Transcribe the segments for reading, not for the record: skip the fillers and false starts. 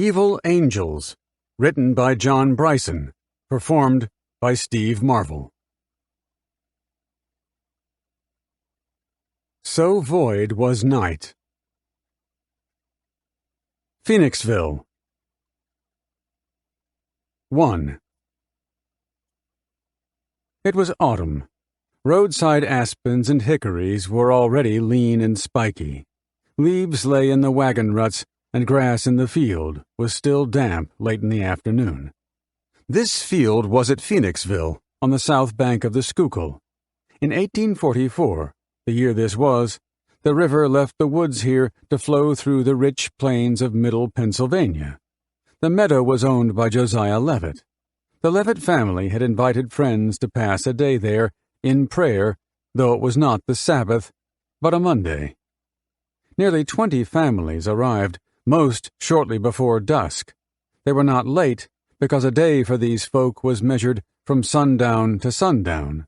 Evil Angels, written by John Bryson, performed by Steve Marvel. So void was night. Phoenixville. 1. It was autumn. Roadside aspens and hickories were already lean and spiky. Leaves lay in the wagon ruts, and grass in the field was still damp late in the afternoon. This field was at Phoenixville, on the south bank of the Schuylkill. In 1844, the year this was, the river left the woods here to flow through the rich plains of middle Pennsylvania. The meadow was owned by Josiah Levitt. The Levitt family had invited friends to pass a day there in prayer, though it was not the Sabbath, but a Monday. Nearly 20 families arrived, most shortly before dusk. They were not late, because a day for these folk was measured from sundown to sundown.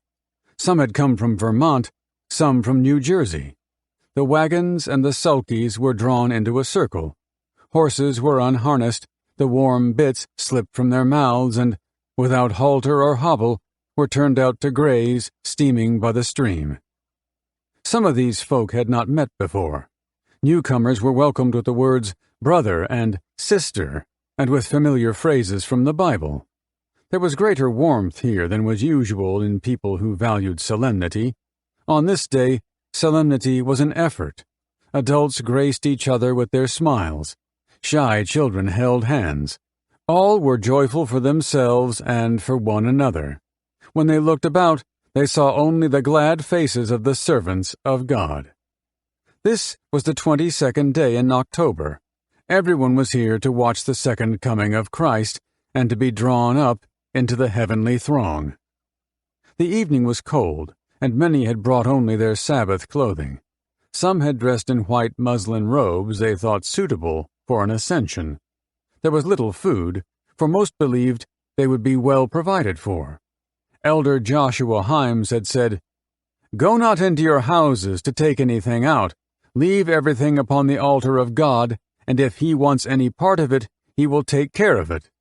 Some had come from Vermont, some from New Jersey. The wagons and the sulkies were drawn into a circle. Horses were unharnessed, the warm bits slipped from their mouths and, without halter or hobble, were turned out to graze, steaming by the stream. Some of these folk had not met before. Newcomers were welcomed with the words brother and sister, and with familiar phrases from the Bible. There was greater warmth here than was usual in people who valued solemnity. On this day, solemnity was an effort. Adults graced each other with their smiles. Shy children held hands. All were joyful for themselves and for one another. When they looked about, they saw only the glad faces of the servants of God. This was the 22nd day in October. Everyone was here to watch the second coming of Christ and to be drawn up into the heavenly throng. The evening was cold, and many had brought only their Sabbath clothing. Some had dressed in white muslin robes they thought suitable for an ascension. There was little food, for most believed they would be well provided for. Elder Joshua Himes had said, "Go not into your houses to take anything out. Leave everything upon the altar of God, and if he wants any part of it, he will take care of it."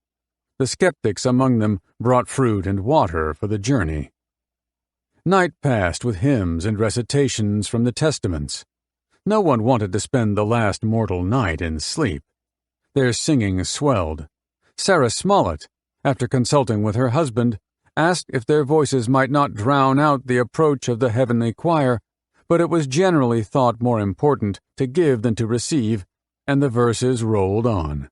The skeptics among them brought fruit and water for the journey. Night passed with hymns and recitations from the Testaments. No one wanted to spend the last mortal night in sleep. Their singing swelled. Sarah Smollett, after consulting with her husband, asked if their voices might not drown out the approach of the heavenly choir, but it was generally thought more important to give than to receive, and the verses rolled on.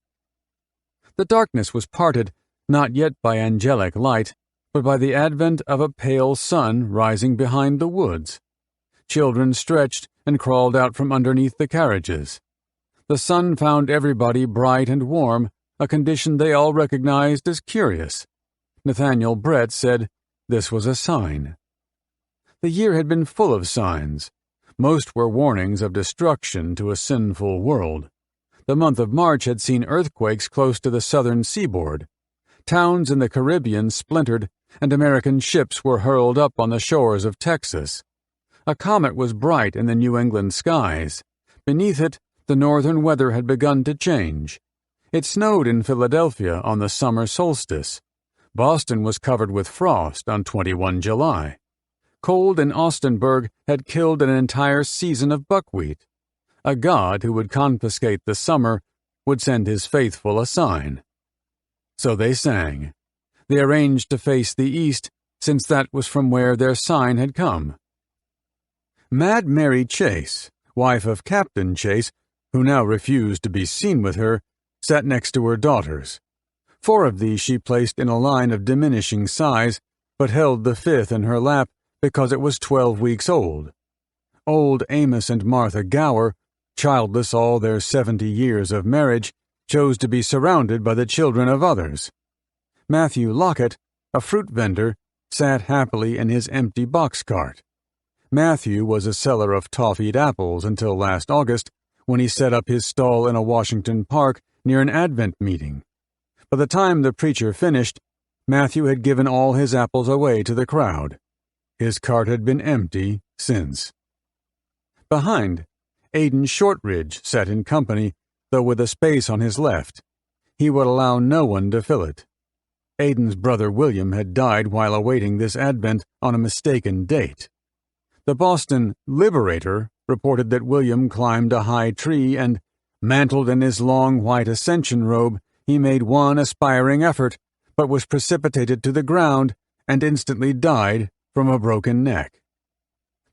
The darkness was parted, not yet by angelic light, but by the advent of a pale sun rising behind the woods. Children stretched and crawled out from underneath the carriages. The sun found everybody bright and warm, a condition they all recognized as curious. Nathaniel Brett said this was a sign. The year had been full of signs. Most were warnings of destruction to a sinful world. The month of March had seen earthquakes close to the southern seaboard. Towns in the Caribbean splintered, and American ships were hurled up on the shores of Texas. A comet was bright in the New England skies. Beneath it, the northern weather had begun to change. It snowed in Philadelphia on the summer solstice. Boston was covered with frost on 21 July. Cold in Austenburg had killed an entire season of buckwheat. A God who would confiscate the summer would send his faithful a sign. So they sang. They arranged to face the east, since that was from where their sign had come. Mad Mary Chase, wife of Captain Chase, who now refused to be seen with her, sat next to her daughters. 4 of these she placed in a line of diminishing size, but held the 5th in her lap because it was 12 weeks old. Old Amos and Martha Gower, childless all their 70 years of marriage, chose to be surrounded by the children of others. Matthew Lockett, a fruit vendor, sat happily in his empty box cart. Matthew was a seller of toffeed apples until last August, when he set up his stall in a Washington park near an Advent meeting. By the time the preacher finished, Matthew had given all his apples away to the crowd. His cart had been empty since. Behind, Aidan Shortridge sat in company, though with a space on his left. he would allow no one to fill it. Aidan's brother William had died while awaiting this advent on a mistaken date. The Boston Liberator reported that William climbed a high tree and, mantled in his long white ascension robe, he made one aspiring effort, but was precipitated to the ground and instantly died from a broken neck.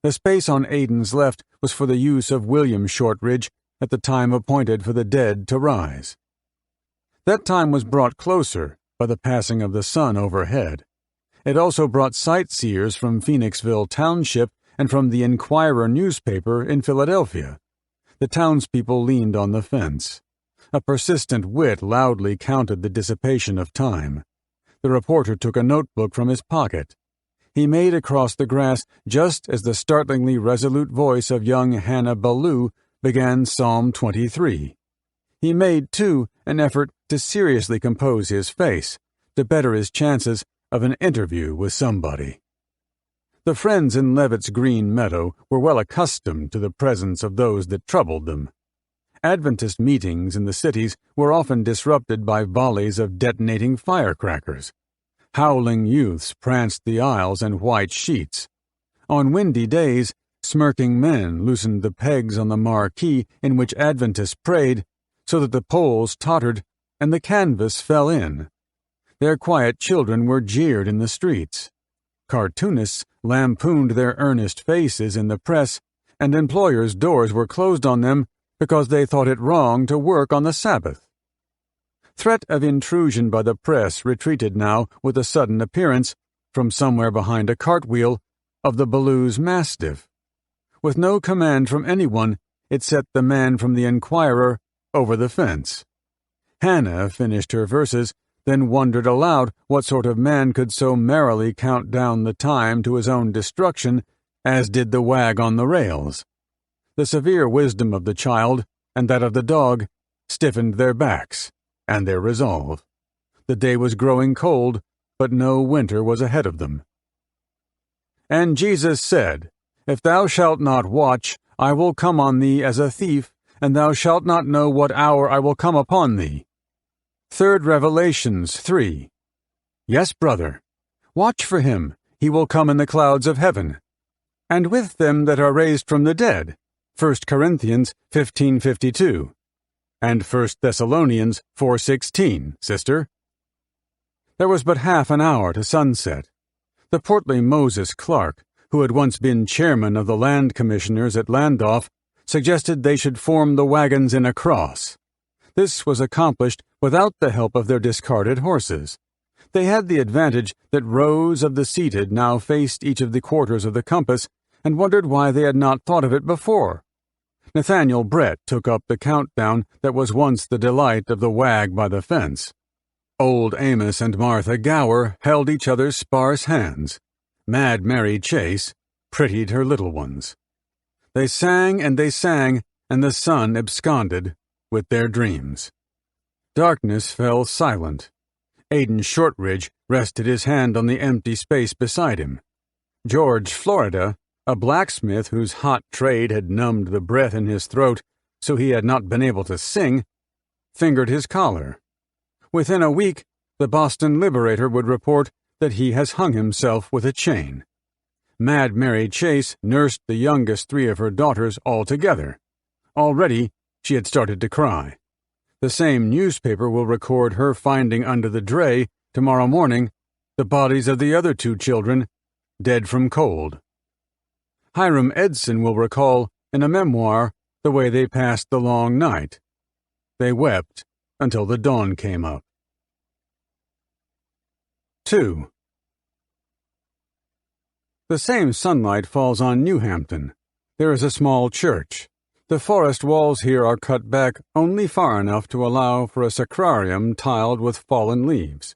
The space on Aidan's left was for the use of William Shortridge at the time appointed for the dead to rise. That time was brought closer by the passing of the sun overhead. It also brought sightseers from Phoenixville Township and from the Enquirer newspaper in Philadelphia. The townspeople leaned on the fence. A persistent wit loudly counted the dissipation of time. The reporter took a notebook from his pocket. He made across the grass just as the startlingly resolute voice of young Hannah Ballou began Psalm 23. He made, too, an effort to seriously compose his face, to better his chances of an interview with somebody. The friends in Levitt's green meadow were well accustomed to the presence of those that troubled them. Adventist meetings in the cities were often disrupted by volleys of detonating firecrackers. Howling youths pranced the aisles in white sheets. On windy days, smirking men loosened the pegs on the marquee in which Adventists prayed, so that the poles tottered and the canvas fell in. Their quiet children were jeered in the streets. Cartoonists lampooned their earnest faces in the press, and employers' doors were closed on them because they thought it wrong to work on the Sabbath. Threat of intrusion by the press retreated now with the sudden appearance, from somewhere behind a cartwheel, of the Ballou's mastiff. With no command from anyone, it set the man from the Enquirer over the fence. Hannah finished her verses, then wondered aloud what sort of man could so merrily count down the time to his own destruction as did the wag on the rails. The severe wisdom of the child and that of the dog stiffened their backs and their resolve. The day was growing cold, but no winter was ahead of them. And Jesus said, If thou shalt not watch, I will come on thee as a thief, and thou shalt not know what hour I will come upon thee. 3 Revelations 3. Yes, brother. Watch for him. He will come in the clouds of heaven. And with them that are raised from the dead. 1 Corinthians 15:52. And 1 Thessalonians 4:16, sister. There was but half an hour to sunset. The portly Moses Clark, who had once been chairman of the land commissioners at Landolph, suggested they should form the wagons in a cross. This was accomplished without the help of their discarded horses. They had the advantage that rows of the seated now faced each of the quarters of the compass and wondered why they had not thought of it before. Nathaniel Brett took up the countdown that was once the delight of the wag by the fence. Old Amos and Martha Gower held each other's sparse hands. Mad Mary Chase prettied her little ones. They sang, and the sun absconded with their dreams. Darkness fell silent. Aidan Shortridge rested his hand on the empty space beside him. George Florida, a blacksmith whose hot trade had numbed the breath in his throat so he had not been able to sing, fingered his collar. Within a week, the Boston Liberator would report that he has hung himself with a chain. Mad Mary Chase nursed the youngest 3 of her daughters all together. Already, she had started to cry. The same newspaper will record her finding under the dray, tomorrow morning, the bodies of the other 2 children, dead from cold. Hiram Edson will recall, in a memoir, the way they passed the long night. They wept until the dawn came up. 2. The same sunlight falls on New Hampton. There is a small church. The forest walls here are cut back only far enough to allow for a sacrarium tiled with fallen leaves.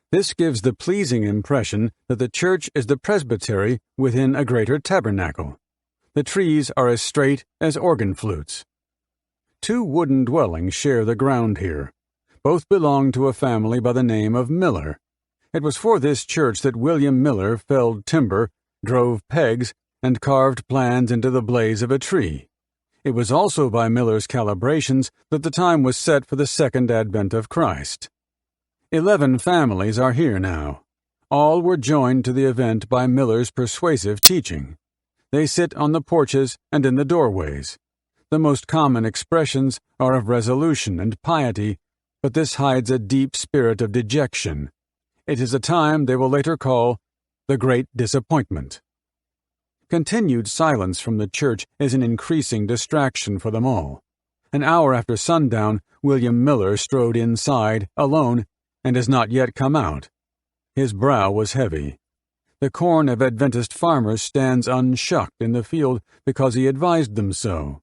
This gives the pleasing impression that the church is the presbytery within a greater tabernacle. The trees are as straight as organ flutes. 2 wooden dwellings share the ground here. Both belong to a family by the name of Miller. It was for this church that William Miller felled timber, drove pegs, and carved plans into the blaze of a tree. It was also by Miller's calibrations that the time was set for the second advent of Christ. 11 families are here now. All were joined to the event by Miller's persuasive teaching. They sit on the porches and in the doorways. The most common expressions are of resolution and piety, but this hides a deep spirit of dejection. It is a time they will later call the Great Disappointment. Continued silence from the church is an increasing distraction for them all. An hour after sundown, William Miller strode inside, alone, and has not yet come out. His brow was heavy. The corn of Adventist farmers stands unshucked in the field because he advised them so.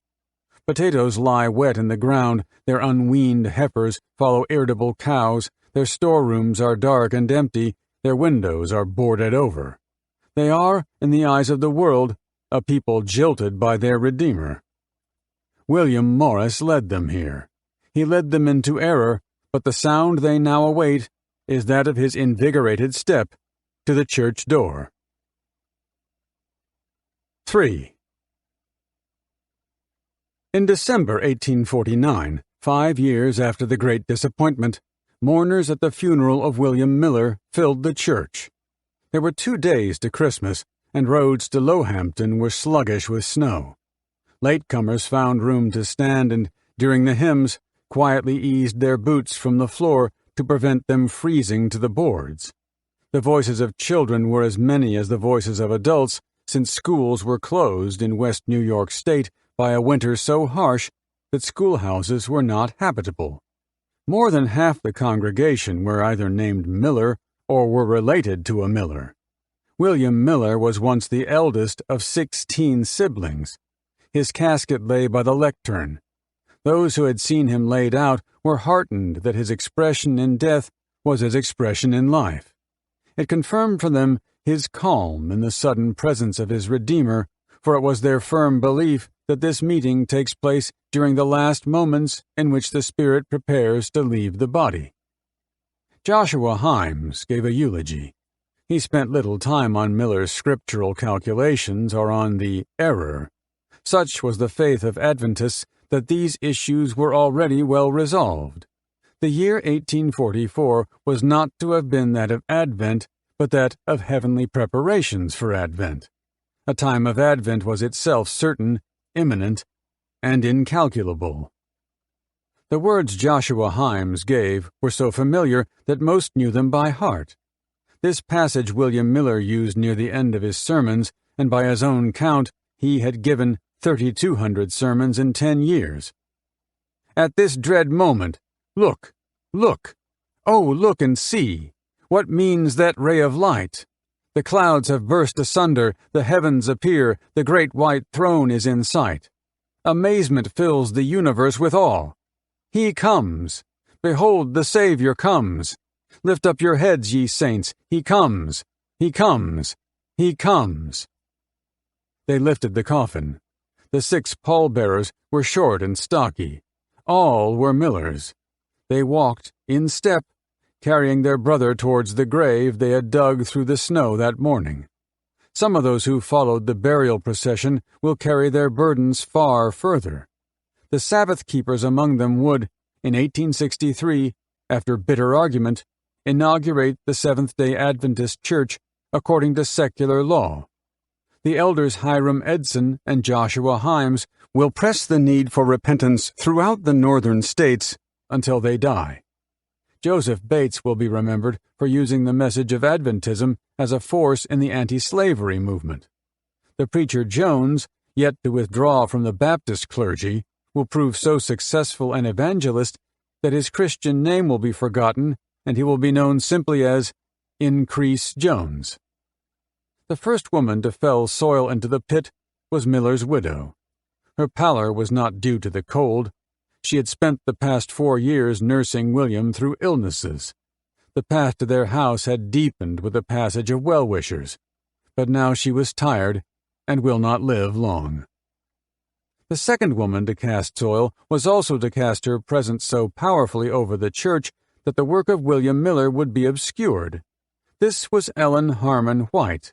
Potatoes lie wet in the ground, their unweaned heifers follow irritable cows, their storerooms are dark and empty, their windows are boarded over. They are, in the eyes of the world, a people jilted by their Redeemer. William Morris led them here. He led them into error, but the sound they now await is that of his invigorated step to the church door. 3. In December 1849, 5 years after the Great Disappointment, mourners at the funeral of William Miller filled the church. There were 2 days to Christmas, and roads to Lowhampton were sluggish with snow. Latecomers found room to stand and, during the hymns, quietly eased their boots from the floor to prevent them freezing to the boards. The voices of children were as many as the voices of adults, since schools were closed in West New York State by a winter so harsh that schoolhouses were not habitable. More than half the congregation were either named Miller or were related to a Miller. William Miller was once the eldest of 16 siblings. His casket lay by the lectern. Those who had seen him laid out were heartened that his expression in death was his expression in life. It confirmed for them his calm in the sudden presence of his Redeemer, for it was their firm belief that this meeting takes place during the last moments in which the spirit prepares to leave the body. Joshua Himes gave a eulogy. He spent little time on Miller's scriptural calculations or on the error. Such was the faith of Adventists that these issues were already well resolved. The year 1844 was not to have been that of Advent, but that of heavenly preparations for Advent. A time of Advent was itself certain, imminent, and incalculable. The words Joshua Himes gave were so familiar that most knew them by heart. This passage William Miller used near the end of his sermons, and by his own count, he had given 3,200 sermons in 10 years. At this dread moment, look, look, oh, look and see. What means that ray of light? The clouds have burst asunder, the heavens appear, the great white throne is in sight. Amazement fills the universe with awe. He comes. Behold, the Savior comes. Lift up your heads, ye saints. He comes. He comes. He comes. They lifted the coffin. The 6 pallbearers were short and stocky. All were Millers. They walked, in step, carrying their brother towards the grave they had dug through the snow that morning. Some of those who followed the burial procession will carry their burdens far further. The Sabbath keepers among them would, in 1863, after bitter argument, inaugurate the Seventh-day Adventist Church according to secular law. The elders Hiram Edson and Joshua Himes will press the need for repentance throughout the northern states until they die. Joseph Bates will be remembered for using the message of Adventism as a force in the anti-slavery movement. The preacher Jones, yet to withdraw from the Baptist clergy, will prove so successful an evangelist that his Christian name will be forgotten and he will be known simply as Increase Jones. The first woman to fell soil into the pit was Miller's widow. Her pallor was not due to the cold. She had spent the past 4 years nursing William through illnesses. The path to their house had deepened with the passage of well-wishers, but now she was tired and will not live long. The second woman to cast soil was also to cast her presence so powerfully over the church that the work of William Miller would be obscured. This was Ellen Harmon White.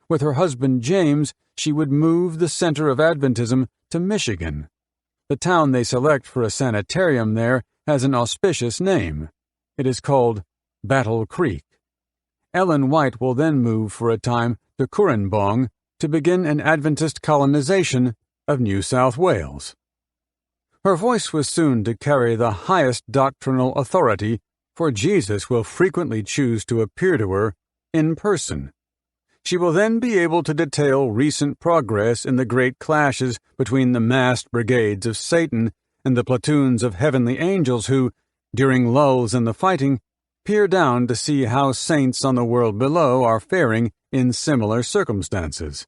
With her husband James, she would move the center of Adventism to Michigan. The town they select for a sanitarium there has an auspicious name. It is called Battle Creek. Ellen White will then move for a time to Currambong to begin an Adventist colonization of New South Wales. Her voice was soon to carry the highest doctrinal authority, for Jesus will frequently choose to appear to her in person. She will then be able to detail recent progress in the great clashes between the massed brigades of Satan and the platoons of heavenly angels who, during lulls in the fighting, peer down to see how saints on the world below are faring in similar circumstances.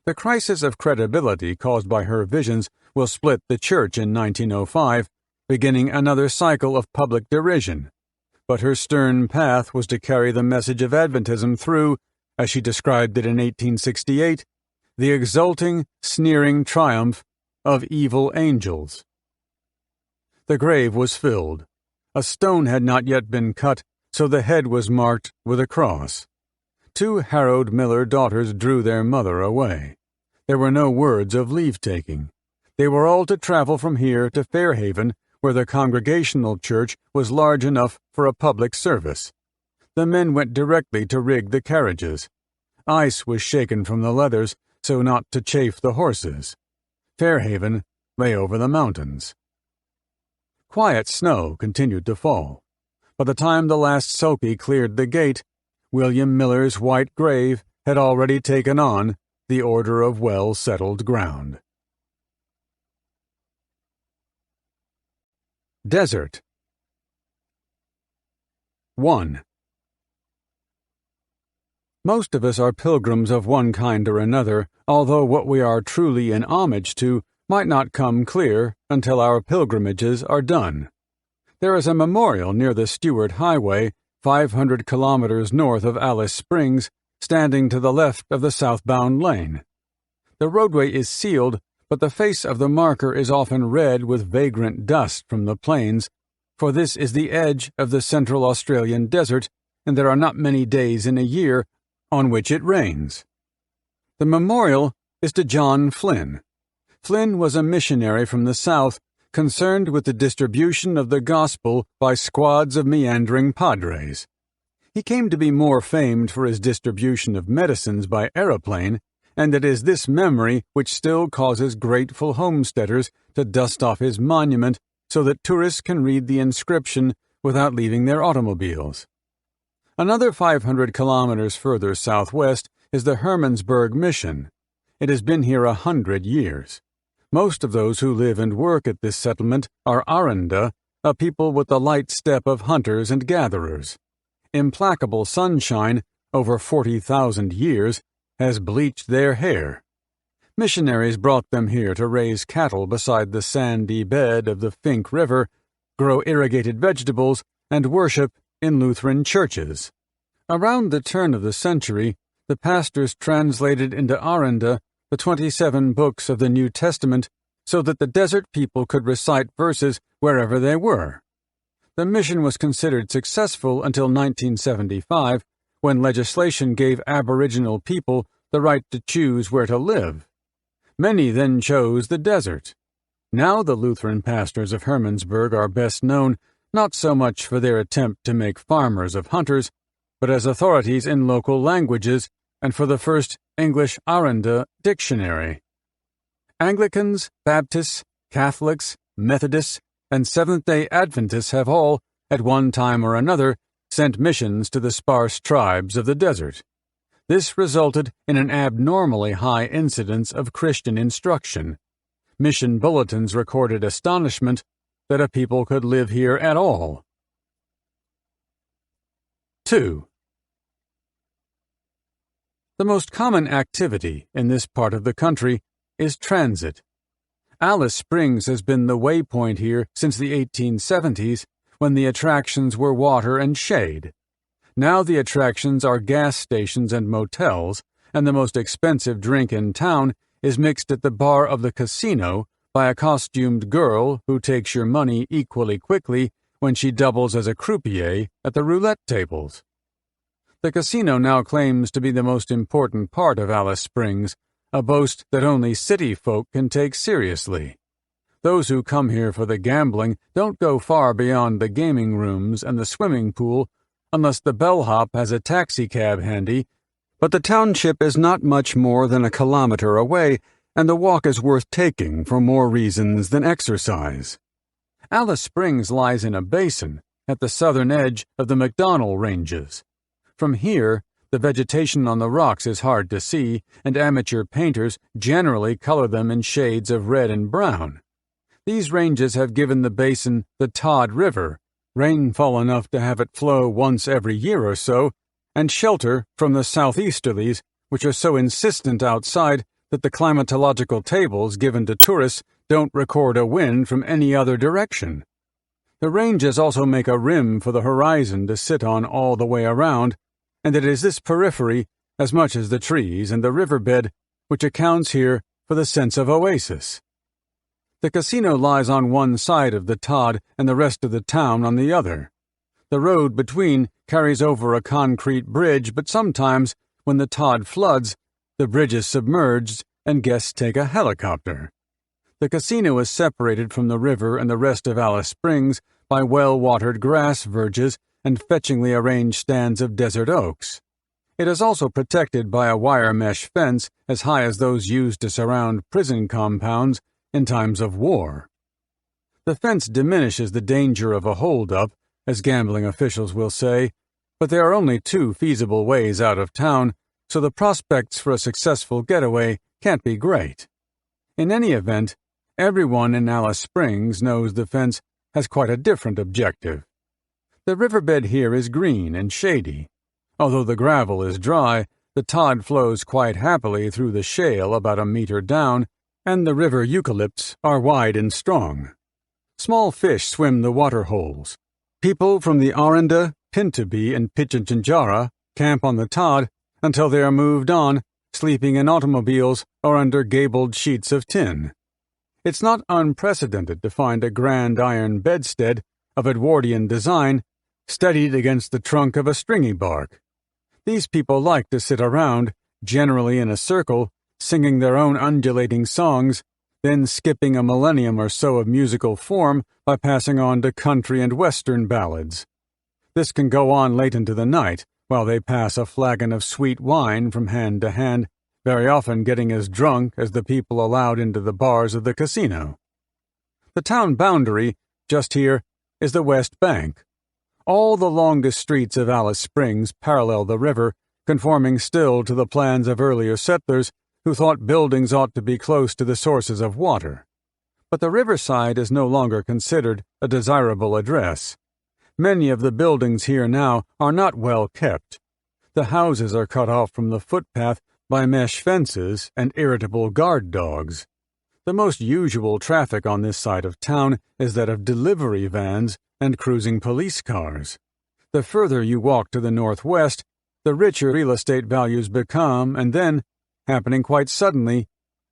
The crisis of credibility caused by her visions will split the church in 1905, beginning another cycle of public derision. But her stern path was to carry the message of Adventism through, as she described it in 1868, the exulting, sneering triumph of evil angels. The grave was filled. A stone had not yet been cut, so the head was marked with a cross. 2 harrowed Miller daughters drew their mother away. There were no words of leave-taking. They were all to travel from here to Fairhaven, where the Congregational Church was large enough for a public service. The men went directly to rig the carriages. Ice was shaken from the leathers so not to chafe the horses. Fairhaven lay over the mountains. Quiet snow continued to fall. By the time the last sulky cleared the gate, William Miller's white grave had already taken on the order of well-settled ground. Desert. 1. Most of us are pilgrims of one kind or another, although what we are truly in homage to might not come clear until our pilgrimages are done. There is a memorial near the Stewart Highway, 500 kilometers north of Alice Springs, standing to the left of the southbound lane. The roadway is sealed, but the face of the marker is often red with vagrant dust from the plains, for this is the edge of the Central Australian desert, and there are not many days in a year on which it rains. The memorial is to John Flynn. Flynn was a missionary from the south, concerned with the distribution of the gospel by squads of meandering padres. He came to be more famed for his distribution of medicines by aeroplane, and it is this memory which still causes grateful homesteaders to dust off his monument so that tourists can read the inscription without leaving their automobiles. Another 500 kilometers further southwest is the Hermannsburg Mission. It has been here 100 years. Most of those who live and work at this settlement are Aranda, a people with the light step of hunters and gatherers. Implacable sunshine, over 40,000 years, has bleached their hair. Missionaries brought them here to raise cattle beside the sandy bed of the Fink River, grow irrigated vegetables, and worship in Lutheran churches. Around the turn of the century, the pastors translated into Aranda the 27 books of the New Testament so that the desert people could recite verses wherever they were. The mission was considered successful until 1975, when legislation gave Aboriginal people the right to choose where to live. Many then chose the desert. Now the Lutheran pastors of Hermannsburg are best known not so much for their attempt to make farmers of hunters, but as authorities in local languages and for the first English Aranda dictionary. Anglicans, Baptists, Catholics, Methodists, and Seventh-day Adventists have all, at one time or another, sent missions to the sparse tribes of the desert. This resulted in an abnormally high incidence of Christian instruction. Mission bulletins recorded astonishment that a people could live here at all. 2. The most common activity in this part of the country is transit. Alice Springs has been the waypoint here since the 1870s, when the attractions were water and shade. Now the attractions are gas stations and motels, and the most expensive drink in town is mixed at the bar of the casino by a costumed girl who takes your money equally quickly when she doubles as a croupier at the roulette tables. The casino now claims to be the most important part of Alice Springs, a boast that only city folk can take seriously. Those who come here for the gambling don't go far beyond the gaming rooms and the swimming pool unless the bellhop has a taxicab handy, but the township is not much more than a kilometer away, and the walk is worth taking for more reasons than exercise. Alice Springs lies in a basin at the southern edge of the McDonnell Ranges. From here, the vegetation on the rocks is hard to see, and amateur painters generally color them in shades of red and brown. These ranges have given the basin the Todd River, rainfall enough to have it flow once every year or so, and shelter from the southeasterlies, which are so insistent outside that the climatological tables given to tourists don't record a wind from any other direction. The ranges also make a rim for the horizon to sit on all the way around, and it is this periphery, as much as the trees and the riverbed, which accounts here for the sense of oasis. The casino lies on one side of the Todd and the rest of the town on the other. The road between carries over a concrete bridge, but sometimes, when the Todd floods, the bridge is submerged and guests take a helicopter. The casino is separated from the river and the rest of Alice Springs by well-watered grass verges and fetchingly arranged stands of desert oaks. It is also protected by a wire mesh fence as high as those used to surround prison compounds in times of war. The fence diminishes the danger of a hold-up, as gambling officials will say, but there are only two feasible ways out of town, so the prospects for a successful getaway can't be great. In any event, everyone in Alice Springs knows the fence has quite a different objective. The riverbed here is green and shady. Although the gravel is dry, the Todd flows quite happily through the shale about a meter down, and the river eucalypts are wide and strong. Small fish swim the water holes. People from the Aranda, Pintuby, and Pichinjara camp on the Todd until they are moved on, sleeping in automobiles or under gabled sheets of tin. It's not unprecedented to find a grand iron bedstead of Edwardian design steadied against the trunk of a stringy bark. These people like to sit around, generally in a circle, singing their own undulating songs, then skipping a millennium or so of musical form by passing on to country and western ballads. This can go on late into the night, while they pass a flagon of sweet wine from hand to hand, very often getting as drunk as the people allowed into the bars of the casino. The town boundary, just here, is the West Bank. All the longest streets of Alice Springs parallel the river, conforming still to the plans of earlier settlers who thought buildings ought to be close to the sources of water. But the riverside is no longer considered a desirable address. Many of the buildings here now are not well kept. The houses are cut off from the footpath by mesh fences and irritable guard dogs. The most usual traffic on this side of town is that of delivery vans and cruising police cars. The further you walk to the northwest, the richer real estate values become, and then, happening quite suddenly,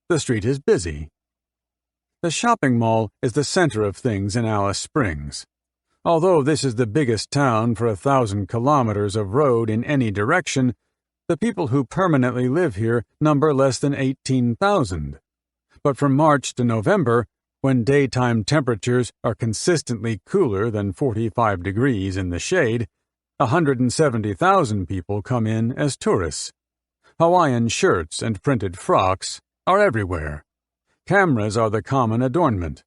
the street is busy. The shopping mall is the center of things in Alice Springs. Although this is the biggest town for 1,000 kilometers of road in any direction, the people who permanently live here number less than 18,000. But from March to November, when daytime temperatures are consistently cooler than 45 degrees in the shade, 170,000 people come in as tourists. Hawaiian shirts and printed frocks are everywhere. Cameras are the common adornment.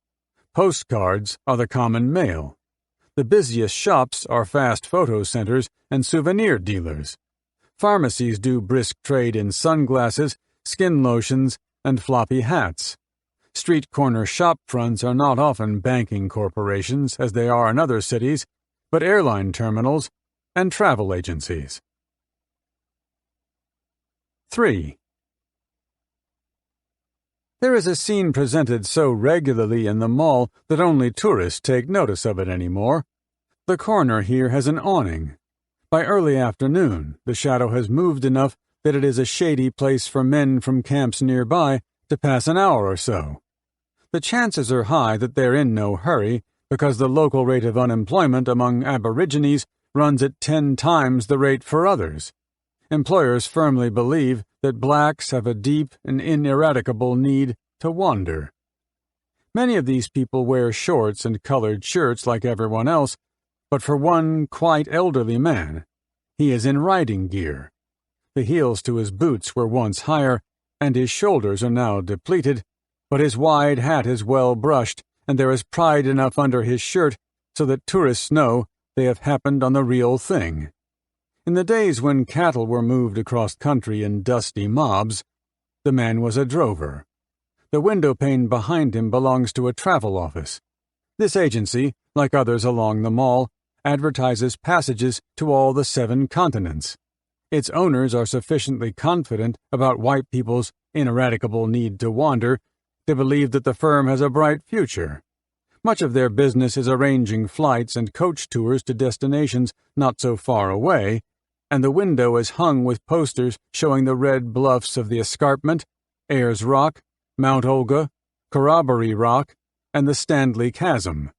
Postcards are the common mail. The busiest shops are fast photo centers and souvenir dealers. Pharmacies do brisk trade in sunglasses, skin lotions, and floppy hats. Street corner shop fronts are not often banking corporations, as they are in other cities, but airline terminals and travel agencies. 3. There is a scene presented so regularly in the mall that only tourists take notice of it anymore. The corner here has an awning. By early afternoon, the shadow has moved enough that it is a shady place for men from camps nearby to pass an hour or so. The chances are high that they're in no hurry because the local rate of unemployment among Aborigines runs at 10 times the rate for others. Employers firmly believe that blacks have a deep and ineradicable need to wander. Many of these people wear shorts and colored shirts like everyone else, but for one quite elderly man, he is in riding gear. The heels to his boots were once higher, and his shoulders are now depleted, but his wide hat is well brushed, and there is pride enough under his shirt so that tourists know they have happened on the real thing. In the days when cattle were moved across country in dusty mobs, the man was a drover. The window pane behind him belongs to a travel office. This agency, like others along the mall, advertises passages to all the 7 continents. Its owners are sufficiently confident about white people's ineradicable need to wander to believe that the firm has a bright future. Much of their business is arranging flights and coach tours to destinations not so far away, and the window is hung with posters showing the red bluffs of the Escarpment, Ayers Rock, Mount Olga, Corroboree Rock, and the Stanley Chasm.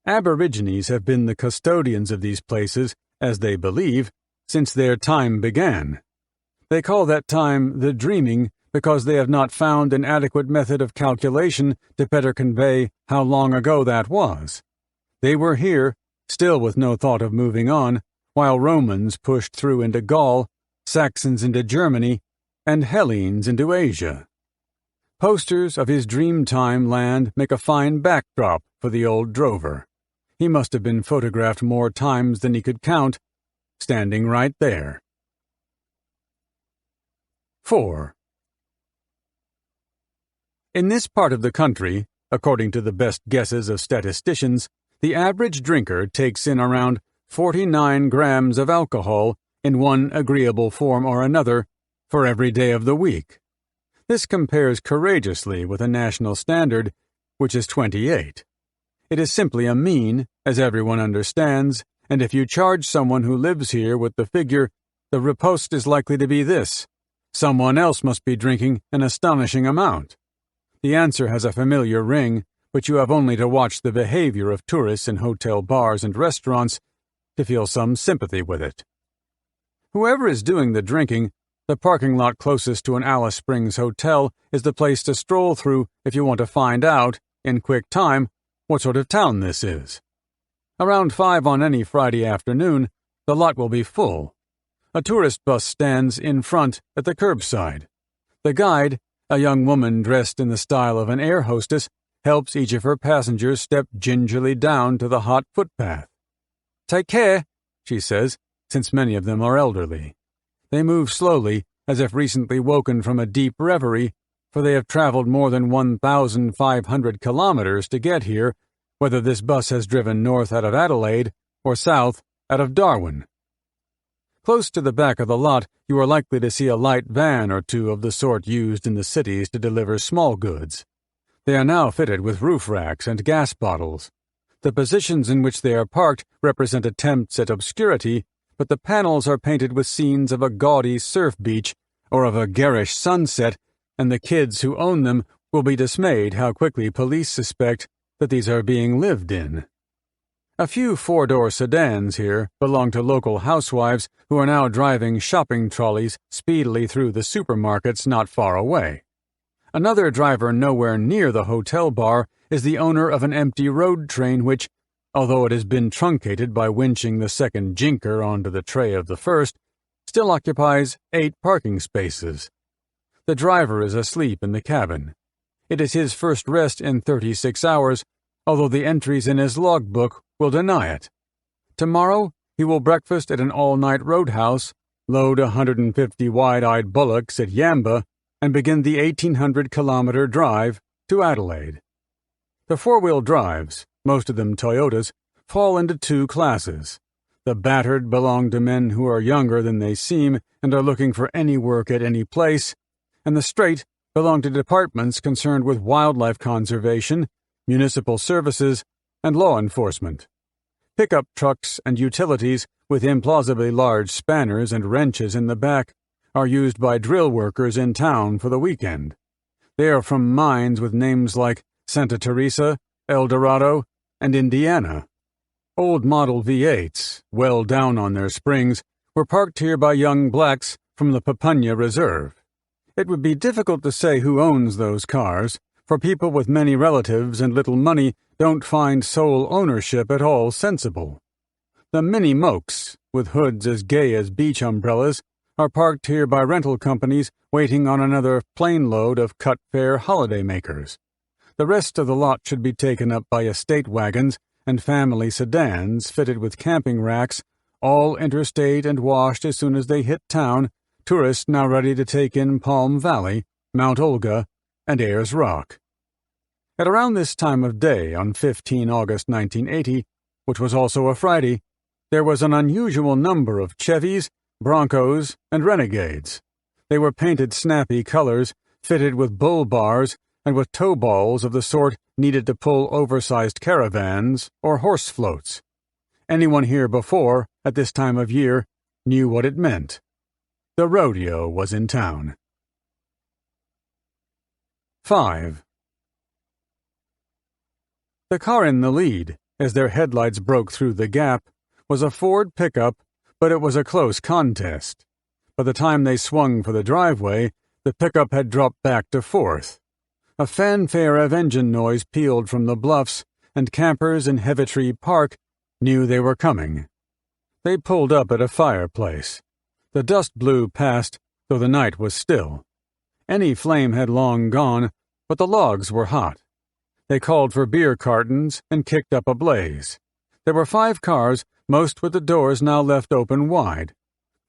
Aborigines have been the custodians of these places, as they believe, since their time began. They call that time the dreaming because they have not found an adequate method of calculation to better convey how long ago that was. They were here, still with no thought of moving on, while Romans pushed through into Gaul, Saxons into Germany, and Hellenes into Asia. Posters of his dreamtime land make a fine backdrop for the old drover. He must have been photographed more times than he could count, standing right there. 4. In this part of the country, according to the best guesses of statisticians, the average drinker takes in around 49 grams of alcohol in one agreeable form or another for every day of the week. This compares courageously with a national standard, which is 28. It is simply a mean, as everyone understands, and if you charge someone who lives here with the figure, the riposte is likely to be this: someone else must be drinking an astonishing amount. The answer has a familiar ring, but you have only to watch the behavior of tourists in hotel bars and restaurants to feel some sympathy with it. Whoever is doing the drinking, the parking lot closest to an Alice Springs hotel is the place to stroll through if you want to find out, in quick time, what sort of town this is. Around 5 on any Friday afternoon, the lot will be full. A tourist bus stands in front at the curbside. The guide, a young woman dressed in the style of an air hostess, helps each of her passengers step gingerly down to the hot footpath. "Take care," she says, since many of them are elderly. They move slowly, as if recently woken from a deep reverie, for they have traveled more than 1,500 kilometers to get here, whether this bus has driven north out of Adelaide or south out of Darwin. Close to the back of the lot, you are likely to see a light van or two of the sort used in the cities to deliver small goods. They are now fitted with roof racks and gas bottles. The positions in which they are parked represent attempts at obscurity, but the panels are painted with scenes of a gaudy surf beach or of a garish sunset, and the kids who own them will be dismayed how quickly police suspect that these are being lived in. A few 4-door sedans here belong to local housewives who are now driving shopping trolleys speedily through the supermarkets not far away. Another driver nowhere near the hotel bar is the owner of an empty road train which, although it has been truncated by winching the second jinker onto the tray of the first, still occupies 8 parking spaces. The driver is asleep in the cabin. It is his first rest in 36 hours, although the entries in his logbook will deny it. Tomorrow, he will breakfast at an all-night roadhouse, load 150 wide-eyed bullocks at Yamba, and begin the 1,800-kilometer drive to Adelaide. The four-wheel drives, most of them Toyotas, fall into 2 classes. The battered belong to men who are younger than they seem and are looking for any work at any place, and the straight belong to departments concerned with wildlife conservation, municipal services, and law enforcement. Pickup trucks and utilities with implausibly large spanners and wrenches in the back are used by drill workers in town for the weekend. They are from mines with names like Santa Teresa, El Dorado, and Indiana. Old Model V8s, well down on their springs, were parked here by young blacks from the Papunya Reserve. It would be difficult to say who owns those cars, for people with many relatives and little money don't find sole ownership at all sensible. The mini-mokes, with hoods as gay as beach umbrellas, are parked here by rental companies waiting on another plane load of cut-fare holiday-makers. The rest of the lot should be taken up by estate wagons and family sedans fitted with camping racks, all interstate and washed as soon as they hit town, tourists now ready to take in Palm Valley, Mount Olga, and Ayers Rock. At around this time of day on 15 August 1980, which was also a Friday, there was an unusual number of Chevys, Broncos, and Renegades. They were painted snappy colors, fitted with bull bars, and with tow balls of the sort needed to pull oversized caravans or horse floats. Anyone here before, at this time of year, knew what it meant. The rodeo was in town. 5. The car in the lead, as their headlights broke through the gap, was a Ford pickup, but it was a close contest. By the time they swung for the driveway, the pickup had dropped back to fourth. A fanfare of engine noise pealed from the bluffs, and campers in Heavitree Park knew they were coming. They pulled up at a fireplace. The dust blew past, though the night was still. Any flame had long gone, but the logs were hot. They called for beer cartons and kicked up a blaze. There were 5 cars, most with the doors now left open wide.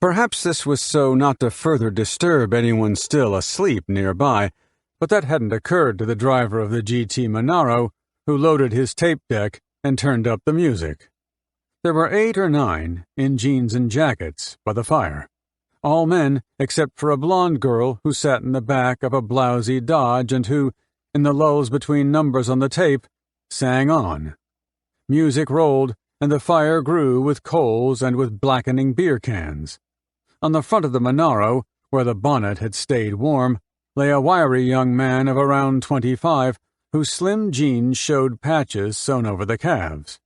Perhaps this was so not to further disturb anyone still asleep nearby, but that hadn't occurred to the driver of the GT Monaro, who loaded his tape deck and turned up the music. There were 8 or 9, in jeans and jackets, by the fire. All men except for a blonde girl who sat in the back of a blousy Dodge and who, in the lulls between numbers on the tape, sang on. Music rolled, and the fire grew with coals and with blackening beer cans. On the front of the Monaro, where the bonnet had stayed warm, lay a wiry young man of around 25, whose slim jeans showed patches sewn over the calves.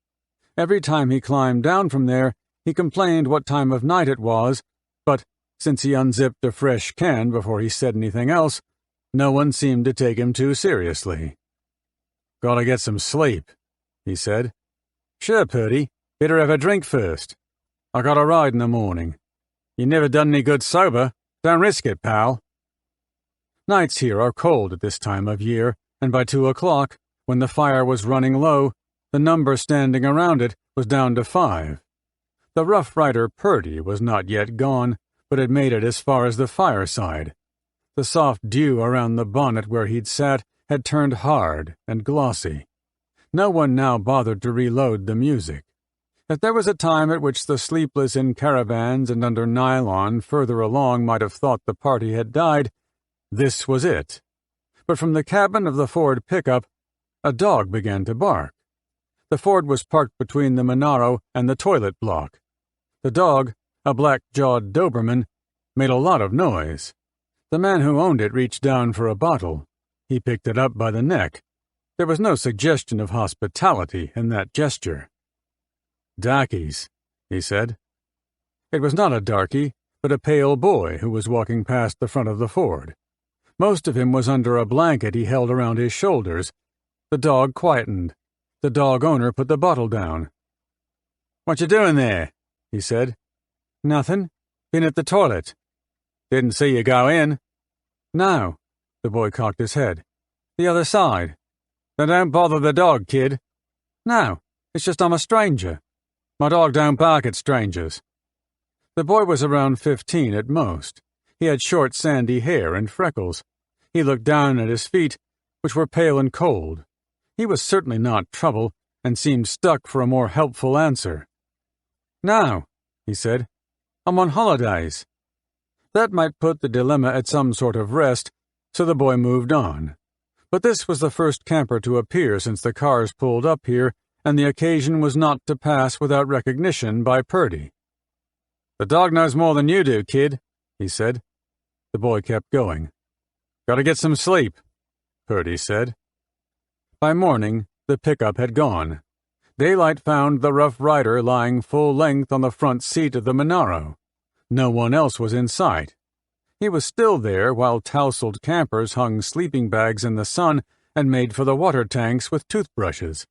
Every time he climbed down from there, he complained what time of night it was, but since he unzipped a fresh can before he said anything else, no one seemed to take him too seriously. "Gotta get some sleep," he said. "Sure, Purdy. Better have a drink first. I got a ride in the morning. You never done any good sober. Don't risk it, pal." Nights here are cold at this time of year, and by 2 o'clock, when the fire was running low, the number standing around it was down to 5. The Rough Rider Purdy was not yet gone, but had made it as far as the fireside. The soft dew around the bonnet where he'd sat had turned hard and glossy. No one now bothered to reload the music. If there was a time at which the sleepless in caravans and under nylon further along might have thought the party had died, this was it. But from the cabin of the Ford pickup, a dog began to bark. The Ford was parked between the Monaro and the toilet block. The dog, a black-jawed Doberman, made a lot of noise. The man who owned it reached down for a bottle. He picked it up by the neck. There was no suggestion of hospitality in that gesture. "Darkies," he said. It was not a darky, but a pale boy who was walking past the front of the Ford. Most of him was under a blanket he held around his shoulders. The dog quietened. The dog owner put the bottle down. "What you doing there?" he said. "Nothing. Been at the toilet." "Didn't see you go in." "No." The boy cocked his head. "The other side." "Then don't bother the dog, kid." "No, it's just I'm a stranger." "My dog don't bark at strangers." The boy was around 15 at most. He had short sandy hair and freckles. He looked down at his feet, which were pale and cold. He was certainly not trouble, and seemed stuck for a more helpful answer. "No," he said. "I'm on holidays." That might put the dilemma at some sort of rest, so the boy moved on. But this was the first camper to appear since the cars pulled up here, and the occasion was not to pass without recognition by Purdy. "The dog knows more than you do, kid," he said. The boy kept going. "Gotta get some sleep," Purdy said. By morning, the pickup had gone. Daylight found the Rough Rider lying full length on the front seat of the Monaro. No one else was in sight. He was still there while tousled campers hung sleeping bags in the sun and made for the water tanks with toothbrushes.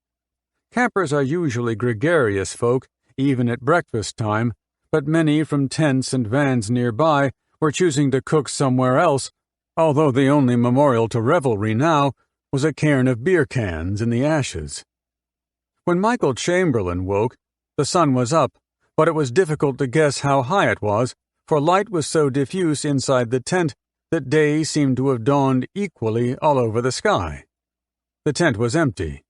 Campers are usually gregarious folk, even at breakfast time, but many from tents and vans nearby were choosing to cook somewhere else, although the only memorial to revelry now was a cairn of beer cans in the ashes. When Michael Chamberlain woke, the sun was up, but it was difficult to guess how high it was, for light was so diffuse inside the tent that day seemed to have dawned equally all over the sky. The tent was empty.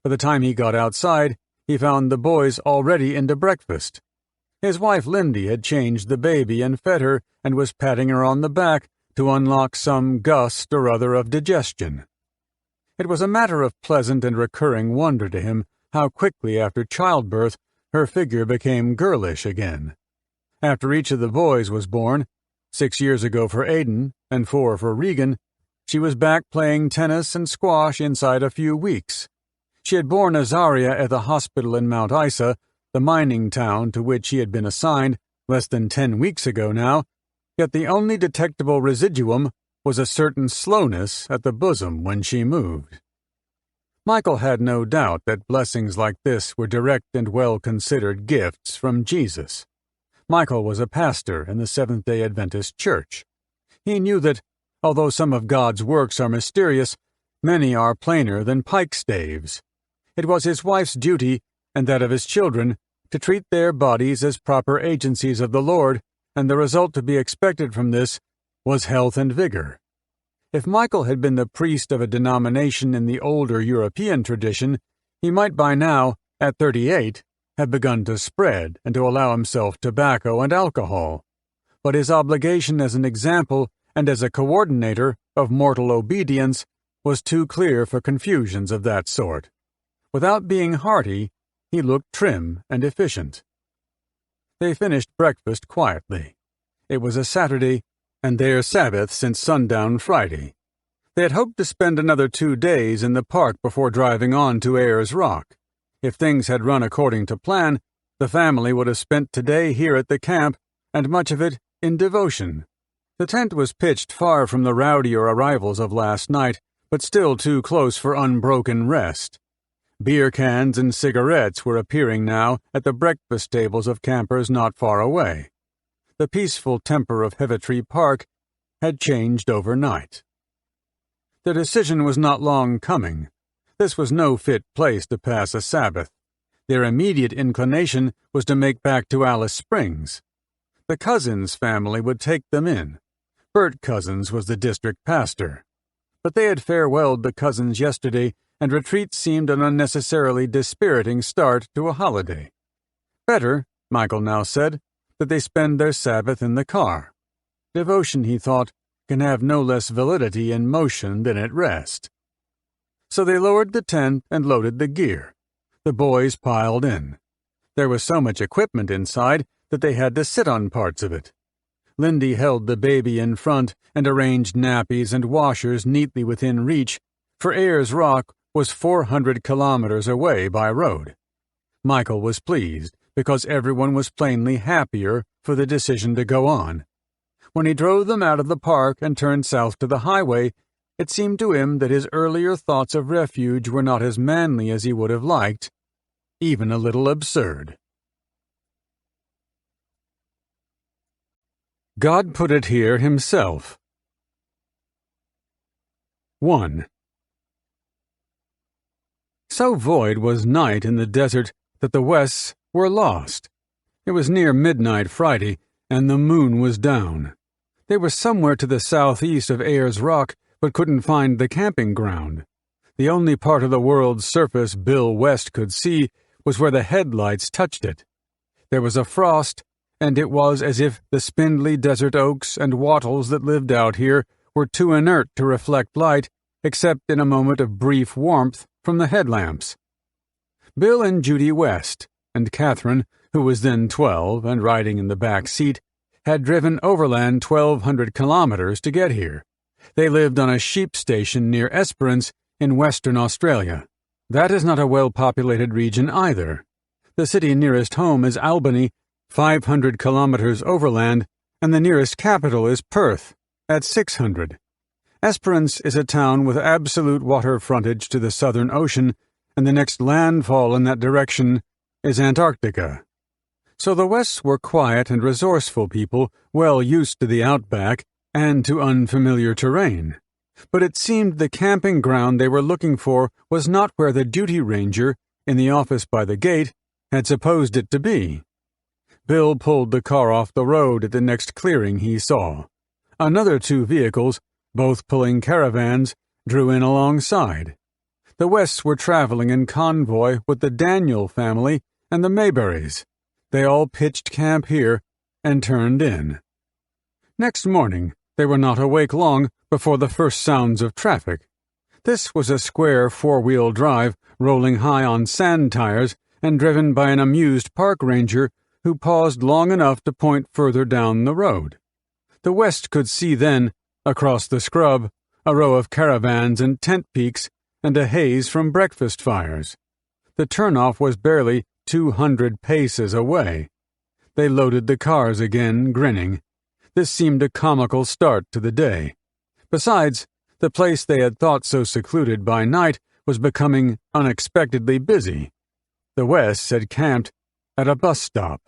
By the time he got outside, he found the boys already into breakfast. His wife Lindy had changed the baby and fed her and was patting her on the back to unlock some gust or other of digestion. It was a matter of pleasant and recurring wonder to him how quickly after childbirth her figure became girlish again. After each of the boys was born, 6 years ago for Aidan and 4 for Regan, she was back playing tennis and squash inside a few weeks. She had borne Azaria at the hospital in Mount Isa, the mining town to which he had been assigned less than 10 weeks ago now, yet the only detectable residuum was a certain slowness at the bosom when she moved. Michael had no doubt that blessings like this were direct and well-considered gifts from Jesus. Michael was a pastor in the Seventh-day Adventist Church. He knew that, although some of God's works are mysterious, many are plainer than pikestaves. It was his wife's duty, and that of his children, to treat their bodies as proper agencies of the Lord, and the result to be expected from this was health and vigor. If Michael had been the priest of a denomination in the older European tradition, he might by now, at 38, have begun to spread and to allow himself tobacco and alcohol. But his obligation as an example and as a coordinator of mortal obedience was too clear for confusions of that sort. Without being hearty, he looked trim and efficient. They finished breakfast quietly. It was a Saturday, and their Sabbath since sundown Friday. They had hoped to spend another 2 days in the park before driving on to Ayers Rock. If things had run according to plan, the family would have spent today here at the camp, and much of it in devotion. The tent was pitched far from the rowdier arrivals of last night, but still too close for unbroken rest. Beer cans and cigarettes were appearing now at the breakfast tables of campers not far away. The peaceful temper of Heavitree Park had changed overnight. Their decision was not long coming. This was no fit place to pass a Sabbath. Their immediate inclination was to make back to Alice Springs. The Cousins family would take them in. Bert Cousins was the district pastor. But they had farewelled the Cousins yesterday, and retreat seemed an unnecessarily dispiriting start to a holiday. Better, Michael now said, that they spend their Sabbath in the car. Devotion, he thought, can have no less validity in motion than at rest. So they lowered the tent and loaded the gear. The boys piled in. There was so much equipment inside that they had to sit on parts of it. Lindy held the baby in front and arranged nappies and washers neatly within reach, for Ayers Rock was 400 kilometers away by road. Michael was pleased, because everyone was plainly happier for the decision to go on. When he drove them out of the park and turned south to the highway, it seemed to him that his earlier thoughts of refuge were not as manly as he would have liked, even a little absurd. God put it here himself. 1. So void was night in the desert that the Wests were lost. It was near midnight Friday, and the moon was down. They were somewhere to the southeast of Ayers Rock, but couldn't find the camping ground. The only part of the world's surface Bill West could see was where the headlights touched it. There was a frost, and it was as if the spindly desert oaks and wattles that lived out here were too inert to reflect light, except in a moment of brief warmth from the headlamps. Bill and Judy West, and Catherine, who was then 12 and riding in the back seat, had driven overland 1,200 kilometers to get here. They lived on a sheep station near Esperance in Western Australia. That is not a well-populated region either. The city nearest home is Albany, 500 kilometers overland, and the nearest capital is Perth, at 600. Esperance is a town with absolute water frontage to the Southern Ocean, and the next landfall in that direction is Antarctica. So the Wests were quiet and resourceful people, well used to the outback and to unfamiliar terrain. But it seemed the camping ground they were looking for was not where the duty ranger, in the office by the gate, had supposed it to be. Bill pulled the car off the road at the next clearing he saw. Another 2 vehicles, both pulling caravans, drew in alongside. The Wests were traveling in convoy with the Daniel family and the Mayberrys. They all pitched camp here and turned in. Next morning, they were not awake long before the first sounds of traffic. This was a square 4-wheel drive rolling high on sand tires and driven by an amused park ranger who paused long enough to point further down the road. The West could see then, across the scrub, a row of caravans and tent peaks and a haze from breakfast fires. The turnoff was barely 200 paces away. They loaded the cars again, grinning. This seemed a comical start to the day. Besides, the place they had thought so secluded by night was becoming unexpectedly busy. The Wests had camped at a bus stop.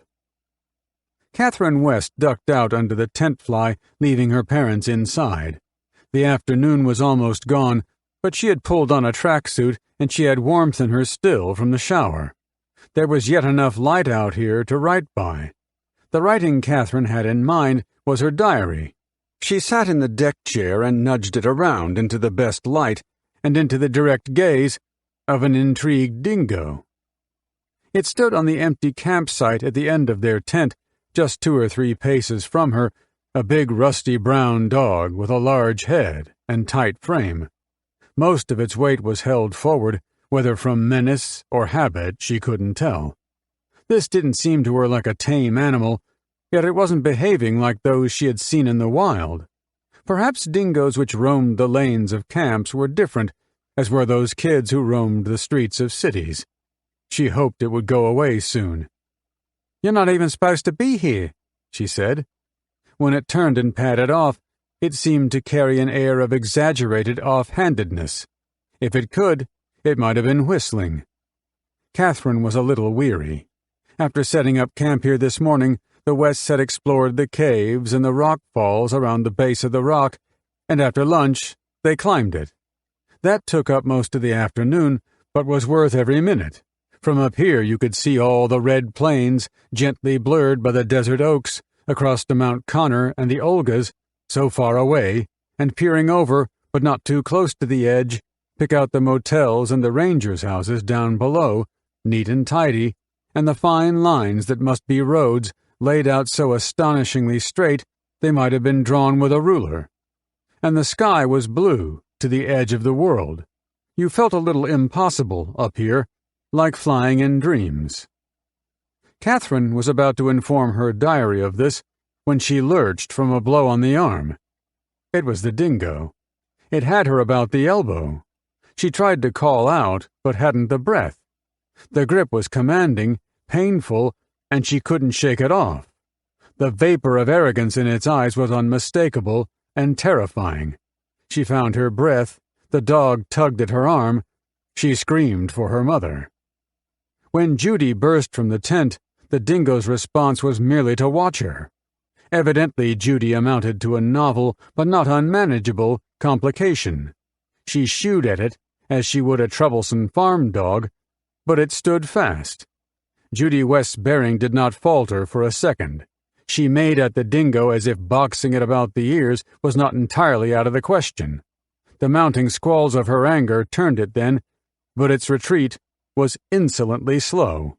Catherine West ducked out under the tent fly, leaving her parents inside. The afternoon was almost gone, but she had pulled on a tracksuit and she had warmth in her still from the shower. There was yet enough light out here to write by. The writing Catherine had in mind was her diary. She sat in the deck chair and nudged it around into the best light and into the direct gaze of an intrigued dingo. It stood on the empty campsite at the end of their tent, just 2 or 3 paces from her, a big rusty brown dog with a large head and tight frame. Most of its weight was held forward, whether from menace or habit she couldn't tell. This didn't seem to her like a tame animal, yet it wasn't behaving like those she had seen in the wild. Perhaps dingoes which roamed the lanes of camps were different, as were those kids who roamed the streets of cities. She hoped it would go away soon. "You're not even supposed to be here," she said. When it turned and padded off, it seemed to carry an air of exaggerated off-handedness. If it could, it might have been whistling. Catherine was a little weary. After setting up camp here this morning, the Wests had explored the caves and the rock falls around the base of the rock, and after lunch, they climbed it. That took up most of the afternoon, but was worth every minute. From up here you could see all the red plains, gently blurred by the desert oaks, across to Mount Connor and the Olgas, so far away, and peering over, but not too close to the edge, pick out the motels and the rangers' houses down below, neat and tidy, and the fine lines that must be roads laid out so astonishingly straight they might have been drawn with a ruler. And the sky was blue to the edge of the world. You felt a little impossible up here, like flying in dreams. Catherine was about to inform her diary of this when she lurched from a blow on the arm. It was the dingo. It had her about the elbow. She tried to call out, but hadn't the breath. The grip was commanding, painful, and she couldn't shake it off. The vapor of arrogance in its eyes was unmistakable and terrifying. She found her breath. The dog tugged at her arm. She screamed for her mother. When Judy burst from the tent, the dingo's response was merely to watch her. Evidently, Judy amounted to a novel, but not unmanageable, complication. She shooed at it, as she would a troublesome farm dog, but it stood fast. Judy West's bearing did not falter for a second. She made at the dingo as if boxing it about the ears was not entirely out of the question. The mounting squalls of her anger turned it then, but its retreat was insolently slow.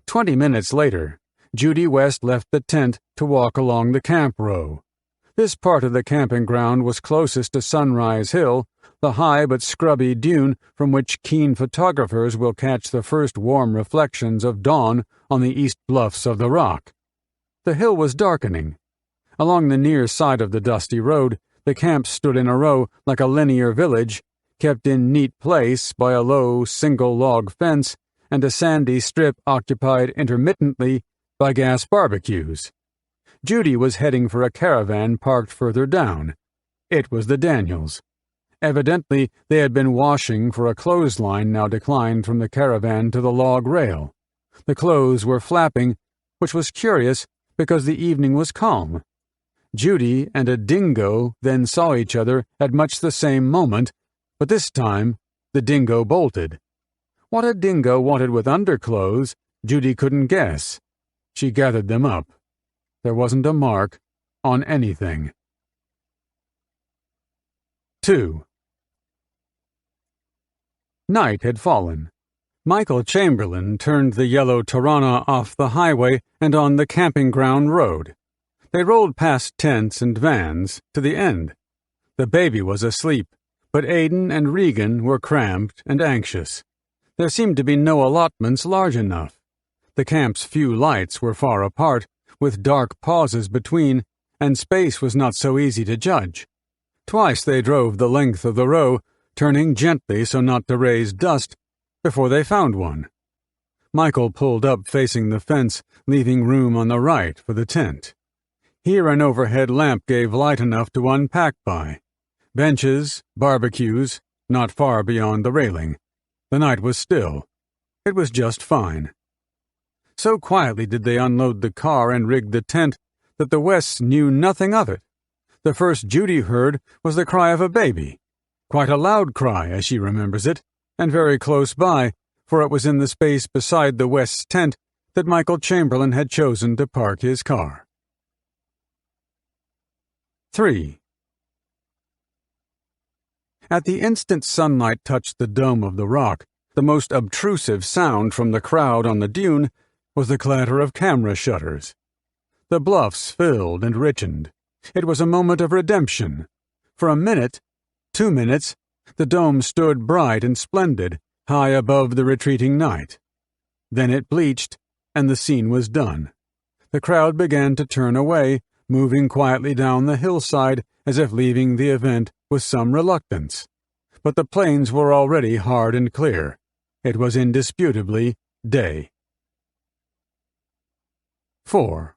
20 minutes later, Judy West left the tent to walk along the camp row. This part of the camping ground was closest to Sunrise Hill, the high but scrubby dune from which keen photographers will catch the first warm reflections of dawn on the east bluffs of the rock. The hill was darkening. Along the near side of the dusty road, the camp stood in a row like a linear village, kept in neat place by a low single-log fence and a sandy strip occupied intermittently by gas barbecues. Judy was heading for a caravan parked further down. It was the Daniels. Evidently, they had been washing for a clothesline now declined from the caravan to the log rail. The clothes were flapping, which was curious because the evening was calm. Judy and a dingo then saw each other at much the same moment, but this time the dingo bolted. What a dingo wanted with underclothes, Judy couldn't guess. She gathered them up. There wasn't a mark on anything. 2. Night had fallen. Michael Chamberlain turned the yellow Tirana off the highway and on the camping ground road. They rolled past tents and vans to the end. The baby was asleep, but Aidan and Regan were cramped and anxious. There seemed to be no allotments large enough. The camp's few lights were far apart, with dark pauses between, and space was not so easy to judge. Twice they drove the length of the row, turning gently so not to raise dust, before they found one. Michael pulled up facing the fence, leaving room on the right for the tent. Here an overhead lamp gave light enough to unpack by. Benches, barbecues, not far beyond the railing. The night was still. It was just fine. So quietly did they unload the car and rig the tent that the Wests knew nothing of it. The first Judy heard was the cry of a baby. Quite a loud cry, as she remembers it, and very close by, for it was in the space beside the West's tent that Michael Chamberlain had chosen to park his car. 3. At the instant sunlight touched the dome of the rock, the most obtrusive sound from the crowd on the dune was the clatter of camera shutters. The bluffs filled and richened. It was a moment of redemption. For a minute, 2 minutes, the dome stood bright and splendid, high above the retreating night. Then it bleached, and the scene was done. The crowd began to turn away, moving quietly down the hillside as if leaving the event with some reluctance. But the plains were already hard and clear. It was indisputably day. 4.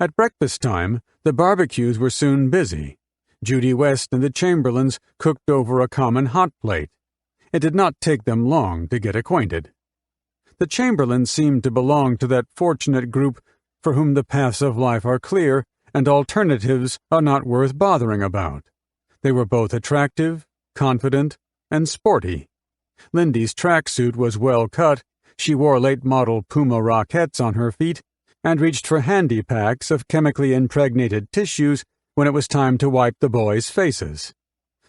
At breakfast time, the barbecues were soon busy. Judy West and the Chamberlains cooked over a common hot plate. It did not take them long to get acquainted. The Chamberlains seemed to belong to that fortunate group for whom the paths of life are clear and alternatives are not worth bothering about. They were both attractive, confident, and sporty. Lindy's tracksuit was well cut, she wore late-model Puma Rockettes on her feet, and reached for handy packs of chemically impregnated tissues when it was time to wipe the boys' faces.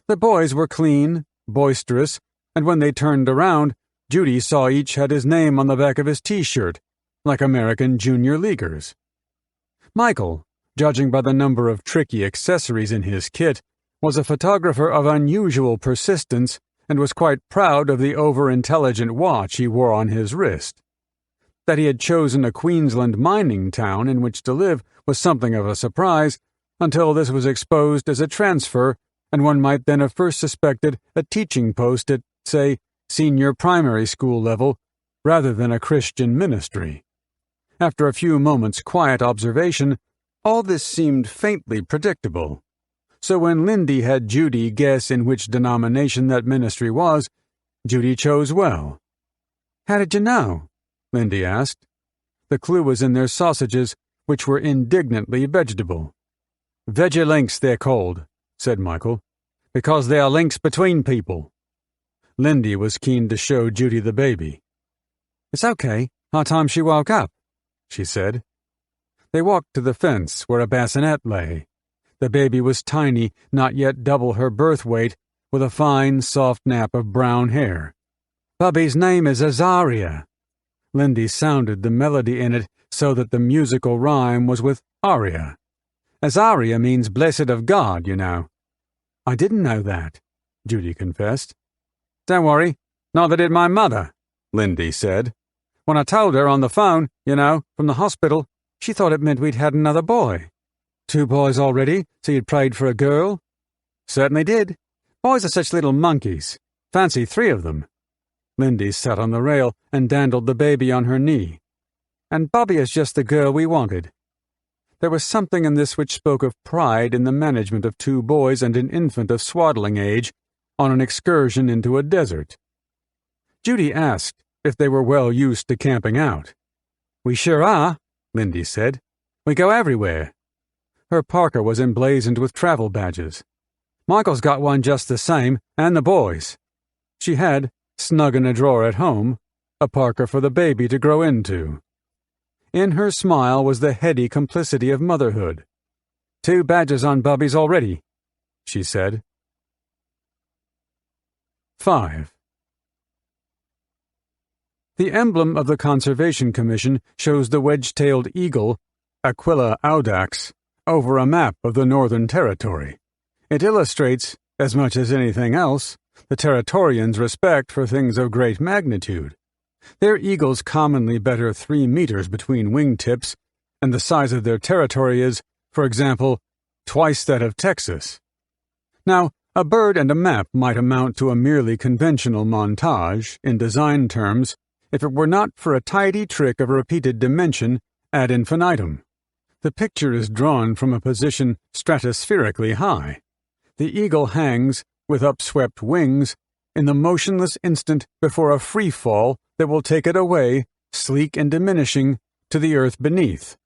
The boys were clean, boisterous, and when they turned around, Judy saw each had his name on the back of his T-shirt, like American junior leaguers. Michael, judging by the number of tricky accessories in his kit, was a photographer of unusual persistence and was quite proud of the over-intelligent watch he wore on his wrist. That he had chosen a Queensland mining town in which to live was something of a surprise, until this was exposed as a transfer, and one might then have first suspected a teaching post at, say, senior primary school level, rather than a Christian ministry. After a few moments' quiet observation, all this seemed faintly predictable. So when Lindy had Judy guess in which denomination that ministry was, Judy chose well. "How did you know?" Lindy asked. The clue was in their sausages, which were indignantly vegetable. "Vegilinks, they're called," said Michael, "because they are links between people." Lindy was keen to show Judy the baby. "It's okay. Our time she woke up," she said. They walked to the fence where a bassinet lay. The baby was tiny, not yet double her birth weight, with a fine, soft nap of brown hair. "Bubby's name is Azaria." Lindy sounded the melody in it so that the musical rhyme was with aria. Azaria means blessed of God, you know. "I didn't know that," Judy confessed. "Don't worry, neither did my mother," Lindy said. "When I told her on the phone, you know, from the hospital, she thought it meant we'd had another boy." "2 boys already, so you'd prayed for a girl?" "Certainly did. Boys are such little monkeys. Fancy 3 of them." Lindy sat on the rail and dandled the baby on her knee. "And Bobby is just the girl we wanted." There was something in this which spoke of pride in the management of 2 boys and an infant of swaddling age on an excursion into a desert. Judy asked if they were well used to camping out. "We sure are," Lindy said. "We go everywhere." Her parka was emblazoned with travel badges. "Michael's got one just the same, and the boys." She had, snug in a drawer at home, a parka for the baby to grow into. In her smile was the heady complicity of motherhood. "2 badges on Bubby's already," she said. 5. The emblem of the Conservation Commission shows the wedge-tailed eagle, Aquila audax, over a map of the Northern Territory. It illustrates, as much as anything else, the Territorians' respect for things of great magnitude. Their eagles commonly better 3 meters between wingtips, and the size of their territory is, for example, twice that of Texas. Now, a bird and a map might amount to a merely conventional montage, in design terms, if it were not for a tidy trick of repeated dimension ad infinitum. The picture is drawn from a position stratospherically high. The eagle hangs, with upswept wings, in the motionless instant before a free fall that will take it away, sleek and diminishing, to the earth beneath,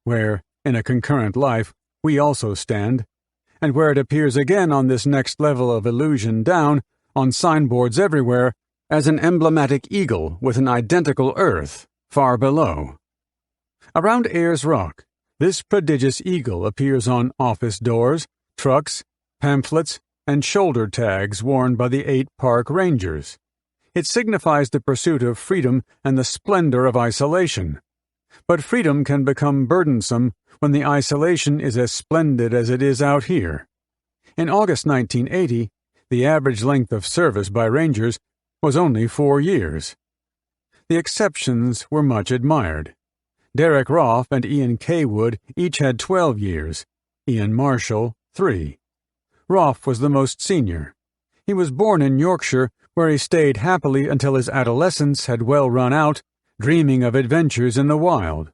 where, in a concurrent life, we also stand, and where it appears again on this next level of illusion down, on signboards everywhere, as an emblematic eagle with an identical earth far below. Around Ayers Rock, this prodigious eagle appears on office doors, trucks, pamphlets, and shoulder tags worn by the 8 park rangers. It signifies the pursuit of freedom and the splendor of isolation. But freedom can become burdensome when the isolation is as splendid as it is out here. In August 1980, the average length of service by rangers was only 4 years. The exceptions were much admired. Derek Roth and Ian Kaywood each had 12 years, Ian Marshall 3. Roth was the most senior. He was born in Yorkshire, where he stayed happily until his adolescence had well run out, dreaming of adventures in the wild.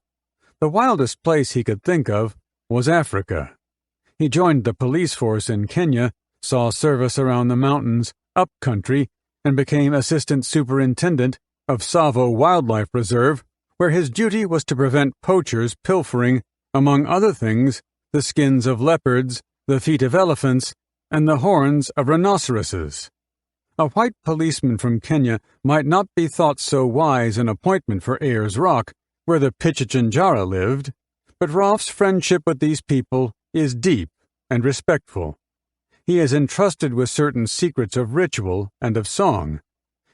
The wildest place he could think of was Africa. He joined the police force in Kenya, saw service around the mountains, up country, and became assistant superintendent of Tsavo Wildlife Reserve, where his duty was to prevent poachers pilfering, among other things, the skins of leopards, the feet of elephants, and the horns of rhinoceroses. A white policeman from Kenya might not be thought so wise an appointment for Ayers Rock, where the Pichichinjara lived, but Roth's friendship with these people is deep and respectful. He is entrusted with certain secrets of ritual and of song.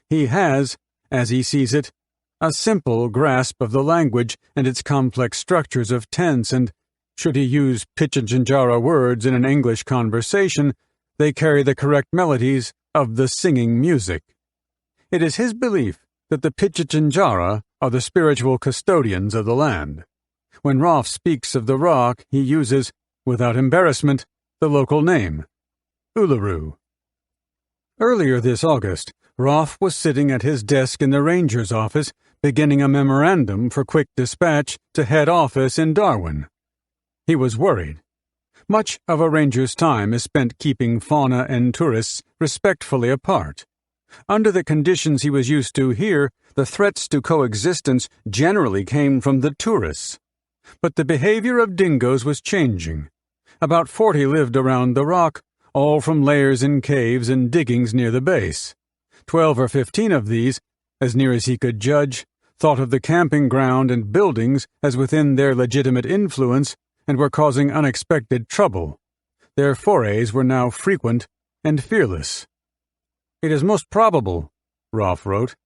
He has, as he sees it, a simple grasp of the language and its complex structures of tense, and, should he use Pichichinjara words in an English conversation, they carry the correct melodies of the singing music. It is his belief that the Pichichinjara are the spiritual custodians of the land. When Roth speaks of the rock, he uses, without embarrassment, the local name, Uluru. Earlier this August, Roth was sitting at his desk in the ranger's office, beginning a memorandum for quick dispatch to head office in Darwin. He was worried. Much of a ranger's time is spent keeping fauna and tourists respectfully apart. Under the conditions he was used to here, the threats to coexistence generally came from the tourists. But the behavior of dingoes was changing. About 40 lived around the rock, all from lairs in caves and diggings near the base. 12 or 15 of these, as near as he could judge, thought of the camping ground and buildings as within their legitimate influence and were causing unexpected trouble. Their forays were now frequent and fearless. "It is most probable," Roth wrote,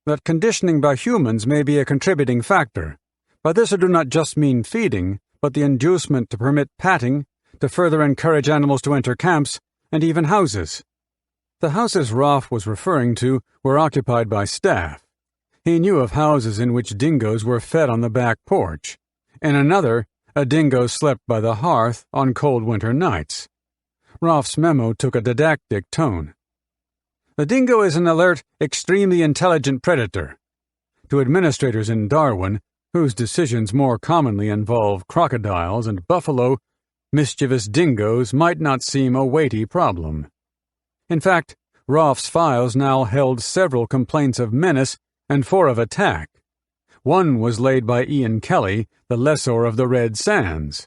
"that conditioning by humans may be a contributing factor. By this I do not just mean feeding, but the inducement to permit patting, to further encourage animals to enter camps, and even houses." The houses Roth was referring to were occupied by staff. He knew of houses in which dingoes were fed on the back porch. In another, a dingo slept by the hearth on cold winter nights. Roth's memo took a didactic tone. "The dingo is an alert, extremely intelligent predator." To administrators in Darwin, whose decisions more commonly involve crocodiles and buffalo, mischievous dingoes might not seem a weighty problem. In fact, Roth's files now held several complaints of menace and 4 of attack. One was laid by Ian Kelly, the lessor of the Red Sands.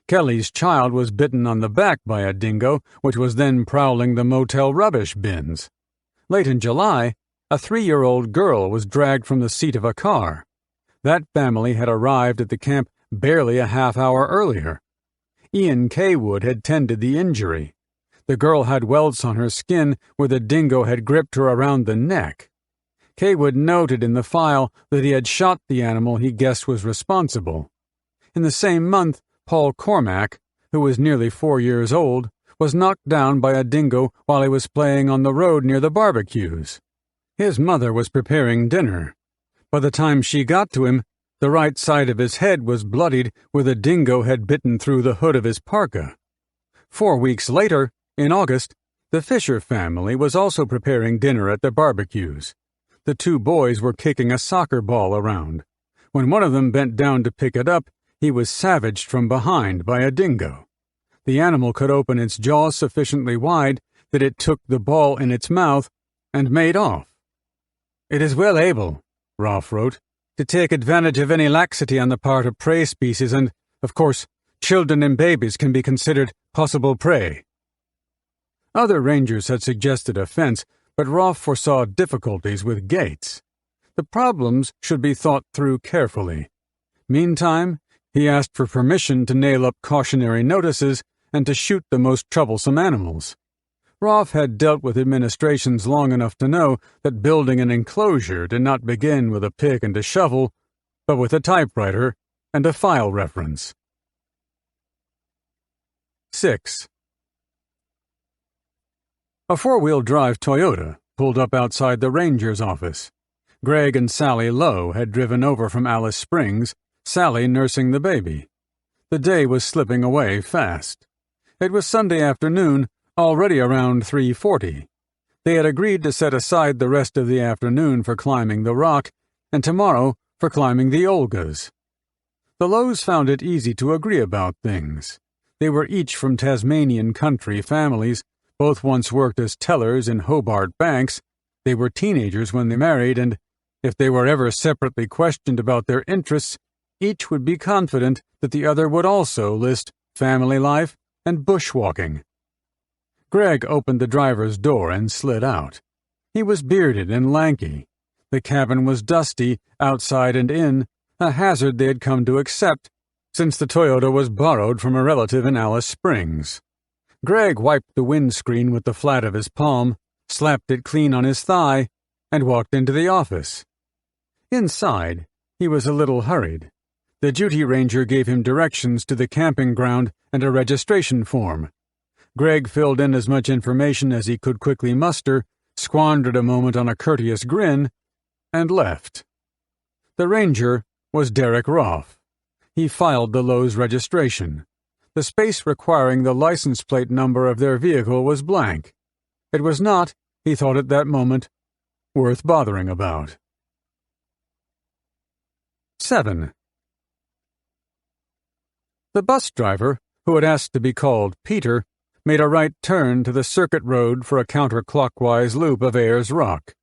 Kelly's child was bitten on the back by a dingo, which was then prowling the motel rubbish bins. Late in July, a 3-year-old girl was dragged from the seat of a car. That family had arrived at the camp barely a half-hour earlier. Ian Kaywood had tended the injury. The girl had welts on her skin where the dingo had gripped her around the neck. Kaywood noted in the file that he had shot the animal he guessed was responsible. In the same month, Paul Cormack, who was nearly 4 years old, was knocked down by a dingo while he was playing on the road near the barbecues. His mother was preparing dinner. By the time she got to him, the right side of his head was bloodied where the dingo had bitten through the hood of his parka. 4 weeks later, in August, the Fisher family was also preparing dinner at the barbecues. The 2 boys were kicking a soccer ball around. When one of them bent down to pick it up, he was savaged from behind by a dingo. The animal could open its jaws sufficiently wide that it took the ball in its mouth and made off. "It is well able," Roth wrote, "to take advantage of any laxity on the part of prey species and, of course, children and babies can be considered possible prey." Other rangers had suggested a fence, but Roth foresaw difficulties with gates. The problems should be thought through carefully. Meantime, he asked for permission to nail up cautionary notices and to shoot the most troublesome animals. Roth had dealt with administrations long enough to know that building an enclosure did not begin with a pick and a shovel, but with a typewriter and a file reference. 6. A 4-wheel-drive Toyota pulled up outside the ranger's office. Greg and Sally Lowe had driven over from Alice Springs, Sally nursing the baby. The day was slipping away fast. It was Sunday afternoon, already around 3:40. They had agreed to set aside the rest of the afternoon for climbing the rock, and tomorrow for climbing the Olgas. The Lowes found it easy to agree about things. They were each from Tasmanian country families, both once worked as tellers in Hobart banks. They were teenagers when they married, and if they were ever separately questioned about their interests, each would be confident that the other would also list family life and bushwalking. Greg opened the driver's door and slid out. He was bearded and lanky. The cabin was dusty, outside and in, a hazard they had come to accept, since the Toyota was borrowed from a relative in Alice Springs. Greg wiped the windscreen with the flat of his palm, slapped it clean on his thigh, and walked into the office. Inside, he was a little hurried. The duty ranger gave him directions to the camping ground and a registration form. Greg filled in as much information as he could quickly muster, squandered a moment on a courteous grin, and left. The ranger was Derek Roth. He filed the Lowe's registration. The space requiring the license plate number of their vehicle was blank. It was not, he thought at that moment, worth bothering about. 7. The bus driver, who had asked to be called Peter, made a right turn to the circuit road for a counterclockwise loop of Ayers Rock.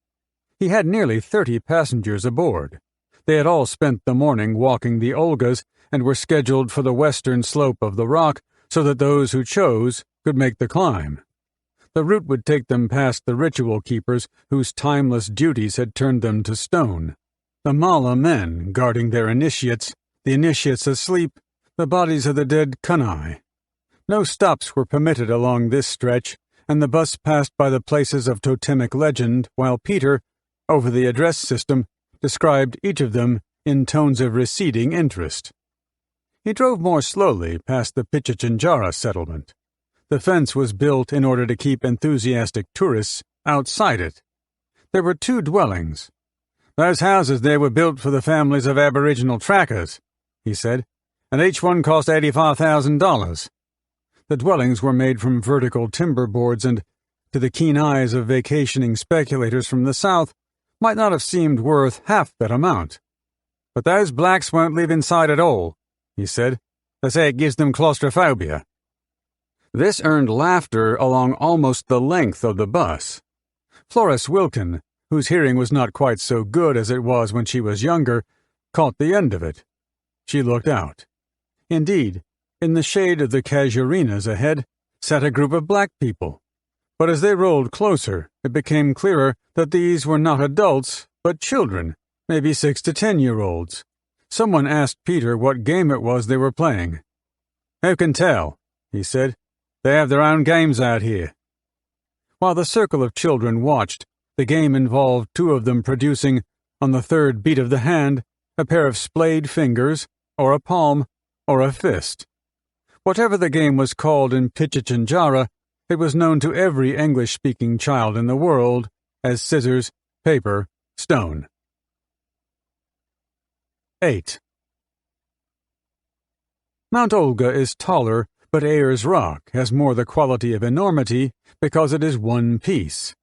He had nearly 30 passengers aboard. They had all spent the morning walking the Olgas and were scheduled for the western slope of the rock so that those who chose could make the climb. The route would take them past the ritual keepers whose timeless duties had turned them to stone. The Mala men guarding their initiates, the initiates asleep, the bodies of the dead Kunai. No stops were permitted along this stretch, and the bus passed by the places of totemic legend, while Peter, over the address system, described each of them in tones of receding interest. He drove more slowly past the Pichichinjara settlement. The fence was built in order to keep enthusiastic tourists outside it. There were 2 dwellings. "Those houses there were built for the families of Aboriginal trackers," he said, "and each one cost $85,000. The dwellings were made from vertical timber boards and, to the keen eyes of vacationing speculators from the south, might not have seemed worth half that amount. "But those blacks won't live inside at all," he said. "They say it gives them claustrophobia." This earned laughter along almost the length of the bus. Florence Wilkin, whose hearing was not quite so good as it was when she was younger, caught the end of it. She looked out. Indeed, in the shade of the casuarinas ahead sat a group of black people. But as they rolled closer, it became clearer that these were not adults, but children, maybe 6 to 10-year-olds. Someone asked Peter what game it was they were playing. "Who can tell?" he said. "They have their own games out here." While the circle of children watched, the game involved 2 of them producing, on the 3rd beat of the hand, a pair of splayed fingers, or a palm, or a fist. Whatever the game was called in Pichinjara, it was known to every English-speaking child in the world as scissors, paper, stone. 8. Mount Olga is taller, but Ayers Rock has more the quality of enormity because it is one piece.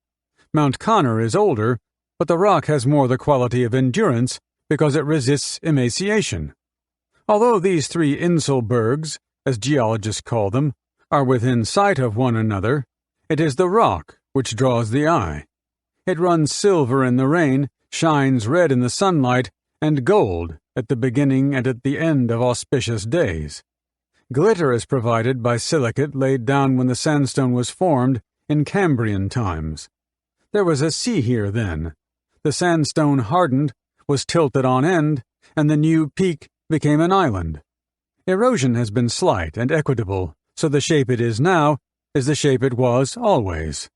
Mount Connor is older, but the rock has more the quality of endurance because it resists emaciation. Although these 3 Inselbergs, as geologists call them, are within sight of one another, it is the rock which draws the eye. It runs silver in the rain, shines red in the sunlight, and gold at the beginning and at the end of auspicious days. Glitter is provided by silicate laid down when the sandstone was formed in Cambrian times. There was a sea here then. The sandstone hardened, was tilted on end, and the new peak became an island. Erosion has been slight and equitable, so the shape it is now is the shape it was always.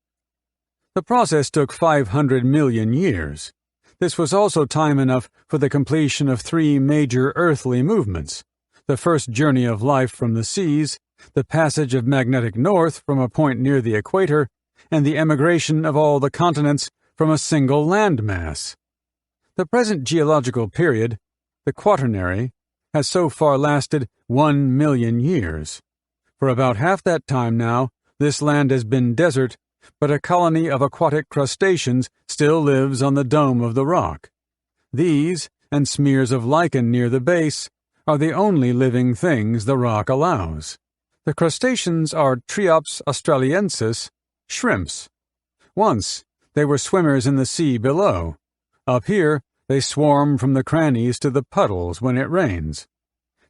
The process took 500 million years. This was also time enough for the completion of 3 major earthly movements: the first journey of life from the seas, the passage of magnetic north from a point near the equator, and the emigration of all the continents from a single landmass. The present geological period, the Quaternary, has so far lasted 1 million years. For about half that time now, this land has been desert, but a colony of aquatic crustaceans still lives on the dome of the rock. These, and smears of lichen near the base, are the only living things the rock allows. The crustaceans are Triops australiensis, shrimps. Once, they were swimmers in the sea below. Up here, they swarm from the crannies to the puddles when it rains.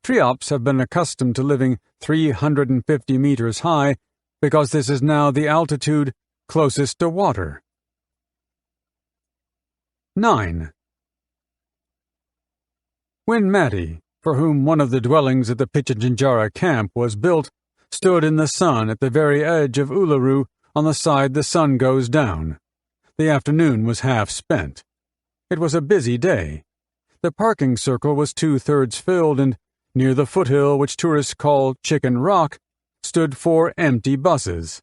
Triops have been accustomed to living 350 meters high because this is now the altitude closest to water. 9. When Matty, for whom one of the dwellings at the Pichinjara camp was built, stood in the sun at the very edge of Uluru on the side the sun goes down. The afternoon was half spent. It was a busy day. The parking circle was 2/3 filled, and near the foothill which tourists call Chicken Rock stood 4 empty buses.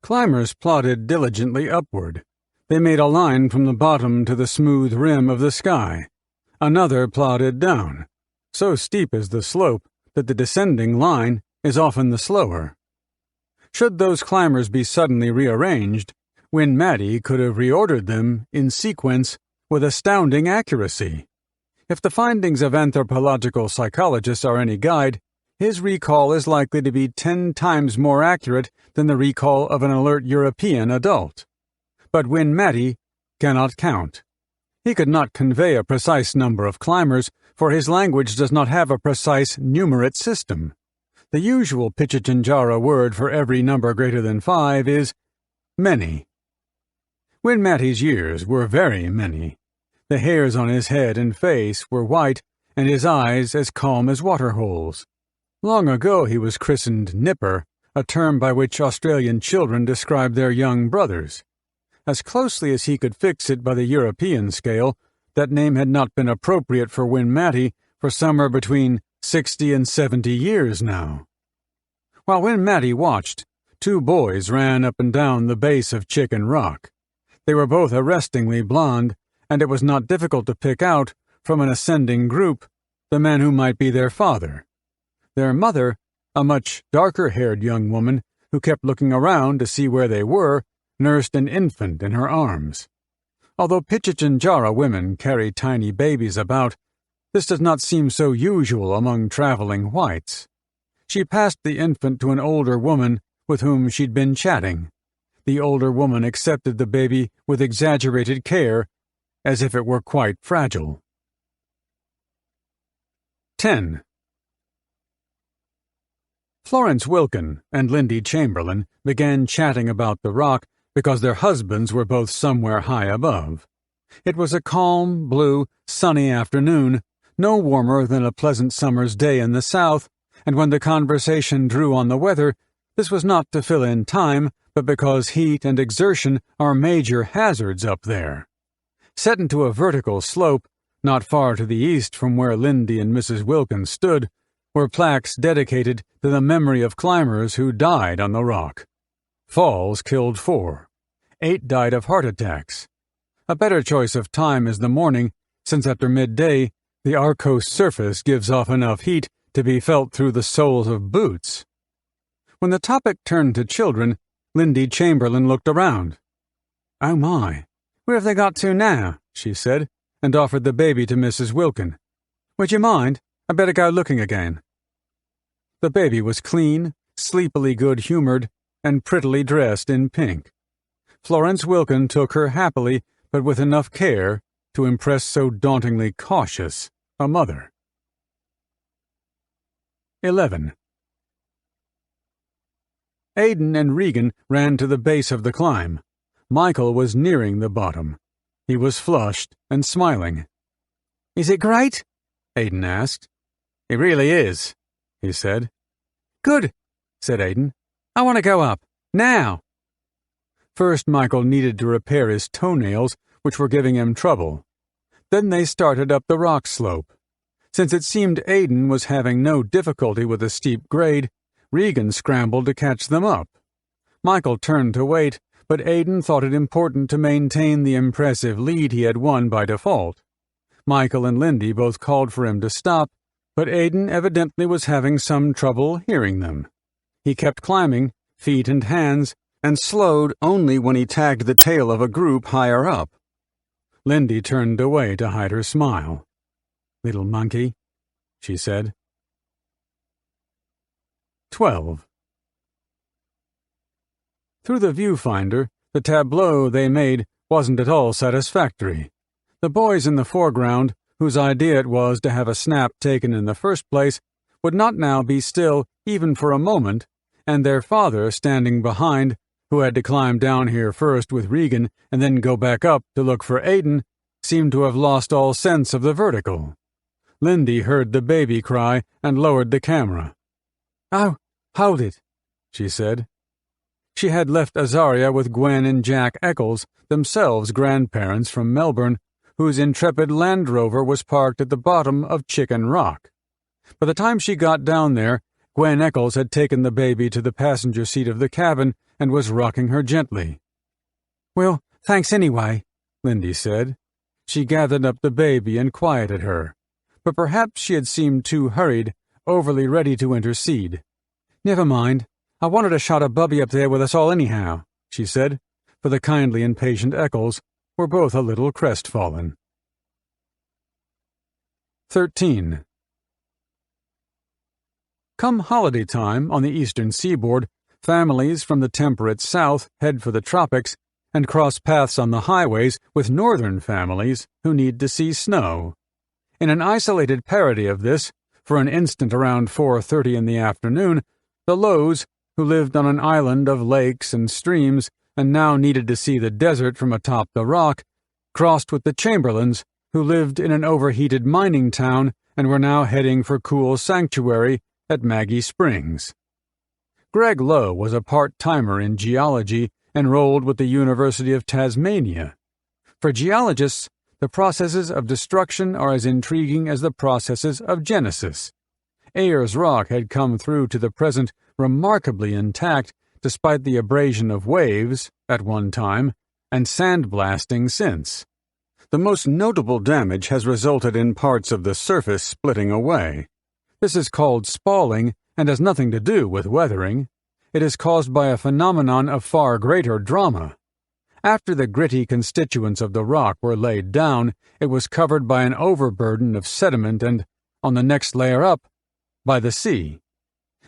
Climbers plodded diligently upward. They made a line from the bottom to the smooth rim of the sky. Another plodded down. So steep is the slope that the descending line is often the slower. Should those climbers be suddenly rearranged, Win Matty could have reordered them in sequence with astounding accuracy. If the findings of anthropological psychologists are any guide, his recall is likely to be 10 times more accurate than the recall of an alert European adult. But Win Matty cannot count. He could not convey a precise number of climbers, for his language does not have a precise numerate system. The usual Pichinjara word for every number greater than 5 is many. Win Matty's years were very many. The hairs on his head and face were white, and his eyes as calm as waterholes. Long ago he was christened Nipper, a term by which Australian children describe their young brothers. As closely as he could fix it by the European scale, that name had not been appropriate for Win Matty for somewhere between 60 and 70 years now. While Win Matty watched, 2 boys ran up and down the base of Chicken Rock. They were both arrestingly blonde, and it was not difficult to pick out, from an ascending group, the man who might be their father. Their mother, a much darker-haired young woman who kept looking around to see where they were, nursed an infant in her arms. Although Pichinjara women carry tiny babies about, This does not seem so usual among traveling whites. She passed the infant to an older woman with whom she'd been chatting. The older woman accepted the baby with exaggerated care, as if it were quite fragile. 10. Florence Wilkin and Lindy Chamberlain began chatting about the rock because their husbands were both somewhere high above. It was a calm, blue, sunny afternoon, no warmer than a pleasant summer's day in the south, and when the conversation drew on the weather, this was not to fill in time, but because heat and exertion are major hazards up there. Set into a vertical slope, not far to the east from where Lindy and Mrs. Wilkin stood, were plaques dedicated to the memory of climbers who died on the rock. Falls killed 4. 8 died of heart attacks. A better choice of time is the morning, since after midday, the Arcos surface gives off enough heat to be felt through the soles of boots. When the topic turned to children, Lindy Chamberlain looked around. "Oh my, where have they got to now?" she said, and offered the baby to Mrs. Wilkin. "Would you mind? I better go looking again." The baby was clean, sleepily good-humored, and prettily dressed in pink. Florence Wilkin took her happily, but with enough care to impress so dauntingly cautious a mother. 11. Aidan and Regan ran to the base of the climb. Michael was nearing the bottom. He was flushed and smiling. "Is it great?" Aidan asked. "It really is," he said. "Good," said Aidan. "I want to go up. Now." First, Michael needed to repair his toenails, which were giving him trouble. Then they started up the rock slope. Since it seemed Aidan was having no difficulty with the steep grade, Regan scrambled to catch them up. Michael turned to wait, but Aidan thought it important to maintain the impressive lead he had won by default. Michael and Lindy both called for him to stop, but Aidan evidently was having some trouble hearing them. He kept climbing, feet and hands, and slowed only when he tagged the tail of a group higher up. Lindy turned away to hide her smile. "Little monkey," she said. 12. Through the viewfinder, the tableau they made wasn't at all satisfactory. The boys in the foreground, whose idea it was to have a snap taken in the first place, would not now be still even for a moment, and their father standing behind, who had to climb down here first with Regan and then go back up to look for Aidan, seemed to have lost all sense of the vertical. Lindy heard the baby cry and lowered the camera. "Oh, hold it," she said. She had left Azaria with Gwen and Jack Eccles, themselves grandparents from Melbourne, whose intrepid Land Rover was parked at the bottom of Chicken Rock. By the time she got down there, Gwen Eccles had taken the baby to the passenger seat of the cabin and was rocking her gently. "Well, thanks anyway," Lindy said. She gathered up the baby and quieted her, but perhaps she had seemed too hurried, overly ready to intercede. "Never mind. I wanted to shot a bubby up there with us all anyhow," she said, for the kindly and patient Eccles were both a little crestfallen. 13. Come holiday time on the eastern seaboard, families from the temperate south head for the tropics and cross paths on the highways with northern families who need to see snow. In an isolated parody of this, for an instant around 4:30 in the afternoon, the Lows, who lived on an island of lakes and streams and now needed to see the desert from atop the rock, crossed with the Chamberlains, who lived in an overheated mining town and were now heading for cool sanctuary at Maggie Springs. Greg Lowe was a part-timer in geology enrolled with the University of Tasmania. For geologists, the processes of destruction are as intriguing as the processes of genesis. Ayers Rock had come through to the present remarkably intact despite the abrasion of waves, at one time, and sandblasting since. The most notable damage has resulted in parts of the surface splitting away. This is called spalling and has nothing to do with weathering. It is caused by a phenomenon of far greater drama. After the gritty constituents of the rock were laid down, it was covered by an overburden of sediment and, on the next layer up, by the sea.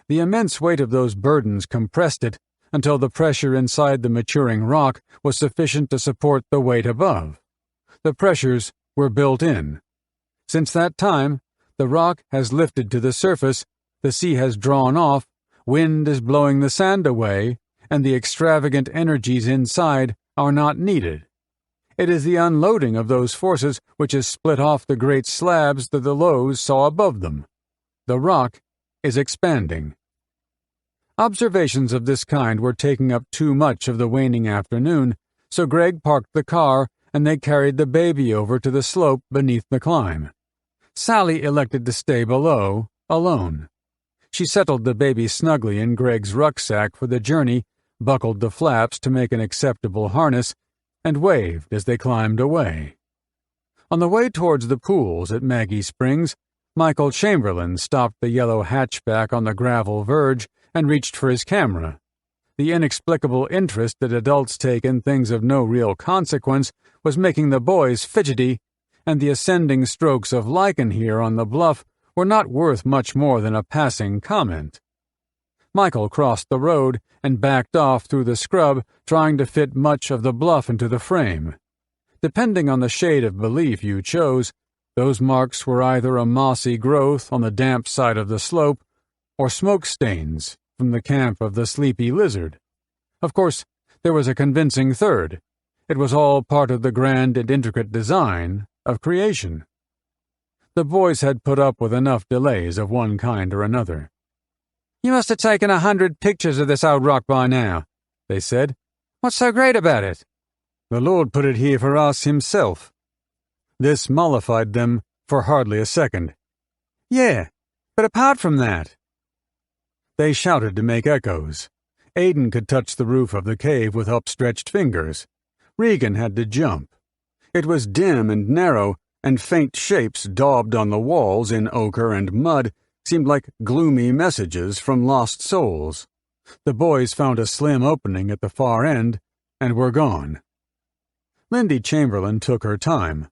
The immense weight of those burdens compressed it until the pressure inside the maturing rock was sufficient to support the weight above. The pressures were built in. Since that time, the rock has lifted to the surface, the sea has drawn off, wind is blowing the sand away, and the extravagant energies inside are not needed. It is the unloading of those forces which has split off the great slabs that the lows saw above them. The rock is expanding. Observations of this kind were taking up too much of the waning afternoon, so Greg parked the car and they carried the baby over to the slope beneath the climb. Sally elected to stay below, alone. She settled the baby snugly in Greg's rucksack for the journey, buckled the flaps to make an acceptable harness, and waved as they climbed away. On the way towards the pools at Maggie Springs, Michael Chamberlain stopped the yellow hatchback on the gravel verge and reached for his camera. The inexplicable interest that adults take in things of no real consequence was making the boys fidgety, and the ascending strokes of lichen here on the bluff were not worth much more than a passing comment. Michael crossed the road and backed off through the scrub, trying to fit much of the bluff into the frame. Depending on the shade of belief you chose, those marks were either a mossy growth on the damp side of the slope or smoke stains from the camp of the sleepy lizard. Of course, there was a convincing third. It was all part of the grand and intricate design of creation. The boys had put up with enough delays of one kind or another. "You must have taken 100 pictures of this old rock by now," they said. "What's so great about it?" "The Lord put it here for us himself." This mollified them for hardly a second. "Yeah, but apart from that—" They shouted to make echoes. Aidan could touch the roof of the cave with upstretched fingers. Regan had to jump. It was dim and narrow, and faint shapes daubed on the walls in ochre and mud seemed like gloomy messages from lost souls. The boys found a slim opening at the far end and were gone. Lindy Chamberlain took her time.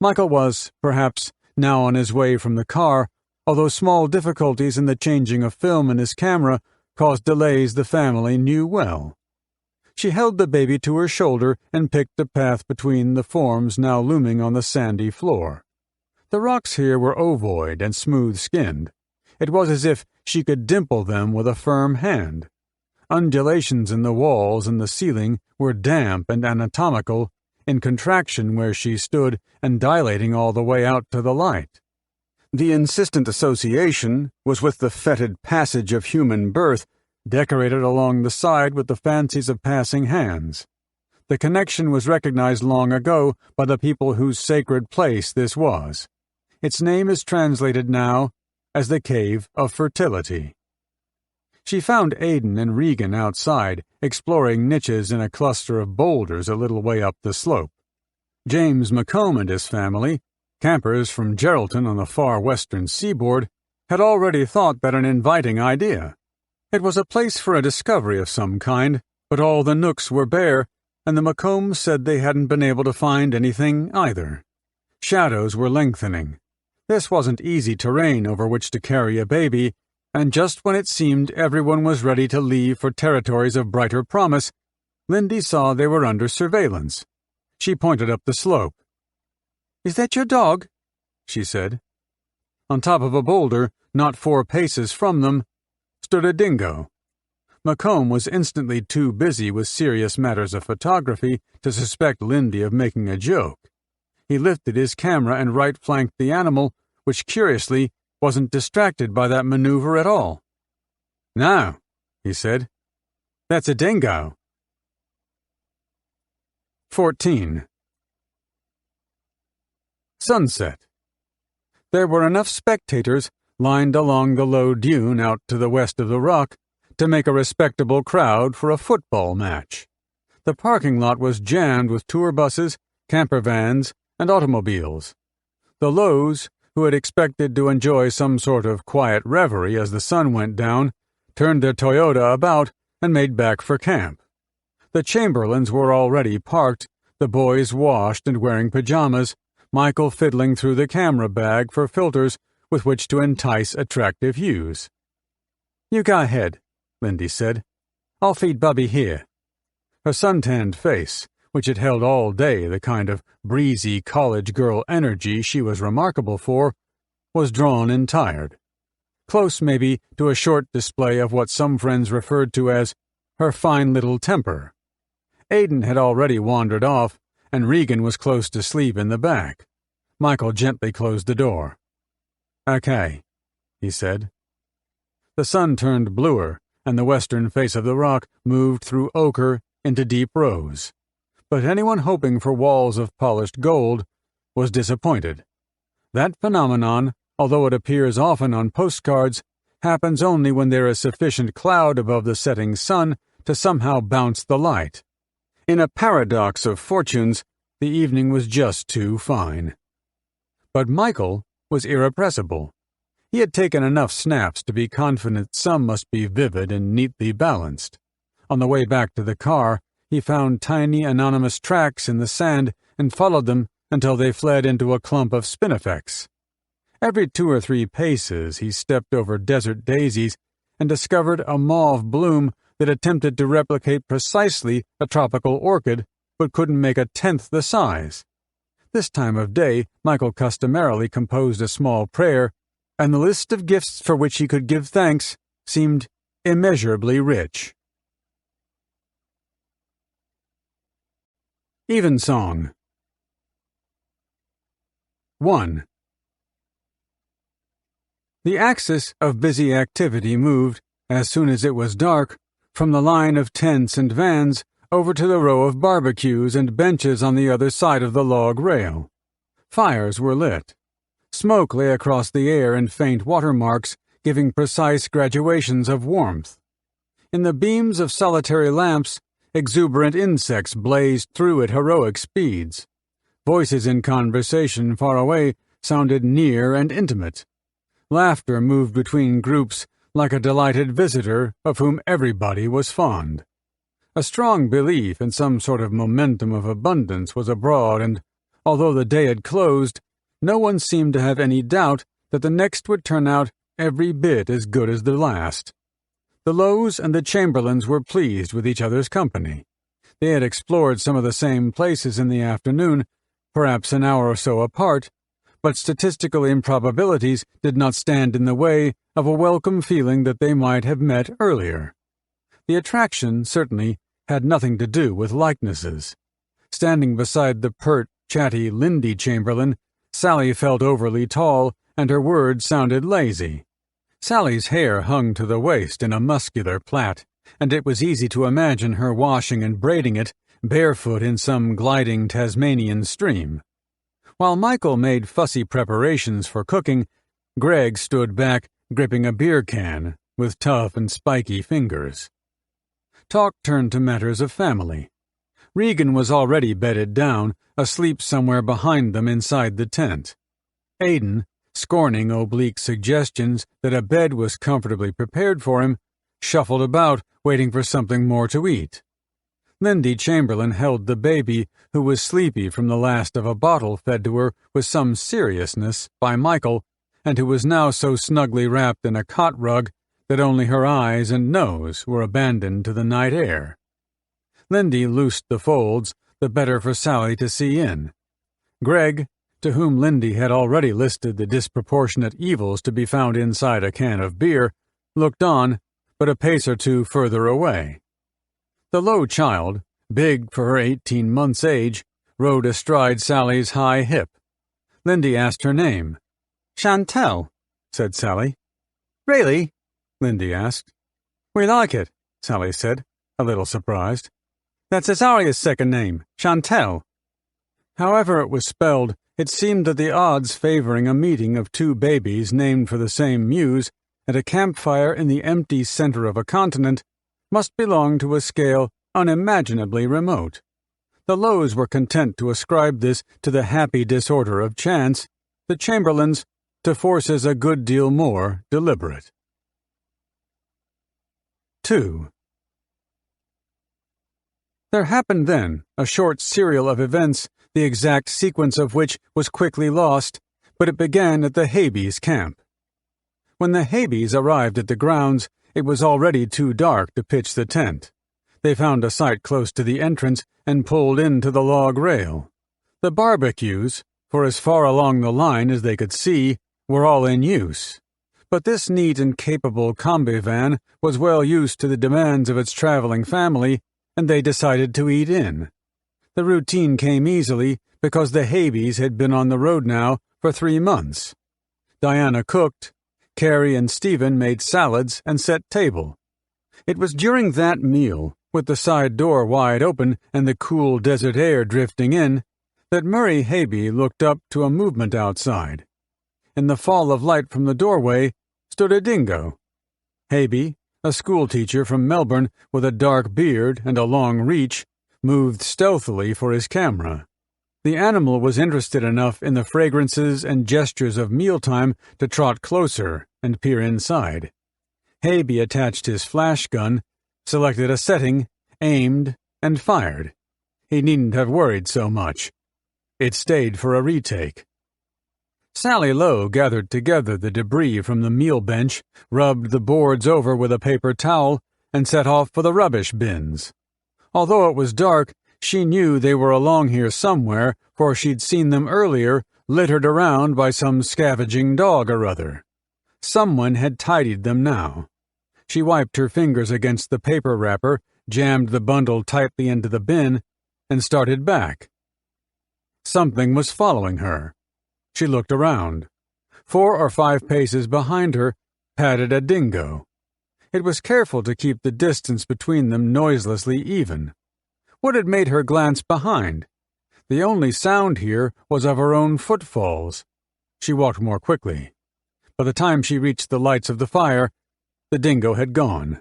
Michael was, perhaps, now on his way from the car, although small difficulties in the changing of film in his camera caused delays the family knew well. She held the baby to her shoulder and picked a path between the forms now looming on the sandy floor. The rocks here were ovoid and smooth-skinned. It was as if she could dimple them with a firm hand. Undulations in the walls and the ceiling were damp and anatomical, in contraction where she stood and dilating all the way out to the light. The insistent association was with the fetid passage of human birth, decorated along the side with the fancies of passing hands. The connection was recognized long ago by the people whose sacred place this was. Its name is translated now as the Cave of Fertility. She found Aidan and Regan outside, exploring niches in a cluster of boulders a little way up the slope. James McComb and his family, campers from Geraldton on the far western seaboard, had already thought that an inviting idea. It was a place for a discovery of some kind, but all the nooks were bare, and the McCombs said they hadn't been able to find anything either. Shadows were lengthening. This wasn't easy terrain over which to carry a baby, and just when it seemed everyone was ready to leave for territories of brighter promise, Lindy saw they were under surveillance. She pointed up the slope. "Is that your dog?" she said. On top of a boulder, not 4 paces from them, stood a dingo. McComb was instantly too busy with serious matters of photography to suspect Lindy of making a joke. He lifted his camera and right-flanked the animal, which curiously wasn't distracted by that maneuver at all. "No," he said. "That's a dingo." 14. Sunset. There were enough spectators lined along the low dune out to the west of the rock to make a respectable crowd for a football match. The parking lot was jammed with tour buses, camper vans, and automobiles. The Lows, who had expected to enjoy some sort of quiet reverie as the sun went down, turned their Toyota about and made back for camp. The Chamberlains were already parked, the boys washed and wearing pajamas, Michael fiddling through the camera bag for filters with which to entice attractive hues. "You go ahead," Lindy said. "I'll feed Bubby here." Her suntanned face, which had held all day the kind of breezy college girl energy she was remarkable for, was drawn and tired. Close, maybe, to a short display of what some friends referred to as her fine little temper. Aidan had already wandered off, and Regan was close to sleep in the back. Michael gently closed the door. "Okay," he said. The sun turned bluer, and the western face of the rock moved through ochre into deep rose. But anyone hoping for walls of polished gold was disappointed. That phenomenon, although it appears often on postcards, happens only when there is sufficient cloud above the setting sun to somehow bounce the light. In a paradox of fortunes, the evening was just too fine. But Michael was irrepressible. He had taken enough snaps to be confident some must be vivid and neatly balanced. On the way back to the car, he found tiny anonymous tracks in the sand and followed them until they fled into a clump of spinifex. Every 2 or 3 paces he stepped over desert daisies and discovered a mauve bloom that attempted to replicate precisely a tropical orchid but couldn't make 1/10 the size. This time of day, Michael customarily composed a small prayer, and the list of gifts for which he could give thanks seemed immeasurably rich. Evensong. 1. The axis of busy activity moved, as soon as it was dark, from the line of tents and vans over to the row of barbecues and benches on the other side of the log rail. Fires were lit. Smoke lay across the air in faint watermarks, giving precise graduations of warmth. In the beams of solitary lamps, exuberant insects blazed through at heroic speeds. Voices in conversation far away sounded near and intimate. Laughter moved between groups like a delighted visitor of whom everybody was fond. A strong belief in some sort of momentum of abundance was abroad, and, although the day had closed, no one seemed to have any doubt that the next would turn out every bit as good as the last. The Lowes and the Chamberlains were pleased with each other's company. They had explored some of the same places in the afternoon, perhaps an hour or so apart, but statistical improbabilities did not stand in the way of a welcome feeling that they might have met earlier. The attraction, certainly, had nothing to do with likenesses. Standing beside the pert, chatty Lindy Chamberlain, Sally felt overly tall, and her words sounded lazy. Sally's hair hung to the waist in a muscular plait, and it was easy to imagine her washing and braiding it, barefoot in some gliding Tasmanian stream. While Michael made fussy preparations for cooking, Greg stood back, gripping a beer can, with tough and spiky fingers. Talk turned to matters of family. Regan was already bedded down, asleep somewhere behind them inside the tent. Aidan, scorning oblique suggestions that a bed was comfortably prepared for him, shuffled about, waiting for something more to eat. Lindy Chamberlain held the baby, who was sleepy from the last of a bottle fed to her with some seriousness by Michael, and who was now so snugly wrapped in a cot rug that only her eyes and nose were abandoned to the night air. Lindy loosed the folds, the better for Sally to see in. Greg, to whom Lindy had already listed the disproportionate evils to be found inside a can of beer, looked on, but a pace or 2 further away. The Low child, big for her 18 months' age, rode astride Sally's high hip. Lindy asked her name. "Chantel," said Sally. "Really?" Lindy asked. "We like it," Sally said, a little surprised. "That's Azaria's second name, Chantel." However it was spelled, it seemed that the odds favoring a meeting of 2 babies named for the same muse at a campfire in the empty center of a continent must belong to a scale unimaginably remote. The Lowes were content to ascribe this to the happy disorder of chance, the Chamberlains to forces a good deal more deliberate. 2. There happened then a short serial of events, the exact sequence of which was quickly lost, but it began at the Habees camp. When the Habees arrived at the grounds, it was already too dark to pitch the tent. They found a site close to the entrance and pulled into the log rail. The barbecues, for as far along the line as they could see, were all in use. But this neat and capable combi van was well used to the demands of its traveling family, and they decided to eat in. The routine came easily because the Habees had been on the road now for 3 months. Diana cooked, Carrie and Stephen made salads and set table. It was during that meal, with the side door wide open and the cool desert air drifting in, that Murray Habee looked up to a movement outside. In the fall of light from the doorway stood a dingo. Habee, a schoolteacher from Melbourne with a dark beard and a long reach, moved stealthily for his camera. The animal was interested enough in the fragrances and gestures of mealtime to trot closer and peer inside. Habee attached his flash gun, selected a setting, aimed, and fired. He needn't have worried so much. It stayed for a retake. Sally Lowe gathered together the debris from the meal bench, rubbed the boards over with a paper towel, and set off for the rubbish bins. Although it was dark, she knew they were along here somewhere, for she'd seen them earlier, littered around by some scavenging dog or other. Someone had tidied them now. She wiped her fingers against the paper wrapper, jammed the bundle tightly into the bin, and started back. Something was following her. She looked around. 4 or 5 paces behind her padded a dingo. It was careful to keep the distance between them noiselessly even. What had made her glance behind? The only sound here was of her own footfalls. She walked more quickly. By the time she reached the lights of the fire, the dingo had gone.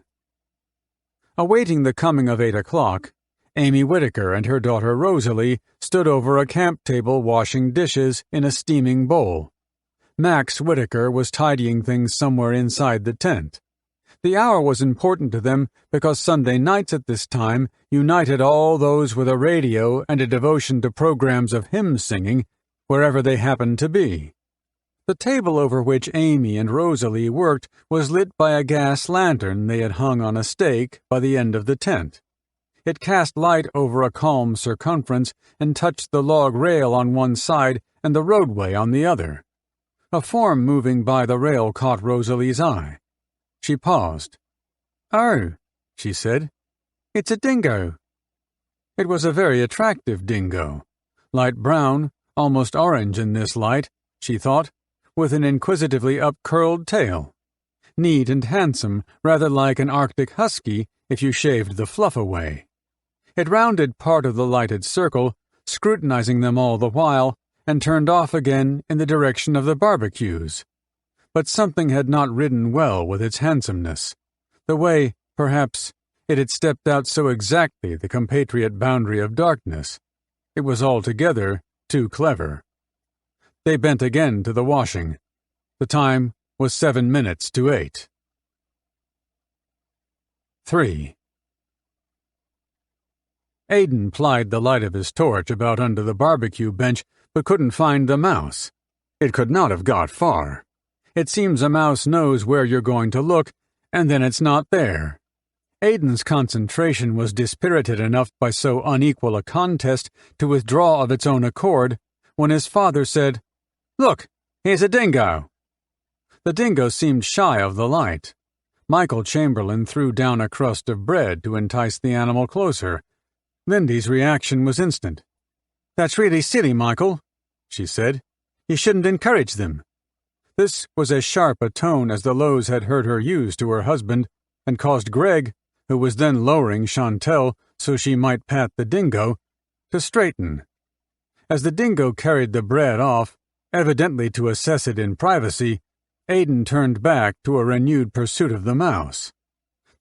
Awaiting the coming of 8 o'clock, Amy Whitaker and her daughter Rosalie stood over a camp table washing dishes in a steaming bowl. Max Whitaker was tidying things somewhere inside the tent. The hour was important to them because Sunday nights at this time united all those with a radio and a devotion to programs of hymn singing wherever they happened to be. The table over which Amy and Rosalie worked was lit by a gas lantern they had hung on a stake by the end of the tent. It cast light over a calm circumference and touched the log rail on one side and the roadway on the other. A form moving by the rail caught Rosalie's eye. She paused. "Oh," she said, "it's a dingo." It was a very attractive dingo. Light brown, almost orange in this light, she thought, with an inquisitively up-curled tail. Neat and handsome, rather like an Arctic husky if you shaved the fluff away. It rounded part of the lighted circle, scrutinizing them all the while, and turned off again in the direction of the barbecues. But something had not ridden well with its handsomeness. The way, perhaps, it had stepped out so exactly the compatriot boundary of darkness. It was altogether too clever. They bent again to the washing. The time was 7 minutes to 8. 3. Aidan plied the light of his torch about under the barbecue bench, but couldn't find the mouse. It could not have got far. It seems a mouse knows where you're going to look, and then it's not there. Aidan's concentration was dispirited enough by so unequal a contest to withdraw of its own accord, when his father said, "Look, here's a dingo." The dingo seemed shy of the light. Michael Chamberlain threw down a crust of bread to entice the animal closer. Lindy's reaction was instant. "That's really silly, Michael," she said. "You shouldn't encourage them." This was as sharp a tone as the Lowes had heard her use to her husband, and caused Greg, who was then lowering Chantel so she might pat the dingo, to straighten. As the dingo carried the bread off, evidently to assess it in privacy, Aidan turned back to a renewed pursuit of the mouse.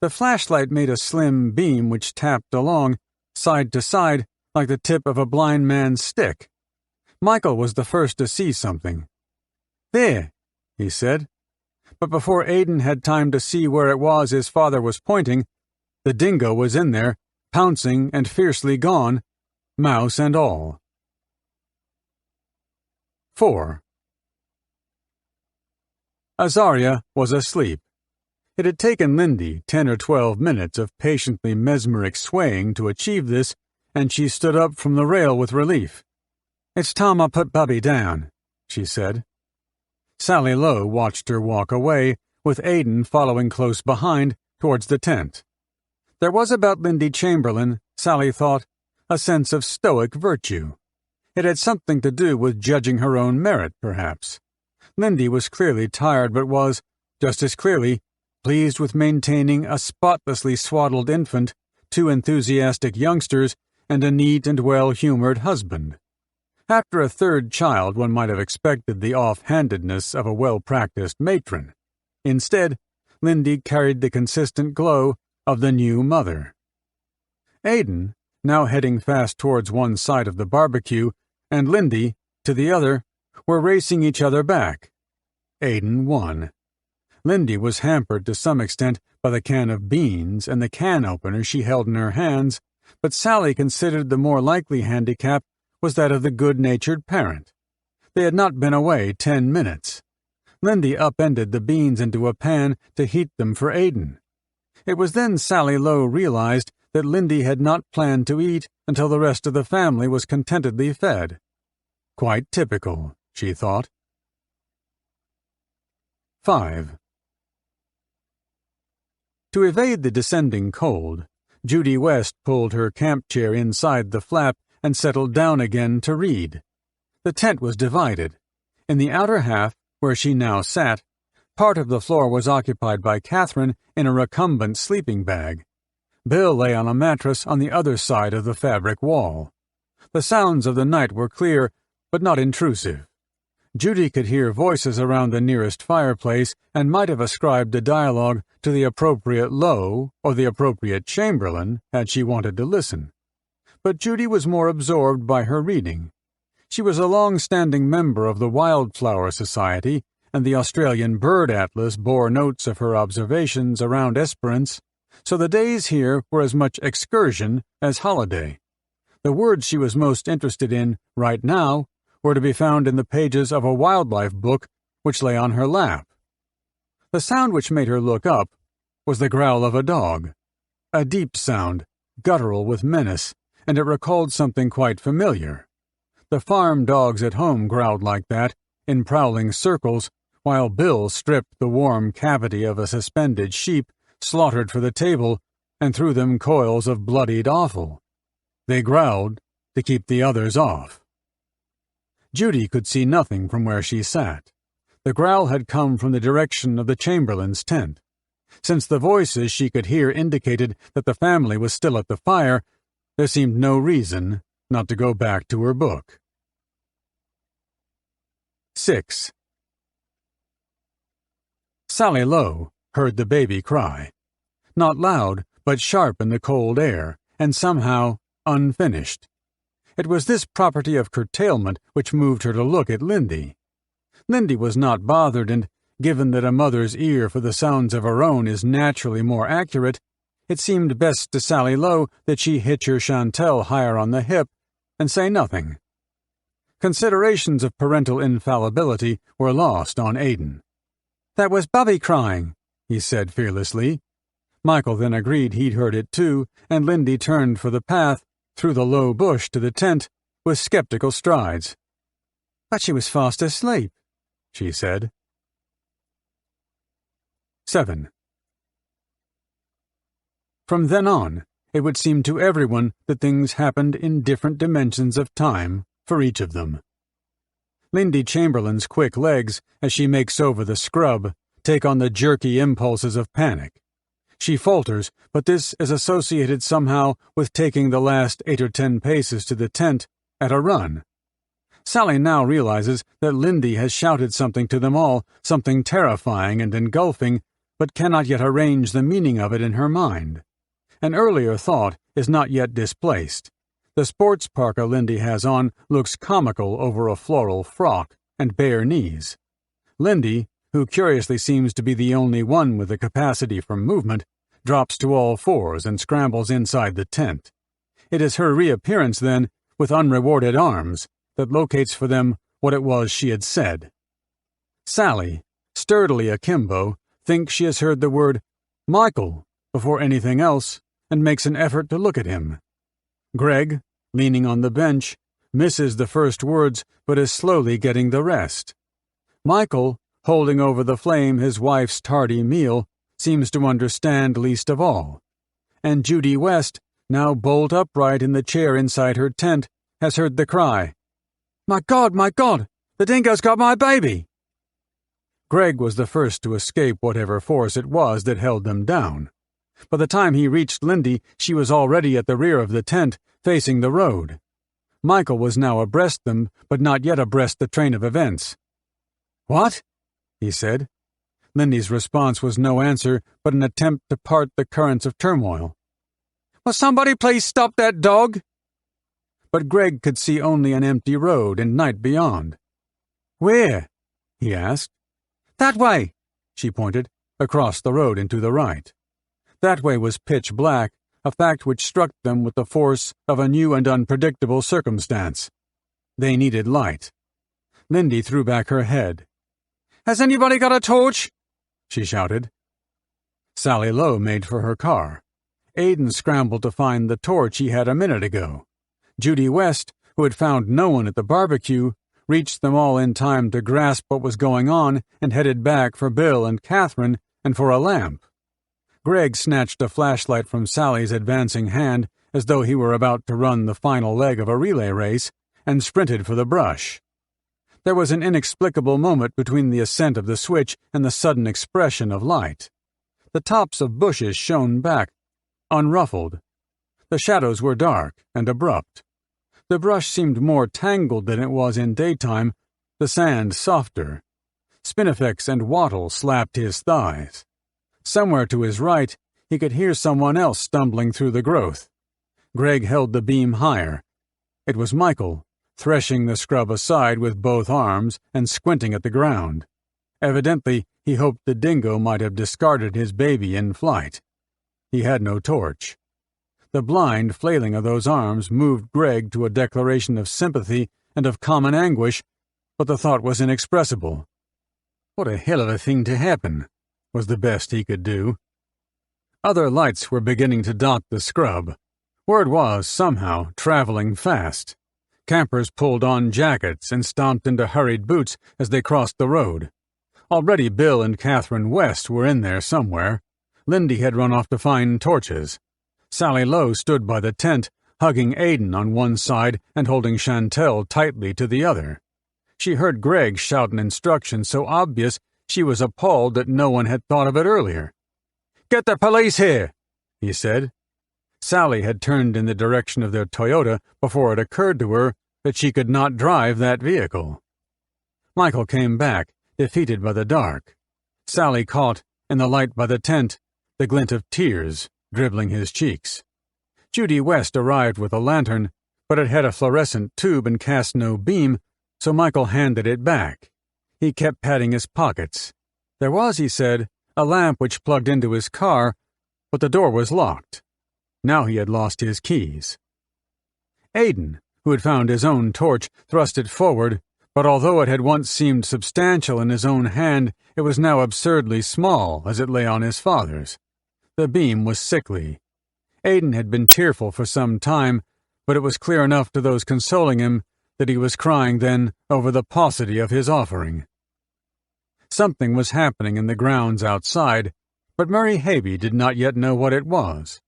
The flashlight made a slim beam which tapped along, side to side, like the tip of a blind man's stick. Michael was the first to see something. "There," he said. But before Aidan had time to see where it was his father was pointing, the dingo was in there, pouncing and fiercely gone, mouse and all. 4. Azaria was asleep. It had taken Lindy 10 or 12 minutes of patiently mesmeric swaying to achieve this, and she stood up from the rail with relief. "It's time I put Bubby down," she said. Sally Lowe watched her walk away, with Aidan following close behind towards the tent. There was about Lindy Chamberlain, Sally thought, a sense of stoic virtue. It had something to do with judging her own merit, perhaps. Lindy was clearly tired, but was, just as clearly, pleased with maintaining a spotlessly swaddled infant, 2 enthusiastic youngsters, and a neat and well-humored husband. After a third child, one might have expected the off-handedness of a well-practiced matron. Instead, Lindy carried the consistent glow of the new mother. Aidan, now heading fast towards one side of the barbecue, and Lindy, to the other, were racing each other back. Aidan won. Lindy was hampered to some extent by the can of beans and the can opener she held in her hands, but Sally considered the more likely handicap was that of the good-natured parent. They had not been away 10 minutes. Lindy upended the beans into a pan to heat them for Aidan. It was then Sally Lowe realized that Lindy had not planned to eat until the rest of the family was contentedly fed. Quite typical, she thought. 5. To evade the descending cold, Judy West pulled her camp chair inside the flap and settled down again to read. The tent was divided. In the outer half, where she now sat, part of the floor was occupied by Catherine in a recumbent sleeping bag. Bill lay on a mattress on the other side of the fabric wall. The sounds of the night were clear, but not intrusive. Judy could hear voices around the nearest fireplace and might have ascribed the dialogue to the appropriate Lowe or the appropriate Chamberlain had she wanted to listen. But Judy was more absorbed by her reading. She was a long-standing member of the Wildflower Society, and the Australian Bird Atlas bore notes of her observations around Esperance, so the days here were as much excursion as holiday. The words she was most interested in, right now, were to be found in the pages of a wildlife book which lay on her lap. The sound which made her look up was the growl of a dog, a deep sound, guttural with menace, and it recalled something quite familiar. The farm dogs at home growled like that, in prowling circles, while Bill stripped the warm cavity of a suspended sheep slaughtered for the table and threw them coils of bloodied offal. They growled to keep the others off. Judy could see nothing from where she sat. The growl had come from the direction of the Chamberlain's tent. Since the voices she could hear indicated that the family was still at the fire, there seemed no reason not to go back to her book. 6. Sally Lowe heard the baby cry. Not loud, but sharp in the cold air, and somehow unfinished. It was this property of curtailment which moved her to look at Lindy. Lindy was not bothered, and given that a mother's ear for the sounds of her own is naturally more accurate, it seemed best to Sally Lowe that she hitch her Chantel higher on the hip and say nothing. Considerations of parental infallibility were lost on Aidan. "That was Bubby crying," he said fearlessly. Michael then agreed he'd heard it too, and Lindy turned for the path, through the low bush to the tent, with skeptical strides. "But she was fast asleep," she said. 7. From then on, it would seem to everyone that things happened in different dimensions of time for each of them. Lindy Chamberlain's quick legs, as she makes over the scrub, take on the jerky impulses of panic. She falters, but this is associated somehow with taking the last 8 or 10 paces to the tent at a run. Sally now realizes that Lindy has shouted something to them all, something terrifying and engulfing, but cannot yet arrange the meaning of it in her mind. An earlier thought is not yet displaced. The sports parka Lindy has on looks comical over a floral frock and bare knees. Lindy, who curiously seems to be the only one with the capacity for movement, drops to all fours and scrambles inside the tent. It is her reappearance, then, with unrewarded arms, that locates for them what it was she had said. Sally, sturdily akimbo, thinks she has heard the word Michael before anything else and makes an effort to look at him. Greg, leaning on the bench, misses the first words but is slowly getting the rest. Michael, holding over the flame his wife's tardy meal, seems to understand least of all. And Judy West, now bolt upright in the chair inside her tent, has heard the cry, my God, the dingo's got my baby!" Greg was the first to escape whatever force it was that held them down. By the time he reached Lindy, she was already at the rear of the tent, facing the road. Michael was now abreast them, but not yet abreast the train of events. "What?" he said. Lindy's response was no answer, but an attempt to part the currents of turmoil. "Will somebody please stop that dog?" But Greg could see only an empty road and night beyond. "Where?" he asked. "That way," she pointed, across the road and to the right. That way was pitch black, a fact which struck them with the force of a new and unpredictable circumstance. They needed light. Lindy threw back her head. "Has anybody got a torch?" she shouted. Sally Lowe made for her car. Aidan scrambled to find the torch he had a minute ago. Judy West, who had found no one at the barbecue, reached them all in time to grasp what was going on and headed back for Bill and Catherine and for a lamp. Greg snatched a flashlight from Sally's advancing hand as though he were about to run the final leg of a relay race and sprinted for the brush. There was an inexplicable moment between the ascent of the switch and the sudden expression of light. The tops of bushes shone back, unruffled. The shadows were dark and abrupt. The brush seemed more tangled than it was in daytime, the sand softer. Spinifex and wattle slapped his thighs. Somewhere to his right, he could hear someone else stumbling through the growth. Greg held the beam higher. It was Michael, threshing the scrub aside with both arms and squinting at the ground. Evidently, he hoped the dingo might have discarded his baby in flight. He had no torch. The blind flailing of those arms moved Greg to a declaration of sympathy and of common anguish, but the thought was inexpressible. What a hell of a thing to happen, was the best he could do. Other lights were beginning to dot the scrub. Word was, somehow, traveling fast. Campers pulled on jackets and stomped into hurried boots as they crossed the road. Already Bill and Catherine West were in there somewhere. Lindy had run off to find torches. Sally Lowe stood by the tent, hugging Aidan on one side and holding Chantel tightly to the other. She heard Greg shout an instruction so obvious she was appalled that no one had thought of it earlier. "Get the police here," he said. Sally had turned in the direction of their Toyota before it occurred to her that she could not drive that vehicle. Michael came back, defeated by the dark. Sally caught, in the light by the tent, the glint of tears dribbling his cheeks. Judy West arrived with a lantern, but it had a fluorescent tube and cast no beam, so Michael handed it back. He kept patting his pockets. There was, he said, a lamp which plugged into his car, but the door was locked. Now he had lost his keys. Aidan, who had found his own torch, thrust it forward, but although it had once seemed substantial in his own hand, it was now absurdly small as it lay on his father's. The beam was sickly. Aidan had been tearful for some time, but it was clear enough to those consoling him that he was crying then over the paucity of his offering. Something was happening in the grounds outside, but Murray Haby did not yet know what it was.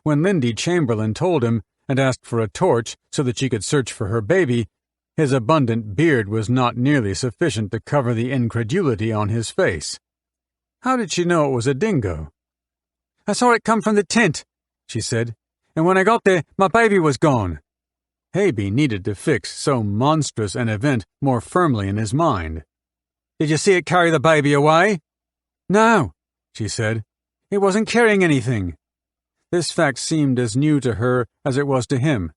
When Lindy Chamberlain told him and asked for a torch so that she could search for her baby, his abundant beard was not nearly sufficient to cover the incredulity on his face. How did she know it was a dingo? "I saw it come from the tent," she said, "and when I got there, my baby was gone." Haby needed to fix so monstrous an event more firmly in his mind. "Did you see it carry the baby away?" "No," she said. "It wasn't carrying anything." This fact seemed as new to her as it was to him.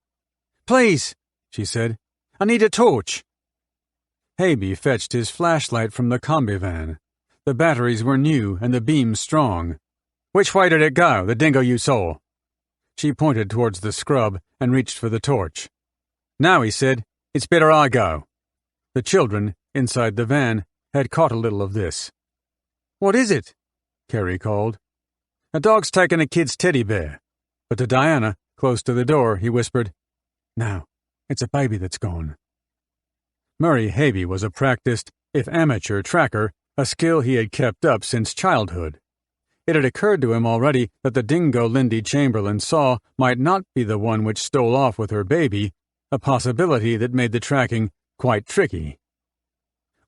"Please," she said, "I need a torch." Haby fetched his flashlight from the combi van. The batteries were new and the beam strong. Which way did it go, the dingo you saw?" She pointed towards the scrub and reached for the torch. "Now," he said, "it's better I go." The children, inside the van, had caught a little of this. "What is it?" Carrie called. "A dog's taken a kid's teddy bear." But to Diana, close to the door, he whispered, "Now, it's a baby that's gone." Murray Havey was a practiced, if amateur, tracker, a skill he had kept up since childhood. It had occurred to him already that the dingo Lindy Chamberlain saw might not be the one which stole off with her baby, a possibility that made the tracking quite tricky.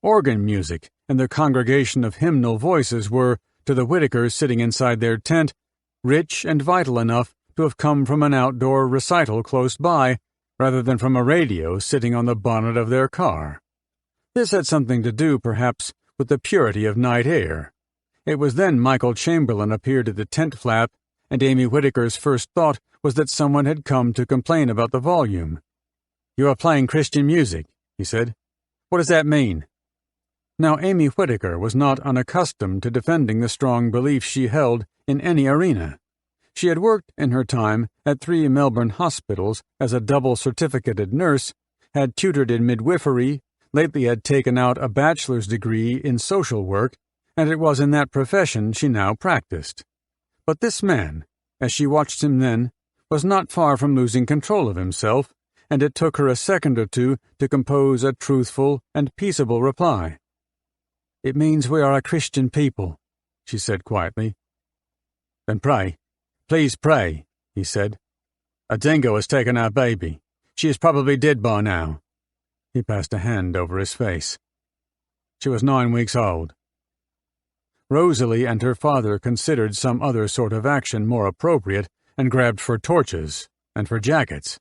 Organ music and the congregation of hymnal voices were, to the Whitakers sitting inside their tent, rich and vital enough to have come from an outdoor recital close by, rather than from a radio sitting on the bonnet of their car. This had something to do, perhaps, with the purity of night air. It was then Michael Chamberlain appeared at the tent flap, and Amy Whitaker's first thought was that someone had come to complain about the volume. "You are playing Christian music," he said. "What does that mean?" Now Amy Whitaker was not unaccustomed to defending the strong beliefs she held in any arena. She had worked in her time at 3 Melbourne hospitals as a double-certificated nurse, had tutored in midwifery, lately had taken out a bachelor's degree in social work, and it was in that profession she now practiced. But this man, as she watched him then, was not far from losing control of himself, and it took her a second or two to compose a truthful and peaceable reply. "It means we are a Christian people," she said quietly. "Then pray, please pray," he said. "A dingo has taken our baby. She is probably dead by now." He passed a hand over his face. "She was 9 weeks old." Rosalie and her father considered some other sort of action more appropriate and grabbed for torches and for jackets.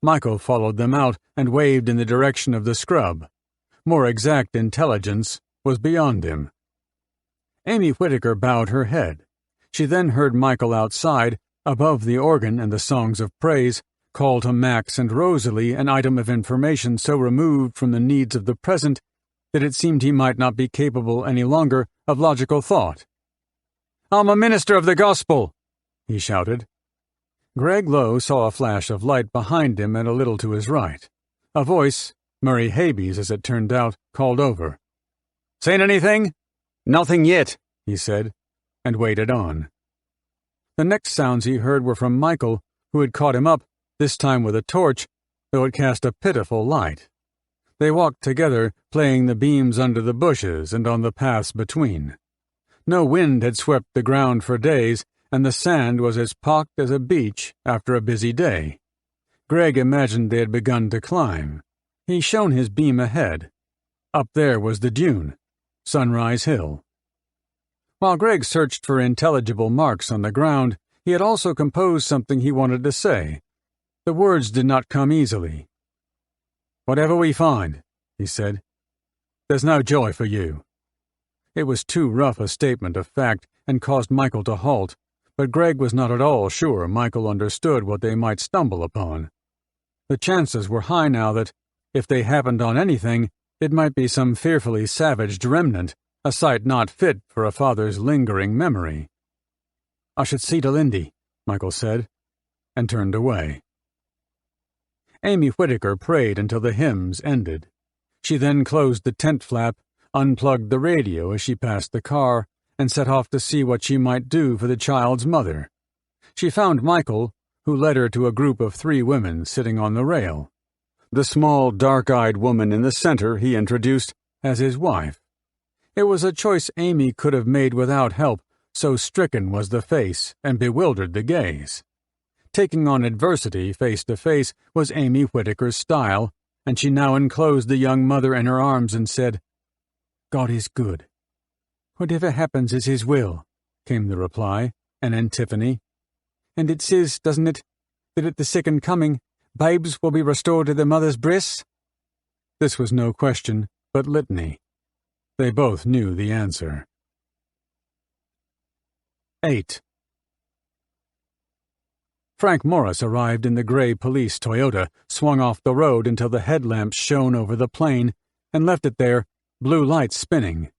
Michael followed them out and waved in the direction of the scrub. More exact intelligence was beyond him. Amy Whitaker bowed her head. She then heard Michael outside, above the organ and the songs of praise, call to Max and Rosalie an item of information so removed from the needs of the present that it seemed he might not be capable any longer of logical thought. "I'm a minister of the gospel," he shouted. Greg Lowe saw a flash of light behind him and a little to his right. A voice, Murray Havey's as it turned out, called over. "Seen anything?" "Nothing yet," he said, and waited on. The next sounds he heard were from Michael, who had caught him up, this time with a torch, though it cast a pitiful light. They walked together, playing the beams under the bushes and on the paths between. No wind had swept the ground for days, and the sand was as pocked as a beach after a busy day. Greg imagined they had begun to climb. He shone his beam ahead. Up there was the dune, Sunrise Hill. While Greg searched for intelligible marks on the ground, he had also composed something he wanted to say. The words did not come easily. "Whatever we find," he said, "there's no joy for you." It was too rough a statement of fact and caused Michael to halt, but Greg was not at all sure Michael understood what they might stumble upon. The chances were high now that, if they happened on anything, it might be some fearfully savaged remnant, a sight not fit for a father's lingering memory. "I should see to Lindy," Michael said, and turned away. Amy Whitaker prayed until the hymns ended. She then closed the tent flap, unplugged the radio as she passed the car, and set off to see what she might do for the child's mother. She found Michael, who led her to a group of 3 women sitting on the rail. The small, dark-eyed woman in the center he introduced as his wife. It was a choice Amy could have made without help, so stricken was the face and bewildered the gaze. Taking on adversity face to face was Amy Whitaker's style, and she now enclosed the young mother in her arms and said, "God is good." "Whatever happens is His will," came the reply, an antiphony. "And it says, doesn't it, that at the second coming, babes will be restored to their mother's breasts?" This was no question, but litany. They both knew the answer. 8. Frank Morris arrived in the gray police Toyota, swung off the road until the headlamps shone over the plain, and left it there, blue lights spinning.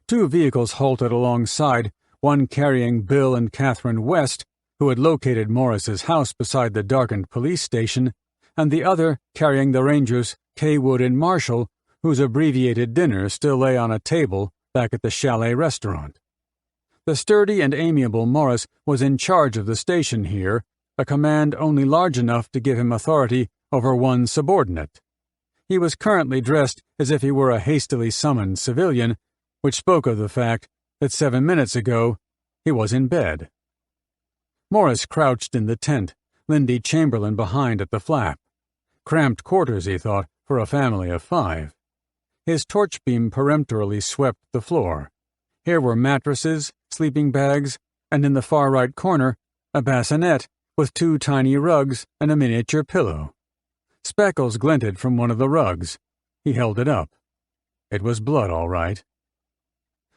2 vehicles halted alongside, one carrying Bill and Catherine West, who had located Morris's house beside the darkened police station, and the other carrying the Rangers Kaywood and Marshall, whose abbreviated dinner still lay on a table back at the chalet restaurant. The sturdy and amiable Morris was in charge of the station here, a command only large enough to give him authority over one subordinate. He was currently dressed as if he were a hastily summoned civilian, which spoke of the fact that 7 minutes ago he was in bed. Morris crouched in the tent, Lindy Chamberlain behind at the flap. Cramped quarters, he thought, for a family of 5. His torch beam peremptorily swept the floor. Here were mattresses, sleeping bags, and in the far right corner, a bassinet with 2 tiny rugs and a miniature pillow. Speckles glinted from one of the rugs. He held it up. It was blood, all right.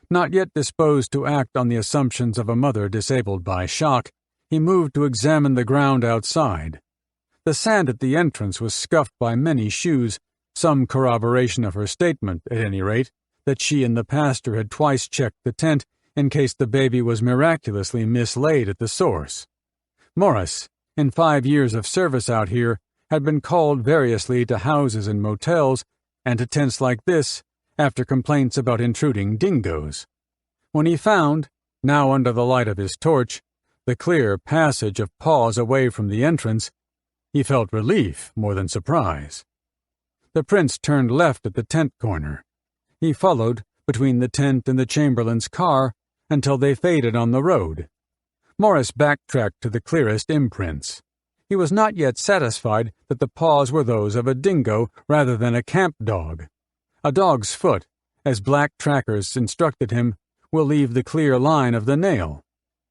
Not yet disposed to act on the assumptions of a mother disabled by shock, he moved to examine the ground outside. The sand at the entrance was scuffed by many shoes, some corroboration of her statement, at any rate, that she and the pastor had twice checked the tent in case the baby was miraculously mislaid at the source. Morris, in 5 years of service out here, had been called variously to houses and motels and to tents like this after complaints about intruding dingoes. When he found, now under the light of his torch, the clear passage of paws away from the entrance, he felt relief more than surprise. The prince turned left at the tent corner. He followed between the tent and the Chamberlain's car until they faded on the road. Morris backtracked to the clearest imprints. He was not yet satisfied that the paws were those of a dingo rather than a camp dog. A dog's foot, as black trackers instructed him, will leave the clear line of the nail.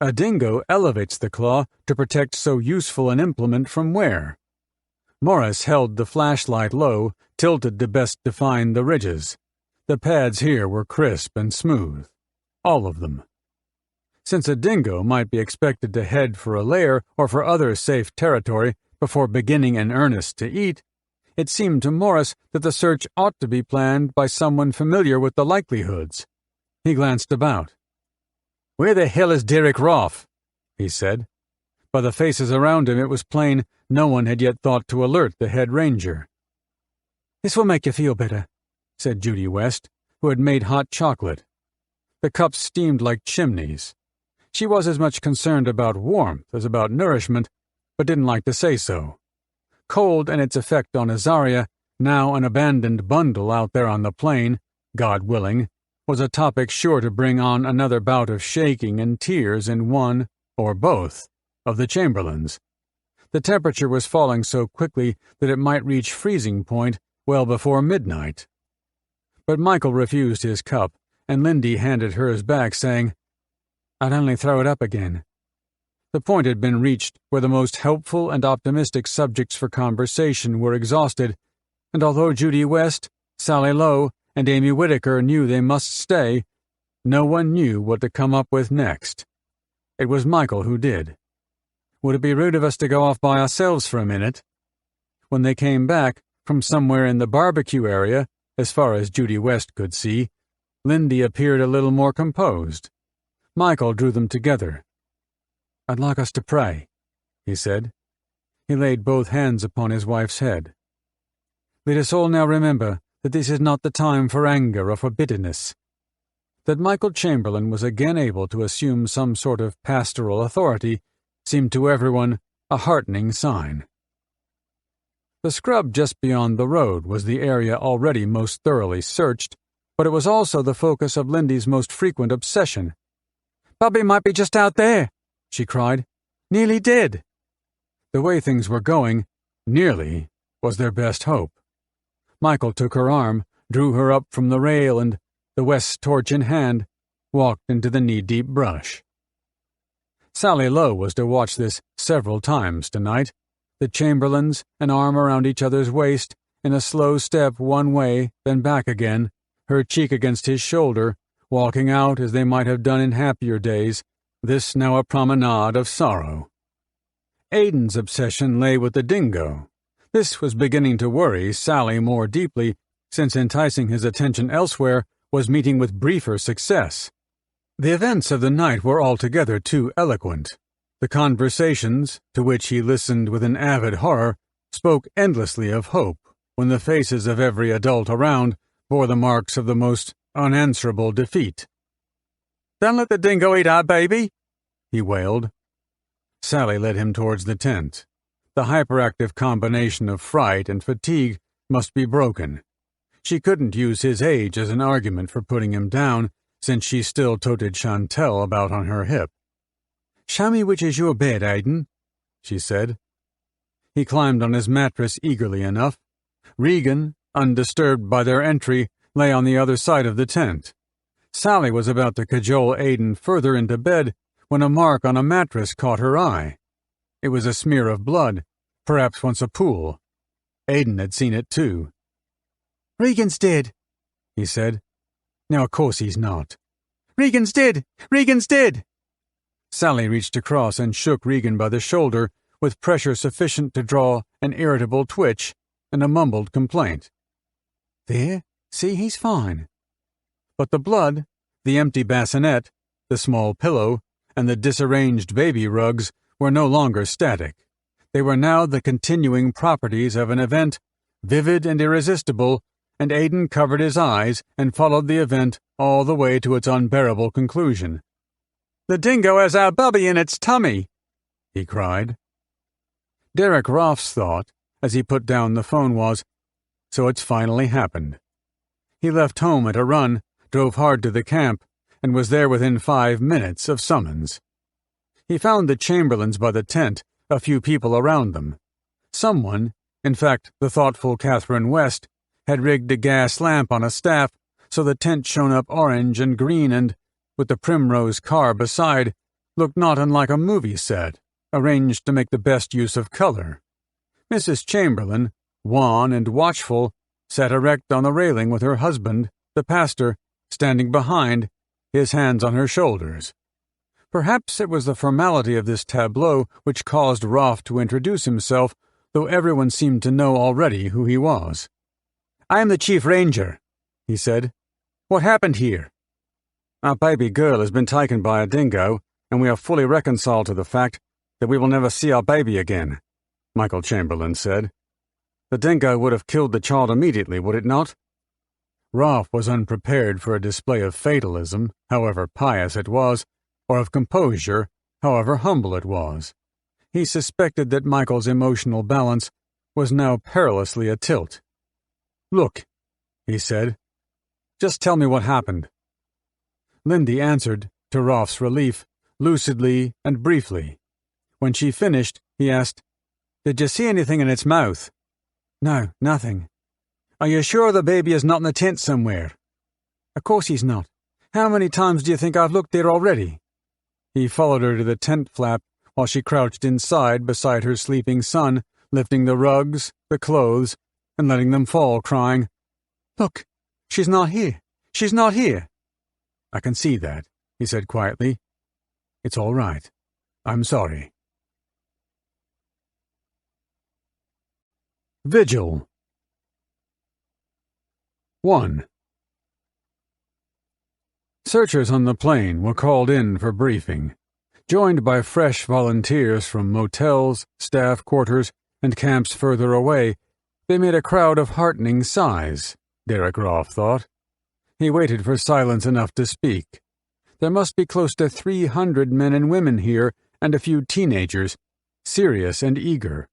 A dingo elevates the claw to protect so useful an implement from wear. Morris held the flashlight low, tilted to best define the ridges. The pads here were crisp and smooth. All of them. Since a dingo might be expected to head for a lair or for other safe territory before beginning in earnest to eat, it seemed to Morris that the search ought to be planned by someone familiar with the likelihoods. He glanced about. "Where the hell is Derek Roff?" he said. By the faces around him it was plain no one had yet thought to alert the head ranger. "This will make you feel better," said Judy West, who had made hot chocolate. The cups steamed like chimneys. She was as much concerned about warmth as about nourishment, but didn't like to say so. Cold and its effect on Azaria, now an abandoned bundle out there on the plain, God willing, was a topic sure to bring on another bout of shaking and tears in one, or both, of the Chamberlains. The temperature was falling so quickly that it might reach freezing point well before midnight. But Michael refused his cup, and Lindy handed hers back, saying, "I'd only throw it up again." The point had been reached where the most helpful and optimistic subjects for conversation were exhausted, and although Judy West, Sally Lowe, and Amy Whittaker knew they must stay, no one knew what to come up with next. It was Michael who did. "Would it be rude of us to go off by ourselves for a minute?" When they came back, from somewhere in the barbecue area, as far as Judy West could see, Lindy appeared a little more composed. Michael drew them together. "I'd like us to pray," he said. He laid both hands upon his wife's head. "Let us all now remember that this is not the time for anger or for bitterness." That Michael Chamberlain was again able to assume some sort of pastoral authority seemed to everyone a heartening sign. The scrub just beyond the road was the area already most thoroughly searched, but it was also the focus of Lindy's most frequent obsession. "Bubby might be just out there," she cried. "Nearly did." The way things were going, nearly was their best hope. Michael took her arm, drew her up from the rail, and, the West's torch in hand, walked into the knee-deep brush. Sally Lowe was to watch this several times tonight. The Chamberlains, an arm around each other's waist, in a slow step one way, then back again, her cheek against his shoulder, walking out as they might have done in happier days, this now a promenade of sorrow. Aiden's obsession lay with the dingo. This was beginning to worry Sally more deeply, since enticing his attention elsewhere was meeting with briefer success. The events of the night were altogether too eloquent. The conversations, to which he listened with an avid horror, spoke endlessly of hope, when the faces of every adult around bore the marks of the most unanswerable defeat. "Don't let the dingo eat our baby," he wailed. Sally led him towards the tent. The hyperactive combination of fright and fatigue must be broken. She couldn't use his age as an argument for putting him down, since she still toted Chantel about on her hip. "Show me which is your bed, Aiden," she said. He climbed on his mattress eagerly enough. Regan, undisturbed by their entry, lay on the other side of the tent. Sally was about to cajole Aiden further into bed when a mark on a mattress caught her eye. It was a smear of blood, perhaps once a pool. Aiden had seen it too. "Regan's dead," he said. "Now, of course he's not." "Regan's dead! Regan's dead!" Sally reached across and shook Regan by the shoulder with pressure sufficient to draw an irritable twitch and a mumbled complaint. "There, see, he's fine." But the blood, the empty bassinet, the small pillow, and the disarranged baby rugs were no longer static. They were now the continuing properties of an event, vivid and irresistible, and Aiden covered his eyes and followed the event all the way to its unbearable conclusion. "The dingo has our bubby in its tummy," he cried. Derek Roff's thought, as he put down the phone, was, "So it's finally happened." He left home at a run, drove hard to the camp, and was there within 5 minutes of summons. He found the Chamberlains by the tent, a few people around them. Someone, in fact the thoughtful Catherine West, had rigged a gas lamp on a staff so the tent shone up orange and green and, with the Primrose car beside, looked not unlike a movie set, arranged to make the best use of color. Mrs. Chamberlain, wan and watchful, sat erect on the railing with her husband, the pastor, standing behind, his hands on her shoulders. Perhaps it was the formality of this tableau which caused Roff to introduce himself, though everyone seemed to know already who he was. "I am the chief ranger," he said. "What happened here?" "Our baby girl has been taken by a dingo, and we are fully reconciled to the fact that we will never see our baby again," Michael Chamberlain said. "The dingo would have killed the child immediately, would it not?" Roff was unprepared for a display of fatalism, however pious it was, or of composure, however humble it was. He suspected that Michael's emotional balance was now perilously atilt. "Look," he said. "Just tell me what happened." Lindy answered, to Roff's relief, lucidly and briefly. When she finished, he asked, "Did you see anything in its mouth?" "No, nothing." "Are you sure the baby is not in the tent somewhere?" "Of course he's not. How many times do you think I've looked there already?" He followed her to the tent flap while she crouched inside beside her sleeping son, lifting the rugs, the clothes, and letting them fall, crying, "Look, she's not here. She's not here." "I can see that," he said quietly. "It's all right. I'm sorry." Vigil 1. Searchers on the plain were called in for briefing. Joined by fresh volunteers from motels, staff quarters, and camps further away, they made a crowd of heartening sighs, Derek Roff thought. He waited for silence enough to speak. There must be close to 300 men and women here, and a few teenagers, serious and eager.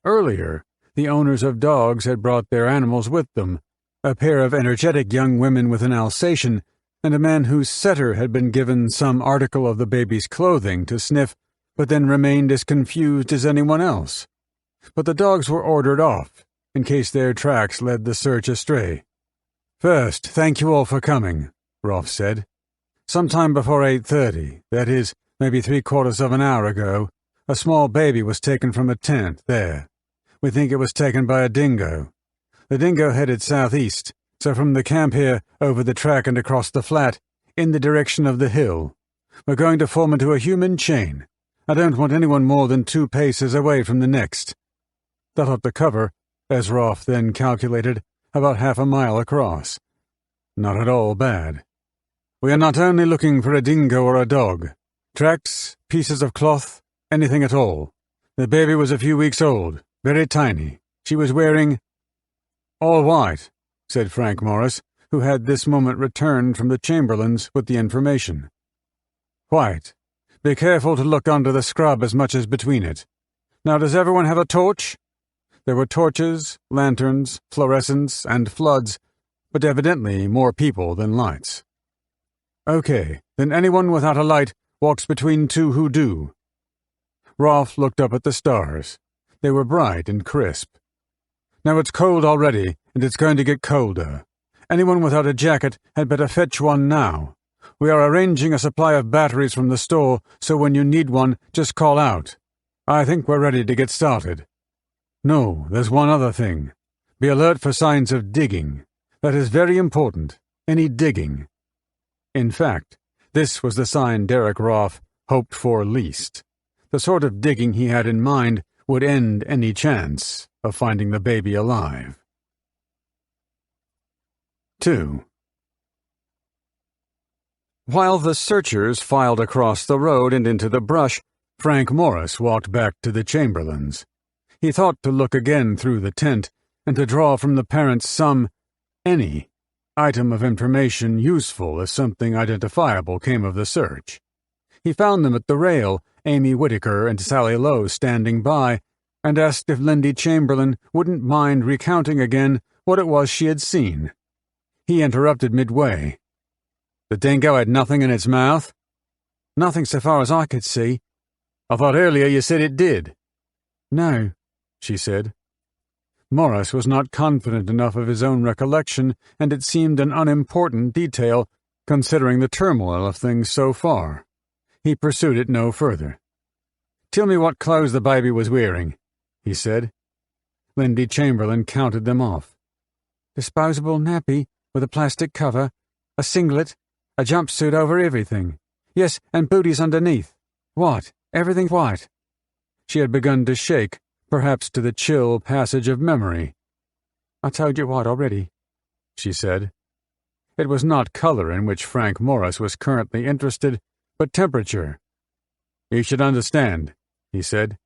Earlier, the owners of dogs had brought their animals with them, a pair of energetic young women with an Alsatian, and a man whose setter had been given some article of the baby's clothing to sniff, but then remained as confused as anyone else. But the dogs were ordered off, in case their tracks led the search astray. "First, thank you all for coming," Rolf said. "Sometime before 8:30, that is, maybe 3/4 of an hour ago, a small baby was taken from a tent there. We think it was taken by a dingo. The dingo headed southeast, so from the camp here, over the track and across the flat, in the direction of the hill. We're going to form into a human chain. I don't want anyone more than 2 paces away from the next." That ought to cover, as Roff then calculated, about half a mile across. Not at all bad. We are not only looking for a dingo or a dog. Tracks, pieces of cloth, anything at all. The baby was a few weeks old, very tiny. She was wearing—" "All white," said Frank Morris, who had this moment returned from the Chamberlains with the information. "White. Be careful to look under the scrub as much as between it. Now, does everyone have a torch?" There were torches, lanterns, fluorescents, and floods, but evidently more people than lights. "Okay, then anyone without a light walks between two who do." Rolf looked up at the stars. They were bright and crisp. "Now it's cold already, and it's going to get colder. Anyone without a jacket had better fetch one now. We are arranging a supply of batteries from the store, so when you need one, just call out. I think we're ready to get started. No, there's one other thing. Be alert for signs of digging. That is very important. Any digging." In fact, this was the sign Derek Rolf hoped for least. The sort of digging he had in mind would end any chance of finding the baby alive. 2. While the searchers filed across the road and into the brush, Frank Morris walked back to the Chamberlains. He thought to look again through the tent and to draw from the parents any item of information useful if something identifiable came of the search. He found them at the rail, Amy Whittaker and Sally Lowe standing by, and asked if Lindy Chamberlain wouldn't mind recounting again what it was she had seen. He interrupted midway. "The dingo had nothing in its mouth?" "Nothing so far as I could see." "I thought earlier you said it did." "No," she said. Morris was not confident enough of his own recollection, and it seemed an unimportant detail, considering the turmoil of things so far. He pursued it no further. "Tell me what clothes the baby was wearing," he said. Lindy Chamberlain counted them off. "Disposable nappy with a plastic cover, a singlet, a jumpsuit over everything. Yes, and booties underneath. White, everything white." She had begun to shake, perhaps to the chill passage of memory. "I told you white already," she said. It was not color in which Frank Morris was currently interested, but temperature. "You should understand," he said,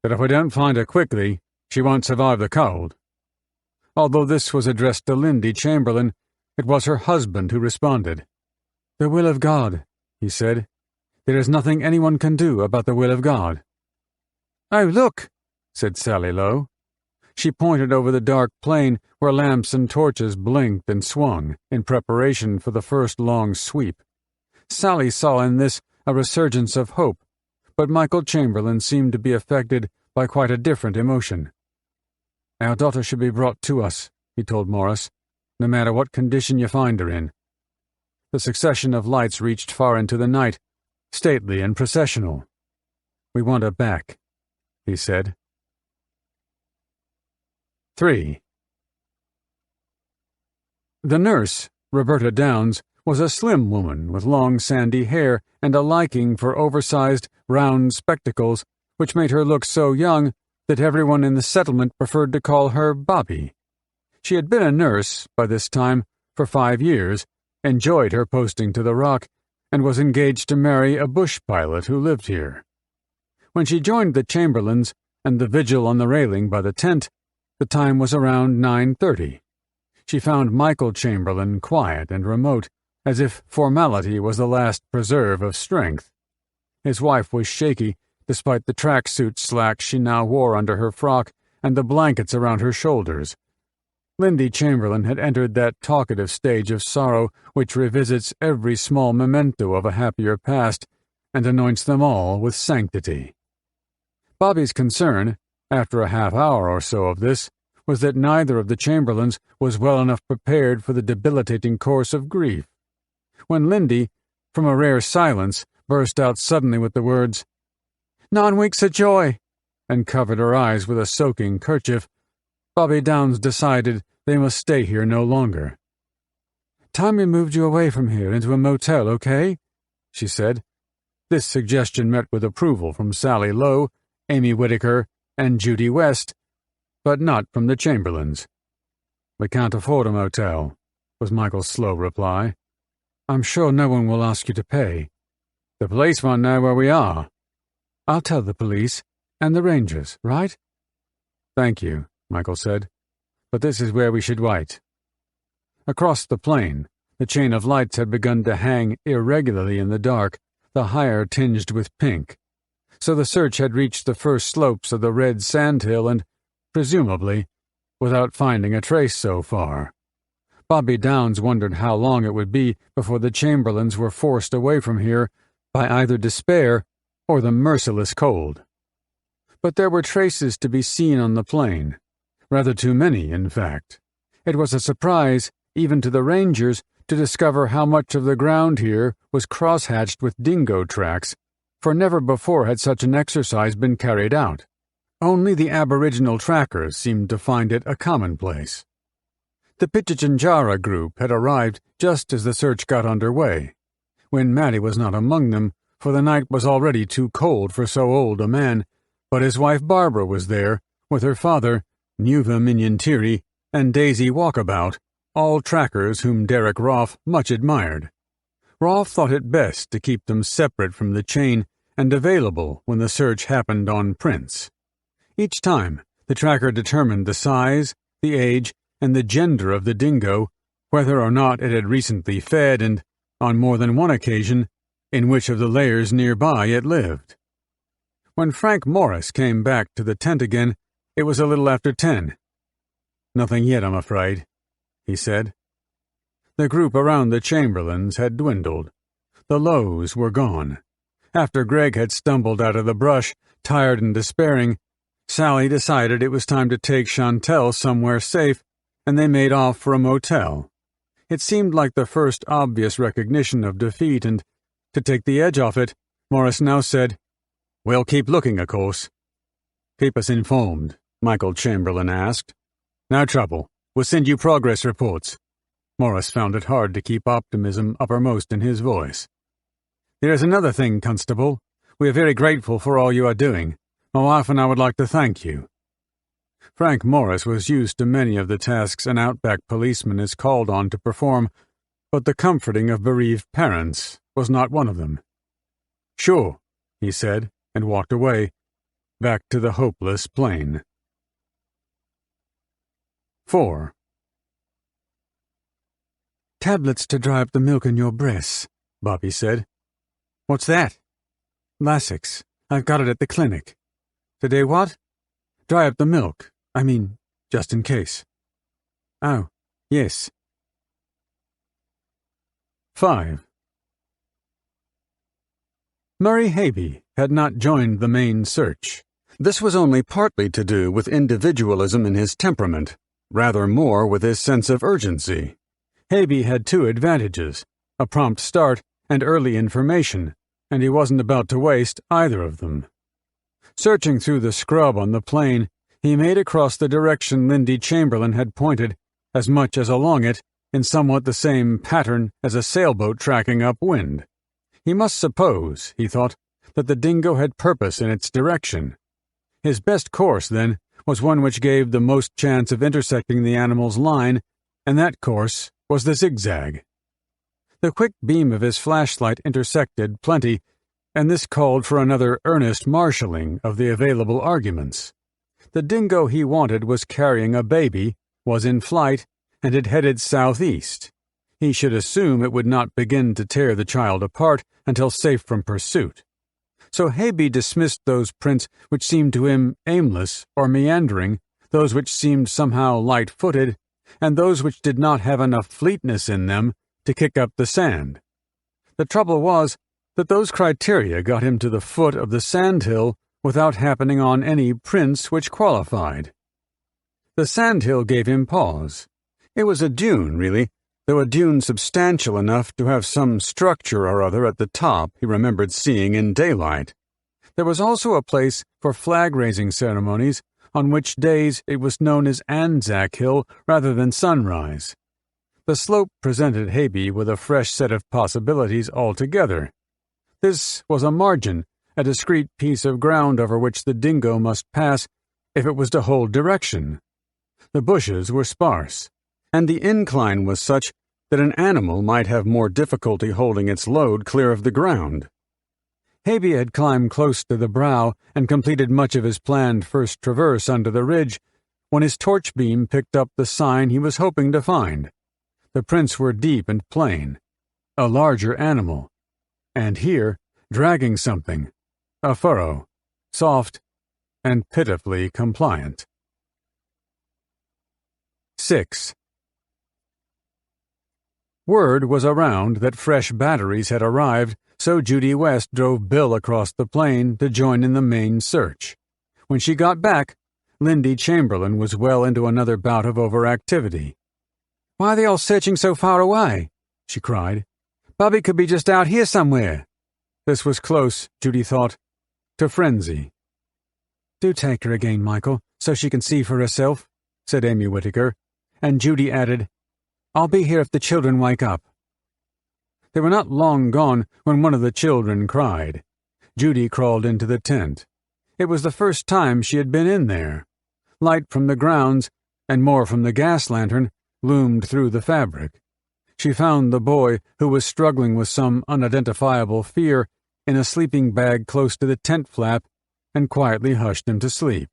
"that if we don't find her quickly, she won't survive the cold." Although this was addressed to Lindy Chamberlain, it was her husband who responded. "The will of God," he said. "There is nothing anyone can do about the will of God." "Oh, look!" said Sally Lowe. She pointed over the dark plain where lamps and torches blinked and swung in preparation for the first long sweep. Sally saw in this a resurgence of hope, but Michael Chamberlain seemed to be affected by quite a different emotion. "Our daughter should be brought to us," he told Morris, "no matter what condition you find her in." The succession of lights reached far into the night, stately and processional. "We want her back," he said. 3. The nurse, Roberta Downs, was a slim woman with long sandy hair and a liking for oversized, round spectacles, which made her look so young that everyone in the settlement preferred to call her Bobby. She had been a nurse, by this time, for 5 years, enjoyed her posting to the Rock, and was engaged to marry a bush pilot who lived here. When she joined the Chamberlains and the vigil on the railing by the tent, the time was around 9:30. She found Michael Chamberlain quiet and remote, as if formality was the last preserve of strength. His wife was shaky, despite the tracksuit slacks she now wore under her frock and the blankets around her shoulders. Lindy Chamberlain had entered that talkative stage of sorrow which revisits every small memento of a happier past and anoints them all with sanctity. Bobby's concern, after a half-hour or so of this, was that neither of the Chamberlains was well enough prepared for the debilitating course of grief. When Lindy, from a rare silence, burst out suddenly with the words, "9 weeks of joy," and covered her eyes with a soaking kerchief, Bobby Downs decided they must stay here no longer. "Time we moved you away from here into a motel, okay?" she said. This suggestion met with approval from Sally Lowe, Amy Whittaker, and Judy West, but not from the Chamberlains. "We can't afford a motel," was Michael's slow reply. I'm sure no one will ask you to pay. The police won't know where we are. I'll tell the police and the rangers, right? Thank you, Michael said, but this is where we should wait. Across the plain, the chain of lights had begun to hang irregularly in the dark, the higher tinged with pink. So the search had reached the first slopes of the red sandhill and, presumably, without finding a trace so far. Bobby Downs wondered how long it would be before the Chamberlains were forced away from here by either despair or the merciless cold. But there were traces to be seen on the plain, rather too many, in fact. It was a surprise, even to the rangers, to discover how much of the ground here was crosshatched with dingo tracks, for never before had such an exercise been carried out. Only the aboriginal trackers seemed to find it a commonplace. The Pitjantjatjara group had arrived just as the search got underway, when Matty was not among them, for the night was already too cold for so old a man, but his wife Barbara was there, with her father, Nuva Minyantiri, and Daisy Walkabout, all trackers whom Derek Rolfe much admired. Rolfe thought it best to keep them separate from the chain and available when the search happened on prints. Each time, the tracker determined the size, the age, and the gender of the dingo, whether or not it had recently fed and, on more than one occasion, in which of the layers nearby it lived. When Frank Morris came back to the tent again, it was a little after 10. "Nothing yet, I'm afraid," he said. The group around the Chamberlains had dwindled. The Lows were gone. After Greg had stumbled out of the brush, tired and despairing, Sally decided it was time to take Chantel somewhere safe, and they made off for a motel. It seemed like the first obvious recognition of defeat, and, to take the edge off it, Morris now said, "We'll keep looking, of course." "Keep us informed," Michael Chamberlain asked. "No trouble. We'll send you progress reports." Morris found it hard to keep optimism uppermost in his voice. "There is another thing, Constable. We are very grateful for all you are doing. My wife and I would like to thank you." Frank Morris was used to many of the tasks an outback policeman is called on to perform, but the comforting of bereaved parents was not one of them. "Sure," he said, and walked away, back to the hopeless plain. 4. "Tablets to dry up the milk in your breasts," Bobby said. "What's that?" "Lasix. I've got it at the clinic." "Today what?" "Dry up the milk. I mean, just in case." "Oh, yes." 5. Murray Haby had not joined the main search. This was only partly to do with individualism in his temperament, rather more with his sense of urgency. Haby had two advantages, a prompt start and early information, and he wasn't about to waste either of them. Searching through the scrub on the plain, he made across the direction Lindy Chamberlain had pointed, as much as along it, in somewhat the same pattern as a sailboat tracking upwind. He must suppose, he thought, that the dingo had purpose in its direction. His best course, then, was one which gave the most chance of intersecting the animal's line, and that course was the zigzag. The quick beam of his flashlight intersected plenty, and this called for another earnest marshalling of the available arguments. The dingo he wanted was carrying a baby, was in flight, and had headed southeast. He should assume it would not begin to tear the child apart until safe from pursuit. So Haby dismissed those prints which seemed to him aimless or meandering, those which seemed somehow light-footed, and those which did not have enough fleetness in them to kick up the sand. The trouble was that those criteria got him to the foot of the sandhill without happening on any prints which qualified. The sandhill gave him pause. It was a dune, really, though a dune substantial enough to have some structure or other at the top he remembered seeing in daylight. There was also a place for flag-raising ceremonies, on which days it was known as Anzac Hill rather than Sunrise. The slope presented Haby with a fresh set of possibilities altogether. This was a margin, a discrete piece of ground over which the dingo must pass if it was to hold direction. The bushes were sparse, and the incline was such that an animal might have more difficulty holding its load clear of the ground. Habe had climbed close to the brow and completed much of his planned first traverse under the ridge when his torch beam picked up the sign he was hoping to find. The prints were deep and plain. A larger animal. And here, dragging something. A furrow. Soft and pitifully compliant. 6. Word was around that fresh batteries had arrived, so Judy West drove Bill across the plain to join in the main search. When she got back, Lindy Chamberlain was well into another bout of overactivity. "Why are they all searching so far away?" she cried. "Bobby could be just out here somewhere." This was close, Judy thought, to frenzy. "Do take her again, Michael, so she can see for herself," said Amy Whittaker, and Judy added, "I'll be here if the children wake up." They were not long gone when one of the children cried. Judy crawled into the tent. It was the first time she had been in there. Light from the grounds, and more from the gas lantern, loomed through the fabric. She found the boy, who was struggling with some unidentifiable fear, in a sleeping bag close to the tent flap, and quietly hushed him to sleep.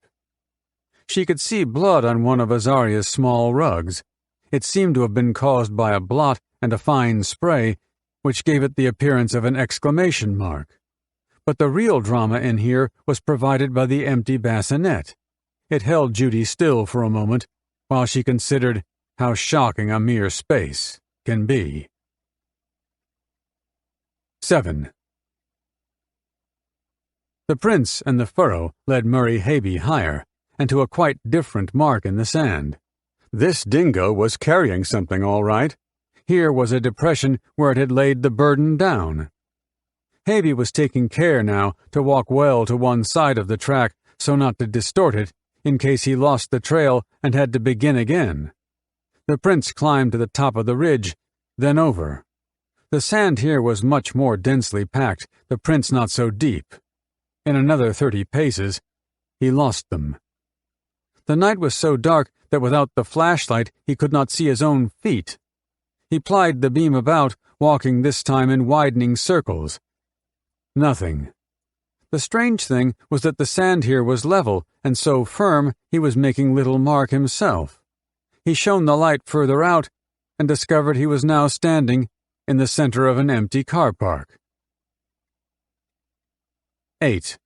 She could see blood on one of Azaria's small rugs. It seemed to have been caused by a blot and a fine spray, which gave it the appearance of an exclamation mark. But the real drama in here was provided by the empty bassinet. It held Judy still for a moment, while she considered how shocking a mere space can be. 7. The prints and the furrow led Murray Habe higher, and to a quite different mark in the sand. This dingo was carrying something all right. Here was a depression where it had laid the burden down. Habe was taking care now to walk well to one side of the track so not to distort it in case he lost the trail and had to begin again. The prince climbed to the top of the ridge, then over. The sand here was much more densely packed, the prints not so deep. In another 30 paces, he lost them. The night was so dark that without the flashlight he could not see his own feet. He plied the beam about, walking this time in widening circles. Nothing. The strange thing was that the sand here was level, and so firm he was making little mark himself. He shone the light further out, and discovered he was now standing in the center of an empty car park. 8.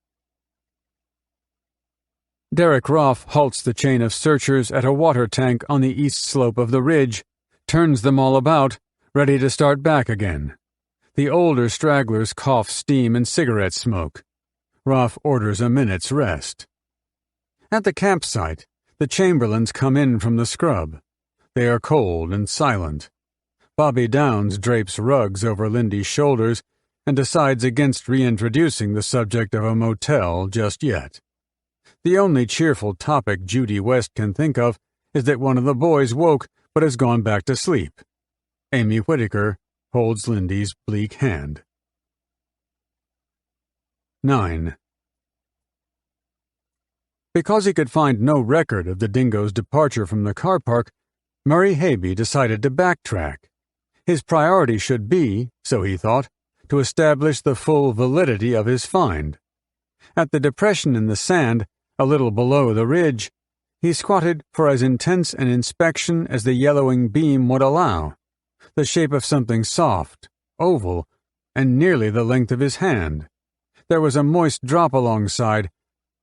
Derek Roff halts the chain of searchers at a water tank on the east slope of the ridge, turns them all about, ready to start back again. The older stragglers cough steam and cigarette smoke. Roff orders a minute's rest. At the campsite, the Chamberlains come in from the scrub. They are cold and silent. Bobby Downs drapes rugs over Lindy's shoulders and decides against reintroducing the subject of a motel just yet. The only cheerful topic Judy West can think of is that one of the boys woke but has gone back to sleep. Amy Whittaker holds Lindy's bleak hand. 9. Because he could find no record of the dingo's departure from the car park, Murray Habe decided to backtrack. His priority should be, so he thought, to establish the full validity of his find. At the depression in the sand, a little below the ridge, he squatted for as intense an inspection as the yellowing beam would allow, the shape of something soft, oval, and nearly the length of his hand. There was a moist drop alongside,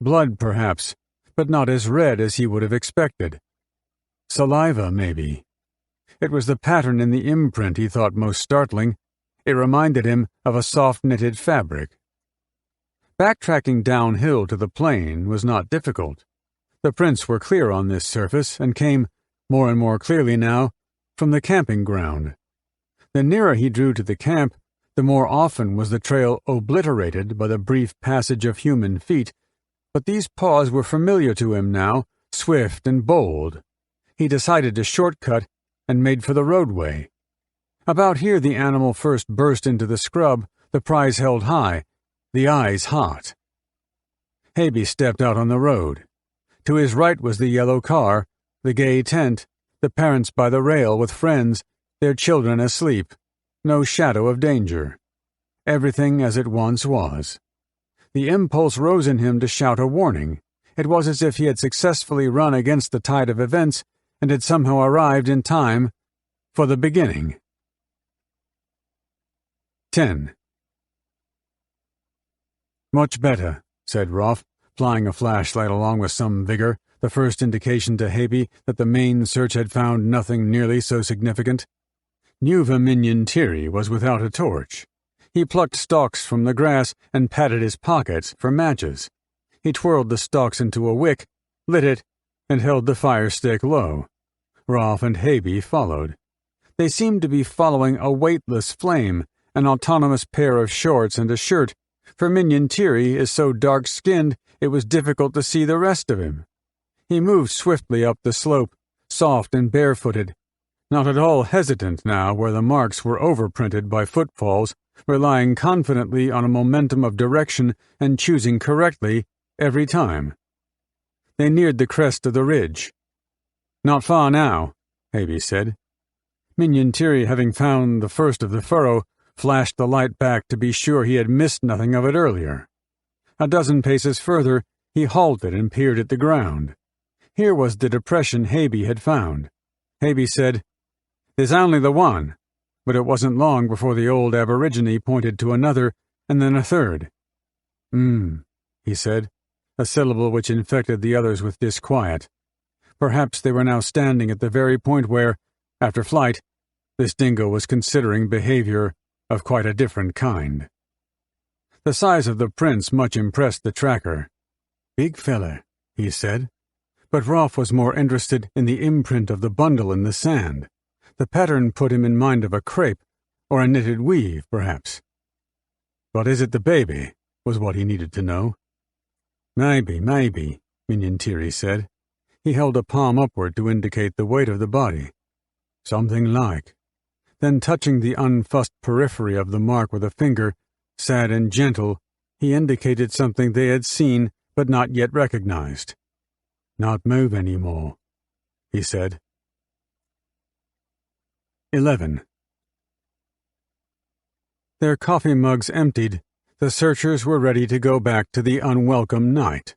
blood perhaps, but not as red as he would have expected. Saliva, maybe. It was the pattern in the imprint he thought most startling. It reminded him of a soft-knitted fabric. Backtracking downhill to the plain was not difficult. The prints were clear on this surface and came, more and more clearly now, from the camping ground. The nearer he drew to the camp, the more often was the trail obliterated by the brief passage of human feet, but these paws were familiar to him now, swift and bold. He decided to shortcut and made for the roadway. About here the animal first burst into the scrub, the prize held high, the eyes hot. Habe stepped out on the road. To his right was the yellow car, the gay tent, the parents by the rail with friends, their children asleep, no shadow of danger. Everything as it once was. The impulse rose in him to shout a warning. It was as if he had successfully run against the tide of events and had somehow arrived in time for the beginning. 10. "Much better," said Rolfe, plying a flashlight along with some vigor, the first indication to Haby that the main search had found nothing nearly so significant. Nuva Minion Tiri was without a torch. He plucked stalks from the grass and patted his pockets for matches. He twirled the stalks into a wick, lit it, and held the fire stick low. Rolfe and Haby followed. They seemed to be following a weightless flame, an autonomous pair of shorts and a shirt, for Minion Tiri is so dark-skinned it was difficult to see the rest of him. He moved swiftly up the slope, soft and barefooted, not at all hesitant now where the marks were overprinted by footfalls, relying confidently on a momentum of direction and choosing correctly every time. They neared the crest of the ridge. "Not far now," Haby said. Minion Tiri, having found the first of the furrow, flashed the light back to be sure he had missed nothing of it earlier. A dozen paces further, he halted and peered at the ground. Here was the depression Haby had found. Haby said, "There's only the one," but it wasn't long before the old aborigine pointed to another, and then a third. He said, a syllable which infected the others with disquiet. Perhaps they were now standing at the very point where, after flight, this dingo was considering behavior of quite a different kind. The size of the prints much impressed the tracker. "Big feller," he said. But Rolfe was more interested in the imprint of the bundle in the sand. The pattern put him in mind of a crepe, or a knitted weave, perhaps. "But is it the baby?" was what he needed to know. Maybe, Minion Tiri said. He held a palm upward to indicate the weight of the body. "Something like." Then touching the unfussed periphery of the mark with a finger, sad and gentle, he indicated something they had seen but not yet recognized. "Not move any more," he said. 11. Their coffee mugs emptied, the searchers were ready to go back to the unwelcome night.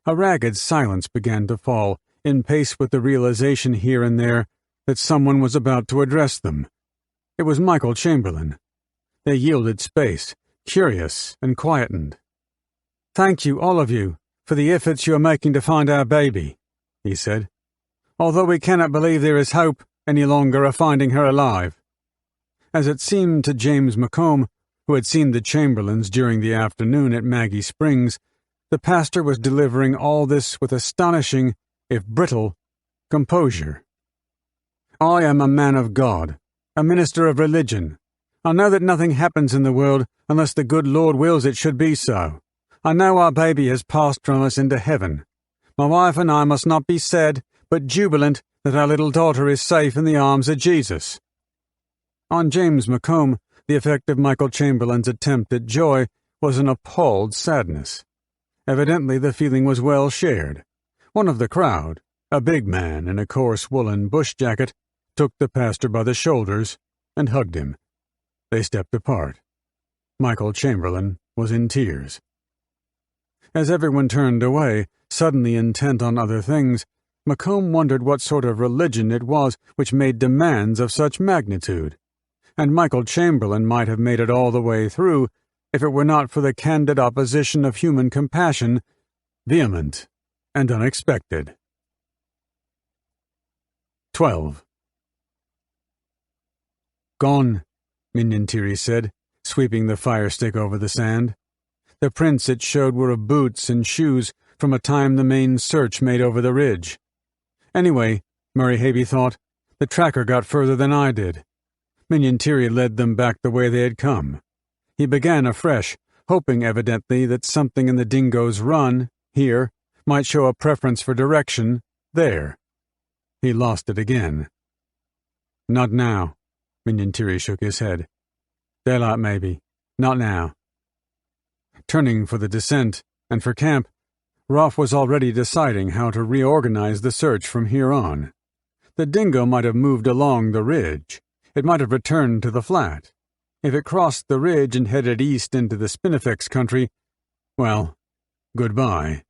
A ragged silence began to fall, in pace with the realization here and there that someone was about to address them. It was Michael Chamberlain. They yielded space, curious and quietened. "Thank you, all of you, for the efforts you are making to find our baby," he said. "Although we cannot believe there is hope any longer of finding her alive." As it seemed to James McComb, who had seen the Chamberlains during the afternoon at Maggie Springs, the pastor was delivering all this with astonishing, if brittle, composure. "I am a man of God, a minister of religion. I know that nothing happens in the world unless the good Lord wills it should be so. I know our baby has passed from us into heaven. My wife and I must not be sad, but jubilant that our little daughter is safe in the arms of Jesus." On James McComb, the effect of Michael Chamberlain's attempt at joy was an appalled sadness. Evidently the feeling was well shared. One of the crowd, a big man in a coarse woolen bush jacket, took the pastor by the shoulders and hugged him. They stepped apart. Michael Chamberlain was in tears. As everyone turned away, suddenly intent on other things, McComb wondered what sort of religion it was which made demands of such magnitude. And Michael Chamberlain might have made it all the way through if it were not for the candid opposition of human compassion, vehement and unexpected. 12. "Gone," Minion Tiri said, sweeping the fire stick over the sand. The prints it showed were of boots and shoes from a time the main search made over the ridge. Anyway, Murray Haby thought, the tracker got further than I did. Minion Tiri led them back the way they had come. He began afresh, hoping evidently that something in the dingo's run, here, might show a preference for direction, there. He lost it again. "Not now," Minion Tiri shook his head. "Daylight maybe. Not now." Turning for the descent, and for camp, Rolfe was already deciding how to reorganize the search from here on. The dingo might have moved along the ridge. it might have returned to the flat. If it crossed the ridge and headed east into the Spinifex country, well, goodbye.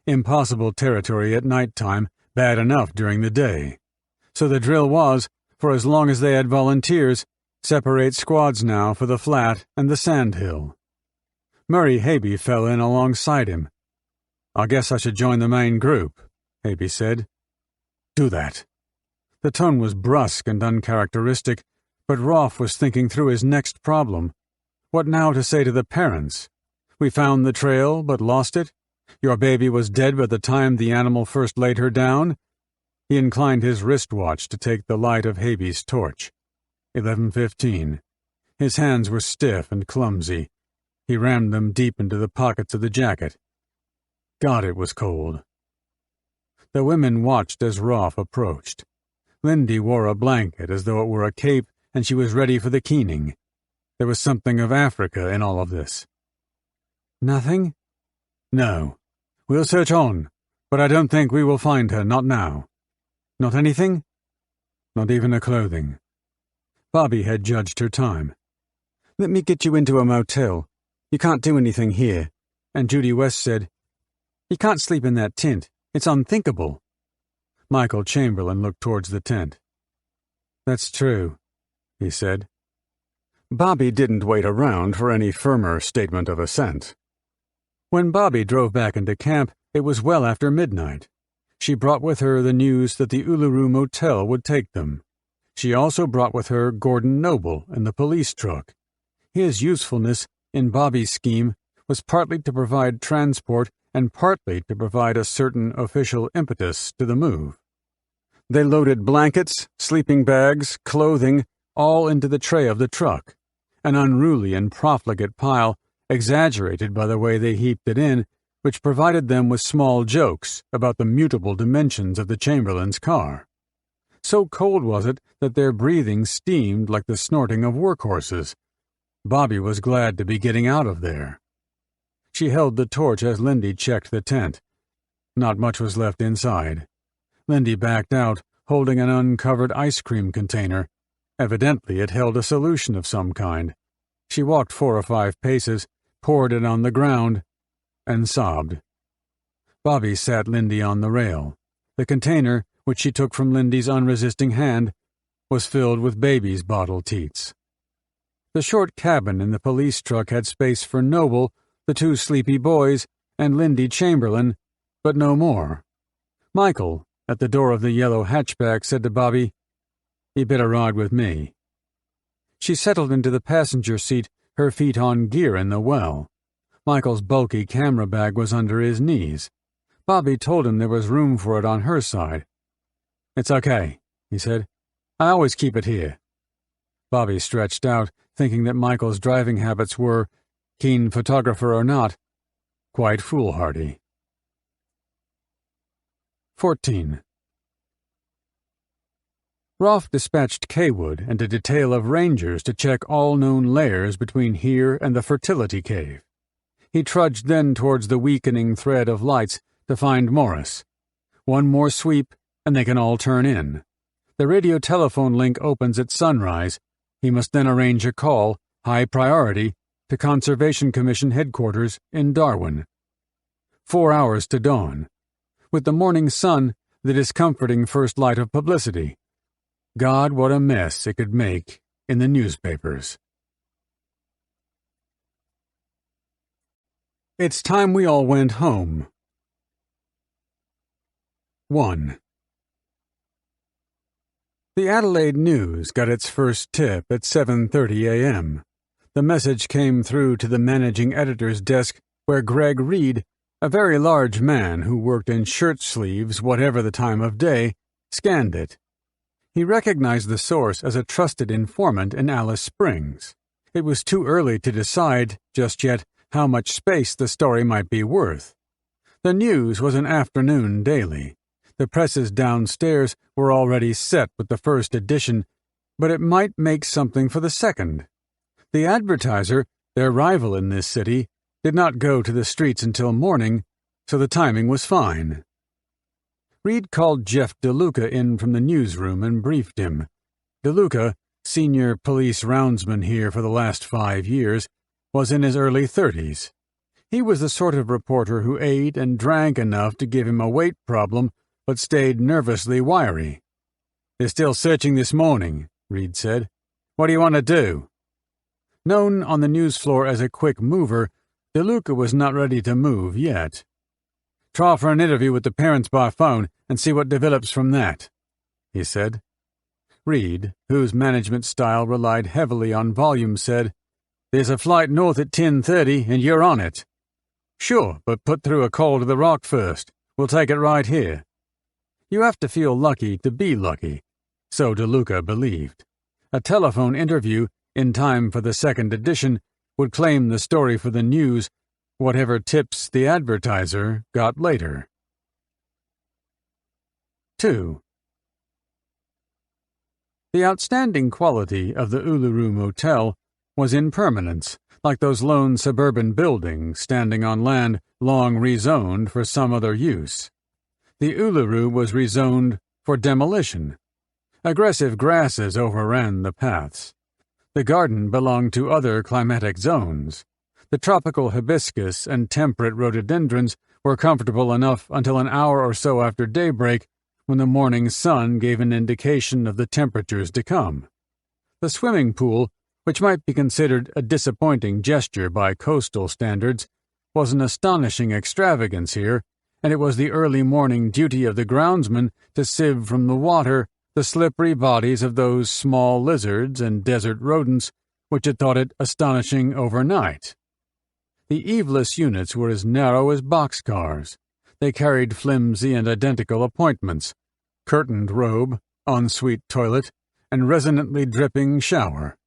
Impossible territory at night time, bad enough during the day. So the drill was, for as long as they had volunteers, separate squads now for the flat and the sandhill. Murray Haby fell in alongside him. "I guess I should join the main group," Haby said. "Do that." The tone was brusque and uncharacteristic, but Rolfe was thinking through his next problem. What now to say to the parents? "We found the trail, but lost it? Your baby was dead by the time the animal first laid her down?" He inclined his wristwatch to take the light of Haby's torch. 11:15. His hands were stiff and clumsy. He rammed them deep into the pockets of the jacket. God, it was cold. The women watched as Rolfe approached. Lindy wore a blanket as though it were a cape, and she was ready for the keening. There was something of Africa in all of this. "Nothing?" "No. We'll search on, but I don't think we will find her, not now." "Not anything?" "Not even her clothing." Bobby had judged her time. "Let me get you into a motel. You can't do anything here." And Judy West said, "You can't sleep in that tent. It's unthinkable." Michael Chamberlain looked towards the tent. "That's true," he said. Bobby didn't wait around for any firmer statement of assent. When Bobby drove back into camp, it was well after midnight. She brought with her the news that the Uluru Motel would take them. She also brought with her Gordon Noble in the police truck. His usefulness, in Bobby's scheme, was partly to provide transport and partly to provide a certain official impetus to the move. They loaded blankets, sleeping bags, clothing, all into the tray of the truck, an unruly and profligate pile, exaggerated by the way they heaped it in, which provided them with small jokes about the mutable dimensions of the Chamberlains' car. So cold was it that their breathing steamed like the snorting of workhorses. Bobby was glad to be getting out of there. She held the torch as Lindy checked the tent. Not much was left inside. Lindy backed out, holding an uncovered ice cream container. Evidently it held a solution of some kind. She walked 4 or 5 paces, poured it on the ground, and sobbed. Bobby sat Lindy on the rail. The container, which she took from Lindy's unresisting hand, was filled with baby's bottle teats. The short cabin in the police truck had space for Noble, the 2 sleepy boys, and Lindy Chamberlain, but no more. Michael, at the door of the yellow hatchback, said to Bobby, "You better ride with me." She settled into the passenger seat, her feet on gear in the well. Michael's bulky camera bag was under his knees. Bobby told him there was room for it on her side. "It's okay," he said. "I always keep it here." Bobby stretched out, thinking that Michael's driving habits were, keen photographer or not, quite foolhardy. 14. Rolfe dispatched Kaywood and a detail of rangers to check all known layers between here and the fertility cave. He trudged then towards the weakening thread of lights to find Morris. One more sweep, and they can all turn in. The radio-telephone link opens at sunrise. He must then arrange a call, high priority, to Conservation Commission headquarters in Darwin. 4 hours to dawn. With the morning sun, the discomforting first light of publicity. God, what a mess it could make in the newspapers. It's time we all went home. 1. The Adelaide News got its first tip at 7:30 a.m. The message came through to the managing editor's desk, where Greg Reed, a very large man who worked in shirt sleeves whatever the time of day, scanned it. He recognized the source as a trusted informant in Alice Springs. It was too early to decide, just yet, how much space the story might be worth. The News was an afternoon daily. The presses downstairs were already set with the first edition, but it might make something for the second. The Advertiser, their rival in this city, did not go to the streets until morning, so the timing was fine. Reed called Jeff DeLuca in from the newsroom and briefed him. DeLuca, senior police roundsman here for the last 5 years, was in his early 30s. He was the sort of reporter who ate and drank enough to give him a weight problem, but stayed nervously wiry. "They're still searching this morning," Reed said. "What do you want to do?" Known on the news floor as a quick mover, DeLuca was not ready to move yet. "Try for an interview with the parents by phone and see what develops from that," he said. Reed, whose management style relied heavily on volume, said, "There's a flight north at 10:30 and you're on it." "Sure, but put through a call to the Rock first. We'll take it right here." You have to feel lucky to be lucky, so DeLuca believed. A telephone interview, in time for the second edition, would claim the story for the news, whatever tips the advertiser got later. 2. The outstanding quality of the Uluru Motel was impermanence, like those lone suburban buildings standing on land long rezoned for some other use. The Uluru was rezoned for demolition. Aggressive grasses overran the paths. The garden belonged to other climatic zones. The tropical hibiscus and temperate rhododendrons were comfortable enough until an hour or so after daybreak, when the morning sun gave an indication of the temperatures to come. The swimming pool, which might be considered a disappointing gesture by coastal standards, was an astonishing extravagance here, and it was the early morning duty of the groundsman to sieve from the water the slippery bodies of those small lizards and desert rodents which had thought it astonishing overnight. The eveless units were as narrow as boxcars. They carried flimsy and identical appointments, curtained robe, ensuite toilet, and resonantly dripping shower.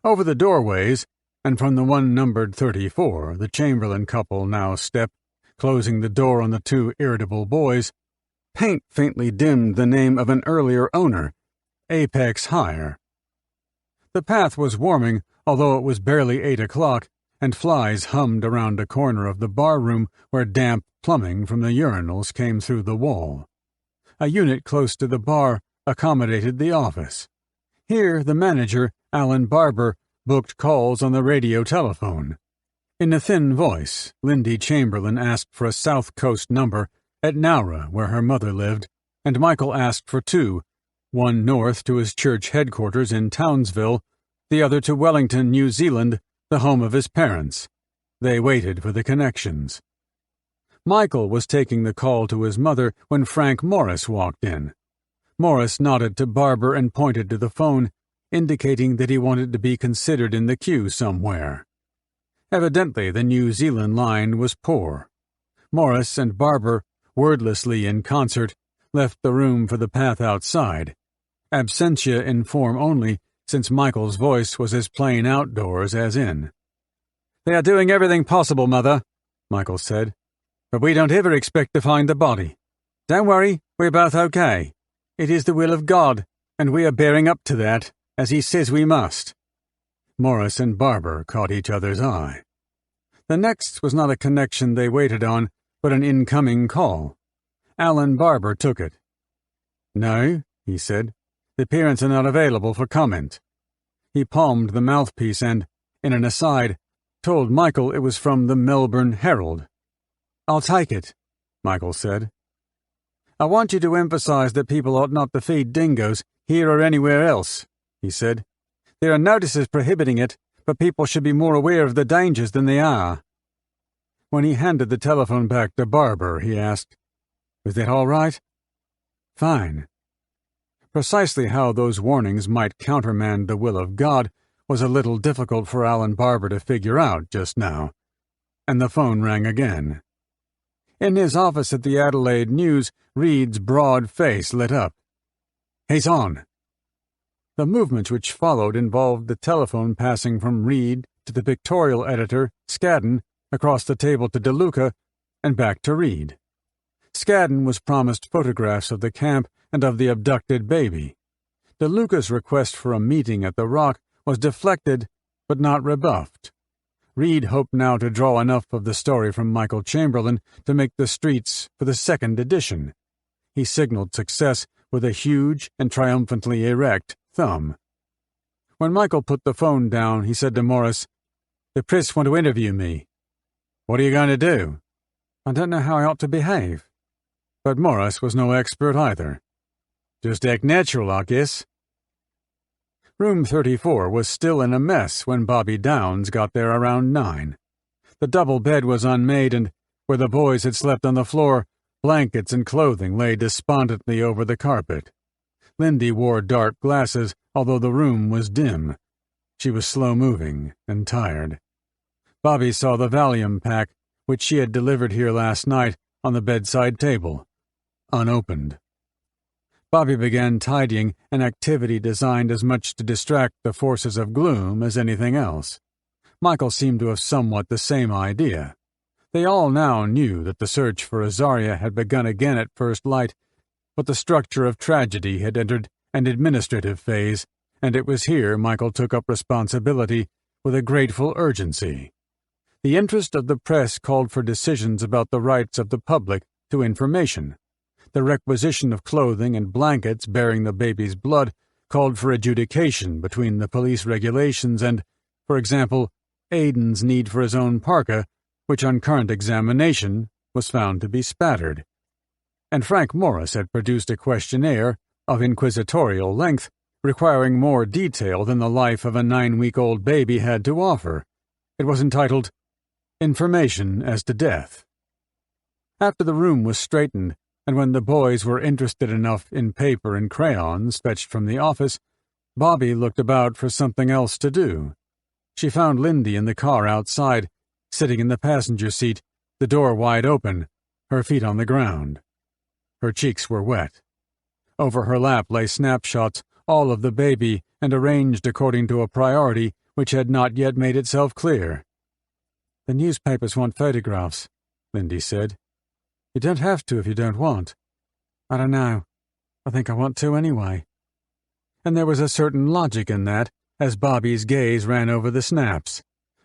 Over the doorways, and from the one numbered 34, the Chamberlain couple now stepped, closing the door on the two irritable boys. Paint faintly dimmed the name of an earlier owner, Apex Hire. The path was warming, although it was barely 8 o'clock, and flies hummed around a corner of the bar-room where damp plumbing from the urinals came through the wall. A unit close to the bar accommodated the office. Here the manager, Alan Barber, booked calls on the radio telephone. In a thin voice, Lindy Chamberlain asked for a South Coast number at Nowra, where her mother lived, and Michael asked for 2, one north to his church headquarters in Townsville, the other to Wellington, New Zealand, the home of his parents. They waited for the connections. Michael was taking the call to his mother when Frank Morris walked in. Morris nodded to Barber and pointed to the phone, indicating that he wanted to be considered in the queue somewhere. Evidently, the New Zealand line was poor. Morris and Barber, wordlessly in concert, left the room for the path outside, absentia in form only, since Michael's voice was as plain outdoors as in. "They are doing everything possible, Mother," Michael said, "but we don't ever expect to find the body. Don't worry, we're both okay. It is the will of God, and we are bearing up to that, as He says we must." Morris and Barber caught each other's eye. The next was not a connection they waited on, but an incoming call. Alan Barber took it. "No," he said, "the parents are not available for comment." He palmed the mouthpiece and, in an aside, told Michael it was from the Melbourne Herald. "I'll take it," Michael said. "I want you to emphasize that people ought not to feed dingoes, here or anywhere else," he said. "There are notices prohibiting it, but people should be more aware of the dangers than they are." When he handed the telephone back to Barber, he asked, "Was that all right?" "Fine." Precisely how those warnings might countermand the will of God was a little difficult for Alan Barber to figure out just now, and the phone rang again. In his office at the Adelaide News, Reed's broad face lit up. "He's on." The movements which followed involved the telephone passing from Reed to the pictorial editor, Scadden, across the table to DeLuca, and back to Reed. Scadden was promised photographs of the camp and of the abducted baby. DeLuca's request for a meeting at the Rock was deflected, but not rebuffed. Reed hoped now to draw enough of the story from Michael Chamberlain to make the streets for the second edition. He signaled success with a huge and triumphantly erect thumb. When Michael put the phone down, he said to Morris, "The press want to interview me." "What are you going to do?" "I don't know how I ought to behave." But Morris was no expert either. "Just act natural, I guess." Room 34 was still in a mess when Bobby Downs got there around 9. The double bed was unmade, and where the boys had slept on the floor, blankets and clothing lay despondently over the carpet. Lindy wore dark glasses, although the room was dim. She was slow-moving and tired. Bobby saw the Valium pack, which she had delivered here last night, on the bedside table, unopened. Bobby began tidying, an activity designed as much to distract the forces of gloom as anything else. Michael seemed to have somewhat the same idea. They all now knew that the search for Azaria had begun again at first light, but the structure of tragedy had entered an administrative phase, and it was here Michael took up responsibility with a grateful urgency. The interest of the press called for decisions about the rights of the public to information. The requisition of clothing and blankets bearing the baby's blood called for adjudication between the police regulations and, for example, Aiden's need for his own parka, which on current examination was found to be spattered. And Frank Morris had produced a questionnaire of inquisitorial length, requiring more detail than the life of a 9-week-old baby had to offer. It was entitled, "Information as to Death." After the room was straightened, and when the boys were interested enough in paper and crayons fetched from the office, Bobby looked about for something else to do. She found Lindy in the car outside, sitting in the passenger seat, the door wide open, her feet on the ground. Her cheeks were wet. Over her lap lay snapshots, all of the baby, and arranged according to a priority which had not yet made itself clear. "The newspapers want photographs," Lindy said. "You don't have to if you don't want." "I don't know. I think I want to anyway." And there was a certain logic in that, as Bobby's gaze ran over the snaps.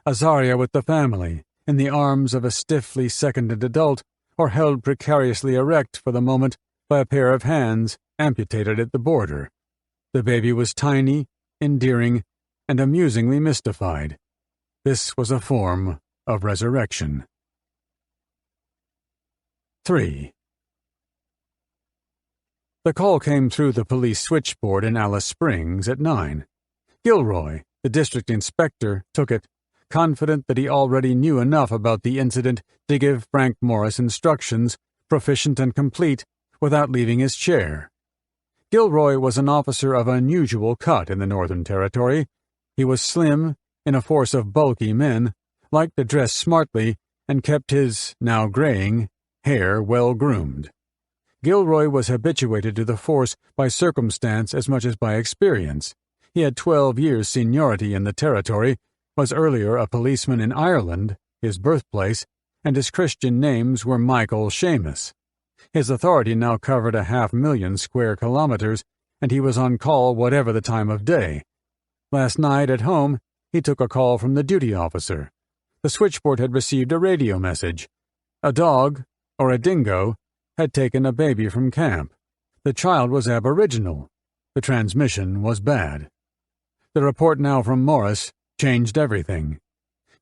Azaria with the family, in the arms of a stiffly seconded adult, or held precariously erect for the moment by a pair of hands amputated at the border. The baby was tiny, endearing, and amusingly mystified. This was a form of resurrection. 3. The call came through the police switchboard in Alice Springs at 9. Gilroy, the district inspector, took it, confident that he already knew enough about the incident to give Frank Morris instructions, proficient and complete, without leaving his chair. Gilroy was an officer of unusual cut in the Northern Territory. He was slim, in a force of bulky men, liked to dress smartly, and kept his, now graying, hair well groomed. Gilroy was habituated to the force by circumstance as much as by experience. He had 12 years' seniority in the territory, was earlier a policeman in Ireland, his birthplace, and his Christian names were Michael Seamus. His authority now covered 500,000 square kilometers, and he was on call whatever the time of day. Last night at home, he took a call from the duty officer. The switchboard had received a radio message. A dog, or a dingo, had taken a baby from camp. The child was Aboriginal. The transmission was bad. The report now from Morris changed everything.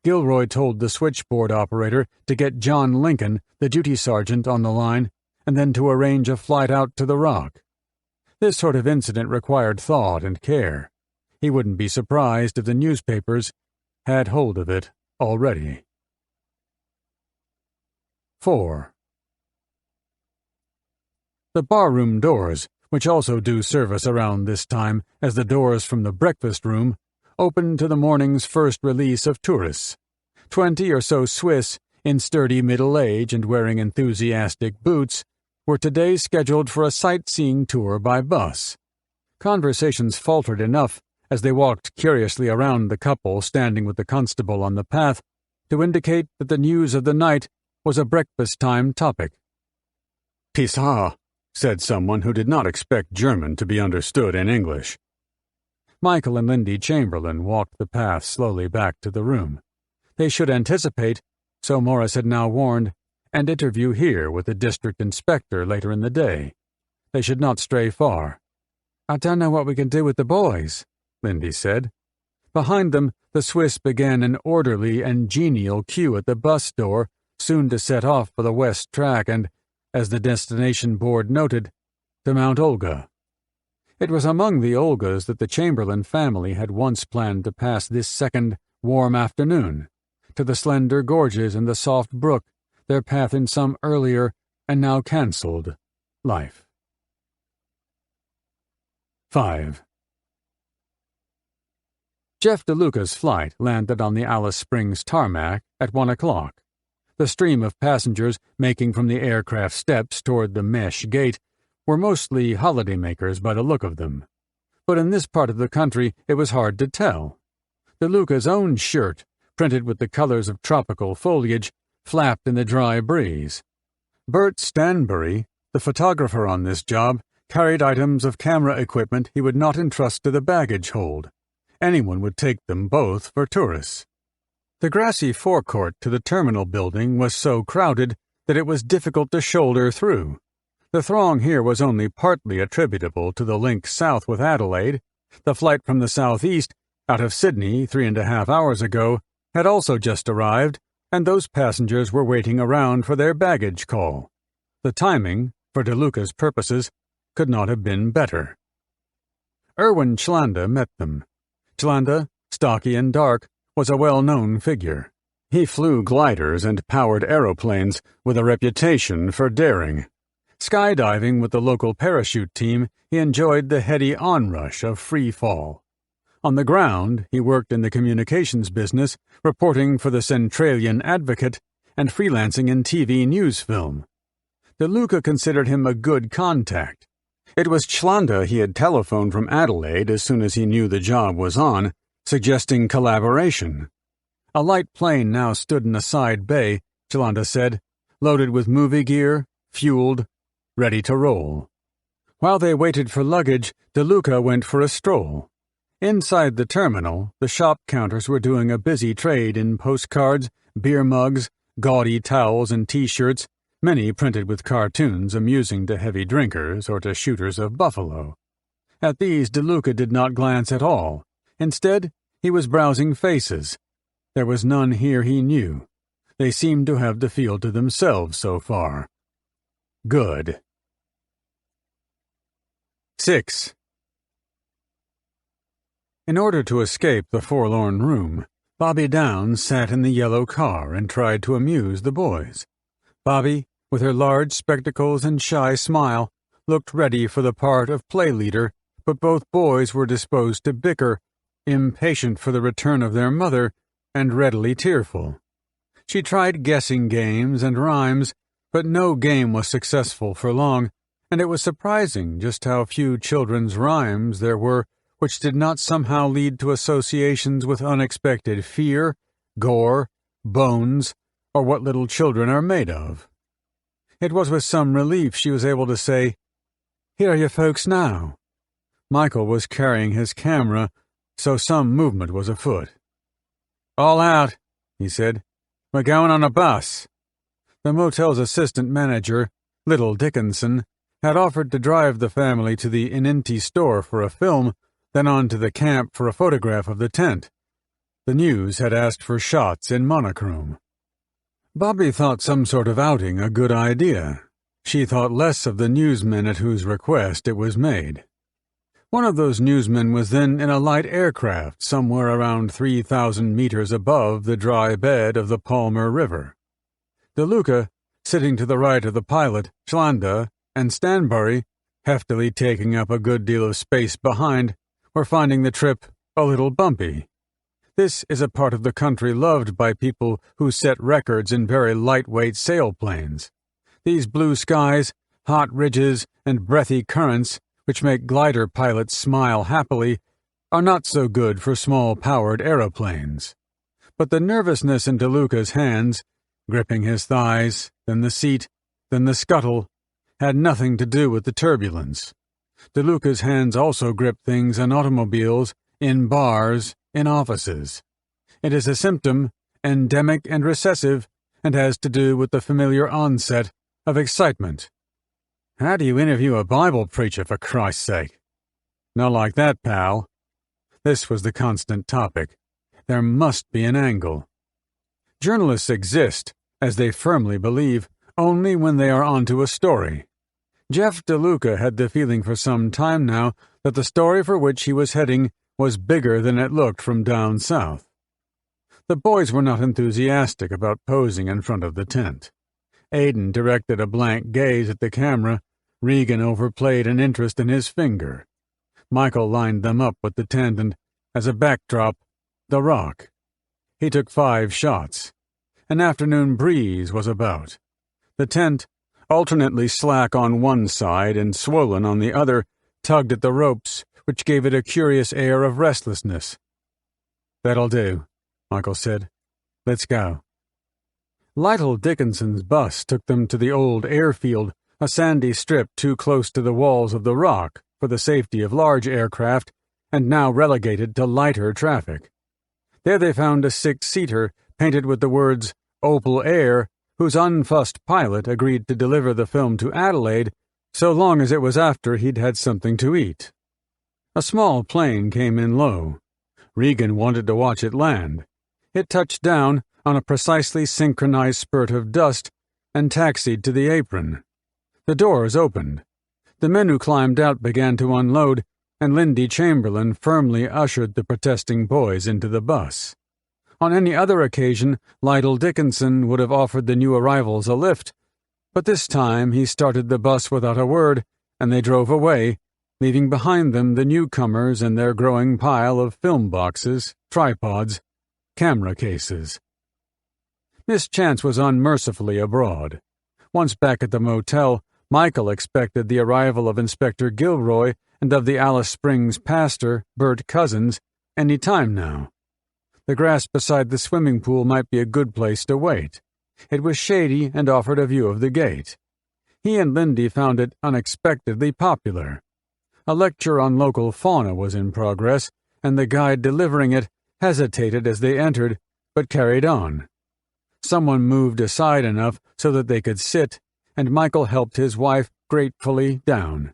Gilroy told the switchboard operator to get John Lincoln, the duty sergeant, on the line, and then to arrange a flight out to the Rock. This sort of incident required thought and care. He wouldn't be surprised if the newspapers had hold of it already. 4. The barroom doors, which also do service around this time as the doors from the breakfast room, opened to the morning's first release of tourists. 20 or so Swiss, in sturdy middle age and wearing enthusiastic boots, were today scheduled for a sightseeing tour by bus. Conversations faltered enough as they walked curiously around the couple standing with the constable on the path to indicate that the news of the night was a breakfast-time topic. "Pisa," said someone who did not expect German to be understood in English. Michael and Lindy Chamberlain walked the path slowly back to the room. They should anticipate, so Morris had now warned, an interview here with the district inspector later in the day. They should not stray far. "I don't know what we can do with the boys," Lindy said. Behind them, the Swiss began an orderly and genial queue at the bus door, soon to set off for the west track and, as the destination board noted, to Mount Olga. It was among the Olgas that the Chamberlain family had once planned to pass this second warm afternoon, to the slender gorges and the soft brook, their path in some earlier and now cancelled life. 5. Jeff DeLuca's flight landed on the Alice Springs tarmac at 1 o'clock. The stream of passengers making from the aircraft steps toward the mesh gate were mostly holidaymakers by the look of them. But in this part of the country it was hard to tell. DeLuca's own shirt, printed with the colors of tropical foliage, flapped in the dry breeze. Bert Stanbury, the photographer on this job, carried items of camera equipment he would not entrust to the baggage hold. Anyone would take them both for tourists. The grassy forecourt to the terminal building was so crowded that it was difficult to shoulder through. The throng here was only partly attributable to the link south with Adelaide. The flight from the southeast, out of Sydney 3.5 hours ago, had also just arrived, and those passengers were waiting around for their baggage call. The timing, for DeLuca's purposes, could not have been better. Erwin Chlanda met them. Chlanda, stocky and dark, was a well-known figure. He flew gliders and powered aeroplanes with a reputation for daring. Skydiving with the local parachute team, he enjoyed the heady onrush of free fall. On the ground, he worked in the communications business, reporting for the Centralian Advocate and freelancing in TV news film. DeLuca considered him a good contact. It was Chlanda he had telephoned from Adelaide as soon as he knew the job was on, suggesting collaboration. A light plane now stood in a side bay, Chlanda said, loaded with movie gear, fueled, ready to roll. While they waited for luggage, DeLuca went for a stroll. Inside the terminal, the shop counters were doing a busy trade in postcards, beer mugs, gaudy towels and T-shirts, many printed with cartoons amusing to heavy drinkers or to shooters of buffalo. At these DeLuca did not glance at all. Instead, he was browsing faces. There was none here he knew. They seemed to have the field to themselves so far. Good. 6. In order to escape the forlorn room, Bobby Downs sat in the yellow car and tried to amuse the boys. Bobby, with her large spectacles and shy smile, looked ready for the part of play leader, but both boys were disposed to bicker, impatient for the return of their mother, and readily tearful. She tried guessing games and rhymes, but no game was successful for long, and it was surprising just how few children's rhymes there were which did not somehow lead to associations with unexpected fear, gore, bones, or what little children are made of. It was with some relief she was able to say, "Here are your folks now." Michael was carrying his camera, so some movement was afoot. "All out," he said. "We're going on a bus." The motel's assistant manager, Little Dickinson, had offered to drive the family to the Ininti store for a film, then on to the camp for a photograph of the tent. The news had asked for shots in monochrome. Bobby thought some sort of outing a good idea. She thought less of the newsmen at whose request it was made. One of those newsmen was then in a light aircraft somewhere around 3,000 meters above the dry bed of the Palmer River. DeLuca, sitting to the right of the pilot, Chlanda, and Stanbury, heftily taking up a good deal of space behind, were finding the trip a little bumpy. This is a part of the country loved by people who set records in very lightweight sailplanes. These blue skies, hot ridges, and breathy currents, which make glider pilots smile happily, are not so good for small-powered aeroplanes. But the nervousness in DeLuca's hands, gripping his thighs, then the seat, then the scuttle, had nothing to do with the turbulence. DeLuca's hands also grip things in automobiles, in bars, in offices. It is a symptom, endemic and recessive, and has to do with the familiar onset of excitement. How do you interview a Bible preacher, for Christ's sake? Not like that, pal. This was the constant topic. There must be an angle. Journalists exist, as they firmly believe, only when they are onto a story. Jeff DeLuca had the feeling for some time now that the story for which he was heading was bigger than it looked from down south. The boys were not enthusiastic about posing in front of the tent. Aidan directed a blank gaze at the camera. Regan overplayed an interest in his finger. Michael lined them up with the tent and, as a backdrop, the rock. He took 5 shots. An afternoon breeze was about. The tent, alternately slack on one side and swollen on the other, tugged at the ropes, which gave it a curious air of restlessness. "That'll do," Michael said. "Let's go." Lytle Dickinson's bus took them to the old airfield, a sandy strip too close to the walls of the rock for the safety of large aircraft, and now relegated to lighter traffic. There they found a 6-seater painted with the words Opal Air, whose unfussed pilot agreed to deliver the film to Adelaide so long as it was after he'd had something to eat. A small plane came in low. Regan wanted to watch it land. It touched down on a precisely synchronized spurt of dust and taxied to the apron. The doors opened. The men who climbed out began to unload, and Lindy Chamberlain firmly ushered the protesting boys into the bus. On any other occasion, Lytle Dickinson would have offered the new arrivals a lift, but this time he started the bus without a word, and they drove away, leaving behind them the newcomers and their growing pile of film boxes, tripods, camera cases. Miss Chance was unmercifully abroad. Once back at the motel, Michael expected the arrival of Inspector Gilroy and of the Alice Springs pastor, Bert Cousins, any time now. The grass beside the swimming pool might be a good place to wait. It was shady and offered a view of the gate. He and Lindy found it unexpectedly popular. A lecture on local fauna was in progress, and the guide delivering it hesitated as they entered, but carried on. Someone moved aside enough so that they could sit, and Michael helped his wife gratefully down.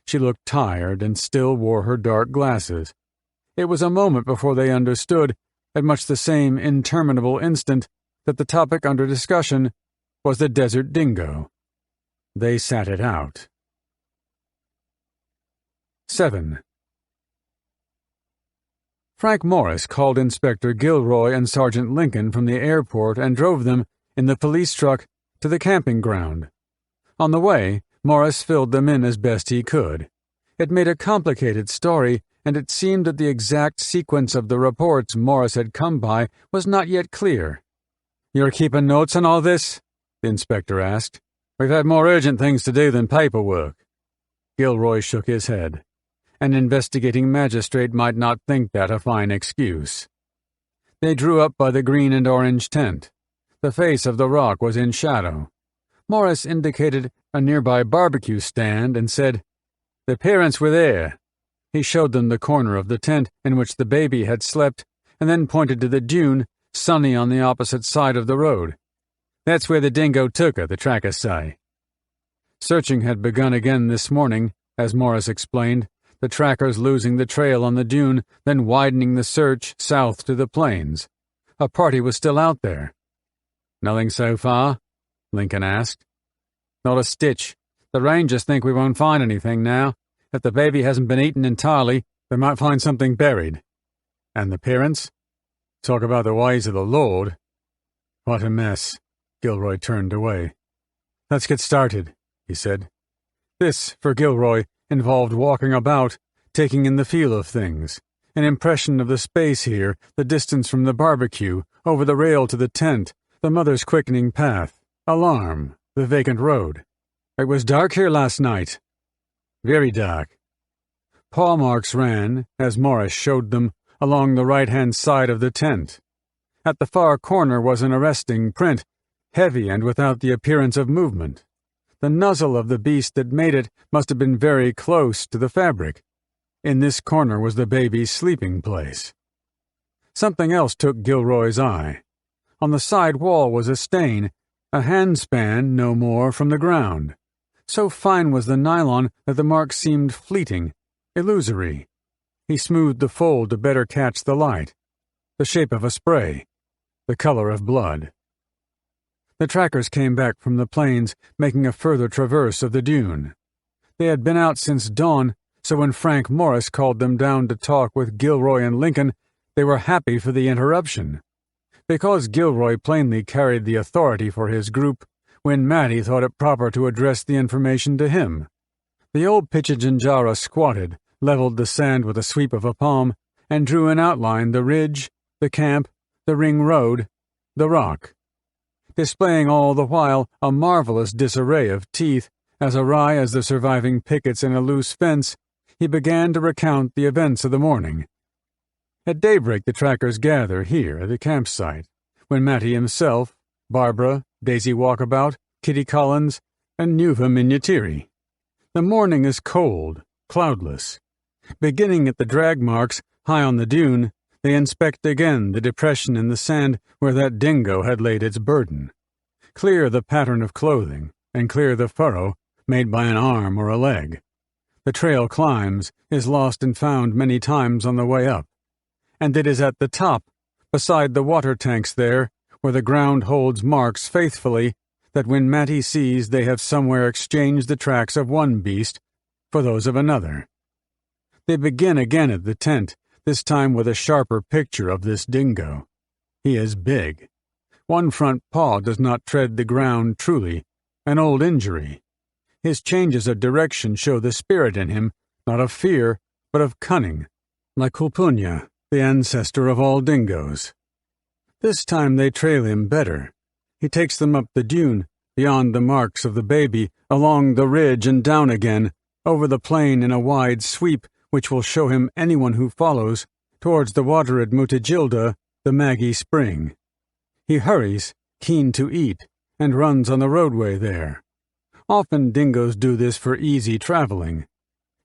She looked tired and still wore her dark glasses. It was a moment before they understood, at much the same interminable instant, that the topic under discussion was the desert dingo. They sat it out. 7. Frank Morris called Inspector Gilroy and Sergeant Lincoln from the airport and drove them, in the police truck, to the camping ground. On the way, Morris filled them in as best he could. It made a complicated story, and it seemed that the exact sequence of the reports Morris had come by was not yet clear. "You're keeping notes on all this?" the inspector asked. "We've had more urgent things to do than paperwork." Gilroy shook his head. An investigating magistrate might not think that a fine excuse. They drew up by the green and orange tent. The face of the rock was in shadow. Morris indicated a nearby barbecue stand and said, "The parents were there." He showed them the corner of the tent in which the baby had slept, and then pointed to the dune, sunny on the opposite side of the road. "That's where the dingo took her, the trackers say." Searching had begun again this morning, as Morris explained, the trackers losing the trail on the dune, then widening the search south to the plains. A party was still out there. "Nothing so far?" Lincoln asked. "Not a stitch. The rangers think we won't find anything now. If the baby hasn't been eaten entirely, they might find something buried." "And the parents? Talk about the ways of the Lord." "What a mess." Gilroy turned away. "Let's get started," he said. This, for Gilroy, involved walking about, taking in the feel of things, an impression of the space here, the distance from the barbecue, over the rail to the tent, the mother's quickening path, alarm, the vacant road. "It was dark here last night." "Very dark." Paw marks ran, as Morris showed them, along the right-hand side of the tent. At the far corner was an arresting print, heavy and without the appearance of movement. The nuzzle of the beast that made it must have been very close to the fabric. In this corner was the baby's sleeping place. Something else took Gilroy's eye. On the side wall was a stain, a handspan, no more, from the ground. So fine was the nylon that the mark seemed fleeting, illusory. He smoothed the fold to better catch the light. The shape of a spray. The color of blood. The trackers came back from the plains, making a further traverse of the dune. They had been out since dawn, so when Frank Morris called them down to talk with Gilroy and Lincoln, they were happy for the interruption. Because Gilroy plainly carried the authority for his group, when Matty thought it proper to address the information to him. The old Pichijinjara squatted, leveled the sand with a sweep of a palm, and drew in outline the ridge, the camp, the ring road, the rock. Displaying all the while a marvelous disarray of teeth, as awry as the surviving pickets in a loose fence, he began to recount the events of the morning. At daybreak the trackers gather here at the campsite, when Matty himself, Barbara, Daisy Walkabout, Kitty Collins, and Nuva Miniatiri. The morning is cold, cloudless. Beginning at the drag marks high on the dune, they inspect again the depression in the sand where that dingo had laid its burden. Clear the pattern of clothing, and clear the furrow made by an arm or a leg. The trail climbs, is lost and found many times on the way up. And it is at the top, beside the water tanks there, where the ground holds marks faithfully, that when Matty sees they have somewhere exchanged the tracks of one beast for those of another. They begin again at the tent, this time with a sharper picture of this dingo. He is big. One front paw does not tread the ground truly, an old injury. His changes of direction show the spirit in him, not of fear, but of cunning, like Kulpunya, the ancestor of all dingoes. This time they trail him better. He takes them up the dune, beyond the marks of the baby, along the ridge and down again, over the plain in a wide sweep which will show him anyone who follows, towards the water at Mutajilda, the Maggie Spring. He hurries, keen to eat, and runs on the roadway there. Often dingoes do this for easy traveling.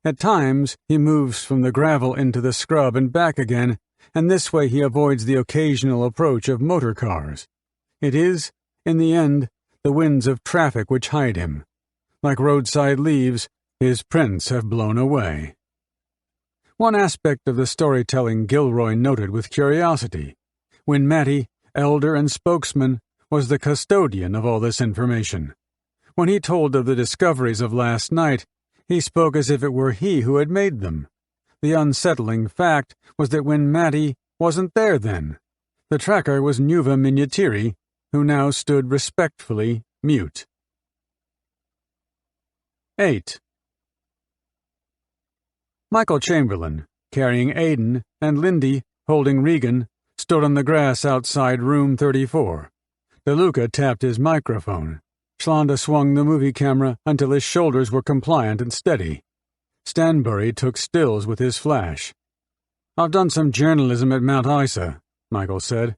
At times he moves from the gravel into the scrub and back again, and this way he avoids the occasional approach of motor cars. It is, in the end, the winds of traffic which hide him. Like roadside leaves, his prints have blown away. One aspect of the storytelling Gilroy noted with curiosity, when Matty, elder and spokesman, was the custodian of all this information. When he told of the discoveries of last night, he spoke as if it were he who had made them. The unsettling fact was that when Matty wasn't there then, the tracker was Nuva Miniatiri, who now stood respectfully mute. 8. Michael Chamberlain, carrying Aidan, and Lindy, holding Regan, stood on the grass outside room 34. DeLuca tapped his microphone. Shlanda swung the movie camera until his shoulders were compliant and steady. Stanbury took stills with his flash. "I've done some journalism at Mount Isa," Michael said.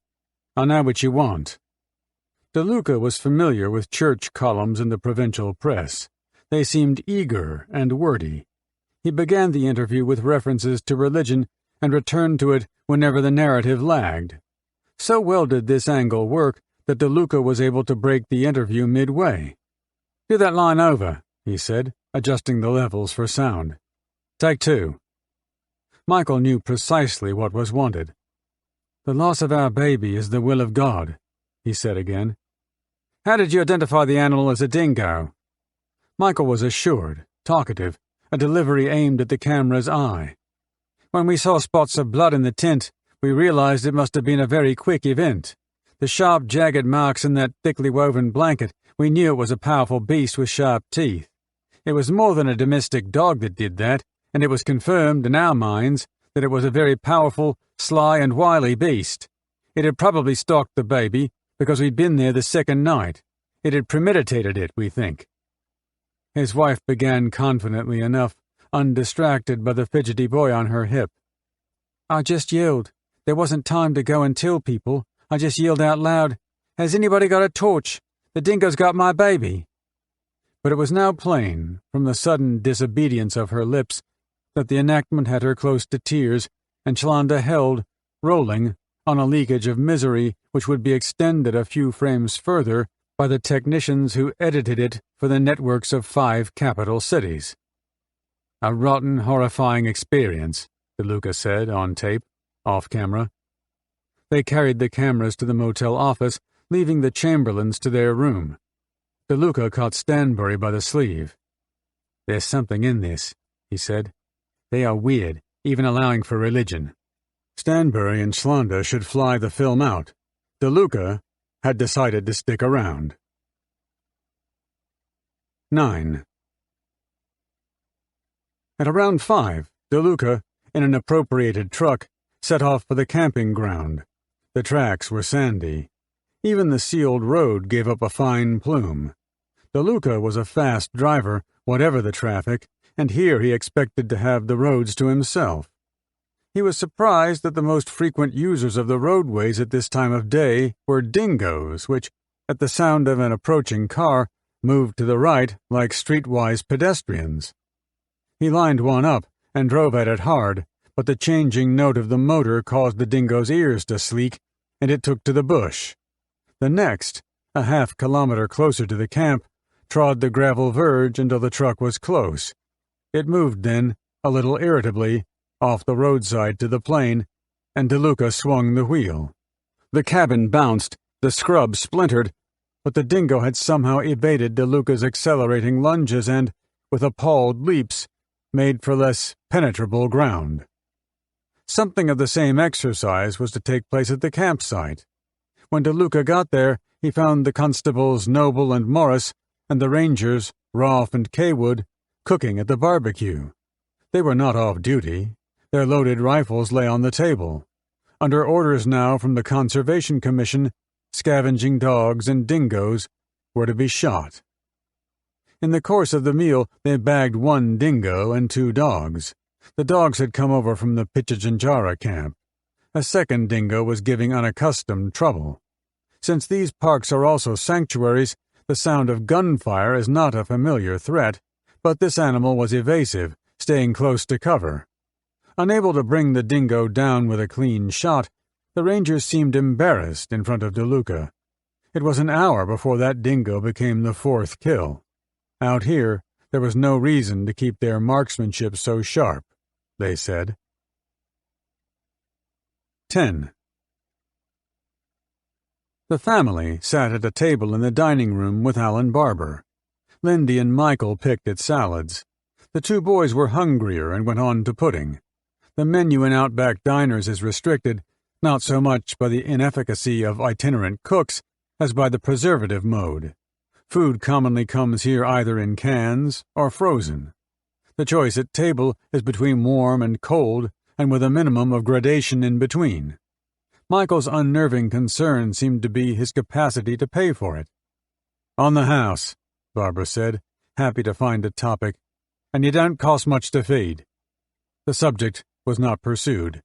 "I know what you want." DeLuca was familiar with church columns in the provincial press. They seemed eager and wordy. He began the interview with references to religion and returned to it whenever the narrative lagged. So well did this angle work that DeLuca was able to break the interview midway. "Do that line over," he said, adjusting the levels for sound. "Take 2. Michael knew precisely what was wanted. "The loss of our baby is the will of God," he said again. "How did you identify the animal as a dingo?" Michael was assured, talkative, a delivery aimed at the camera's eye. "When we saw spots of blood in the tent, we realized it must have been a very quick event. The sharp, jagged marks in that thickly woven blanket, we knew it was a powerful beast with sharp teeth. It was more than a domestic dog that did that, and it was confirmed in our minds that it was a very powerful, sly and wily beast. It had probably stalked the baby, because we'd been there the second night. It had premeditated it, we think." His wife began confidently enough, undistracted by the fidgety boy on her hip. "I just yelled. There wasn't time to go and tell people. I just yelled out loud, 'Has anybody got a torch? The dingo's got my baby.'" But it was now plain, from the sudden disobedience of her lips, that the enactment had her close to tears, and Shlanda held, rolling, on a leakage of misery which would be extended a few frames further by the technicians who edited it for the networks of 5 capital cities. "A rotten, horrifying experience," DeLuca said on tape, off camera. They carried the cameras to the motel office, leaving the Chamberlains to their room. DeLuca caught Stanbury by the sleeve. "There's something in this," he said. "They are weird, even allowing for religion." Stanbury and Schlanda should fly the film out. DeLuca had decided to stick around. 9. At around 5, DeLuca, in an appropriated truck, set off for the camping ground. The tracks were sandy. Even the sealed road gave up a fine plume. DeLuca was a fast driver, whatever the traffic, and here he expected to have the roads to himself. He was surprised that the most frequent users of the roadways at this time of day were dingoes, which, at the sound of an approaching car, moved to the right like streetwise pedestrians. He lined one up and drove at it hard, but the changing note of the motor caused the dingo's ears to sleek, and it took to the bush. The next, a half-kilometer closer to the camp, trod the gravel verge until the truck was close. It moved then, a little irritably, off the roadside to the plain, and DeLuca swung the wheel. The cabin bounced, the scrub splintered, but the dingo had somehow evaded DeLuca's accelerating lunges and, with appalled leaps, made for less penetrable ground. Something of the same exercise was to take place at the campsite. When DeLuca got there, he found the constables Noble and Morris and the rangers, Rolfe and Kaywood, cooking at the barbecue. They were not off duty. Their loaded rifles lay on the table. Under orders now from the Conservation Commission, scavenging dogs and dingoes were to be shot. In the course of the meal, they bagged 1 dingo and 2 dogs. The dogs had come over from the Pichajanjara camp. A second dingo was giving unaccustomed trouble. Since these parks are also sanctuaries, the sound of gunfire is not a familiar threat, but this animal was evasive, staying close to cover. Unable to bring the dingo down with a clean shot, the rangers seemed embarrassed in front of DeLuca. It was an hour before that dingo became the 4th kill. Out here, there was no reason to keep their marksmanship so sharp, they said. 10. The family sat at a table in the dining room with Alan Barber. Lindy and Michael picked at salads. The 2 boys were hungrier and went on to pudding. The menu in Outback diners is restricted, not so much by the inefficacy of itinerant cooks as by the preservative mode. Food commonly comes here either in cans or frozen. The choice at table is between warm and cold, and with a minimum of gradation in between. Michael's unnerving concern seemed to be his capacity to pay for it. "On the house," Barbara said, happy to find a topic, "and you don't cost much to feed." The subject was not pursued.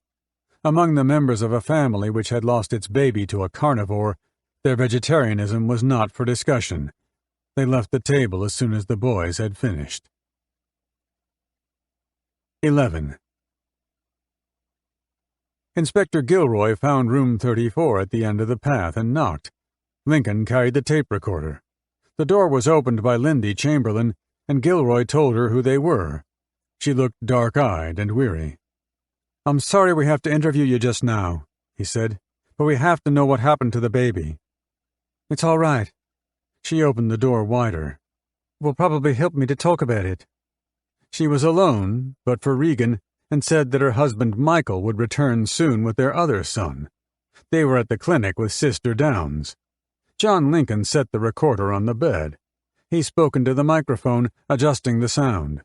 Among the members of a family which had lost its baby to a carnivore, their vegetarianism was not for discussion. They left the table as soon as the boys had finished. 11. Inspector Gilroy found room 34 at the end of the path and knocked. Lincoln carried the tape recorder. The door was opened by Lindy Chamberlain, and Gilroy told her who they were. She looked dark-eyed and weary. "I'm sorry we have to interview you just now," he said, "but we have to know what happened to the baby." "It's all right." She opened the door wider. "It will probably help me to talk about it." She was alone, but for Regan, and said that her husband Michael would return soon with their other son. They were at the clinic with Sister Downs. John Lincoln set the recorder on the bed. He spoke into the microphone, adjusting the sound.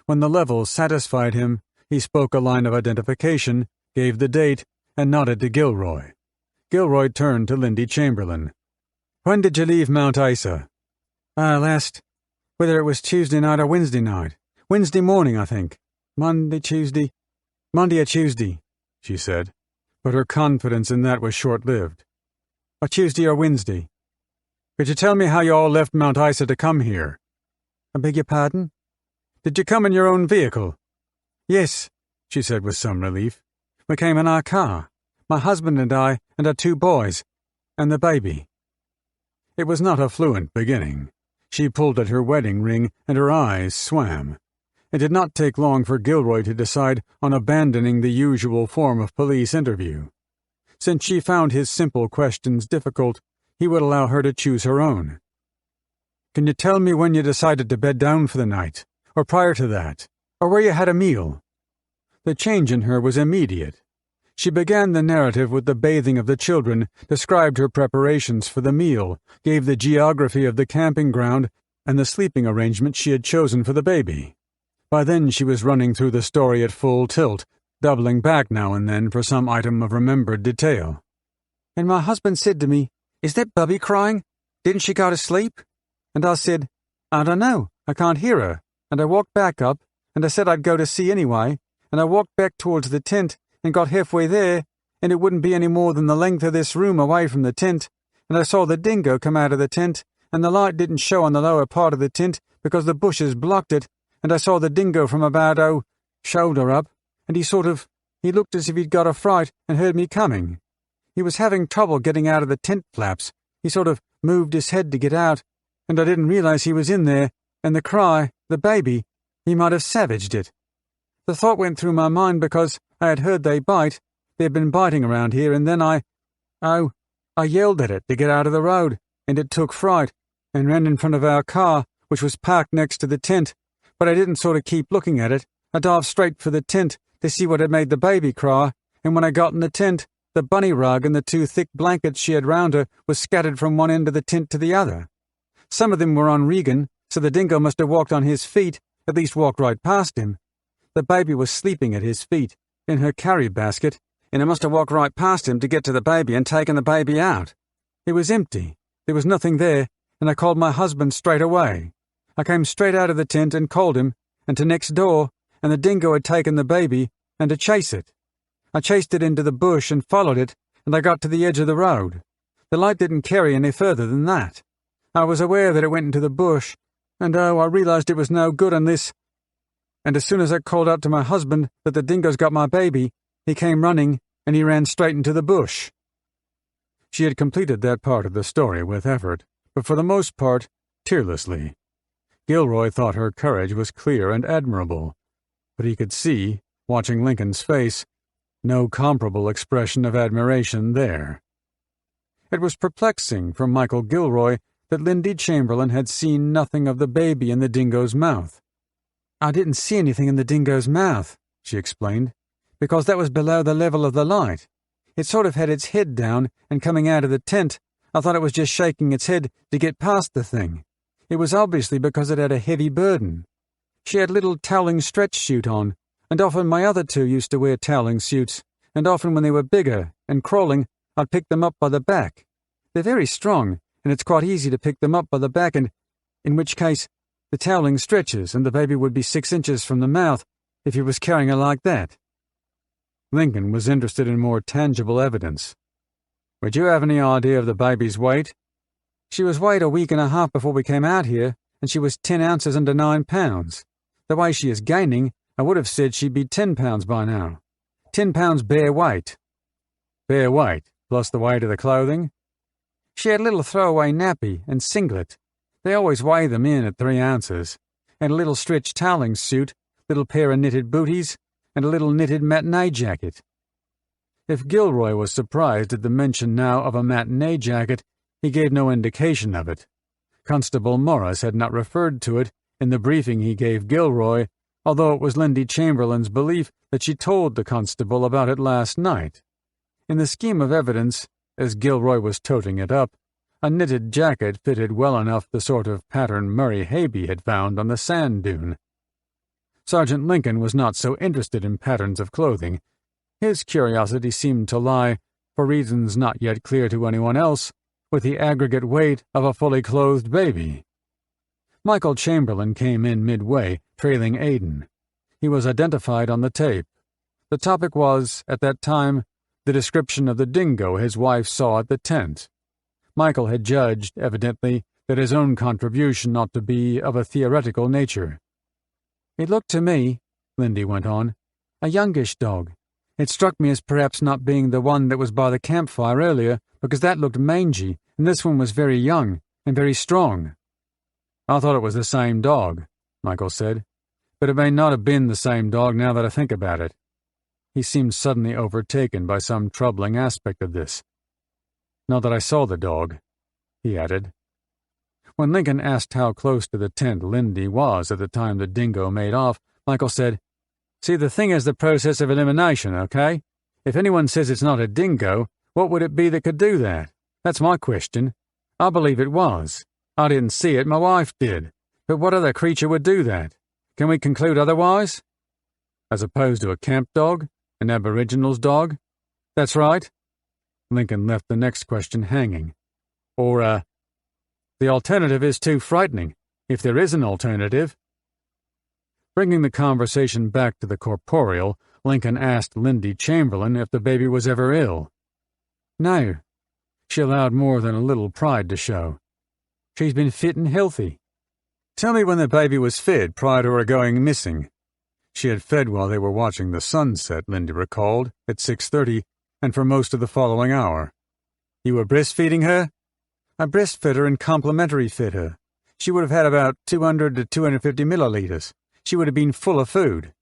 When the level satisfied him, he spoke a line of identification, gave the date, and nodded to Gilroy. Gilroy turned to Lindy Chamberlain. "When did you leave Mount Isa?" Whether it was Tuesday night or Wednesday night. Wednesday morning, I think. Monday or Tuesday, she said, but her confidence in that was short-lived. "Or Tuesday or Wednesday. Could you tell me how you all left Mount Isa to come here?" "I beg your pardon?" "Did you come in your own vehicle?" "Yes," she said with some relief. "We came in our car, my husband and I and our 2 boys, and the baby." It was not a fluent beginning. She pulled at her wedding ring, and her eyes swam. It did not take long for Gilroy to decide on abandoning the usual form of police interview. Since she found his simple questions difficult, he would allow her to choose her own. "Can you tell me when you decided to bed down for the night, or prior to that, or where you had a meal?" The change in her was immediate. She began the narrative with the bathing of the children, described her preparations for the meal, gave the geography of the camping ground and the sleeping arrangement she had chosen for the baby. By then she was running through the story at full tilt, doubling back now and then for some item of remembered detail. "And my husband said to me, 'Is that Bubby crying? Didn't she go to sleep?' And I said, 'I don't know, I can't hear her.' And I walked back up, and I said I'd go to see anyway, and I walked back towards the tent, and got halfway there, and it wouldn't be any more than the length of this room away from the tent, and I saw the dingo come out of the tent, and the light didn't show on the lower part of the tent because the bushes blocked it, and I saw the dingo from about, shoulder up, and he looked as if he'd got a fright and heard me coming. He was having trouble getting out of the tent flaps. He moved his head to get out, and I didn't realize he was in there, and the cry, the baby, he might have savaged it. The thought went through my mind because I had heard they bite. They'd been biting around here, and then I yelled at it to get out of the road, and it took fright, and ran in front of our car, which was parked next to the tent. But I didn't keep looking at it. I dived straight for the tent to see what had made the baby cry, and when I got in the tent, the bunny rug and the 2 thick blankets she had round her was scattered from one end of the tent to the other. Some of them were on Regan, so the dingo must have walked on his feet, at least walked right past him. The baby was sleeping at his feet, in her carry basket, and I must have walked right past him to get to the baby and taken the baby out. It was empty. There was nothing there, and I called my husband straight away. I came straight out of the tent and called him, and to next door, and the dingo had taken the baby, and to chase it. I chased it into the bush and followed it, and I got to the edge of the road. The light didn't carry any further than that. I was aware that it went into the bush, and I realized it was no good unless... And as soon as I called out to my husband that the dingo's got my baby, he came running, and he ran straight into the bush." She had completed that part of the story with effort, but for the most part, tearlessly. Gilroy thought her courage was clear and admirable, but he could see, watching Lincoln's face, no comparable expression of admiration there. It was perplexing for Michael Gilroy that Lindy Chamberlain had seen nothing of the baby in the dingo's mouth. "I didn't see anything in the dingo's mouth," she explained, "because that was below the level of the light. It had its head down, and coming out of the tent, I thought it was just shaking its head to get past the thing. It was obviously because it had a heavy burden. She had little toweling stretch suit on, and often my other 2 used to wear toweling suits, and often when they were bigger and crawling, I'd pick them up by the back. They're very strong, and it's quite easy to pick them up by the back, and in which case the toweling stretches and the baby would be 6 inches from the mouth if he was carrying her like that." Lincoln was interested in more tangible evidence. "Would you have any idea of the baby's weight?" "She was weighed a week and a half before we came out here, and she was 10 ounces under 9 pounds. The way she is gaining, I would have said she'd be 10 pounds by now. 10 pounds bare weight." "Bare weight, plus the weight of the clothing?" "She had a little throwaway nappy and singlet. They always weigh them in at 3 ounces, and a little stretched toweling suit, little pair of knitted booties, and a little knitted matinee jacket." If Gilroy was surprised at the mention now of a matinee jacket, he gave no indication of it. Constable Morris had not referred to it in the briefing he gave Gilroy, although it was Lindy Chamberlain's belief that she told the constable about it last night. In the scheme of evidence, as Gilroy was toting it up, a knitted jacket fitted well enough the sort of pattern Murray Haby had found on the sand dune. Sergeant Lincoln was not so interested in patterns of clothing. His curiosity seemed to lie, for reasons not yet clear to anyone else, with the aggregate weight of a fully clothed baby. Michael Chamberlain came in midway, trailing Aidan. He was identified on the tape. The topic was, at that time, the description of the dingo his wife saw at the tent. Michael had judged, evidently, that his own contribution ought to be of a theoretical nature. "It looked to me," Lindy went on, "a youngish dog. It struck me as perhaps not being the one that was by the campfire earlier, because that looked mangy, and this one was very young and very strong." "I thought it was the same dog," Michael said. but it may not have been the same dog now that I think about it. He seemed suddenly overtaken by some troubling aspect of this. Not that I saw the dog, he added. When Lincoln asked how close to the tent Lindy was at the time the dingo made off, Michael said, "See, the thing is the process of elimination, okay? If anyone says it's not a dingo, what would it be that could do that? That's my question. I believe it was. I didn't see it, my wife did. But what other creature would do that? Can we conclude otherwise? As opposed to a camp dog? An aboriginal's dog? That's right." Lincoln left the next question hanging. Or, the alternative is too frightening, if there is an alternative. Bringing the conversation back to the corporeal, Lincoln asked Lindy Chamberlain if the baby was ever ill. No. She allowed more than a little pride to show. She's been fit and healthy. Tell me when the baby was fed prior to her going missing. She had fed while they were watching the sunset, Lindy recalled, at 6:30, and for most of the following hour. You were breastfeeding her? I breastfed her and complimentary fed her. She would have had about 200 to 250 milliliters. She would have been full of food.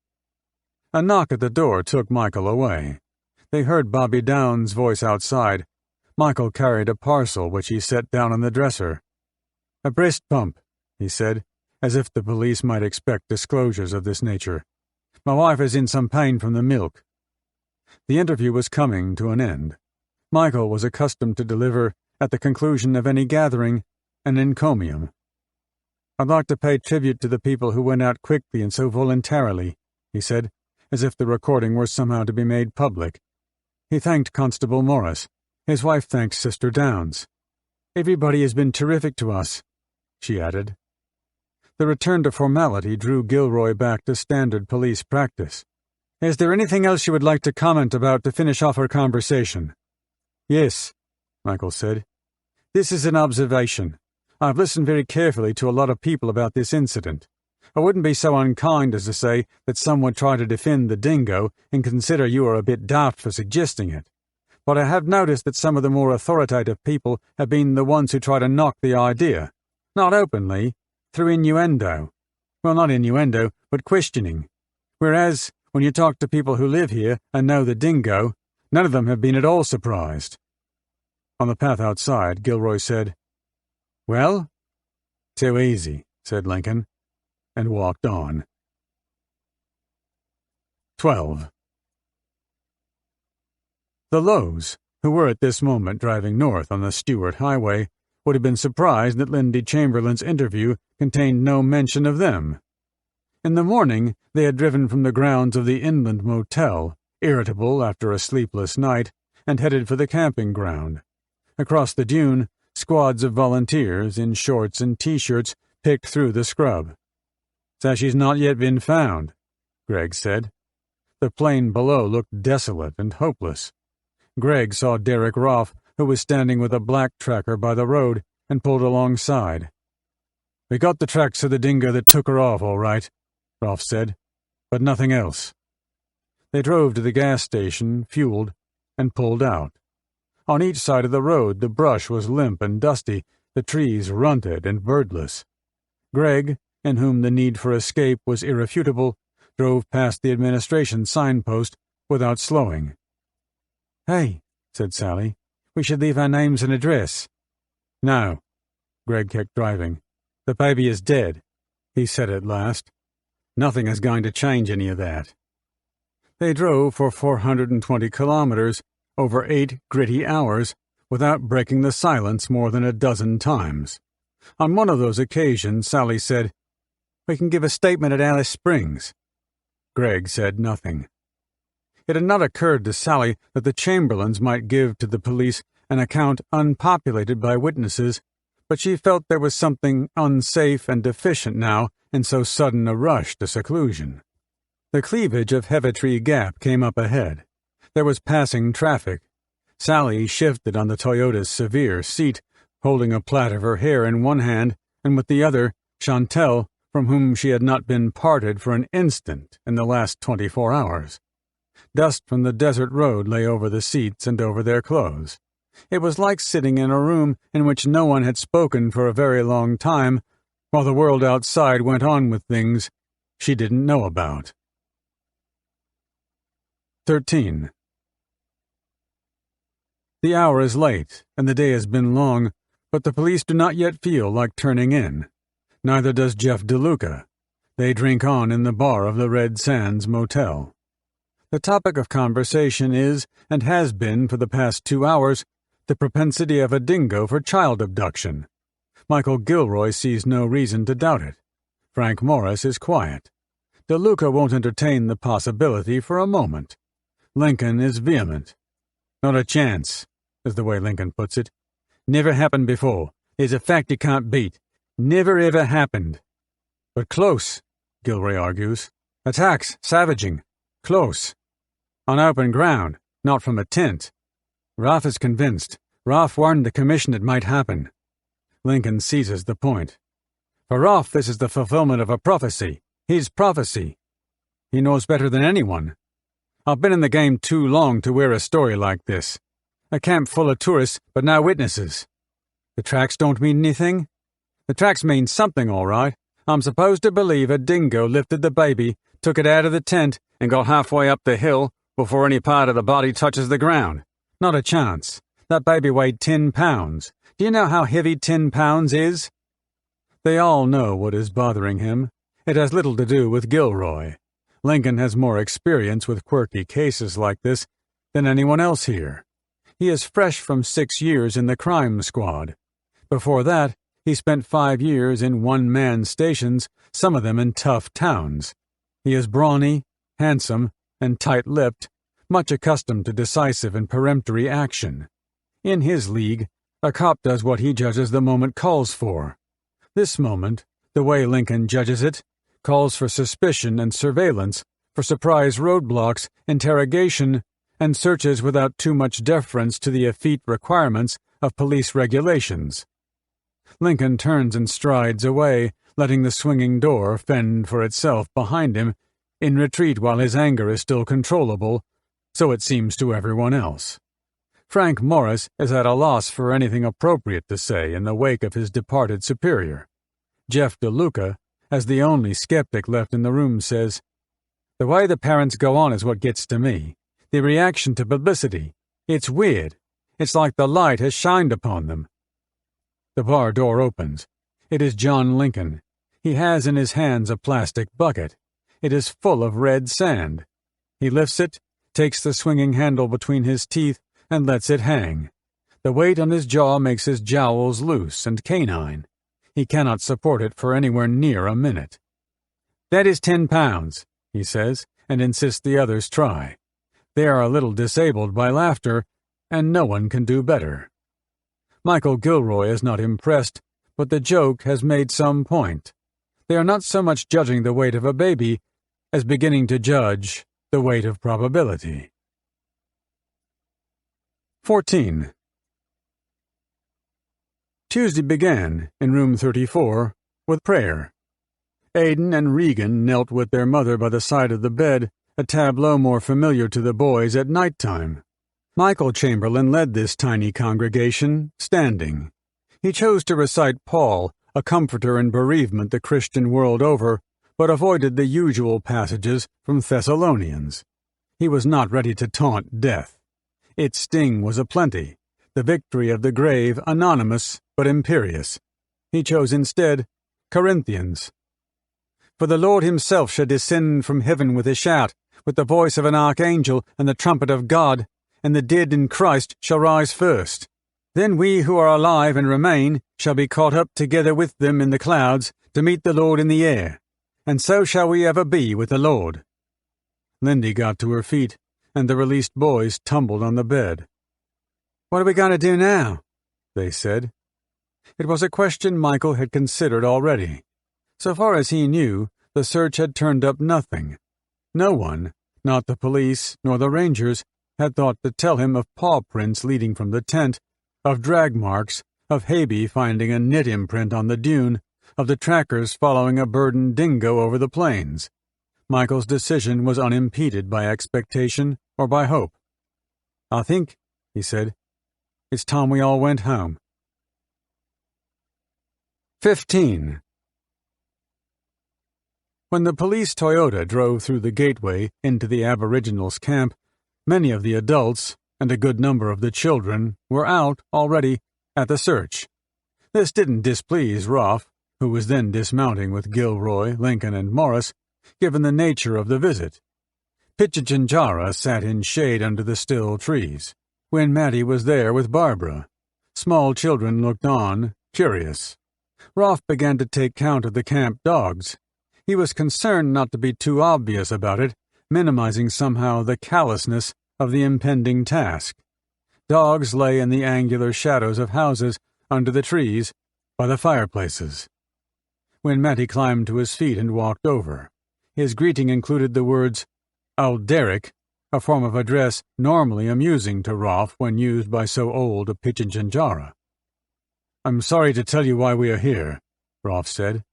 A knock at the door took Michael away. They heard Bobby Downs' voice outside. Michael carried a parcel which he set down on the dresser. A breast pump, he said, as if the police might expect disclosures of this nature. My wife is in some pain from the milk. The interview was coming to an end. Michael was accustomed to deliver, at the conclusion of any gathering, an encomium. I'd like to pay tribute to the people who went out quickly and so voluntarily, he said, as if the recording were somehow to be made public. He thanked Constable Morris. His wife thanked Sister Downs. Everybody has been terrific to us, she added. The return to formality drew Gilroy back to standard police practice. Is there anything else you would like to comment about to finish off our conversation? Yes, Michael said. This is an observation. I've listened very carefully to a lot of people about this incident. I wouldn't be so unkind as to say that some would try to defend the dingo and consider you are a bit daft for suggesting it. But I have noticed that some of the more authoritative people have been the ones who try to knock the idea. Not openly, through innuendo. Well, not innuendo, but questioning. Whereas, when you talk to people who live here and know the dingo, none of them have been at all surprised. On the path outside, Gilroy said, Well? Too easy, said Lincoln, and walked on. 12. The Lows, who were at this moment driving north on the Stewart Highway, would have been surprised that Lindy Chamberlain's interview contained no mention of them. In the morning, they had driven from the grounds of the Inland Motel, irritable after a sleepless night, and headed for the camping ground. Across the dune, squads of volunteers in shorts and T-shirts picked through the scrub. Says she's not yet been found, Greg said. The plain below looked desolate and hopeless. Greg saw Derek Roth, who was standing with a black tracker by the road, and pulled alongside. We got the tracks of the dingo that took her off, all right, Roth said, but nothing else. They drove to the gas station, fueled, and pulled out. On each side of the road, the brush was limp and dusty, the trees runted and birdless. Greg, in whom the need for escape was irrefutable, drove past the administration signpost without slowing. Hey, said Sally, we should leave our names and address. No, Greg kept driving. The baby is dead, he said at last. Nothing is going to change any of that. They drove for 420 kilometers, over 8 gritty hours, without breaking the silence more than a dozen times. On one of those occasions, Sally said, We can give a statement at Alice Springs. Greg said nothing. It had not occurred to Sally that the Chamberlains might give to the police an account unpopulated by witnesses, but she felt there was something unsafe and deficient now in so sudden a rush to seclusion. The cleavage of Heavitree Gap came up ahead. There was passing traffic. Sally shifted on the Toyota's severe seat, holding a plait of her hair in one hand, and with the other, Chantel, from whom she had not been parted for an instant in the last 24 hours. Dust from the desert road lay over the seats and over their clothes. It was like sitting in a room in which no one had spoken for a very long time, while the world outside went on with things, she didn't know about. 13. The hour is late, and the day has been long, but the police do not yet feel like turning in. Neither does Jeff DeLuca. They drink on in the bar of the Red Sands Motel. The topic of conversation is, and has been for the past 2 hours, the propensity of a dingo for child abduction. Michael Gilroy sees no reason to doubt it. Frank Morris is quiet. DeLuca won't entertain the possibility for a moment. Lincoln is vehement. Not a chance, is the way Lincoln puts it. Never happened before. It's a fact you can't beat. Never ever happened. But close, Gilroy argues. Attacks, savaging. Close. On open ground, not from a tent. Ralph is convinced. Ralph warned the commission it might happen. Lincoln seizes the point. For Ralph, this is the fulfillment of a prophecy. His prophecy. He knows better than anyone. I've been in the game too long to wear a story like this. A camp full of tourists, but no witnesses. The tracks don't mean anything? The tracks mean something, all right. I'm supposed to believe a dingo lifted the baby, took it out of the tent, and got halfway up the hill before any part of the body touches the ground. Not a chance. That baby weighed 10 pounds. Do you know how heavy 10 pounds is? They all know what is bothering him. It has little to do with Gilroy. Lincoln has more experience with quirky cases like this than anyone else here. He is fresh from 6 years in the crime squad. Before that, he spent 5 years in one-man stations, some of them in tough towns. He is brawny, handsome, and tight-lipped, much accustomed to decisive and peremptory action. In his league, a cop does what he judges the moment calls for. This moment, the way Lincoln judges it, calls for suspicion and surveillance, for surprise roadblocks, interrogation, and searches without too much deference to the effete requirements of police regulations. Lincoln turns and strides away, letting the swinging door fend for itself behind him, in retreat while his anger is still controllable, so it seems to everyone else. Frank Morris is at a loss for anything appropriate to say in the wake of his departed superior. Jeff DeLuca, as the only skeptic left in the room, says, "The way the parents go on is what gets to me. The reaction to publicity. It's weird. It's like the light has shined upon them." The bar door opens. It is John Lincoln. He has in his hands a plastic bucket. It is full of red sand. He lifts it, takes the swinging handle between his teeth, and lets it hang. The weight on his jaw makes his jowls loose and canine. He cannot support it for anywhere near a minute. "That is 10 pounds, he says, and insists the others try. They are a little disabled by laughter, and no one can do better. Michael Gilroy is not impressed, but the joke has made some point. They are not so much judging the weight of a baby as beginning to judge the weight of probability. 14. Tuesday began, in room 34, with prayer. Aidan and Regan knelt with their mother by the side of the bed, a tableau more familiar to the boys at night-time. Michael Chamberlain led this tiny congregation, standing. He chose to recite Paul, a comforter in bereavement the Christian world over, but avoided the usual passages from Thessalonians. He was not ready to taunt death. Its sting was aplenty, the victory of the grave anonymous but imperious. He chose instead Corinthians. "For the Lord himself shall descend from heaven with a shout, with the voice of an archangel and the trumpet of God, and the dead in Christ shall rise first. Then we who are alive and remain shall be caught up together with them in the clouds to meet the Lord in the air, and so shall we ever be with the Lord." Lindy got to her feet, and the released boys tumbled on the bed. "What are we going to do now?" they said. It was a question Michael had considered already. So far as he knew, the search had turned up nothing. No one, not the police nor the rangers, had thought to tell him of paw prints leading from the tent, of drag marks, of Habe finding a knit imprint on the dune, of the trackers following a burdened dingo over the plains. Michael's decision was unimpeded by expectation or by hope. "I think," he said, "it's time we all went home." 15. When the police Toyota drove through the gateway into the Aboriginals' camp, many of the adults and a good number of the children were out already at the search. This didn't displease Roth, who was then dismounting with Gilroy, Lincoln, and Morris, given the nature of the visit. Pitchichinjara sat in shade under the still trees, when Mattie was there with Barbara. Small children looked on, curious. Roth began to take count of the camp dogs. He was concerned not to be too obvious about it, minimizing somehow the callousness of the impending task. Dogs lay in the angular shadows of houses under the trees by the fireplaces. When Mattie climbed to his feet and walked over, his greeting included the words, "Old Derek," a form of address normally amusing to Roth when used by so old a Pitchichinjara. "I'm sorry to tell you why we are here," Roth said,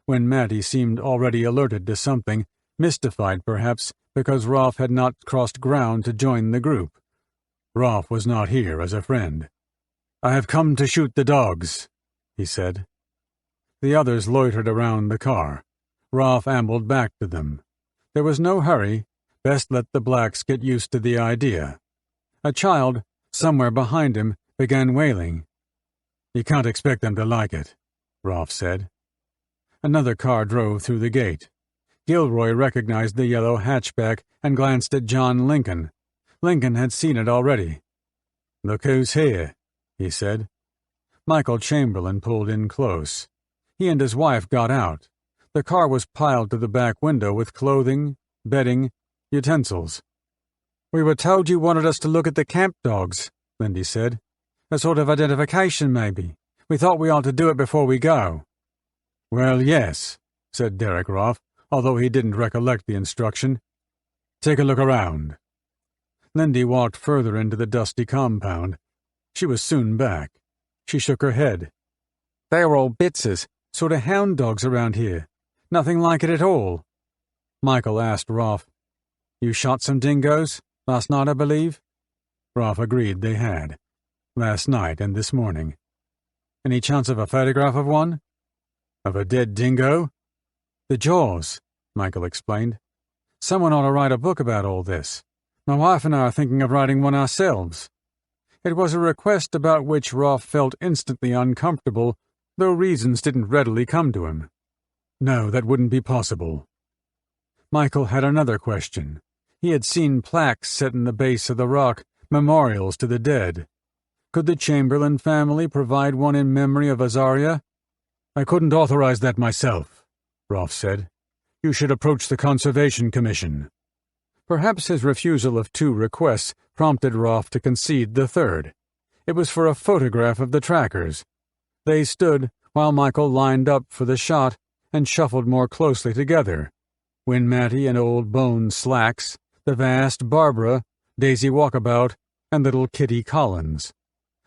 when Mattie seemed already alerted to something, mystified perhaps because Roth had not crossed ground to join the group. Roth was not here as a friend. "I have come to shoot the dogs," he said. The others loitered around the car. Roth ambled back to them. There was no hurry. Best let the blacks get used to the idea. A child, somewhere behind him, began wailing. "You can't expect them to like it," Roth said. Another car drove through the gate. Gilroy recognized the yellow hatchback and glanced at John Lincoln. Lincoln had seen it already. "Look who's here," he said. Michael Chamberlain pulled in close. He and his wife got out. The car was piled to the back window with clothing, bedding, utensils. "We were told you wanted us to look at the camp dogs," Lindy said. "A sort of identification, maybe. We thought we ought to do it before we go." "Well, yes," said Derek Roth, although he didn't recollect the instruction. "Take a look around." Lindy walked further into the dusty compound. She was soon back. She shook her head. "They are all Bitses, sort of hound dogs around here. Nothing like it at all." Michael asked Roth, "You shot some dingoes? Last night, I believe?" Roth agreed they had. Last night and this morning. "Any chance of a photograph of one?" "Of a dead dingo?" "The jaws," Michael explained. "Someone ought to write a book about all this. My wife and I are thinking of writing one ourselves." It was a request about which Roth felt instantly uncomfortable, though reasons didn't readily come to him. No, that wouldn't be possible. Michael had another question. He had seen plaques set in the base of the rock, memorials to the dead. Could the Chamberlain family provide one in memory of Azaria? "I couldn't authorize that myself," Roth said. "You should approach the Conservation Commission." Perhaps his refusal of 2 requests prompted Roth to concede the third. It was for a photograph of the trackers. They stood while Michael lined up for the shot and shuffled more closely together. When Mattie and Old Bone Slacks, the vast Barbara, Daisy Walkabout, and little Kitty Collins.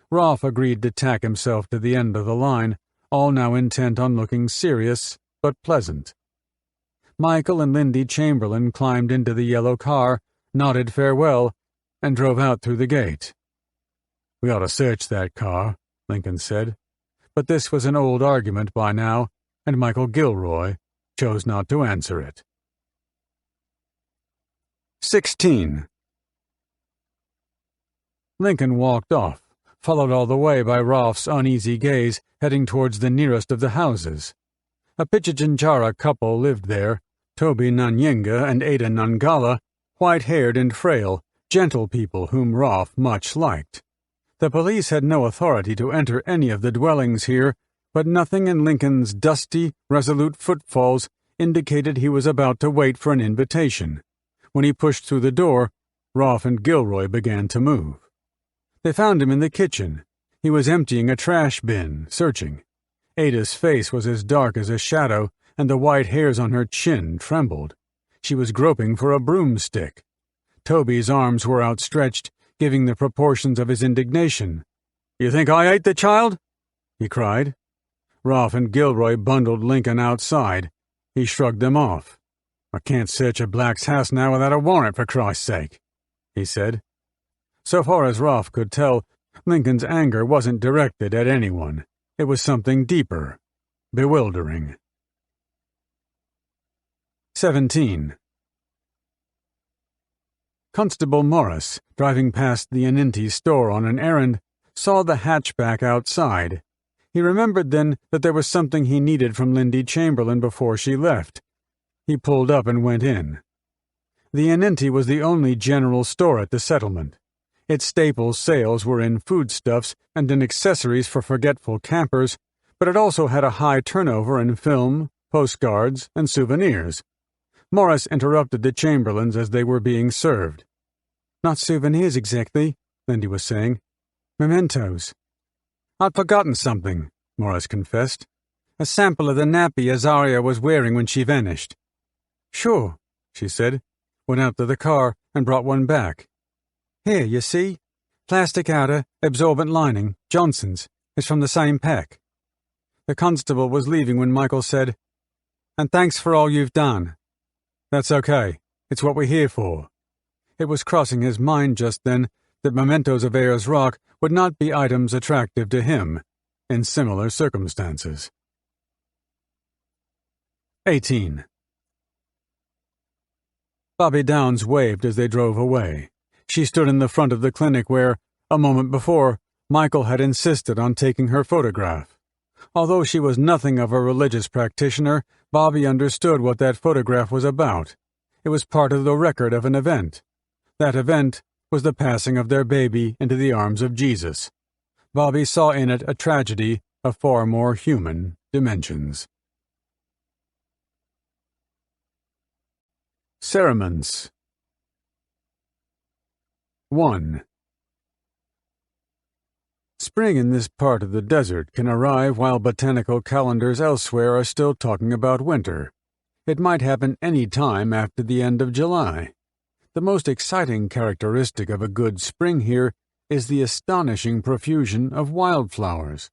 Roth agreed to tack himself to the end of the line, all now intent on looking serious but pleasant. Michael and Lindy Chamberlain climbed into the yellow car, nodded farewell, and drove out through the gate. "We ought to search that car," Lincoln said. But this was an old argument by now, and Michael Gilroy chose not to answer it. 16. Lincoln walked off, followed all the way by Roth's uneasy gaze, heading towards the nearest of the houses. A Pitchichinjara couple lived there, Toby Nanyinga and Ada Nangala, white-haired and frail, gentle people whom Roth much liked. The police had no authority to enter any of the dwellings here, but nothing in Lincoln's dusty, resolute footfalls indicated he was about to wait for an invitation. When he pushed through the door, Roth and Gilroy began to move. They found him in the kitchen. He was emptying a trash bin, searching. Ada's face was as dark as a shadow, and the white hairs on her chin trembled. She was groping for a broomstick. Toby's arms were outstretched, giving the proportions of his indignation. "You think I ate the child?" he cried. Roth and Gilroy bundled Lincoln outside. He shrugged them off. "I can't search a black's house now without a warrant, for Christ's sake," he said. So far as Roth could tell, Lincoln's anger wasn't directed at anyone. It was something deeper, bewildering. 17. Constable Morris, driving past the Aninti store on an errand, saw the hatchback outside. He remembered then that there was something he needed from Lindy Chamberlain before she left. He pulled up and went in. The Aninti was the only general store at the settlement. Its staple sales were in foodstuffs and in accessories for forgetful campers, but it also had a high turnover in film, postcards, and souvenirs. Morris interrupted the Chamberlains as they were being served. "Not souvenirs exactly," Lindy was saying. "Mementos." "I'd forgotten something," Morris confessed. "A sample of the nappy Azaria was wearing when she vanished." "Sure," she said, went out to the car and brought one back. "Here, you see? Plastic outer, absorbent lining, Johnson's. It's from the same pack." The constable was leaving when Michael said, "And thanks for all you've done." "That's okay. It's what we're here for." It was crossing his mind just then that mementos of Ayers Rock would not be items attractive to him in similar circumstances. 18. Bobby Downs waved as they drove away. She stood in the front of the clinic where, a moment before, Michael had insisted on taking her photograph. Although she was nothing of a religious practitioner, Bobby understood what that photograph was about. It was part of the record of an event. That event was the passing of their baby into the arms of Jesus. Bobby saw in it a tragedy of far more human dimensions. Cerements. 1. Spring in this part of the desert can arrive while botanical calendars elsewhere are still talking about winter. It might happen any time after the end of July. The most exciting characteristic of a good spring here is the astonishing profusion of wildflowers.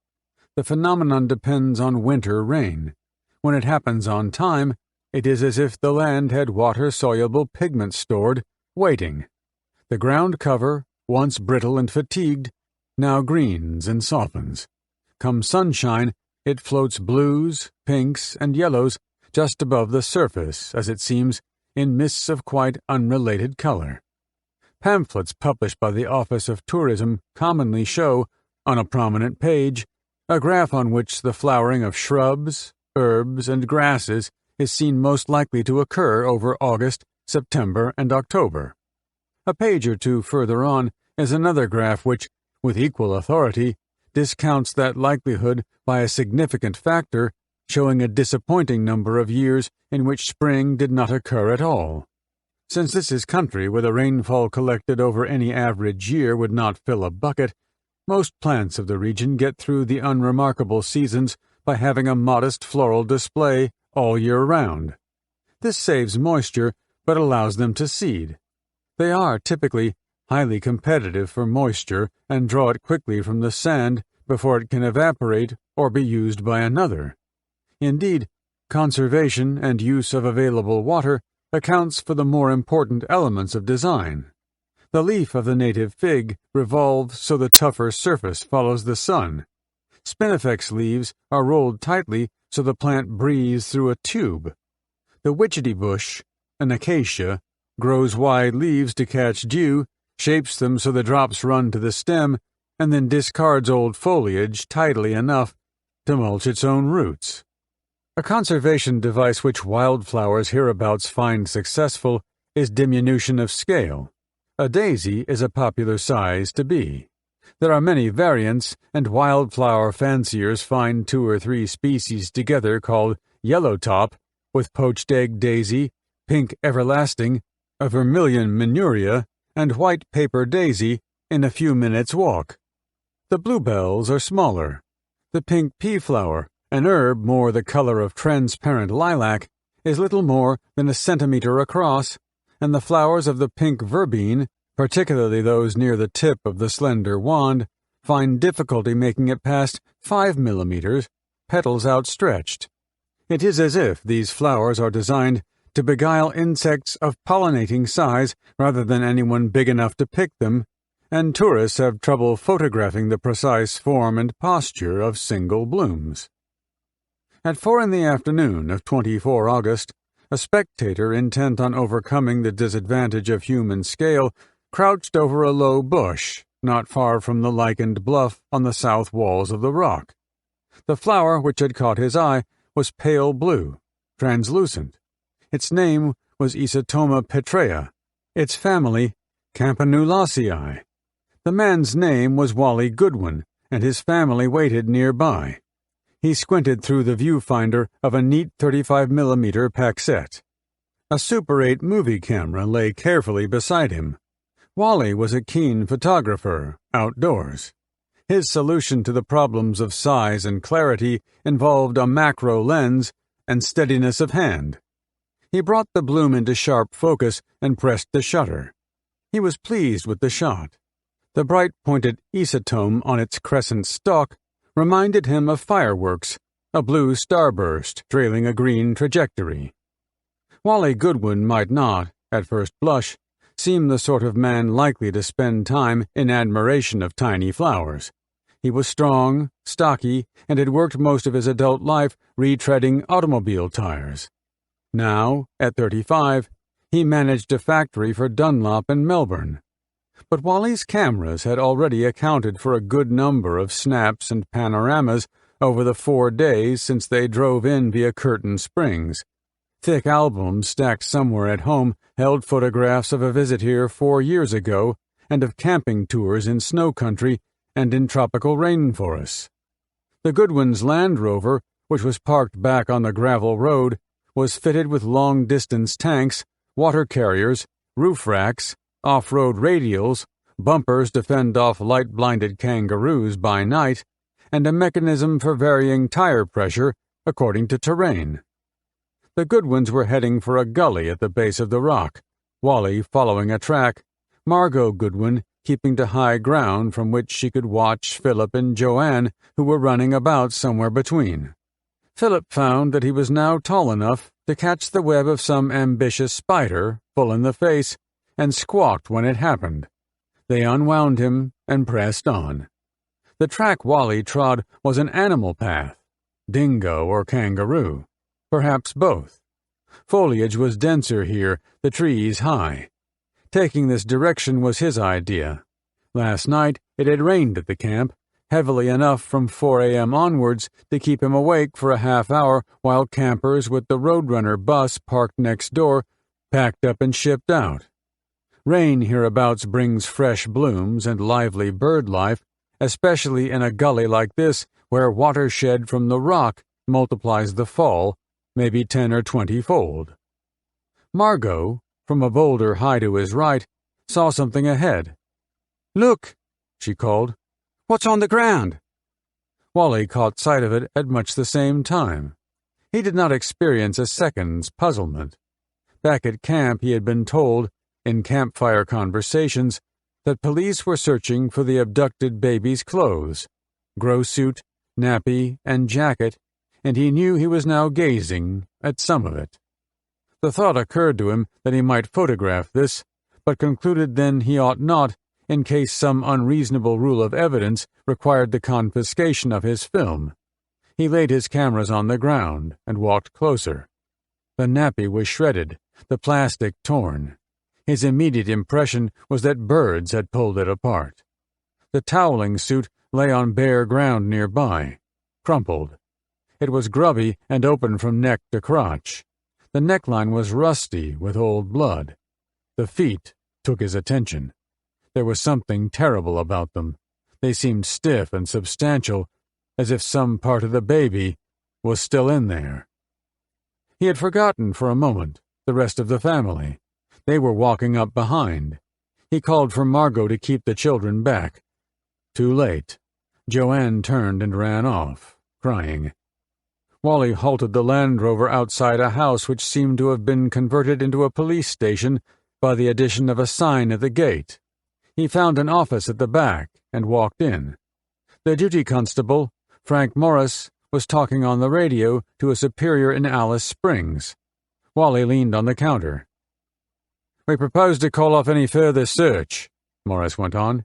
The phenomenon depends on winter rain. When it happens on time, it is as if the land had water-soluble pigment stored, waiting. The ground cover, once brittle and fatigued, now greens and softens. Come sunshine, it floats blues, pinks, and yellows just above the surface, as it seems, in mists of quite unrelated color. Pamphlets published by the Office of Tourism commonly show, on a prominent page, a graph on which the flowering of shrubs, herbs, and grasses is seen most likely to occur over August, September, and October. A page or two further on is another graph which, with equal authority, discounts that likelihood by a significant factor, showing a disappointing number of years in which spring did not occur at all. Since this is country where the rainfall collected over any average year would not fill a bucket, most plants of the region get through the unremarkable seasons by having a modest floral display all year round. This saves moisture but allows them to seed. They are typically highly competitive for moisture and draw it quickly from the sand before it can evaporate or be used by another. Indeed, conservation and use of available water accounts for the more important elements of design. The leaf of the native fig revolves so the tougher surface follows the sun. Spinifex leaves are rolled tightly so the plant breathes through a tube. The witchetty bush, an acacia, grows wide leaves to catch dew, shapes them so the drops run to the stem, and then discards old foliage tidily enough to mulch its own roots. A conservation device which wildflowers hereabouts find successful is diminution of scale. A daisy is a popular size to be. There are many variants, and wildflower fanciers find 2 or 3 species together called yellowtop, with poached egg daisy, pink everlasting, a vermilion manuria, and white paper daisy in a few minutes' walk. The bluebells are smaller. The pink pea flower, an herb more the color of transparent lilac, is little more than a centimeter across, and the flowers of the pink verbene, particularly those near the tip of the slender wand, find difficulty making it past 5 millimeters, petals outstretched. It is as if these flowers are designed to beguile insects of pollinating size rather than anyone big enough to pick them, and tourists have trouble photographing the precise form and posture of single blooms. At 4 in the afternoon of 24 August, A spectator intent on overcoming the disadvantage of human scale crouched over a low bush, not far from the lichened bluff on the south walls of the rock. The flower which had caught his eye was pale blue, translucent. Its name was Isotoma petrea, its family Campanulaceae. The man's name was Wally Goodwin, and his family waited nearby. He squinted through the viewfinder of a neat 35mm Paxette. A Super 8 movie camera lay carefully beside him. Wally was a keen photographer, outdoors. His solution to the problems of size and clarity involved a macro lens and steadiness of hand. He brought the bloom into sharp focus and pressed the shutter. He was pleased with the shot. The bright pointed isotome on its crescent stalk reminded him of fireworks, a blue starburst trailing a green trajectory. Wally Goodwin might not, at first blush, seem the sort of man likely to spend time in admiration of tiny flowers. He was strong, stocky, and had worked most of his adult life retreading automobile tires. Now, at 35, he managed a factory for Dunlop in Melbourne. But Wally's cameras had already accounted for a good number of snaps and panoramas over the 4 days since they drove in via Curtin Springs. Thick albums stacked somewhere at home held photographs of a visit here 4 years ago and of camping tours in snow country and in tropical rainforests. The Goodwins' Land Rover, which was parked back on the gravel road, was fitted with long-distance tanks, water carriers, roof racks, off-road radials, bumpers to fend off light-blinded kangaroos by night, and a mechanism for varying tire pressure according to terrain. The Goodwins were heading for a gully at the base of the rock, Wally following a track, Margot Goodwin keeping to high ground from which she could watch Philip and Joanne, who were running about somewhere between. Philip found that he was now tall enough to catch the web of some ambitious spider full in the face and squawked when it happened. They unwound him and pressed on. The track Wally trod was an animal path, dingo or kangaroo, perhaps both. Foliage was denser here, the trees high. Taking this direction was his idea. Last night it had rained at the camp, heavily enough from 4 a.m. onwards to keep him awake for a half hour while campers with the Roadrunner bus parked next door packed up and shipped out. Rain hereabouts brings fresh blooms and lively bird life, especially in a gully like this where water shed from the rock multiplies the fall, maybe 10 or 20-fold. Margot, from a boulder high to his right, saw something ahead. "Look," she called. "What's on the ground?" Wally caught sight of it at much the same time. He did not experience a second's puzzlement. Back at camp he had been told, in campfire conversations, that police were searching for the abducted baby's clothes, grow suit, nappy, and jacket, and he knew he was now gazing at some of it. The thought occurred to him that he might photograph this, but concluded then he ought not, in case some unreasonable rule of evidence required the confiscation of his film. He laid his cameras on the ground and walked closer. The nappy was shredded, the plastic torn. His immediate impression was that birds had pulled it apart. The toweling suit lay on bare ground nearby, crumpled. It was grubby and open from neck to crotch. The neckline was rusty with old blood. The feet took his attention. There was something terrible about them. They seemed stiff and substantial, as if some part of the baby was still in there. He had forgotten for a moment the rest of the family. They were walking up behind. He called for Margot to keep the children back. Too late. Joanne turned and ran off, crying. Wally halted the Land Rover outside a house which seemed to have been converted into a police station by the addition of a sign at the gate. He found an office at the back and walked in. The duty constable, Frank Morris, was talking on the radio to a superior in Alice Springs. Wally leaned on the counter. "We propose to call off any further search," Morris went on.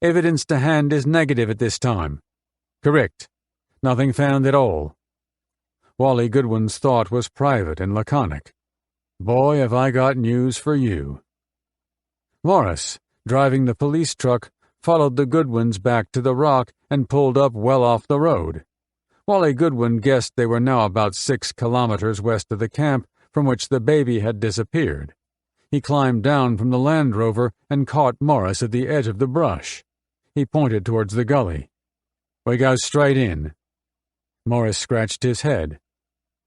"Evidence to hand is negative at this time." "Correct. Nothing found at all." Wally Goodwin's thought was private and laconic. Boy, have I got news for you." Morris, driving the police truck, followed the Goodwins back to the rock and pulled up well off the road. Wally Goodwin guessed they were now about 6 kilometers west of the camp from which the baby had disappeared. He climbed down from the Land Rover and caught Morris at the edge of the brush. He pointed towards the gully. "We go straight in." Morris scratched his head.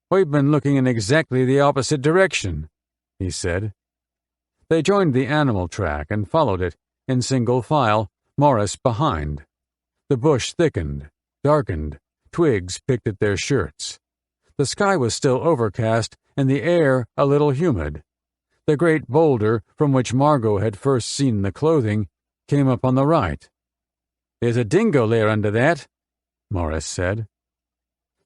"We've been looking in exactly the opposite direction," he said. They joined the animal track and followed it, in single file, Morris behind. The bush thickened, darkened, twigs picked at their shirts. The sky was still overcast and the air a little humid. The great boulder from which Margot had first seen the clothing came up on the right. "There's a dingo lair under that," Morris said.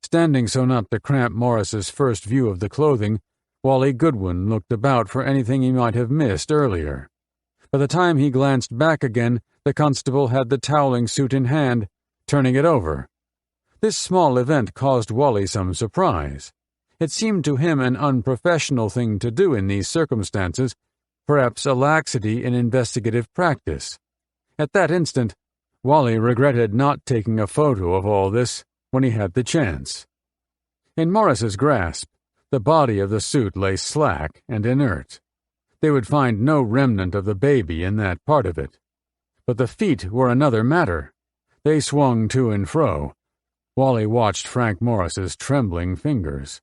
Standing so not to cramp Morris's first view of the clothing, Wally Goodwin looked about for anything he might have missed earlier. By the time he glanced back again, the constable had the toweling suit in hand, turning it over. This small event caused Wally some surprise. It seemed to him an unprofessional thing to do in these circumstances, perhaps a laxity in investigative practice. At that instant, Wally regretted not taking a photo of all this when he had the chance. In Morris's grasp, the body of the suit lay slack and inert. They would find no remnant of the baby in that part of it. But the feet were another matter. They swung to and fro. Wally watched Frank Morris's trembling fingers.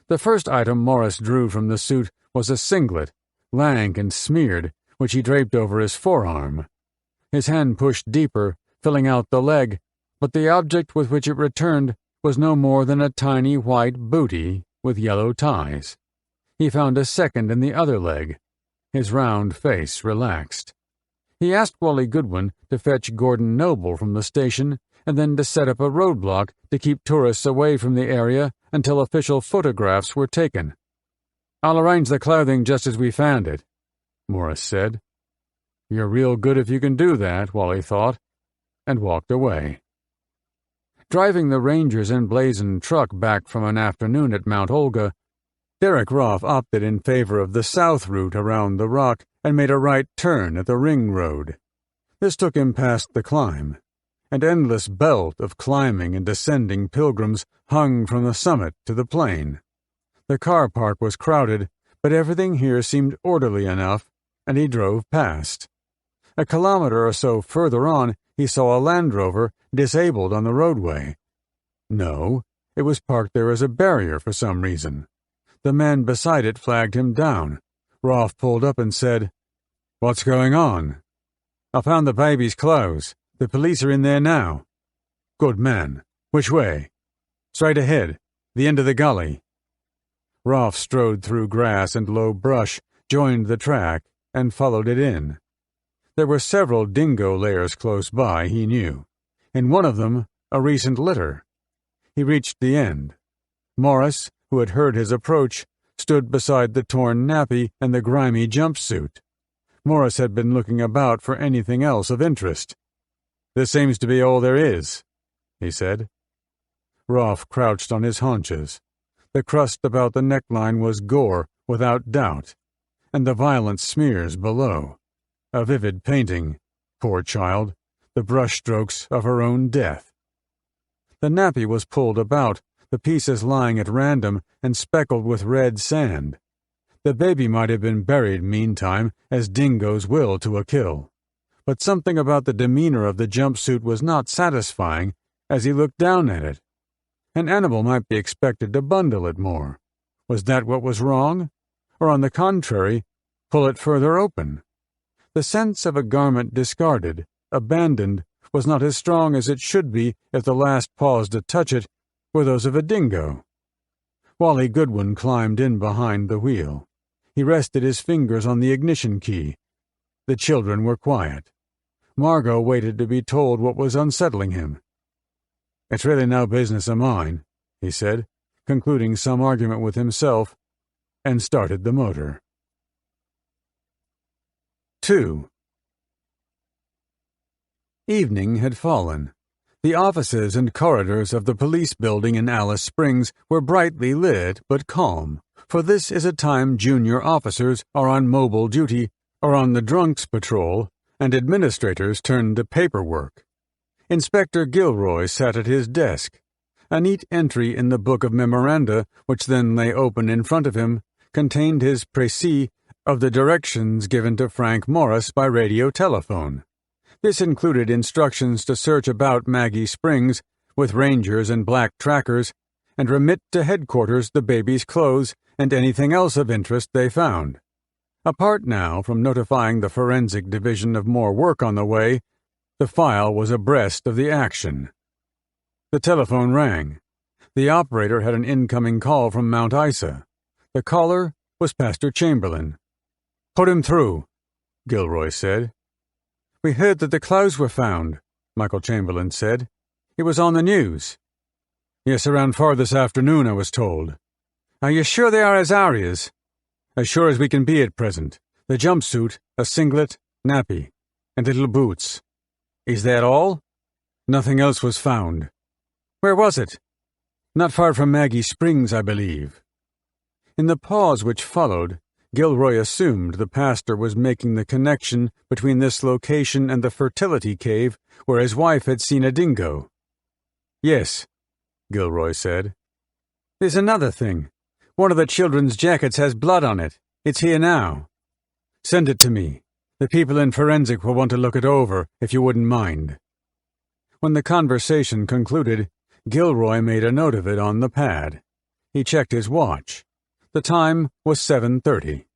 The first item Morris drew from the suit was a singlet, lank and smeared, which he draped over his forearm. His hand pushed deeper, filling out the leg, but the object with which it returned was no more than a tiny white bootie with yellow ties. He found a second in the other leg. His round face relaxed. He asked Wally Goodwin to fetch Gordon Noble from the station and then to set up a roadblock to keep tourists away from the area until official photographs were taken. "I'll arrange the clothing just as we found it," Morris said. "You're real good if you can do that," Wally thought, and walked away. Driving the Ranger's emblazoned truck back from an afternoon at Mount Olga, Derek Roth opted in favor of the south route around the rock and made a right turn at the ring road. This took him past the climb. An endless belt of climbing and descending pilgrims hung from the summit to the plain. The car park was crowded, but everything here seemed orderly enough, and he drove past. A kilometer or so further on, he saw a Land Rover disabled on the roadway. No, it was parked there as a barrier for some reason. The man beside it flagged him down. Roth pulled up and said, "What's going on?" "I found the baby's clothes. The police are in there now." "Good man. Which way?" "Straight ahead. The end of the gully." Roth strode through grass and low brush, joined the track, and followed it in. There were several dingo lairs close by, he knew. In one of them, a recent litter. He reached the end. Morris, who had heard his approach, stood beside the torn nappy and the grimy jumpsuit. Morris had been looking about for anything else of interest. "This seems to be all there is," he said. Roth crouched on his haunches. The crust about the neckline was gore, without doubt, and the violent smears below. A vivid painting, poor child, the brushstrokes of her own death. The nappy was pulled about, the pieces lying at random and speckled with red sand. The baby might have been buried meantime, as dingoes will to a kill. But something about the demeanor of the jumpsuit was not satisfying as he looked down at it. An animal might be expected to bundle it more. Was that what was wrong? Or, on the contrary, pull it further open? The sense of a garment discarded, abandoned, was not as strong as it should be if the last paws to touch it were those of a dingo. Wally Goodwin climbed in behind the wheel. He rested his fingers on the ignition key. The children were quiet. Margot waited to be told what was unsettling him. "It's really no business of mine," he said, concluding some argument with himself, and started the motor. 2. Evening had fallen. The offices and corridors of the police building in Alice Springs were brightly lit but calm, for this is a time junior officers are on mobile duty or on the drunks patrol, and administrators turn to paperwork. Inspector Gilroy sat at his desk. A neat entry in the book of memoranda, which then lay open in front of him, contained his précis of the directions given to Frank Morris by radio telephone. This included instructions to search about Maggie Springs with rangers and black trackers and remit to headquarters the baby's clothes and anything else of interest they found. Apart now from notifying the forensic division of more work on the way, the file was abreast of the action. The telephone rang. The operator had an incoming call from Mount Isa. The caller was Pastor Chamberlain. "Put him through," Gilroy said. "We heard that the clothes were found," Michael Chamberlain said. "It was on the news." "Yes, around 4 this afternoon, I was told." "Are you sure they are Azaria's?" "As sure as we can be at present. The jumpsuit, a singlet, nappy, and little boots." "Is that all?" "Nothing else was found." "Where was it?" "Not far from Maggie Springs, I believe." In the pause which followed, Gilroy assumed the pastor was making the connection between this location and the fertility cave where his wife had seen a dingo. "Yes," Gilroy said. "There's another thing. One of the children's jackets has blood on it. It's here now." "Send it to me. The people in forensic will want to look it over, if you wouldn't mind." When the conversation concluded, Gilroy made a note of it on the pad. He checked his watch. The time was 7:30.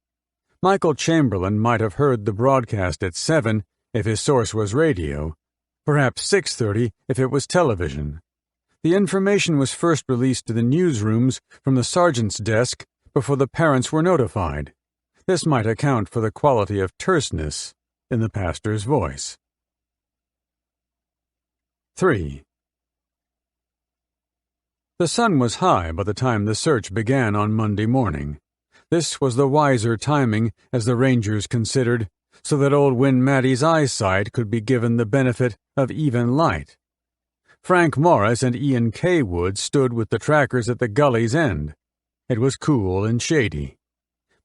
Michael Chamberlain might have heard the broadcast at 7 if his source was radio, perhaps 6:30 if it was television. The information was first released to the newsrooms from the sergeant's desk before the parents were notified. This might account for the quality of terseness in the pastor's voice. 3. The sun was high by the time the search began on Monday morning. This was the wiser timing, as the rangers considered, so that old Win Mattie's eyesight could be given the benefit of even light. Frank Morris and Ian K. Wood stood with the trackers at the gully's end. It was cool and shady.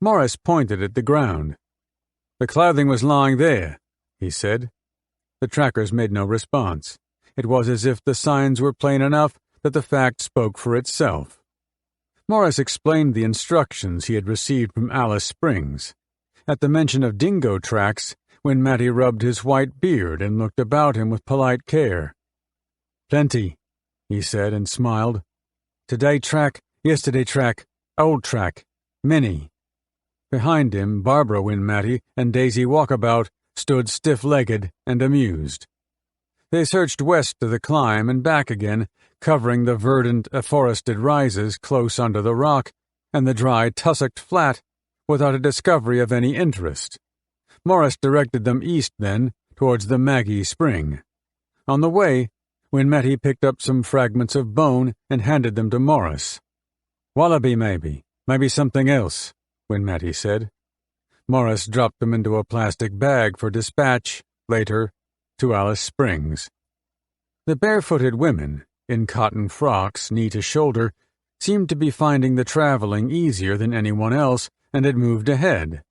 Morris pointed at the ground. "The clothing was lying there," he said. The trackers made no response. It was as if the signs were plain enough that the fact spoke for itself. Morris explained the instructions he had received from Alice Springs. At the mention of dingo tracks, Win Mattie rubbed his white beard and looked about him with polite care. "Plenty," he said and smiled. "Today track, yesterday track, old track, many." Behind him, Barbara Win Mattie and Daisy Walkabout stood stiff-legged and amused. They searched west of the climb and back again, covering the verdant, afforested rises close under the rock and the dry, tussocked flat, without a discovery of any interest. Morris directed them east then, towards the Maggie Spring. On the way, Win Mattie picked up some fragments of bone and handed them to Morris. "Wallaby, maybe something else," Win Mattie said. Morris dropped them into a plastic bag for dispatch, later, to Alice Springs. The barefooted women, in cotton frocks knee to shoulder, seemed to be finding the traveling easier than anyone else and had moved ahead.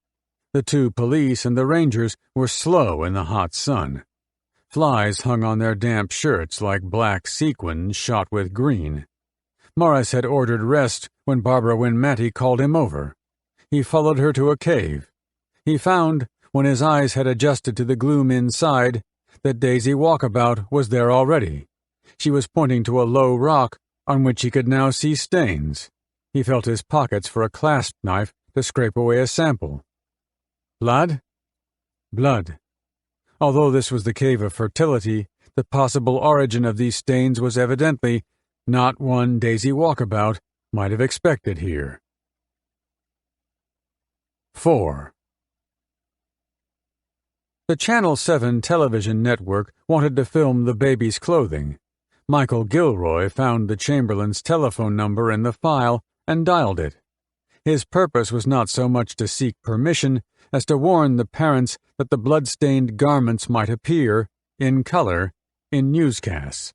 The 2 police and the rangers were slow in the hot sun. Flies hung on their damp shirts like black sequins shot with green. Morris had ordered rest when Barbara Win Mattie called him over. He followed her to a cave. He found, when his eyes had adjusted to the gloom inside, that Daisy Walkabout was there already. She was pointing to a low rock on which he could now see stains. He felt his pockets for a clasp knife to scrape away a sample. Blood? Blood. Although this was the cave of fertility, the possible origin of these stains was evidently not one Daisy Walkabout might have expected here. 4. The Channel 7 television network wanted to film the baby's clothing. Michael Gilroy found the Chamberlain's telephone number in the file and dialed it. His purpose was not so much to seek permission as to warn the parents that the blood-stained garments might appear, in color, in newscasts.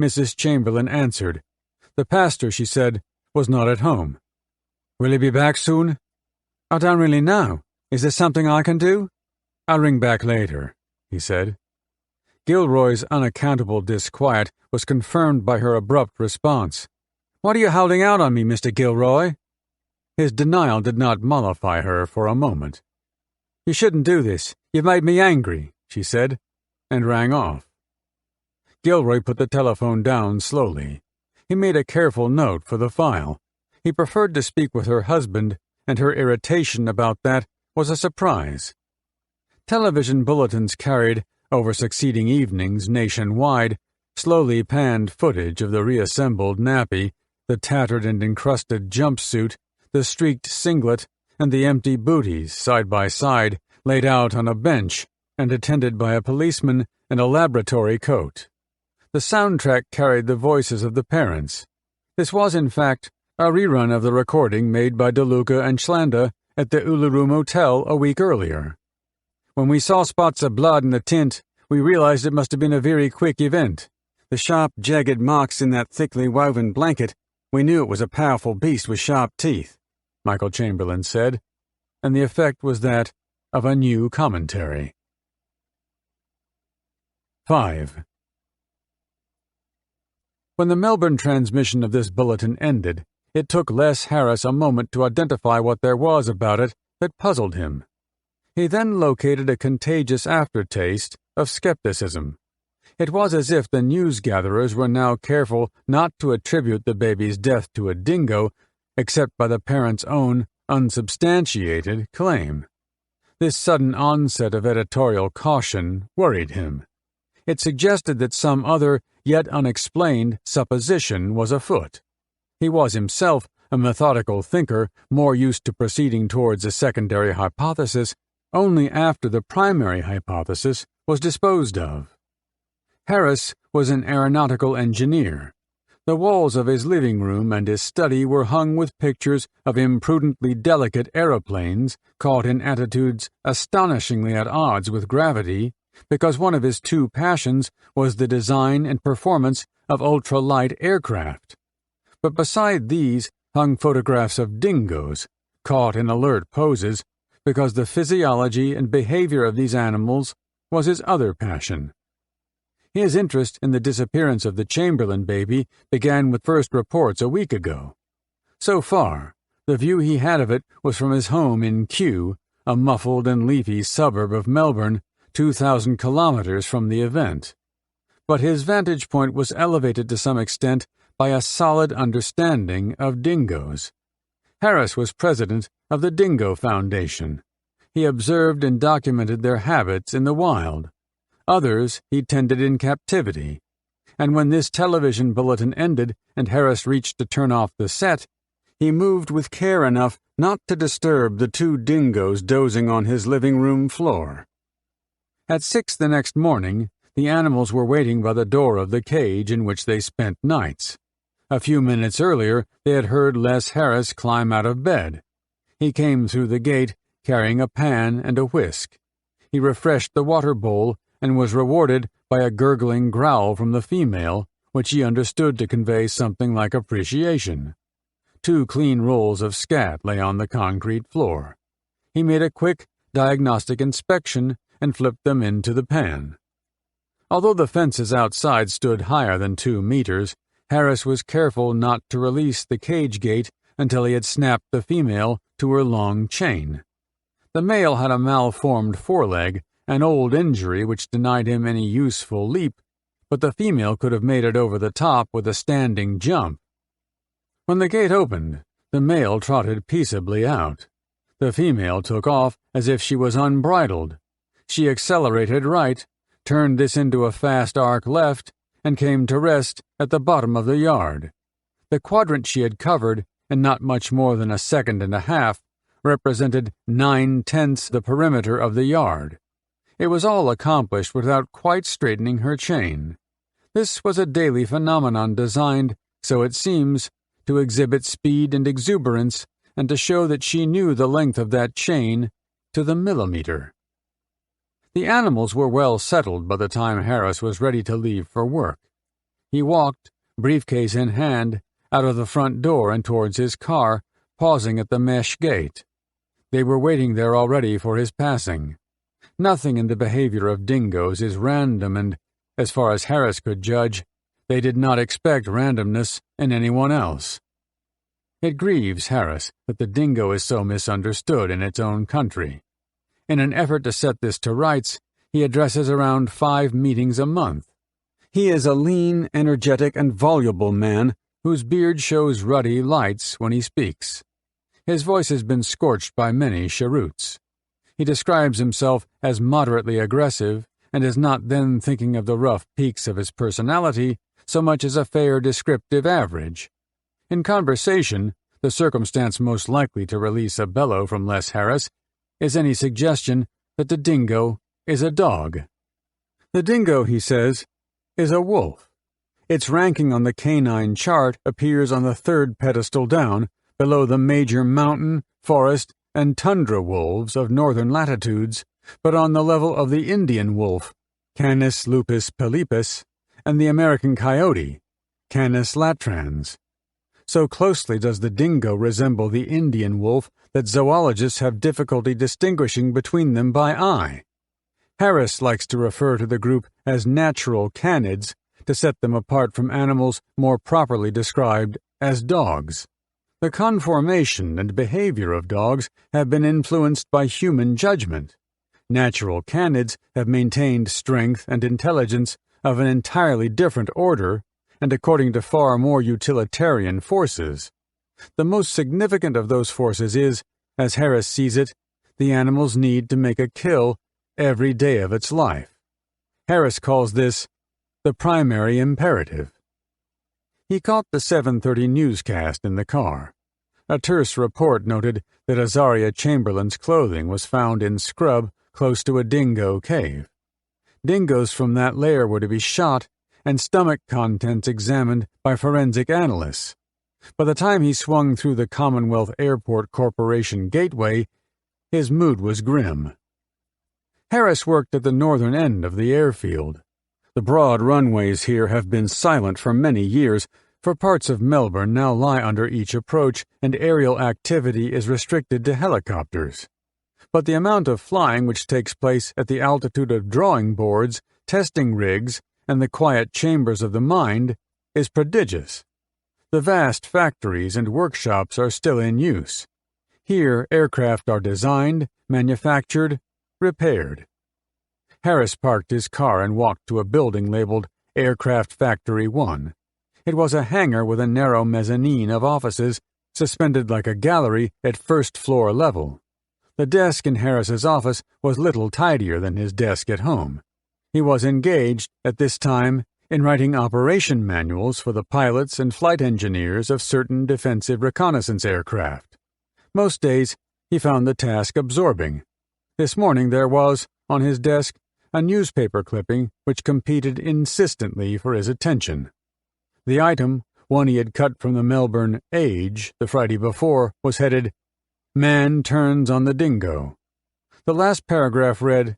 Mrs. Chamberlain answered. The pastor, she said, was not at home. Will he be back soon? I don't really know. Is there something I can do? I'll ring back later, he said. Gilroy's unaccountable disquiet was confirmed by her abrupt response. What are you holding out on me, Mr. Gilroy? His denial did not mollify her for a moment. You shouldn't do this. You've made me angry, she said, and rang off. Gilroy put the telephone down slowly. He made a careful note for the file. He preferred to speak with her husband, and her irritation about that was a surprise. Television bulletins carried, over succeeding evenings nationwide, slowly panned footage of the reassembled nappy, the tattered and encrusted jumpsuit, the streaked singlet, and the empty booties side by side, laid out on a bench and attended by a policeman in a laboratory coat. The soundtrack carried the voices of the parents. This was, in fact, a rerun of the recording made by DeLuca and Schlanda at the Uluru Motel a week earlier. When we saw spots of blood in the tint, we realized it must have been a very quick event. The sharp, jagged marks in that thickly woven blanket, we knew it was a powerful beast with sharp teeth, Michael Chamberlain said, and the effect was that of a new commentary. 5. When the Melbourne transmission of this bulletin ended, it took Les Harris a moment to identify what there was about it that puzzled him. He then located a contagious aftertaste of skepticism. It was as if the news-gatherers were now careful not to attribute the baby's death to a dingo, except by the parents' own unsubstantiated claim. This sudden onset of editorial caution worried him. It suggested that some other, yet unexplained, supposition was afoot. He was himself a methodical thinker, more used to proceeding towards a secondary hypothesis only after the primary hypothesis was disposed of. Harris was an aeronautical engineer. The walls of his living room and his study were hung with pictures of imprudently delicate aeroplanes caught in attitudes astonishingly at odds with gravity, because one of his two passions was the design and performance of ultralight aircraft. But beside these hung photographs of dingoes, caught in alert poses, because the physiology and behavior of these animals was his other passion. His interest in the disappearance of the Chamberlain baby began with first reports a week ago. So far, the view he had of it was from his home in Kew, a muffled and leafy suburb of Melbourne, 2,000 kilometers from the event. But his vantage point was elevated to some extent by a solid understanding of dingoes. Harris was president of the Dingo Foundation. He observed and documented their habits in the wild. Others he tended in captivity. And when this television bulletin ended and Harris reached to turn off the set, he moved with care enough not to disturb the two dingoes dozing on his living room floor. At 6 the next morning, the animals were waiting by the door of the cage in which they spent nights. A few minutes earlier, they had heard Les Harris climb out of bed. He came through the gate carrying a pan and a whisk. He refreshed the water bowl and was rewarded by a gurgling growl from the female, which he understood to convey something like appreciation. 2 clean rolls of scat lay on the concrete floor. He made a quick diagnostic inspection and flipped them into the pan. Although the fences outside stood higher than 2 meters, Harris was careful not to release the cage gate until he had snapped the female to her long chain. The male had a malformed foreleg, an old injury which denied him any useful leap, but the female could have made it over the top with a standing jump. When the gate opened, the male trotted peaceably out. The female took off as if she was unbridled. She accelerated right, turned this into a fast arc left, and came to rest at the bottom of the yard. The quadrant she had covered, in not much more than a second and a half, represented 9/10 the perimeter of the yard. It was all accomplished without quite straightening her chain. This was a daily phenomenon designed, so it seems, to exhibit speed and exuberance and to show that she knew the length of that chain to the millimeter. The animals were well settled by the time Harris was ready to leave for work. He walked, briefcase in hand, out of the front door and towards his car, pausing at the mesh gate. They were waiting there already for his passing. Nothing in the behavior of dingoes is random and, as far as Harris could judge, they did not expect randomness in anyone else. It grieves Harris that the dingo is so misunderstood in its own country. In an effort to set this to rights, he addresses around 5 meetings a month. He is a lean, energetic, and voluble man whose beard shows ruddy lights when he speaks. His voice has been scorched by many cheroots. He describes himself as moderately aggressive and is not then thinking of the rough peaks of his personality so much as a fair descriptive average. In conversation, the circumstance most likely to release a bellow from Les Harris is any suggestion that the dingo is a dog. The dingo, he says, is a wolf. Its ranking on the canine chart appears on the 3rd pedestal down, below the major mountain, forest, and tundra wolves of northern latitudes, but on the level of the Indian wolf, Canis lupus pelipus, and the American coyote, Canis latrans. So closely does the dingo resemble the Indian wolf that zoologists have difficulty distinguishing between them by eye. Harris likes to refer to the group as natural canids to set them apart from animals more properly described as dogs. The conformation and behavior of dogs have been influenced by human judgment. Natural canids have maintained strength and intelligence of an entirely different order and according to far more utilitarian forces. The most significant of those forces is, as Harris sees it, the animal's need to make a kill every day of its life. Harris calls this the primary imperative. He caught the 7:30 newscast in the car. A terse report noted that Azaria Chamberlain's clothing was found in scrub close to a dingo cave. Dingoes from that lair were to be shot and stomach contents examined by forensic analysts. By the time he swung through the Commonwealth Airport Corporation gateway, his mood was grim. Harris worked at the northern end of the airfield. The broad runways here have been silent for many years, for parts of Melbourne now lie under each approach and aerial activity is restricted to helicopters. But the amount of flying which takes place at the altitude of drawing boards, testing rigs, and the quiet chambers of the mind is prodigious. The vast factories and workshops are still in use. Here aircraft are designed, manufactured, repaired. Harris parked his car and walked to a building labeled Aircraft Factory 1. It was a hangar with a narrow mezzanine of offices suspended like a gallery at first-floor level. The desk in Harris's office was little tidier than his desk at home. He was engaged, at this time, in writing operation manuals for the pilots and flight engineers of certain defensive reconnaissance aircraft. Most days, he found the task absorbing. This morning there was, on his desk, a newspaper clipping which competed insistently for his attention. The item, one he had cut from the Melbourne Age the Friday before, was headed, "Man Turns on the Dingo." The last paragraph read,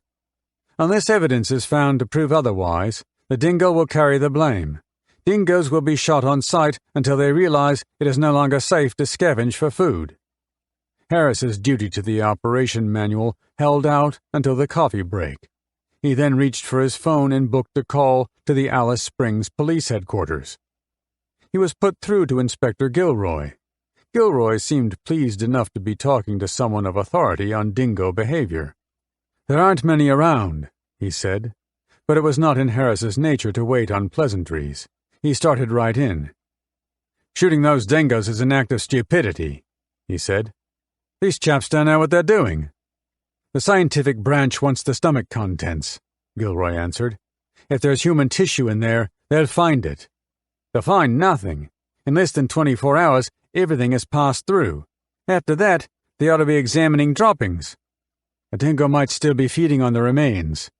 "Unless evidence is found to prove otherwise, the dingo will carry the blame. Dingoes will be shot on sight until they realize it is no longer safe to scavenge for food." Harris's duty to the operation manual held out until the coffee break. He then reached for his phone and booked a call to the Alice Springs Police Headquarters. He was put through to Inspector Gilroy. Gilroy seemed pleased enough to be talking to someone of authority on dingo behavior. "There aren't many around," he said, but it was not in Harris's nature to wait on pleasantries. He started right in. "Shooting those dingoes is an act of stupidity," he said. "These chaps don't know what they're doing." "The scientific branch wants the stomach contents," Gilroy answered. "If there's human tissue in there, they'll find it." "They'll find nothing. In less than 24 hours, everything has passed through. After that, they ought to be examining droppings. A dingo might still be feeding on the remains."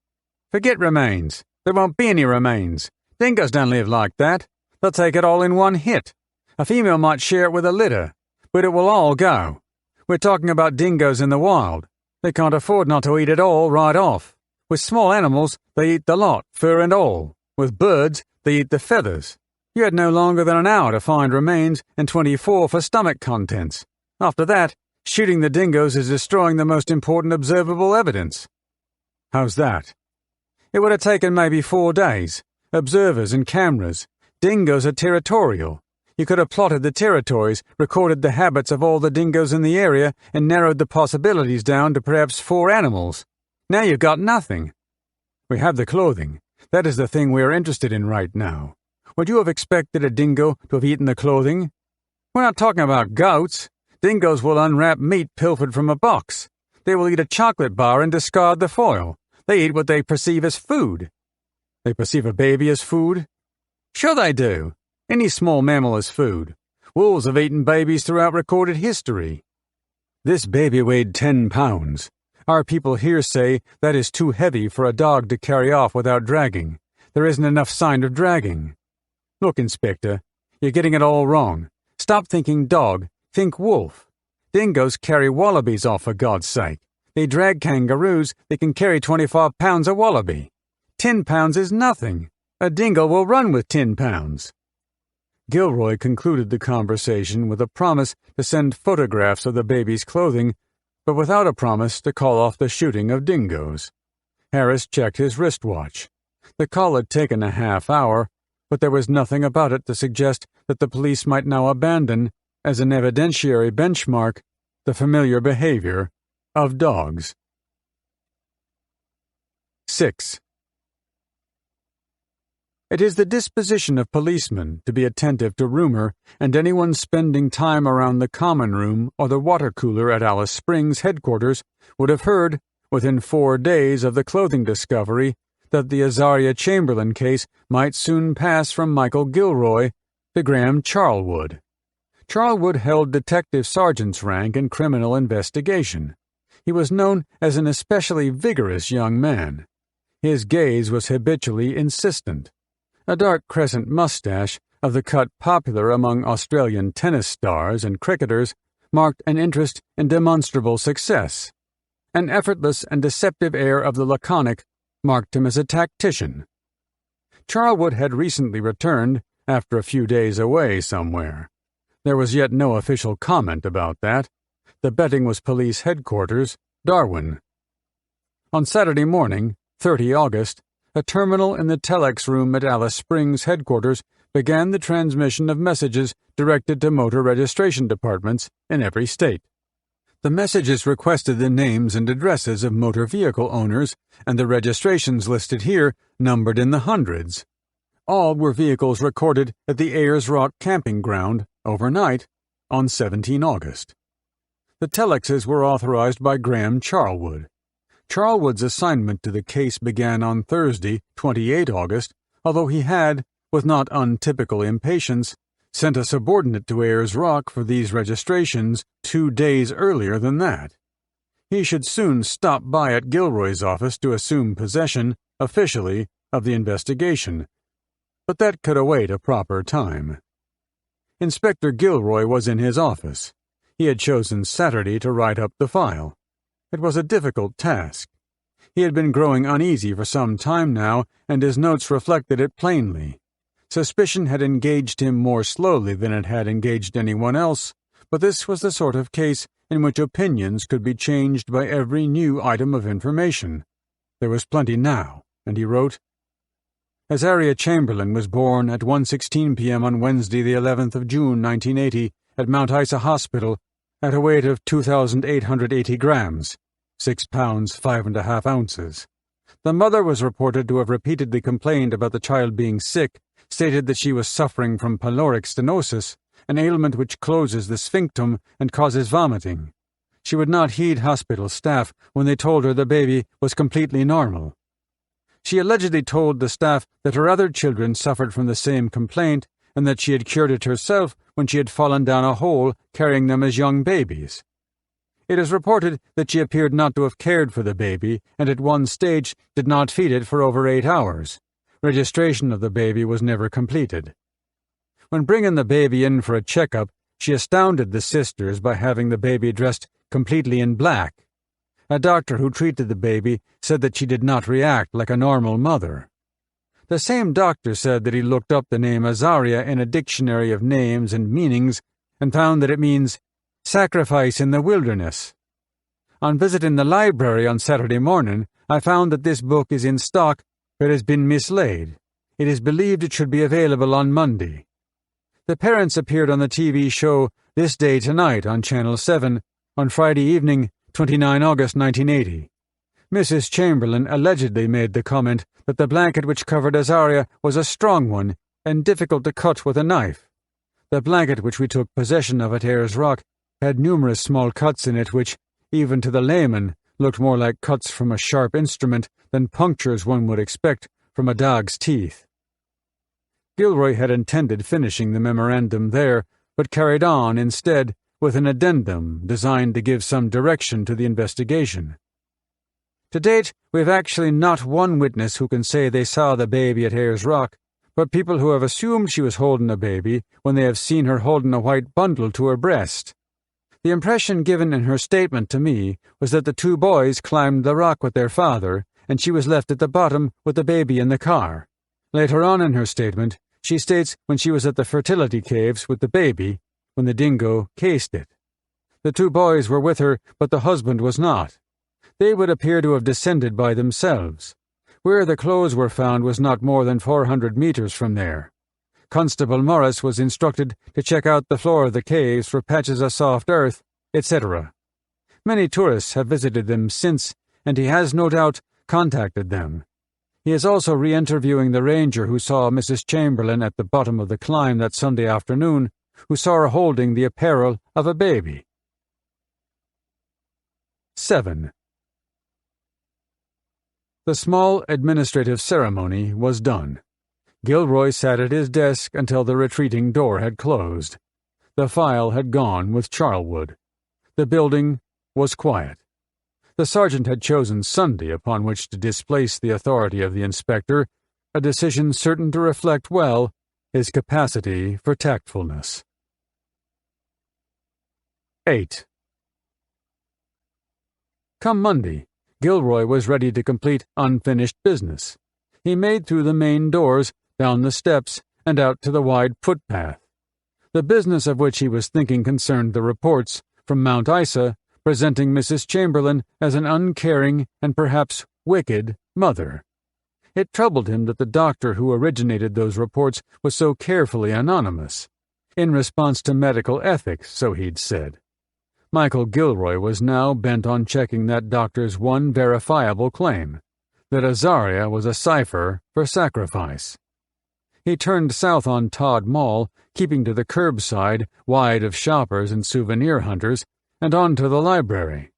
"Forget remains. There won't be any remains. Dingoes don't live like that. They'll take it all in one hit. A female might share it with a litter, but it will all go. We're talking about dingoes in the wild. They can't afford not to eat it all right off. With small animals, they eat the lot, fur and all. With birds, they eat the feathers. You had no longer than an hour to find remains and 24 for stomach contents. After that, shooting the dingoes is destroying the most important observable evidence." "How's that?" "It would have taken maybe 4 days. Observers and cameras. Dingoes are territorial. You could have plotted the territories, recorded the habits of all the dingoes in the area, and narrowed the possibilities down to perhaps 4 animals. Now you've got nothing." "We have the clothing. That is the thing we are interested in right now. Would you have expected a dingo to have eaten the clothing?" "We're not talking about goats. Dingoes will unwrap meat pilfered from a box. They will eat a chocolate bar and discard the foil. They eat what they perceive as food." "They perceive a baby as food?" "Sure they do. Any small mammal is food. Wolves have eaten babies throughout recorded history." "This baby weighed 10 pounds. Our people here say that is too heavy for a dog to carry off without dragging. There isn't enough sign of dragging." "Look, Inspector, you're getting it all wrong. Stop thinking dog, think wolf. Dingoes carry wallabies off, for God's sake. They drag kangaroos, they can carry 25 pounds a wallaby. 10 pounds is nothing. A dingo will run with 10 pounds. Gilroy concluded the conversation with a promise to send photographs of the baby's clothing, but without a promise to call off the shooting of dingoes. Harris checked his wristwatch. The call had taken a half hour, but there was nothing about it to suggest that the police might now abandon, as an evidentiary benchmark, the familiar behavior of dogs. 6. It is the disposition of policemen to be attentive to rumor, and anyone spending time around the common room or the water cooler at Alice Springs headquarters would have heard, within 4 days of the clothing discovery, that the Azaria Chamberlain case might soon pass from Michael Gilroy to Graham Charlwood. Charlwood held detective sergeant's rank in criminal investigation. He was known as an especially vigorous young man. His gaze was habitually insistent. A dark crescent mustache, of the cut popular among Australian tennis stars and cricketers, marked an interest in demonstrable success. An effortless and deceptive air of the laconic marked him as a tactician. Charlwood had recently returned, after a few days away somewhere. There was yet no official comment about that. The betting was police headquarters, Darwin. On Saturday morning, 30 August, a terminal in the telex room at Alice Springs headquarters began the transmission of messages directed to motor registration departments in every state. The messages requested the names and addresses of motor vehicle owners, and the registrations listed here numbered in the hundreds. All were vehicles recorded at the Ayers Rock camping ground overnight on 17 August. The telexes were authorized by Graham Charlwood. Charlwood's assignment to the case began on Thursday, 28 August, although he had, with not untypical impatience, sent a subordinate to Ayers Rock for these registrations 2 days earlier than that. He should soon stop by at Gilroy's office to assume possession, officially, of the investigation, but that could await a proper time. Inspector Gilroy was in his office. He had chosen Saturday to write up the file. It was a difficult task. He had been growing uneasy for some time now, and his notes reflected it plainly. Suspicion had engaged him more slowly than it had engaged anyone else, but this was the sort of case in which opinions could be changed by every new item of information. There was plenty now, and he wrote, Azaria Chamberlain was born at 1:16 p.m. on Wednesday, the 11th of June, 1980, at Mount Isa Hospital, at a weight of 2,880 grams, 6 pounds 5½ ounces. The mother was reported to have repeatedly complained about the child being sick, stated that she was suffering from pyloric stenosis, an ailment which closes the sphinctum and causes vomiting. She would not heed hospital staff when they told her the baby was completely normal. She allegedly told the staff that her other children suffered from the same complaint and that she had cured it herself when she had fallen down a hole carrying them as young babies. It is reported that she appeared not to have cared for the baby and at one stage did not feed it for over 8 hours. Registration of the baby was never completed. When bringing the baby in for a checkup, she astounded the sisters by having the baby dressed completely in black. A doctor who treated the baby said that she did not react like a normal mother. The same doctor said that he looked up the name Azaria in a dictionary of names and meanings and found that it means Sacrifice in the Wilderness. On visiting the library on Saturday morning, I found that this book is in stock, but has been mislaid. It is believed it should be available on Monday. The parents appeared on the TV show This Day Tonight on Channel 7 on Friday evening, 29 August 1980. Mrs. Chamberlain allegedly made the comment that the blanket which covered Azaria was a strong one and difficult to cut with a knife. The blanket which we took possession of at Ayers Rock had numerous small cuts in it which, even to the layman, looked more like cuts from a sharp instrument than punctures one would expect from a dog's teeth. Gilroy had intended finishing the memorandum there, but carried on, instead, with an addendum designed to give some direction to the investigation. To date, we have actually not one witness who can say they saw the baby at Ayers Rock, but people who have assumed she was holding a baby when they have seen her holding a white bundle to her breast. The impression given in her statement to me was that the two boys climbed the rock with their father, and she was left at the bottom with the baby in the car. Later on in her statement, she states when she was at the fertility caves with the baby, when the dingo cased it. The two boys were with her, but the husband was not. They would appear to have descended by themselves. Where the clothes were found was not more than 400 meters from there. Constable Morris was instructed to check out the floor of the caves for patches of soft earth, etc. Many tourists have visited them since, and he has no doubt contacted them. He is also re-interviewing the ranger who saw Mrs. Chamberlain at the bottom of the climb that Sunday afternoon, who saw her holding the apparel of a baby. 7. The small administrative ceremony was done. Gilroy sat at his desk until the retreating door had closed. The file had gone with Charlwood. The building was quiet. The sergeant had chosen Sunday upon which to displace the authority of the inspector, a decision certain to reflect well his capacity for tactfulness. 8. Come Monday, Gilroy was ready to complete unfinished business. He made through the main doors, down the steps, and out to the wide footpath. The business of which he was thinking concerned the reports from Mount Isa presenting Mrs. Chamberlain as an uncaring and perhaps wicked mother. It troubled him that the doctor who originated those reports was so carefully anonymous. In response to medical ethics, so he'd said. Michael Gilroy was now bent on checking that doctor's one verifiable claim, that Azaria was a cipher for sacrifice. He turned south on Todd Mall, keeping to the curbside, wide of shoppers and souvenir hunters, and on to the library.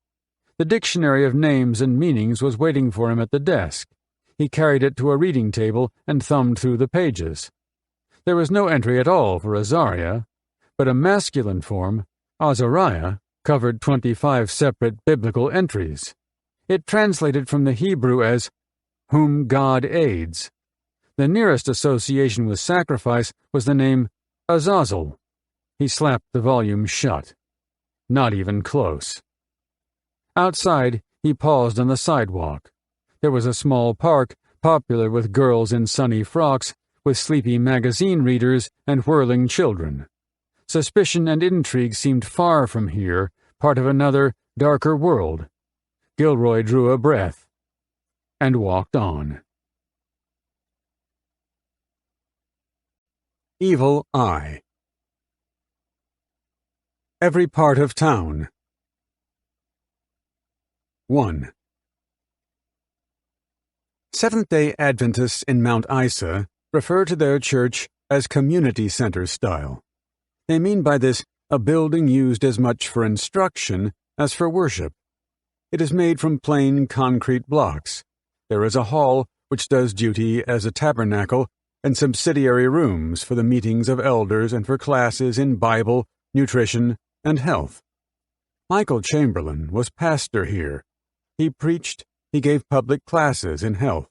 The dictionary of names and meanings was waiting for him at the desk. He carried it to a reading table and thumbed through the pages. There was no entry at all for Azaria, but a masculine form, Azaria, covered 25 separate biblical entries. It translated from the Hebrew as, "whom God aids." The nearest association with sacrifice was the name Azazel. He slapped the volume shut. Not even close. Outside, he paused on the sidewalk. There was a small park, popular with girls in sunny frocks, with sleepy magazine readers and whirling children. Suspicion and intrigue seemed far from here, part of another, darker world. Gilroy drew a breath and walked on. Evil Eye. Every part of town. 1. Seventh-day Adventists in Mount Isa refer to their church as community center style. They mean by this a building used as much for instruction as for worship. It is made from plain concrete blocks. There is a hall which does duty as a tabernacle and subsidiary rooms for the meetings of elders and for classes in Bible, nutrition, and health. Michael Chamberlain was pastor here. He preached, he gave public classes in health.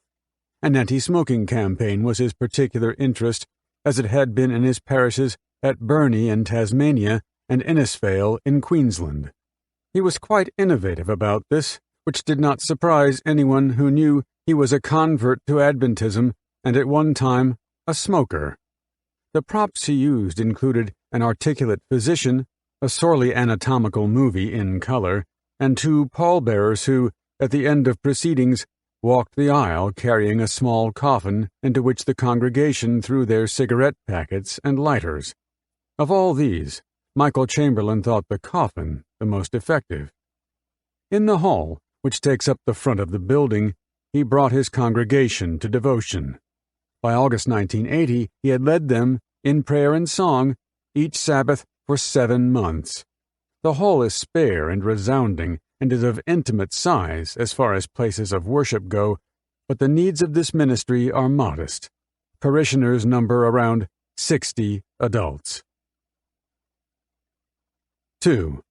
An anti-smoking campaign was his particular interest, as it had been in his parishes at Burney in Tasmania and Innisfail in Queensland. He was quite innovative about this, which did not surprise anyone who knew he was a convert to Adventism and at one time a smoker. The props he used included an articulate physician, a sorely anatomical movie in color, and two pallbearers who, at the end of proceedings, walked the aisle carrying a small coffin into which the congregation threw their cigarette packets and lighters. Of all these, Michael Chamberlain thought the coffin the most effective. In the hall, which takes up the front of the building, he brought his congregation to devotion. By August 1980, he had led them, in prayer and song, each Sabbath for 7 months. The hall is spare and resounding, and is of intimate size as far as places of worship go, but the needs of this ministry are modest. Parishioners number around 60 adults. 2.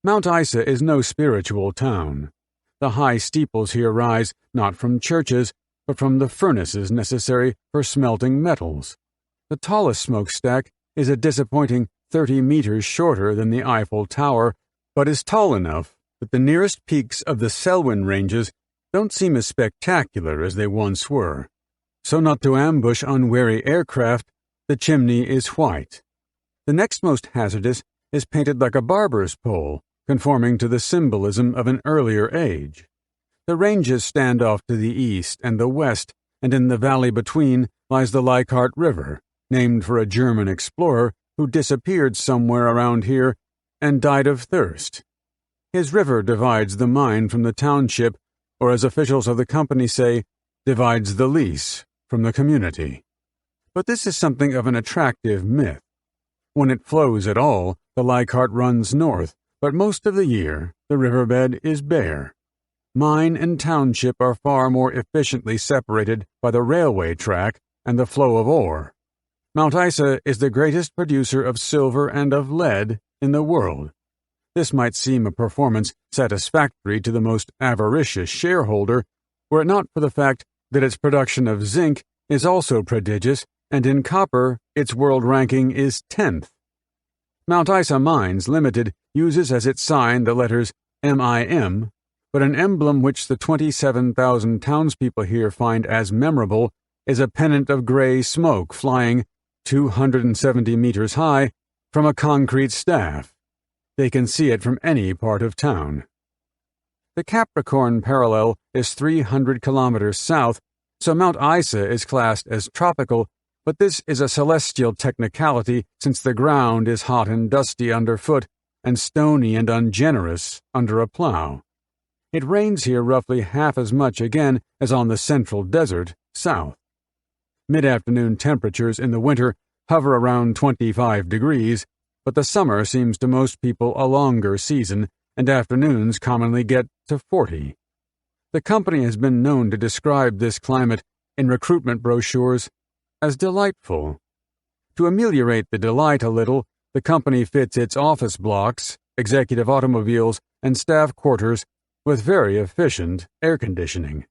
Mount Isa is no spiritual town. The high steeples here rise not from churches, but from the furnaces necessary for smelting metals. The tallest smokestack is a disappointing 30 meters shorter than the Eiffel Tower, but is tall enough that the nearest peaks of the Selwyn Ranges don't seem as spectacular as they once were. So not to ambush unwary aircraft, the chimney is white. The next most hazardous is painted like a barber's pole, conforming to the symbolism of an earlier age. The ranges stand off to the east and the west, and in the valley between lies the Leichhardt River, named for a German explorer who disappeared somewhere around here and died of thirst. His river divides the mine from the township, or as officials of the company say, divides the lease from the community. But this is something of an attractive myth. When it flows at all, the Leichhardt runs north, but most of the year the riverbed is bare. Mine and township are far more efficiently separated by the railway track and the flow of ore. Mount Isa is the greatest producer of silver and of lead in the world. This might seem a performance satisfactory to the most avaricious shareholder, were it not for the fact that its production of zinc is also prodigious, and in copper its world ranking is 10th. Mount Isa Mines Limited uses as its sign the letters MIM, but an emblem which the 27,000 townspeople here find as memorable is a pennant of gray smoke flying 270 meters high from a concrete staff. They can see it from any part of town. The Capricorn parallel is 300 kilometers south, so Mount Isa is classed as tropical, but this is a celestial technicality since the ground is hot and dusty underfoot and stony and ungenerous under a plow. It rains here roughly half as much again as on the central desert south. Mid-afternoon temperatures in the winter hover around 25 degrees, but the summer seems to most people a longer season, and afternoons commonly get to 40. The company has been known to describe this climate in recruitment brochures as delightful. To ameliorate the delight a little, the company fits its office blocks, executive automobiles, and staff quarters with very efficient air conditioning.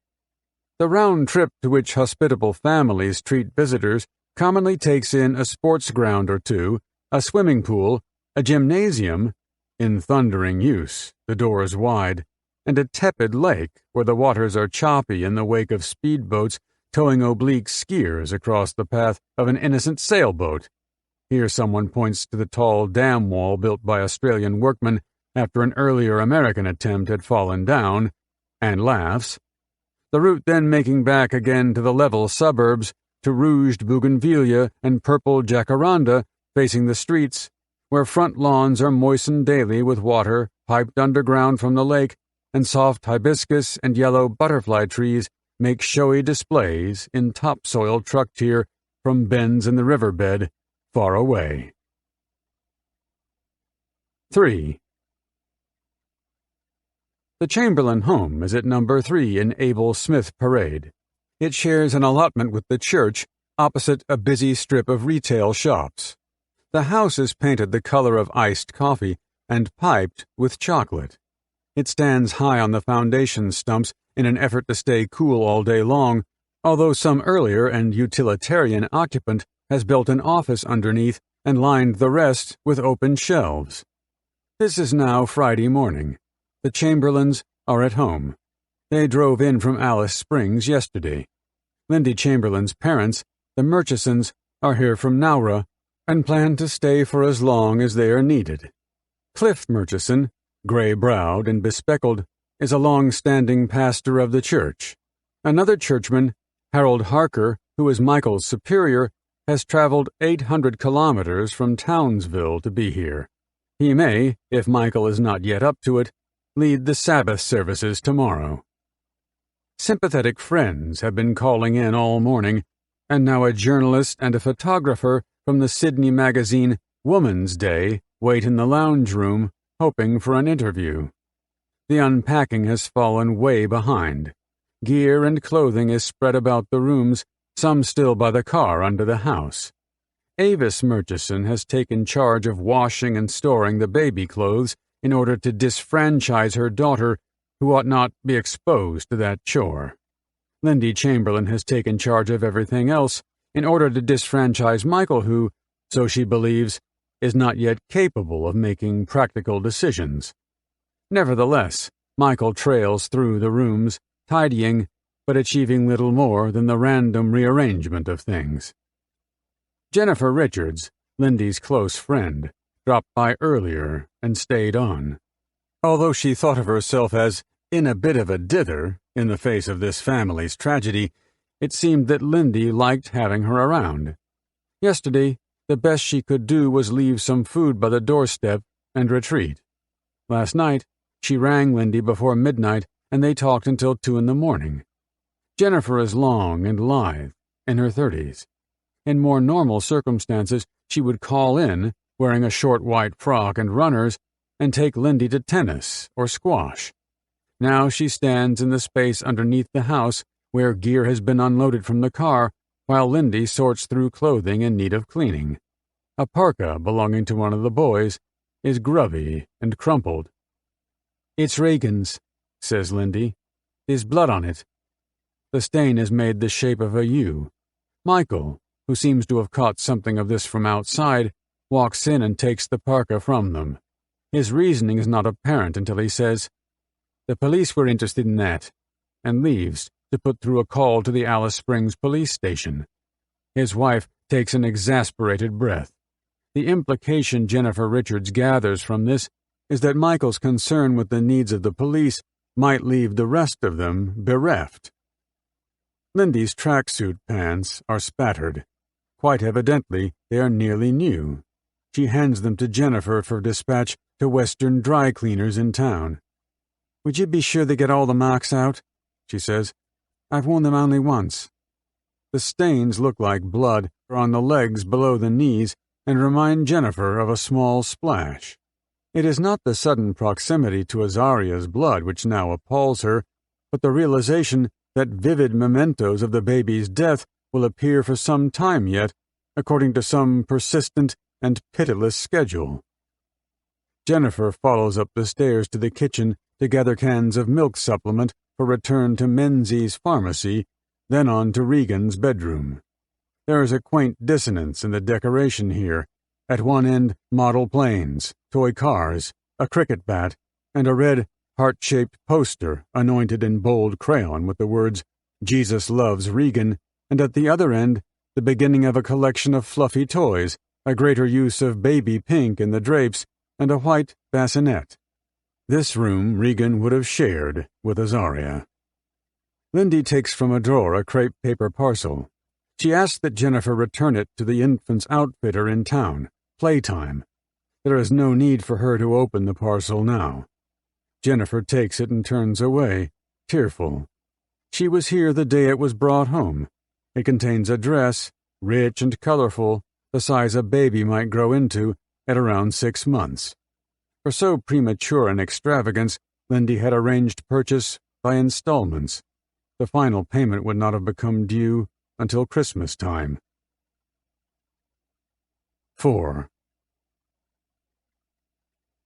The round trip to which hospitable families treat visitors commonly takes in a sports ground or two, a swimming pool, a gymnasium, in thundering use, the doors wide, and a tepid lake where the waters are choppy in the wake of speedboats towing oblique skiers across the path of an innocent sailboat. Here someone points to the tall dam wall built by Australian workmen after an earlier American attempt had fallen down, and laughs. The route then making back again to the level suburbs, to rouged bougainvillea and purple jacaranda facing the streets, where front lawns are moistened daily with water piped underground from the lake, and soft hibiscus and yellow butterfly trees make showy displays in topsoil trucked here from bends in the riverbed far away. 3. The Chamberlain home is at number 3 in Abel Smith Parade. It shares an allotment with the church opposite a busy strip of retail shops. The house is painted the color of iced coffee and piped with chocolate. It stands high on the foundation stumps in an effort to stay cool all day long, although some earlier and utilitarian occupant has built an office underneath and lined the rest with open shelves. This is now Friday morning. The Chamberlains are at home. They drove in from Alice Springs yesterday. Lindy Chamberlain's parents, the Murchisons, are here from Nowra, and plan to stay for as long as they are needed. Cliff Murchison, gray-browed and bespectacled, is a long-standing pastor of the church. Another churchman, Harold Harker, who is Michael's superior, has traveled 800 kilometers from Townsville to be here. He may, if Michael is not yet up to it, lead the Sabbath services tomorrow. Sympathetic friends have been calling in all morning, and now a journalist and a photographer from the Sydney magazine Woman's Day wait in the lounge room, hoping for an interview. The unpacking has fallen way behind. Gear and clothing is spread about the rooms, some still by the car under the house. Avis Murchison has taken charge of washing and storing the baby clothes in order to disfranchise her daughter, who ought not be exposed to that chore. Lindy Chamberlain has taken charge of everything else in order to disfranchise Michael, who, so she believes, is not yet capable of making practical decisions. Nevertheless, Michael trails through the rooms, tidying, but achieving little more than the random rearrangement of things. Jennifer Richards, Lindy's close friend, dropped by earlier and stayed on. Although she thought of herself as in a bit of a dither in the face of this family's tragedy, it seemed that Lindy liked having her around. Yesterday, the best she could do was leave some food by the doorstep and retreat. Last night, she rang Lindy before midnight, and they talked until 2 a.m. Jennifer is long and lithe, in her 30s. In more normal circumstances, she would call in, wearing a short white frock and runners, and take Lindy to tennis or squash. Now she stands in the space underneath the house where gear has been unloaded from the car, while Lindy sorts through clothing in need of cleaning. A parka belonging to one of the boys is grubby and crumpled. "It's Regan's," says Lindy. "There's blood on it." The stain has made the shape of a U. Michael, who seems to have caught something of this from outside, walks in and takes the parka from them. His reasoning is not apparent until he says, "The police were interested in that," and leaves to put through a call to the Alice Springs police station. His wife takes an exasperated breath. The implication Jennifer Richards gathers from this is that Michael's concern with the needs of the police might leave the rest of them bereft. Lindy's tracksuit pants are spattered. Quite evidently, they are nearly new. She hands them to Jennifer for dispatch to Western dry cleaners in town. "Would you be sure they get all the marks out?" she says. "I've worn them only once." The stains look like blood on the legs below the knees and remind Jennifer of a small splash. It is not the sudden proximity to Azaria's blood which now appalls her, but the realization that vivid mementos of the baby's death will appear for some time yet, according to some persistent and pitiless schedule. Jennifer follows up the stairs to the kitchen to gather cans of milk supplement for return to Menzies Pharmacy, then on to Regan's bedroom. There is a quaint dissonance in the decoration here. At one end, model planes, toy cars, a cricket bat, and a red, heart-shaped poster anointed in bold crayon with the words, "Jesus loves Regan," and at the other end, the beginning of a collection of fluffy toys, a greater use of baby pink in the drapes, and a white bassinet. This room Regan would have shared with Azaria. Lindy takes from a drawer a crepe paper parcel. She asks that Jennifer return it to the infant's outfitter in town, Playtime. There is no need for her to open the parcel now. Jennifer takes it and turns away, tearful. She was here the day it was brought home. It contains a dress, rich and colorful, the size a baby might grow into at around 6 months. For so premature an extravagance, Lindy had arranged purchase by installments. The final payment would not have become due until Christmas time. 4.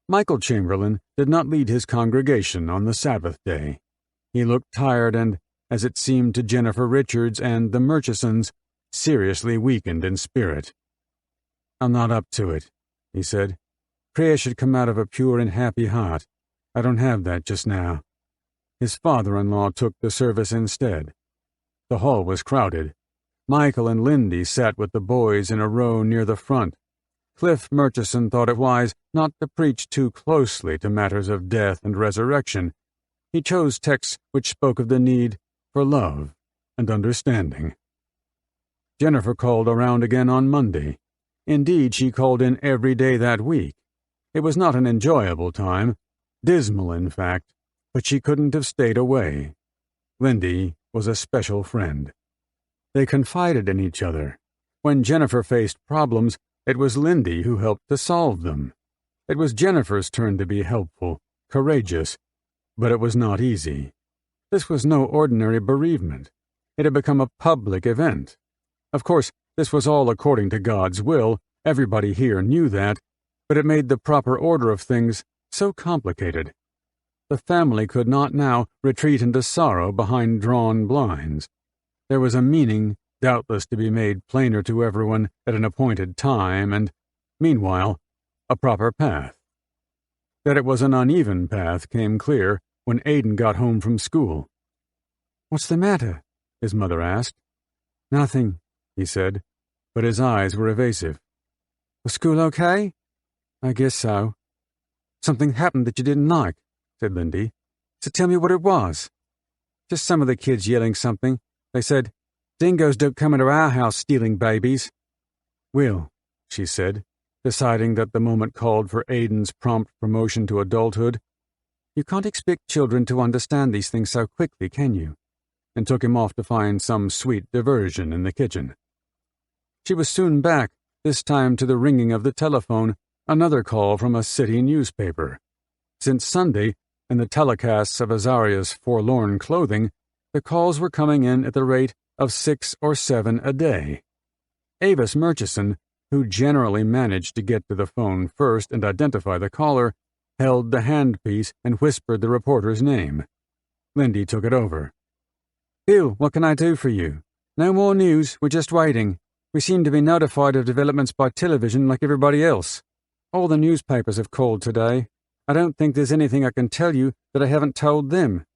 Michael Chamberlain did not lead his congregation on the Sabbath day. He looked tired and, as it seemed to Jennifer Richards and the Murchisons, seriously weakened in spirit. "I'm not up to it," he said. "Prayer should come out of a pure and happy heart. I don't have that just now." His father-in-law took the service instead. The hall was crowded. Michael and Lindy sat with the boys in a row near the front, Cliff Murchison thought it wise not to preach too closely to matters of death and resurrection. He chose texts which spoke of the need for love and understanding. Jennifer called around again on Monday. Indeed, she called in every day that week. It was not an enjoyable time, dismal in fact, but she couldn't have stayed away. Lindy was a special friend. They confided in each other. When Jennifer faced problems, it was Lindy who helped to solve them. It was Jennifer's turn to be helpful, courageous, but it was not easy. This was no ordinary bereavement. It had become a public event. Of course, this was all according to God's will. Everybody here knew that, but it made the proper order of things so complicated. The family could not now retreat into sorrow behind drawn blinds. There was a meaning, doubtless to be made plainer to everyone at an appointed time, and, meanwhile, a proper path. That it was an uneven path came clear when Aidan got home from school. "What's the matter?" his mother asked. "Nothing," he said, but his eyes were evasive. "Was school okay?" "I guess so." "Something happened that you didn't like," said Lindy. "So tell me what it was." "Just some of the kids yelling something. They said, 'Dingoes don't come into our house stealing babies.'" "Will," she said, deciding that the moment called for Aidan's prompt promotion to adulthood. "You can't expect children to understand these things so quickly, can you?" and took him off to find some sweet diversion in the kitchen. She was soon back, this time to the ringing of the telephone, another call from a city newspaper. Since Sunday, and the telecasts of Azaria's forlorn clothing, the calls were coming in at the rate of 6 or 7 a day. Avis Murchison, who generally managed to get to the phone first and identify the caller, held the handpiece and whispered the reporter's name. Lindy took it over. "Bill, what can I do for you? No more news, we're just waiting. We seem to be notified of developments by television like everybody else. All the newspapers have called today. I don't think there's anything I can tell you that I haven't told them.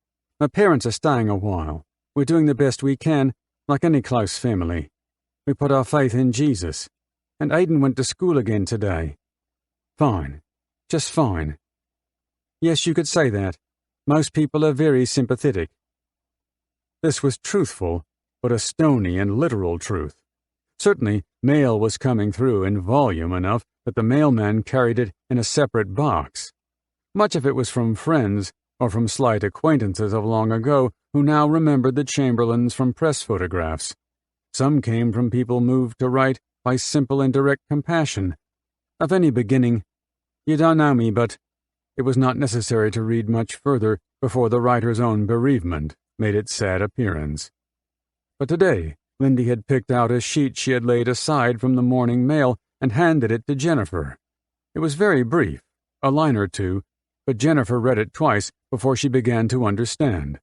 My parents are staying a while. We're doing the best we can, like any close family. We put our faith in Jesus. And Aidan went to school again today." "Fine. Just fine." "Yes, you could say that. Most people are very sympathetic." This was truthful, but a stony and literal truth. Certainly, mail was coming through in volume enough that the mailman carried it in a separate box. Much of it was from friends or from slight acquaintances of long ago who now remembered the Chamberlains from press photographs. Some came from people moved to write by simple and direct compassion. Of any beginning, "You don't know me, but—" It was not necessary to read much further before the writer's own bereavement made its sad appearance. But today, Lindy had picked out a sheet she had laid aside from the morning mail and handed it to Jennifer. It was very brief, a line or two, but Jennifer read it twice before she began to understand.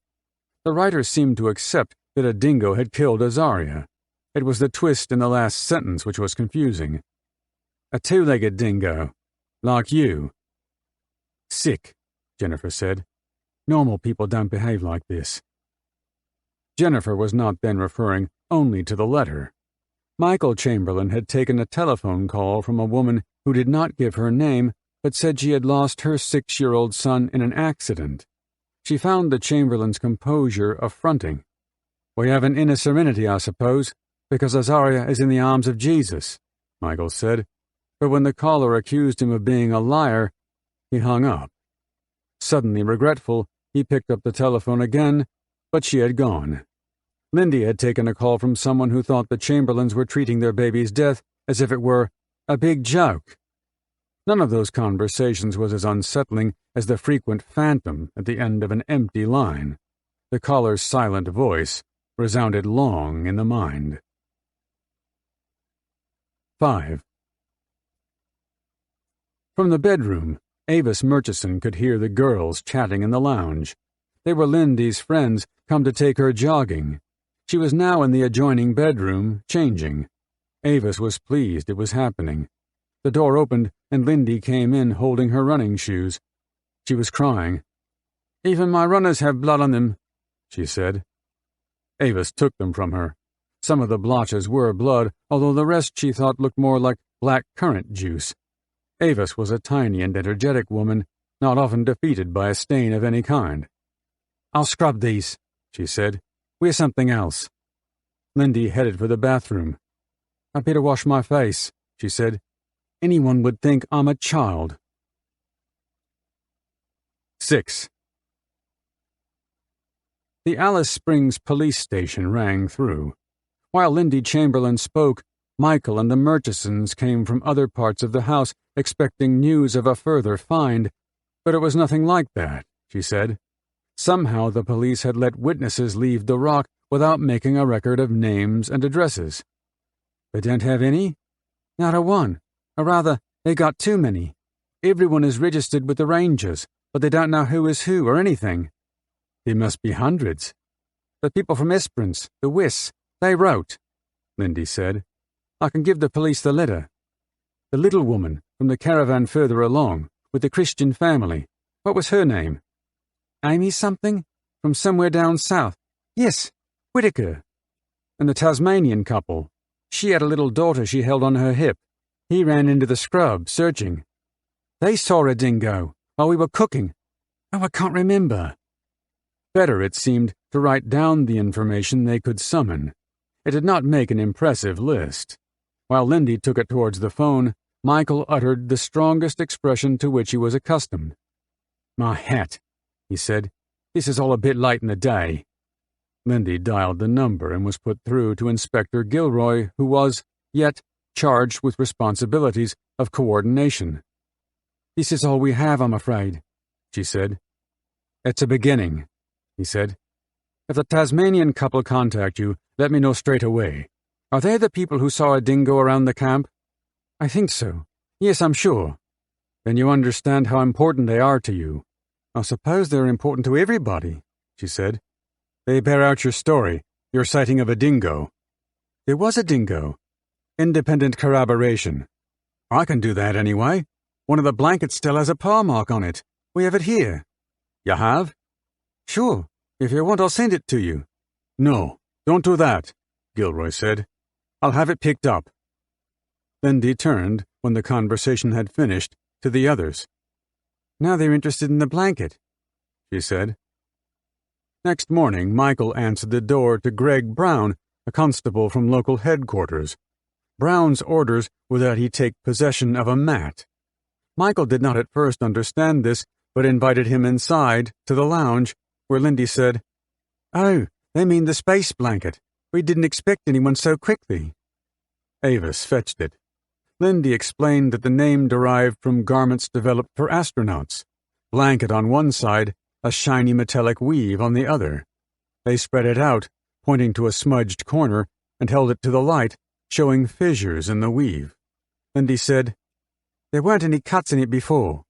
The writer seemed to accept that a dingo had killed Azaria. It was the twist in the last sentence which was confusing. "A two-legged dingo. Like you." "Sick," Jennifer said. "Normal people don't behave like this." Jennifer was not then referring only to the letter. Michael Chamberlain had taken a telephone call from a woman who did not give her name, but said she had lost her 6-year-old son in an accident. She found the Chamberlain's composure affronting. "We have an inner serenity, I suppose, because Azaria is in the arms of Jesus," Michael said, but when the caller accused him of being a liar, he hung up. Suddenly regretful, he picked up the telephone again, but she had gone. Lindy had taken a call from someone who thought the Chamberlains were treating their baby's death as if it were a big joke. None of those conversations was as unsettling as the frequent phantom at the end of an empty line. The caller's silent voice resounded long in the mind. 5. From the bedroom, Avis Murchison could hear the girls chatting in the lounge. They were Lindy's friends come to take her jogging. She was now in the adjoining bedroom, changing. Avis was pleased it was happening. The door opened, and Lindy came in holding her running shoes. She was crying. "Even my runners have blood on them," she said. Avis took them from her. Some of the blotches were blood, although the rest she thought looked more like black currant juice. Avis was a tiny and energetic woman, not often defeated by a stain of any kind. "I'll scrub these," she said. "Wear something else." Lindy headed for the bathroom. "I'd better wash my face," she said. "Anyone would think I'm a child." 6. The Alice Springs police station rang through. While Lindy Chamberlain spoke, Michael and the Murchisons came from other parts of the house expecting news of a further find, but it was nothing like that, she said. Somehow the police had let witnesses leave the rock without making a record of names and addresses. "They don't have any?" "Not a one. Or rather, they got too many. Everyone is registered with the Rangers, but they don't know who is who or anything." "There must be hundreds." "The people from Esperance, the Wiss, they wrote," Lindy said. "I can give the police the letter. The little woman from the caravan further along, with the Christian family. What was her name?" "Amy something? From somewhere down south. Yes, Whitaker. And the Tasmanian couple. She had a little daughter she held on her hip. He ran into the scrub, searching. They saw a dingo while we were cooking. Oh, I can't remember." Better, it seemed, to write down the information they could summon. It did not make an impressive list. While Lindy took it towards the phone, Michael uttered the strongest expression to which he was accustomed. "My hat," he said. "This is all a bit late in the day." Lindy dialed the number and was put through to Inspector Gilroy, who was, yet, charged with responsibilities of coordination. "This is all we have, I'm afraid," she said. "It's a beginning," he said. "If the Tasmanian couple contact you, let me know straight away. Are they the people who saw a dingo around the camp?" "I think so. Yes, I'm sure." "Then you understand how important they are to you." "I suppose they're important to everybody," she said. "They bear out your story, your sighting of a dingo." "There was a dingo." "Independent corroboration." "I can do that anyway. One of the blankets still has a paw mark on it. We have it here." "You have?" "Sure. If you want, I'll send it to you." "No, don't do that," Gilroy said. "I'll have it picked up." Lindy turned, when the conversation had finished, to the others. "Now they're interested in the blanket," she said. Next morning, Michael answered the door to Greg Brown, a constable from local headquarters. Brown's orders were that he take possession of a mat. Michael did not at first understand this, but invited him inside, to the lounge, where Lindy said, "Oh, they mean the space blanket. We didn't expect anyone so quickly." Avis fetched it. Lindy explained that the name derived from garments developed for astronauts. Blanket on one side, a shiny metallic weave on the other. They spread it out, pointing to a smudged corner, and held it to the light, showing fissures in the weave. Lindy said, "There weren't any cuts in it before."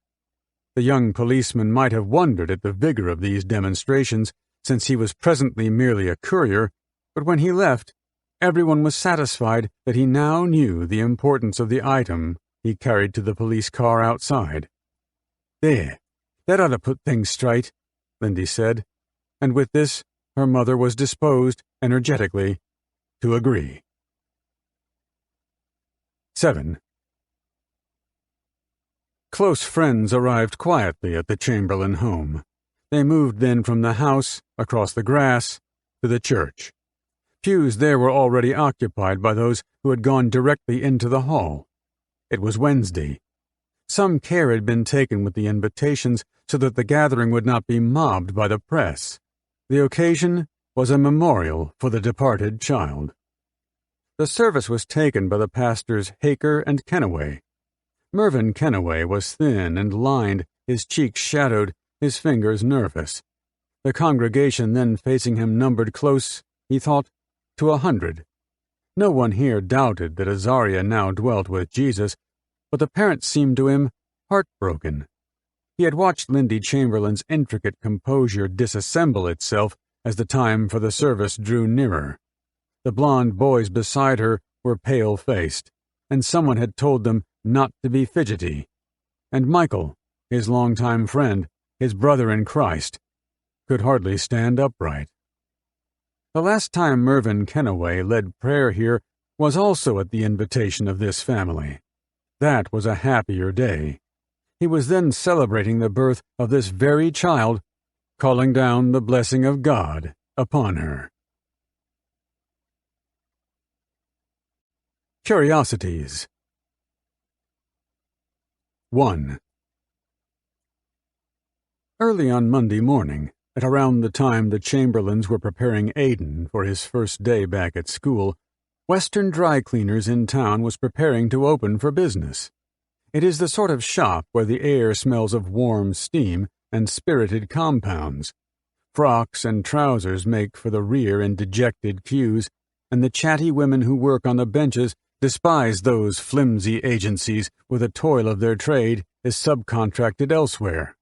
The young policeman might have wondered at the vigor of these demonstrations, since he was presently merely a courier, but when he left, everyone was satisfied that he now knew the importance of the item he carried to the police car outside. "There, that ought to put things straight," Lindy said, and with this her mother was disposed, energetically, to agree. 7. Close friends arrived quietly at the Chamberlain home. They moved then from the house, across the grass, to the church. Pews there were already occupied by those who had gone directly into the hall. It was Wednesday. Some care had been taken with the invitations so that the gathering would not be mobbed by the press. The occasion was a memorial for the departed child. The service was taken by the pastors Haker and Kennaway. Mervyn Kennaway was thin and lined, his cheeks shadowed, his fingers nervous. The congregation then facing him numbered close, he thought, to 100. No one here doubted that Azaria now dwelt with Jesus, but the parents seemed to him heartbroken. He had watched Lindy Chamberlain's intricate composure disassemble itself as the time for the service drew nearer. The blond boys beside her were pale-faced, and someone had told them not to be fidgety. And Michael, his longtime friend, his brother in Christ, could hardly stand upright. The last time Mervyn Kennaway led prayer here was also at the invitation of this family. That was a happier day. He was then celebrating the birth of this very child, calling down the blessing of God upon her. Curiosities. 1. Early on Monday morning, at around the time the Chamberlains were preparing Aidan for his first day back at school, Western Dry Cleaners in town was preparing to open for business. It is the sort of shop where the air smells of warm steam and spirited compounds. Frocks and trousers make for the rear in dejected queues, and the chatty women who work on the benches despise those flimsy agencies where the toil of their trade is subcontracted elsewhere.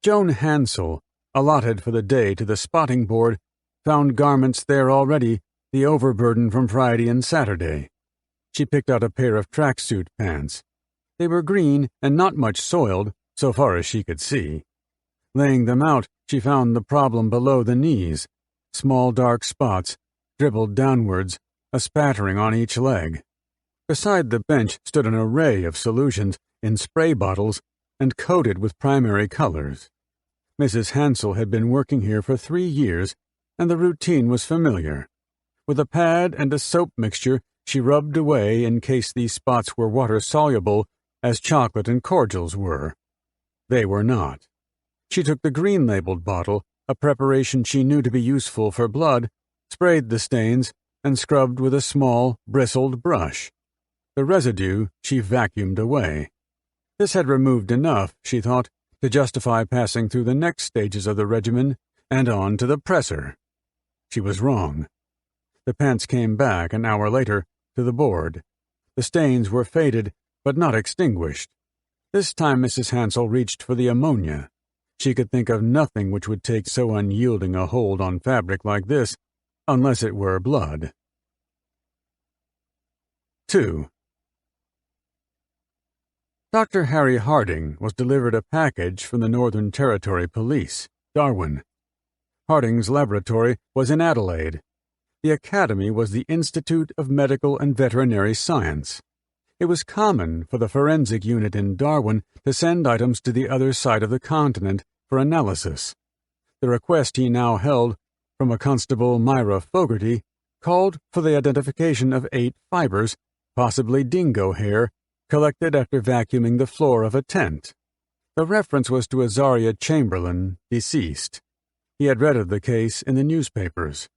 Joan Hansel, allotted for the day to the spotting board, found garments there already, the overburden from Friday and Saturday. She picked out a pair of tracksuit pants. They were green and not much soiled, so far as she could see. Laying them out, she found the problem below the knees. Small dark spots, dribbled downwards, a spattering on each leg. Beside the bench stood an array of solutions in spray bottles and coated with primary colors. Mrs. Hansel had been working here for 3 years, and the routine was familiar. With a pad and a soap mixture, she rubbed away in case these spots were water-soluble, as chocolate and cordials were. They were not. She took the green-labeled bottle, a preparation she knew to be useful for blood, sprayed the stains, and scrubbed with a small, bristled brush. The residue she vacuumed away. This had removed enough, she thought, to justify passing through the next stages of the regimen and on to the presser. She was wrong. The pants came back an hour later to the board. The stains were faded, but not extinguished. This time Mrs. Hansel reached for the ammonia. She could think of nothing which would take so unyielding a hold on fabric like this, unless it were blood. 2. Dr. Harry Harding was delivered a package from the Northern Territory Police, Darwin. Harding's laboratory was in Adelaide. The academy was the Institute of Medical and Veterinary Science. It was common for the forensic unit in Darwin to send items to the other side of the continent for analysis. The request he now held from a Constable Myra Fogarty called for the identification of 8 fibers, possibly dingo hair, collected after vacuuming the floor of a tent. The reference was to Azaria Chamberlain, deceased. He had read of the case in the newspapers.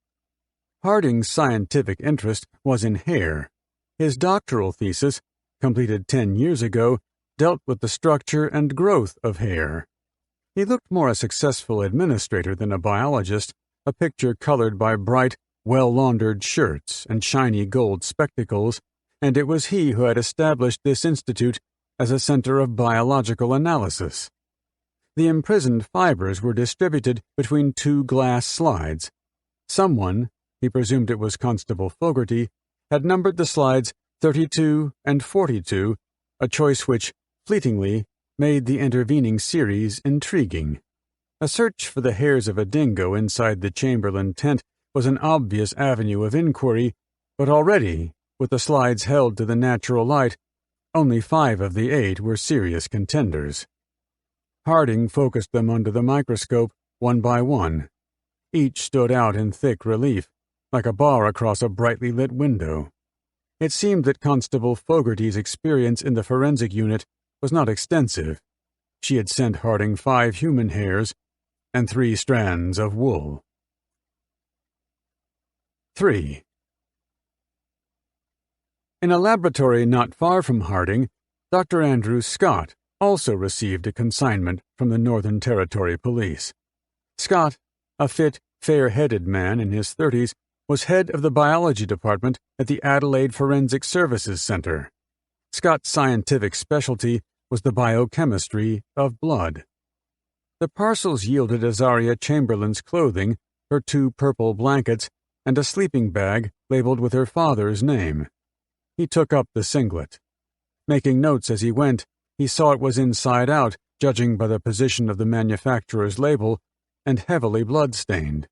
Harding's scientific interest was in hair. His doctoral thesis, completed 10 years ago, dealt with the structure and growth of hair. He looked more a successful administrator than a biologist, a picture colored by bright, well-laundered shirts and shiny gold spectacles, and it was he who had established this institute as a center of biological analysis. The imprisoned fibers were distributed between 2 glass slides. Someone, he presumed it was Constable Fogarty, had numbered the slides 32 and 42, a choice which, fleetingly, made the intervening series intriguing. A search for the hairs of a dingo inside the Chamberlain tent was an obvious avenue of inquiry, but already, with the slides held to the natural light, only 5 of the 8 were serious contenders. Harding focused them under the microscope, one by one. Each stood out in thick relief, like a bar across a brightly lit window. It seemed that Constable Fogarty's experience in the forensic unit was not extensive. She had sent Harding 5 human hairs and 3 strands of wool. 3. In a laboratory not far from Harding, Dr. Andrew Scott also received a consignment from the Northern Territory Police. Scott, a fit, fair-headed man in his 30s, was head of the biology department at the Adelaide Forensic Services Center. Scott's scientific specialty was the biochemistry of blood. The parcels yielded Azaria Chamberlain's clothing, her 2 purple blankets, and a sleeping bag labeled with her father's name. He took up the singlet. Making notes as he went, he saw it was inside out, judging by the position of the manufacturer's label, and heavily blood-stained.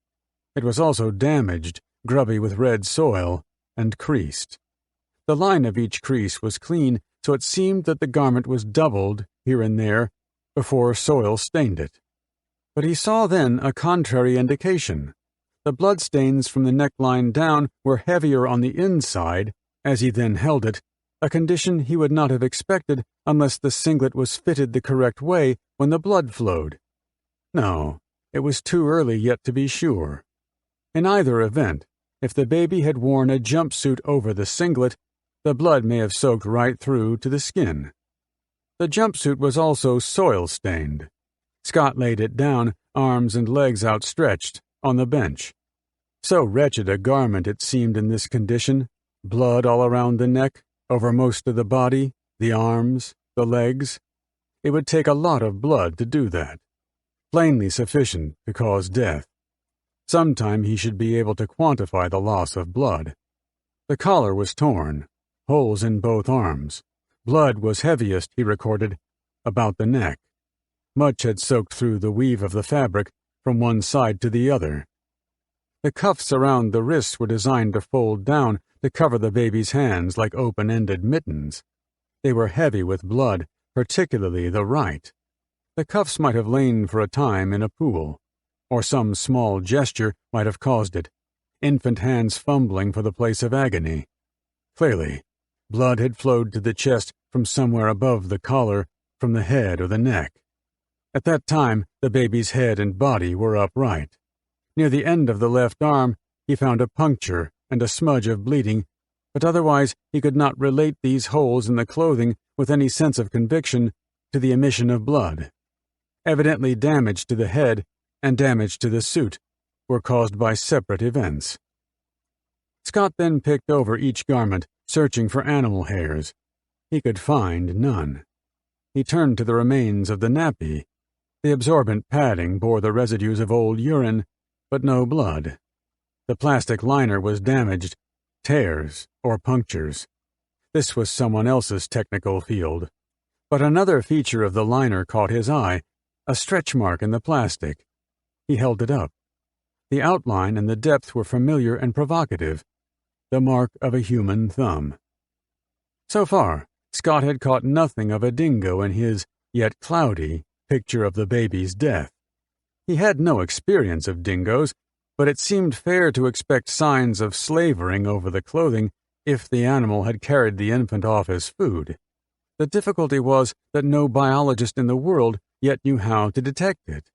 It was also damaged, grubby with red soil, and creased. The line of each crease was clean, so it seemed that the garment was doubled here and there before soil stained it. But he saw then a contrary indication. The bloodstains from the neckline down were heavier on the inside, as he then held it, a condition he would not have expected unless the singlet was fitted the correct way when the blood flowed. No, it was too early yet to be sure. In either event, if the baby had worn a jumpsuit over the singlet, the blood may have soaked right through to the skin. The jumpsuit was also soil-stained. Scott laid it down, arms and legs outstretched, on the bench. So wretched a garment it seemed in this condition, blood all around the neck, over most of the body, the arms, the legs. It would take a lot of blood to do that. Plainly sufficient to cause death. Sometime he should be able to quantify the loss of blood. The collar was torn, holes in both arms. Blood was heaviest, he recorded, about the neck. Much had soaked through the weave of the fabric from one side to the other. The cuffs around the wrists were designed to fold down to cover the baby's hands like open-ended mittens. They were heavy with blood, particularly the right. The cuffs might have lain for a time in a pool, or some small gesture might have caused it, infant hands fumbling for the place of agony. Clearly, blood had flowed to the chest from somewhere above the collar, from the head or the neck. At that time, the baby's head and body were upright. Near the end of the left arm, he found a puncture and a smudge of bleeding, but otherwise he could not relate these holes in the clothing with any sense of conviction to the emission of blood. Evidently damage to the head and damage to the suit were caused by separate events. Scott then picked over each garment, searching for animal hairs. He could find none. He turned to the remains of the nappy. The absorbent padding bore the residues of old urine, but no blood. The plastic liner was damaged, tears or punctures. This was someone else's technical field. But another feature of the liner caught his eye, a stretch mark in the plastic. He held it up. The outline and the depth were familiar and provocative, the mark of a human thumb. So far, Scott had caught nothing of a dingo in his, yet cloudy, picture of the baby's death. He had no experience of dingoes, but it seemed fair to expect signs of slavering over the clothing if the animal had carried the infant off as food. The difficulty was that no biologist in the world yet knew how to detect it.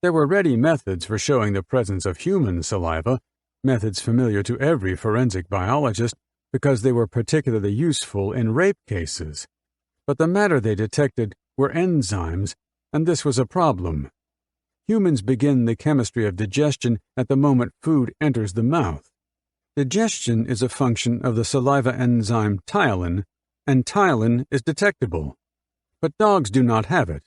There were ready methods for showing the presence of human saliva, methods familiar to every forensic biologist because they were particularly useful in rape cases. But the matter they detected were enzymes, and this was a problem. Humans begin the chemistry of digestion at the moment food enters the mouth. Digestion is a function of the saliva enzyme ptyalin, and ptyalin is detectable. But dogs do not have it.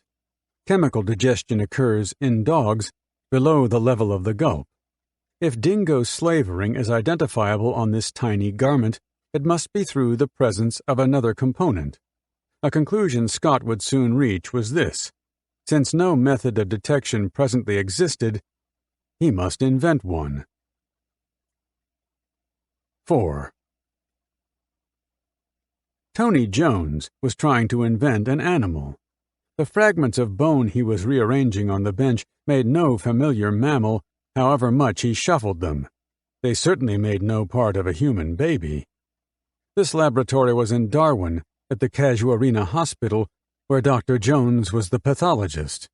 Chemical digestion occurs in dogs below the level of the gulp. If dingo slavering is identifiable on this tiny garment, it must be through the presence of another component. A conclusion Scott would soon reach was this: since no method of detection presently existed, he must invent one. 4. Tony Jones was trying to invent an animal. The fragments of bone he was rearranging on the bench made no familiar mammal, however much he shuffled them. They certainly made no part of a human baby. This laboratory was in Darwin, at the Casuarina Hospital, where Dr. Jones was the pathologist.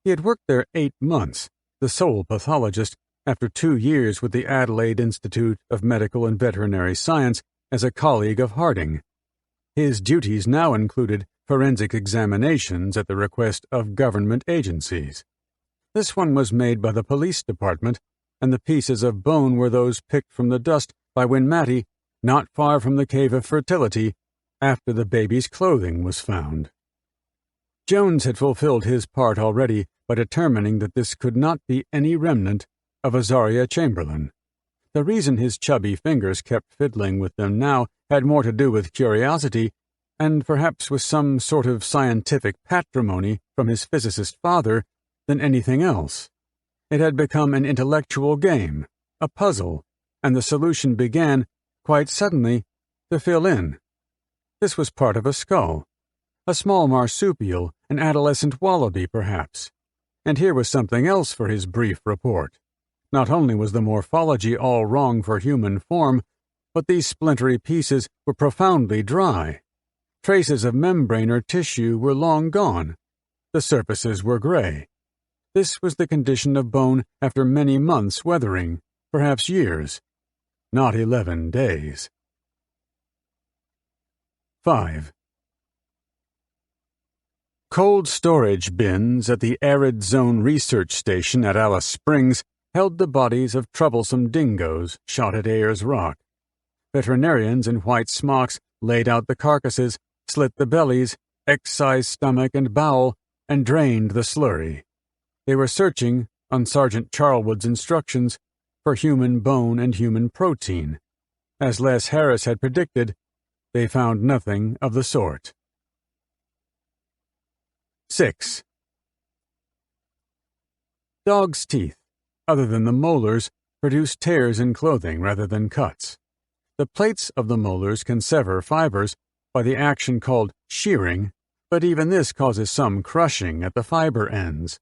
He had worked there 8 months, the sole pathologist, after 2 years with the Adelaide Institute of Medical and Veterinary Science as a colleague of Harding. His duties now included forensic examinations at the request of government agencies. This one was made by the police department, and the pieces of bone were those picked from the dust by Winmatty, not far from the Cave of Fertility, after the baby's clothing was found. Jones had fulfilled his part already by determining that this could not be any remnant of Azaria Chamberlain. The reason his chubby fingers kept fiddling with them now had more to do with curiosity, and perhaps with some sort of scientific patrimony from his physicist father, than anything else. It had become an intellectual game, a puzzle, and the solution began, quite suddenly, to fill in. This was part of a skull. A small marsupial, an adolescent wallaby perhaps. And here was something else for his brief report. Not only was the morphology all wrong for human form, but these splintery pieces were profoundly dry. Traces of membrane or tissue were long gone. The surfaces were gray. This was the condition of bone after many months' weathering, perhaps years, not 11 days. 5. Cold storage bins at the Arid Zone Research Station at Alice Springs held the bodies of troublesome dingoes shot at Ayers Rock. Veterinarians in white smocks laid out the carcasses, slit the bellies, excised stomach and bowel, and drained the slurry. They were searching, on Sergeant Charlwood's instructions, for human bone and human protein. As Les Harris had predicted, they found nothing of the sort. 6. Dogs' teeth, other than the molars, produce tears in clothing rather than cuts. The plates of the molars can sever fibers by the action called shearing, but even this causes some crushing at the fiber ends.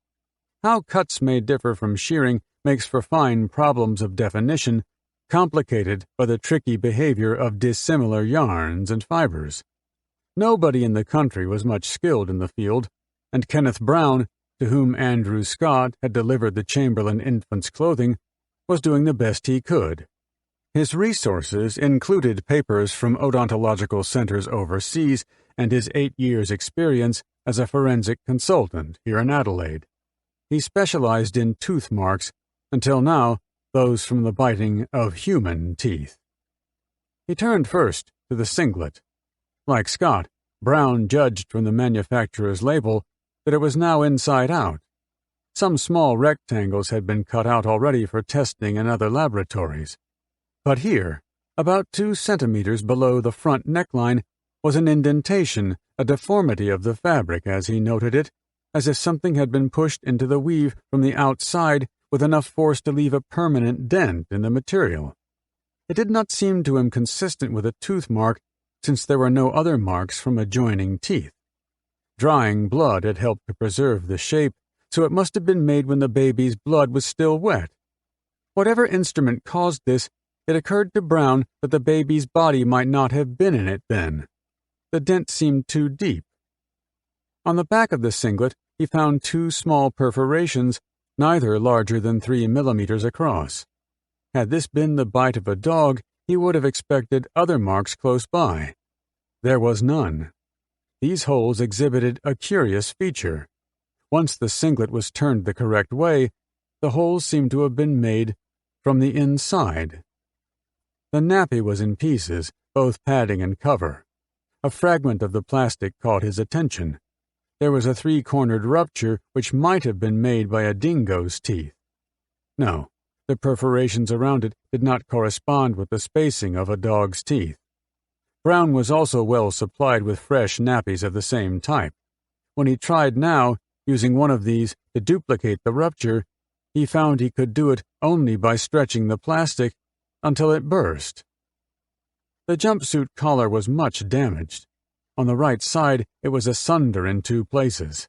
How cuts may differ from shearing makes for fine problems of definition, complicated by the tricky behavior of dissimilar yarns and fibers. Nobody in the country was much skilled in the field, and Kenneth Brown, to whom Andrew Scott had delivered the Chamberlain infant's clothing, was doing the best he could. His resources included papers from odontological centers overseas and his 8 years' experience as a forensic consultant here in Adelaide. He specialized in tooth marks, until now those from the biting of human teeth. He turned first to the singlet. Like Scott, Brown judged from the manufacturer's label that it was now inside out. Some small rectangles had been cut out already for testing in other laboratories. But here, about 2 centimeters below the front neckline, was an indentation, a deformity of the fabric, as he noted it, as if something had been pushed into the weave from the outside with enough force to leave a permanent dent in the material. It did not seem to him consistent with a tooth mark, since there were no other marks from adjoining teeth. Drying blood had helped to preserve the shape, so it must have been made when the baby's blood was still wet. Whatever instrument caused this, it occurred to Brown that the baby's body might not have been in it then. The dent seemed too deep. On the back of the singlet, he found 2 small perforations, neither larger than 3 millimeters across. Had this been the bite of a dog, he would have expected other marks close by. There was none. These holes exhibited a curious feature. Once the singlet was turned the correct way, the holes seemed to have been made from the inside. The nappy was in pieces, both padding and cover. A fragment of the plastic caught his attention. There was a 3-cornered rupture which might have been made by a dingo's teeth. No, the perforations around it did not correspond with the spacing of a dog's teeth. Brown was also well supplied with fresh nappies of the same type. When he tried now, using one of these, to duplicate the rupture, he found he could do it only by stretching the plastic until it burst. The jumpsuit collar was much damaged. On the right side, it was asunder in 2 places.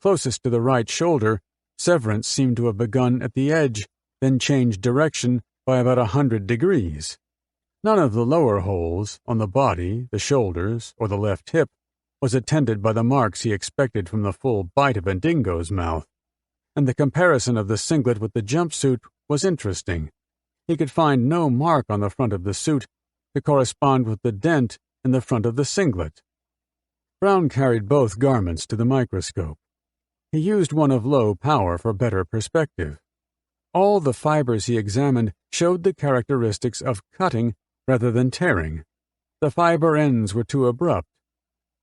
Closest to the right shoulder, severance seemed to have begun at the edge, then changed direction by about 100 degrees. None of the lower holes, on the body, the shoulders, or the left hip, was attended by the marks he expected from the full bite of a dingo's mouth. And the comparison of the singlet with the jumpsuit was interesting. He could find no mark on the front of the suit to correspond with the dent in the front of the singlet. Brown carried both garments to the microscope. He used one of low power for better perspective. All the fibers he examined showed the characteristics of cutting rather than tearing. The fiber ends were too abrupt.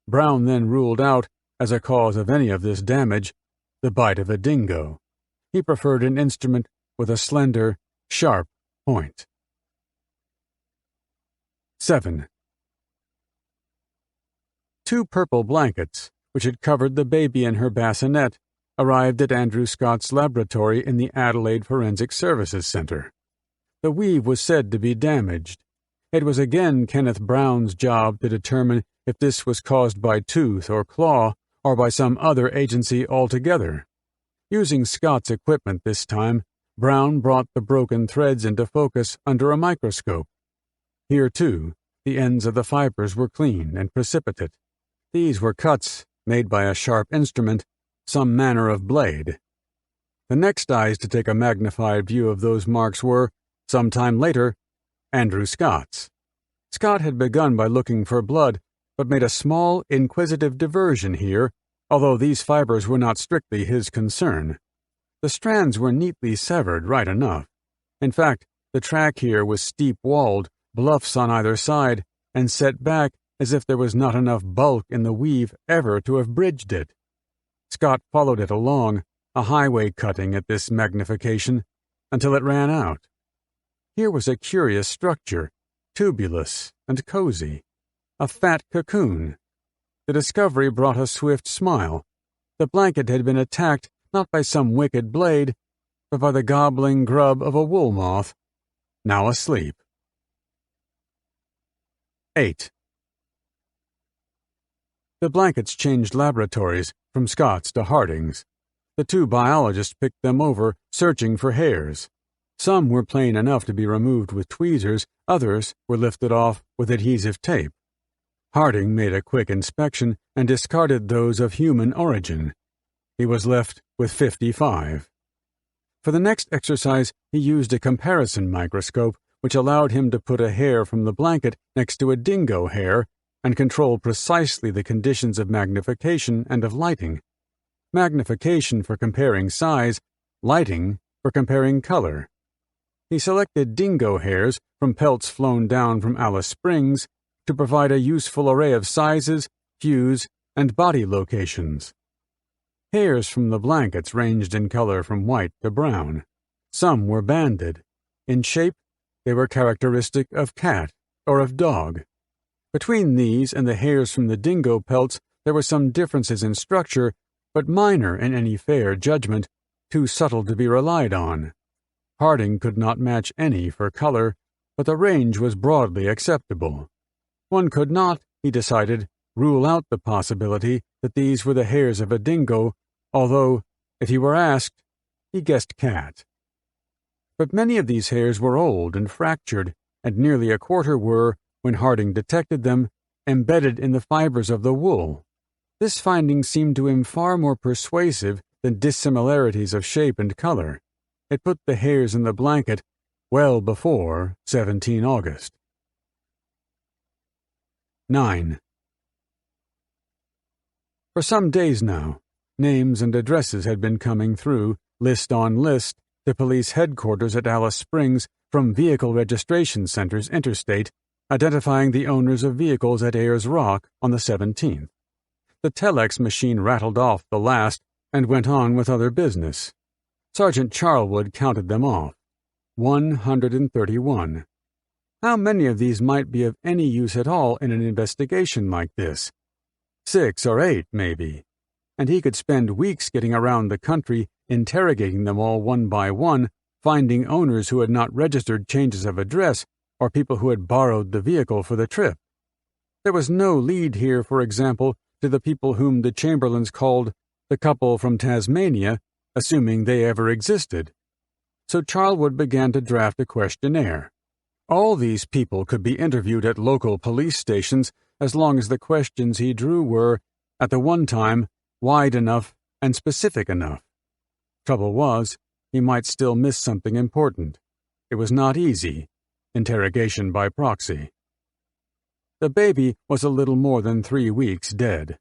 Brown then ruled out, as a cause of any of this damage, the bite of a dingo. He preferred an instrument with a slender, sharp point. 7. 2 purple blankets, which had covered the baby in her bassinet, arrived at Andrew Scott's laboratory in the Adelaide Forensic Services Center. The weave was said to be damaged. It was again Kenneth Brown's job to determine if this was caused by tooth or claw or by some other agency altogether. Using Scott's equipment this time, Brown brought the broken threads into focus under a microscope. Here, too, the ends of the fibers were clean and precipitate. These were cuts made by a sharp instrument, some manner of blade. The next eyes to take a magnified view of those marks were, some time later, Andrew Scott's. Scott had begun by looking for blood, but made a small, inquisitive diversion here, although these fibers were not strictly his concern. The strands were neatly severed right enough. In fact, the track here was steep-walled, bluffs on either side, and set back as if there was not enough bulk in the weave ever to have bridged it. Scott followed it along, a highway cutting at this magnification, until it ran out. Here was a curious structure, tubulous and cozy, a fat cocoon. The discovery brought a swift smile. The blanket had been attacked not by some wicked blade, but by the gobbling grub of a wool moth, now asleep. 8. The blankets changed laboratories from Scott's to Harding's. The two biologists picked them over, searching for hairs. Some were plain enough to be removed with tweezers, others were lifted off with adhesive tape. Harding made a quick inspection and discarded those of human origin. He was left with 55. For the next exercise, he used a comparison microscope which allowed him to put a hair from the blanket next to a dingo hair and control precisely the conditions of magnification and of lighting. Magnification for comparing size, lighting for comparing color. He selected dingo hairs from pelts flown down from Alice Springs to provide a useful array of sizes, hues, and body locations. Hairs from the blankets ranged in color from white to brown. Some were banded. In shape, they were characteristic of cat or of dog. Between these and the hairs from the dingo pelts, there were some differences in structure, but minor in any fair judgment, too subtle to be relied on. Harding could not match any for color, but the range was broadly acceptable. One could not, he decided, rule out the possibility that these were the hairs of a dingo, although, if he were asked, he guessed cat. But many of these hairs were old and fractured, and nearly a quarter were, when Harding detected them, embedded in the fibers of the wool. This finding seemed to him far more persuasive than dissimilarities of shape and color. It put the hairs in the blanket well before 17 August. 9. For some days now, names and addresses had been coming through, list on list, to police headquarters at Alice Springs from vehicle registration centers interstate, identifying the owners of vehicles at Ayers Rock on the 17th. The telex machine rattled off the last and went on with other business. Sergeant Charlwood counted them off. 131. How many of these might be of any use at all in an investigation like this? 6 or 8, maybe. And he could spend weeks getting around the country, interrogating them all one by one, finding owners who had not registered changes of address or people who had borrowed the vehicle for the trip. There was no lead here, for example, to the people whom the Chamberlains called the couple from Tasmania, assuming they ever existed. So Charlwood began to draft a questionnaire. All these people could be interviewed at local police stations as long as the questions he drew were, at the one time, wide enough and specific enough. Trouble was, he might still miss something important. It was not easy. Interrogation by proxy. The baby was a little more than 3 weeks dead.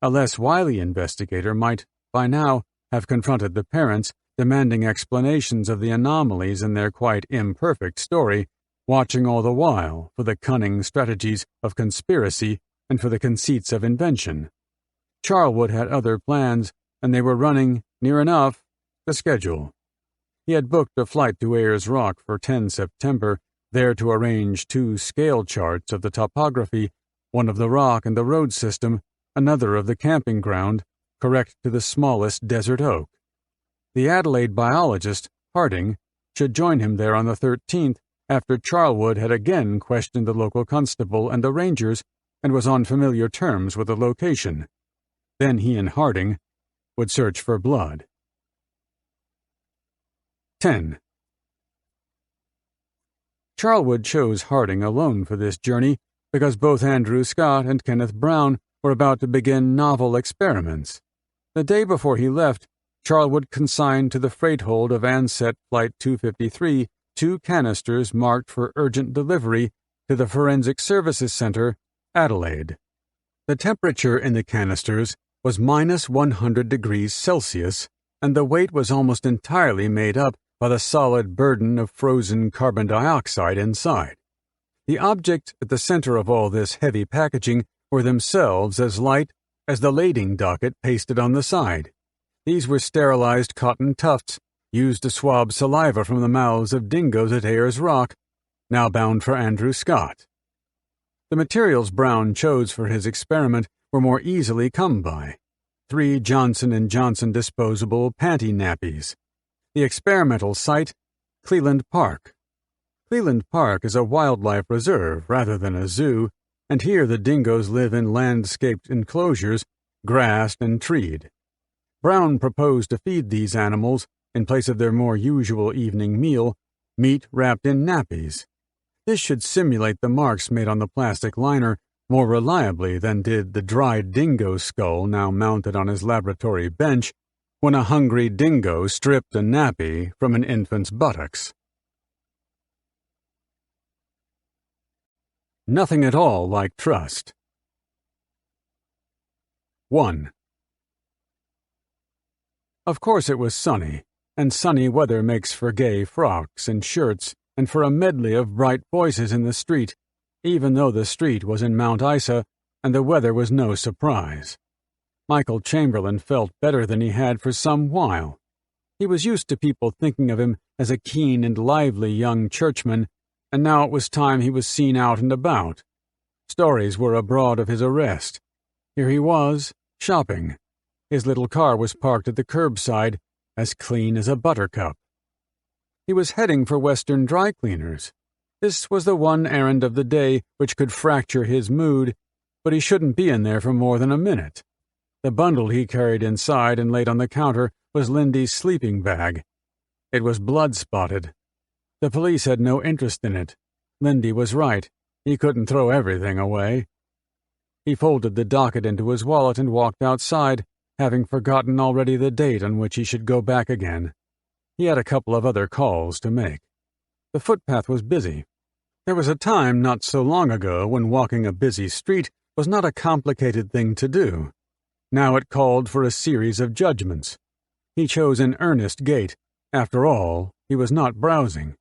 A less wily investigator might, by now, have confronted the parents, demanding explanations of the anomalies in their quite imperfect story, watching all the while for the cunning strategies of conspiracy and for the conceits of invention. Charlwood had other plans, and they were running, near enough, the schedule. He had booked a flight to Ayers Rock for 10 September, there to arrange 2 scale charts of the topography, one of the rock and the road system, another of the camping ground, correct to the smallest desert oak. The Adelaide biologist, Harding, should join him there on the 13th after Charlwood had again questioned the local constable and the rangers and was on familiar terms with the location. Then he and Harding would search for blood. 10. Charlwood chose Harding alone for this journey because both Andrew Scott and Kenneth Brown were about to begin novel experiments. The day before he left, Charlwood consigned to the freight hold of Ansett Flight 253 2 canisters marked for urgent delivery to the Forensic Services Center, Adelaide. The temperature in the canisters was -100 degrees Celsius, and the weight was almost entirely made up by the solid burden of frozen carbon dioxide inside. The objects at the center of all this heavy packaging were themselves as light as the lading docket pasted on the side. These were sterilized cotton tufts used to swab saliva from the mouths of dingoes at Ayers Rock, now bound for Andrew Scott. The materials Brown chose for his experiment were more easily come by. 3 Johnson & Johnson disposable panty nappies. The experimental site, Cleland Park. Cleland Park is a wildlife reserve rather than a zoo, and here the dingoes live in landscaped enclosures, grassed and treed. Brown proposed to feed these animals, in place of their more usual evening meal, meat wrapped in nappies. This should simulate the marks made on the plastic liner more reliably than did the dried dingo skull now mounted on his laboratory bench when a hungry dingo stripped a nappy from an infant's buttocks. Nothing at all like trust. 1. Of course it was sunny, and sunny weather makes for gay frocks and shirts and for a medley of bright voices in the street, even though the street was in Mount Isa and the weather was no surprise. Michael Chamberlain felt better than he had for some while. He was used to people thinking of him as a keen and lively young churchman, and now it was time he was seen out and about. Stories were abroad of his arrest. Here he was, shopping. His little car was parked at the curbside, as clean as a buttercup. He was heading for Western Dry Cleaners. This was the one errand of the day which could fracture his mood, but he shouldn't be in there for more than a minute. The bundle he carried inside and laid on the counter was Lindy's sleeping bag. It was blood-spotted. The police had no interest in it. Lindy was right. He couldn't throw everything away. He folded the docket into his wallet and walked outside, having forgotten already the date on which he should go back again. He had a couple of other calls to make. The footpath was busy. There was a time not so long ago when walking a busy street was not a complicated thing to do. Now it called for a series of judgments. He chose an earnest gait. After all, he was not browsing.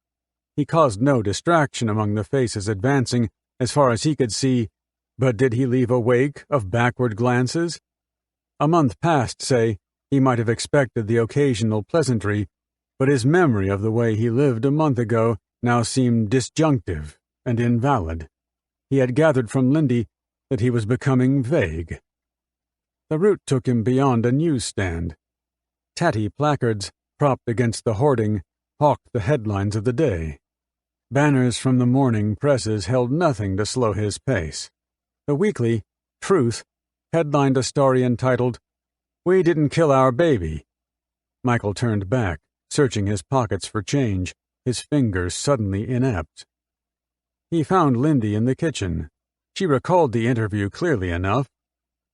He caused no distraction among the faces advancing, as far as he could see, but did he leave a wake of backward glances? A month past, say, he might have expected the occasional pleasantry, but his memory of the way he lived a month ago now seemed disjunctive and invalid. He had gathered from Lindy that he was becoming vague. The route took him beyond a newsstand. Tatty placards, propped against the hoarding, hawked the headlines of the day. Banners from the morning presses held nothing to slow his pace. The weekly, Truth, headlined a story entitled, "We Didn't Kill Our Baby." Michael turned back, searching his pockets for change, his fingers suddenly inept. He found Lindy in the kitchen. She recalled the interview clearly enough.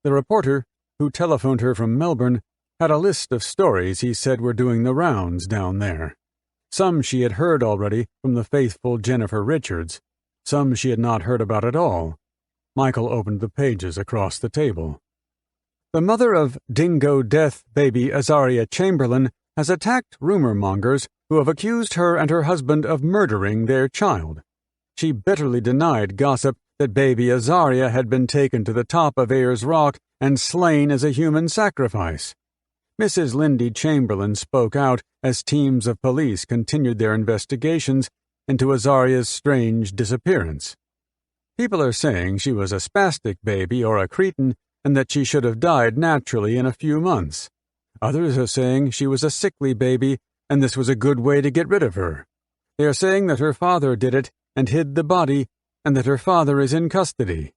The reporter, who telephoned her from Melbourne, had a list of stories he said were doing the rounds down there. Some she had heard already from the faithful Jennifer Richards, some she had not heard about at all. Michael opened the pages across the table. The mother of dingo death baby Azaria Chamberlain has attacked rumor-mongers who have accused her and her husband of murdering their child. She bitterly denied gossip that baby Azaria had been taken to the top of Ayers Rock and slain as a human sacrifice. Mrs. Lindy Chamberlain spoke out as teams of police continued their investigations into Azaria's strange disappearance. People are saying she was a spastic baby or a cretin and that she should have died naturally in a few months. Others are saying she was a sickly baby and this was a good way to get rid of her. They are saying that her father did it and hid the body, and that her father is in custody."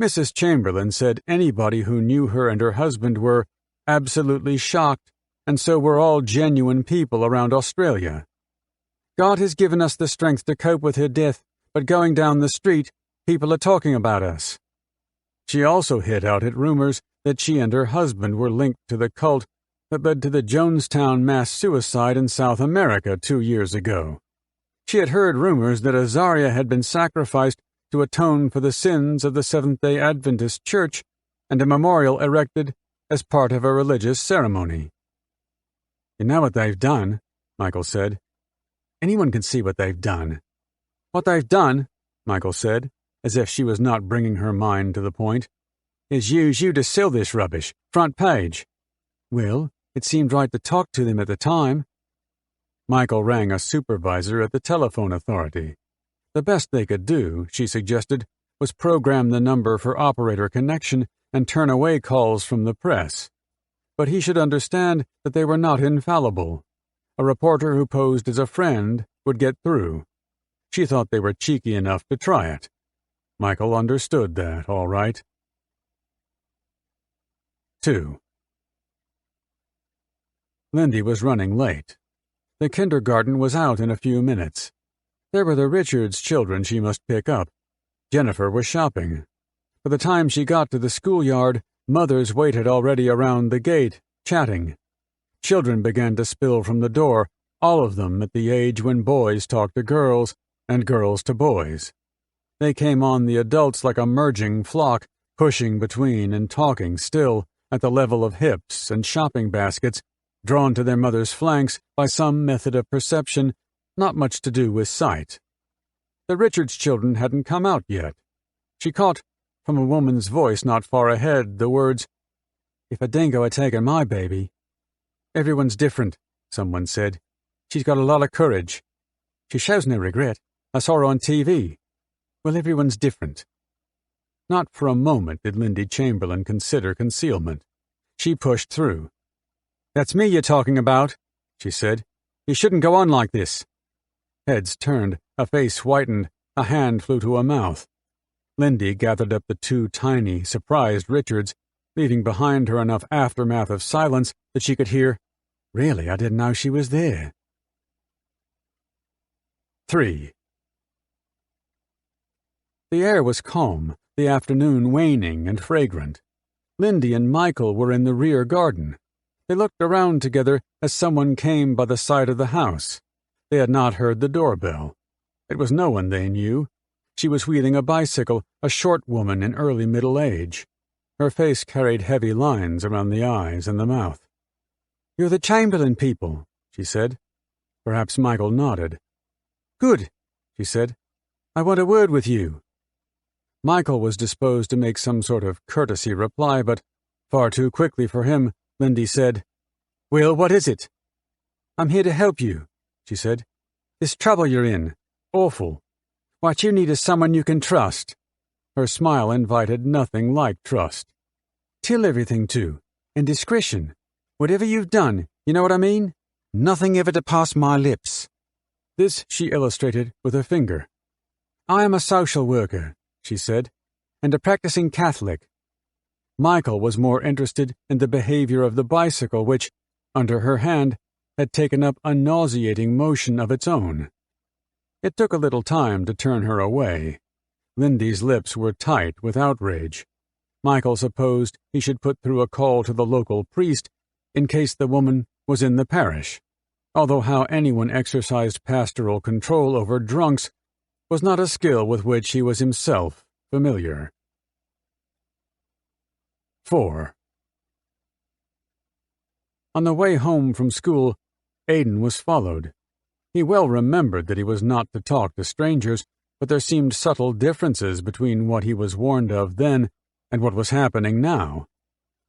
Mrs. Chamberlain said anybody who knew her and her husband were absolutely shocked, and so were all genuine people around Australia. "God has given us the strength to cope with her death, but going down the street, people are talking about us." She also hit out at rumors that she and her husband were linked to the cult that led to the Jonestown mass suicide in South America 2 years ago. She had heard rumors that Azaria had been sacrificed to atone for the sins of the Seventh-day Adventist Church, and a memorial erected as part of a religious ceremony. "You know what they've done," Michael said. "Anyone can see what they've done." "What they've done," Michael said, as if she was not bringing her mind to the point, "is use you to sell this rubbish, front page." "Well, it seemed right to talk to them at the time." Michael rang a supervisor at the telephone authority. The best they could do, she suggested, was program the number for operator connection and turn away calls from the press. But he should understand that they were not infallible. A reporter who posed as a friend would get through. She thought they were cheeky enough to try it. Michael understood that, all right. 2. Lindy was running late. The kindergarten was out in a few minutes. There were the Richards children she must pick up. Jennifer was shopping. By the time she got to the schoolyard, mothers waited already around the gate, chatting. Children began to spill from the door, all of them at the age when boys talk to girls and girls to boys. They came on the adults like a merging flock, pushing between and talking still at the level of hips and shopping baskets, drawn to their mother's flanks by some method of perception, not much to do with sight. The Richards children hadn't come out yet. She caught, from a woman's voice not far ahead, the words, "If a dingo had taken my baby." "Everyone's different," someone said. "She's got a lot of courage. She shows no regret. I saw her on TV." "Well, everyone's different." Not for a moment did Lindy Chamberlain consider concealment. She pushed through. "That's me you're talking about," she said. "You shouldn't go on like this." Heads turned, a face whitened, a hand flew to a mouth. Lindy gathered up the 2 tiny, surprised Richards, leaving behind her enough aftermath of silence that she could hear, "Really, I didn't know she was there." 3. The air was calm, the afternoon waning and fragrant. Lindy and Michael were in the rear garden. They looked around together as someone came by the side of the house. They had not heard the doorbell. It was no one they knew. She was wheeling a bicycle, a short woman in early middle age. Her face carried heavy lines around the eyes and the mouth. "You're the Chamberlain people," she said. Perhaps Michael nodded. "Good," she said. "I want a word with you." Michael was disposed to make some sort of courtesy reply, but far too quickly for him, Lindy said, "Well, what is it?" "I'm here to help you," she said. "This trouble you're in. Awful. What you need is someone you can trust." Her smile invited nothing like trust. "Tell everything to, and discretion. Whatever you've done, you know what I mean? Nothing ever to pass my lips." This she illustrated with her finger. "I am a social worker," she said, "and a practicing Catholic." Michael was more interested in the behavior of the bicycle which, under her hand, had taken up a nauseating motion of its own. It took a little time to turn her away. Lindy's lips were tight with outrage. Michael supposed he should put through a call to the local priest in case the woman was in the parish, although how anyone exercised pastoral control over drunks was not a skill with which he was himself familiar. 4. On the way home from school, Aidan was followed. He well remembered that he was not to talk to strangers, but there seemed subtle differences between what he was warned of then and what was happening now.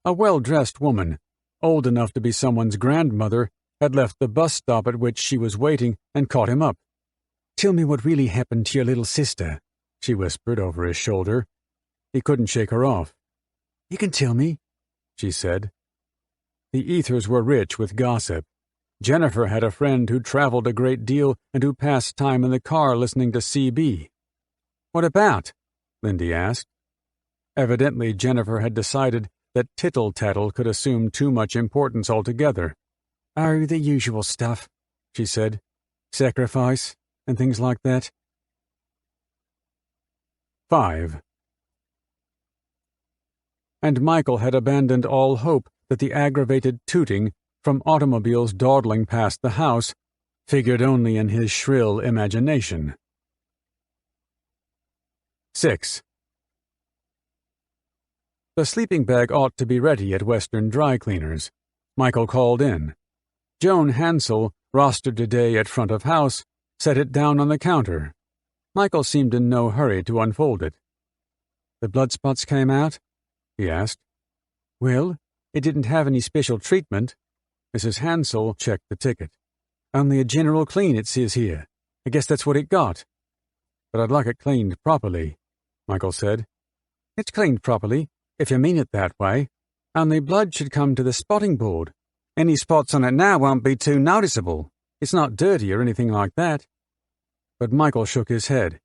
A well-dressed woman, old enough to be someone's grandmother, had left the bus stop at which she was waiting and caught him up. "Tell me what really happened to your little sister," she whispered over his shoulder. He couldn't shake her off. "You can tell me," she said. The ethers were rich with gossip. Jennifer had a friend who traveled a great deal and who passed time in the car listening to CB. "What about?" Lindy asked. Evidently, Jennifer had decided that tittle-tattle could assume too much importance altogether. "Oh, the usual stuff," she said. "Sacrifice and things like that." 5. And Michael had abandoned all hope that the aggravated tooting from automobiles dawdling past the house figured only in his shrill imagination. 6. The sleeping bag ought to be ready at Western Dry Cleaners. Michael called in. Joan Hansel, rostered today at front of house, set it down on the counter. Michael seemed in no hurry to unfold it. "The blood spots came out?" he asked. "Well, it didn't have any special treatment." Mrs. Hansel checked the ticket. "Only a general clean, it says here. I guess that's what it got." "But I'd like it cleaned properly," Michael said. "It's cleaned properly, if you mean it that way. Only blood should come to the spotting board. Any spots on it now won't be too noticeable. It's not dirty or anything like that." But Michael shook his head.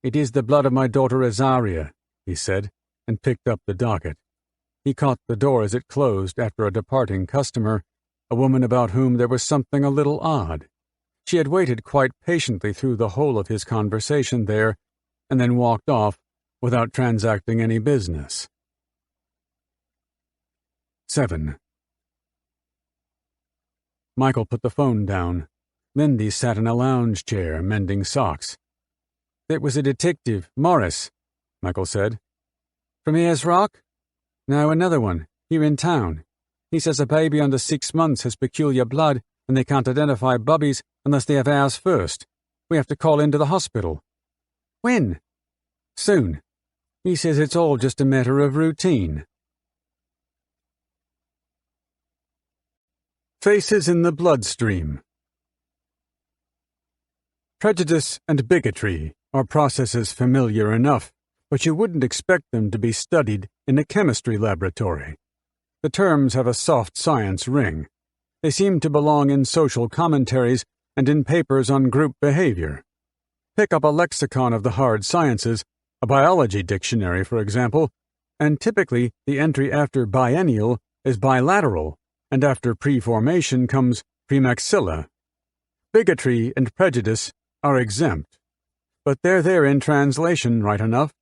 "It is the blood of my daughter Azaria," he said, and picked up the docket. He caught the door as it closed after a departing customer, a woman about whom there was something a little odd. She had waited quite patiently through the whole of his conversation there, and then walked off without transacting any business. 7. Michael put the phone down. Lindy sat in a lounge chair, mending socks. "It was a detective, Morris," Michael said. "From Ayers Rock?" "No, another one, here in town. He says a baby under 6 months has peculiar blood, and they can't identify bubbies unless they have ours first. We have to call into the hospital." "When?" "Soon. He says it's all just a matter of routine." Faces in the bloodstream. Prejudice and bigotry are processes familiar enough, but you wouldn't expect them to be studied in a chemistry laboratory. The terms have a soft science ring. They seem to belong in social commentaries and in papers on group behavior. Pick up a lexicon of the hard sciences, a biology dictionary, for example, and typically the entry after biennial is bilateral, and after preformation comes premaxilla. Bigotry and prejudice are exempt. But they're there in translation, right enough.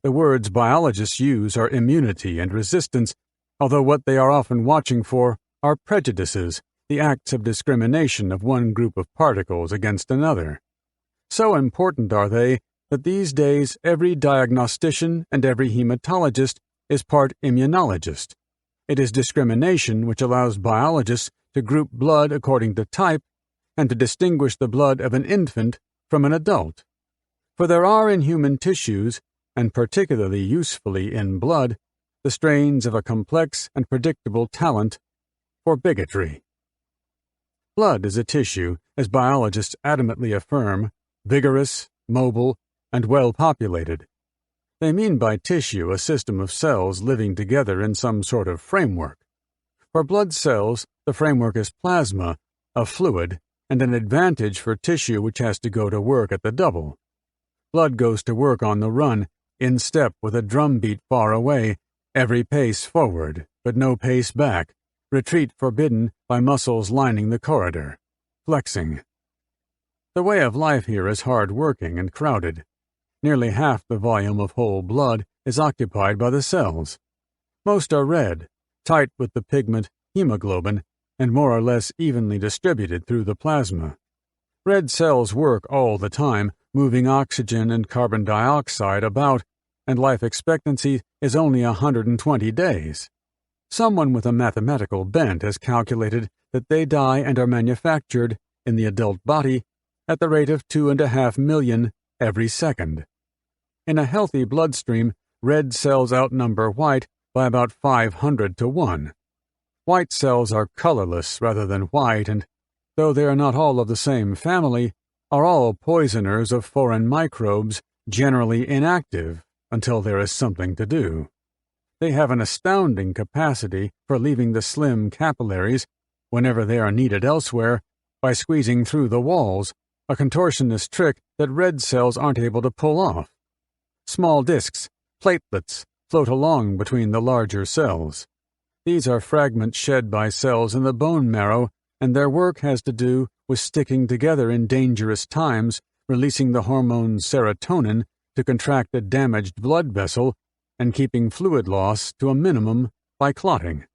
The words biologists use are immunity and resistance, although what they are often watching for are prejudices, the acts of discrimination of one group of particles against another. So important are they that these days every diagnostician and every hematologist is part immunologist. It is discrimination which allows biologists to group blood according to type and to distinguish the blood of an infant from an adult. For there are in human tissues, and particularly usefully in blood, the strains of a complex and predictable talent for bigotry. Blood is a tissue, as biologists adamantly affirm, vigorous, mobile, and well-populated. They mean by tissue a system of cells living together in some sort of framework. For blood cells, the framework is plasma, a fluid, and an advantage for tissue which has to go to work at the double. Blood goes to work on the run, in step with a drumbeat far away, every pace forward, but no pace back, retreat forbidden by muscles lining the corridor, flexing. The way of life here is hard-working and crowded. Nearly half the volume of whole blood is occupied by the cells. Most are red, tight with the pigment hemoglobin, and more or less evenly distributed through the plasma. Red cells work all the time, moving oxygen and carbon dioxide about, and life expectancy is only 120 days. Someone with a mathematical bent has calculated that they die and are manufactured, in the adult body, at the rate of 2.5 million every second. In a healthy bloodstream, red cells outnumber white by about 500 to 1. White cells are colorless rather than white, and, though they are not all of the same family, are all poisoners of foreign microbes, generally inactive until there is something to do. They have an astounding capacity for leaving the slim capillaries, whenever they are needed elsewhere, by squeezing through the walls, a contortionist trick that red cells aren't able to pull off. Small discs, platelets, float along between the larger cells. These are fragments shed by cells in the bone marrow, and their work has to do with sticking together in dangerous times, releasing the hormone serotonin to contract a damaged blood vessel, and keeping fluid loss to a minimum by clotting.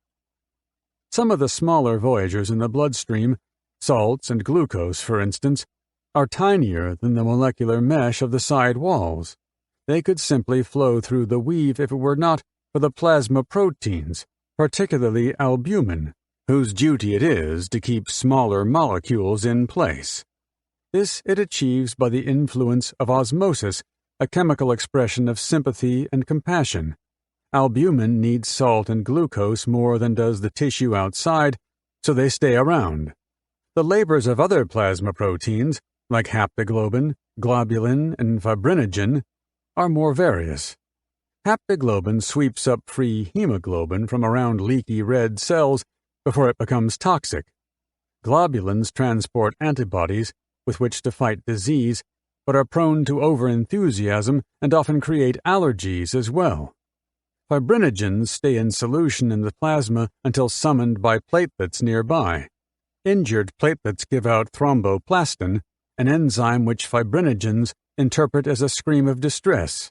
Some of the smaller voyagers in the bloodstream, salts and glucose for instance, are tinier than the molecular mesh of the side walls. They could simply flow through the weave if it were not for the plasma proteins, particularly albumin, whose duty it is to keep smaller molecules in place. This it achieves by the influence of osmosis, a chemical expression of sympathy and compassion. Albumin needs salt and glucose more than does the tissue outside, so they stay around. The labors of other plasma proteins, like haptoglobin, globulin, and fibrinogen, are more various. Haptoglobin sweeps up free hemoglobin from around leaky red cells before it becomes toxic. Globulins transport antibodies with which to fight disease, but are prone to overenthusiasm and often create allergies as well. Fibrinogens stay in solution in the plasma until summoned by platelets nearby. Injured platelets give out thromboplastin, an enzyme which fibrinogens interpret as a scream of distress.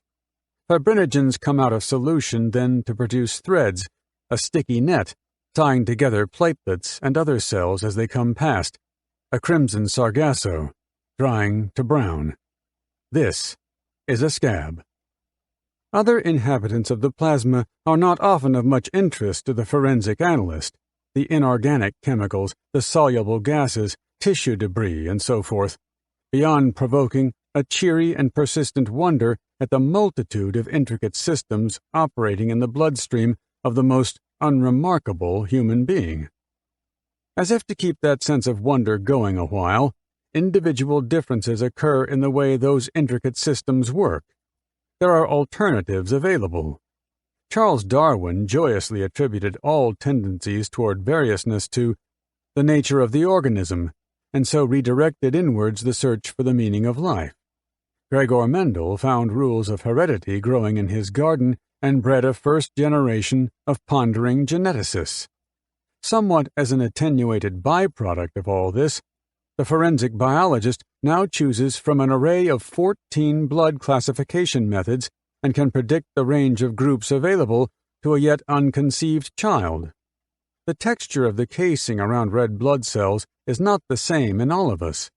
Fibrinogens come out of solution then to produce threads, a sticky net, tying together platelets and other cells as they come past, a crimson sargasso, drying to brown. This is a scab. Other inhabitants of the plasma are not often of much interest to the forensic analyst, the inorganic chemicals, the soluble gases, tissue debris, and so forth, beyond provoking a cheery and persistent wonder at the multitude of intricate systems operating in the bloodstream of the most unremarkable human being. As if to keep that sense of wonder going a while, individual differences occur in the way those intricate systems work. There are alternatives available. Charles Darwin joyously attributed all tendencies toward variousness to the nature of the organism, and so redirected inwards the search for the meaning of life. Gregor Mendel found rules of heredity growing in his garden and bred a first generation of pondering geneticists. Somewhat as an attenuated byproduct of all this, the forensic biologist now chooses from an array of 14 blood classification methods and can predict the range of groups available to a yet unconceived child. The texture of the casing around red blood cells is not the same in all of us.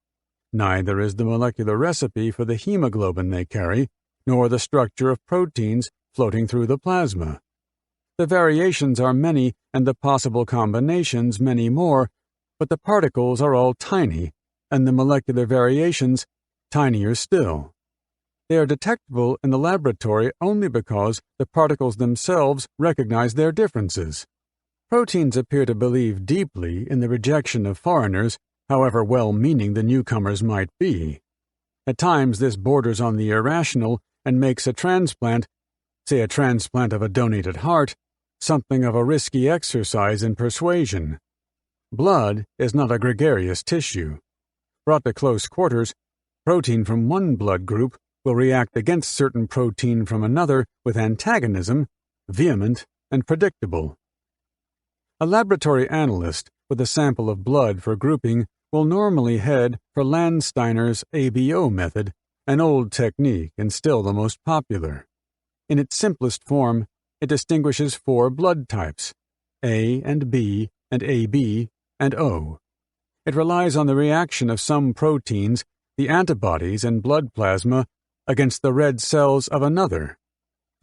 Neither is the molecular recipe for the hemoglobin they carry, nor the structure of proteins floating through the plasma. The variations are many and the possible combinations many more, but the particles are all tiny, and the molecular variations tinier still. They are detectable in the laboratory only because the particles themselves recognize their differences. Proteins appear to believe deeply in the rejection of foreigners, however well-meaning the newcomers might be. At times this borders on the irrational and makes a transplant, say a transplant of a donated heart, something of a risky exercise in persuasion. Blood is not a gregarious tissue. Brought to close quarters, protein from one blood group will react against certain protein from another with antagonism, vehement and predictable. A laboratory analyst with a sample of blood for grouping will normally head for Landsteiner's ABO method, an old technique and still the most popular. In its simplest form, it distinguishes 4 blood types, A and B and AB and O. It relies on the reaction of some proteins, the antibodies and blood plasma, against the red cells of another.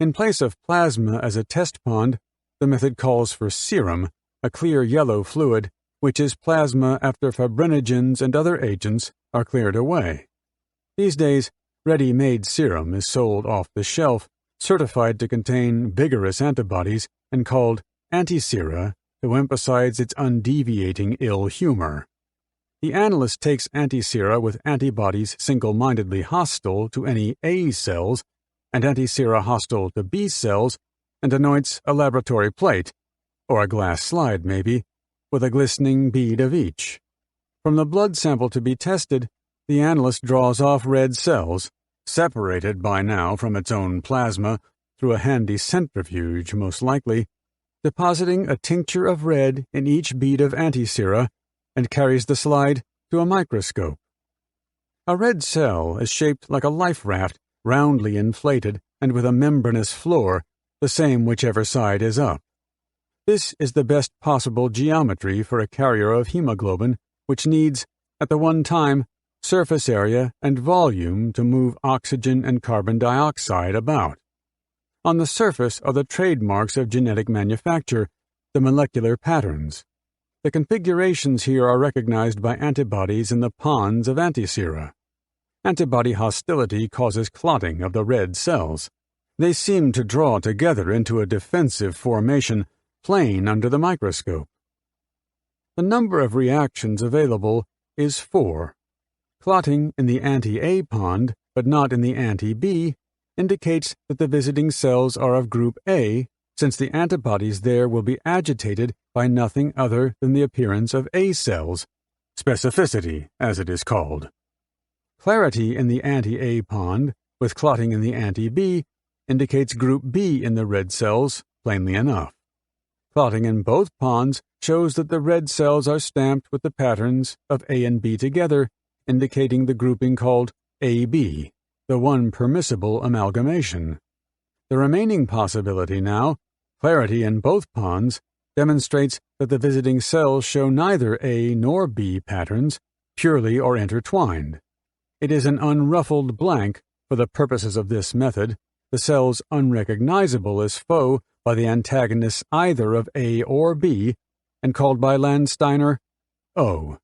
In place of plasma as a test pond, the method calls for serum, a clear yellow fluid, which is plasma after fibrinogens and other agents are cleared away. These days, ready-made serum is sold off the shelf, certified to contain vigorous antibodies and called antisera to emphasize its undeviating ill humor. The analyst takes antisera with antibodies single-mindedly hostile to any A cells and antisera hostile to B cells and anoints a laboratory plate, or a glass slide maybe, with a glistening bead of each. From the blood sample to be tested, the analyst draws off red cells, separated by now from its own plasma through a handy centrifuge, most likely, depositing a tincture of red in each bead of antisera, and carries the slide to a microscope. A red cell is shaped like a life raft, roundly inflated and with a membranous floor, the same whichever side is up. This is the best possible geometry for a carrier of hemoglobin, which needs, at the one time, surface area and volume to move oxygen and carbon dioxide about. On the surface are the trademarks of genetic manufacture, the molecular patterns. The configurations here are recognized by antibodies in the pons of antisera. Antibody hostility causes clotting of the red cells. They seem to draw together into a defensive formation, plain under the microscope. The number of reactions available is 4. Clotting in the anti-A pond, but not in the anti-B, indicates that the visiting cells are of group A, since the antibodies there will be agitated by nothing other than the appearance of A cells, specificity, as it is called. Clarity in the anti-A pond, with clotting in the anti-B, indicates group B in the red cells, plainly enough. Clotting in both ponds shows that the red cells are stamped with the patterns of A and B together, indicating the grouping called AB, the one permissible amalgamation. The remaining possibility now, clarity in both ponds, demonstrates that the visiting cells show neither A nor B patterns, purely or intertwined. It is an unruffled blank for the purposes of this method, the cells unrecognizable as foe by the antagonists either of A or B, and called by Landsteiner O.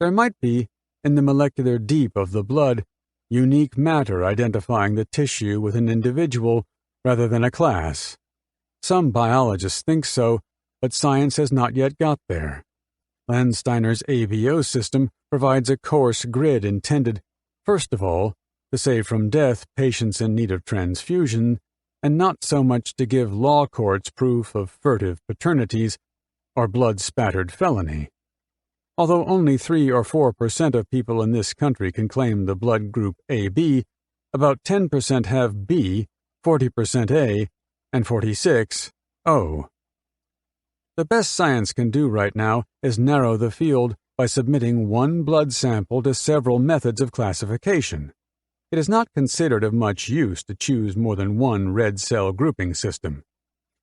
There might be, in the molecular deep of the blood, unique matter identifying the tissue with an individual rather than a class. Some biologists think so, but science has not yet got there. Landsteiner's ABO system provides a coarse grid intended, first of all, to save from death patients in need of transfusion, and not so much to give law courts proof of furtive paternities or blood-spattered felony. Although only 3 or 4% of people in this country can claim the blood group AB, about 10% have B, 40% A, and 46 O. The best science can do right now is narrow the field by submitting one blood sample to several methods of classification. It is not considered of much use to choose more than one red cell grouping system.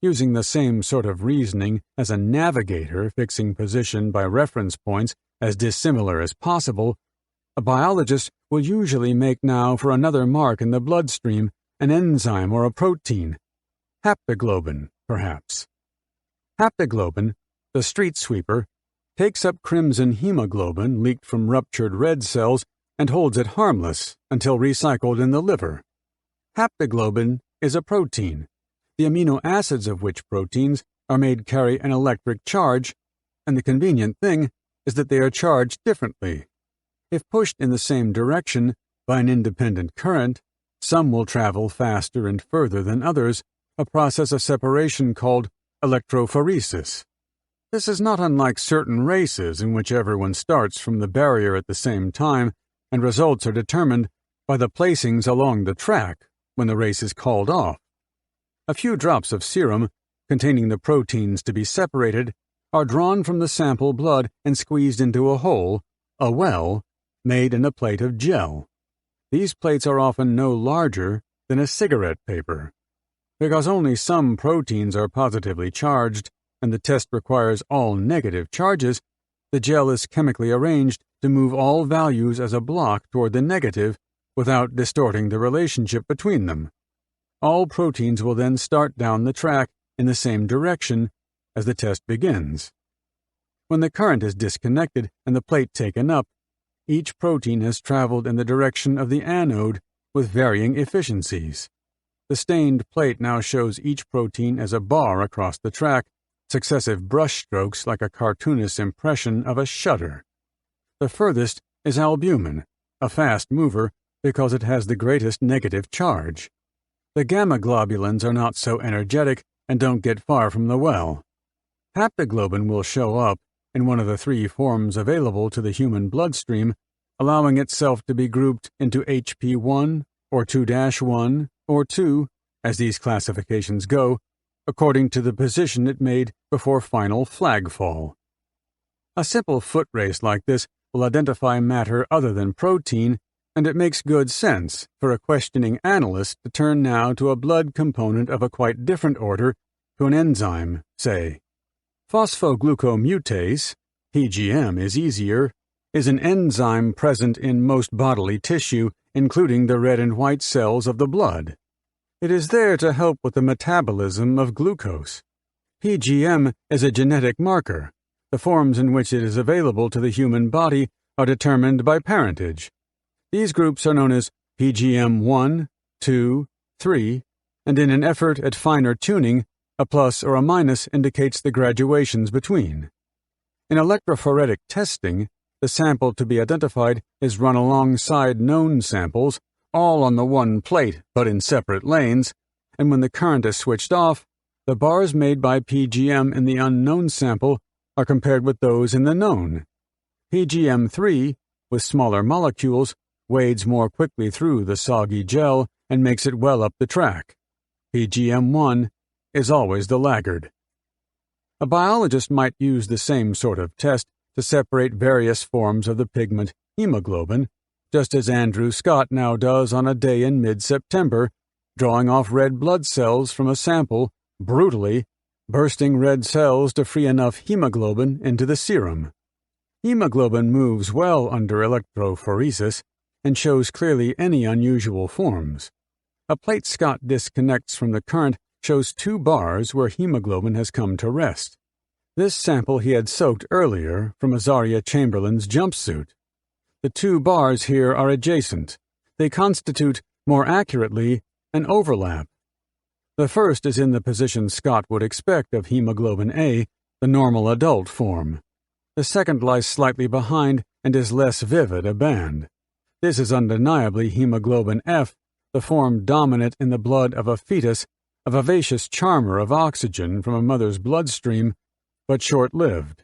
Using the same sort of reasoning as a navigator fixing position by reference points as dissimilar as possible, a biologist will usually make now for another mark in the bloodstream, an enzyme or a protein. Haptoglobin, perhaps. Haptoglobin, the street sweeper, takes up crimson hemoglobin leaked from ruptured red cells and holds it harmless until recycled in the liver. Haptoglobin is a protein, the amino acids of which proteins are made carry an electric charge, and the convenient thing is that they are charged differently. If pushed in the same direction by an independent current, some will travel faster and further than others, a process of separation called electrophoresis. This is not unlike certain races in which everyone starts from the barrier at the same time, and results are determined by the placings along the track when the race is called off. A few drops of serum, containing the proteins to be separated, are drawn from the sample blood and squeezed into a hole, a well, made in a plate of gel. These plates are often no larger than a cigarette paper. Because only some proteins are positively charged, and the test requires all negative charges, the gel is chemically arranged to move all values as a block toward the negative without distorting the relationship between them. All proteins will then start down the track in the same direction as the test begins. When the current is disconnected and the plate taken up, each protein has traveled in the direction of the anode with varying efficiencies. The stained plate now shows each protein as a bar across the track, successive brush strokes like a cartoonist's impression of a shutter. The furthest is albumin, a fast mover because it has the greatest negative charge. The gamma globulins are not so energetic and don't get far from the well. Haptoglobin will show up in one of the three forms available to the human bloodstream, allowing itself to be grouped into HP1 or 2-1 or 2, as these classifications go, according to the position it made before final flagfall. A simple foot race like this will identify matter other than protein, and it makes good sense for a questioning analyst to turn now to a blood component of a quite different order, to an enzyme, say. Phosphoglucomutase, PGM is easier, is an enzyme present in most bodily tissue, including the red and white cells of the blood. It is there to help with the metabolism of glucose. PGM is a genetic marker. The forms in which it is available to the human body are determined by parentage. These groups are known as PGM 1, 2, 3, and in an effort at finer tuning, a plus or a minus indicates the graduations between. In electrophoretic testing, the sample to be identified is run alongside known samples, all on the one plate but in separate lanes, and when the current is switched off, the bars made by PGM in the unknown sample are compared with those in the known. PGM3, with smaller molecules, wades more quickly through the soggy gel and makes it well up the track. PGM1 is always the laggard. A biologist might use the same sort of test to separate various forms of the pigment hemoglobin, just as Andrew Scott now does on a day in mid-September, drawing off red blood cells from a sample, brutally, bursting red cells to free enough hemoglobin into the serum. Hemoglobin moves well under electrophoresis and shows clearly any unusual forms. A plate Scott disconnects from the current shows 2 bars where hemoglobin has come to rest. This sample he had soaked earlier from Azaria Chamberlain's jumpsuit. The 2 bars here are adjacent. They constitute, more accurately, an overlap. The first is in the position Scott would expect of hemoglobin A, the normal adult form. The second lies slightly behind and is less vivid a band. This is undeniably hemoglobin F, the form dominant in the blood of a fetus, a vivacious charmer of oxygen from a mother's bloodstream, but short-lived.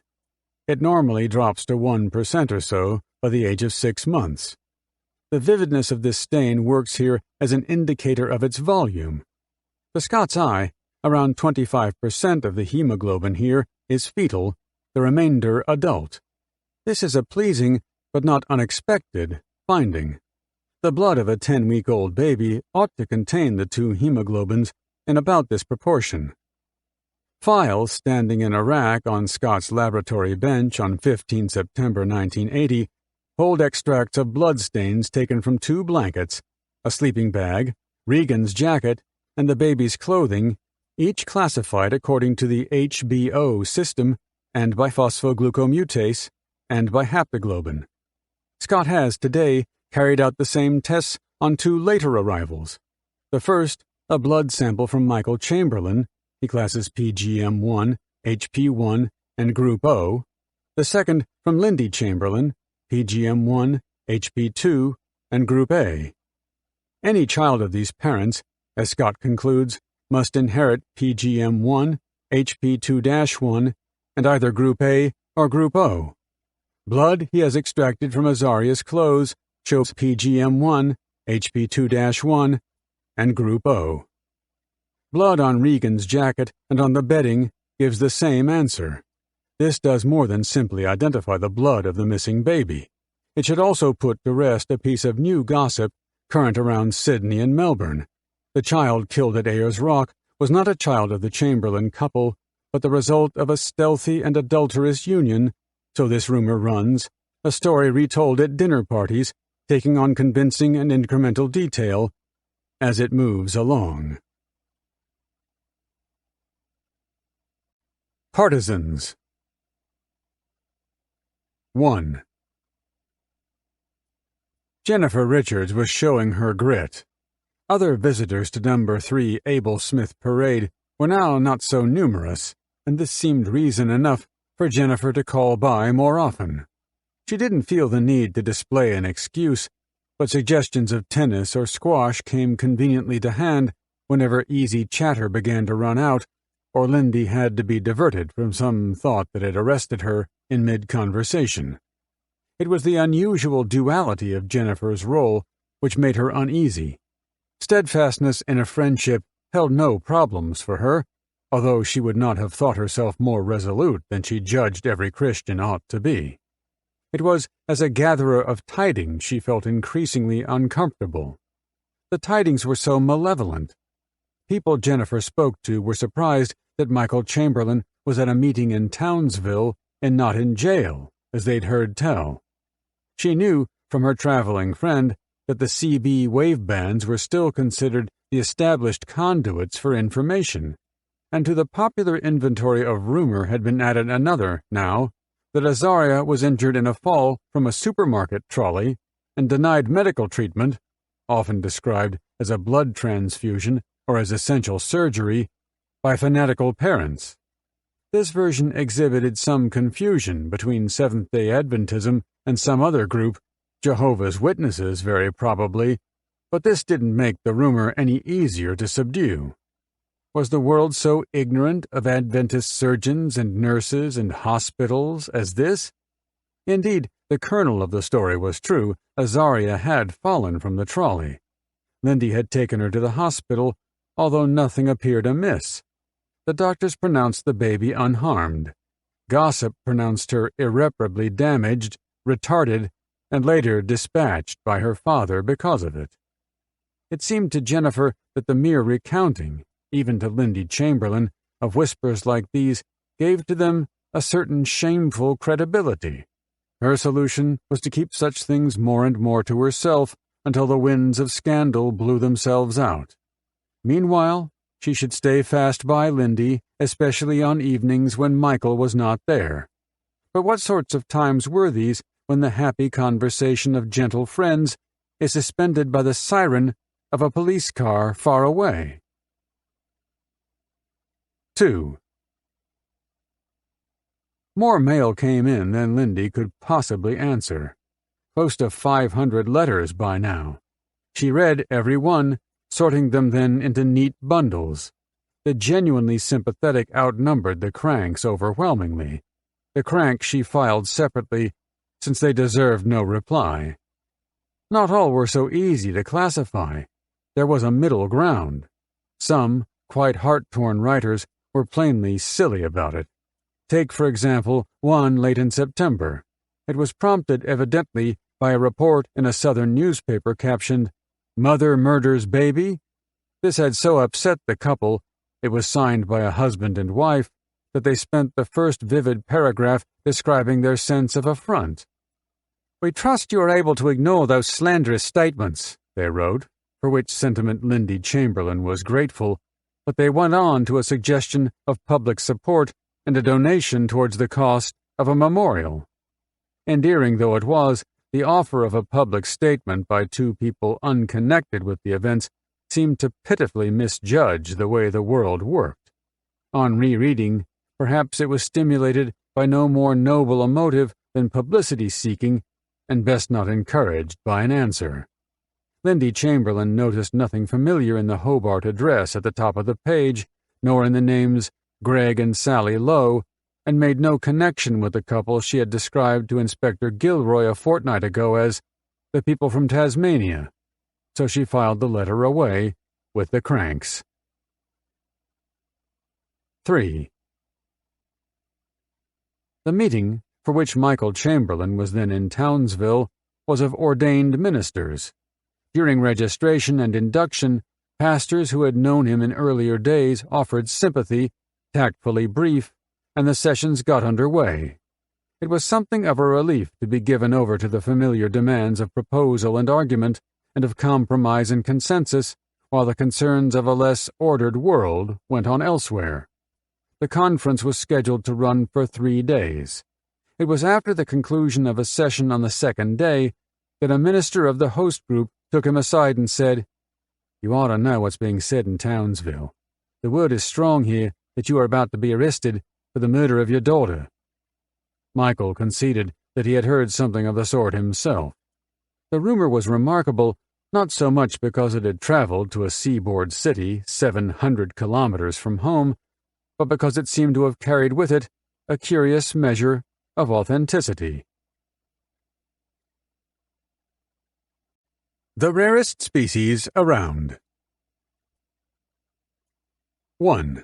It normally drops to 1% or so by the age of 6 months. The vividness of this stain works here as an indicator of its volume. To Scott's eye, around 25% of the hemoglobin here is fetal, the remainder adult. This is a pleasing, but not unexpected, finding. The blood of a 10-week-old baby ought to contain the 2 hemoglobins in about this proportion. Files standing in a rack on Scott's laboratory bench on 15 September 1980 hold extracts of bloodstains taken from 2 blankets, a sleeping bag, Regan's jacket, and the baby's clothing, each classified according to the HBO system and by phosphoglucomutase and by haptoglobin. Scott has today carried out the same tests on 2 later arrivals. The first, a blood sample from Michael Chamberlain, he classes PGM1, HP1, and Group O. The second, from Lindy Chamberlain, PGM1, HP2, and Group A. Any child of these parents, as Scott concludes, must inherit PGM1, HP2-1, and either Group A or Group O. Blood he has extracted from Azaria's clothes shows PGM1, HP2-1, and Group O. Blood on Regan's jacket and on the bedding gives the same answer. This does more than simply identify the blood of the missing baby. It should also put to rest a piece of new gossip current around Sydney and Melbourne. The child killed at Ayers Rock was not a child of the Chamberlain couple, but the result of a stealthy and adulterous union, so this rumor runs, a story retold at dinner parties, taking on convincing and incremental detail as it moves along. Partisans. 1. Jennifer Richards was showing her grit. Other visitors to number 3 Abel Smith Parade were now not so numerous, and this seemed reason enough for Jennifer to call by more often. She didn't feel the need to display an excuse, but suggestions of tennis or squash came conveniently to hand whenever easy chatter began to run out, or Lindy had to be diverted from some thought that had arrested her in mid-conversation. It was the unusual duality of Jennifer's role which made her uneasy. Steadfastness in a friendship held no problems for her, although she would not have thought herself more resolute than she judged every Christian ought to be. It was as a gatherer of tidings she felt increasingly uncomfortable. The tidings were so malevolent. People Jennifer spoke to were surprised that Michael Chamberlain was at a meeting in Townsville and not in jail, as they'd heard tell. She knew from her traveling friend that the CB wave bands were still considered the established conduits for information, and to the popular inventory of rumor had been added another, now, that Azaria was injured in a fall from a supermarket trolley and denied medical treatment, often described as a blood transfusion or as essential surgery, by fanatical parents. This version exhibited some confusion between Seventh-day Adventism and some other group, Jehovah's Witnesses very probably, but this didn't make the rumor any easier to subdue. Was the world so ignorant of Adventist surgeons and nurses and hospitals as this? Indeed, the kernel of the story was true. Azaria had fallen from the trolley. Lindy had taken her to the hospital, although nothing appeared amiss. The doctors pronounced the baby unharmed. Gossip pronounced her irreparably damaged, retarded, and later dispatched by her father because of it. It seemed to Jennifer that the mere recounting, even to Lindy Chamberlain, of whispers like these gave to them a certain shameful credibility. Her solution was to keep such things more and more to herself until the winds of scandal blew themselves out. Meanwhile, she should stay fast by Lindy, especially on evenings when Michael was not there. But what sorts of times were these when the happy conversation of gentle friends is suspended by the siren of a police car far away? 2. More mail came in than Lindy could possibly answer. Close to 500 letters by now. She read every one, sorting them then into neat bundles. The genuinely sympathetic outnumbered the cranks overwhelmingly. The cranks she filed separately, since they deserved no reply. Not all were so easy to classify. There was a middle ground. Some, quite heart-torn writers, were plainly silly about it. Take, for example, one late in September. It was prompted evidently by a report in a Southern newspaper captioned, "Mother Murders Baby." This had so upset the couple, it was signed by a husband and wife, that they spent the first vivid paragraph describing their sense of affront. "We trust you are able to ignore those slanderous statements," they wrote, for which sentiment Lindy Chamberlain was grateful, but they went on to a suggestion of public support and a donation towards the cost of a memorial. Endearing though it was, the offer of a public statement by two people unconnected with the events seemed to pitifully misjudge the way the world worked. On rereading, perhaps it was stimulated by no more noble a motive than publicity-seeking, and best not encouraged by an answer. Lindy Chamberlain noticed nothing familiar in the Hobart address at the top of the page, nor in the names Greg and Sally Lowe, and made no connection with the couple she had described to Inspector Gilroy a fortnight ago as the people from Tasmania, so she filed the letter away with the cranks. 3. The meeting, for which Michael Chamberlain was then in Townsville, was of ordained ministers. During registration and induction, pastors who had known him in earlier days offered sympathy, tactfully brief, and the sessions got under way. It was something of a relief to be given over to the familiar demands of proposal and argument, and of compromise and consensus, while the concerns of a less ordered world went on elsewhere. The conference was scheduled to run for 3 days. It was after the conclusion of a session on the second day that a minister of the host group took him aside and said, "You ought to know what's being said in Townsville. The word is strong here that you are about to be arrested for the murder of your daughter." Michael conceded that he had heard something of the sort himself. The rumor was remarkable, not so much because it had traveled to a seaboard city 700 kilometers from home, but because it seemed to have carried with it a curious measure of authenticity. The rarest species around. 1.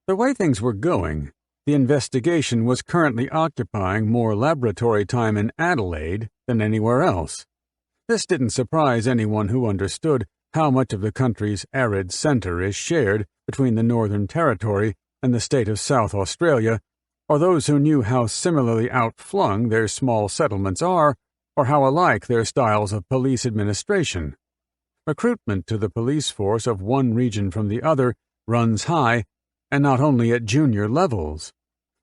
The way things were going, the investigation was currently occupying more laboratory time in Adelaide than anywhere else. This didn't surprise anyone who understood how much of the country's arid centre is shared between the Northern Territory and the state of South Australia, or those who knew how similarly outflung their small settlements are, or how alike their styles of police administration. Recruitment to the police force of one region from the other runs high, and not only at junior levels.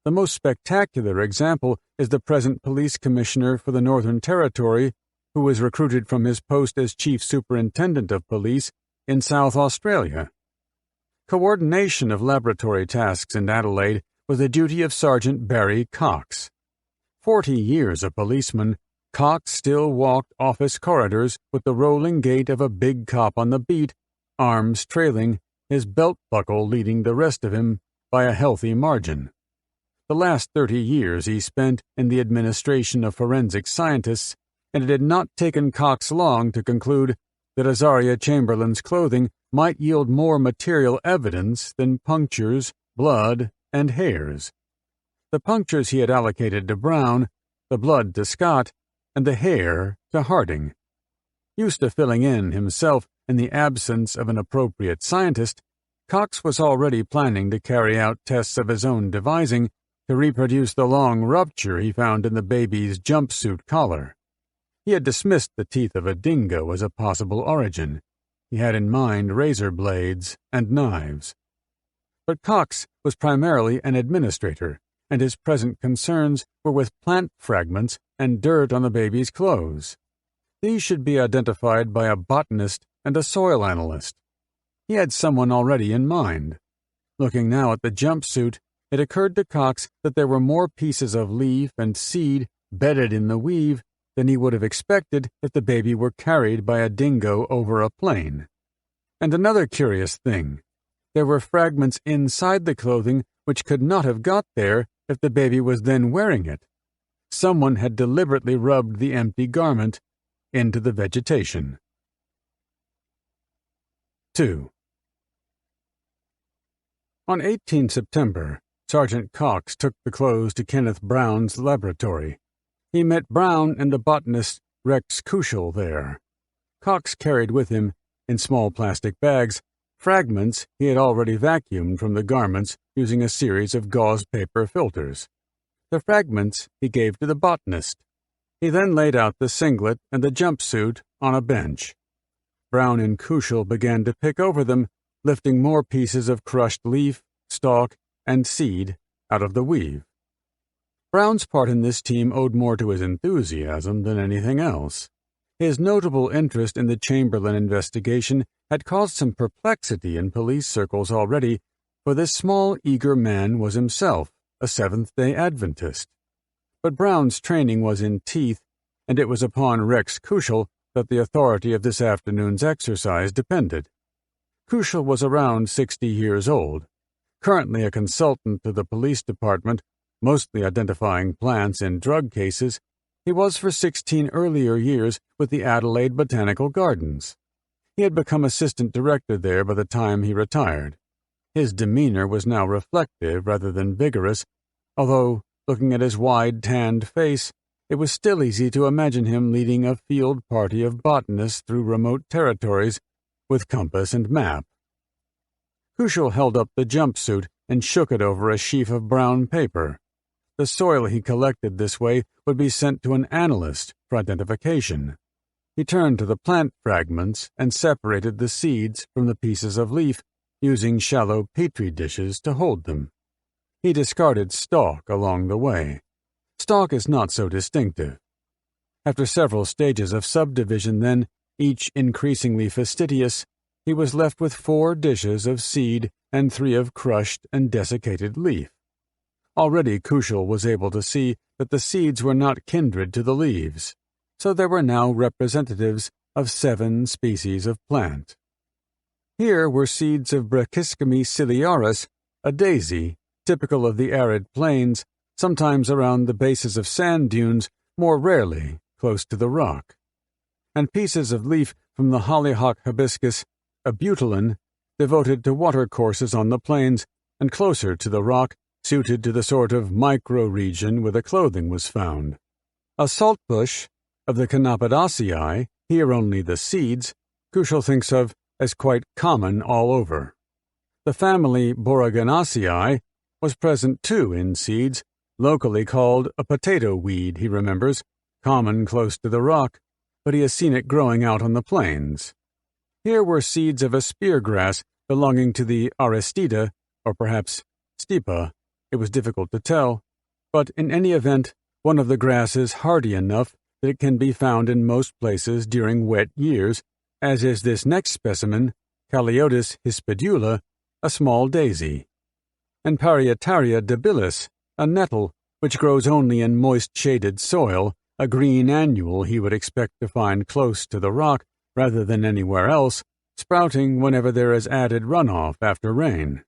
The most spectacular example is the present police commissioner for the Northern Territory, who was recruited from his post as Chief Superintendent of Police in South Australia. Coordination of laboratory tasks in Adelaide was the duty of Sergeant Barry Cox. 40 years a policeman, Cox still walked office corridors with the rolling gait of a big cop on the beat, arms trailing, his belt buckle leading the rest of him by a healthy margin. The last 30 years he spent in the administration of forensic scientists, and it had not taken Cox long to conclude that Azaria Chamberlain's clothing might yield more material evidence than punctures, blood, and hairs. The punctures he had allocated to Brown, the blood to Scott, and the hair to Harding. Used to filling in himself in the absence of an appropriate scientist, Cox was already planning to carry out tests of his own devising to reproduce the long rupture he found in the baby's jumpsuit collar. He had dismissed the teeth of a dingo as a possible origin. He had in mind razor blades and knives. But Cox was primarily an administrator, and his present concerns were with plant fragments and dirt on the baby's clothes. These should be identified by a botanist and a soil analyst. He had someone already in mind. Looking now at the jumpsuit, it occurred to Cox that there were more pieces of leaf and seed bedded in the weave than he would have expected if the baby were carried by a dingo over a plain. And another curious thing, there were fragments inside the clothing which could not have got there if the baby was then wearing it. Someone had deliberately rubbed the empty garment into the vegetation. 2. On 18 September, Sergeant Cox took the clothes to Kenneth Brown's laboratory. He met Brown and the botanist Rex Kuschel there. Cox carried with him, in small plastic bags, fragments he had already vacuumed from the garments using a series of gauze paper filters. The fragments he gave to the botanist. He then laid out the singlet and the jumpsuit on a bench. Brown and Kuschel began to pick over them, lifting more pieces of crushed leaf, stalk, and seed out of the weave. Brown's part in this team owed more to his enthusiasm than anything else. His notable interest in the Chamberlain investigation had caused some perplexity in police circles already, for this small, eager man was himself a Seventh-day Adventist. But Brown's training was in teeth, and it was upon Rex Kuschel that the authority of this afternoon's exercise depended. Kuschel was around 60 years old, currently a consultant to the police department, mostly identifying plants in drug cases. He was for 16 earlier years with the Adelaide Botanical Gardens. He had become assistant director there by the time he retired. His demeanor was now reflective rather than vigorous, although, looking at his wide, tanned face, it was still easy to imagine him leading a field party of botanists through remote territories with compass and map. Kuschel held up the jumpsuit and shook it over a sheaf of brown paper. The soil he collected this way would be sent to an analyst for identification. He turned to the plant fragments and separated the seeds from the pieces of leaf, using shallow petri dishes to hold them. He discarded stalk along the way. Stalk is not so distinctive. After several stages of subdivision then, each increasingly fastidious, he was left with 4 dishes of seed and 3 of crushed and desiccated leaf. Already Kuschel was able to see that the seeds were not kindred to the leaves, so there were now representatives of 7 species of plant. Here were seeds of Brachyschemy ciliaris, a daisy, typical of the arid plains, sometimes around the bases of sand dunes, more rarely close to the rock, and pieces of leaf from the hollyhock hibiscus, a butylin, devoted to watercourses on the plains and closer to the rock, suited to the sort of micro-region where the clothing was found. A saltbush of the Chenopodiaceae, here only the seeds, Kuschel thinks of as quite common all over. The family Boraginaceae was present too in seeds, locally called a potato weed, he remembers, common close to the rock, but he has seen it growing out on the plains. Here were seeds of a speargrass belonging to the Aristida, or perhaps Stipa. It was difficult to tell, but in any event, one of the grasses hardy enough that it can be found in most places during wet years, as is this next specimen, Caliotis hispidula, a small daisy, and Parietaria debilis, a nettle which grows only in moist shaded soil, a green annual he would expect to find close to the rock rather than anywhere else, sprouting whenever there is added runoff after rain.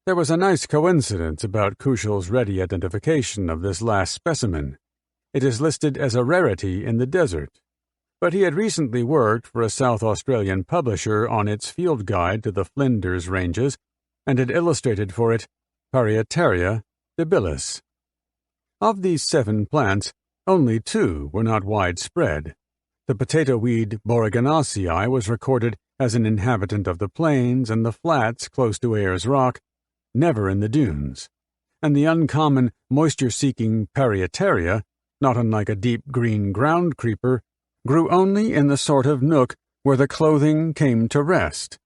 There was a nice coincidence about Kuschel's ready identification of this last specimen. It is listed as a rarity in the desert, but he had recently worked for a South Australian publisher on its field guide to the Flinders Ranges and had illustrated for it Parietaria debilis. Of these 7 plants, only 2 were not widespread. The potato weed Boraginaceae was recorded as an inhabitant of the plains and the flats close to Ayers Rock, never in the dunes, and the uncommon moisture-seeking Parietaria, not unlike a deep green ground creeper, grew only in the sort of nook where the clothing came to rest.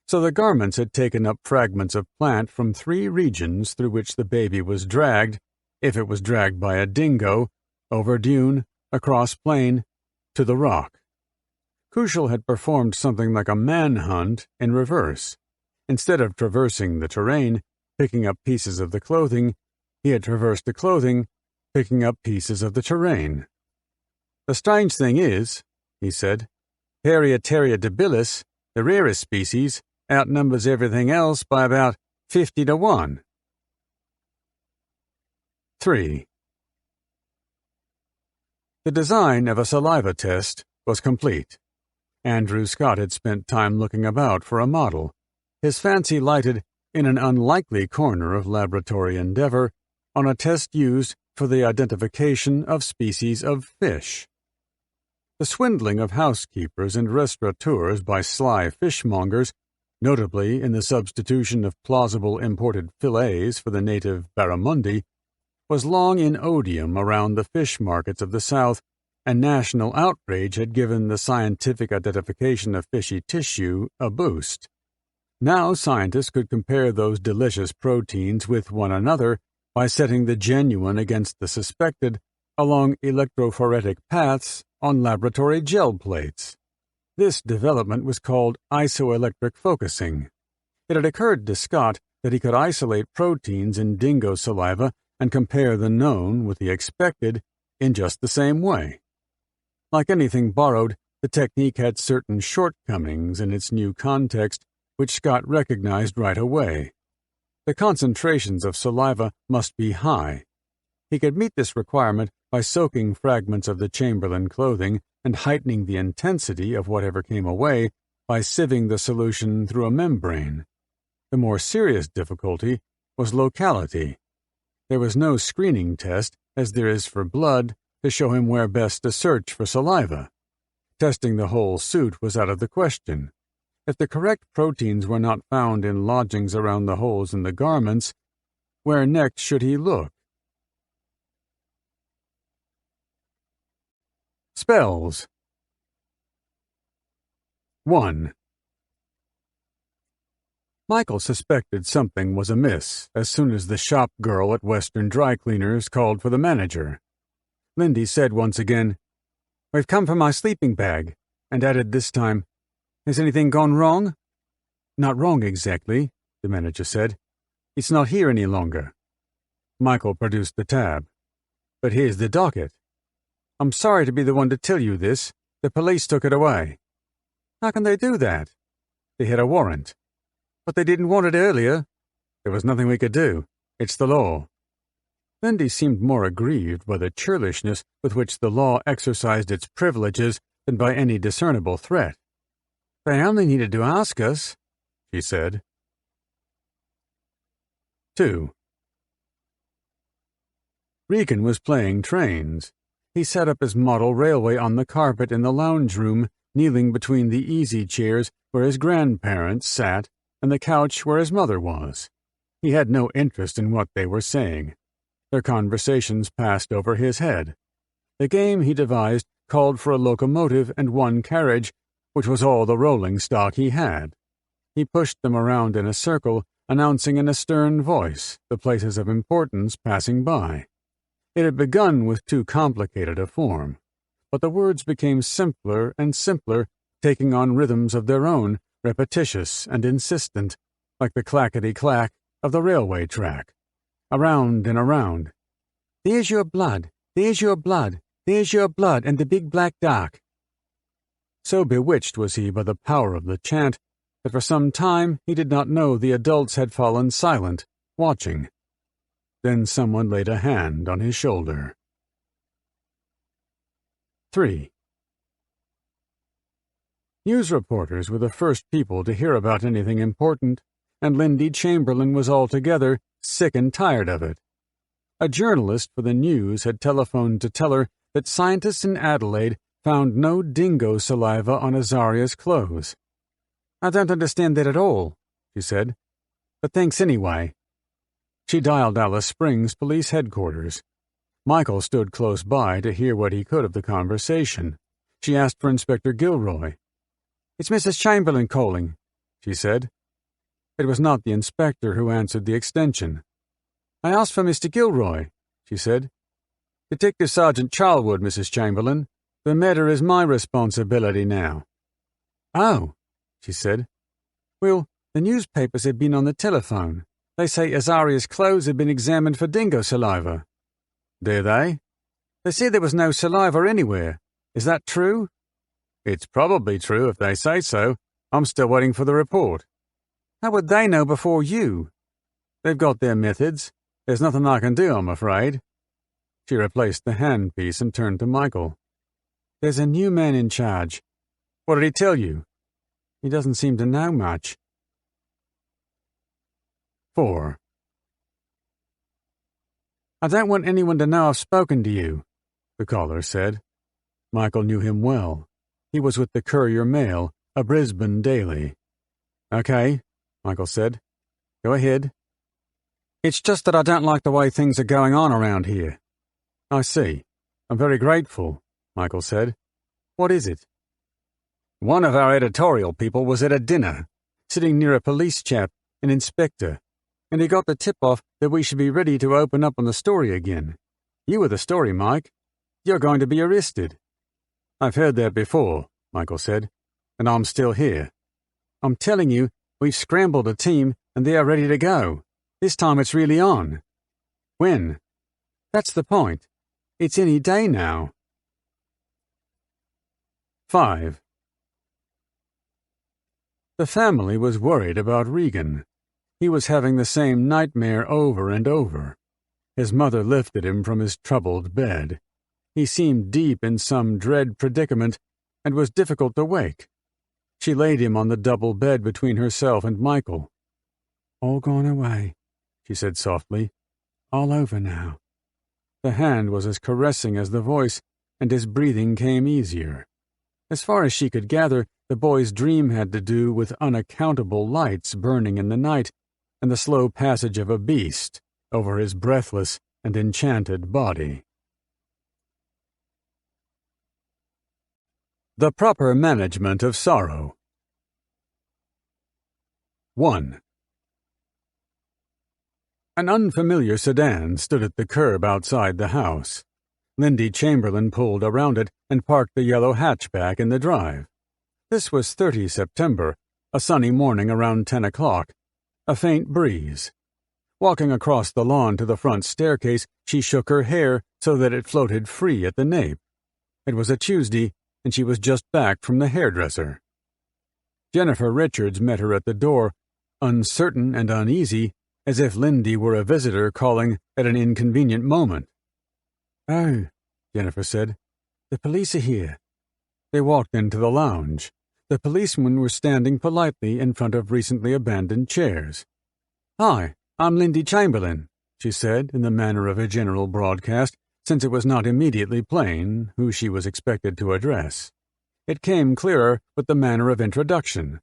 So the garments had taken up fragments of plant from 3 regions through which the baby was dragged, if it was dragged by a dingo, over dune, across plain, to the rock. Kuschel had performed something like a manhunt in reverse. Instead of traversing the terrain, picking up pieces of the clothing, he had traversed the clothing, picking up pieces of the terrain. The strange thing is, he said, Parietaria debilis, the rarest species, outnumbers everything else by about 50 to 1. 3. The design of a saliva test was complete. Andrew Scott had spent time looking about for a model, his fancy lighted in an unlikely corner of laboratory endeavor on a test used for the identification of species of fish. The swindling of housekeepers and restaurateurs by sly fishmongers, notably in the substitution of plausible imported fillets for the native barramundi, was long in odium around the fish markets of the South, and national outrage had given the scientific identification of fishy tissue a boost. Now scientists could compare those delicious proteins with one another by setting the genuine against the suspected along electrophoretic paths on laboratory gel plates. This development was called isoelectric focusing. It had occurred to Scott that he could isolate proteins in dingo saliva and compare the known with the expected in just the same way. Like anything borrowed, the technique had certain shortcomings in its new context, which Scott recognized right away. The concentrations of saliva must be high. He could meet this requirement by soaking fragments of the Chamberlain clothing and heightening the intensity of whatever came away by sieving the solution through a membrane. The more serious difficulty was locality. There was no screening test, as there is for blood, to show him where best to search for saliva. Testing the whole suit was out of the question. If the correct proteins were not found in lodgings around the holes in the garments, where next should he look? Spells. 1. Michael suspected something was amiss as soon as the shop girl at Western Dry Cleaners called for the manager. Lindy said once again, "We've come for my sleeping bag," and added this time, "Has anything gone wrong?" "Not wrong exactly," the manager said. "It's not here any longer." Michael produced the tab. "But here's the docket." "I'm sorry to be the one to tell you this. The police took it away." "How can they do that?" They had a warrant. But they didn't want it earlier. There was nothing we could do. It's the law. Lindy seemed more aggrieved by the churlishness with which the law exercised its privileges than by any discernible threat. They only needed to ask us, she said. 2. Regan was playing trains. He set up his model railway on the carpet in the lounge room, kneeling between the easy chairs where his grandparents sat and the couch where his mother was. He had no interest in what they were saying. Their conversations passed over his head. The game he devised called for a locomotive and one carriage, which was all the rolling stock he had. He pushed them around in a circle, announcing in a stern voice the places of importance passing by. It had begun with too complicated a form, but the words became simpler and simpler, taking on rhythms of their own, repetitious and insistent, like the clackety-clack of the railway track. Around and around. There's your blood, there's your blood, there's your blood and the big black dark. So bewitched was he by the power of the chant that for some time he did not know the adults had fallen silent, watching. Then someone laid a hand on his shoulder. 3. News reporters were the first people to hear about anything important, and Lindy Chamberlain was altogether sick and tired of it. A journalist for the news had telephoned to tell her that scientists in Adelaide found no dingo saliva on Azaria's clothes. I don't understand that at all, she said. But thanks anyway. She dialed Alice Springs Police Headquarters. Michael stood close by to hear what he could of the conversation. She asked for Inspector Gilroy. It's Mrs. Chamberlain calling, she said. It was not the inspector who answered the extension. I asked for Mr. Gilroy, she said. Detective Sergeant Charlwood, Mrs. Chamberlain. The matter is my responsibility now. Oh, she said. Well, the newspapers had been on the telephone. They say Azaria's clothes had been examined for dingo saliva. Do they? They say there was no saliva anywhere. Is that true? It's probably true if they say so. I'm still waiting for the report. How would they know before you? They've got their methods. There's nothing I can do, I'm afraid. She replaced the handpiece and turned to Michael. There's a new man in charge. What did he tell you? He doesn't seem to know much. 4. I don't want anyone to know I've spoken to you, the caller said. Michael knew him well. He was with the Courier Mail, a Brisbane daily. Okay, Michael said. Go ahead. It's just that I don't like the way things are going on around here. I see. I'm very grateful, Michael said. What is it? One of our editorial people was at a dinner, sitting near a police chap, an inspector, and he got the tip-off that we should be ready to open up on the story again. You were the story, Mike. You're going to be arrested. I've heard that before, Michael said, and I'm still here. I'm telling you, we've scrambled a team and they are ready to go. This time it's really on. When? That's the point. It's any day now. 5. The family was worried about Regan. He was having the same nightmare over and over. His mother lifted him from his troubled bed. He seemed deep in some dread predicament and was difficult to wake. She laid him on the double bed between herself and Michael. All gone away, she said softly. All over now. The hand was as caressing as the voice, and his breathing came easier. As far as she could gather, the boy's dream had to do with unaccountable lights burning in the night and the slow passage of a beast over his breathless and enchanted body. The proper management of sorrow. 1. An unfamiliar sedan stood at the curb outside the house. Lindy Chamberlain pulled around it and parked the yellow hatchback in the drive. This was 30 September, a sunny morning around 10 o'clock. A faint breeze. Walking across the lawn to the front staircase, she shook her hair so that it floated free at the nape. It was a Tuesday, and she was just back from the hairdresser. Jennifer Richards met her at the door, uncertain and uneasy, as if Lindy were a visitor calling at an inconvenient moment. "Oh," Jennifer said, "the police are here." They walked into the lounge. The policemen were standing politely in front of recently abandoned chairs. "Hi, I'm Lindy Chamberlain," she said in the manner of a general broadcast, since it was not immediately plain who she was expected to address. It came clearer with the manner of introduction.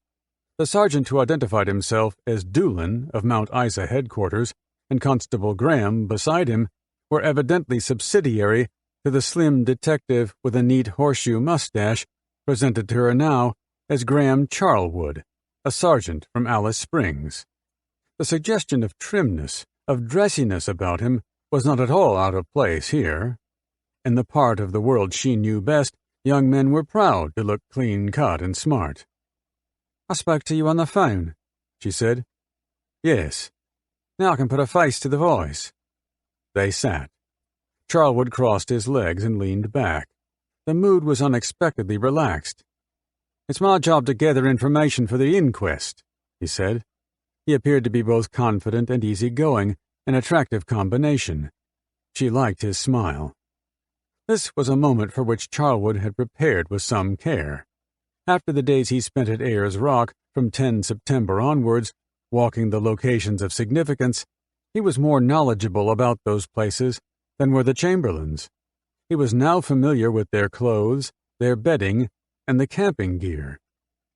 The sergeant who identified himself as Doolin of Mount Isa headquarters and Constable Graham beside him were evidently subsidiary to the slim detective with a neat horseshoe mustache presented to her now as Graham Charlwood, a sergeant from Alice Springs. The suggestion of trimness, of dressiness about him was not at all out of place here. In the part of the world she knew best, young men were proud to look clean-cut and smart. "I spoke to you on the phone," she said. "Yes. Now I can put a face to the voice." They sat. Charlwood crossed his legs and leaned back. The mood was unexpectedly relaxed. "It's my job to gather information for the inquest," he said. He appeared to be both confident and easygoing, an attractive combination. She liked his smile. This was a moment for which Charlwood had prepared with some care. After the days he spent at Ayers Rock from 10 September onwards, walking the locations of significance, he was more knowledgeable about those places than were the Chamberlains. He was now familiar with their clothes, their bedding, and the camping gear.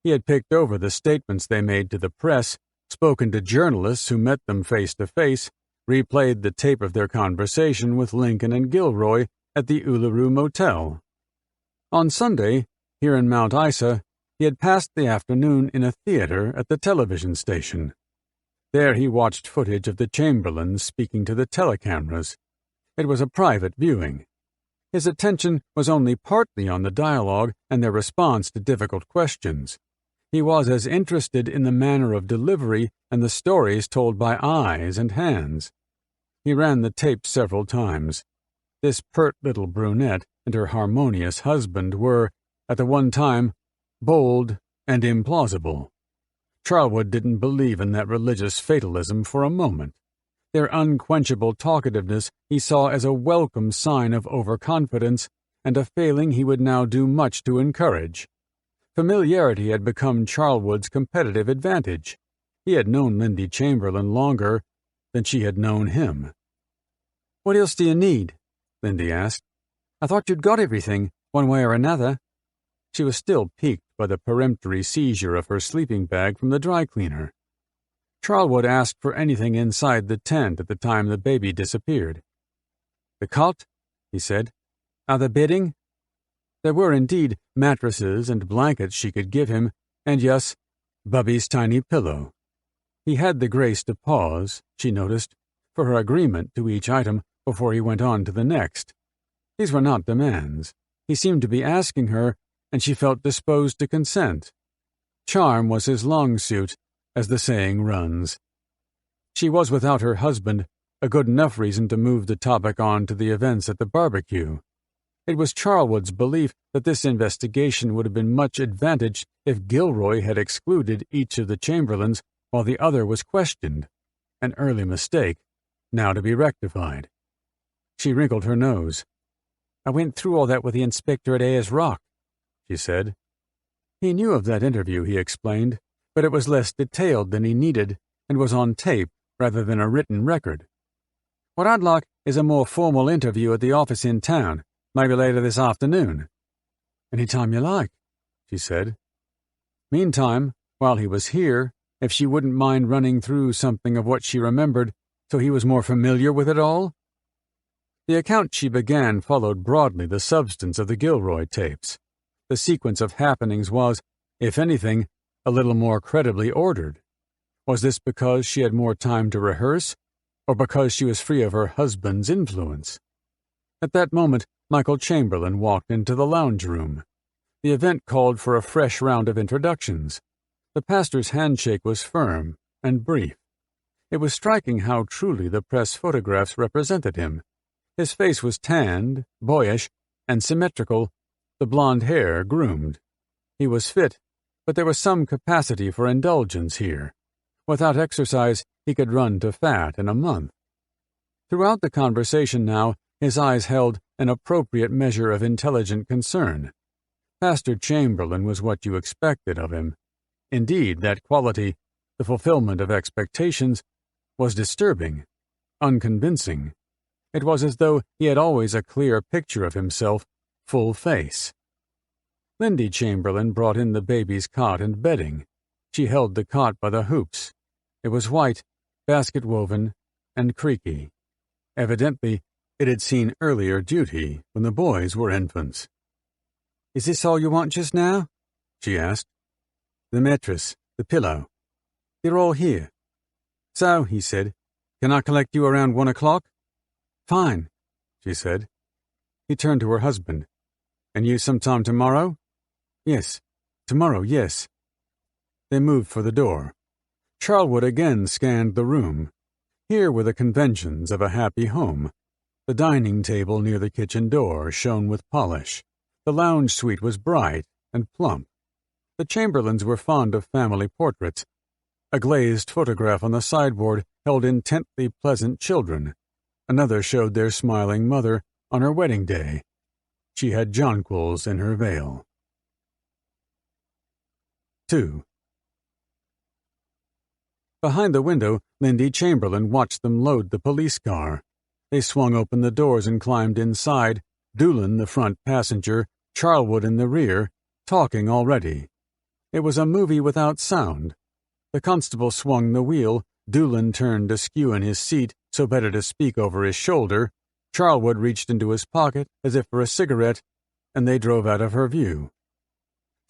He had picked over the statements they made to the press, spoken to journalists who met them face to face, replayed the tape of their conversation with Lincoln and Gilroy at the Uluru Motel. On Sunday, here in Mount Isa, he had passed the afternoon in a theater at the television station. There he watched footage of the Chamberlains speaking to the telecameras. It was a private viewing. His attention was only partly on the dialogue and their response to difficult questions. He was as interested in the manner of delivery and the stories told by eyes and hands. He ran the tape several times. This pert little brunette and her harmonious husband were, at the one time, bold and implausible. Charlwood didn't believe in that religious fatalism for a moment. Their unquenchable talkativeness he saw as a welcome sign of overconfidence and a failing he would now do much to encourage. Familiarity had become Charlwood's competitive advantage. He had known Lindy Chamberlain longer than she had known him. "What else do you need?" Lindy asked. "I thought you'd got everything, one way or another." She was still piqued by the peremptory seizure of her sleeping bag from the dry cleaner. Charlwood asked for anything inside the tent at the time the baby disappeared. "The cot," he said. "Are the bedding?" There were indeed mattresses and blankets she could give him, and yes, Bubby's tiny pillow. He had the grace to pause, she noticed, for her agreement to each item before he went on to the next. These were not demands. He seemed to be asking her, and she felt disposed to consent. Charm was his long suit, as the saying runs. She was without her husband, a good enough reason to move the topic on to the events at the barbecue. It was Charlwood's belief that this investigation would have been much advantaged if Gilroy had excluded each of the Chamberlains while the other was questioned. An early mistake, now to be rectified. She wrinkled her nose. "I went through all that with the inspector at Ayers Rock," she said. He knew of that interview, he explained, but it was less detailed than he needed and was on tape rather than a written record. "What I'd like is a more formal interview at the office in town, maybe later this afternoon." "Any time you like," she said. Meantime, while he was here, if she wouldn't mind running through something of what she remembered so he was more familiar with it all? The account she began followed broadly the substance of the Gilroy tapes. The sequence of happenings was, if anything, a little more credibly ordered. Was this because she had more time to rehearse, or because she was free of her husband's influence? At that moment, Michael Chamberlain walked into the lounge room. The event called for a fresh round of introductions. The pastor's handshake was firm and brief. It was striking how truly the press photographs represented him. His face was tanned, boyish, and symmetrical, the blonde hair groomed. He was fit, but there was some capacity for indulgence here. Without exercise, he could run to fat in a month. Throughout the conversation now, his eyes held an appropriate measure of intelligent concern. Pastor Chamberlain was what you expected of him. Indeed, that quality, the fulfillment of expectations, was disturbing, unconvincing. It was as though he had always a clear picture of himself, full face. Lindy Chamberlain brought in the baby's cot and bedding. She held the cot by the hoops. It was white, basket-woven, and creaky. Evidently, it had seen earlier duty when the boys were infants. "Is this all you want just now?" she asked. "The mattress, the pillow. They're all here." "So," he said, "can I collect you around 1 o'clock?" "Fine," she said. He turned to her husband. "And you sometime tomorrow?" "Yes. Tomorrow, yes." They moved for the door. Charlwood again scanned the room. Here were the conventions of a happy home. The dining table near the kitchen door shone with polish. The lounge suite was bright and plump. The Chamberlains were fond of family portraits. A glazed photograph on the sideboard held intently pleasant children. Another showed their smiling mother on her wedding day. She had jonquils in her veil. 2. Behind the window, Lindy Chamberlain watched them load the police car. They swung open the doors and climbed inside, Doolin the front passenger, Charlwood in the rear, talking already. It was a movie without sound. The constable swung the wheel, Doolin turned askew in his seat, so better to speak over his shoulder. Charlwood reached into his pocket as if for a cigarette, and they drove out of her view.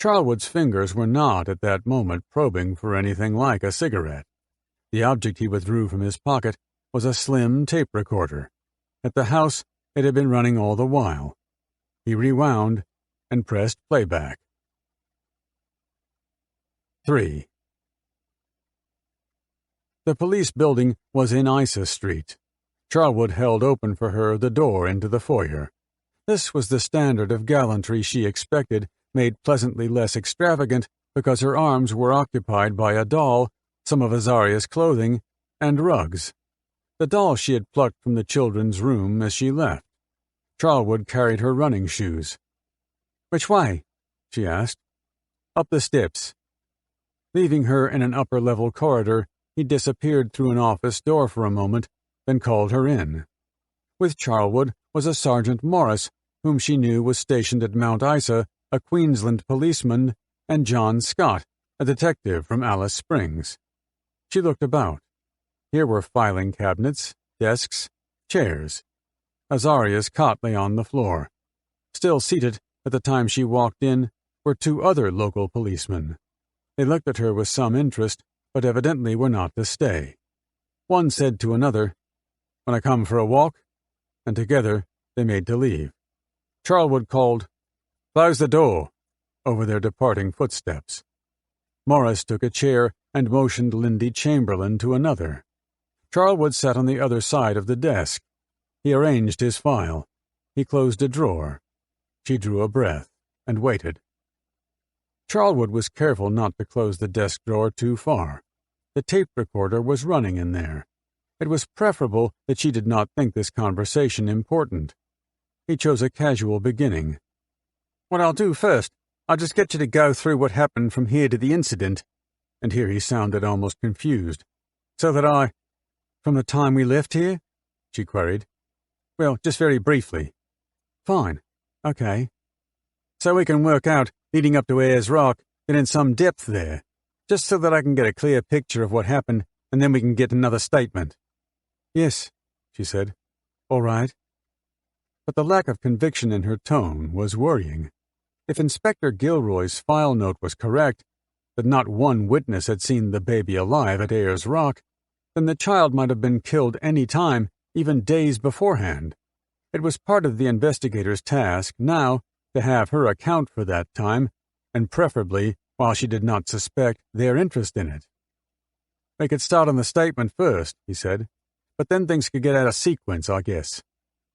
Charlwood's fingers were not at that moment probing for anything like a cigarette. The object he withdrew from his pocket was a slim tape recorder. At the house, it had been running all the while. He rewound and pressed playback. 3. The police building was in Isa Street. Charlwood held open for her the door into the foyer. This was the standard of gallantry she expected, made pleasantly less extravagant because her arms were occupied by a doll, some of Azaria's clothing, and rugs. The doll she had plucked from the children's room as she left. Charlwood carried her running shoes. "Which way?" she asked. "Up the steps." Leaving her in an upper-level corridor, he disappeared through an office door for a moment, then called her in. With Charlwood was a Sergeant Morris, whom she knew was stationed at Mount Isa, a Queensland policeman, and John Scott, a detective from Alice Springs. She looked about. Here were filing cabinets, desks, chairs. Azaria's cot lay on the floor. Still seated at the time she walked in were 2 other local policemen. They looked at her with some interest, but evidently were not to stay. One said to another, "Want to come for a walk?" And together they made to leave. Charlwood called, "Close the door," over their departing footsteps. Morris took a chair and motioned Lindy Chamberlain to another. Charlwood sat on the other side of the desk. He arranged his file. He closed a drawer. She drew a breath and waited. Charlwood was careful not to close the desk drawer too far. The tape recorder was running in there. It was preferable that she did not think this conversation important. He chose a casual beginning. "What I'll do first, I'll just get you to go through what happened from here to the incident." And here he sounded almost confused. "So that From the time we left here?" she queried. "Well, just very briefly." "Fine. Okay. So we can work out, leading up to Ayers Rock, and in some depth there, just so that I can get a clear picture of what happened, and then we can get another statement." "Yes," she said. "All right." But the lack of conviction in her tone was worrying. If Inspector Gilroy's file note was correct, that not one witness had seen the baby alive at Ayers Rock, then the child might have been killed any time, even days beforehand. It was part of the investigator's task now to have her account for that time, and preferably while she did not suspect their interest in it. "We could start on the statement first," he said, "but then things could get out of sequence, I guess."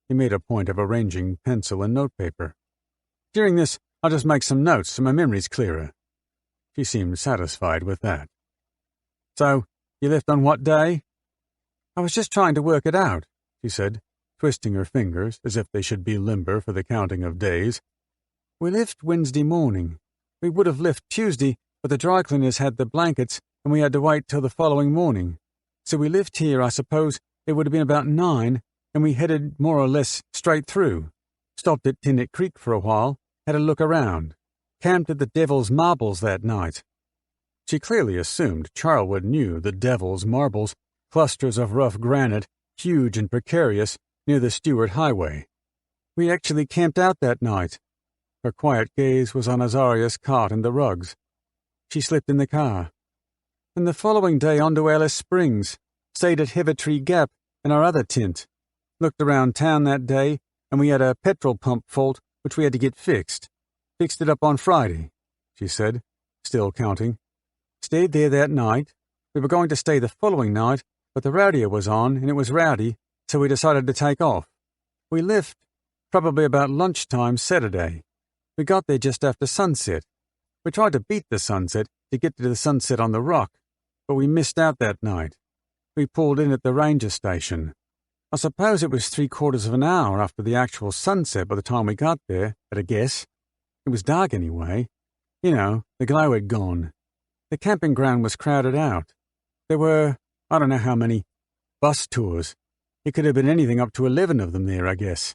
He made a point of arranging pencil and notepaper. "During this, I'll just make some notes so my memory's clearer." She seemed satisfied with that. "So, you left on what day?" "I was just trying to work it out," she said, twisting her fingers as if they should be limber for the counting of days. "We left Wednesday morning. We would have left Tuesday, but the dry cleaners had the blankets and we had to wait till the following morning. So we left here, I suppose it would have been about 9, and we headed more or less straight through. Stopped at Tinnet Creek for a while, had a look around. Camped at the Devil's Marbles that night." She clearly assumed Charlwood knew the Devil's Marbles, clusters of rough granite, huge and precarious, near the Stewart Highway. "We actually camped out that night." Her quiet gaze was on Azaria's cot and the rugs. She slipped in the car. "And the following day on to Alice Springs, stayed at Heavertree Gap and our other tent. Looked around town that day, and we had a petrol pump fault which we had to get fixed. Fixed it up on Friday," she said, still counting. "Stayed there that night. We were going to stay the following night, but the radio was on and it was rowdy, so we decided to take off. We left probably about lunchtime Saturday. We got there just after sunset. We tried to beat the sunset to get to the sunset on the rock, but we missed out that night. We pulled in at the ranger station. I suppose it was 3/4 of an hour after the actual sunset by the time we got there, at a guess. It was dark anyway. You know, the glow had gone. The camping ground was crowded out. There were, I don't know how many, bus tours. It could have been anything up to 11 of them there, I guess."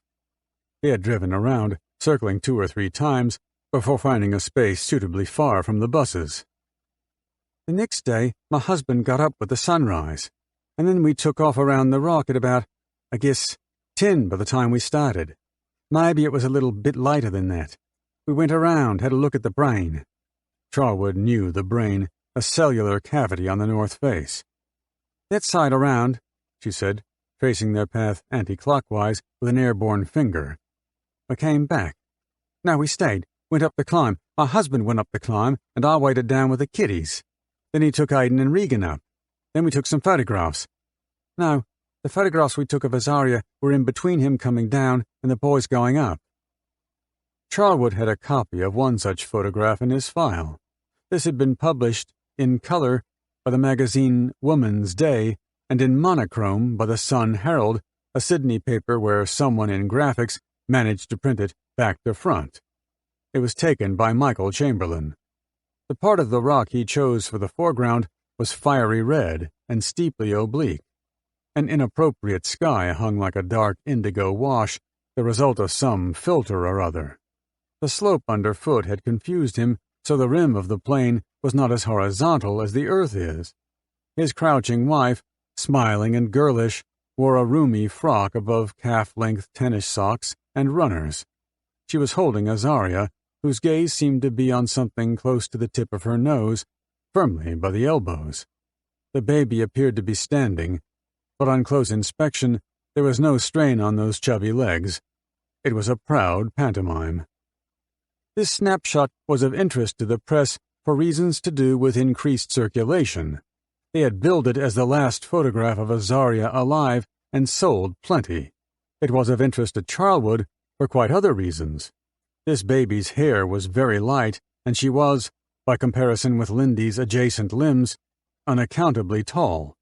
They had driven around, circling 2 or 3 times, before finding a space suitably far from the buses. "The next day, my husband got up with the sunrise, and then we took off around the rock at about, I guess, 10 by the time we started. Maybe it was a little bit later than that. We went around, had a look at the brain." Charlwood knew the brain, a cellular cavity on the north face. "That side around," she said, tracing their path anti-clockwise with an airborne finger. "We came back. No, we stayed, went up the climb. My husband went up the climb, and I waited down with the kiddies. Then he took Aidan and Regan up. Then we took some photographs. No, the photographs we took of Azaria were in between him coming down and the boys going up." Charlwood had a copy of one such photograph in his file. This had been published in color by the magazine Woman's Day and in monochrome by the Sun Herald, a Sydney paper where someone in graphics managed to print it back to front. It was taken by Michael Chamberlain. The part of the rock he chose for the foreground was fiery red and steeply oblique. An inappropriate sky hung like a dark indigo wash, the result of some filter or other. The slope underfoot had confused him, so the rim of the plane was not as horizontal as the earth is. His crouching wife, smiling and girlish, wore a roomy frock above calf-length tennis socks and runners. She was holding Azaria, whose gaze seemed to be on something close to the tip of her nose, firmly by the elbows. The baby appeared to be standing, but on close inspection there was no strain on those chubby legs. It was a proud pantomime. This snapshot was of interest to the press for reasons to do with increased circulation. They had billed it as the last photograph of Azaria alive and sold plenty. It was of interest to Charlwood for quite other reasons. This baby's hair was very light, and she was, by comparison with Lindy's adjacent limbs, unaccountably tall.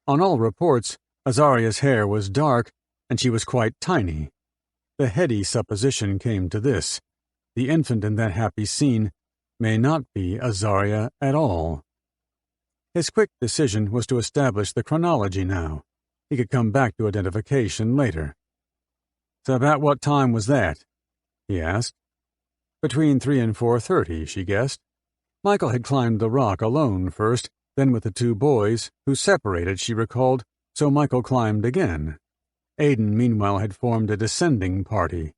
On all reports, Azaria's hair was dark, and she was quite tiny. The heady supposition came to this: the infant in that happy scene may not be Azaria at all. His quick decision was to establish the chronology now. He could come back to identification later. "So about what time was that?" he asked. Between 3 and 4:30, she guessed. Michael had climbed the rock alone first, then with the 2 boys, who separated, she recalled, so Michael climbed again. Aidan, meanwhile, had formed a descending party.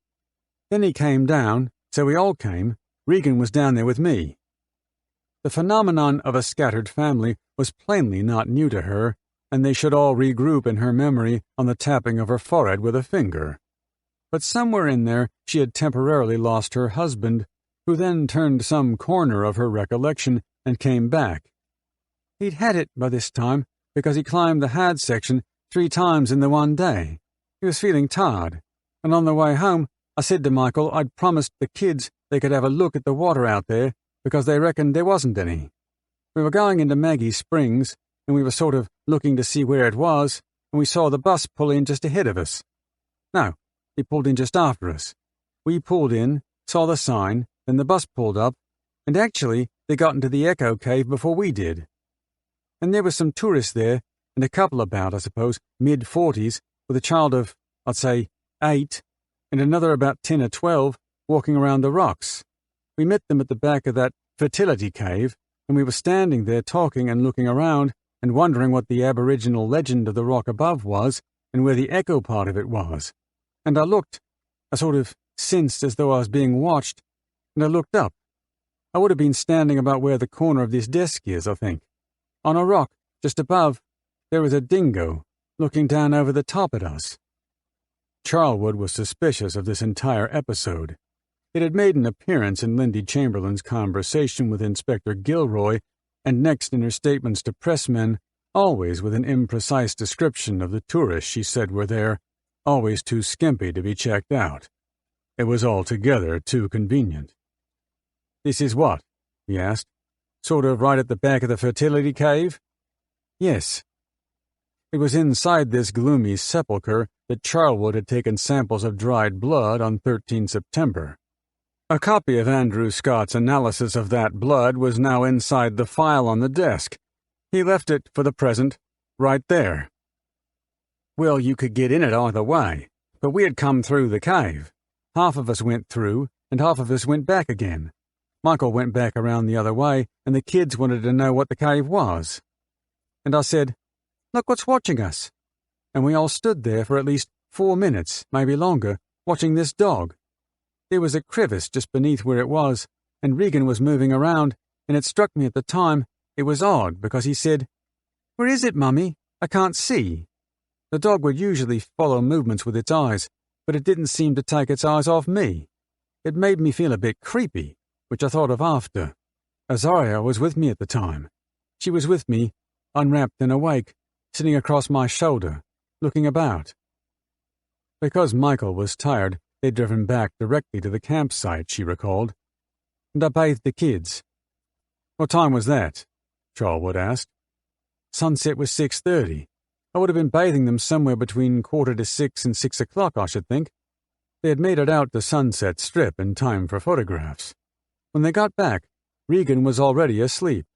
Then he came down, so we all came. Regan was down there with me. The phenomenon of a scattered family was plainly not new to her, and they should all regroup in her memory on the tapping of her forehead with a finger. But somewhere in there she had temporarily lost her husband, who then turned some corner of her recollection and came back. He'd had it by this time, because he climbed the Had section 3 times in the one day. He was feeling tired, and on the way home I said to Michael I'd promised the kids they could have a look at the water out there, because they reckoned there wasn't any. We were going into Maggie's Springs, and we were sort of looking to see where it was, and we saw the bus pull in just ahead of us. No, he pulled in just after us. We pulled in, saw the sign, then the bus pulled up, and actually they got into the Echo Cave before we did. And there were some tourists there, and a couple about, I suppose, mid-40s, with a child of, I'd say, 8, and another about 10 or 12, walking around the rocks. We met them at the back of that fertility cave, and we were standing there talking and looking around and wondering what the aboriginal legend of the rock above was and where the echo part of it was. And I sort of sensed as though I was being watched, and I looked up. I would have been standing about where the corner of this desk is, I think. On a rock, just above, there was a dingo looking down over the top at us. Charlwood was suspicious of this entire episode. It had made an appearance in Lindy Chamberlain's conversation with Inspector Gilroy, and next in her statements to pressmen, always with an imprecise description of the tourists she said were there, always too skimpy to be checked out. It was altogether too convenient. "This is what?" he asked. "Sort of right at the back of the fertility cave?" "Yes." It was inside this gloomy sepulchre that Charlwood had taken samples of dried blood on 13 September. A copy of Andrew Scott's analysis of that blood was now inside the file on the desk. He left it, for the present, right there. Well, you could get in it either way, but we had come through the cave. Half of us went through, and half of us went back again. Michael went back around the other way, and the kids wanted to know what the cave was. And I said, "Look what's watching us." And we all stood there for at least 4 minutes, maybe longer, watching this dog. There was a crevice just beneath where it was, and Regan was moving around, and it struck me at the time it was odd because he said, "Where is it, Mummy? I can't see." The dog would usually follow movements with its eyes, but it didn't seem to take its eyes off me. It made me feel a bit creepy, which I thought of after. Azaria was with me at the time. She was with me, unwrapped and awake, sitting across my shoulder, looking about. Because Michael was tired, they'd driven back directly to the campsite, she recalled. And I bathed the kids. "What time was that?" Charlwood asked. "Sunset was 6:30. I would have been bathing them somewhere between 5:45 and 6 o'clock, I should think. They had made it out to Sunset Strip in time for photographs. When they got back, Regan was already asleep.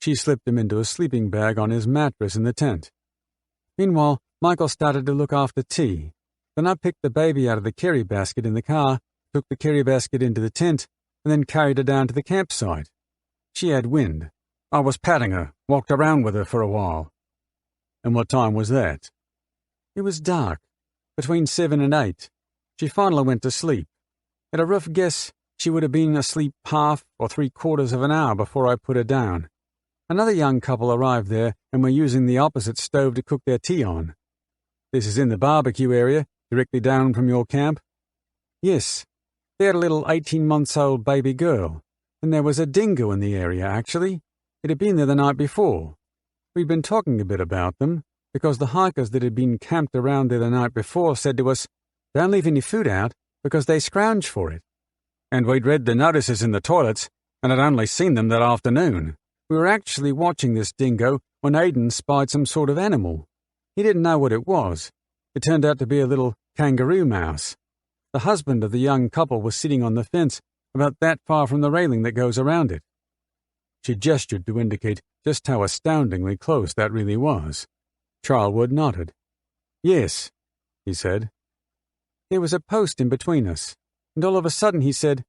She slipped him into a sleeping bag on his mattress in the tent. Meanwhile, Michael started to look after tea. Then I picked the baby out of the carry basket in the car, took the carry basket into the tent, and then carried her down to the campsite. She had wind. I was patting her, walked around with her for a while." "And what time was that?" "It was dark, between 7 and 8. She finally went to sleep. At a rough guess, she would have been asleep half or 3/4 of an hour before I put her down. Another young couple arrived there and were using the opposite stove to cook their tea on." "This is in the barbecue area, directly down from your camp?" "Yes. They had a little 18-month-old baby girl, and there was a dingo in the area, actually. It had been there the night before. We'd been talking a bit about them, because the hikers that had been camped around there the night before said to us, 'Don't leave any food out, because they scrounge for it.' And we'd read the notices in the toilets, and had only seen them that afternoon. We were actually watching this dingo when Aidan spied some sort of animal. He didn't know what it was. It turned out to be a little kangaroo mouse. The husband of the young couple was sitting on the fence, about that far from the railing that goes around it." She gestured to indicate just how astoundingly close that really was. Charlwood nodded. "Yes," he said. "There was a post in between us, and all of a sudden he said,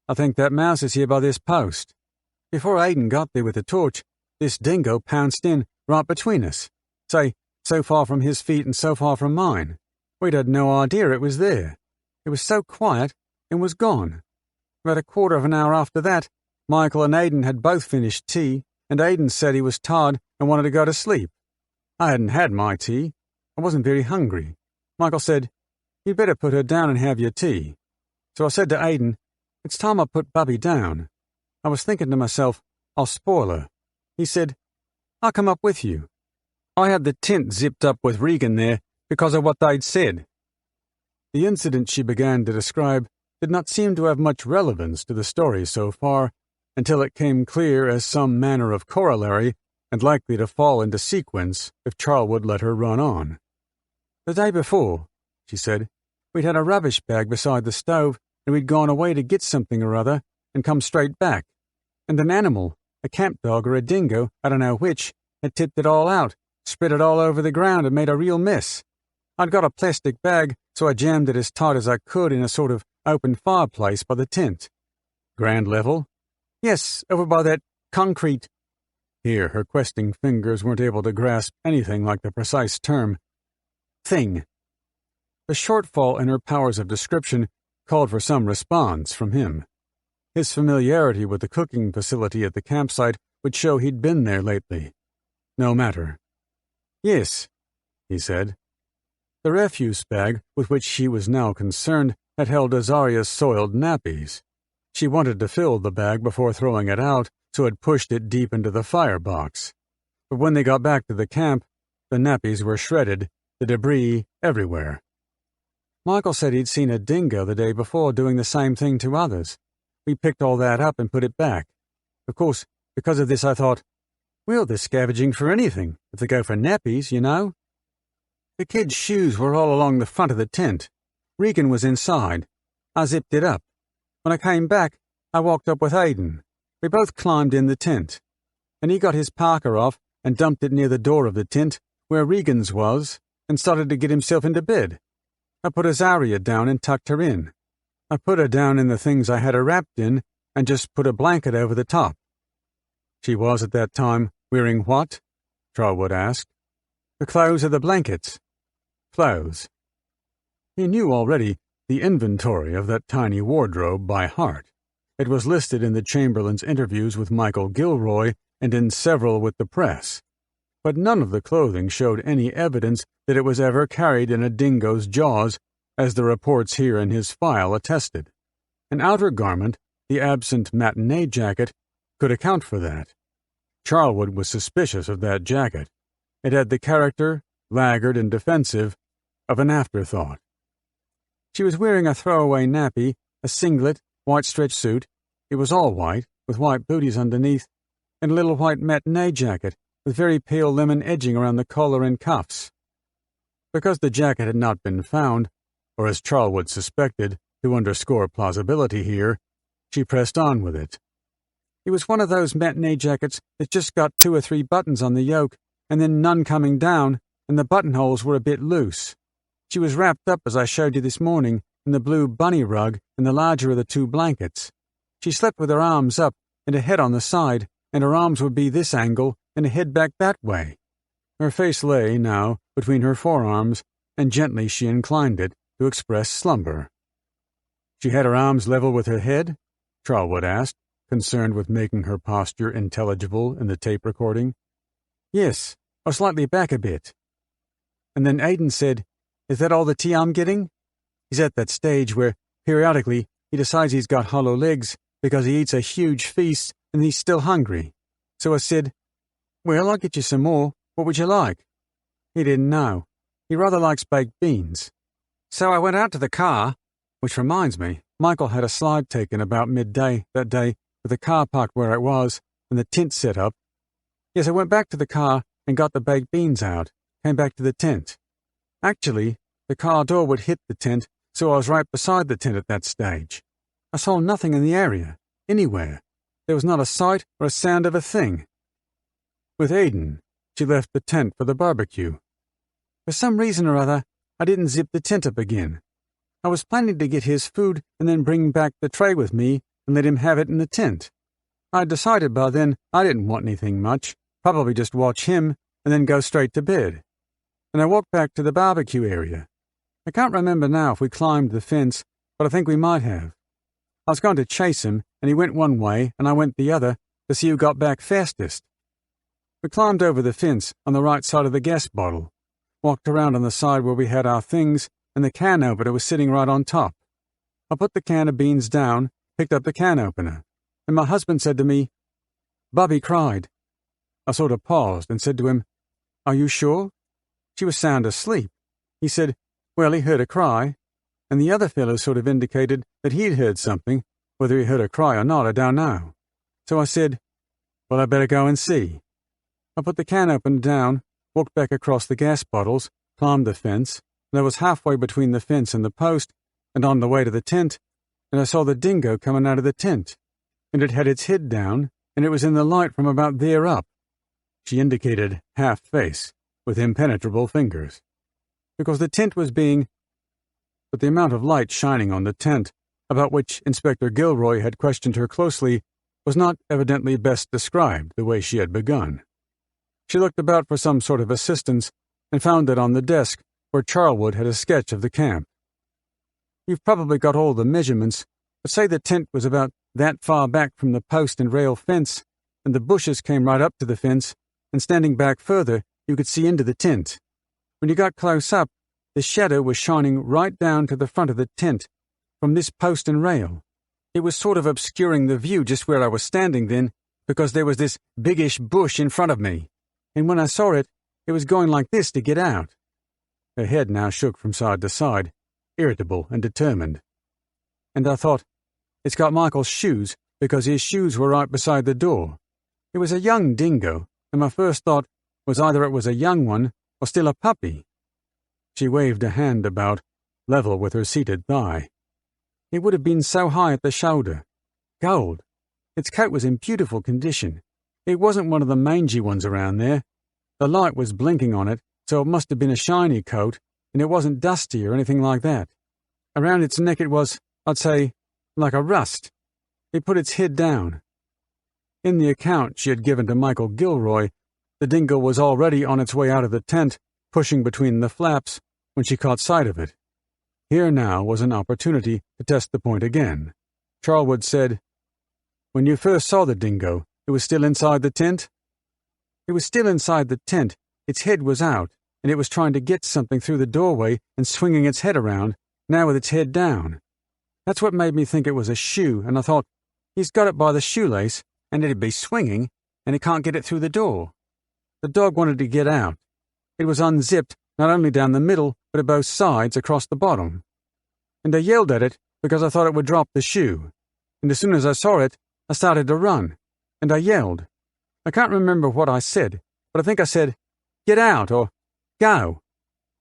'I think that mouse is here by this post.' Before Aidan got there with the torch, this dingo pounced in right between us, say, so far from his feet and so far from mine. We'd had no idea it was there. It was so quiet and was gone. About a 1/4 of an hour after that, Michael and Aidan had both finished tea, and Aidan said he was tired and wanted to go to sleep. I hadn't had my tea. I wasn't very hungry. Michael said, 'You'd better put her down and have your tea.' So I said to Aidan, 'It's time I put Bubby down.' I was thinking to myself, I'll spoil her. He said, 'I'll come up with you.' I had the tent zipped up with Regan there because of what they'd said." The incident she began to describe did not seem to have much relevance to the story so far, until it came clear as some manner of corollary and likely to fall into sequence if Charlwood let her run on. "The day before," she said, "we'd had a rubbish bag beside the stove, and we'd gone away to get something or other and come straight back. And an animal, a camp dog or a dingo, I don't know which, had tipped it all out, spread it all over the ground and made a real mess. I'd got a plastic bag, so I jammed it as tight as I could in a sort of open fireplace by the tent." "Ground level?" "Yes, over by that concrete—" Here her questing fingers weren't able to grasp anything like the precise term. "Thing." The shortfall in her powers of description called for some response from him. His familiarity with the cooking facility at the campsite would show he'd been there lately. No matter. "Yes," he said. The refuse bag with which she was now concerned had held Azaria's soiled nappies. She wanted to fill the bag before throwing it out, so had pushed it deep into the firebox. But when they got back to the camp, the nappies were shredded, the debris everywhere. Michael said he'd seen a dingo the day before doing the same thing to others. We picked all that up and put it back. Of course, because of this I thought, well, they're scavenging for anything, if they go for nappies, you know. The kids' shoes were all along the front of the tent. Regan was inside. I zipped it up. When I came back, I walked up with Aidan. We both climbed in the tent, and he got his parka off and dumped it near the door of the tent, where Regan's was, and started to get himself into bed. I put Azaria down and tucked her in. I put her down in the things I had her wrapped in and just put a blanket over the top." "She was at that time wearing what?" Charlwood asked. "The clothes of the blankets." Clothes. He knew already the inventory of that tiny wardrobe by heart. It was listed in the Chamberlain's interviews with Michael Gilroy and in several with the press. But none of the clothing showed any evidence that it was ever carried in a dingo's jaws, as the reports here in his file attested. An outer garment, the absent matinee jacket, could account for that. Charlwood was suspicious of that jacket. It had the character, laggard and defensive, of an afterthought. She was wearing a throwaway nappy, a singlet, white stretch suit. It was all white, with white booties underneath, and a little white matinee jacket with very pale lemon edging around the collar and cuffs. Because the jacket had not been found, or as Charlwood suspected, to underscore plausibility here, she pressed on with it. It was one of those matinee jackets that just got 2 or 3 buttons on the yoke, and then none coming down, and the buttonholes were a bit loose. She was wrapped up, as I showed you this morning, in the blue bunny rug and the larger of the 2 blankets. She slept with her arms up and a head on the side, and her arms would be this angle and a head back that way. Her face lay, now, between her forearms, and gently she inclined it to express slumber. "She had her arms level with her head?" Charlwood asked, concerned with making her posture intelligible in the tape recording. "Yes, or slightly back a bit." And then Aidan said, "Is that all the tea I'm getting?" He's at that stage where, periodically, he decides he's got hollow legs because he eats a huge feast and he's still hungry. So I said, "Well, I'll get you some more. What would you like?" He didn't know. He rather likes baked beans. So I went out to the car, which reminds me, Michael had a slide taken about midday that day with the car parked where it was and the tent set up. Yes, I went back to the car and got the baked beans out, came back to the tent. Actually, the car door would hit the tent, so I was right beside the tent at that stage. I saw nothing in the area, anywhere. There was not a sight or a sound of a thing. With Aidan, she left the tent for the barbecue. For some reason or other, I didn't zip the tent up again. I was planning to get his food and then bring back the tray with me and let him have it in the tent. I'd decided by then I didn't want anything much, probably just watch him and then go straight to bed. And I walked back to the barbecue area. I can't remember now if we climbed the fence, but I think we might have. I was going to chase him, and he went one way and I went the other to see who got back fastest. We climbed over the fence on the right side of the gas bottle, walked around on the side where we had our things, and the can opener was sitting right on top. I put the can of beans down, picked up the can opener, and my husband said to me, "Bubby cried." I sort of paused and said to him, "Are you sure?" She was sound asleep. He said, "Well, he heard her cry," and the other fellow sort of indicated that he'd heard something. Whether he heard her cry or not, I don't know. So I said, "Well, I better go and see." I put the can up and down, walked back across the gas bottles, climbed the fence, and I was halfway between the fence and the post, and on the way to the tent, and I saw the dingo coming out of the tent, and it had its head down, and it was in the light from about there up. She indicated half-face, with impenetrable fingers, because the tent was being... But the amount of light shining on the tent, about which Inspector Gilroy had questioned her closely, was not evidently best described the way she had begun. She looked about for some sort of assistance, and found it on the desk where Charlwood had a sketch of the camp. "You've probably got all the measurements, but say the tent was about that far back from the post and rail fence, and the bushes came right up to the fence, and standing back further, you could see into the tent. When you got close up, the shadow was shining right down to the front of the tent, from this post and rail. It was sort of obscuring the view just where I was standing then, because there was this biggish bush in front of me, and when I saw it, it was going like this to get out." Her head now shook from side to side, irritable and determined. And I thought, it's got Michael's shoes, because his shoes were right beside the door. It was a young dingo, and my first thought was either it was a young one or still a puppy. She waved a hand about, level with her seated thigh. It would have been so high at the shoulder. Gold. Its coat was in beautiful condition. It wasn't one of the mangy ones around there. The light was blinking on it, so it must have been a shiny coat, and it wasn't dusty or anything like that. Around its neck it was, I'd say, like a rust. It put its head down. In the account she had given to Michael Gilroy, the dingo was already on its way out of the tent, pushing between the flaps, when she caught sight of it. Here now was an opportunity to test the point again. Charlwood said, "When you first saw the dingo, it was still inside the tent?" "It was still inside the tent. Its head was out, and it was trying to get something through the doorway and swinging its head around, now with its head down. That's what made me think it was a shoe, and I thought, he's got it by the shoelace, and it'd be swinging, and he can't get it through the door. The dog wanted to get out. It was unzipped, not only down the middle, but at both sides across the bottom. And I yelled at it because I thought it would drop the shoe. And as soon as I saw it, I started to run. And I yelled. I can't remember what I said, but I think I said, 'Get out,' or 'Go.'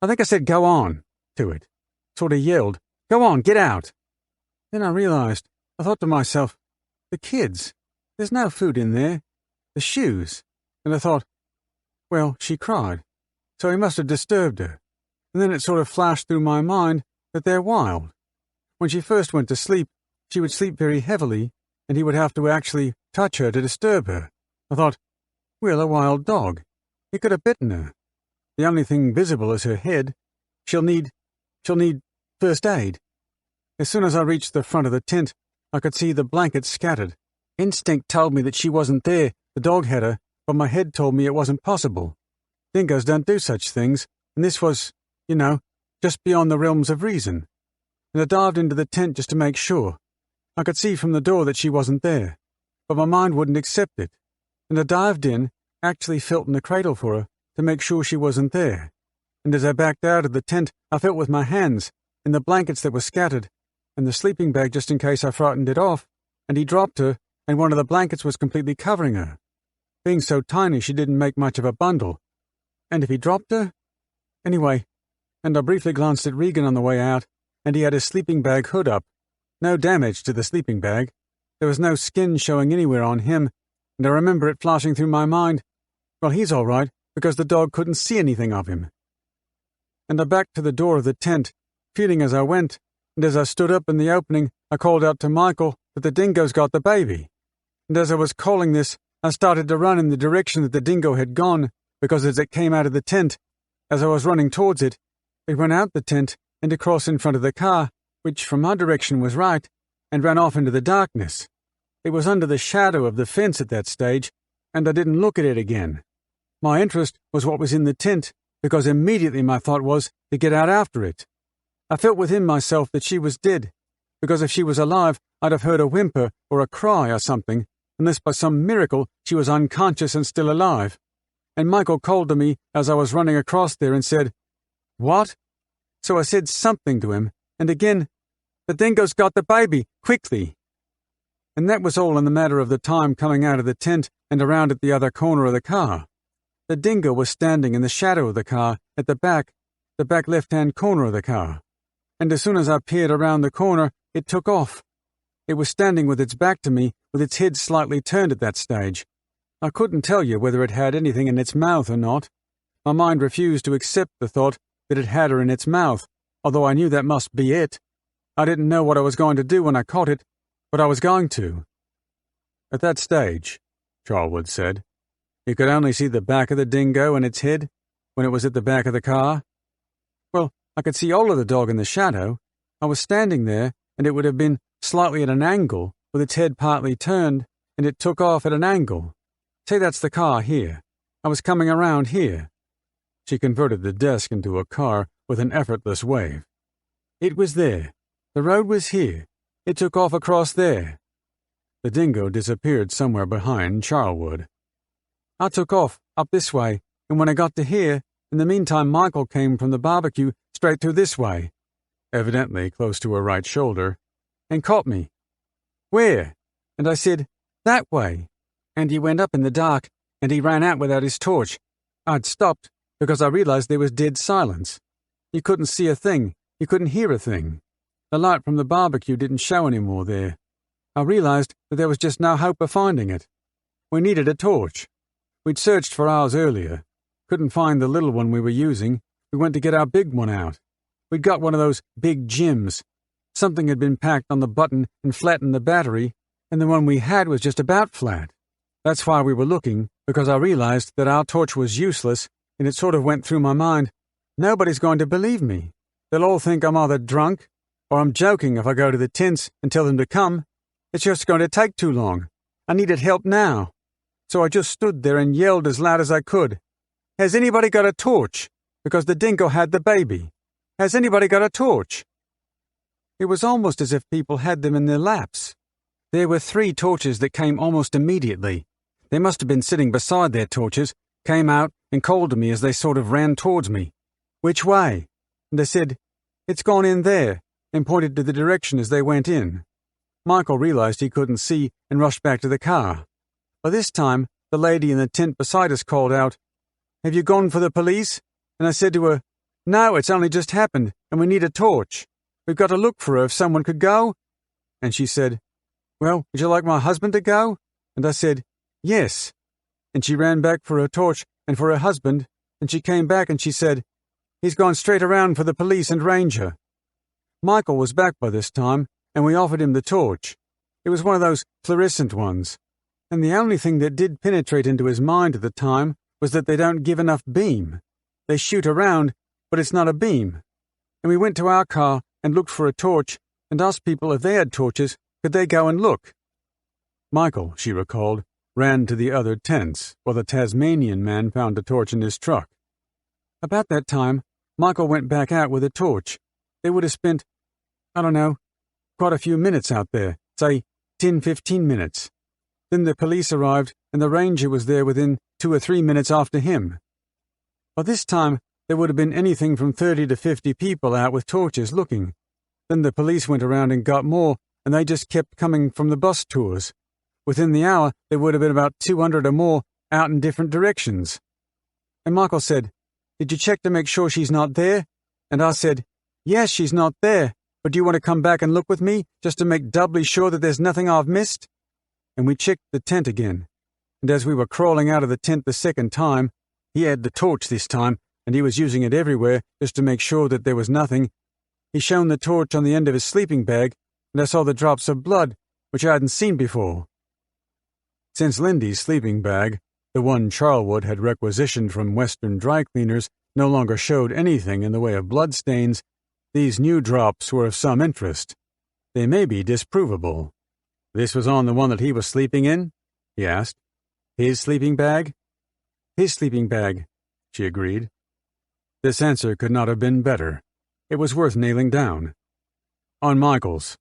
I think I said 'Go on' to it. Sort of yelled, 'Go on, get out.' Then I realized, I thought to myself, the kids, there's no food in there. The shoes. And I thought, well, she cried, so he must have disturbed her. And then it sort of flashed through my mind that they're wild. When she first went to sleep, she would sleep very heavily, and he would have to actually touch her to disturb her. I thought, well, a wild dog. He could have bitten her. The only thing visible is her head. She'll need first aid. As soon as I reached the front of the tent, I could see the blankets scattered. Instinct told me that she wasn't there, the dog had her, but my head told me it wasn't possible. Dingoes don't do such things, and this was, just beyond the realms of reason. And I dived into the tent just to make sure. I could see from the door that she wasn't there, but my mind wouldn't accept it. And I dived in, actually felt in the cradle for her, to make sure she wasn't there. And as I backed out of the tent, I felt with my hands, in the blankets that were scattered, and the sleeping bag just in case I frightened it off, and he dropped her, and one of the blankets was completely covering her. Being so tiny, she didn't make much of a bundle. And if he dropped her? Anyway, and I briefly glanced at Regan on the way out, and he had his sleeping bag hood up. No damage to the sleeping bag. There was no skin showing anywhere on him, and I remember it flashing through my mind, well, he's all right, because the dog couldn't see anything of him. And I backed to the door of the tent, feeling as I went, and as I stood up in the opening, I called out to Michael that the dingo's got the baby. And as I was calling this, I started to run in the direction that the dingo had gone, because as it came out of the tent, as I was running towards it, it went out the tent and across in front of the car, which from my direction was right, and ran off into the darkness. It was under the shadow of the fence at that stage, and I didn't look at it again. My interest was what was in the tent, because immediately my thought was to get out after it. I felt within myself that she was dead, because if she was alive, I'd have heard a whimper or a cry or something, unless by some miracle she was unconscious and still alive. And Michael called to me as I was running across there and said, "What?" So I said something to him, and again, "The dingo's got the baby, quickly." and that was all in the matter of the time coming out of the tent and around at the other corner of the car. The dingo was standing in the shadow of the car at the back left-hand corner of the car, and as soon as I peered around the corner, it took off. It was standing with its back to me, with its head slightly turned at that stage. I couldn't tell you whether it had anything in its mouth or not. My mind refused to accept the thought that it had her in its mouth, although I knew that must be it. I didn't know what I was going to do when I caught it, but I was going to. At that stage, Charlwood said, you could only see the back of the dingo and its head when it was at the back of the car. Well, I could see all of the dog in the shadow. I was standing there, and it would have been slightly at an angle, with its head partly turned, and it took off at an angle. Say that's the car here. I was coming around here. She converted the desk into a car with an effortless wave. It was there. The road was here. It took off across there. The dingo disappeared somewhere behind Charlwood. I took off, up this way, and when I got to here, in the meantime Michael came from the barbecue straight through this way, evidently close to her right shoulder, and caught me. Where? And I said, that way. And he went up in the dark, and he ran out without his torch. I'd stopped, because I realized there was dead silence. You couldn't see a thing. You couldn't hear a thing. The light from the barbecue didn't show any more there. I realized that there was just no hope of finding it. We needed a torch. We'd searched for hours earlier. Couldn't find the little one we were using. We went to get our big one out. We'd got one of those big Jims. Something had been packed on the button and flattened the battery, and the one we had was just about flat. That's why we were looking, because I realized that our torch was useless, and it sort of went through my mind. Nobody's going to believe me. They'll all think I'm either drunk, or I'm joking if I go to the tents and tell them to come. It's just going to take too long. I needed help now. So I just stood there and yelled as loud as I could. Has anybody got a torch? Because the dingo had the baby. Has anybody got a torch? It was almost as if people had them in their laps. There were 3 torches that came almost immediately. They must have been sitting beside their torches, came out and called to me as they sort of ran towards me. Which way? And I said, it's gone in there, and pointed to the direction as they went in. Michael realized he couldn't see and rushed back to the car. By this time, the lady in the tent beside us called out, have you gone for the police? And I said to her, no, it's only just happened, and we need a torch. We've got to look for her if someone could go. And she said, well, would you like my husband to go? And I said, yes. And she ran back for her torch and for her husband, and she came back and she said, he's gone straight around for the police and ranger. Michael was back by this time, and we offered him the torch. It was one of those fluorescent ones, and the only thing that did penetrate into his mind at the time was that they don't give enough beam. They shoot around, but it's not a beam. And we went to our car and looked for a torch and asked people if they had torches, could they go and look. Michael, she recalled, ran to the other tents while the Tasmanian man found a torch in his truck. About that time, Michael went back out with a torch. They would have spent, I don't know, quite a few minutes out there, say 10-15 minutes. Then the police arrived and the ranger was there within 2 or 3 minutes after him. By this time, there would have been anything from 30 to 50 people out with torches looking. Then the police went around and got more, and they just kept coming from the bus tours. Within the hour, there would have been about 200 or more out in different directions. And Michael said, did you check to make sure she's not there? And I said, yes, she's not there, but do you want to come back and look with me, just to make doubly sure that there's nothing I've missed? And we checked the tent again. And as we were crawling out of the tent the second time, he had the torch this time, and he was using it everywhere just to make sure that there was nothing. He shone the torch on the end of his sleeping bag, and I saw the drops of blood, which I hadn't seen before. Since Lindy's sleeping bag, the one Charlwood had requisitioned from Western dry cleaners, no longer showed anything in the way of bloodstains, these new drops were of some interest. They may be disprovable. This was on the one that he was sleeping in? He asked. His sleeping bag? His sleeping bag, she agreed. This answer could not have been better. It was worth nailing down. On Michael's.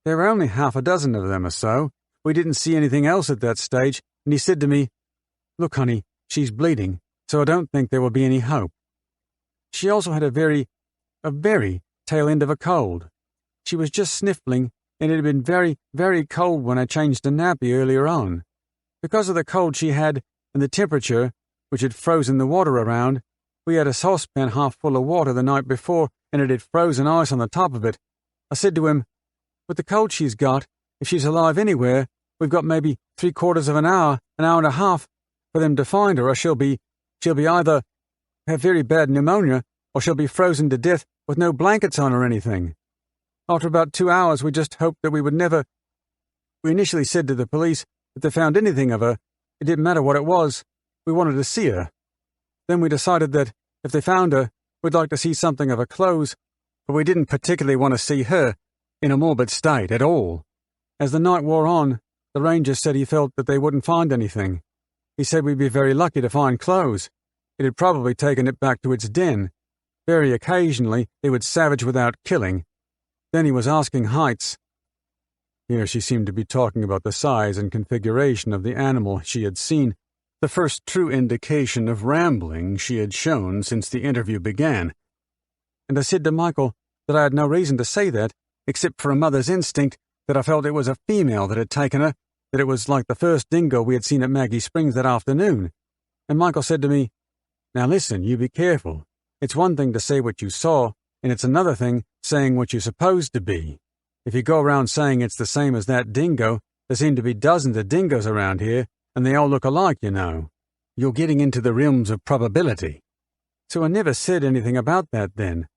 There were only half a dozen of them or so. We didn't see anything else at that stage, and he said to me, look, honey, she's bleeding, so I don't think there will be any hope. She also had a very tail end of a cold. She was just sniffling, and it had been very, very cold when I changed the nappy earlier on. Because of the cold she had and the temperature, which had frozen the water around, we had a saucepan half full of water the night before, and it had frozen ice on the top of it. I said to him, with the cold she's got, if she's alive anywhere, we've got maybe 3/4 of an hour and a half, for them to find her, or she'll be either have very bad pneumonia, or she'll be frozen to death with no blankets on or anything. After about 2 hours, we just hoped that we would never. We initially said to the police if they found anything of her, it didn't matter what it was, we wanted to see her. Then we decided that, if they found her, we'd like to see something of her clothes, but we didn't particularly want to see her in a morbid state at all. As the night wore on, the ranger said he felt that they wouldn't find anything. He said we'd be very lucky to find clothes. It had probably taken it back to its den. Very occasionally, it would savage without killing. Then he was asking heights. Here she seemed to be talking about the size and configuration of the animal she had seen, the first true indication of rambling she had shown since the interview began. And I said to Michael that I had no reason to say that, except for a mother's instinct, that I felt it was a female that had taken her, that it was like the first dingo we had seen at Maggie Springs that afternoon. And Michael said to me, "Now listen, you be careful. It's one thing to say what you saw, and it's another thing saying what you're supposed to be. If you go around saying it's the same as that dingo, there seem to be dozens of dingoes around here, and they all look alike, you know. You're getting into the realms of probability." So I never said anything about that then,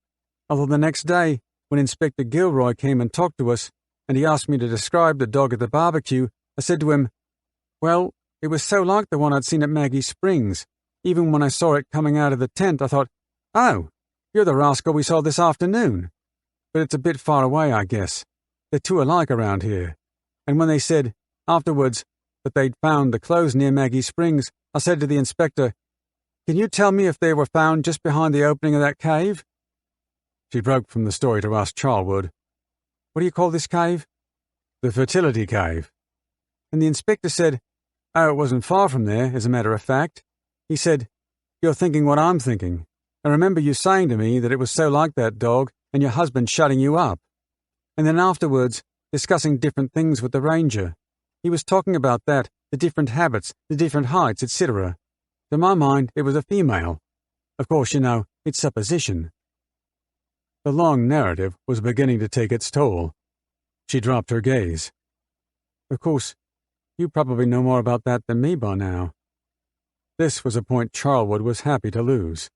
although the next day, when Inspector Gilroy came and talked to us, and he asked me to describe the dog at the barbecue, I said to him, "Well, it was so like the one I'd seen at Maggie Springs. Even when I saw it coming out of the tent, I thought, oh, you're the rascal we saw this afternoon. But it's a bit far away, I guess. They're too alike around here." And when they said, afterwards, that they'd found the clothes near Maggie Springs, I said to the inspector, "Can you tell me if they were found just behind the opening of that cave?" She broke from the story to ask Charlwood, "What do you call this cave?" "The Fertility Cave." And the inspector said, "Oh, it wasn't far from there, as a matter of fact." He said, "You're thinking what I'm thinking. I remember you saying to me that it was so like that dog and your husband shutting you up." And then afterwards, discussing different things with the ranger. He was talking about that, the different habits, the different heights, etc. To my mind, it was a female. Of course, you know, it's supposition. The long narrative was beginning to take its toll. She dropped her gaze. "Of course, you probably know more about that than me by now." This was a point Charlwood was happy to lose.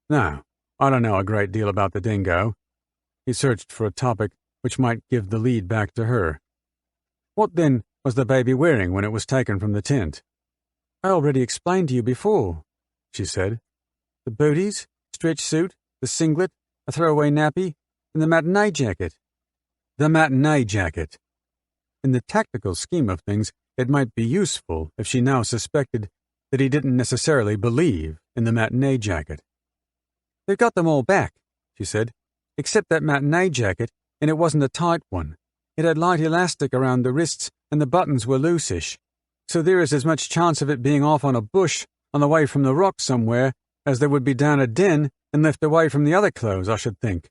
"No, I don't know a great deal about the dingo." He searched for a topic which might give the lead back to her. "What, then, was the baby wearing when it was taken from the tent?" "I already explained to you before," she said. "The booties, stretch suit, the singlet, a throwaway nappy, and the matinee jacket." The matinee jacket. In the tactical scheme of things, it might be useful if she now suspected that he didn't necessarily believe in the matinee jacket. "They've got them all back," she said, "except that matinee jacket, and it wasn't a tight one. It had light elastic around the wrists, and the buttons were loosish. So there is as much chance of it being off on a bush on the way from the rock somewhere as there would be down a den and left away from the other clothes, I should think."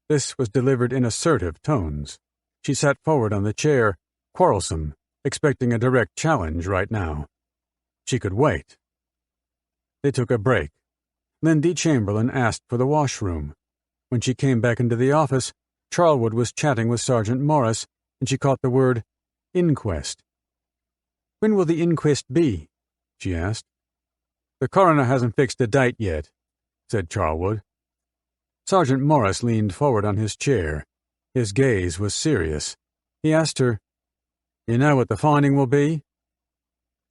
This was delivered in assertive tones. She sat forward on the chair, quarrelsome, expecting a direct challenge right now. She could wait. They took a break. Lindy Chamberlain asked for the washroom. When she came back into the office, Charlwood was chatting with Sergeant Morris, and she caught the word inquest. "When will the inquest be?" she asked. "The coroner hasn't fixed a date yet," said Charlwood. Sergeant Morris leaned forward on his chair. His gaze was serious. He asked her, "You know what the finding will be?"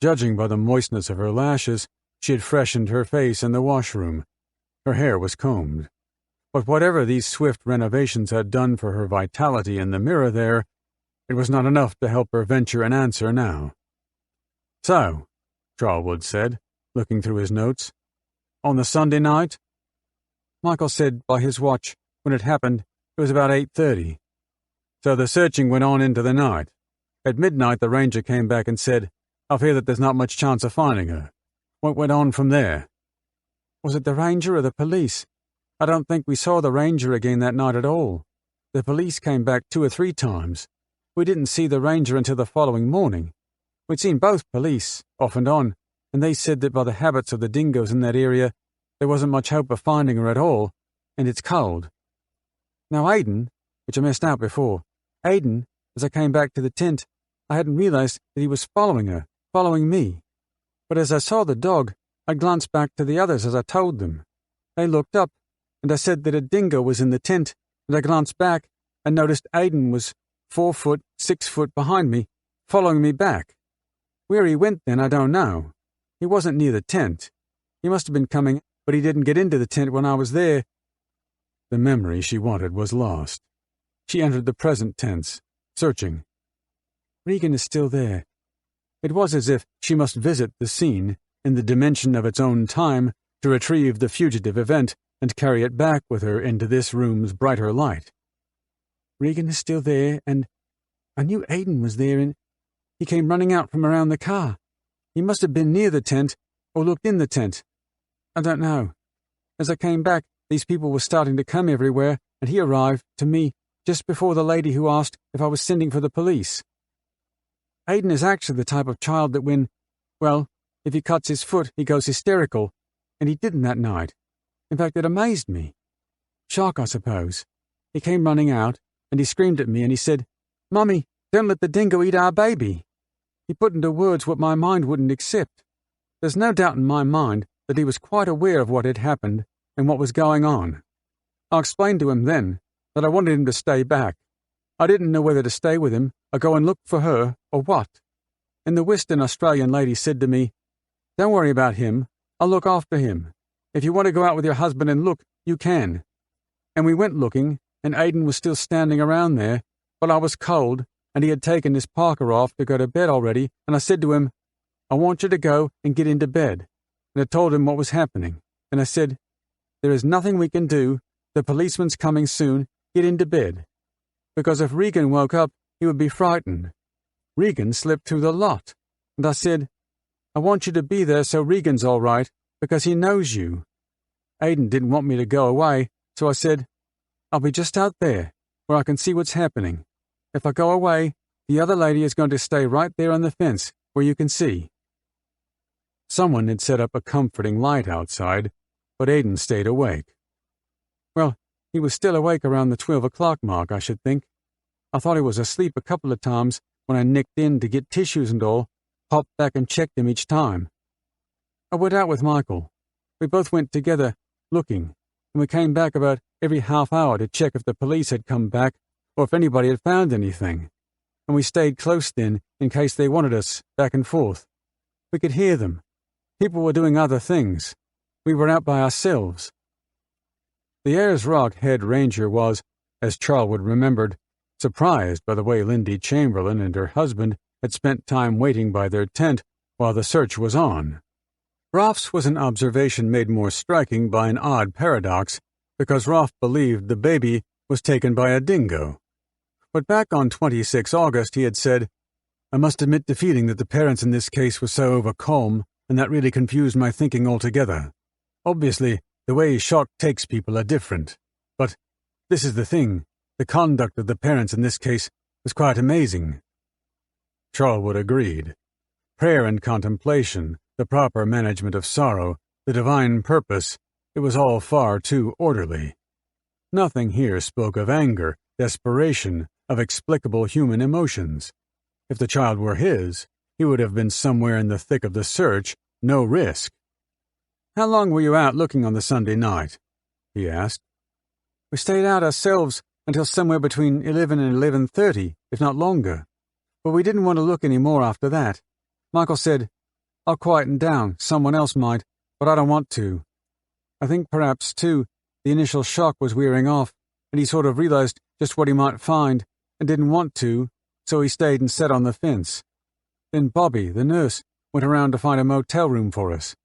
Judging by the moistness of her lashes, she had freshened her face in the washroom. Her hair was combed. But whatever these swift renovations had done for her vitality in the mirror there, it was not enough to help her venture an answer now. "So," Charlwood said, looking through his notes, "on the Sunday night?" Michael said by his watch, when it happened, it was about 8:30. "So the searching went on into the night. At midnight the ranger came back and said, 'I fear that there's not much chance of finding her.' What went on from there?" "Was it the ranger or the police? I don't think we saw the ranger again that night at all." The police came back 2 or 3 times. We didn't see the ranger until the following morning. We'd seen both police, off and on, and they said that by the habits of the dingoes in that area, there wasn't much hope of finding her at all, and it's cold. Now Aidan, which I missed out before, Aidan, as I came back to the tent, I hadn't realized that he was following her, following me. But as I saw the dog, I glanced back to the others as I told them. They looked up, and I said that a dingo was in the tent, and I glanced back and noticed Aidan was 4 foot, 6 foot behind me, following me back. Where he went then, I don't know. He wasn't near the tent. He must have been coming, but he didn't get into the tent when I was there. The memory she wanted was lost. She entered the present tense, searching. Regan is still there. It was as if she must visit the scene in the dimension of its own time to retrieve the fugitive event and carry it back with her into this room's brighter light. Regan is still there, and I knew Aidan was there, and he came running out from around the car. He must have been near the tent, or looked in the tent. I don't know. As I came back, these people were starting to come everywhere, and he arrived, to me, just before the lady who asked if I was sending for the police. Aidan is actually the type of child that if he cuts his foot, he goes hysterical, and he didn't that night. In fact, it amazed me. Shock, I suppose. He came running out, and he screamed at me, and he said, "Mummy, don't let the dingo eat our baby." He put into words what my mind wouldn't accept. There's no doubt in my mind that he was quite aware of what had happened and what was going on. I explained to him then that I wanted him to stay back. I didn't know whether to stay with him or go and look for her or what. And the Western Australian lady said to me, "Don't worry about him. I'll look after him. If you want to go out with your husband and look, you can." And we went looking, and Aidan was still standing around there, but I was cold, and he had taken his parka off to go to bed already, and I said to him, "I want you to go and get into bed." And I told him what was happening, and I said, "There is nothing we can do. The policeman's coming soon. Get into bed." Because if Regan woke up, he would be frightened. Regan slipped through the lot, and I said, "I want you to be there so Regan's all right, because he knows you." Aidan didn't want me to go away, so I said, "I'll be just out there, where I can see what's happening. If I go away, the other lady is going to stay right there on the fence, where you can see." Someone had set up a comforting light outside, but Aidan stayed awake. Well, he was still awake around the 12 o'clock mark, I should think. I thought he was asleep a couple of times when I nicked in to get tissues and all, popped back and checked him each time. I went out with Michael. We both went together, looking, and we came back about every half hour to check if the police had come back or if anybody had found anything. And we stayed close then in case they wanted us, back and forth. We could hear them. People were doing other things. We were out by ourselves. The Ayers Rock head ranger was, as Charlwood remembered, surprised by the way Lindy Chamberlain and her husband had spent time waiting by their tent while the search was on. Rolf's was an observation made more striking by an odd paradox, because Rolf believed the baby was taken by a dingo. But back on 26 August he had said, "I must admit to feeling that the parents in this case were so over-calm, and that really confused my thinking altogether. Obviously, the way shock takes people are different. But this is the thing, the conduct of the parents in this case was quite amazing." Charlwood agreed. Prayer and contemplation, the proper management of sorrow, the divine purpose, it was all far too orderly. Nothing here spoke of anger, desperation, of explicable human emotions. If the child were his, he would have been somewhere in the thick of the search, no risk. "How long were you out looking on the Sunday night?" he asked. "We stayed out ourselves until somewhere between 11 and 11:30, if not longer. But we didn't want to look any more after that. Michael said, 'I'll quieten down, someone else might, but I don't want to.' I think perhaps, too, the initial shock was wearing off, and he sort of realized just what he might find, and didn't want to, so he stayed and sat on the fence. Then Bobby, the nurse, went around to find a motel room for us."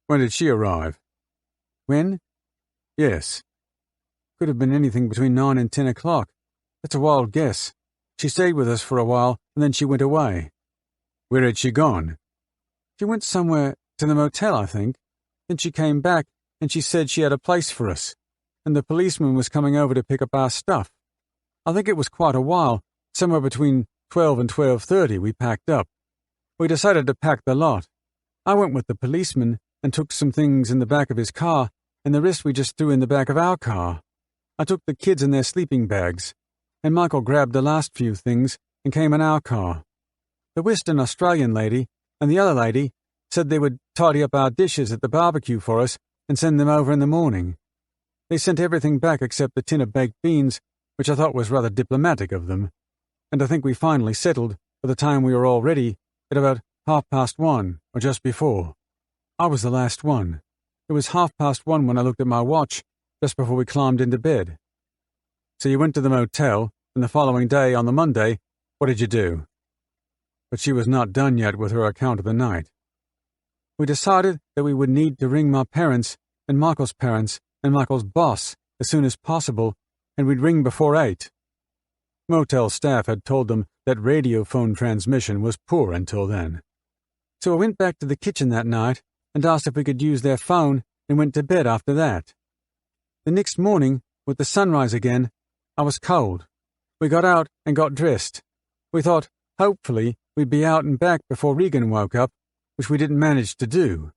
"When did she arrive?" "When?" "Yes." "Could have been anything between 9 and 10 o'clock. That's a wild guess. She stayed with us for a while, and then she went away." "Where had she gone?" "She went somewhere to the motel, I think. Then she came back, and she said she had a place for us, and the policeman was coming over to pick up our stuff. I think it was quite a while, somewhere between 12 and 12:30 we packed up. We decided to pack the lot. I went with the policeman and took some things in the back of his car, and the rest we just threw in the back of our car. I took the kids in their sleeping bags, and Michael grabbed the last few things and came in our car. The Western Australian lady and the other lady said they would tidy up our dishes at the barbecue for us and send them over in the morning. They sent everything back except the tin of baked beans, which I thought was rather diplomatic of them, and I think we finally settled, by the time we were all ready, at about 1:30 or just before. I was the last one. It was 1:30 when I looked at my watch, just before we climbed into bed. So you went to the motel, and the following day, on the Monday, what did you do? But she was not done yet with her account of the night. We decided that we would need to ring my parents and Michael's parents and Michael's boss as soon as possible, and we'd ring before 8. Motel staff had told them that radio phone transmission was poor until then. So I went back to the kitchen that night and asked if we could use their phone and went to bed after that. The next morning, with the sunrise again, I was cold. We got out and got dressed. We thought, hopefully, we'd be out and back before Regan woke up, which we didn't manage to do.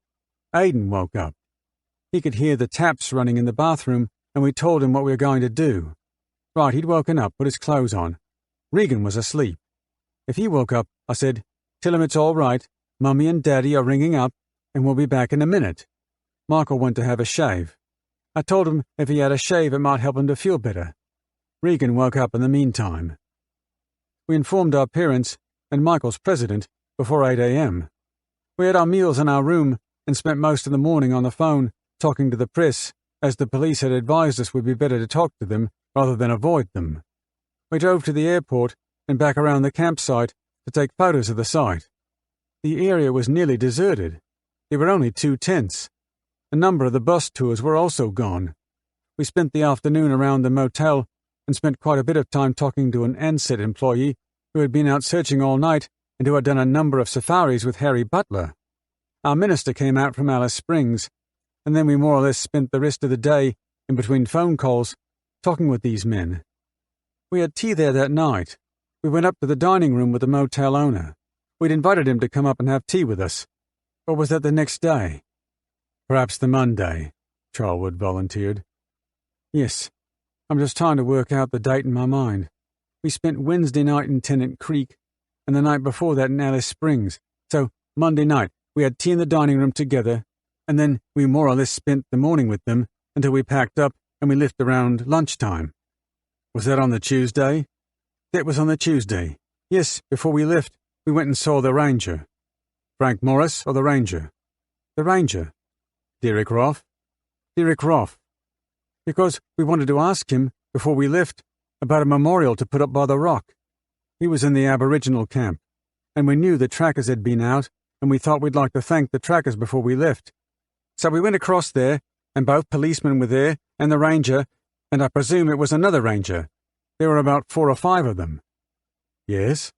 Aidan woke up. He could hear the taps running in the bathroom, and we told him what we were going to do. Right, he'd woken up, put his clothes on. Regan was asleep. If he woke up, I said, "Tell him it's all right. Mummy and Daddy are ringing up, and we'll be back in a minute." Michael went to have a shave. I told him if he had a shave it might help him to feel better. Regan woke up in the meantime. We informed our parents, and Michael's president, before 8 a.m. We had our meals in our room and spent most of the morning on the phone talking to the press, as the police had advised us would be better to talk to them rather than avoid them. We drove to the airport and back around the campsite to take photos of the site. The area was nearly deserted. There were only 2 tents. A number of the bus tours were also gone. We spent the afternoon around the motel and spent quite a bit of time talking to an Ansett employee who had been out searching all night and who had done a number of safaris with Harry Butler. Our minister came out from Alice Springs, and then we more or less spent the rest of the day, in between phone calls, talking with these men. We had tea there that night. We went up to the dining room with the motel owner. We'd invited him to come up and have tea with us. Or was that the next day? Perhaps the Monday, Charlwood volunteered. Yes, I'm just trying to work out the date in my mind. We spent Wednesday night in Tennant Creek, and the night before that in Alice Springs. So, Monday night, we had tea in the dining room together, and then we more or less spent the morning with them until we packed up and we left around lunchtime. Was that on the Tuesday? That was on the Tuesday. Yes, before we left, we went and saw the ranger. Frank Morris or the ranger? The ranger. Derek Roff? Derek Roff. Because we wanted to ask him, before we left, about a memorial to put up by the rock. He was in the Aboriginal camp, and we knew the trackers had been out, and we thought we'd like to thank the trackers before we left. So we went across there, and both policemen were there, and the ranger, and I presume it was another ranger. There were about 4 or 5 of them. Yes?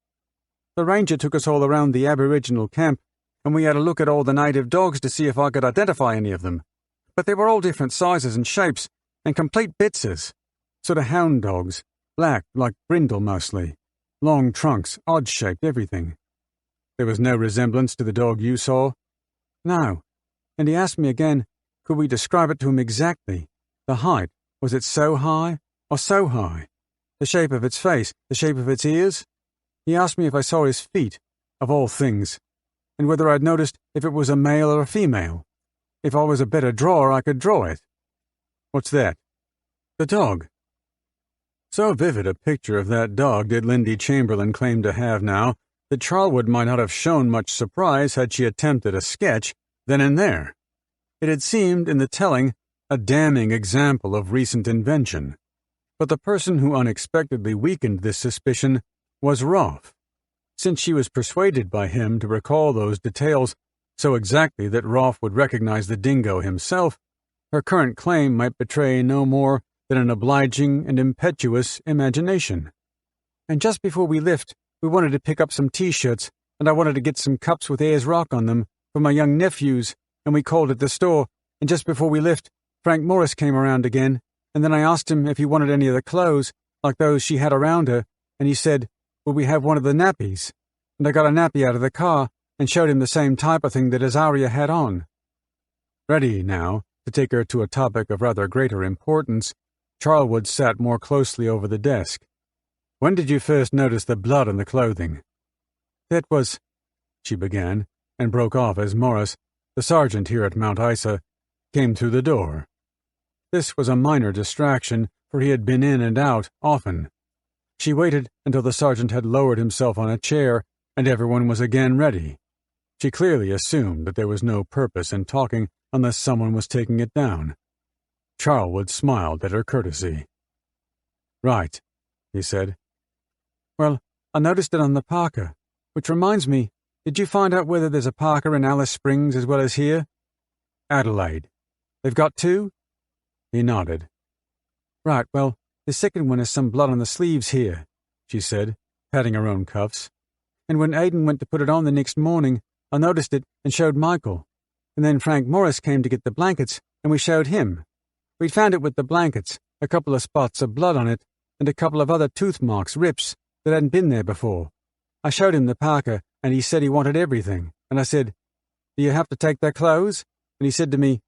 The ranger took us all around the Aboriginal camp, and we had a look at all the native dogs to see if I could identify any of them. But they were all different sizes and shapes, and complete bitses. Sort of hound dogs, black, like brindle mostly. Long trunks, odd-shaped, everything. There was no resemblance to the dog you saw? No. And he asked me again, could we describe it to him exactly? The height, was it so high or so high? The shape of its face, the shape of its ears? He asked me if I saw his feet, of all things, and whether I'd noticed if it was a male or a female. If I was a better drawer, I could draw it. What's that? The dog. So vivid a picture of that dog did Lindy Chamberlain claim to have now that Charlwood might not have shown much surprise had she attempted a sketch then and there. It had seemed, in the telling, a damning example of recent invention. But the person who unexpectedly weakened this suspicion was Rolfe, since she was persuaded by him to recall those details so exactly that Rolfe would recognize the dingo himself. Her current claim might betray no more than an obliging and impetuous imagination. And just before we left, we wanted to pick up some T-shirts, and I wanted to get some cups with Ayers Rock on them for my young nephews, and we called at the store, and just before we left, Frank Morris came around again, and then I asked him if he wanted any of the clothes, like those she had around her, and he said, "Will we have one of the nappies?" And I got a nappy out of the car and showed him the same type of thing that Azaria had on. Ready, now, to take her to a topic of rather greater importance, Charlwood sat more closely over the desk. "When did you first notice the blood on the clothing?" "That was—" she began, and broke off as Morris, the sergeant here at Mount Isa, came through the door. This was a minor distraction, for he had been in and out often. She waited until the sergeant had lowered himself on a chair and everyone was again ready. She clearly assumed that there was no purpose in talking unless someone was taking it down. Charlwood smiled at her courtesy. "Right," he said. "Well, I noticed it on the Parker, which reminds me, did you find out whether there's a Parker in Alice Springs as well as here?" "Adelaide. They've got two?" He nodded. "Right, well, the second one has some blood on the sleeves here," she said, patting her own cuffs. "And when Aidan went to put it on the next morning, I noticed it and showed Michael. And then Frank Morris came to get the blankets, and we showed him. We'd found it with the blankets, a couple of spots of blood on it, and a couple of other tooth marks, rips, that hadn't been there before. I showed him the Parker, and he said he wanted everything, and I said, 'Do you have to take their clothes?' And he said to me,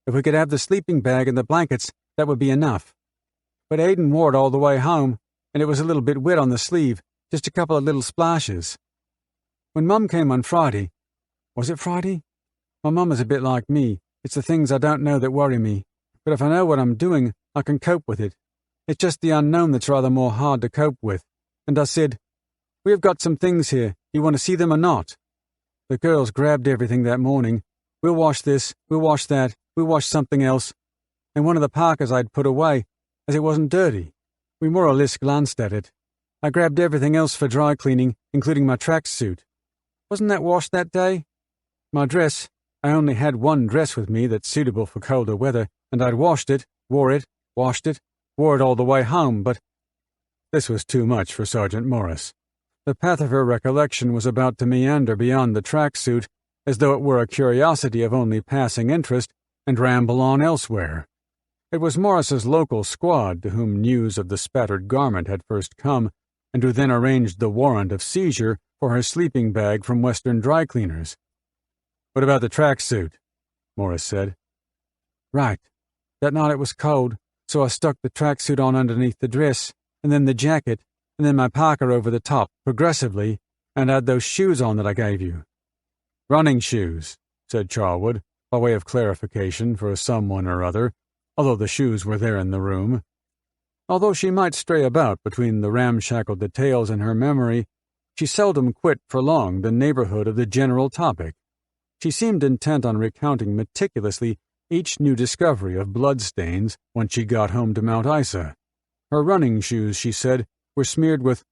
'If we could have the sleeping bag and the blankets, that would be enough.' But Aidan wore it all the way home, and it was a little bit wet on the sleeve, just a couple of little splashes. When Mum came on Friday— was it Friday? My mum is a bit like me. It's the things I don't know that worry me. But if I know what I'm doing, I can cope with it. It's just the unknown that's rather more hard to cope with. And I said, 'We have got some things here. You want to see them or not?' The girls grabbed everything that morning. 'We'll wash this, we'll wash that, we'll wash something else.' And one of the Parkers I'd put away, as it wasn't dirty. We more or less glanced at it. I grabbed everything else for dry cleaning, including my tracksuit. Wasn't that washed that day? My dress— I only had one dress with me that's suitable for colder weather, and I'd washed it, wore it, washed it, wore it all the way home, but—" This was too much for Sergeant Morris. The path of her recollection was about to meander beyond the tracksuit, as though it were a curiosity of only passing interest, and ramble on elsewhere. It was Morris's local squad to whom news of the spattered garment had first come, and who then arranged the warrant of seizure for her sleeping bag from Western dry cleaners. "What about the tracksuit?" Morris said. "Right. That night it was cold, so I stuck the tracksuit on underneath the dress, and then the jacket, and then my Parker over the top, progressively, and had those shoes on that I gave you." "Running shoes," said Charlwood, by way of clarification for someone or other, although the shoes were there in the room. Although she might stray about between the ramshackle details in her memory, she seldom quit for long the neighborhood of the general topic. She seemed intent on recounting meticulously each new discovery of bloodstains once she got home to Mount Isa. Her running shoes, she said, were smeared with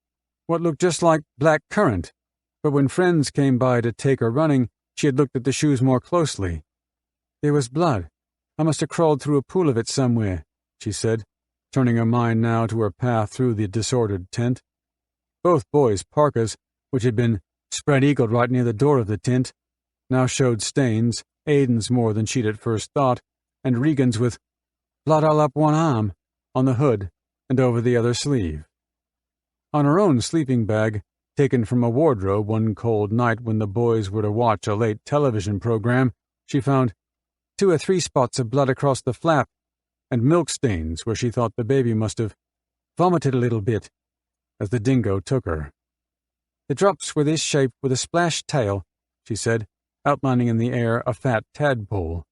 what looked just like black currant, but when friends came by to take her running, she had looked at the shoes more closely. "There was blood. I must have crawled through a pool of it somewhere," she said, turning her mind now to her path through the disordered tent. Both boys' parkas, which had been spread-eagled right near the door of the tent, now showed stains, Aidan's more than she'd at first thought, and Regan's with blood all up one arm, on the hood, and over the other sleeve. On her own sleeping bag, taken from a wardrobe one cold night when the boys were to watch a late television program, she found 2 or 3 spots of blood across the flap, and milk stains where she thought the baby must have vomited a little bit as the dingo took her. "The drops were this shape with a splashed tail," she said, outlining in the air a fat tadpole.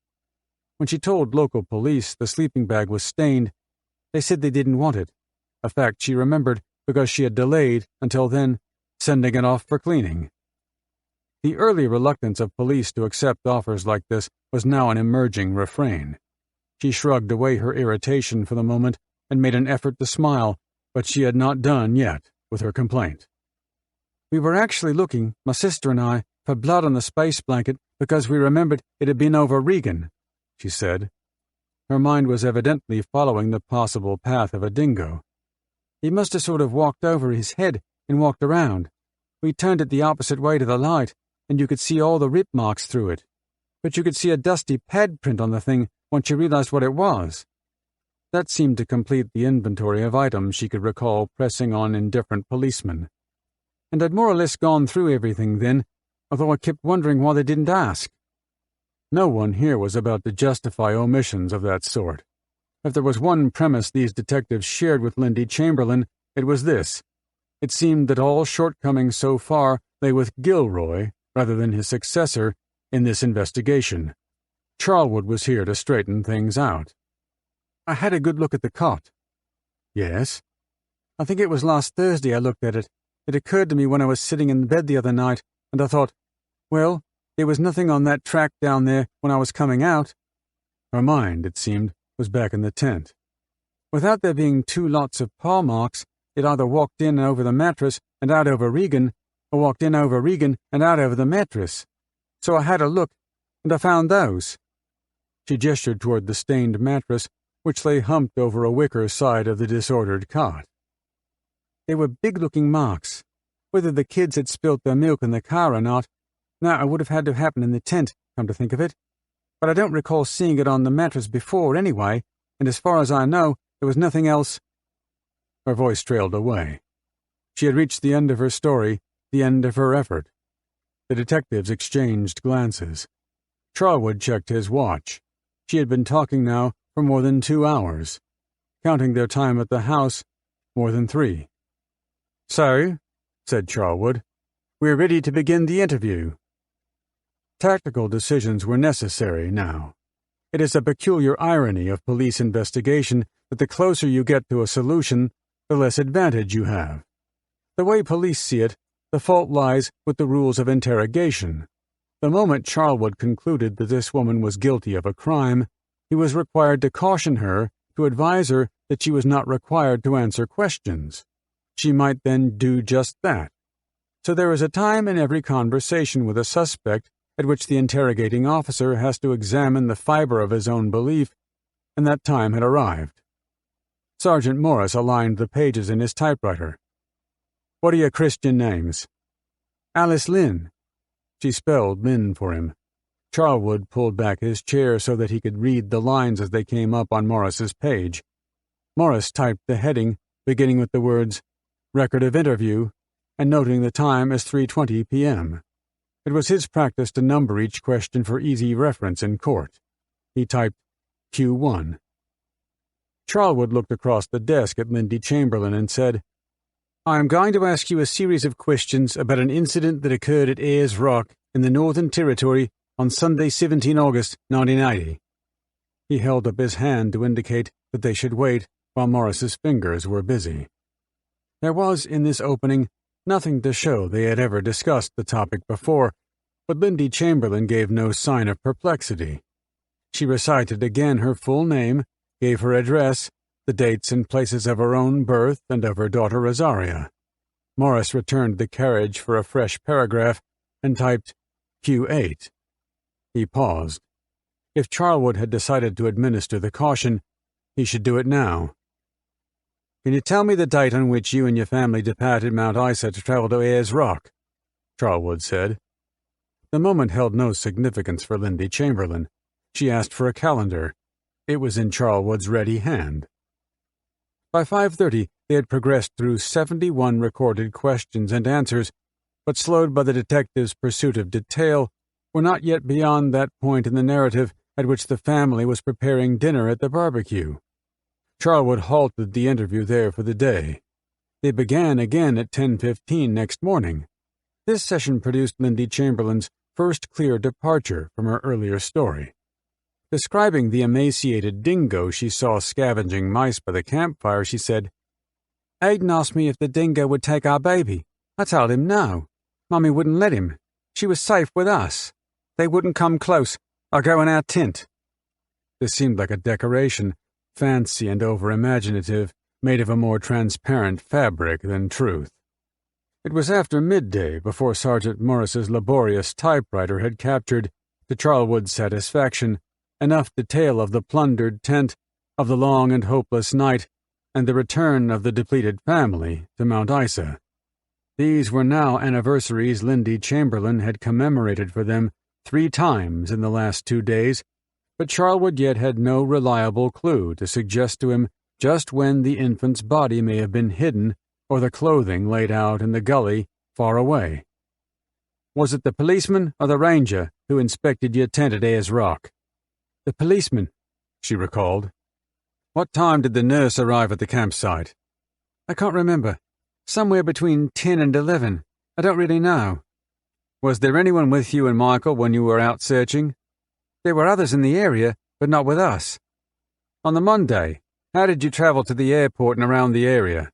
When she told local police the sleeping bag was stained, they said they didn't want it, a fact she remembered because she had delayed, until then, sending it off for cleaning. The early reluctance of police to accept offers like this was now an emerging refrain. She shrugged away her irritation for the moment and made an effort to smile, but she had not done yet with her complaint. "We were actually looking, my sister and I, for blood on the space blanket because we remembered it had been over Regan," she said. Her mind was evidently following the possible path of a dingo. "He must have sort of walked over his head and walked around. We turned it the opposite way to the light, and you could see all the rip marks through it. But you could see a dusty pad print on the thing once you realized what it was. That seemed to complete the inventory of items she could recall pressing on indifferent policemen. And I'd more or less gone through everything then, although I kept wondering why they didn't ask. No one here was about to justify omissions of that sort. If there was one premise these detectives shared with Lindy Chamberlain, it was this. It seemed that all shortcomings so far lay with Gilroy, rather than his successor, in this investigation. Charlwood was here to straighten things out. I had a good look at the cot. Yes? I think it was last Thursday I looked at it. It occurred to me when I was sitting in bed the other night, and I thought, well, there was nothing on that track down there when I was coming out. Her mind, it seemed, was back in the tent. Without there being two lots of paw marks, it either walked in over the mattress and out over Regan, or walked in over Regan and out over the mattress. So I had a look, and I found those. She gestured toward the stained mattress, which lay humped over a wicker side of the disordered cot. They were big-looking marks. Whether the kids had spilt their milk in the car or not, now it would have had to happen in the tent, come to think of it. But I don't recall seeing it on the mattress before anyway, and as far as I know, there was nothing else. Her voice trailed away. She had reached the end of her story, the end of her effort. The detectives exchanged glances. Charlwood checked his watch. She had been talking now for more than 2 hours. Counting their time at the house, more than 3. So, said Charlwood, we're ready to begin the interview. Tactical decisions were necessary now. It is a peculiar irony of police investigation that the closer you get to a solution, the less advantage you have. The way police see it, the fault lies with the rules of interrogation. The moment Charlwood concluded that this woman was guilty of a crime, he was required to caution her, to advise her that she was not required to answer questions. She might then do just that. So there is a time in every conversation with a suspect at which the interrogating officer has to examine the fiber of his own belief, and that time had arrived. Sergeant Morris aligned the pages in his typewriter. What are your Christian names? Alice Lynn. She spelled Lynn for him. Charlwood pulled back his chair so that he could read the lines as they came up on Morris's page. Morris typed the heading, beginning with the words, Record of Interview, and noting the time as 3:20 p.m. It was his practice to number each question for easy reference in court. He typed Q1. Charlwood looked across the desk at Lindy Chamberlain and said, I am going to ask you a series of questions about an incident that occurred at Ayers Rock in the Northern Territory on Sunday, 17 August, 1980. He held up his hand to indicate that they should wait while Morris's fingers were busy. There was, in this opening, nothing to show they had ever discussed the topic before, but Lindy Chamberlain gave no sign of perplexity. She recited again her full name, gave her address, the dates and places of her own birth and of her daughter Azaria. Morris returned the carriage for a fresh paragraph and typed Q8. He paused. If Charlwood had decided to administer the caution, he should do it now. Can you tell me the date on which you and your family departed Mount Isa to travel to Ayers Rock? Charlwood said. The moment held no significance for Lindy Chamberlain. She asked for a calendar. It was in Charlwood's ready hand. By 5:30, they had progressed through 71 recorded questions and answers, but slowed by the detective's pursuit of detail, were not yet beyond that point in the narrative at which the family was preparing dinner at the barbecue. Charlwood halted the interview there for the day. They began again at 10:15 next morning. This session produced Lindy Chamberlain's first clear departure from her earlier story. Describing the emaciated dingo she saw scavenging mice by the campfire, she said, Aiden asked me if the dingo would take our baby. I told him no. Mummy wouldn't let him. She was safe with us. They wouldn't come close. I'll go in our tent. This seemed like a decoration, fancy and over-imaginative, made of a more transparent fabric than truth. It was after midday before Sergeant Morris's laborious typewriter had captured, to Charlwood's satisfaction, enough detail of the plundered tent, of the long and hopeless night, and the return of the depleted family to Mount Isa. These were now anniversaries Lindy Chamberlain had commemorated for them 3 times in the last 2 days, but Charlwood yet had no reliable clue to suggest to him just when the infant's body may have been hidden or the clothing laid out in the gully far away. Was it the policeman or the ranger who inspected your tent at Ayers Rock? The policeman, she recalled. What time did the nurse arrive at the campsite? I can't remember. Somewhere between 10 and 11. I don't really know. Was there anyone with you and Michael when you were out searching? There were others in the area, but not with us. On the Monday, how did you travel to the airport and around the area?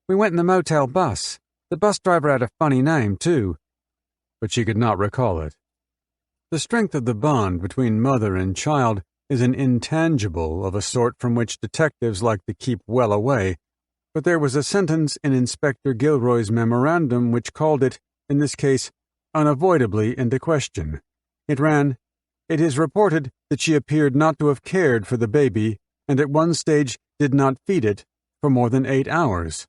We went in the motel bus. The bus driver had a funny name, too. But she could not recall it. The strength of the bond between mother and child is an intangible of a sort from which detectives like to keep well away, but there was a sentence in Inspector Gilroy's memorandum which called it, in this case, unavoidably into question. It ran, "It is reported that she appeared not to have cared for the baby and at one stage did not feed it for more than 8 hours."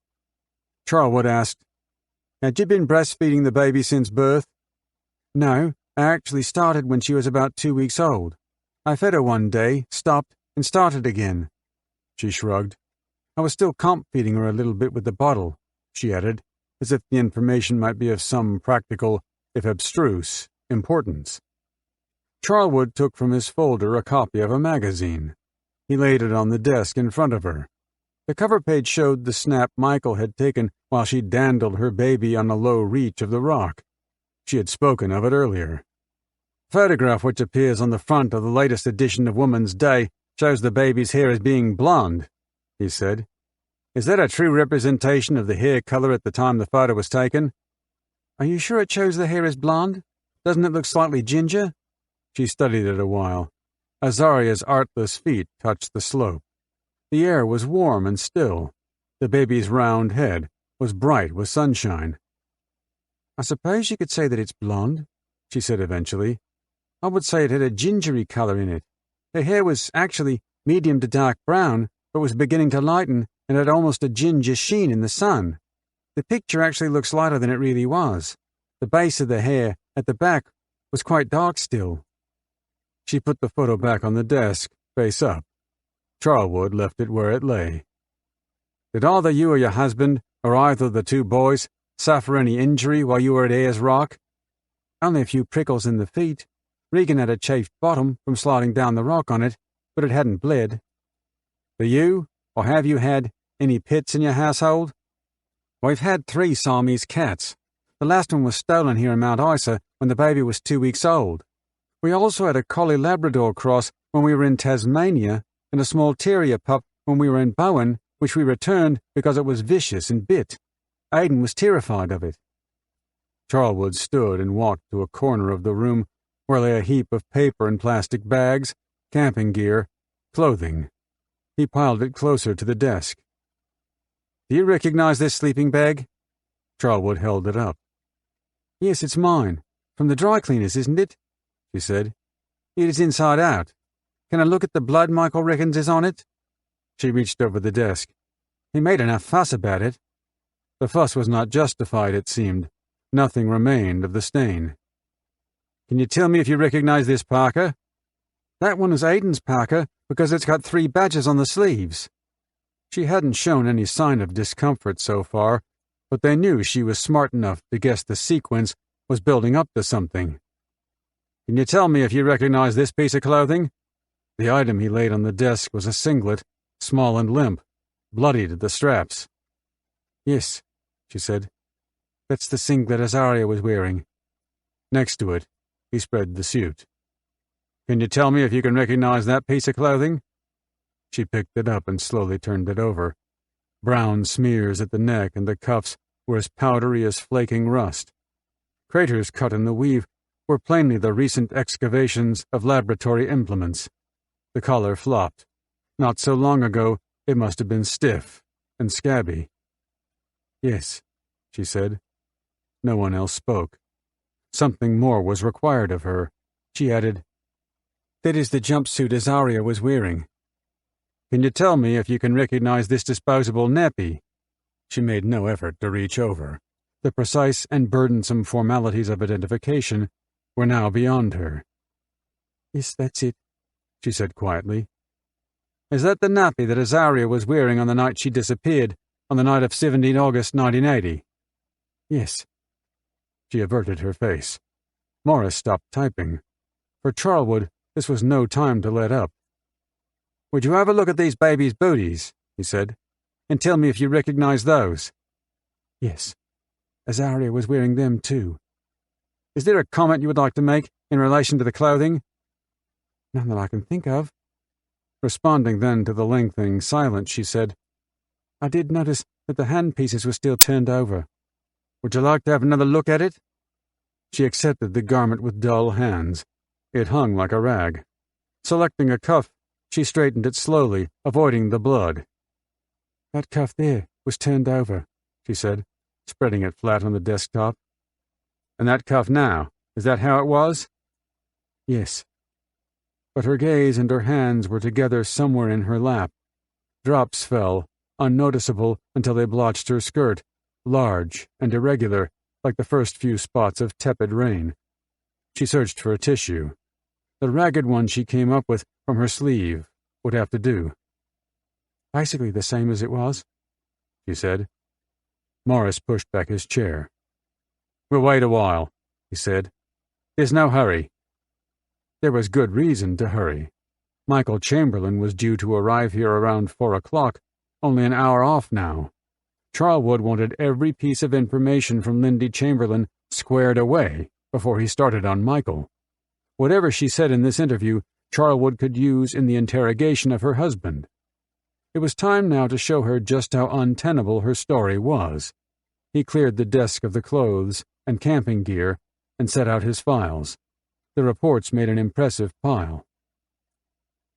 Charlwood asked, "Had you been breastfeeding the baby since birth?" "No, I actually started when she was about 2 weeks old. I fed her one day, stopped, and started again." She shrugged. "I was still comp-feeding her a little bit with the bottle," she added, as if the information might be of some practical, if abstruse, importance. Charlwood took from his folder a copy of a magazine. He laid it on the desk in front of her. The cover page showed the snap Michael had taken while she dandled her baby on a low reach of the rock. She had spoken of it earlier. "The photograph which appears on the front of the latest edition of Woman's Day shows the baby's hair as being blonde," he said. "Is that a true representation of the hair color at the time the photo was taken?" "Are you sure it shows the hair is blonde? Doesn't it look slightly ginger?" She studied it a while. Azaria's artless feet touched the slope. The air was warm and still. The baby's round head was bright with sunshine. "I suppose you could say that it's blonde," she said eventually. "I would say it had a gingery color in it. Her hair was actually medium to dark brown, but was beginning to lighten and had almost a ginger sheen in the sun. The picture actually looks lighter than it really was. The base of the hair at the back was quite dark still." She put the photo back on the desk, face up. Charlwood left it where it lay. "Did either you or your husband, or either of the two boys, suffer any injury while you were at Ayers Rock?" "Only a few prickles in the feet. Regan had a chafed bottom from sliding down the rock on it, but it hadn't bled." "Do you, or have you had, any pets in your household?" "We've had 3 Siamese cats. The last one was stolen here in Mount Isa when the baby was 2 weeks old. We also had a Collie Labrador cross when we were in Tasmania and a small terrier pup when we were in Bowen, which we returned because it was vicious and bit. Aidan was terrified of it." Charlwood stood and walked to a corner of the room where lay a heap of paper and plastic bags, camping gear, clothing. He piled it closer to the desk. "Do you recognize this sleeping bag?" Charlwood held it up. "Yes, it's mine. From the dry cleaners, isn't it?" she said. "It is inside out. Can I look at the blood Michael reckons is on it?" She reached over the desk. "He made enough fuss about it." The fuss was not justified, it seemed. Nothing remained of the stain. "Can you tell me if you recognize this parka?" "That one is Aidan's parka because it's got 3 badges on the sleeves." She hadn't shown any sign of discomfort so far, but they knew she was smart enough to guess the sequence was building up to something. "Can you tell me if you recognize this piece of clothing?" The item he laid on the desk was a singlet, small and limp, bloodied at the straps. "Yes," she said. "That's the singlet Azaria was wearing." Next to it, he spread the suit. "Can you tell me if you can recognize that piece of clothing?" She picked it up and slowly turned it over. Brown smears at the neck and the cuffs were as powdery as flaking rust. Craters cut in the weave were plainly the recent excavations of laboratory implements. The collar flopped. Not so long ago, it must have been stiff and scabby. "Yes," she said. No one else spoke. Something more was required of her. She added, "That is the jumpsuit Azaria was wearing." "Can you tell me if you can recognize this disposable nappy?" She made no effort to reach over. The precise and burdensome formalities of identification were now beyond her. "Yes, that's it," she said quietly. "Is that the nappy that Azaria was wearing on the night she disappeared, on the night of 17 August 1980? "Yes." She averted her face. Morris stopped typing. For Charlwood, this was no time to let up. "Would you have a look at these babies' booties?" he said, "and tell me if you recognize those?" "Yes. Azaria was wearing them too." "Is there a comment you would like to make in relation to the clothing?" "None that I can think of." Responding then to the lengthening silence, she said, "I did notice that the handpieces were still turned over. Would you like to have another look at it?" She accepted the garment with dull hands. It hung like a rag. Selecting a cuff, she straightened it slowly, avoiding the blood. "That cuff there was turned over," she said, spreading it flat on the desktop. "And that cuff now, is that how it was?" "Yes." But her gaze and her hands were together somewhere in her lap. Drops fell, unnoticeable until they blotched her skirt, large and irregular, like the first few spots of tepid rain. She searched for a tissue. The ragged one she came up with from her sleeve would have to do. "Basically the same as it was," she said. Morris pushed back his chair. "We'll wait a while," he said. "There's no hurry." There was good reason to hurry. Michael Chamberlain was due to arrive here around 4 o'clock, only an hour off now. Charlwood wanted every piece of information from Lindy Chamberlain squared away before he started on Michael. Whatever she said in this interview, Charlwood could use in the interrogation of her husband. It was time now to show her just how untenable her story was. He cleared the desk of the clothes and camping gear and set out his files. The reports made an impressive pile.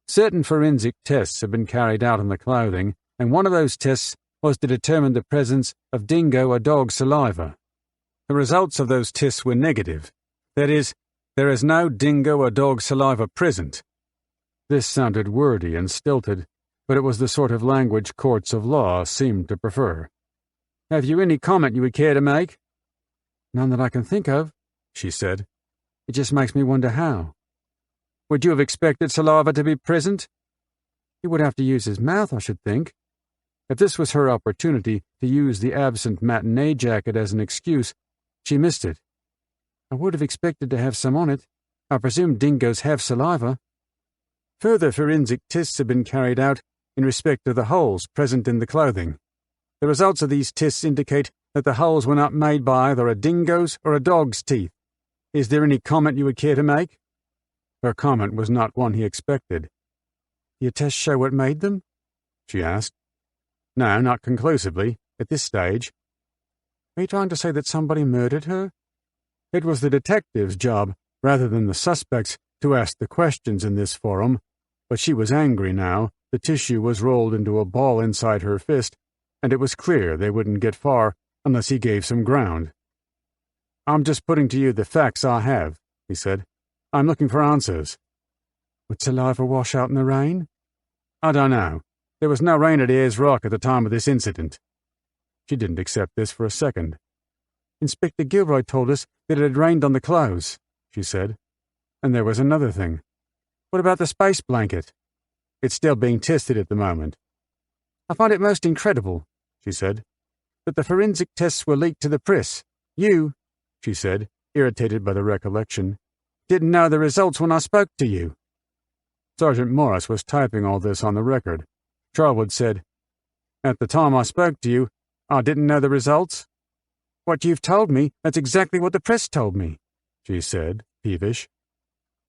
Certain forensic tests had been carried out on the clothing, and one of those tests was to determine the presence of dingo or dog saliva. The results of those tests were negative. That is, there is no dingo or dog saliva present. This sounded wordy and stilted, but it was the sort of language courts of law seemed to prefer. "Have you any comment you would care to make?" "None that I can think of," she said. "It just makes me wonder how." "Would you have expected saliva to be present?" "He would have to use his mouth, I should think." If this was her opportunity to use the absent matinee jacket as an excuse, she missed it. "I would have expected to have some on it. I presume dingoes have saliva." Further forensic tests have been carried out in respect to the holes present in the clothing. The results of these tests indicate that the holes were not made by either a dingo's or a dog's teeth. Is there any comment you would care to make? Her comment was not one he expected. "Do your tests show what made them?" she asked. "No, not conclusively, at this stage." "Are you trying to say that somebody murdered her?" It was the detective's job, rather than the suspect's, to ask the questions in this forum, but she was angry now. The tissue was rolled into a ball inside her fist, and it was clear they wouldn't get far unless he gave some ground. "I'm just putting to you the facts I have," he said. "I'm looking for answers." "Would saliva wash out in the rain?" "I don't know. There was no rain at Ayers Rock at the time of this incident." She didn't accept this for a second. "Inspector Gilroy told us that it had rained on the clothes," she said. And there was another thing. "What about the space blanket?" "It's still being tested at the moment." "I find it most incredible," she said, "that the forensic tests were leaked to the press. You," she said, irritated by the recollection, "didn't know the results when I spoke to you." Sergeant Morris was typing all this on the record. Charlwood said, "At the time I spoke to you, I didn't know the results?" "What you've told me, that's exactly what the press told me," she said, peevish.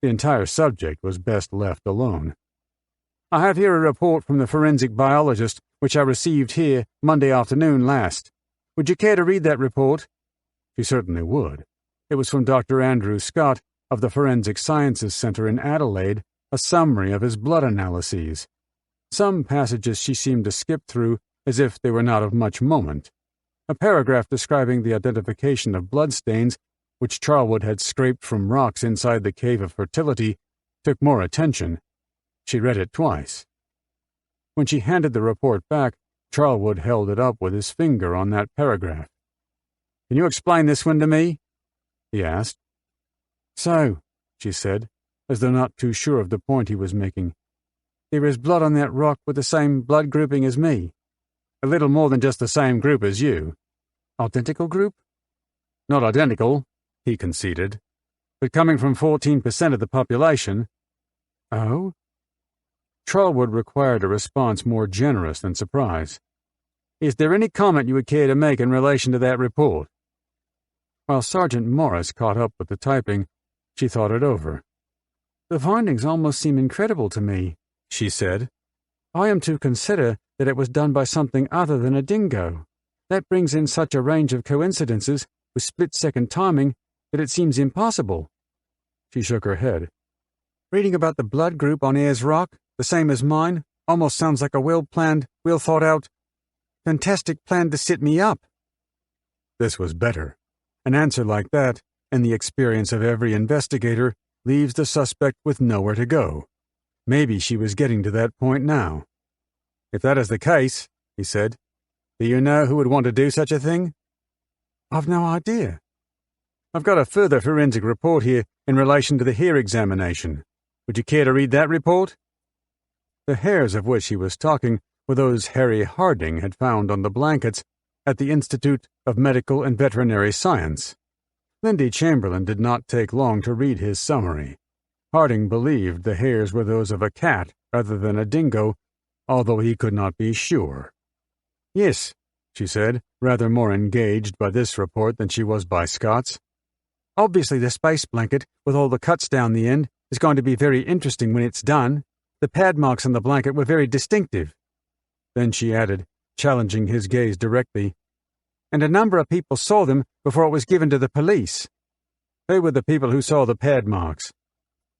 The entire subject was best left alone. "I have here a report from the forensic biologist which I received here Monday afternoon last. Would you care to read that report?" She certainly would. It was from Dr. Andrew Scott of the Forensic Sciences Center in Adelaide, a summary of his blood analyses. Some passages she seemed to skip through as if they were not of much moment. A paragraph describing the identification of bloodstains, which Charlwood had scraped from rocks inside the Cave of Fertility, took more attention. She read it twice. When she handed the report back, Charlwood held it up with his finger on that paragraph. "Can you explain this one to me?" he asked. "So," she said, as though not too sure of the point he was making. "There is blood on that rock with the same blood grouping as me." "A little more than just the same group as you." "Identical group?" "Not identical," he conceded, "but coming from 14% of the population." "Oh?" Charlwood required a response more generous than surprise. "Is there any comment you would care to make in relation to that report?" While Sergeant Morris caught up with the typing, she thought it over. "The findings almost seem incredible to me," she said. "I am to consider that it was done by something other than a dingo. That brings in such a range of coincidences with split-second timing that it seems impossible." She shook her head. "Reading about the blood group on Ayers Rock, the same as mine, almost sounds like a well-planned, well-thought-out, fantastic plan to sit me up." This was better. An answer like that, in the experience of every investigator, leaves the suspect with nowhere to go. Maybe she was getting to that point now. "If that is the case," he said, "do you know who would want to do such a thing?" "I've no idea." "I've got a further forensic report here in relation to the hair examination. Would you care to read that report?" The hairs of which he was talking were those Harry Harding had found on the blankets at the Institute of Medical and Veterinary Science. Lindy Chamberlain did not take long to read his summary. Harding believed the hairs were those of a cat rather than a dingo, although he could not be sure. "Yes," she said, rather more engaged by this report than she was by Scott's. "Obviously the space blanket, with all the cuts down the end, is going to be very interesting when it's done. The pad marks on the blanket were very distinctive." Then she added, challenging his gaze directly, "And a number of people saw them before it was given to the police." "Who were the people who saw the pad marks?"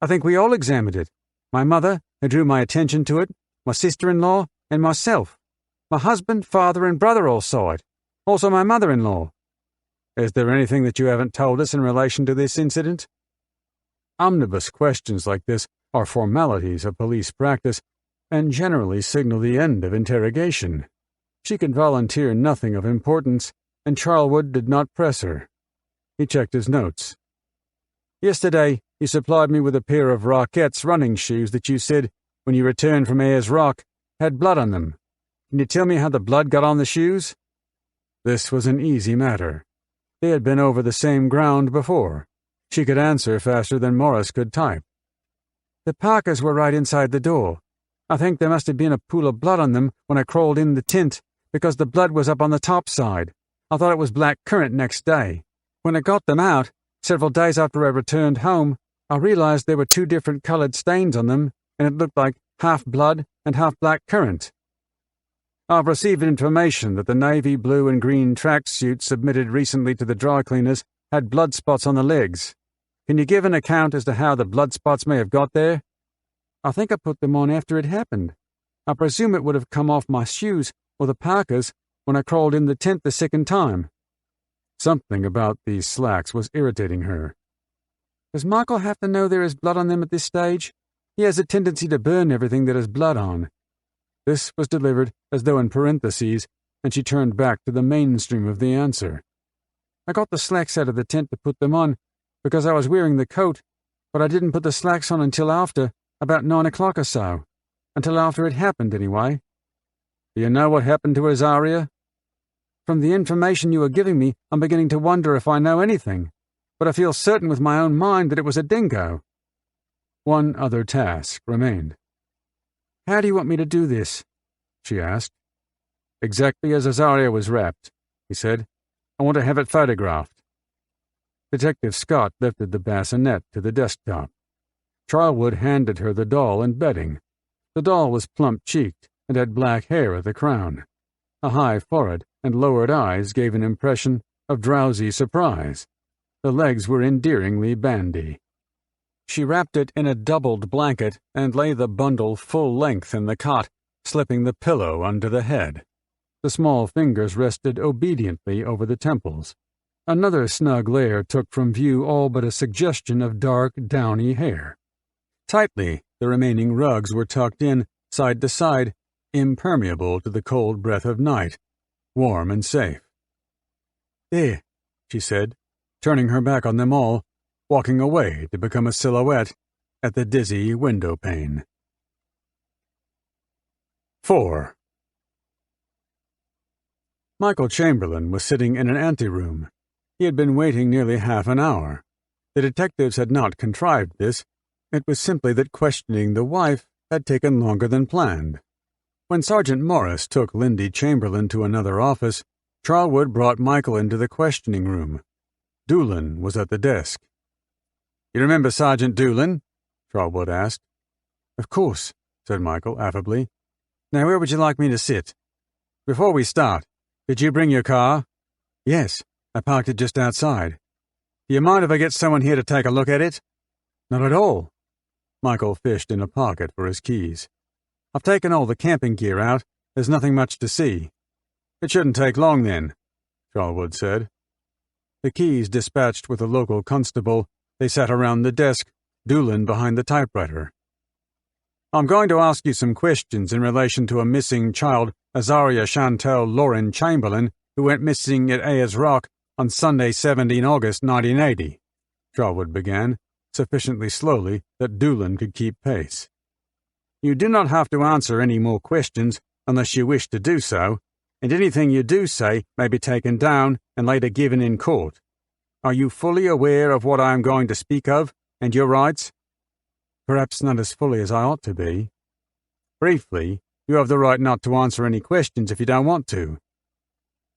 "I think we all examined it. My mother, who drew my attention to it, my sister-in-law, and myself. My husband, father, and brother all saw it. Also my mother-in-law." "Is there anything that you haven't told us in relation to this incident?" Omnibus questions like this are formalities of police practice and generally signal the end of interrogation. She could volunteer nothing of importance, and Charlwood did not press her. He checked his notes. "Yesterday, you supplied me with a pair of Rockettes running shoes that you said, when you returned from Ayers Rock, had blood on them. Can you tell me how the blood got on the shoes?" This was an easy matter. They had been over the same ground before. She could answer faster than Morris could type. "The parkas were right inside the door. I think there must have been a pool of blood on them when I crawled in the tent, because the blood was up on the top side. I thought it was black currant next day. When I got them out, several days after I returned home, I realized there were two different colored stains on them, and it looked like half blood and half black currant." "I've received information that the navy blue and green tracksuit submitted recently to the dry cleaners had blood spots on the legs. Can you give an account as to how the blood spots may have got there?" "I think I put them on after it happened. I presume it would have come off my shoes or the parkas when I crawled in the tent the second time." Something about these slacks was irritating her. "Does Michael have to know there is blood on them at this stage? He has a tendency to burn everything that has blood on." This was delivered as though in parentheses, and she turned back to the mainstream of the answer. "I got the slacks out of the tent to put them on, because I was wearing the coat, but I didn't put the slacks on until after, about 9 o'clock or so. Until after it happened, anyway." "Do you know what happened to Azaria?" "From the information you are giving me, I'm beginning to wonder if I know anything, but I feel certain with my own mind that it was a dingo." One other task remained. "How do you want me to do this?" she asked. "Exactly as Azaria was wrapped," he said. "I want to have it photographed." Detective Scott lifted the bassinet to the desktop. Charlwood handed her the doll and bedding. The doll was plump-cheeked and had black hair at the crown. A high forehead and lowered eyes gave an impression of drowsy surprise. The legs were endearingly bandy. She wrapped it in a doubled blanket and lay the bundle full length in the cot, slipping the pillow under the head. The small fingers rested obediently over the temples. Another snug layer took from view all but a suggestion of dark, downy hair. Tightly, the remaining rugs were tucked in, side to side, impermeable to the cold breath of night, warm and safe. "There," she said, turning her back on them all, walking away to become a silhouette at the dizzy window pane. 4. Michael Chamberlain was sitting in an anteroom. He had been waiting nearly half an hour. The detectives had not contrived this. It was simply that questioning the wife had taken longer than planned. When Sergeant Morris took Lindy Chamberlain to another office, Charlwood brought Michael into the questioning room. Doolin was at the desk. "You remember Sergeant Doolin?" Charlwood asked. "Of course," said Michael affably. "Now where would you like me to sit?" "Before we start, did you bring your car?" "Yes, I parked it just outside." "Do you mind if I get someone here to take a look at it?" "Not at all." Michael fished in a pocket for his keys. "I've taken all the camping gear out. There's nothing much to see." "It shouldn't take long then," Charlwood said. The keys dispatched with a local constable, they sat around the desk, Doolin behind the typewriter. "I'm going to ask you some questions in relation to a missing child, Azaria Chantal Lauren Chamberlain, who went missing at Ayers Rock on Sunday, 17 August 1980, Charlwood began, sufficiently slowly that Doolin could keep pace. "You do not have to answer any more questions unless you wish to do so, and anything you do say may be taken down and later given in court. Are you fully aware of what I am going to speak of, and your rights?" "Perhaps not as fully as I ought to be." "Briefly, you have the right not to answer any questions if you don't want to."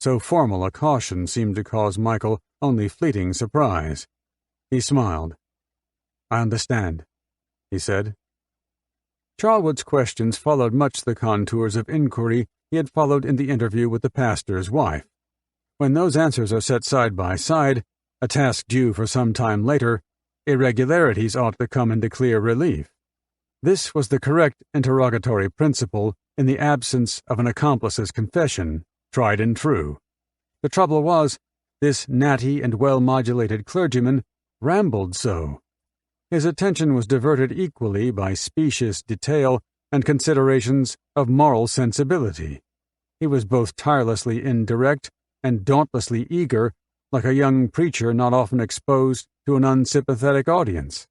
So formal a caution seemed to cause Michael only fleeting surprise. He smiled. "I understand," he said. Charlwood's questions followed much the contours of inquiry he had followed in the interview with the pastor's wife. When those answers are set side by side, a task due for some time later, irregularities ought to come into clear relief. This was the correct interrogatory principle in the absence of an accomplice's confession, tried and true. The trouble was, this natty and well-modulated clergyman rambled so. His attention was diverted equally by specious detail and considerations of moral sensibility. He was both tirelessly indirect and dauntlessly eager, like a young preacher not often exposed to an unsympathetic audience.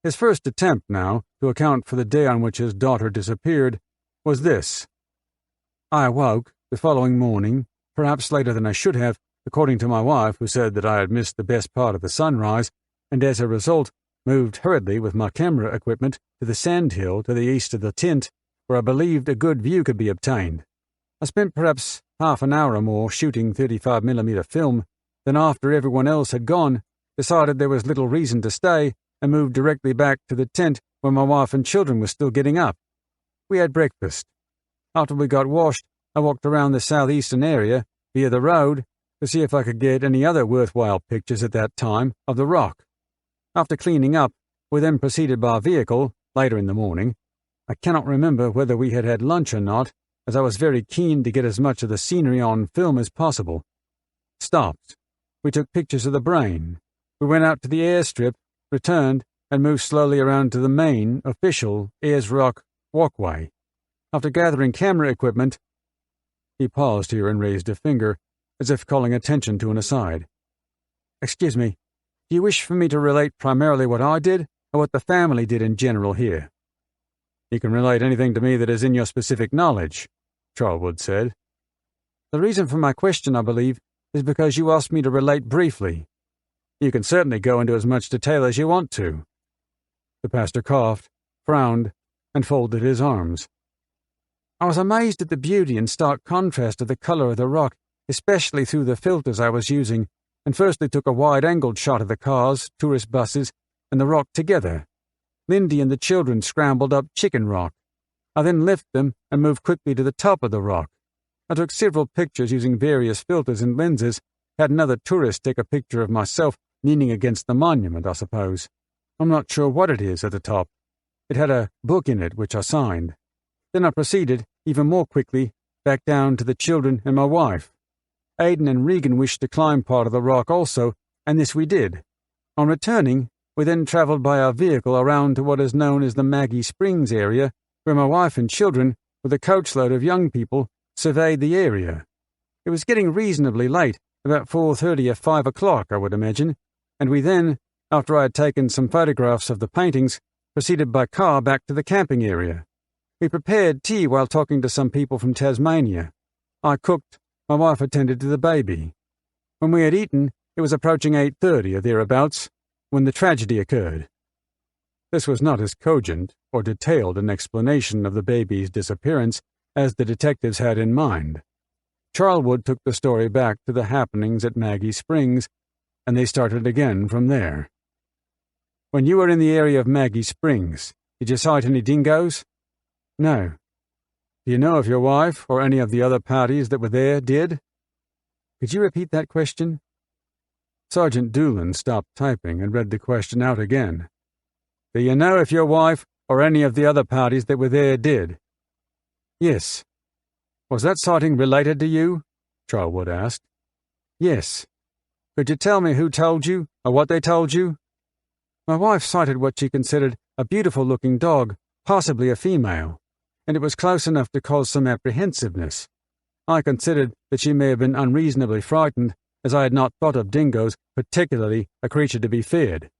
His first attempt now to account for the day on which his daughter disappeared was this. "I awoke the following morning, perhaps later than I should have, according to my wife, who said that I had missed the best part of the sunrise, and as a result moved hurriedly with my camera equipment to the sandhill to the east of the tent, where I believed a good view could be obtained. I spent perhaps half an hour or more shooting 35mm film, then after everyone else had gone, decided there was little reason to stay, and moved directly back to the tent where my wife and children were still getting up. We had breakfast. After we got washed, I walked around the southeastern area, via the road, to see if I could get any other worthwhile pictures at that time of the rock. After cleaning up, we then proceeded by vehicle, later in the morning. I cannot remember whether we had had lunch or not, as I was very keen to get as much of the scenery on film as possible. Stopped. We took pictures of the brain. We went out to the airstrip, returned, and moved slowly around to the main, official, Ayers Rock walkway. After gathering camera equipment—" He paused here and raised a finger, as if calling attention to an aside. "Excuse me, do you wish for me to relate primarily what I did, or what the family did in general here?" "You can relate anything to me that is in your specific knowledge," Charlwood said. "The reason for my question, I believe, is because you asked me to relate briefly. You can certainly go into as much detail as you want to." The pastor coughed, frowned, and folded his arms. "I was amazed at the beauty and stark contrast of the color of the rock, especially through the filters I was using, and firstly took a wide-angled shot of the cars, tourist buses, and the rock together. Lindy and the children scrambled up Chicken Rock. I then lifted them and moved quickly to the top of the rock. I took several pictures using various filters and lenses, had another tourist take a picture of myself leaning against the monument, I suppose. I'm not sure what it is at the top. It had a book in it which I signed. Then I proceeded, even more quickly, back down to the children and my wife. Aidan and Regan wished to climb part of the rock also, and this we did. On returning, we then travelled by our vehicle around to what is known as the Maggie Springs area, where my wife and children, with a coachload of young people, surveyed the area. It was getting reasonably late, about 4:30 or 5 o'clock, I would imagine, and we then, after I had taken some photographs of the paintings, proceeded by car back to the camping area. We prepared tea while talking to some people from Tasmania. I cooked, my wife attended to the baby. When we had eaten, it was approaching 8:30 or thereabouts, when the tragedy occurred." This was not as cogent or detailed an explanation of the baby's disappearance as the detectives had in mind. Charlwood took the story back to the happenings at Maggie Springs, and they started again from there. "When you were in the area of Maggie Springs, did you sight any dingoes?" "No." "Do you know if your wife or any of the other parties that were there did?" "Could you repeat that question?" Sergeant Doolan stopped typing and read the question out again. "Do you know if your wife or any of the other parties that were there did?" "Yes." "Was that sighting related to you?" Charlwood asked. "Yes." "Could you tell me who told you, or what they told you?" "My wife sighted what she considered a beautiful-looking dog, possibly a female, and it was close enough to cause some apprehensiveness. I considered that she may have been unreasonably frightened, as I had not thought of dingoes particularly a creature to be feared."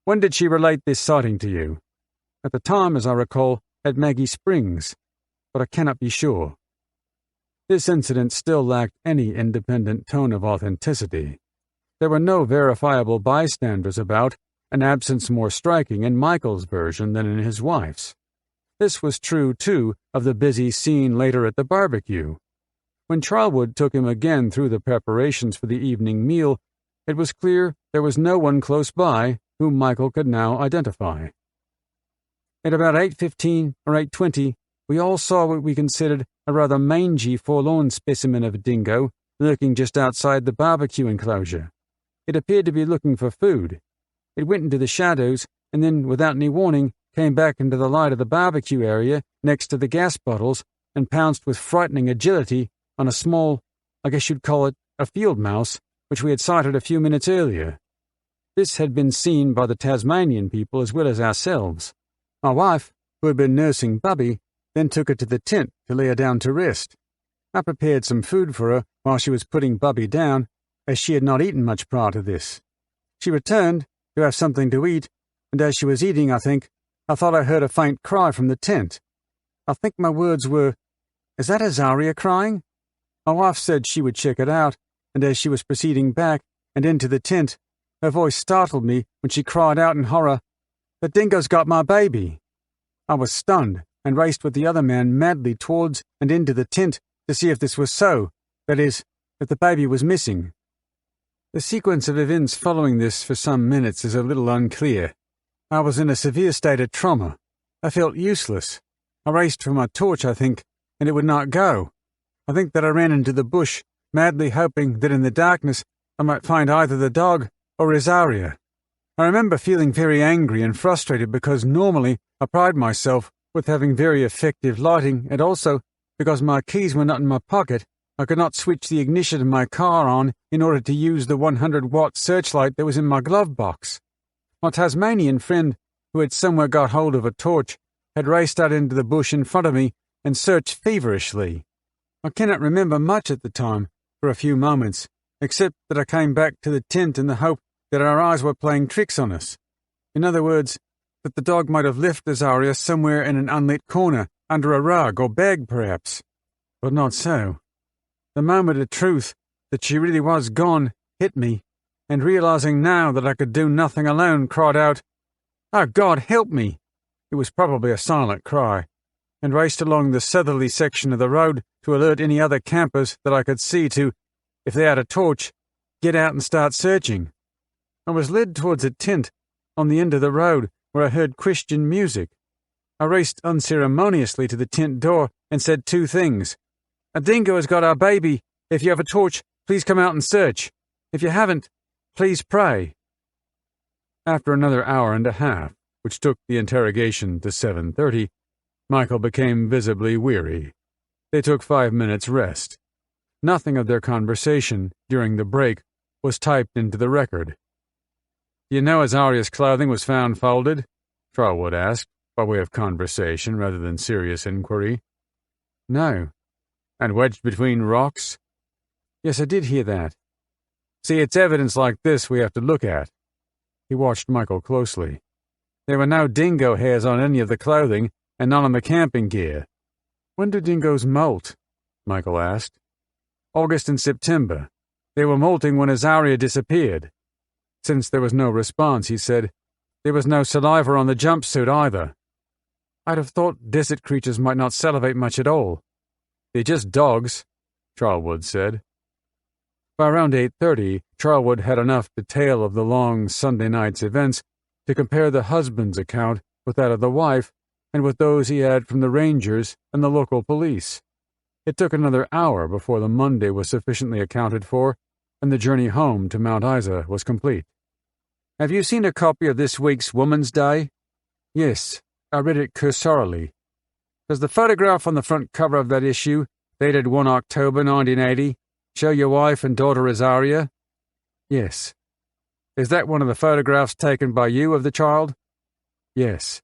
"When did she relate this sighting to you?" "At the time, as I recall, at Maggie Springs, but I cannot be sure." This incident still lacked any independent tone of authenticity. There were no verifiable bystanders about, an absence more striking in Michael's version than in his wife's. This was true, too, of the busy scene later at the barbecue. When Charlwood took him again through the preparations for the evening meal, it was clear there was no one close by whom Michael could now identify. At about 8:15 or 8:20, we all saw what we considered a rather mangy, forlorn specimen of a dingo lurking just outside the barbecue enclosure. It appeared to be looking for food. It went into the shadows, and then, without any warning, came back into the light of the barbecue area next to the gas bottles and pounced with frightening agility on a small, I guess you'd call it, a field mouse, which we had sighted a few minutes earlier. This had been seen by the Tasmanian people as well as ourselves. My wife, who had been nursing Bubby, then took her to the tent to lay her down to rest. I prepared some food for her while she was putting Bubby down, as she had not eaten much prior to this. She returned to have something to eat, and as she was eating, I thought I heard a faint cry from the tent. I think my words were, "Is that Azaria crying?" My wife said she would check it out, and as she was proceeding back and into the tent, her voice startled me when she cried out in horror, "The dingo's got my baby!" I was stunned and raced with the other man madly towards and into the tent to see if this was so, that is, if the baby was missing. The sequence of events following this for some minutes is a little unclear. I was in a severe state of trauma. I felt useless. I raced for my torch, I think, and it would not go. I think that I ran into the bush, madly hoping that in the darkness I might find either the dog or Azaria. I remember feeling very angry and frustrated because normally I pride myself with having very effective lighting, and also, because my keys were not in my pocket, I could not switch the ignition of my car on in order to use the 100-watt searchlight that was in my glove box. My Tasmanian friend, who had somewhere got hold of a torch, had raced out into the bush in front of me and searched feverishly. I cannot remember much at the time, for a few moments, except that I came back to the tent in the hope that our eyes were playing tricks on us. In other words, that the dog might have left Azaria somewhere in an unlit corner, under a rug or bag perhaps. But not so. The moment of truth, that she really was gone, hit me, and realizing now that I could do nothing alone, cried out, "Oh God, help me!" It was probably a silent cry, and raced along the southerly section of the road to alert any other campers that I could see to, if they had a torch, get out and start searching. I was led towards a tent on the end of the road where I heard Christian music. I raced unceremoniously to the tent door and said two things. "A dingo has got our baby. If you have a torch, please come out and search. If you haven't, please pray." After another hour and a half, which took the interrogation to 7:30, Michael became visibly weary. They took 5 minutes' rest. Nothing of their conversation during the break was typed into the record. "You know Azaria's clothing was found folded?" Charlwood asked, by way of conversation rather than serious inquiry. "No." "And wedged between rocks?" "Yes, I did hear that." "See, it's evidence like this we have to look at." He watched Michael closely. There were no dingo hairs on any of the clothing, and none on the camping gear. When do dingoes molt? Michael asked. August and September. They were molting when Azaria disappeared. Since there was no response, he said, there was no saliva on the jumpsuit either. I'd have thought desert creatures might not salivate much at all. They're just dogs, Charlwood said. By around 8:30, Charlwood had enough detail of the long Sunday night's events to compare the husband's account with that of the wife and with those he had from the rangers and the local police. It took another hour before the Monday was sufficiently accounted for, and the journey home to Mount Isa was complete. Have you seen a copy of this week's Woman's Day? Yes, I read it cursorily. Does the photograph on the front cover of that issue, dated 1 October 1980, show your wife and daughter Azaria? Yes. Is that one of the photographs taken by you of the child? Yes.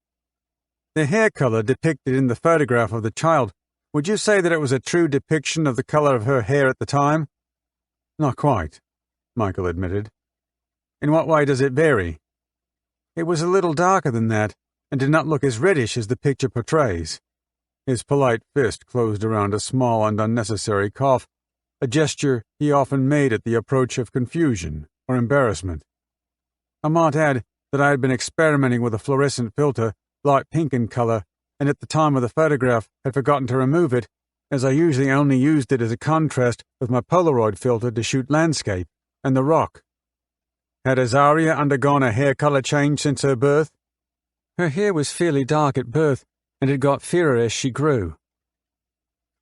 The hair color depicted in the photograph of the child, would you say that it was a true depiction of the color of her hair at the time? Not quite, Michael admitted. In what way does it vary? It was a little darker than that, and did not look as reddish as the picture portrays. His polite fist closed around a small and unnecessary cough, a gesture he often made at the approach of confusion or embarrassment. I might add that I had been experimenting with a fluorescent filter, light pink in color, and at the time of the photograph had forgotten to remove it, as I usually only used it as a contrast with my Polaroid filter to shoot landscape and the rock. Had Azaria undergone a hair color change since her birth? Her hair was fairly dark at birth, and it got fairer as she grew.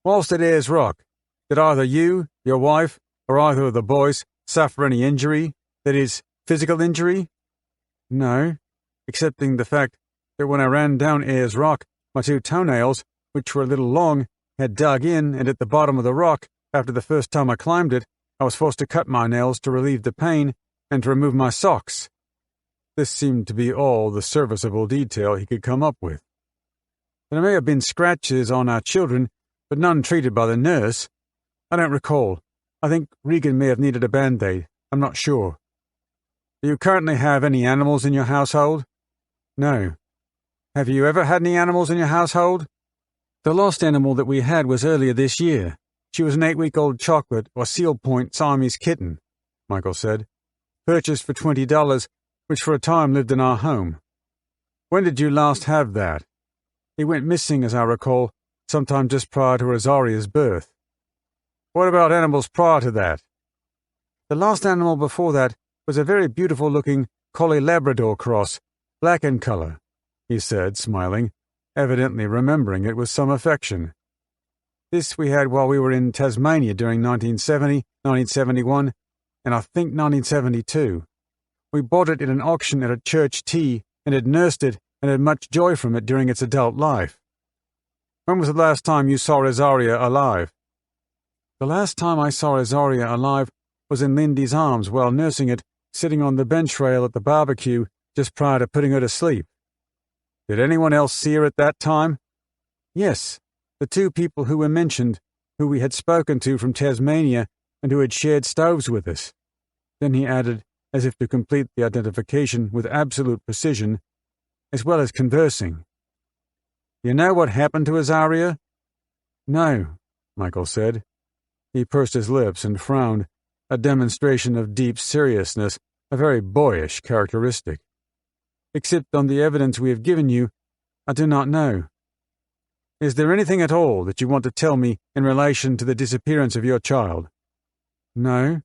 Whilst at Ayers Rock, did either you, your wife, or either of the boys suffer any injury, that is, physical injury? No, excepting the fact that when I ran down Ayers Rock, my 2 toenails, which were a little long, had dug in, and at the bottom of the rock, after the first time I climbed it, I was forced to cut my nails to relieve the pain and to remove my socks. This seemed to be all the serviceable detail he could come up with. There may have been scratches on our children, but none treated by the nurse. I don't recall. I think Regan may have needed a Band-Aid. I'm not sure. Do you currently have any animals in your household? No. Have you ever had any animals in your household? The last animal that we had was earlier this year. She was an 8-week-old chocolate or seal point Siamese kitten, Michael said, purchased for $20, which for a time lived in our home. When did you last have that? He went missing, as I recall, sometime just prior to Azaria's birth. What about animals prior to that? The last animal before that was a very beautiful-looking Collie-Labrador cross, black in color, he said, smiling, evidently remembering it with some affection. This we had while we were in Tasmania during 1970, 1971, and I think 1972. We bought it at an auction at a church tea and had nursed it and had much joy from it during its adult life. When was the last time you saw Azaria alive? The last time I saw Azaria alive was in Lindy's arms while nursing it, sitting on the bench rail at the barbecue just prior to putting her to sleep. Did anyone else see her at that time? Yes, the 2 people who were mentioned, who we had spoken to from Tasmania and who had shared stoves with us. Then he added, as if to complete the identification with absolute precision, as well as conversing. You know what happened to Azaria? No, Michael said. He pursed his lips and frowned, a demonstration of deep seriousness, a very boyish characteristic. Except on the evidence we have given you, I do not know. Is there anything at all that you want to tell me in relation to the disappearance of your child? No,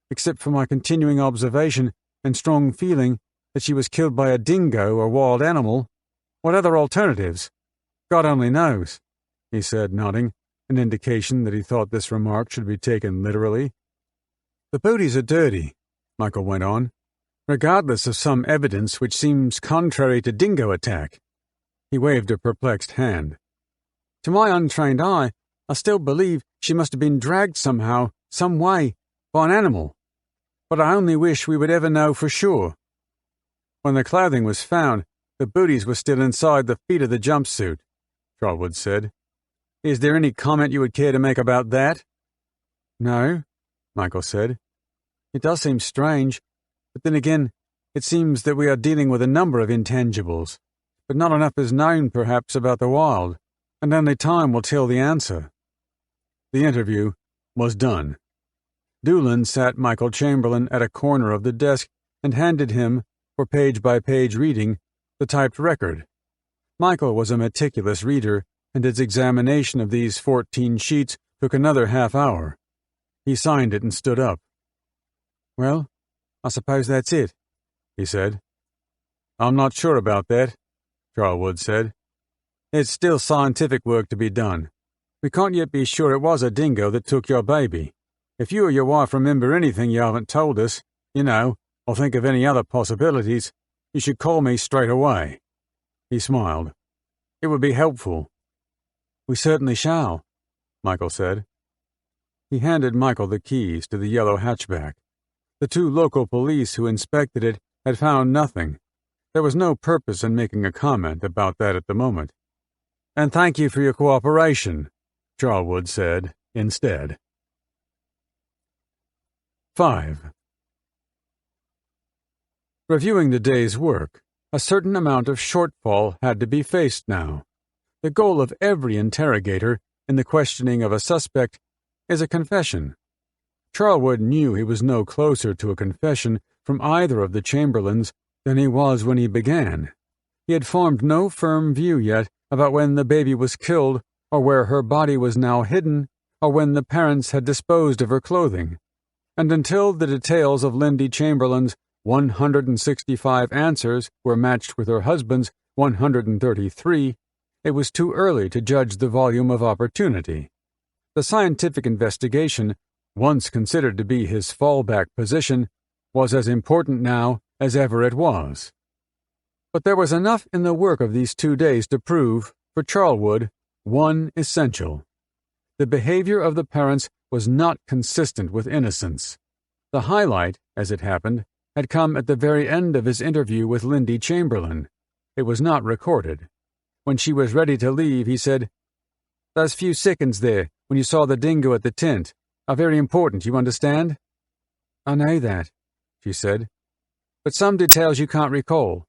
except for my continuing observation and strong feeling that she was killed by a dingo or wild animal. What other alternatives? God only knows, he said, nodding, an indication that he thought this remark should be taken literally. The booties are dirty, Michael went on, regardless of some evidence which seems contrary to dingo attack. He waved a perplexed hand. To my untrained eye, I still believe she must have been dragged somehow, some way, by an animal. But I only wish we would ever know for sure. When the clothing was found, the booties were still inside the feet of the jumpsuit, Charlwood said. Is there any comment you would care to make about that? No, Michael said. It does seem strange, but then again, It seems that we are dealing with a number of intangibles, but not enough is known perhaps about the wild, and only time will tell the answer." The interview was done. Doolan sat Michael Chamberlain at a corner of the desk and handed him, for page-by-page reading, the typed record. Michael was a meticulous reader, and his examination of these 14 sheets took another half-hour. He signed it and stood up. "Well, I suppose that's it," he said. "I'm not sure about that," Charlwood said. "It's still scientific work to be done. We can't yet be sure it was a dingo that took your baby. If you or your wife remember anything you haven't told us, or think of any other possibilities, you should call me straight away." He smiled. "It would be helpful." "We certainly shall," Michael said. He handed Michael the keys to the yellow hatchback. The 2 local police who inspected it had found nothing. There was no purpose in making a comment about that at the moment. "And thank you for your cooperation," Charlwood said instead. 5. Reviewing the day's work, a certain amount of shortfall had to be faced now. The goal of every interrogator, in the questioning of a suspect, is a confession. Charlwood knew he was no closer to a confession from either of the Chamberlains than he was when he began. He had formed no firm view yet about when the baby was killed, or where her body was now hidden, or when the parents had disposed of her clothing. And until the details of Lindy Chamberlain's 165 answers were matched with her husband's 133, it was too early to judge the volume of opportunity. The scientific investigation, once considered to be his fallback position, was as important now as ever it was. But there was enough in the work of these 2 days to prove, for Charlwood, one essential. The behavior of the parents was not consistent with innocence. The highlight, as it happened, had come at the very end of his interview with Lindy Chamberlain. It was not recorded. When she was ready to leave, he said, "Those few seconds there, when you saw the dingo at the tent, are very important, you understand?" "I know that," she said. "But some details you can't recall."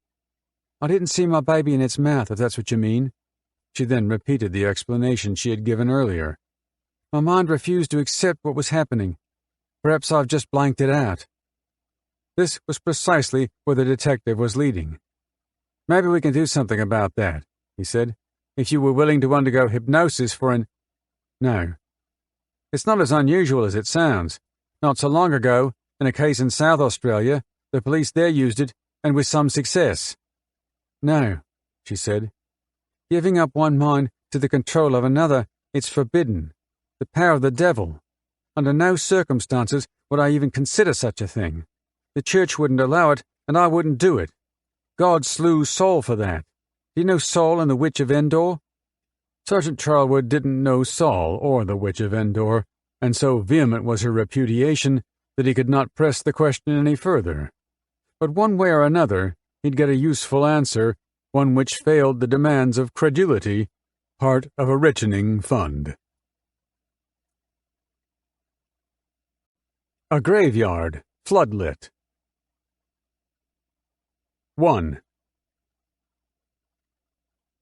"I didn't see my baby in its mouth, if that's what you mean." She then repeated the explanation she had given earlier. "My mind refused to accept what was happening. Perhaps I've just blanked it out." This was precisely where the detective was leading. "Maybe we can do something about that," he said, "if you were willing to undergo hypnosis for an—" "No. It's not as unusual as it sounds. Not so long ago, in a case in South Australia, the police there used it, and with some success." "No," she said. "Giving up one mind to the control of another, it's forbidden. The power of the devil. Under no circumstances would I even consider such a thing. The church wouldn't allow it, and I wouldn't do it. God slew Saul for that. Do you know Saul and the Witch of Endor?" Sergeant Charlwood didn't know Saul or the Witch of Endor, and so vehement was her repudiation that he could not press the question any further. But one way or another, he'd get a useful answer, one which failed the demands of credulity, part of a richening fund. A graveyard, floodlit. 1.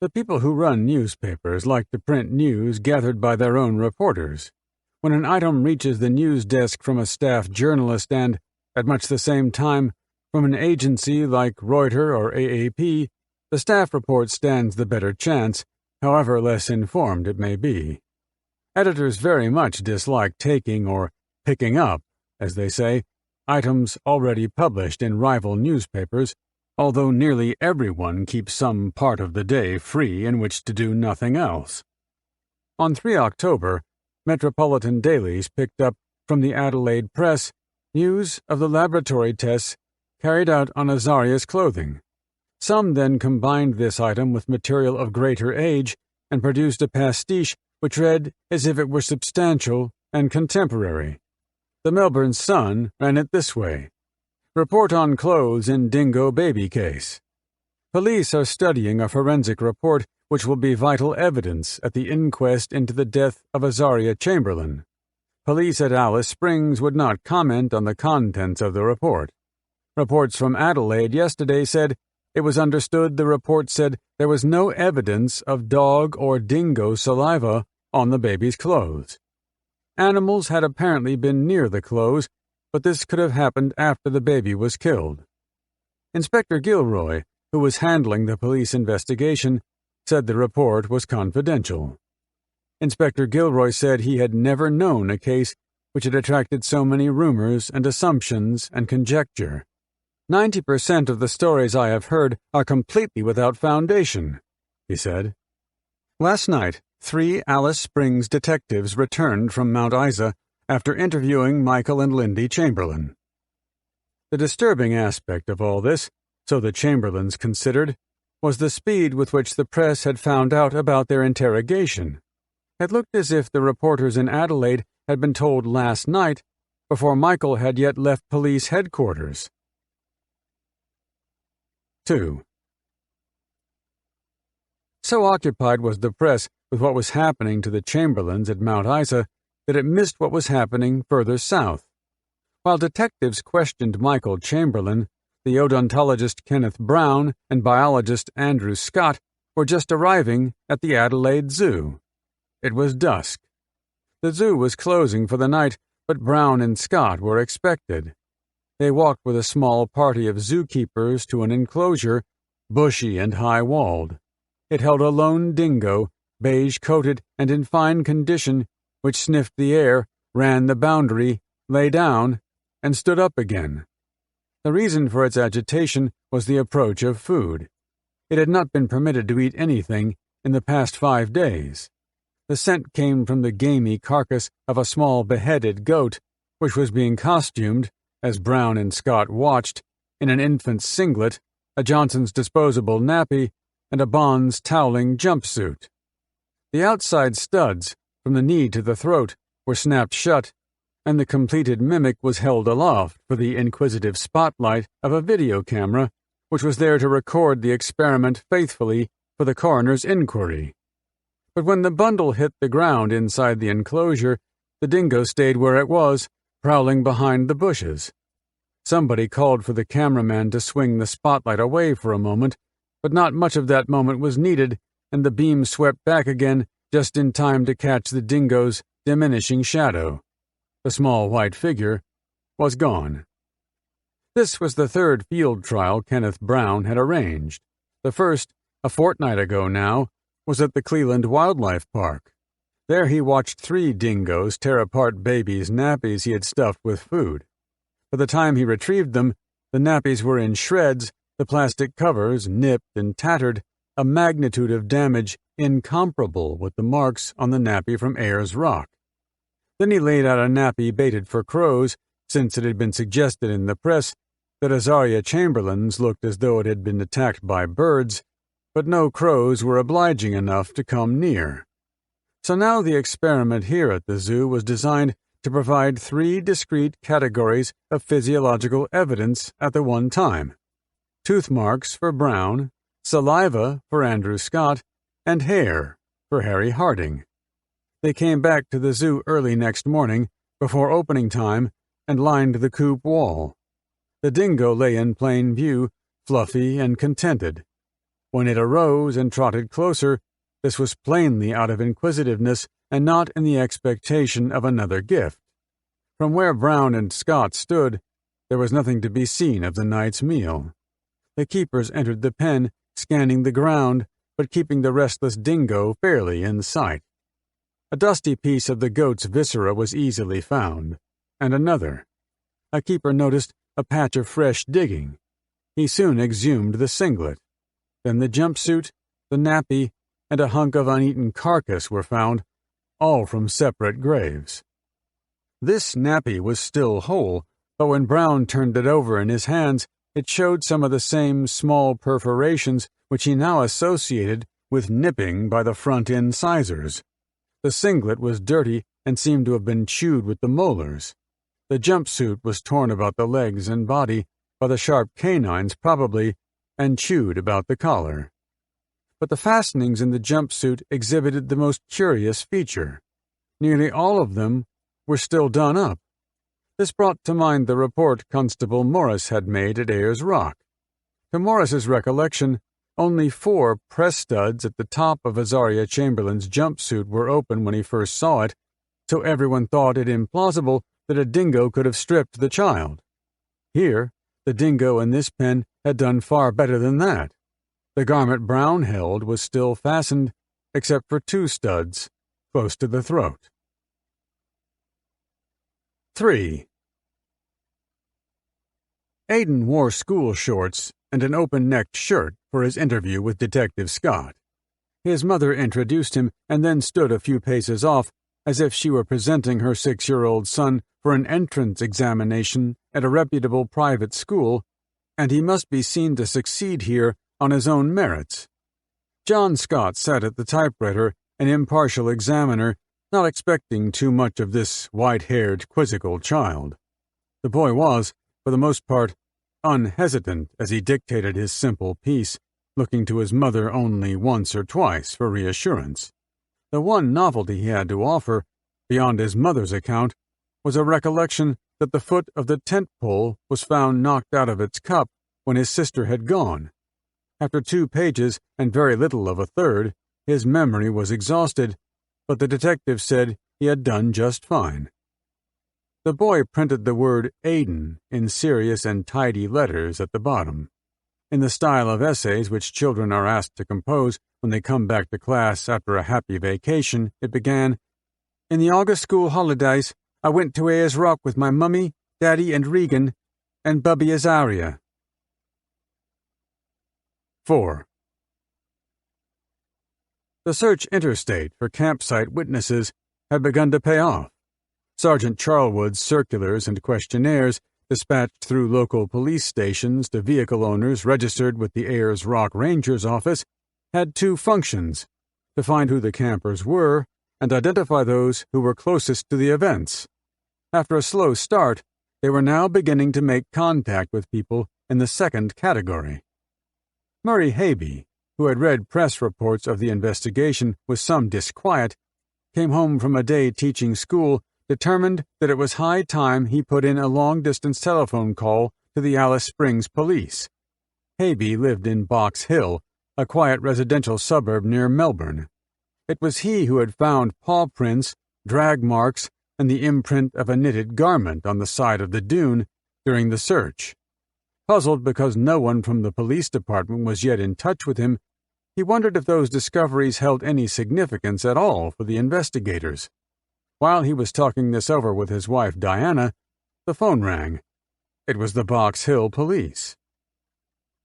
The people who run newspapers like to print news gathered by their own reporters. When an item reaches the news desk from a staff journalist and, at much the same time, from an agency like Reuters or AAP, the staff report stands the better chance, however less informed it may be. Editors very much dislike taking or picking up, as they say, items already published in rival newspapers, although nearly everyone keeps some part of the day free in which to do nothing else. On 3 October, metropolitan dailies picked up from the Adelaide Press news of the laboratory tests carried out on Azaria's clothing. Some then combined this item with material of greater age and produced a pastiche which read as if it were substantial and contemporary. The Melbourne Sun ran it this way: "Report on clothes in dingo baby case. Police are studying a forensic report which will be vital evidence at the inquest into the death of Azaria Chamberlain. Police at Alice Springs would not comment on the contents of the report. Reports from Adelaide yesterday said it was understood the report said there was no evidence of dog or dingo saliva on the baby's clothes. Animals had apparently been near the clothes, but this could have happened after the baby was killed. Inspector Gilroy, who was handling the police investigation, said the report was confidential. Inspector Gilroy said he had never known a case which had attracted so many rumors and assumptions and conjecture. 90% of the stories I have heard are completely without foundation, he said. Last night, 3 Alice Springs detectives returned from Mount Isa after interviewing Michael and Lindy Chamberlain. The disturbing aspect of all this, so the Chamberlains considered, was the speed with which the press had found out about their interrogation. It looked as if the reporters in Adelaide had been told last night before Michael had yet left police headquarters. 2. So occupied was the press with what was happening to the Chamberlains at Mount Isa that it missed what was happening further south. While detectives questioned Michael Chamberlain, the odontologist Kenneth Brown and biologist Andrew Scott were just arriving at the Adelaide Zoo. It was dusk. The zoo was closing for the night, but Brown and Scott were expected. They walked with a small party of zookeepers to an enclosure, bushy and high-walled. It held a lone dingo, beige-coated and in fine condition, which sniffed the air, ran the boundary, lay down, and stood up again. The reason for its agitation was the approach of food. It had not been permitted to eat anything in the past 5 days. The scent came from the gamey carcass of a small beheaded goat, which was being costumed, as Brown and Scott watched, in an infant's singlet, a Johnson's disposable nappy, and a Bond's toweling jumpsuit. The outside studs, from the knee to the throat, were snapped shut, and the completed mimic was held aloft for the inquisitive spotlight of a video camera, which was there to record the experiment faithfully for the coroner's inquiry. But when the bundle hit the ground inside the enclosure, the dingo stayed where it was, prowling behind the bushes. Somebody called for the cameraman to swing the spotlight away for a moment, but not much of that moment was needed, and the beam swept back again just in time to catch the dingo's diminishing shadow. The small white figure was gone. This was the 3rd field trial Kenneth Brown had arranged. The first, a fortnight ago now, was at the Cleveland Wildlife Park. There he watched 3 dingoes tear apart babies' nappies he had stuffed with food. By the time he retrieved them, the nappies were in shreds, the plastic covers nipped and tattered, a magnitude of damage incomparable with the marks on the nappy from Ayers Rock. Then he laid out a nappy baited for crows, since it had been suggested in the press that Azaria Chamberlain's looked as though it had been attacked by birds, but no crows were obliging enough to come near. So now the experiment here at the zoo was designed to provide 3 discrete categories of physiological evidence at the one time: tooth marks for Brown, saliva for Andrew Scott, and hair for Harry Harding. They came back to the zoo early next morning, before opening time, and lined the coop wall. The dingo lay in plain view, fluffy and contented. When it arose and trotted closer, this was plainly out of inquisitiveness and not in the expectation of another gift. From where Brown and Scott stood, there was nothing to be seen of the night's meal. The keepers entered the pen, scanning the ground, but keeping the restless dingo fairly in sight. A dusty piece of the goat's viscera was easily found, and another. A keeper noticed a patch of fresh digging. He soon exhumed the singlet. Then the jumpsuit, the nappy, and a hunk of uneaten carcass were found, all from separate graves. This nappy was still whole, but when Brown turned it over in his hands, it showed some of the same small perforations which he now associated with nipping by the front incisors. The singlet was dirty and seemed to have been chewed with the molars. The jumpsuit was torn about the legs and body by the sharp canines probably, and chewed about the collar. But the fastenings in the jumpsuit exhibited the most curious feature. Nearly all of them were still done up. This brought to mind the report Constable Morris had made at Ayers Rock. To Morris's recollection, only 4 press studs at the top of Azaria Chamberlain's jumpsuit were open when he first saw it, so everyone thought it implausible that a dingo could have stripped the child. Here, the dingo in this pen had done far better than that. The garment Brown held was still fastened, except for 2 studs, close to the throat. 3. Aiden wore school shorts and an open-necked shirt for his interview with Detective Scott. His mother introduced him and then stood a few paces off, as if she were presenting her 6-year-old son for an entrance examination at a reputable private school, and he must be seen to succeed here on his own merits. John Scott sat at the typewriter, an impartial examiner, not expecting too much of this white-haired, quizzical child. The boy was, for the most part, unhesitant as he dictated his simple piece, looking to his mother only once or twice for reassurance. The one novelty he had to offer, beyond his mother's account, was a recollection that the foot of the tent pole was found knocked out of its cup when his sister had gone. After 2 pages and very little of a third, his memory was exhausted, but the detective said he had done just fine. The boy printed the word Aiden in serious and tidy letters at the bottom. In the style of essays which children are asked to compose when they come back to class after a happy vacation, it began, "In the August school holidays, I went to Ayers Rock with my mummy, daddy, and Regan, and Bubby Azaria." 4. The search interstate for campsite witnesses had begun to pay off. Sergeant Charlwood's circulars and questionnaires, dispatched through local police stations to vehicle owners registered with the Ayers Rock Ranger's office, had 2 functions: to find who the campers were and identify those who were closest to the events. After a slow start, they were now beginning to make contact with people in the second category. Murray Haby, who had read press reports of the investigation with some disquiet, came home from a day teaching school determined that it was high time he put in a long-distance telephone call to the Alice Springs police. Haby lived in Box Hill, a quiet residential suburb near Melbourne. It was he who had found paw prints, drag marks, and the imprint of a knitted garment on the side of the dune during the search. Puzzled because no one from the police department was yet in touch with him, he wondered if those discoveries held any significance at all for the investigators. While he was talking this over with his wife Diana, the phone rang. It was the Box Hill police.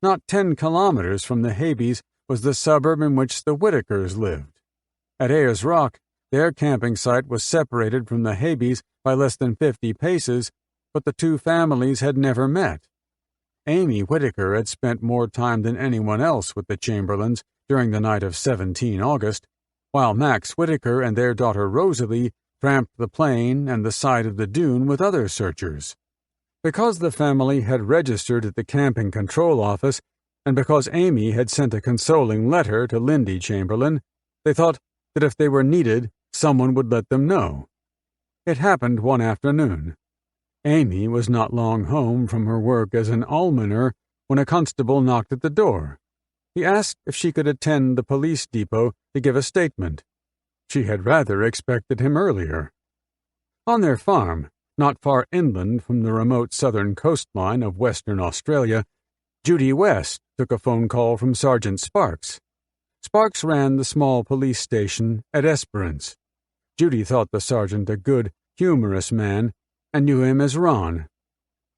Not 10 kilometers from the Habys was the suburb in which the Whitakers lived. At Ayers Rock, their camping site was separated from the Habys by less than 50 paces, but the 2 families had never met. Amy Whitaker had spent more time than anyone else with the Chamberlains during the night of 17 August, while Max Whitaker and their daughter Rosalie tramped the plain and the side of the dune with other searchers. Because the family had registered at the camping control office, and because Amy had sent a consoling letter to Lindy Chamberlain, they thought that if they were needed, someone would let them know. It happened one afternoon. Amy was not long home from her work as an almoner when a constable knocked at the door. He asked if she could attend the police depot to give a statement. She had rather expected him earlier. On their farm, not far inland from the remote southern coastline of Western Australia, Judy West took a phone call from Sergeant Sparks. Sparks ran the small police station at Esperance. Judy thought the sergeant a good, humorous man, and knew him as Ron.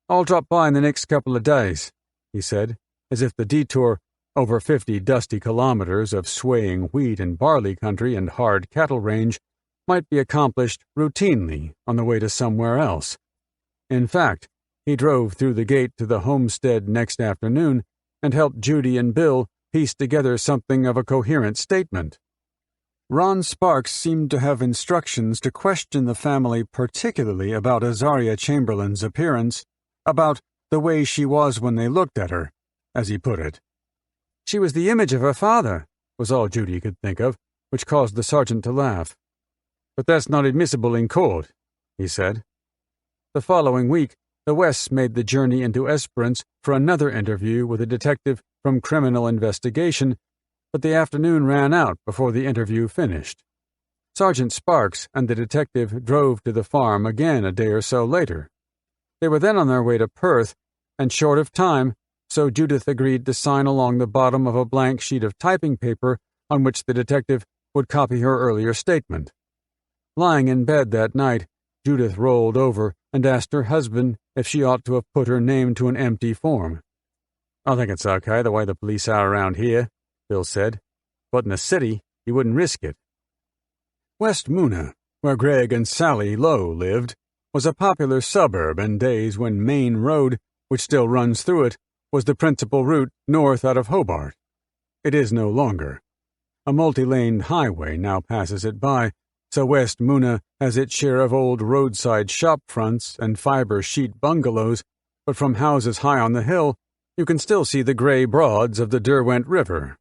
"I'll drop by in the next couple of days," he said, as if the detour over 50 dusty kilometers of swaying wheat and barley country and hard cattle range might be accomplished routinely on the way to somewhere else. In fact, he drove through the gate to the homestead next afternoon and helped Judy and Bill piece together something of a coherent statement. Ron Sparks seemed to have instructions to question the family particularly about Azaria Chamberlain's appearance, about the way she was when they looked at her, as he put it. She was the image of her father, was all Judy could think of, which caused the sergeant to laugh. "But that's not admissible in court," he said. The following week, the Wests made the journey into Esperance for another interview with a detective from Criminal Investigation, but the afternoon ran out before the interview finished. Sergeant Sparks and the detective drove to the farm again a day or so later. They were then on their way to Perth, and short of time, so Judith agreed to sign along the bottom of a blank sheet of typing paper on which the detective would copy her earlier statement. Lying in bed that night, Judith rolled over and asked her husband if she ought to have put her name to an empty form. "I think it's okay the way the police are around here," Bill said, "but in the city, you wouldn't risk it." West Moona, where Greg and Sally Lowe lived, was a popular suburb in days when Main Road, which still runs through it, was the principal route north out of Hobart. It is no longer. A multi-laned highway now passes it by, so West Moona has its share of old roadside shop fronts and fiber sheet bungalows, but from houses high on the hill, you can still see the gray broads of the Derwent River.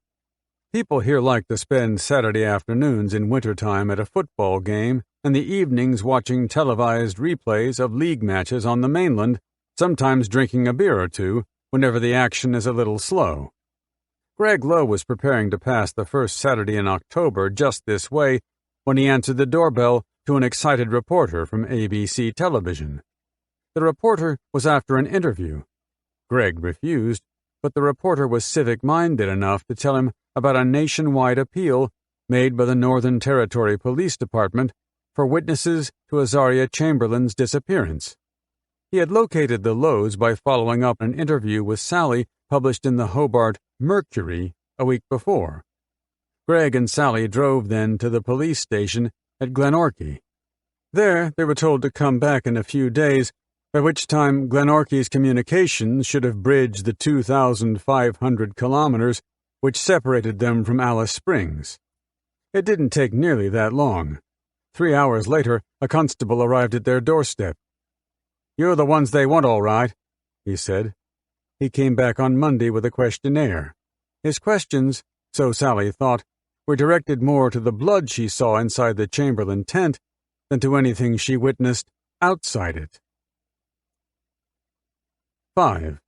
People here like to spend Saturday afternoons in wintertime at a football game and the evenings watching televised replays of league matches on the mainland, sometimes drinking a beer or two whenever the action is a little slow. Greg Lowe was preparing to pass the first Saturday in October just this way when he answered the doorbell to an excited reporter from ABC television. The reporter was after an interview. Greg refused, but the reporter was civic-minded enough to tell him about a nationwide appeal made by the Northern Territory Police Department for witnesses to Azaria Chamberlain's disappearance. He had located the Lowes by following up an interview with Sally published in the Hobart Mercury a week before. Greg and Sally drove then to the police station at Glenorchy. There they were told to come back in a few days, by which time Glenorchy's communications should have bridged the 2,500 kilometers which separated them from Alice Springs. It didn't take nearly that long. 3 hours later, a constable arrived at their doorstep. "You're the ones they want, all right," he said. He came back on Monday with a questionnaire. His questions, so Sally thought, were directed more to the blood she saw inside the Chamberlain tent than to anything she witnessed outside it. 5.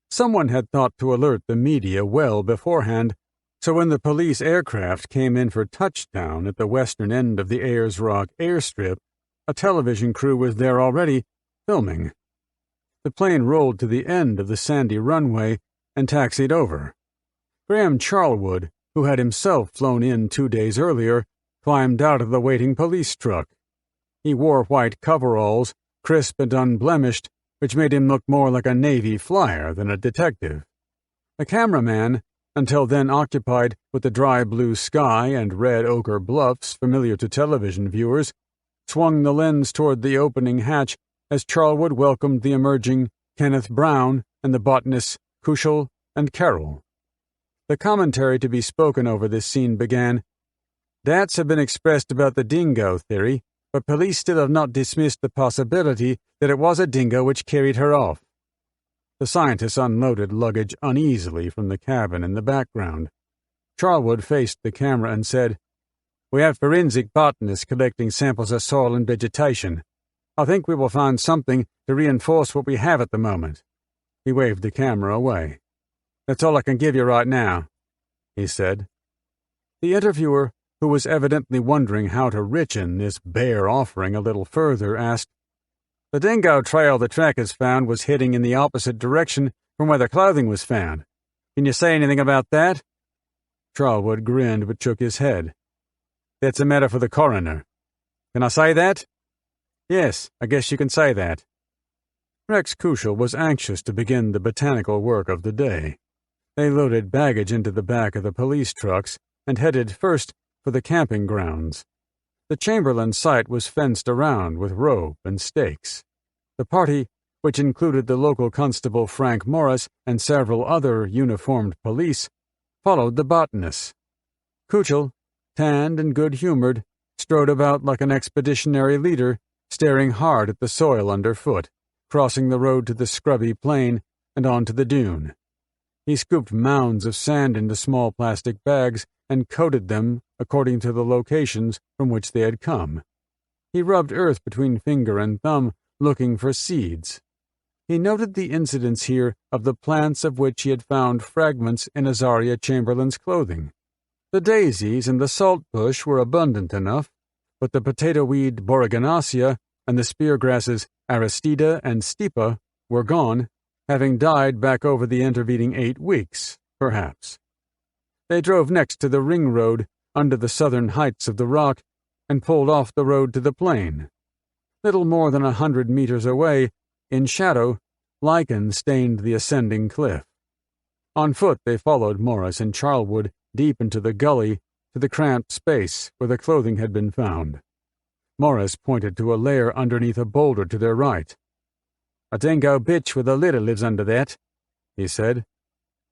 Someone had thought to alert the media well beforehand, so when the police aircraft came in for touchdown at the western end of the Ayers Rock airstrip, a television crew was there already, filming. The plane rolled to the end of the sandy runway and taxied over. Graham Charlwood, who had himself flown in 2 days earlier, climbed out of the waiting police truck. He wore white coveralls, crisp and unblemished, which made him look more like a Navy flyer than a detective. A cameraman, until then occupied with the dry blue sky and red ochre bluffs familiar to television viewers, swung the lens toward the opening hatch as Charlwood welcomed the emerging Kenneth Brown and the botanists Kushel and Carroll. The commentary to be spoken over this scene began, "Doubts have been expressed about the dingo theory, but police still have not dismissed the possibility that it was a dingo which carried her off." The scientists unloaded luggage uneasily from the cabin in the background. Charlwood faced the camera and said, "We have forensic botanists collecting samples of soil and vegetation. I think we will find something to reinforce what we have at the moment." He waved the camera away. "That's all I can give you right now," he said. The interviewer, who was evidently wondering how to richen this bare offering a little further, asked, "The dingo trail the trackers found was heading in the opposite direction from where the clothing was found. Can you say anything about that?" Charlwood grinned but shook his head. "That's a matter for the coroner." "Can I say that?" "Yes, I guess you can say that." Rex Kushel was anxious to begin the botanical work of the day. They loaded baggage into the back of the police trucks and headed first for the camping grounds. The Chamberlain site was fenced around with rope and stakes. The party, which included the local constable Frank Morris and several other uniformed police, followed the botanists. Kuchel, tanned and good-humored, strode about like an expeditionary leader, staring hard at the soil underfoot, crossing the road to the scrubby plain and onto the dune. He scooped mounds of sand into small plastic bags and coated them according to the locations from which they had come. He rubbed earth between finger and thumb, looking for seeds. He noted the incidence here of the plants of which he had found fragments in Azaria Chamberlain's clothing. The daisies and the saltbush were abundant enough, but the potato weed Boraganaceae and the spear grasses Aristida and Stipa were gone, having died back over the intervening 8 weeks, perhaps. They drove next to the ring road under the southern heights of the rock and pulled off the road to the plain. Little more than 100 meters away, in shadow, lichen stained the ascending cliff. On foot they followed Morris and Charlwood deep into the gully to the cramped space where the clothing had been found. Morris pointed to a lair underneath a boulder to their right. "A dingo bitch with a litter lives under that," he said.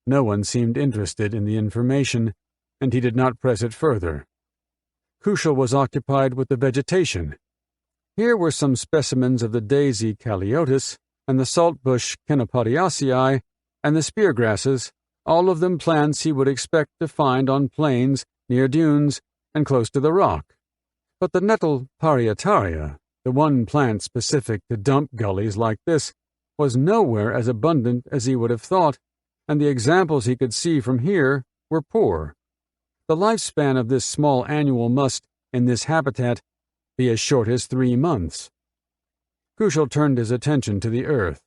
No one seemed interested in the information, and he did not press it further. Kushel was occupied with the vegetation. Here were some specimens of the daisy Caliotis and the saltbush Chenopodiaceae and the spear grasses, all of them plants he would expect to find on plains, near dunes, and close to the rock. But the nettle Parietaria, the one plant specific to dump gullies like this, was nowhere as abundant as he would have thought, and the examples he could see from here were poor. The lifespan of this small annual must, in this habitat, be as short as 3 months. Kushel turned his attention to the earth.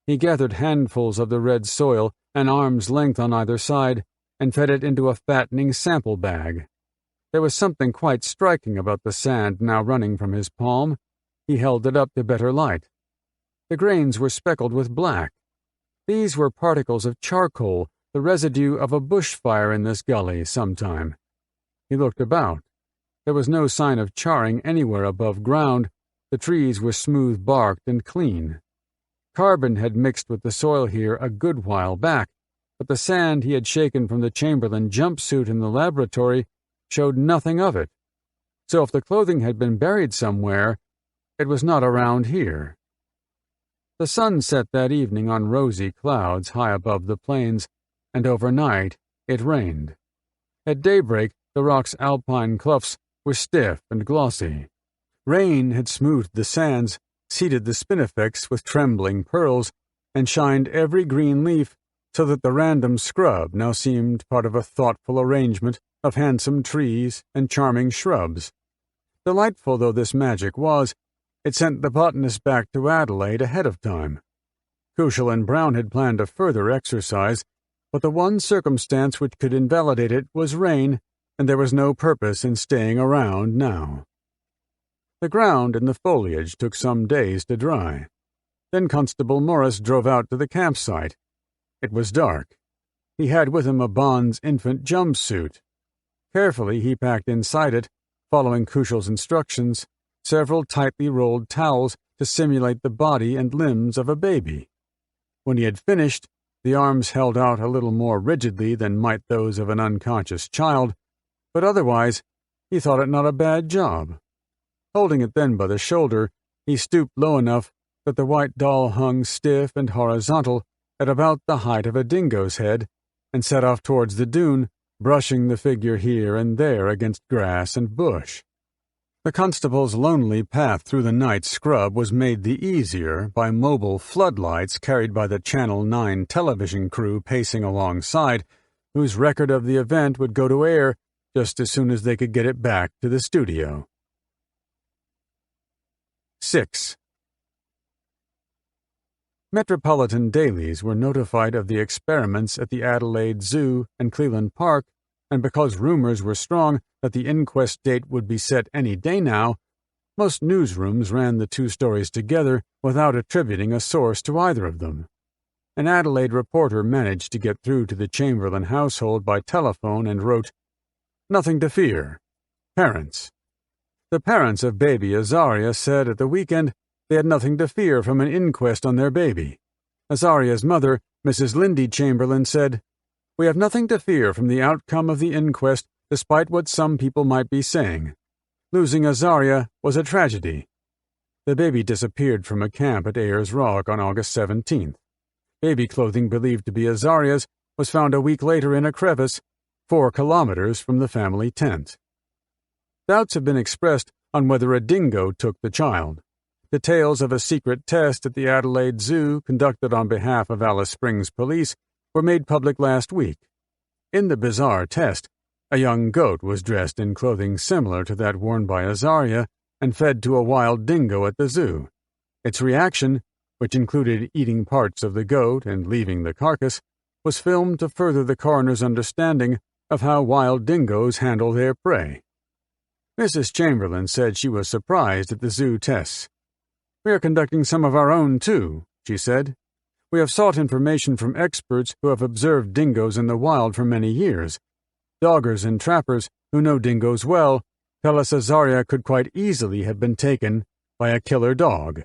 He gathered handfuls of the red soil, an arm's length on either side, and fed it into a fattening sample bag. There was something quite striking about the sand now running from his palm. He held it up to better light. The grains were speckled with black. These were particles of charcoal, the residue of a bushfire in this gully sometime. He looked about. There was no sign of charring anywhere above ground. The trees were smooth-barked and clean. Carbon had mixed with the soil here a good while back, but the sand he had shaken from the Chamberlain jumpsuit in the laboratory showed nothing of it. So if the clothing had been buried somewhere, it was not around here. The sun set that evening on rosy clouds high above the plains, and overnight it rained. At daybreak, the rock's alpine cloughs were stiff and glossy. Rain had smoothed the sands, seeded the spinifex with trembling pearls, and shined every green leaf so that the random scrub now seemed part of a thoughtful arrangement of handsome trees and charming shrubs. Delightful though this magic was, it sent the botanist back to Adelaide ahead of time. Kushel and Brown had planned a further exercise, but the one circumstance which could invalidate it was rain, and there was no purpose in staying around now. The ground and the foliage took some days to dry. Then Constable Morris drove out to the campsite. It was dark. He had with him a Bond's infant jumpsuit. Carefully he packed inside it, following Kushel's instructions, several tightly rolled towels to simulate the body and limbs of a baby. When he had finished, the arms held out a little more rigidly than might those of an unconscious child, but otherwise he thought it not a bad job. Holding it then by the shoulder, he stooped low enough that the white doll hung stiff and horizontal at about the height of a dingo's head, and set off towards the dune, brushing the figure here and there against grass and bush. The constable's lonely path through the night scrub was made the easier by mobile floodlights carried by the Channel 9 television crew pacing alongside, whose record of the event would go to air just as soon as they could get it back to the studio. 6. Metropolitan dailies were notified of the experiments at the Adelaide Zoo and Cleveland Park, and because rumors were strong that the inquest date would be set any day now, most newsrooms ran the 2 stories together without attributing a source to either of them. An Adelaide reporter managed to get through to the Chamberlain household by telephone and wrote, "Nothing to fear. Parents." The parents of baby Azaria said at the weekend they had nothing to fear from an inquest on their baby. Azaria's mother, Mrs. Lindy Chamberlain, said, "We have nothing to fear from the outcome of the inquest, despite what some people might be saying. Losing Azaria was a tragedy." The baby disappeared from a camp at Ayers Rock on August 17th. Baby clothing believed to be Azaria's was found a week later in a crevice 4 kilometers from the family tent. Doubts have been expressed on whether a dingo took the child. Details of a secret test at the Adelaide Zoo conducted on behalf of Alice Springs Police were made public last week. In the bizarre test, a young goat was dressed in clothing similar to that worn by Azaria and fed to a wild dingo at the zoo. Its reaction, which included eating parts of the goat and leaving the carcass, was filmed to further the coroner's understanding of how wild dingoes handle their prey. Mrs. Chamberlain said she was surprised at the zoo tests. "We are conducting some of our own, too," she said. "We have sought information from experts who have observed dingoes in the wild for many years. Doggers and trappers who know dingoes well tell us Azaria could quite easily have been taken by a killer dog."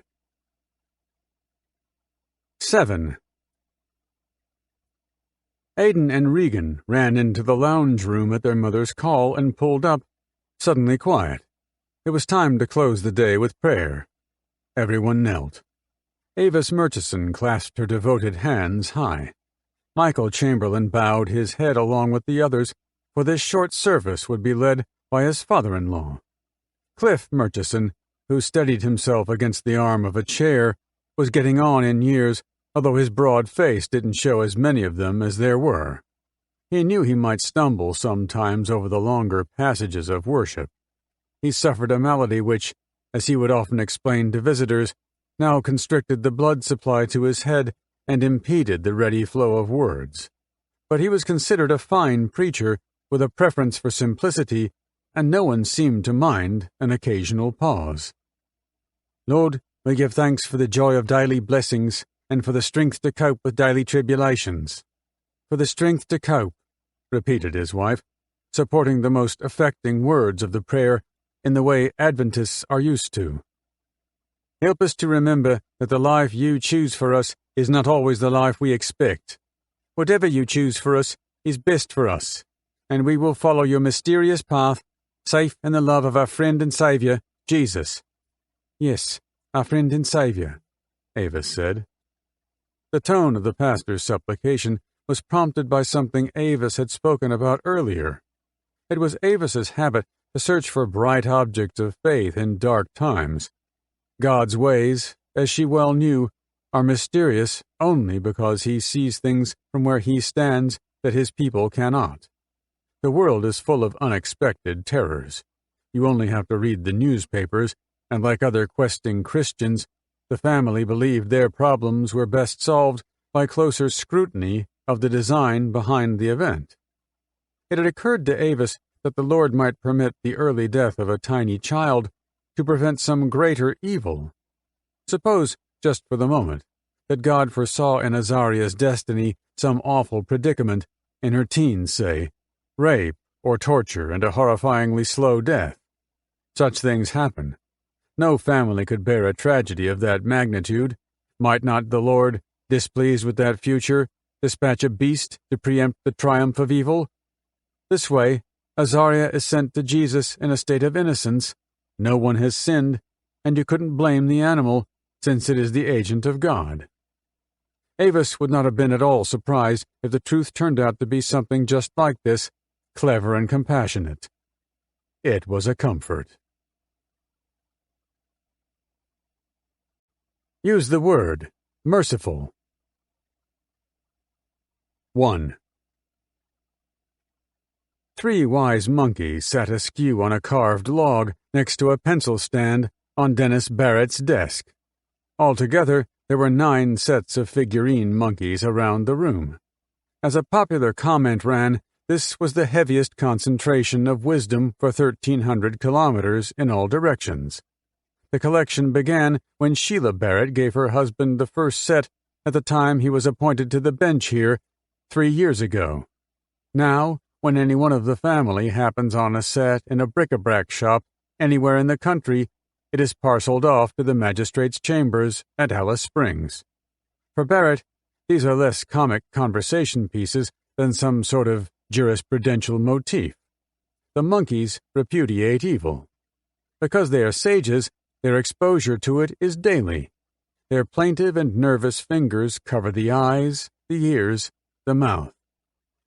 7. Aidan and Regan ran into the lounge room at their mother's call and pulled up, suddenly quiet. It was time to close the day with prayer. Everyone knelt. Avis Murchison clasped her devoted hands high. Michael Chamberlain bowed his head along with the others, for this short service would be led by his father-in-law. Cliff Murchison, who steadied himself against the arm of a chair, was getting on in years, although his broad face didn't show as many of them as there were. He knew he might stumble sometimes over the longer passages of worship. He suffered a malady which, as he would often explain to visitors, now constricted the blood supply to his head and impeded the ready flow of words. But he was considered a fine preacher with a preference for simplicity, and no one seemed to mind an occasional pause. "Lord, we give thanks for the joy of daily blessings and for the strength to cope with daily tribulations." "For the strength to cope," repeated his wife, supporting the most affecting words of the prayer in the way Adventists are used to. "Help us to remember that the life you choose for us is not always the life we expect. Whatever you choose for us is best for us, and we will follow your mysterious path, safe in the love of our friend and Saviour, Jesus." "Yes, our friend and Saviour," Avis said. The tone of the pastor's supplication was prompted by something Avis had spoken about earlier. It was Avis's habit to search for bright objects of faith in dark times. God's ways, as she well knew, are mysterious only because he sees things from where he stands that his people cannot. The world is full of unexpected terrors. You only have to read the newspapers, and like other questing Christians, the family believed their problems were best solved by closer scrutiny of the design behind the event. It had occurred to Avis that the Lord might permit the early death of a tiny child to prevent some greater evil. Suppose, just for the moment, that God foresaw in Azaria's destiny some awful predicament, in her teens, say, rape or torture and a horrifyingly slow death. Such things happen. No family could bear a tragedy of that magnitude. Might not the Lord, displeased with that future, dispatch a beast to preempt the triumph of evil? This way, Azaria is sent to Jesus in a state of innocence. No one has sinned, and you couldn't blame the animal, since it is the agent of God. Avis would not have been at all surprised if the truth turned out to be something just like this, clever and compassionate. It was a comfort. Use the word merciful. 1. 3 wise monkeys sat askew on a carved log next to a pencil stand on Dennis Barrett's desk. Altogether, there were 9 sets of figurine monkeys around the room. As a popular comment ran, this was the heaviest concentration of wisdom for 1,300 kilometers in all directions. The collection began when Sheila Barrett gave her husband the first set at the time he was appointed to the bench here 3 years ago. Now, when any one of the family happens on a set in a bric-a-brac shop anywhere in the country, it is parceled off to the magistrate's chambers at Alice Springs. For Barrett, these are less comic conversation pieces than some sort of jurisprudential motif. The monkeys repudiate evil. Because they are sages, their exposure to it is daily. Their plaintive and nervous fingers cover the eyes, the ears, the mouth.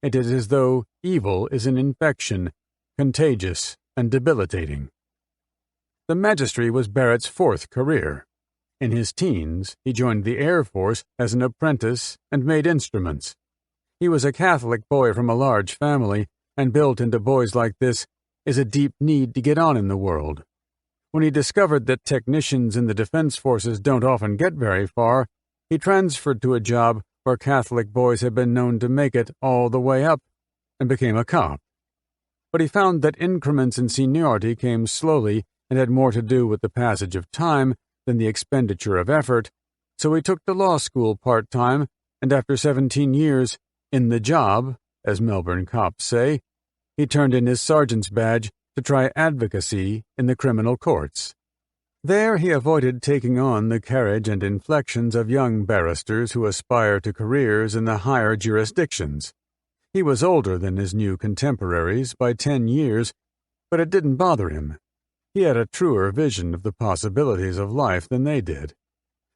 It is as though evil is an infection, contagious and debilitating. The magistracy was Barrett's fourth career. In his teens, he joined the Air Force as an apprentice and made instruments. He was a Catholic boy from a large family, and built into boys like this is a deep need to get on in the world. When he discovered that technicians in the defense forces don't often get very far, he transferred to a job where Catholic boys had been known to make it all the way up, and became a cop. But he found that increments in seniority came slowly and had more to do with the passage of time than the expenditure of effort, so he took to law school part-time, and after 17 years, in the job, as Melbourne cops say, he turned in his sergeant's badge to try advocacy in the criminal courts. There he avoided taking on the carriage and inflections of young barristers who aspire to careers in the higher jurisdictions. He was older than his new contemporaries by 10 years, but it didn't bother him. He had a truer vision of the possibilities of life than they did.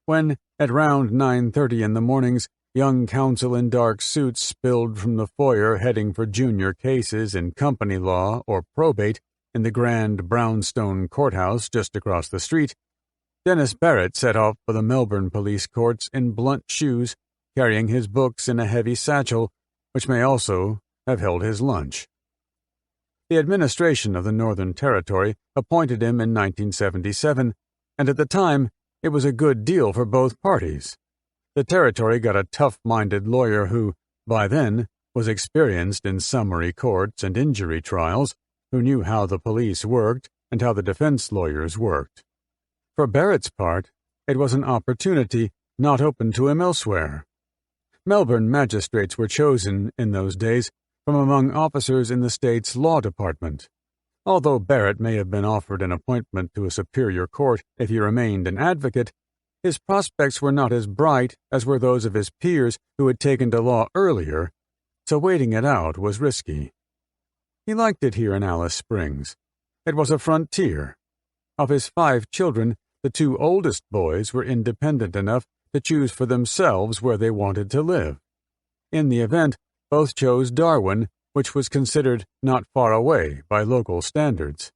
When, at round 9:30 in the mornings, young counsel in dark suits spilled from the foyer heading for junior cases in company law or probate in the grand brownstone courthouse just across the street, Dennis Barrett set off for the Melbourne police courts in blunt shoes, carrying his books in a heavy satchel, which may also have held his lunch. The administration of the Northern Territory appointed him in 1977, and at the time it was a good deal for both parties. The Territory got a tough-minded lawyer who, by then, was experienced in summary courts and injury trials, who knew how the police worked and how the defense lawyers worked. For Barrett's part, it was an opportunity not open to him elsewhere. Melbourne magistrates were chosen, in those days, from among officers in the state's law department. Although Barrett may have been offered an appointment to a superior court if he remained an advocate, his prospects were not as bright as were those of his peers who had taken to law earlier, so waiting it out was risky. He liked it here in Alice Springs. It was a frontier. Of his 5 children, the 2 oldest boys were independent enough to choose for themselves where they wanted to live. In the event, both chose Darwin, which was considered not far away by local standards.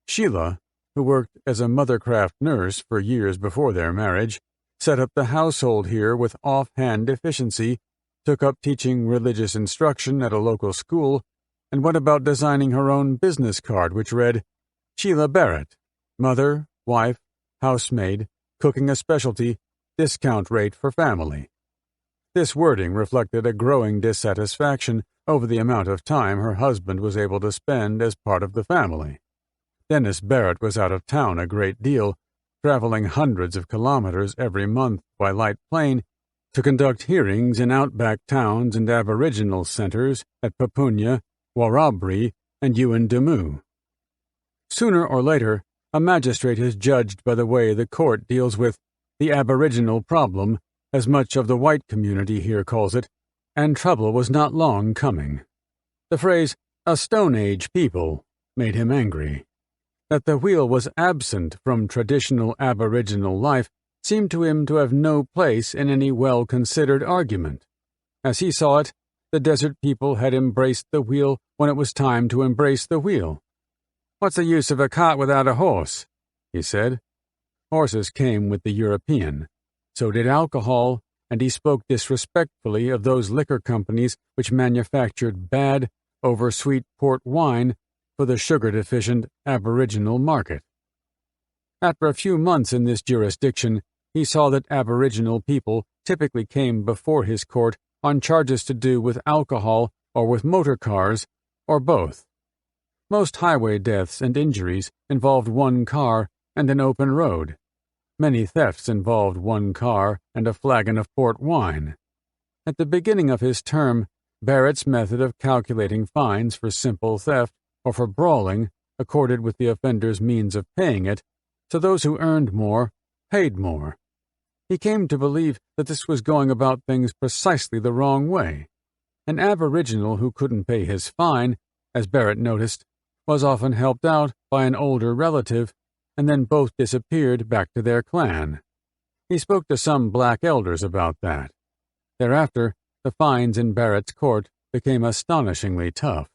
Sheila, who worked as a mothercraft nurse for years before their marriage, set up the household here with offhand efficiency, took up teaching religious instruction at a local school, and went about designing her own business card which read, Sheila Barrett, mother, wife, housemaid, cooking a specialty, discount rate for family. This wording reflected a growing dissatisfaction over the amount of time her husband was able to spend as part of the family. Dennis Barrett was out of town a great deal, traveling hundreds of kilometers every month by light plane to conduct hearings in outback towns and Aboriginal centers at Papunya, Warrabri, and Yuendamu. Sooner or later, a magistrate is judged by the way the court deals with the Aboriginal problem, as much of the white community here calls it, and trouble was not long coming. The phrase, a Stone Age people, made him angry. That the wheel was absent from traditional Aboriginal life seemed to him to have no place in any well-considered argument. As he saw it, the desert people had embraced the wheel when it was time to embrace the wheel. "What's the use of a cart without a horse?" he said. Horses came with the European. So did alcohol, and he spoke disrespectfully of those liquor companies which manufactured bad, oversweet port wine for the sugar-deficient Aboriginal market. After a few months in this jurisdiction, he saw that Aboriginal people typically came before his court on charges to do with alcohol or with motor cars, or both. Most highway deaths and injuries involved one car and an open road. Many thefts involved one car and a flagon of port wine. At the beginning of his term, Barrett's method of calculating fines for simple theft or for brawling accorded with the offender's means of paying it, so those who earned more paid more. He came to believe that this was going about things precisely the wrong way. An Aboriginal who couldn't pay his fine, as Barrett noticed, was often helped out by an older relative, and then both disappeared back to their clan. He spoke to some black elders about that. Thereafter, the fines in Barrett's court became astonishingly tough.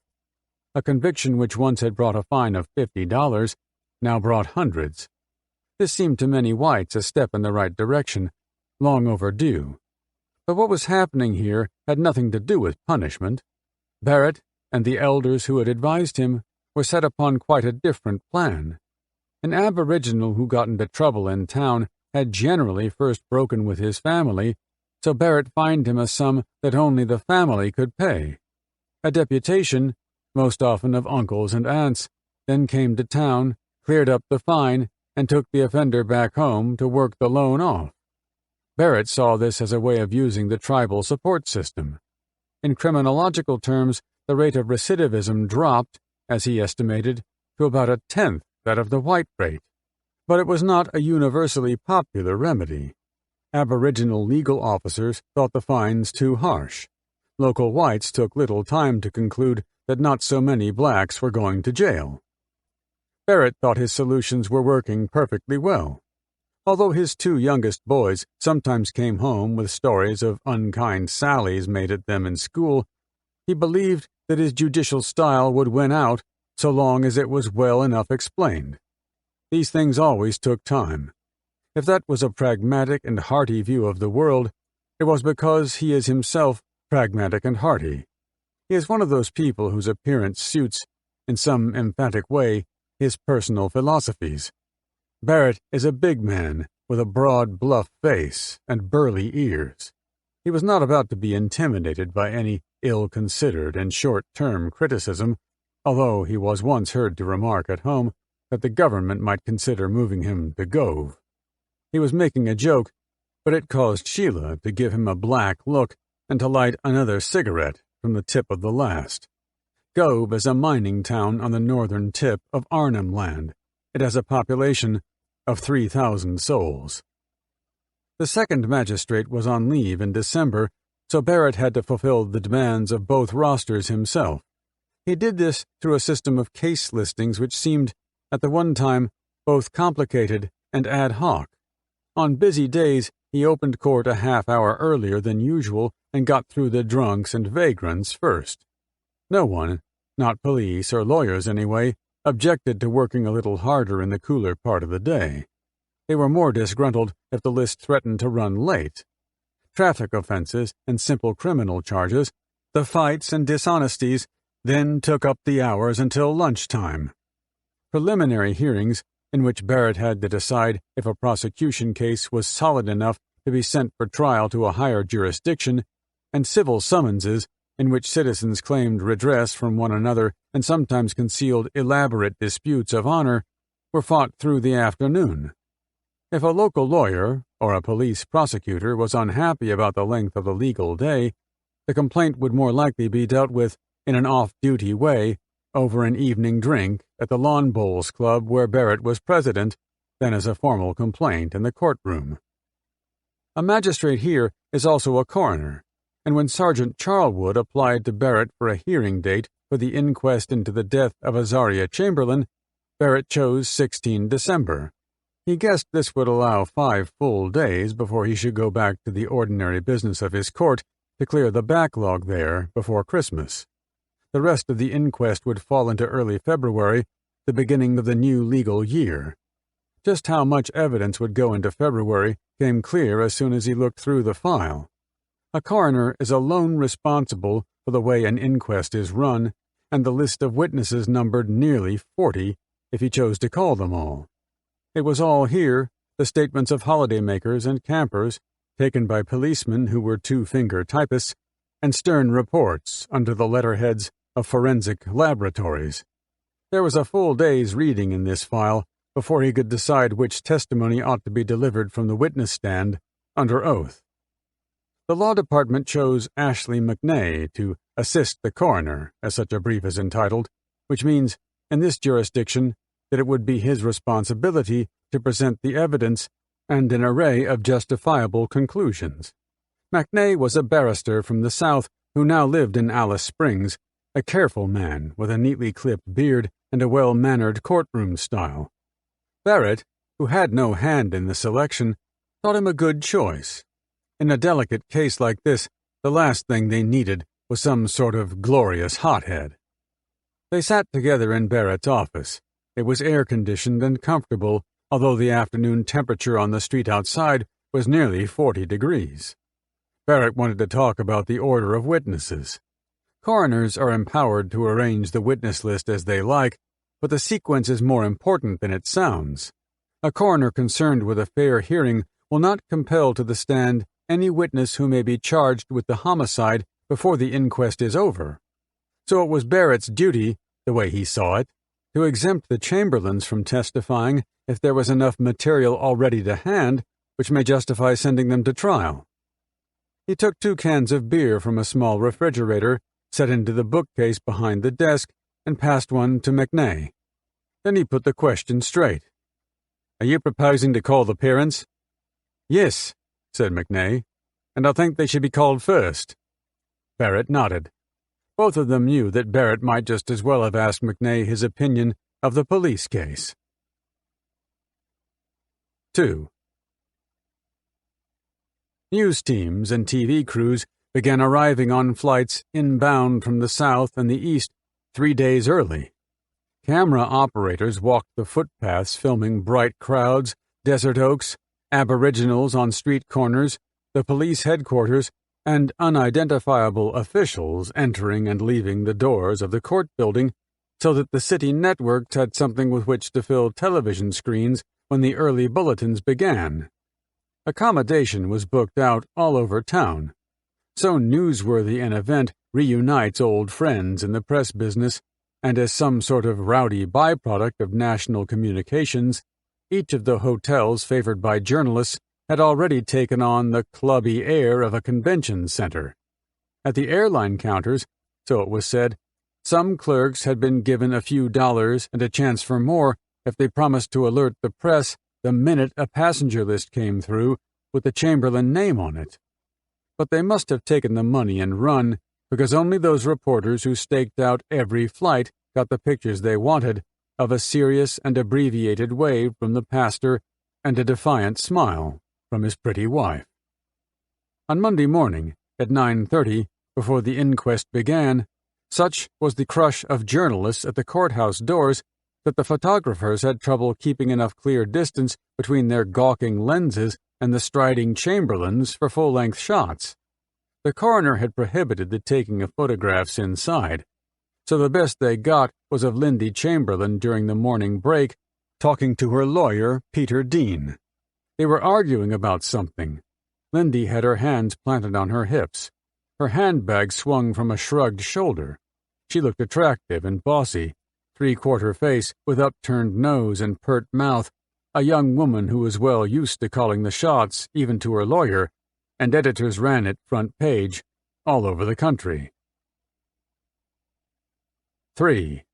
A conviction which once had brought a fine of $50 now brought hundreds. This seemed to many whites a step in the right direction, long overdue. But what was happening here had nothing to do with punishment. Barrett and the elders who had advised him were set upon quite a different plan. An aboriginal who got into trouble in town had generally first broken with his family, so Barrett fined him a sum that only the family could pay. A deputation, most often of uncles and aunts, then came to town, cleared up the fine, and took the offender back home to work the loan off. Barrett saw this as a way of using the tribal support system. In criminological terms, the rate of recidivism dropped, as he estimated, to about a tenth that of the white rate. But it was not a universally popular remedy. Aboriginal legal officers thought the fines too harsh. Local whites took little time to conclude that not so many blacks were going to jail. Barrett thought his solutions were working perfectly well. Although his two youngest boys sometimes came home with stories of unkind sallies made at them in school, he believed that his judicial style would win out so long as it was well enough explained. These things always took time. If that was a pragmatic and hearty view of the world, it was because he is himself pragmatic and hearty. He is one of those people whose appearance suits, in some emphatic way, his personal philosophies. Barrett is a big man with a broad, bluff face and burly ears. He was not about to be intimidated by any ill-considered and short-term criticism, although he was once heard to remark at home that the government might consider moving him to Gove. He was making a joke, but it caused Sheila to give him a black look and to light another cigarette from the tip of the last. Gove is a mining town on the northern tip of Arnhem Land. It has a population of 3,000 souls. The second magistrate was on leave in December, so Barrett had to fulfill the demands of both rosters himself. He did this through a system of case listings which seemed, at the one time, both complicated and ad hoc. On busy days, he opened court a half-hour earlier than usual and got through the drunks and vagrants first. No one, not police or lawyers anyway, objected to working a little harder in the cooler part of the day. They were more disgruntled if the list threatened to run late. Traffic offenses and simple criminal charges, the fights and dishonesties, then took up the hours until lunchtime. Preliminary hearings, in which Barrett had to decide if a prosecution case was solid enough to be sent for trial to a higher jurisdiction, and civil summonses, in which citizens claimed redress from one another and sometimes concealed elaborate disputes of honor, were fought through the afternoon. If a local lawyer or a police prosecutor was unhappy about the length of the legal day, the complaint would more likely be dealt with in an off-duty way over an evening drink at the Lawn Bowls Club where Barrett was president than as a formal complaint in the courtroom. A magistrate here is also a coroner, and when Sergeant Charlwood applied to Barrett for a hearing date for the inquest into the death of Azaria Chamberlain, Barrett chose 16 December. He guessed this would allow 5 full days before he should go back to the ordinary business of his court to clear the backlog there before Christmas. The rest of the inquest would fall into early February, the beginning of the new legal year. Just how much evidence would go into February came clear as soon as he looked through the file. A coroner is alone responsible for the way an inquest is run, and the list of witnesses numbered nearly 40 if he chose to call them all. It was all here, the statements of holidaymakers and campers, taken by policemen who were two-finger typists, and stern reports under the letterheads of forensic laboratories. There was a full day's reading in this file before he could decide which testimony ought to be delivered from the witness stand under oath. The law department chose Ashley McNay to assist the coroner, as such a brief is entitled, which means, in this jurisdiction, that it would be his responsibility to present the evidence and an array of justifiable conclusions. McNay was a barrister from the South who now lived in Alice Springs, a careful man with a neatly clipped beard and a well-mannered courtroom style. Barrett, who had no hand in the selection, thought him a good choice. In a delicate case like this, the last thing they needed was some sort of glorious hothead. They sat together in Barrett's office. It was air-conditioned and comfortable, although the afternoon temperature on the street outside was nearly 40 degrees. Barrett wanted to talk about the order of witnesses. Coroners are empowered to arrange the witness list as they like, but the sequence is more important than it sounds. A coroner concerned with a fair hearing will not compel to the stand any witness who may be charged with the homicide before the inquest is over. So it was Barrett's duty, the way he saw it, to exempt the Chamberlains from testifying if there was enough material already to hand which may justify sending them to trial. He took 2 cans of beer from a small refrigerator, set into the bookcase behind the desk, and passed one to McNay. Then he put the question straight. "Are you proposing to call the parents?" "Yes," said McNay, "and I think they should be called first." Barrett nodded. Both of them knew that Barrett might just as well have asked McNay his opinion of the police case. 2. News teams and TV crews began arriving on flights inbound from the south and the east 3 days early. Camera operators walked the footpaths filming bright crowds, desert oaks, aboriginals on street corners, the police headquarters, and unidentifiable officials entering and leaving the doors of the court building so that the city networks had something with which to fill television screens when the early bulletins began. Accommodation was booked out all over town. So newsworthy an event reunites old friends in the press business, and as some sort of rowdy byproduct of national communications, each of the hotels favored by journalists had already taken on the clubby air of a convention center. At the airline counters, so it was said, some clerks had been given a few dollars and a chance for more if they promised to alert the press the minute a passenger list came through with the Chamberlain name on it. But they must have taken the money and run, because only those reporters who staked out every flight got the pictures they wanted of a serious and abbreviated wave from the pastor and a defiant smile from his pretty wife. On Monday morning, at 9:30, before the inquest began, such was the crush of journalists at the courthouse doors that the photographers had trouble keeping enough clear distance between their gawking lenses and the striding Chamberlains for full-length shots. The coroner had prohibited the taking of photographs inside, so the best they got was of Lindy Chamberlain during the morning break, talking to her lawyer, Peter Dean. They were arguing about something. Lindy had her hands planted on her hips. Her handbag swung from a shrugged shoulder. She looked attractive and bossy, three-quarter face with upturned nose and pert mouth, a young woman who was well used to calling the shots even to her lawyer, and editors ran it front page all over the country. 3.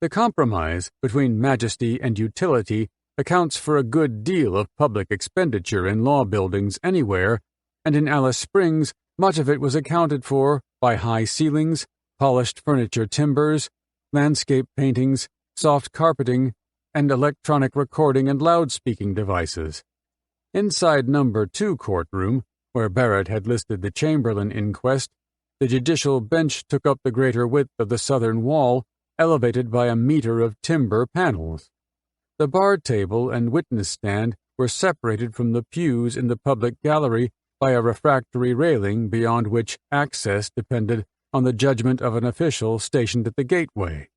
The compromise between majesty and utility accounts for a good deal of public expenditure in law buildings anywhere, and in Alice Springs much of it was accounted for by high ceilings, polished furniture timbers, landscape paintings, soft carpeting, and electronic recording and loudspeaking devices. Inside number 2 courtroom, where Barrett had listed the Chamberlain inquest, the judicial bench took up the greater width of the southern wall, elevated by a meter of timber panels. The bar table and witness stand were separated from the pews in the public gallery by a refractory railing beyond which access depended on the judgment of an official stationed at the gateway.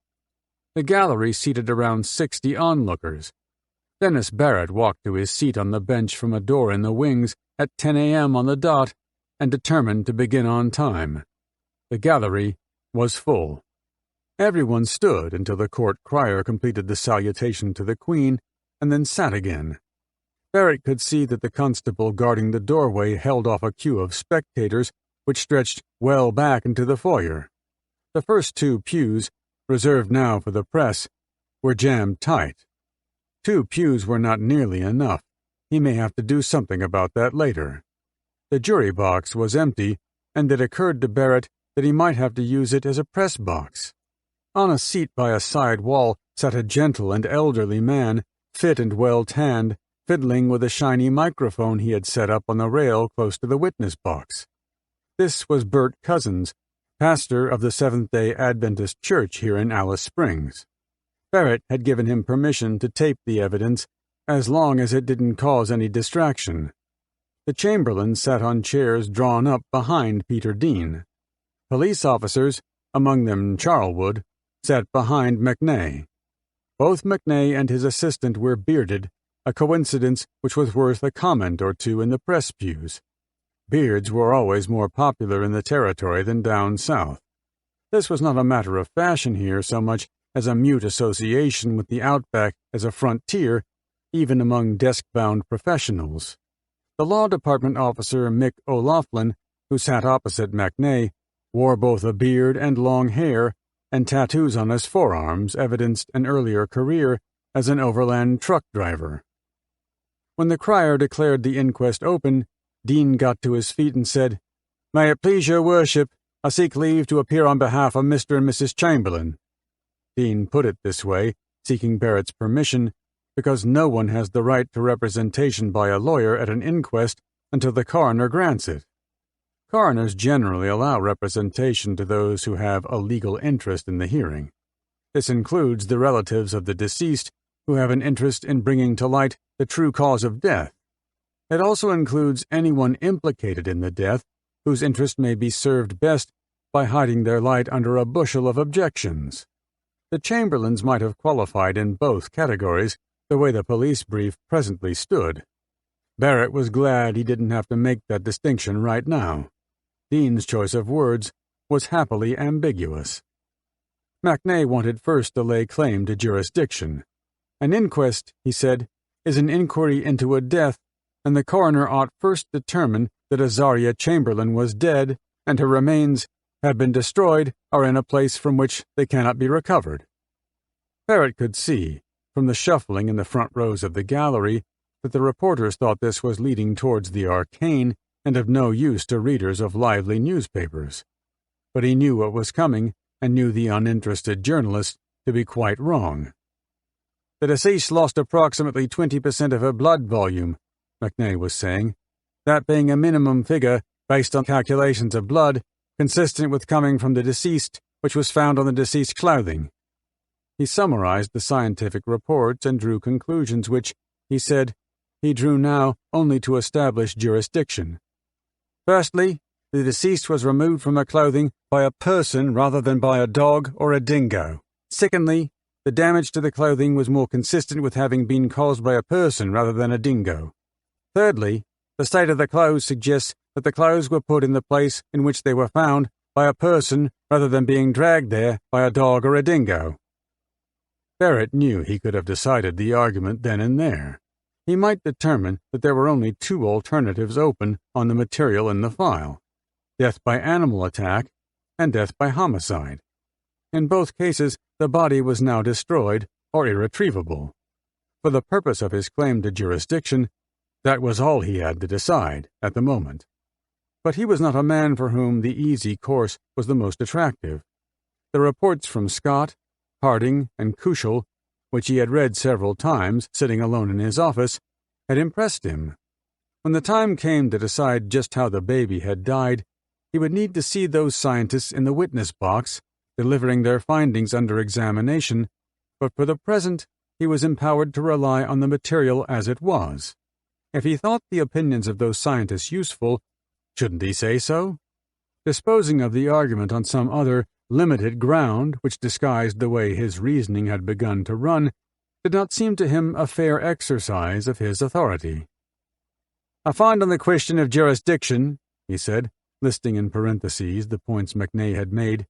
The gallery seated around 60 onlookers. Dennis Barrett walked to his seat on the bench from a door in the wings at 10 a.m. on the dot and determined to begin on time. The gallery was full. Everyone stood until the court crier completed the salutation to the Queen and then sat again. Barrett could see that the constable guarding the doorway held off a queue of spectators which stretched well back into the foyer. The first 2 pews, reserved now for the press, were jammed tight. 2 pews were not nearly enough. He may have to do something about that later. The jury box was empty, and it occurred to Barrett that he might have to use it as a press box. On a seat by a side wall sat a gentle and elderly man, fit and well-tanned, fiddling with a shiny microphone he had set up on the rail close to the witness box. This was Bert Cousins, pastor of the Seventh-day Adventist Church here in Alice Springs. Barrett had given him permission to tape the evidence as long as it didn't cause any distraction. The Chamberlains sat on chairs drawn up behind Peter Dean. Police officers, among them Charlwood, sat behind McNay. Both McNay and his assistant were bearded, a coincidence which was worth a comment or two in the press pews. Beards were always more popular in the territory than down south. This was not a matter of fashion here so much as a mute association with the outback as a frontier, even among desk-bound professionals. The law department officer Mick O'Loughlin, who sat opposite McNay, wore both a beard and long hair, and tattoos on his forearms evidenced an earlier career as an overland truck driver. When the crier declared the inquest open, Dean got to his feet and said, "May it please your worship, I seek leave to appear on behalf of Mr. and Mrs. Chamberlain." Dean put it this way, seeking Barrett's permission, because no one has the right to representation by a lawyer at an inquest until the coroner grants it. Coroners generally allow representation to those who have a legal interest in the hearing. This includes the relatives of the deceased who have an interest in bringing to light the true cause of death. It also includes anyone implicated in the death whose interest may be served best by hiding their light under a bushel of objections. The Chamberlains might have qualified in both categories, the way the police brief presently stood. Barrett was glad he didn't have to make that distinction right now. Dean's choice of words was happily ambiguous. McNay wanted first to lay claim to jurisdiction. An inquest, he said, is an inquiry into a death, and the coroner ought first determine that Azaria Chamberlain was dead and her remains have been destroyed or in a place from which they cannot be recovered. Barrett could see, from the shuffling in the front rows of the gallery, that the reporters thought this was leading towards the arcane and of no use to readers of lively newspapers. But he knew what was coming and knew the uninterested journalist to be quite wrong. "The deceased lost approximately 20% of her blood volume," McNay was saying, "that being a minimum figure based on calculations of blood consistent with coming from the deceased, which was found on the deceased's clothing." He summarized the scientific reports and drew conclusions which, he said, he drew now only to establish jurisdiction. Firstly, the deceased was removed from her clothing by a person rather than by a dog or a dingo. Secondly, the damage to the clothing was more consistent with having been caused by a person rather than a dingo. Thirdly, the state of the clothes suggests that the clothes were put in the place in which they were found by a person rather than being dragged there by a dog or a dingo. Barrett knew he could have decided the argument then and there. He might determine that there were only two alternatives open on the material in the file: death by animal attack and death by homicide. In both cases, the body was now destroyed or irretrievable. For the purpose of his claim to jurisdiction, that was all he had to decide at the moment. But he was not a man for whom the easy course was the most attractive. The reports from Scott, Harding, and Kuschel, which he had read several times sitting alone in his office, had impressed him. When the time came to decide just how the baby had died, he would need to see those scientists in the witness box, delivering their findings under examination, but for the present he was empowered to rely on the material as it was. If he thought the opinions of those scientists useful, shouldn't he say so? Disposing of the argument on some other, limited ground which disguised the way his reasoning had begun to run did not seem to him a fair exercise of his authority. "I find on the question of jurisdiction," he said, listing in parentheses the points McNay had made,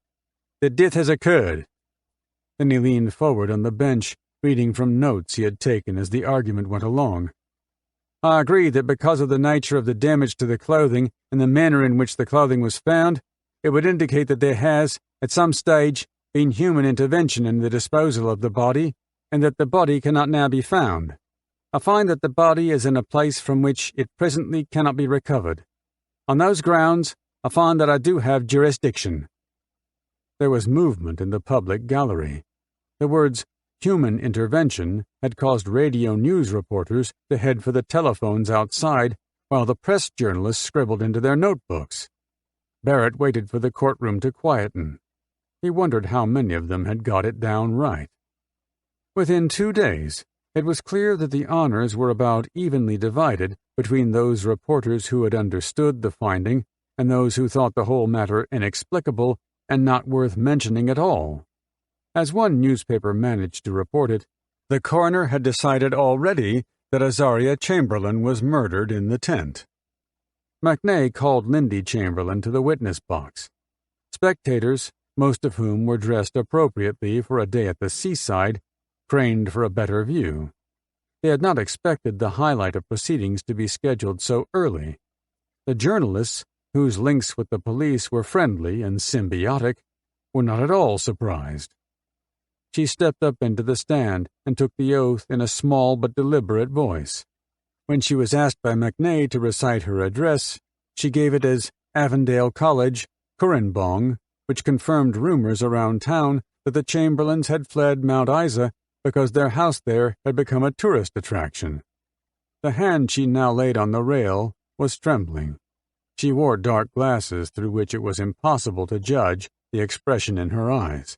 "that death has occurred." Then he leaned forward on the bench, reading from notes he had taken as the argument went along. "I agree that because of the nature of the damage to the clothing and the manner in which the clothing was found, it would indicate that there has, at some stage, been human intervention in the disposal of the body, and that the body cannot now be found. I find that the body is in a place from which it presently cannot be recovered. On those grounds, I find that I do have jurisdiction." There was movement in the public gallery. The words "human intervention" had caused radio news reporters to head for the telephones outside, while the press journalists scribbled into their notebooks. Barrett waited for the courtroom to quieten. He wondered how many of them had got it down right. Within 2 days, it was clear that the honors were about evenly divided between those reporters who had understood the finding and those who thought the whole matter inexplicable and not worth mentioning at all. As one newspaper managed to report it, the coroner had decided already that Azaria Chamberlain was murdered in the tent. McNay called Lindy Chamberlain to the witness box. Spectators, most of whom were dressed appropriately for a day at the seaside, craned for a better view. They had not expected the highlight of proceedings to be scheduled so early. The journalists, whose links with the police were friendly and symbiotic, were not at all surprised. She stepped up into the stand and took the oath in a small but deliberate voice. When she was asked by McNay to recite her address, she gave it as Avondale College, Currenbong, which confirmed rumors around town that the Chamberlains had fled Mount Isa because their house there had become a tourist attraction. The hand she now laid on the rail was trembling. She wore dark glasses through which it was impossible to judge the expression in her eyes.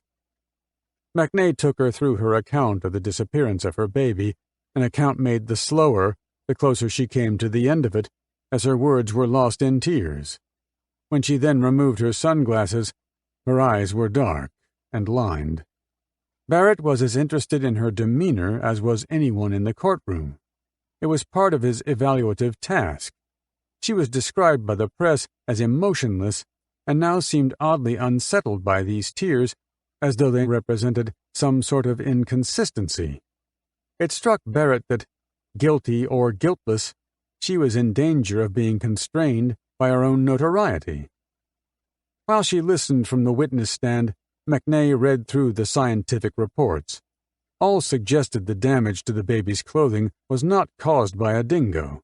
McNay took her through her account of the disappearance of her baby, an account made the slower the closer she came to the end of it, as her words were lost in tears. When she then removed her sunglasses, her eyes were dark and lined. Barrett was as interested in her demeanor as was anyone in the courtroom. It was part of his evaluative task. She was described by the press as emotionless, and now seemed oddly unsettled by these tears, as though they represented some sort of inconsistency. It struck Barrett that, guilty or guiltless, she was in danger of being constrained by her own notoriety. While she listened from the witness stand, McNay read through the scientific reports. All suggested the damage to the baby's clothing was not caused by a dingo.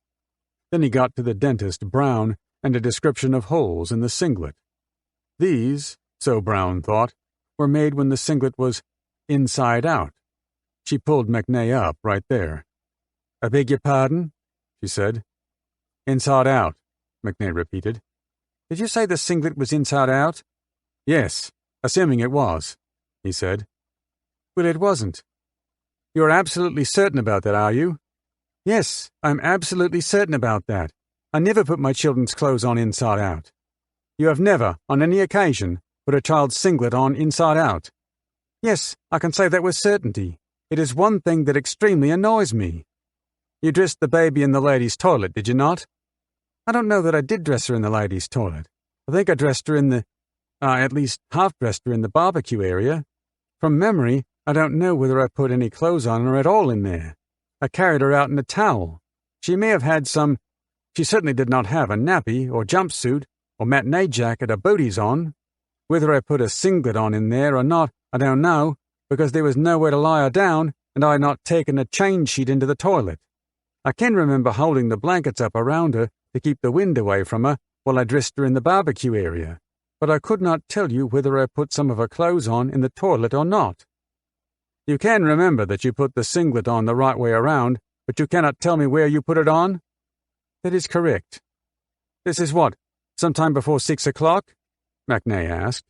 Then he got to the dentist, Brown, and a description of holes in the singlet. These, so Brown thought, were made when the singlet was inside out. She pulled McNay up right there. "I beg your pardon?" she said. "Inside out," McNay repeated. "Did you say the singlet was inside out?" "Yes, assuming it was," he said. "Well, it wasn't." "You're absolutely certain about that, are you?" "Yes, I'm absolutely certain about that. I never put my children's clothes on inside out." "You have never, on any occasion, put a child's singlet on inside out?" "Yes, I can say that with certainty. It is one thing that extremely annoys me." "You dressed the baby in the ladies' toilet, did you not?" "I don't know that I did dress her in the ladies' toilet. I think I dressed her in the, at least half-dressed her in the barbecue area. From memory, I don't know whether I put any clothes on her at all in there. I carried her out in a towel. She may have had some. She certainly did not have a nappy or jumpsuit or matinee jacket or booties on. Whether I put a singlet on in there or not, I don't know, because there was nowhere to lie her down and I had not taken a change sheet into the toilet. I can remember holding the blankets up around her to keep the wind away from her while I dressed her in the barbecue area, but I could not tell you whether I put some of her clothes on in the toilet or not." "You can remember that you put the singlet on the right way around, but you cannot tell me where you put it on?" "That is correct." "This is what, sometime before 6 o'clock?" McNay asked.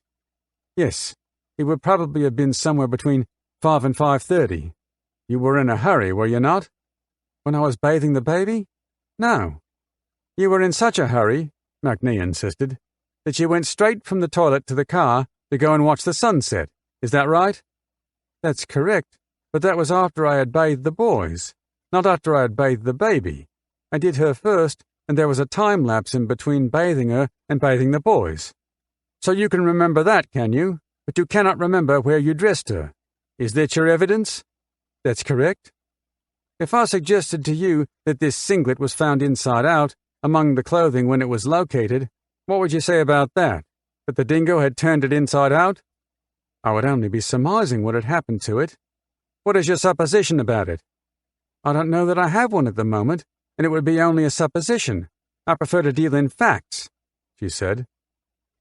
"Yes, it would probably have been somewhere between 5 and 5:30. You were in a hurry, were you not?" "When I was bathing the baby? No." "You were in such a hurry," McNay insisted, "that you went straight from the toilet to the car to go and watch the sunset. Is that right?" "That's correct, but that was after I had bathed the boys, not after I had bathed the baby. I did her first, and there was a time lapse in between bathing her and bathing the boys." "So you can remember that, can you? But you cannot remember where you dressed her. Is that your evidence?" "That's correct." "If I suggested to you that this singlet was found inside out, among the clothing when it was located, what would you say about that? That the dingo had turned it inside out?" "I would only be surmising what had happened to it." "What is your supposition about it?" "I don't know that I have one at the moment, and it would be only a supposition. I prefer to deal in facts," she said.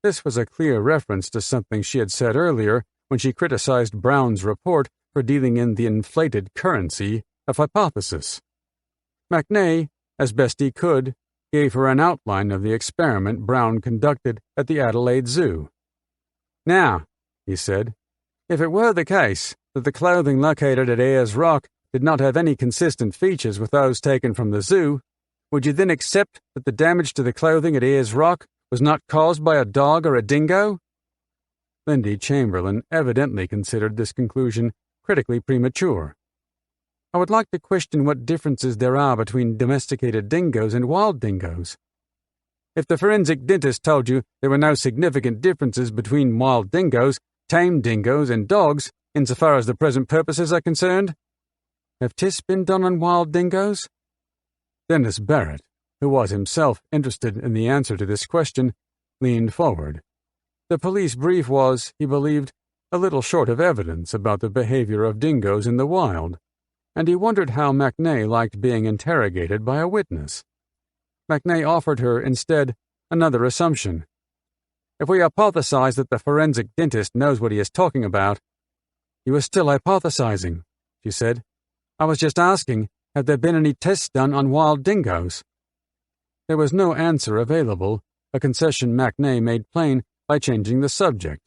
This was a clear reference to something she had said earlier when she criticized Brown's report for dealing in the inflated currency of hypothesis. McNay, as best he could, gave her an outline of the experiment Brown conducted at the Adelaide Zoo. "Now," he said, "if it were the case that the clothing located at Ayers Rock did not have any consistent features with those taken from the zoo, would you then accept that the damage to the clothing at Ayers Rock was not caused by a dog or a dingo?" Lindy Chamberlain evidently considered this conclusion critically premature. "I would like to question what differences there are between domesticated dingoes and wild dingoes. If the forensic dentist told you there were no significant differences between wild dingoes, tame dingoes, and dogs, insofar as the present purposes are concerned, have tests been done on wild dingoes?" Dennis Barrett, who was himself interested in the answer to this question, leaned forward. The police brief was, he believed, a little short of evidence about the behavior of dingoes in the wild, and he wondered how MacNay liked being interrogated by a witness. MacNay offered her, instead, another assumption. "If we hypothesize that the forensic dentist knows what he is talking about—" "You are still hypothesizing," she said. "I was just asking, have there been any tests done on wild dingoes?" There was no answer available, a concession MacNay made plain by changing the subject.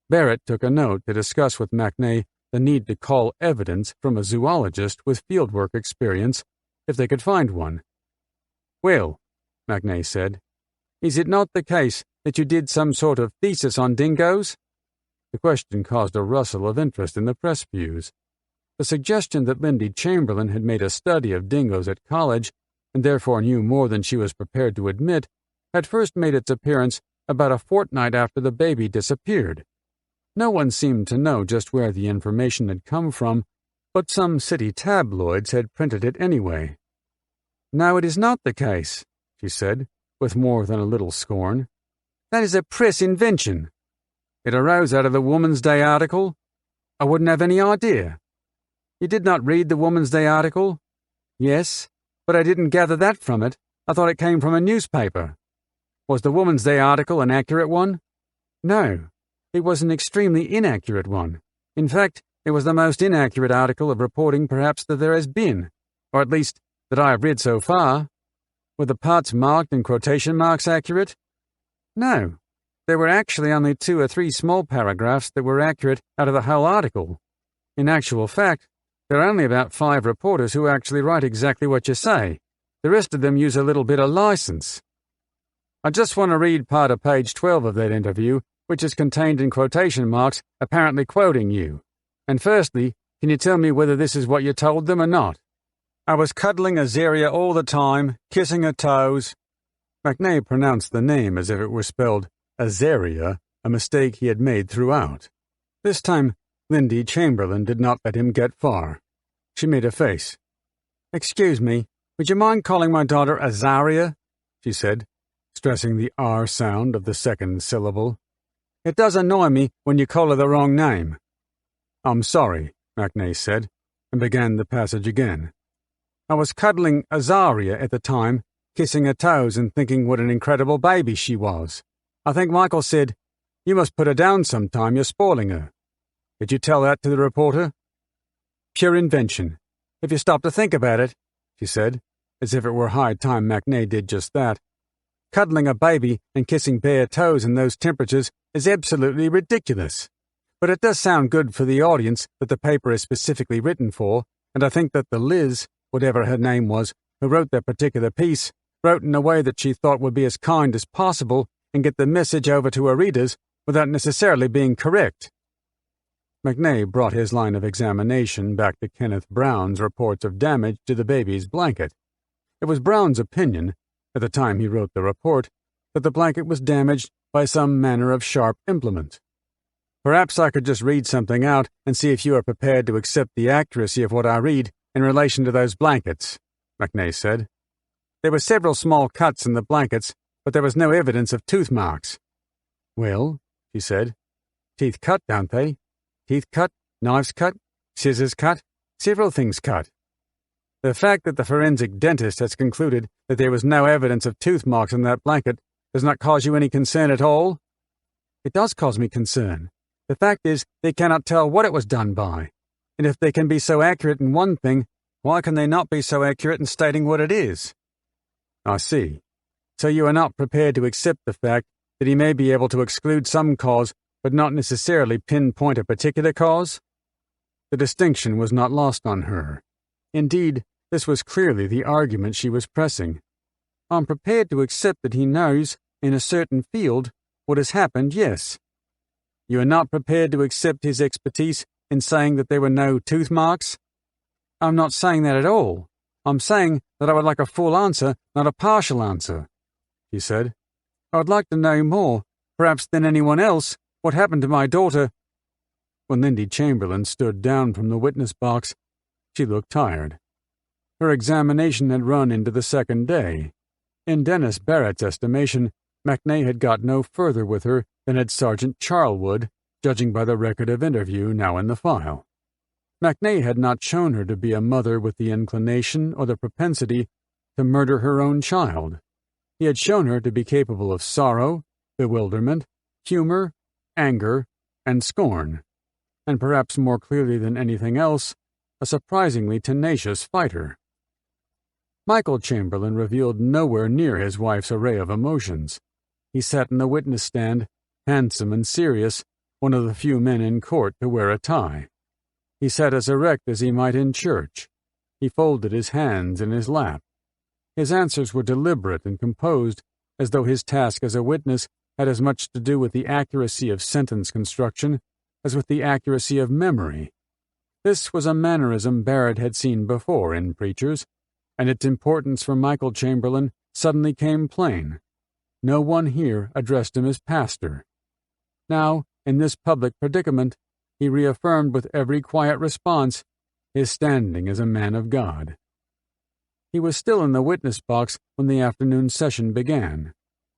Barrett took a note to discuss with MacNay the need to call evidence from a zoologist with fieldwork experience, if they could find one. "Well," MacNay said, "is it not the case that you did some sort of thesis on dingoes?" The question caused a rustle of interest in the press pews. The suggestion that Lindy Chamberlain had made a study of dingoes at college, and therefore knew more than she was prepared to admit, had first made its appearance about a fortnight after the baby disappeared. No one seemed to know just where the information had come from, but some city tabloids had printed it anyway. "No, it is not the case," she said, with more than a little scorn. "That is a press invention. It arose out of the Woman's Day article? I wouldn't have any idea." "You did not read the Woman's Day article?" "Yes, but I didn't gather that from it. I thought it came from a newspaper." "Was the Woman's Day article an accurate one?" "No, it was an extremely inaccurate one. In fact, it was the most inaccurate article of reporting perhaps that there has been, or at least that I have read so far." "Were the parts marked in quotation marks accurate?" "No. There were actually only 2 or 3 small paragraphs that were accurate out of the whole article. In actual fact, there are only about 5 reporters who actually write exactly what you say. The rest of them use a little bit of license. I just want to read part of page 12 of that interview, which is contained in quotation marks, apparently quoting you. And firstly, can you tell me whether this is what you told them or not?" "I was cuddling Azaria all the time, kissing her toes." MacNay pronounced the name as if it were spelled Azaria, a mistake he had made throughout. This time, Lindy Chamberlain did not let him get far. She made a face. "Excuse me, would you mind calling my daughter Azaria?" she said, stressing the R sound of the second syllable. "It does annoy me when you call her the wrong name." "I'm sorry," MacNay said, and began the passage again. "I was cuddling Azaria at the time, kissing her toes and thinking what an incredible baby she was. I think Michael said, 'You must put her down sometime, you're spoiling her.' Did you tell that to the reporter?" "Pure invention. If you stop to think about it," she said, as if it were high time MacNay did just that. "Cuddling a baby and kissing bare toes in those temperatures is absolutely ridiculous. But it does sound good for the audience that the paper is specifically written for, and I think that the Liz, whatever her name was, who wrote that particular piece, wrote in a way that she thought would be as kind as possible and get the message over to her readers without necessarily being correct." MacNay brought his line of examination back to Kenneth Brown's reports of damage to the baby's blanket. It was Brown's opinion, at the time he wrote the report, that the blanket was damaged by some manner of sharp implement. "Perhaps I could just read something out and see if you are prepared to accept the accuracy of what I read in relation to those blankets," MacNay said. "There were several small cuts in the blankets, but there was no evidence of tooth marks." "Well," she said, "teeth cut, don't they? Teeth cut, knives cut, scissors cut, several things cut. The fact that the forensic dentist has concluded that there was no evidence of tooth marks on that blanket does not cause you any concern at all?" "It does cause me concern. The fact is, they cannot tell what it was done by. And if they can be so accurate in one thing, why can they not be so accurate in stating what it is?" "I see," So you are not prepared to accept the fact that he may be able to exclude some cause but not necessarily pinpoint a particular cause? The distinction was not lost on her. Indeed, this was clearly the argument she was pressing. I'm prepared to accept that he knows, in a certain field, what has happened, yes. You are not prepared to accept his expertise in saying that there were no tooth marks? I'm not saying that at all. I'm saying that I would like a full answer, not a partial answer, he said. I would like to know more, perhaps than anyone else, what happened to my daughter. When Lindy Chamberlain stood down from the witness box, she looked tired. Her examination had run into the second day. In Dennis Barrett's estimation, McNay had got no further with her than had Sergeant Charlwood, judging by the record of interview now in the file. McNay had not shown her to be a mother with the inclination or the propensity to murder her own child. He had shown her to be capable of sorrow, bewilderment, humor, anger, and scorn, and perhaps more clearly than anything else, a surprisingly tenacious fighter. Michael Chamberlain revealed nowhere near his wife's array of emotions. He sat in the witness stand, handsome and serious, one of the few men in court to wear a tie. He sat as erect as he might in church. He folded his hands in his lap. His answers were deliberate and composed, as though his task as a witness had as much to do with the accuracy of sentence construction as with the accuracy of memory. This was a mannerism Barrett had seen before in preachers, and its importance for Michael Chamberlain suddenly came plain. No one here addressed him as pastor. Now, in this public predicament, he reaffirmed with every quiet response his standing as a man of God. He was still in the witness box when the afternoon session began.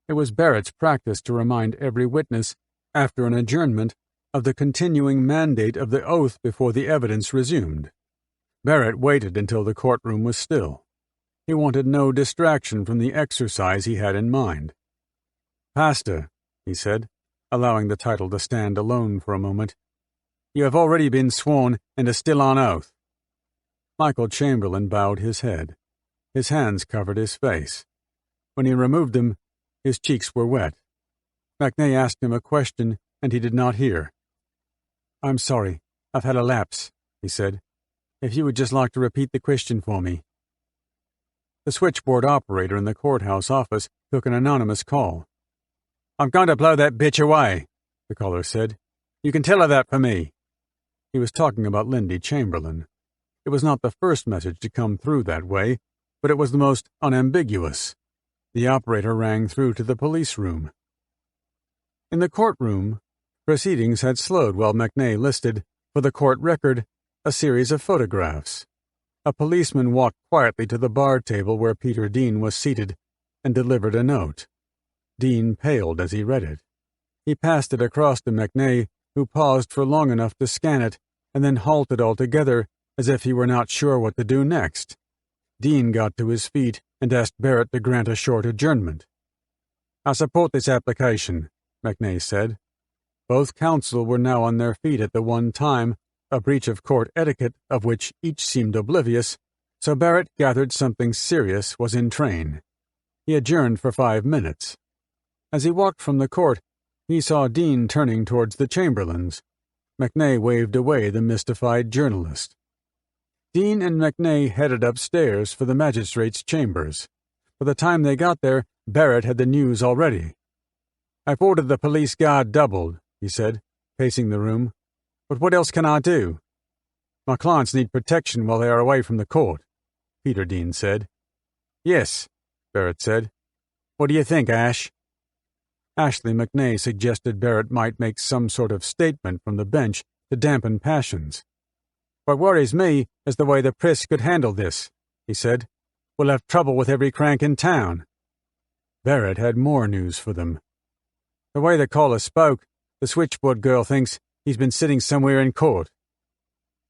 It was Barrett's practice to remind every witness, after an adjournment, of the continuing mandate of the oath before the evidence resumed. Barrett waited until the courtroom was still. He wanted no distraction from the exercise he had in mind. "Pastor," he said, allowing the title to stand alone for a moment, "you have already been sworn and are still on oath." Michael Chamberlain bowed his head. His hands covered his face. When he removed them, his cheeks were wet. McNay asked him a question, and he did not hear. "I'm sorry, I've had a lapse," he said. "If you would just like to repeat the question for me." The switchboard operator in the courthouse office took an anonymous call. "I'm going to blow that bitch away," the caller said. "You can tell her that for me." He was talking about Lindy Chamberlain. It was not the first message to come through that way, but it was the most unambiguous. The operator rang through to the police room. In the courtroom, proceedings had slowed while McNay listed, for the court record, a series of photographs. A policeman walked quietly to the bar table where Peter Dean was seated and delivered a note. Dean paled as he read it. He passed it across to McNay, who paused for long enough to scan it and then halted altogether as if he were not sure what to do next. Dean got to his feet and asked Barrett to grant a short adjournment. "I support this application," McNay said. Both counsel were now on their feet at the one time, a breach of court etiquette of which each seemed oblivious, so Barrett gathered something serious was in train. He adjourned for 5 minutes. As he walked from the court, he saw Dean turning towards the Chamberlains. McNay waved away the mystified journalist. Dean and McNay headed upstairs for the magistrate's chambers. By the time they got there, Barrett had the news already. "I've ordered the police guard doubled," he said, pacing the room. "But what else can I do?" "My clients need protection while they are away from the court," Peter Dean said. "Yes," Barrett said. "What do you think, Ash?" Ashley McNay suggested Barrett might make some sort of statement from the bench to dampen passions. "What worries me is the way the press could handle this," he said. "We'll have trouble with every crank in town." Barrett had more news for them. "The way the caller spoke, the switchboard girl thinks he's been sitting somewhere in court."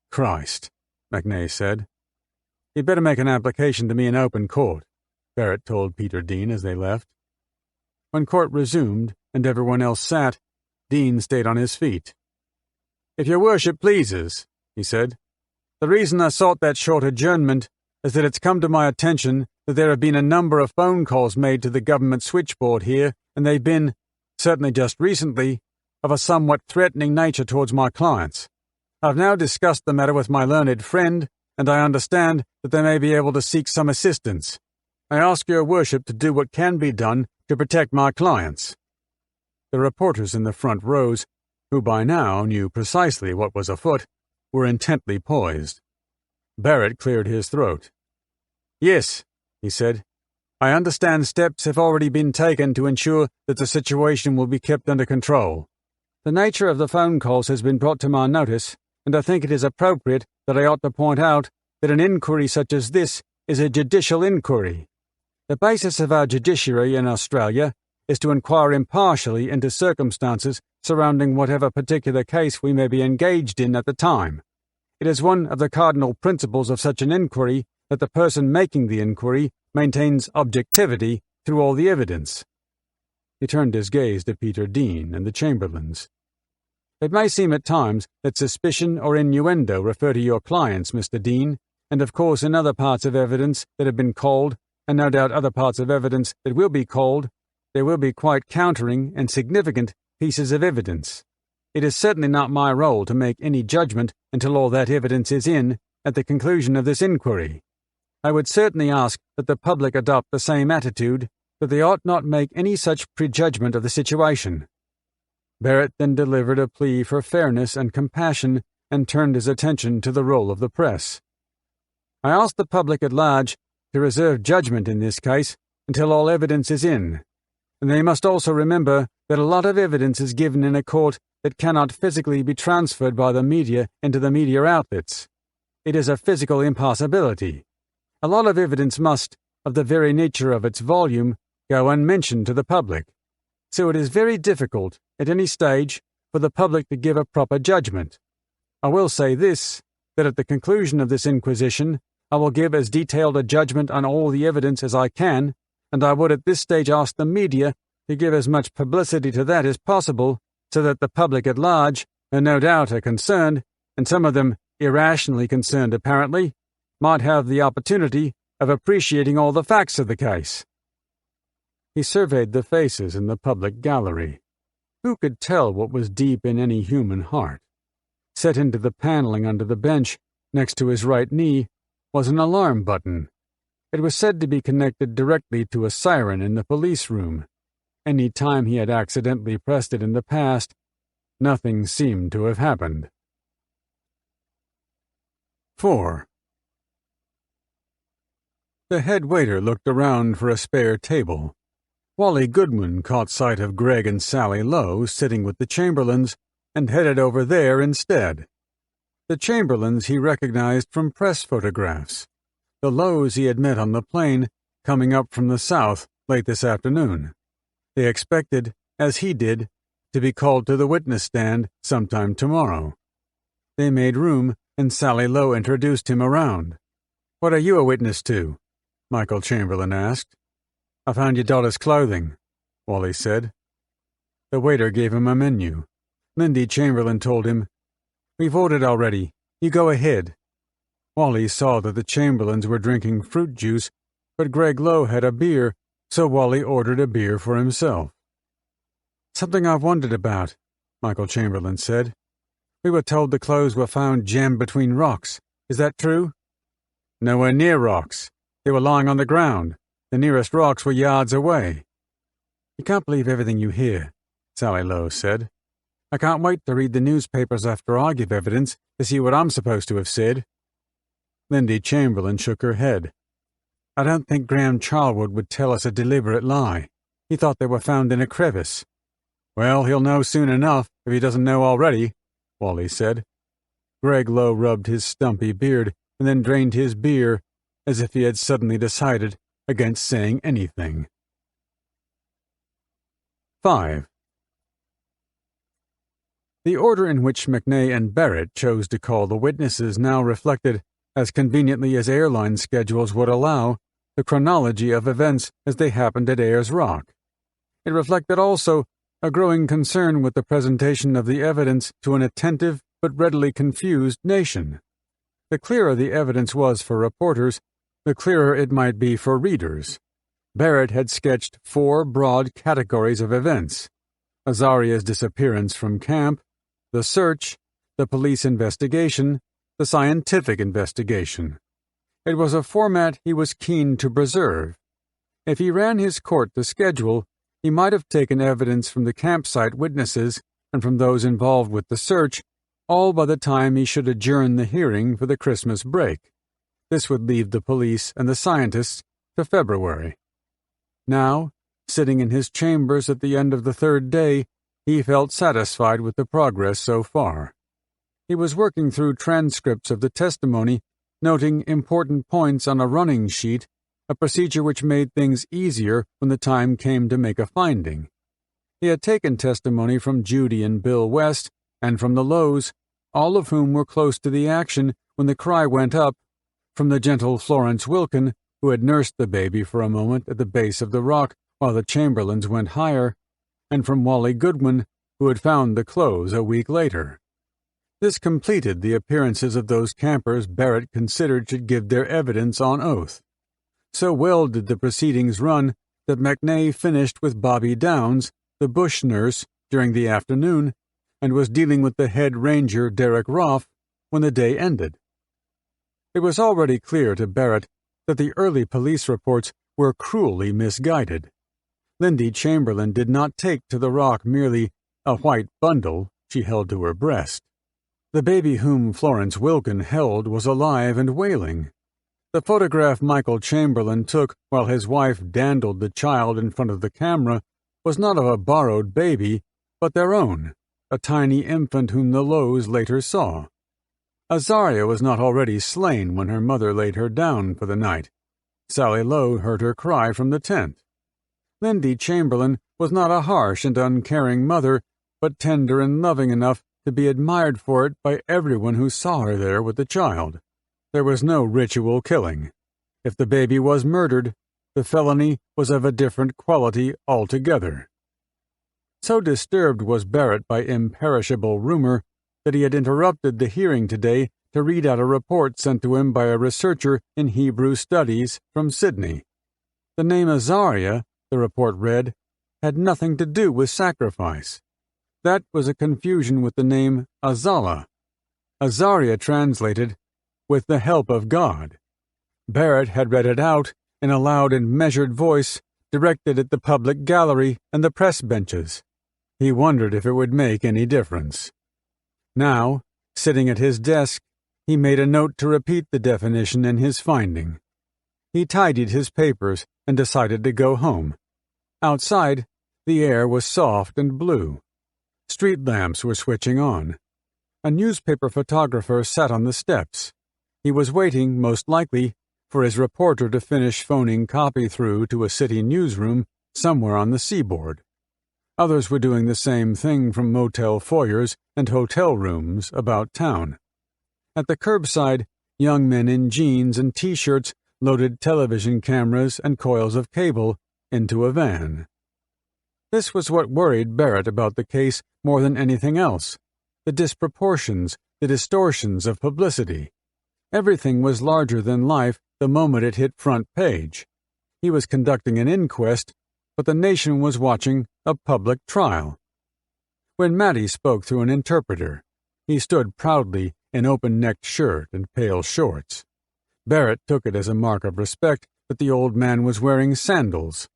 "Christ," McNay said. "You'd better make an application to me in open court," Barrett told Peter Dean as they left. When court resumed and everyone else sat, Dean stayed on his feet. "If your worship pleases," he said, "the reason I sought that short adjournment is that it's come to my attention that there have been a number of phone calls made to the government switchboard here, and they've been, certainly just recently, of a somewhat threatening nature towards my clients. I've now discussed the matter with my learned friend, and I understand that they may be able to seek some assistance. I ask your worship to do what can be done to protect my clients." The reporters in the front rows, who by now knew precisely what was afoot, were intently poised. Barrett cleared his throat. "Yes," he said. "I understand steps have already been taken to ensure that the situation will be kept under control. The nature of the phone calls has been brought to my notice, and I think it is appropriate that I ought to point out that an inquiry such as this is a judicial inquiry. The basis of our judiciary in Australia is to inquire impartially into circumstances surrounding whatever particular case we may be engaged in at the time. It is one of the cardinal principles of such an inquiry that the person making the inquiry maintains objectivity through all the evidence." He turned his gaze to Peter Dean and the Chamberlains. "It may seem at times that suspicion or innuendo refer to your clients, Mr. Dean, and of course in other parts of evidence that have been called, and no doubt other parts of evidence that will be called, there will be quite countering and significant pieces of evidence. It is certainly not my role to make any judgment until all that evidence is in at the conclusion of this inquiry. I would certainly ask that the public adopt the same attitude, that they ought not make any such prejudgment of the situation." Barrett then delivered a plea for fairness and compassion and turned his attention to the role of the press. "I ask the public at large to reserve judgment in this case until all evidence is in, and they must also remember that a lot of evidence is given in a court that cannot physically be transferred by the media into the media outlets. It is a physical impossibility. A lot of evidence must, of the very nature of its volume, go unmentioned to the public. So it is very difficult, at any stage, for the public to give a proper judgment. I will say this, that at the conclusion of this inquisition, I will give as detailed a judgment on all the evidence as I can, and I would at this stage ask the media to give as much publicity to that as possible, so that the public at large, who no doubt are concerned, and some of them irrationally concerned apparently, might have the opportunity of appreciating all the facts of the case." He surveyed the faces in the public gallery. Who could tell what was deep in any human heart? Set into the paneling under the bench, next to his right knee, was an alarm button. It was said to be connected directly to a siren in the police room. Any time he had accidentally pressed it in the past, nothing seemed to have happened. 4. The head waiter looked around for a spare table. Wally Goodwin caught sight of Greg and Sally Lowe sitting with the Chamberlains and headed over there instead. The Chamberlains he recognized from press photographs. The Lowes he had met on the plane coming up from the south late this afternoon. They expected, as he did, to be called to the witness stand sometime tomorrow. They made room, and Sally Lowe introduced him around. "What are you a witness to?" Michael Chamberlain asked. "I found your daughter's clothing," Wally said. The waiter gave him a menu. Lindy Chamberlain told him, "We've ordered already. You go ahead." Wally saw that the Chamberlains were drinking fruit juice, but Greg Lowe had a beer, so Wally ordered a beer for himself. "Something I've wondered about," Michael Chamberlain said. "We were told the clothes were found jammed between rocks. Is that true?" "Nowhere near rocks. They were lying on the ground. The nearest rocks were yards away." "You can't believe everything you hear," Sally Lowe said. "I can't wait to read the newspapers after I give evidence to see what I'm supposed to have said." Lindy Chamberlain shook her head. "I don't think Graham Charlwood would tell us a deliberate lie. He thought they were found in a crevice." "Well, he'll know soon enough if he doesn't know already," Wally said. Greg Lowe rubbed his stumpy beard and then drained his beer, as if he had suddenly decided against saying anything. 5. The order in which McNay and Barrett chose to call the witnesses now reflected, as conveniently as airline schedules would allow, the chronology of events as they happened at Ayers Rock. It reflected also a growing concern with the presentation of the evidence to an attentive but readily confused nation. The clearer the evidence was for reporters, the clearer it might be for readers. Barrett had sketched 4 broad categories of events: Azaria's disappearance from camp, the search, the police investigation, the scientific investigation. It was a format he was keen to preserve. If he ran his court to schedule, he might have taken evidence from the campsite witnesses and from those involved with the search, all by the time he should adjourn the hearing for the Christmas break. This would leave the police and the scientists to February. Now, sitting in his chambers at the end of the 3rd day, he felt satisfied with the progress so far. He was working through transcripts of the testimony, noting important points on a running sheet, a procedure which made things easier when the time came to make a finding. He had taken testimony from Judy and Bill West and from the Lows, all of whom were close to the action when the cry went up, from the gentle Florence Wilkin, who had nursed the baby for a moment at the base of the rock while the Chamberlains went higher, and from Wally Goodwin, who had found the clothes a week later. This completed the appearances of those campers Barrett considered should give their evidence on oath. So well did the proceedings run that McNay finished with Bobby Downs, the bush nurse, during the afternoon, and was dealing with the head ranger Derek Roff when the day ended. It was already clear to Barrett that the early police reports were cruelly misguided. Lindy Chamberlain did not take to the rock merely a white bundle she held to her breast. The baby whom Florence Wilkin held was alive and wailing. The photograph Michael Chamberlain took while his wife dandled the child in front of the camera was not of a borrowed baby, but their own, a tiny infant whom the Lows later saw. Azaria was not already slain when her mother laid her down for the night. Sally Lowe heard her cry from the tent. Lindy Chamberlain was not a harsh and uncaring mother, but tender and loving enough to be admired for it by everyone who saw her there with the child. There was no ritual killing. If the baby was murdered, the felony was of a different quality altogether. So disturbed was Barrett by imperishable rumor that he had interrupted the hearing today to read out a report sent to him by a researcher in Hebrew studies from Sydney. The name Azaria, the report read, had nothing to do with sacrifice. That was a confusion with the name Azala. Azaria translated, "with the help of God." Barrett had read it out in a loud and measured voice directed at the public gallery and the press benches. He wondered if it would make any difference. Now, sitting at his desk, he made a note to repeat the definition in his finding. He tidied his papers and decided to go home. Outside, the air was soft and blue. Street lamps were switching on. A newspaper photographer sat on the steps. He was waiting, most likely, for his reporter to finish phoning copy through to a city newsroom somewhere on the seaboard. Others were doing the same thing from motel foyers and hotel rooms about town. At the curbside, young men in jeans and T-shirts loaded television cameras and coils of cable into a van. This was what worried Barrett about the case more than anything else: the disproportions, the distortions of publicity. Everything was larger than life the moment it hit front page. He was conducting an inquest, but the nation was watching a public trial. When Mattie spoke through an interpreter, he stood proudly in open-necked shirt and pale shorts. Barrett took it as a mark of respect that the old man was wearing sandals.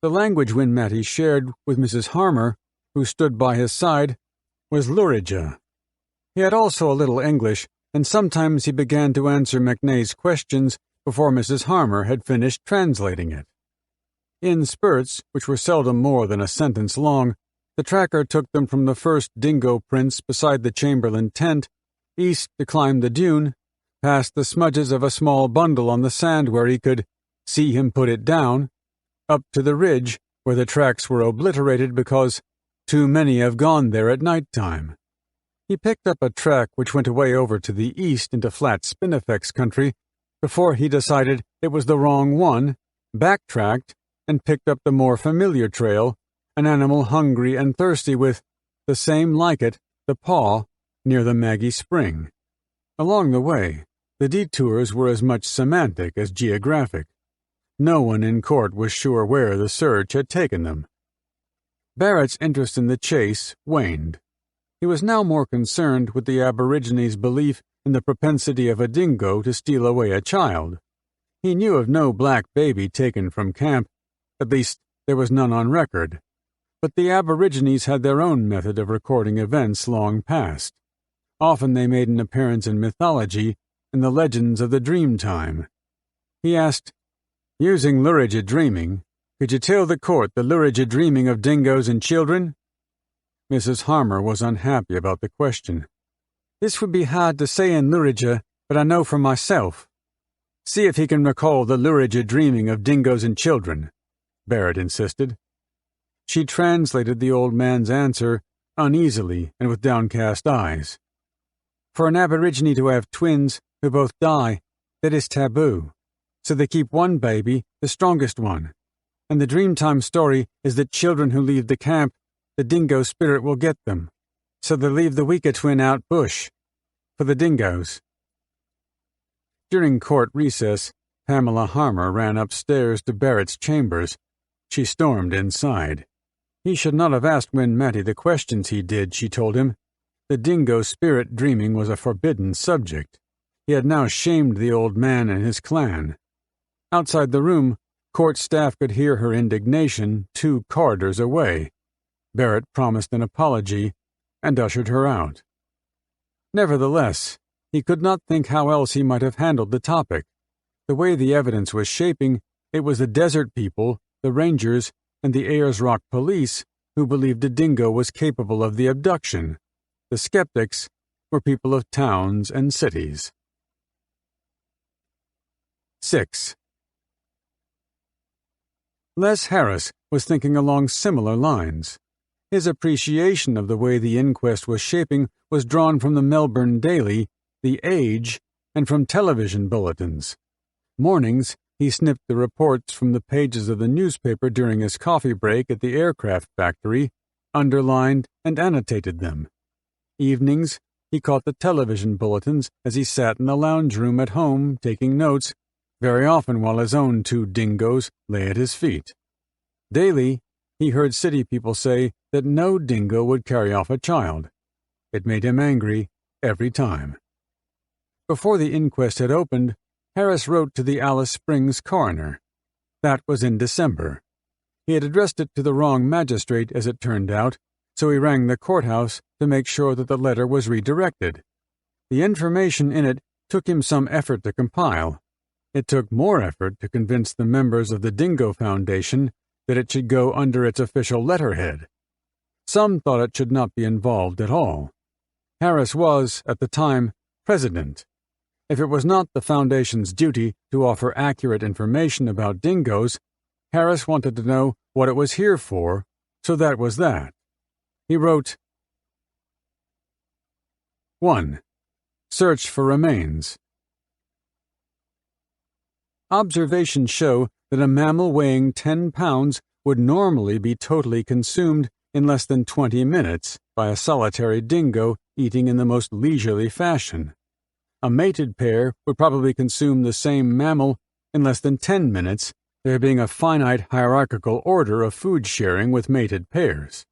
The language Win Mattie shared with Mrs. Harmer, who stood by his side, was Lurija. He had also a little English, and sometimes he began to answer McNay's questions before Mrs. Harmer had finished translating it. In spurts, which were seldom more than a sentence long, the tracker took them from the first dingo prints beside the Chamberlain tent, east to climb the dune, past the smudges of a small bundle on the sand where he could see him put it down, up to the ridge where the tracks were obliterated because too many have gone there at night time. He picked up a track which went away over to the east into flat Spinifex country before he decided it was the wrong one, backtracked, and picked up the more familiar trail, an animal hungry and thirsty with the same like it, the paw, near the Maggie Spring. Along the way, The detours were as much semantic as geographic. No one in court was sure where the search had taken them. Barrett's interest in the chase waned. He was now more concerned with the Aborigines' belief in the propensity of a dingo to steal away a child. He knew of no black baby taken from camp, at least there was none on record, but the Aborigines had their own method of recording events long past. Often they made an appearance in mythology and the legends of the dream time. He asked, "Using lurid dreaming, could you tell the court the lurid dreaming of dingoes and children?" Mrs. Harmer was unhappy about the question. "This would be hard to say in lurid, but I know for myself." "See if he can recall the lurid dreaming of dingoes and children," Barrett insisted. She translated the old man's answer uneasily and with downcast eyes. "For an Aborigine to have twins who both die, that is taboo. So they keep one baby, the strongest one. And the Dreamtime story is that children who leave the camp, the dingo spirit will get them. So they leave the weaker twin out bush. For the dingoes." During court recess, Pamela Harmer ran upstairs to Barrett's chambers. She stormed inside. He should not have asked Win Matty the questions he did, she told him. The dingo spirit dreaming was a forbidden subject. He had now shamed the old man and his clan. Outside the room, court staff could hear her indignation 2 corridors away. Barrett promised an apology and ushered her out. Nevertheless, he could not think how else he might have handled the topic. The way the evidence was shaping, it was the desert people, the rangers, and the Ayers Rock police who believed a dingo was capable of the abduction. The skeptics were people of towns and cities. 6. Les Harris was thinking along similar lines. His appreciation of the way the inquest was shaping was drawn from the Melbourne Daily, The Age, and from television bulletins. Mornings, he snipped the reports from the pages of the newspaper during his coffee break at the aircraft factory, underlined and annotated them. Evenings, he caught the television bulletins as he sat in the lounge room at home taking notes, very often while his own 2 dingoes lay at his feet. Daily, he heard city people say that no dingo would carry off a child. It made him angry every time. Before the inquest had opened, Harris wrote to the Alice Springs coroner. That was in December. He had addressed it to the wrong magistrate, as it turned out, so he rang the courthouse to make sure that the letter was redirected. The information in it took him some effort to compile. It took more effort to convince the members of the Dingo Foundation that it should go under its official letterhead. Some thought it should not be involved at all. Harris was, at the time, president. If it was not the Foundation's duty to offer accurate information about dingoes, Harris wanted to know what it was here for, so that was that. He wrote, 1. Search for remains. Observations show that a mammal weighing 10 pounds would normally be totally consumed in less than 20 minutes by a solitary dingo eating in the most leisurely fashion. A mated pair would probably consume the same mammal in less than 10 minutes, there being a finite hierarchical order of food sharing with mated pairs.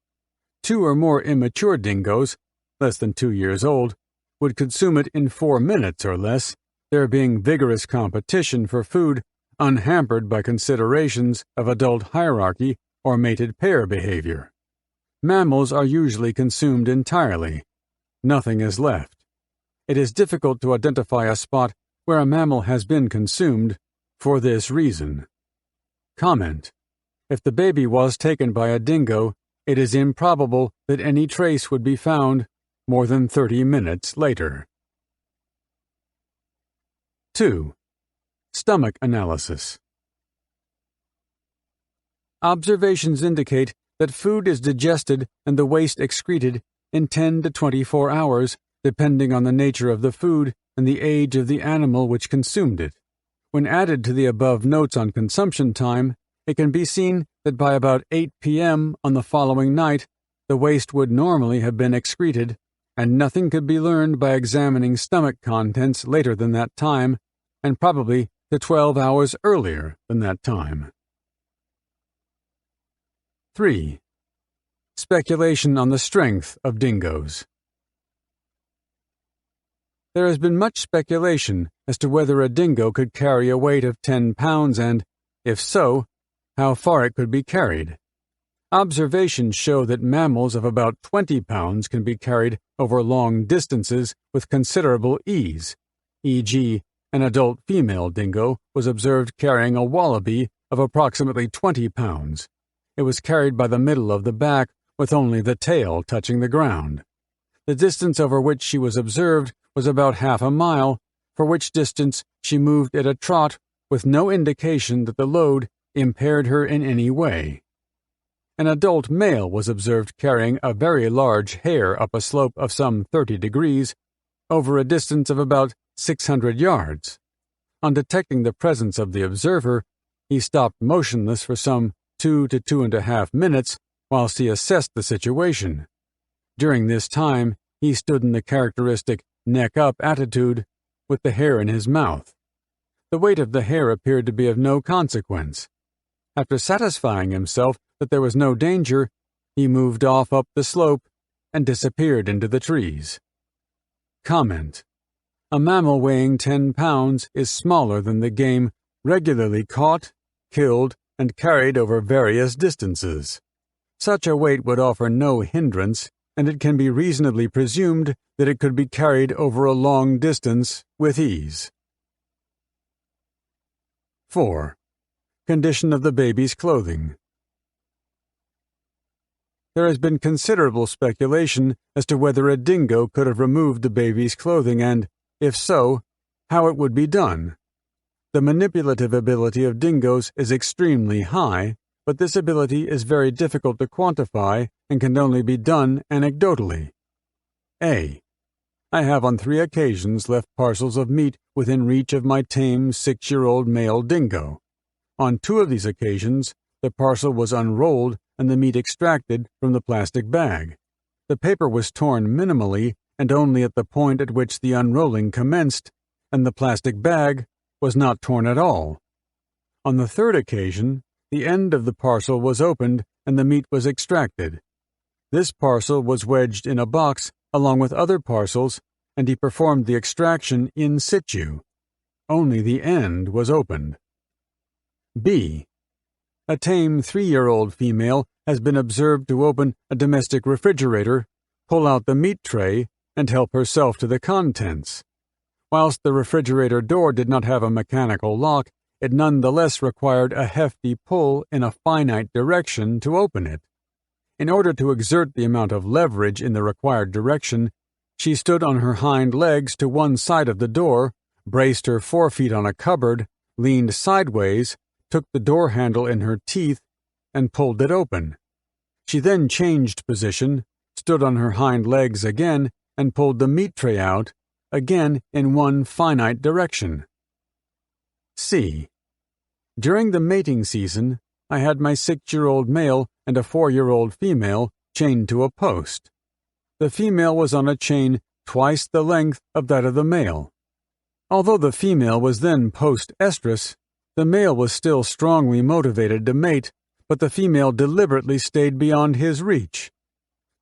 2 or more immature dingoes, less than 2 years old, would consume it in 4 minutes or less, there being vigorous competition for food unhampered by considerations of adult hierarchy or mated pair behavior. Mammals are usually consumed entirely. Nothing is left. It is difficult to identify a spot where a mammal has been consumed for this reason. Comment: if the baby was taken by a dingo, it is improbable that any trace would be found more than 30 minutes later. 2. Stomach analysis. Observations indicate that food is digested and the waste excreted in 10 to 24 hours, depending on the nature of the food and the age of the animal which consumed it. When added to the above notes on consumption time, it can be seen that by about 8 p.m. on the following night, the waste would normally have been excreted, and nothing could be learned by examining stomach contents later than that time, and probably to 12 hours earlier than that time. 3. Speculation on the strength of dingoes. There has been much speculation as to whether a dingo could carry a weight of 10 pounds and, if so, how far it could be carried. Observations show that mammals of about 20 pounds can be carried over long distances with considerable ease, e.g., an adult female dingo was observed carrying a wallaby of approximately 20 pounds. It was carried by the middle of the back with only the tail touching the ground. The distance over which she was observed was about half a mile, for which distance she moved at a trot with no indication that the load impaired her in any way. An adult male was observed carrying a very large hare up a slope of some 30 degrees, over a distance of about 600 yards. On detecting the presence of the observer, he stopped motionless for some 2 to 2.5 minutes whilst he assessed the situation. During this time, he stood in the characteristic neck-up attitude with the hare in his mouth. The weight of the hare appeared to be of no consequence. After satisfying himself that there was no danger, he moved off up the slope and disappeared into the trees. Comment: a mammal weighing 10 pounds is smaller than the game regularly caught, killed, and carried over various distances. Such a weight would offer no hindrance, and it can be reasonably presumed that it could be carried over a long distance with ease. 4. Condition of the baby's clothing. There has been considerable speculation as to whether a dingo could have removed the baby's clothing and, if so, how it would be done. The manipulative ability of dingoes is extremely high, but this ability is very difficult to quantify and can only be done anecdotally. A. I have on 3 occasions left parcels of meat within reach of my tame 6-year-old male dingo. On 2 of these occasions, the parcel was unrolled and the meat extracted from the plastic bag. The paper was torn minimally and only at the point at which the unrolling commenced, and the plastic bag was not torn at all. On the 3rd occasion, the end of the parcel was opened and the meat was extracted. This parcel was wedged in a box along with other parcels, and he performed the extraction in situ. Only the end was opened. B. A tame 3-year-old female has been observed to open a domestic refrigerator, pull out the meat tray, and help herself to the contents. Whilst the refrigerator door did not have a mechanical lock, it nonetheless required a hefty pull in a finite direction to open it. In order to exert the amount of leverage in the required direction, she stood on her hind legs to one side of the door, braced her forefeet on a cupboard, leaned sideways, took the door handle in her teeth, and pulled it open. She then changed position, stood on her hind legs again, and pulled the meat tray out, again in one finite direction. C. During the mating season, I had my 6-year-old male and a 4-year-old female chained to a post. The female was on a chain twice the length of that of the male. Although the female was then post-estrus, the male was still strongly motivated to mate, but the female deliberately stayed beyond his reach.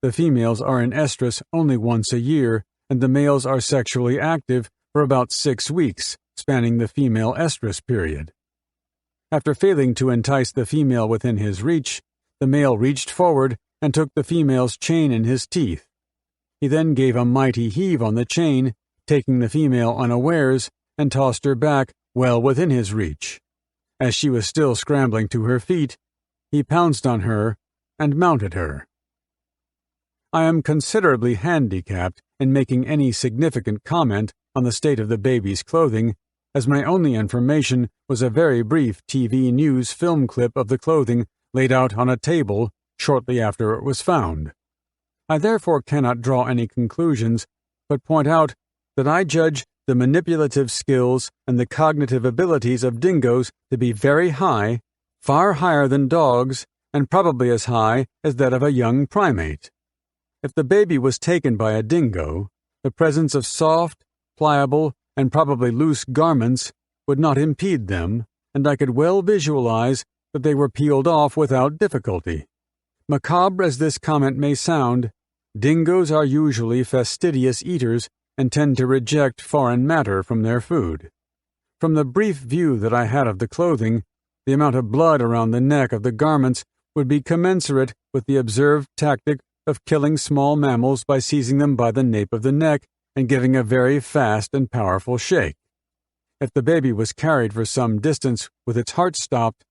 The females are in estrus only once a year, and the males are sexually active for about 6 weeks, spanning the female estrus period. After failing to entice the female within his reach, the male reached forward and took the female's chain in his teeth. He then gave a mighty heave on the chain, taking the female unawares, and tossed her back well within his reach. As she was still scrambling to her feet, he pounced on her and mounted her. I am considerably handicapped in making any significant comment on the state of the baby's clothing, as my only information was a very brief TV news film clip of the clothing laid out on a table shortly after it was found. I therefore cannot draw any conclusions, but point out that I judge the manipulative skills and the cognitive abilities of dingoes to be very high, far higher than dogs, and probably as high as that of a young primate. If the baby was taken by a dingo, the presence of soft, pliable, and probably loose garments would not impede them, and I could well visualize that they were peeled off without difficulty. Macabre as this comment may sound, dingoes are usually fastidious eaters and tend to reject foreign matter from their food. From the brief view that I had of the clothing, the amount of blood around the neck of the garments would be commensurate with the observed tactic of killing small mammals by seizing them by the nape of the neck and giving a very fast and powerful shake. If the baby was carried for some distance with its heart stopped,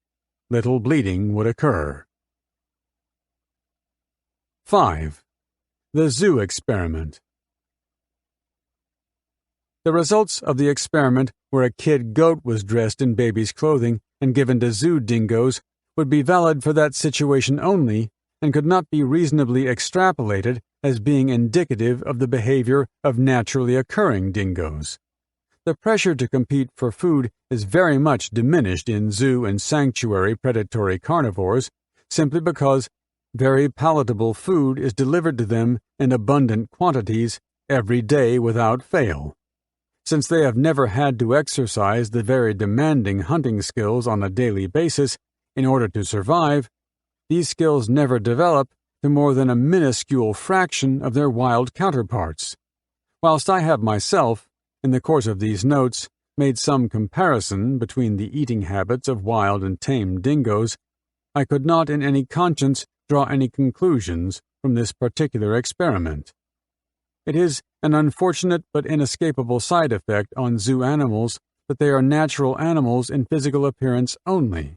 little bleeding would occur. 5. The zoo experiment. The results of the experiment where a kid goat was dressed in baby's clothing and given to zoo dingoes would be valid for that situation only and could not be reasonably extrapolated as being indicative of the behavior of naturally occurring dingoes. The pressure to compete for food is very much diminished in zoo and sanctuary predatory carnivores simply because very palatable food is delivered to them in abundant quantities every day without fail. Since they have never had to exercise the very demanding hunting skills on a daily basis in order to survive, these skills never develop to more than a minuscule fraction of their wild counterparts. Whilst I have myself, in the course of these notes, made some comparison between the eating habits of wild and tame dingoes, I could not in any conscience draw any conclusions from this particular experiment. It is an unfortunate but inescapable side effect on zoo animals that they are natural animals in physical appearance only.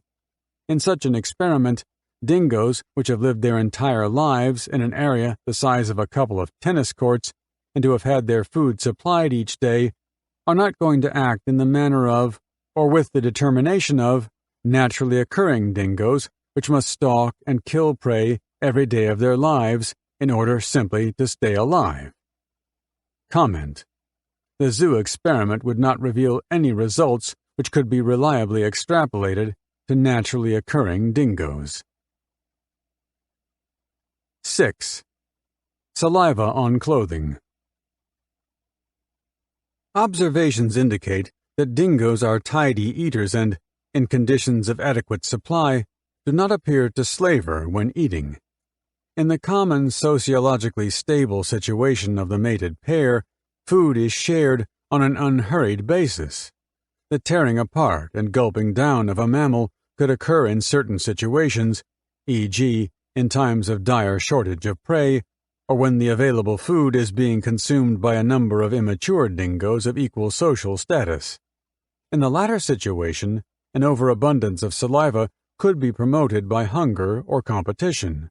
In such an experiment, dingoes, which have lived their entire lives in an area the size of a couple of tennis courts and who have had their food supplied each day, are not going to act in the manner of, or with the determination of, naturally occurring dingoes, which must stalk and kill prey every day of their lives in order simply to stay alive. Comment. The zoo experiment would not reveal any results which could be reliably extrapolated to naturally occurring dingoes. 6. Saliva on clothing. Observations indicate that dingoes are tidy eaters and, in conditions of adequate supply, do not appear to slaver when eating. In the common sociologically stable situation of the mated pair, food is shared on an unhurried basis. The tearing apart and gulping down of a mammal could occur in certain situations, e.g., in times of dire shortage of prey, or when the available food is being consumed by a number of immature dingoes of equal social status. In the latter situation, an overabundance of saliva could be promoted by hunger or competition.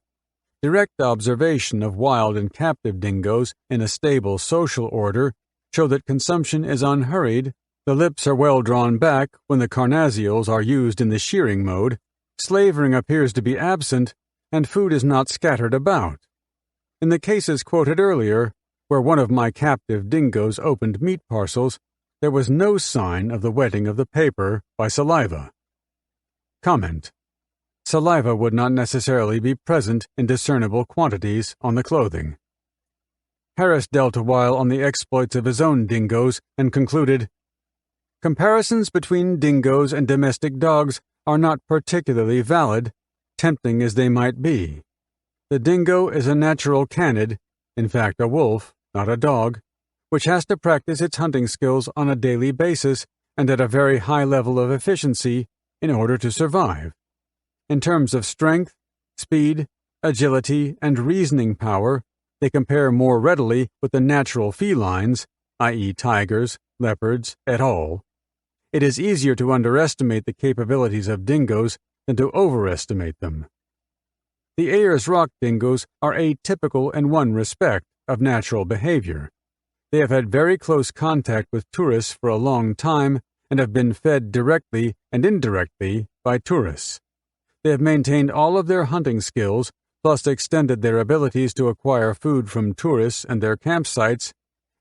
Direct observation of wild and captive dingoes in a stable social order show that consumption is unhurried, the lips are well drawn back when the carnassials are used in the shearing mode, slavering appears to be absent, and food is not scattered about. In the cases quoted earlier, where one of my captive dingoes opened meat parcels, there was no sign of the wetting of the paper by saliva. Comment. Saliva would not necessarily be present in discernible quantities on the clothing. Harris dealt a while on the exploits of his own dingoes and concluded, comparisons between dingoes and domestic dogs are not particularly valid, tempting as they might be. The dingo is a natural canid, in fact a wolf, not a dog, which has to practice its hunting skills on a daily basis and at a very high level of efficiency in order to survive. In terms of strength, speed, agility, and reasoning power, they compare more readily with the natural felines, i.e. tigers, leopards, et al. It is easier to underestimate the capabilities of dingoes than to overestimate them. The Ayers Rock dingoes are atypical in one respect of natural behavior. They have had very close contact with tourists for a long time and have been fed directly and indirectly by tourists. They have maintained all of their hunting skills, plus extended their abilities to acquire food from tourists and their campsites,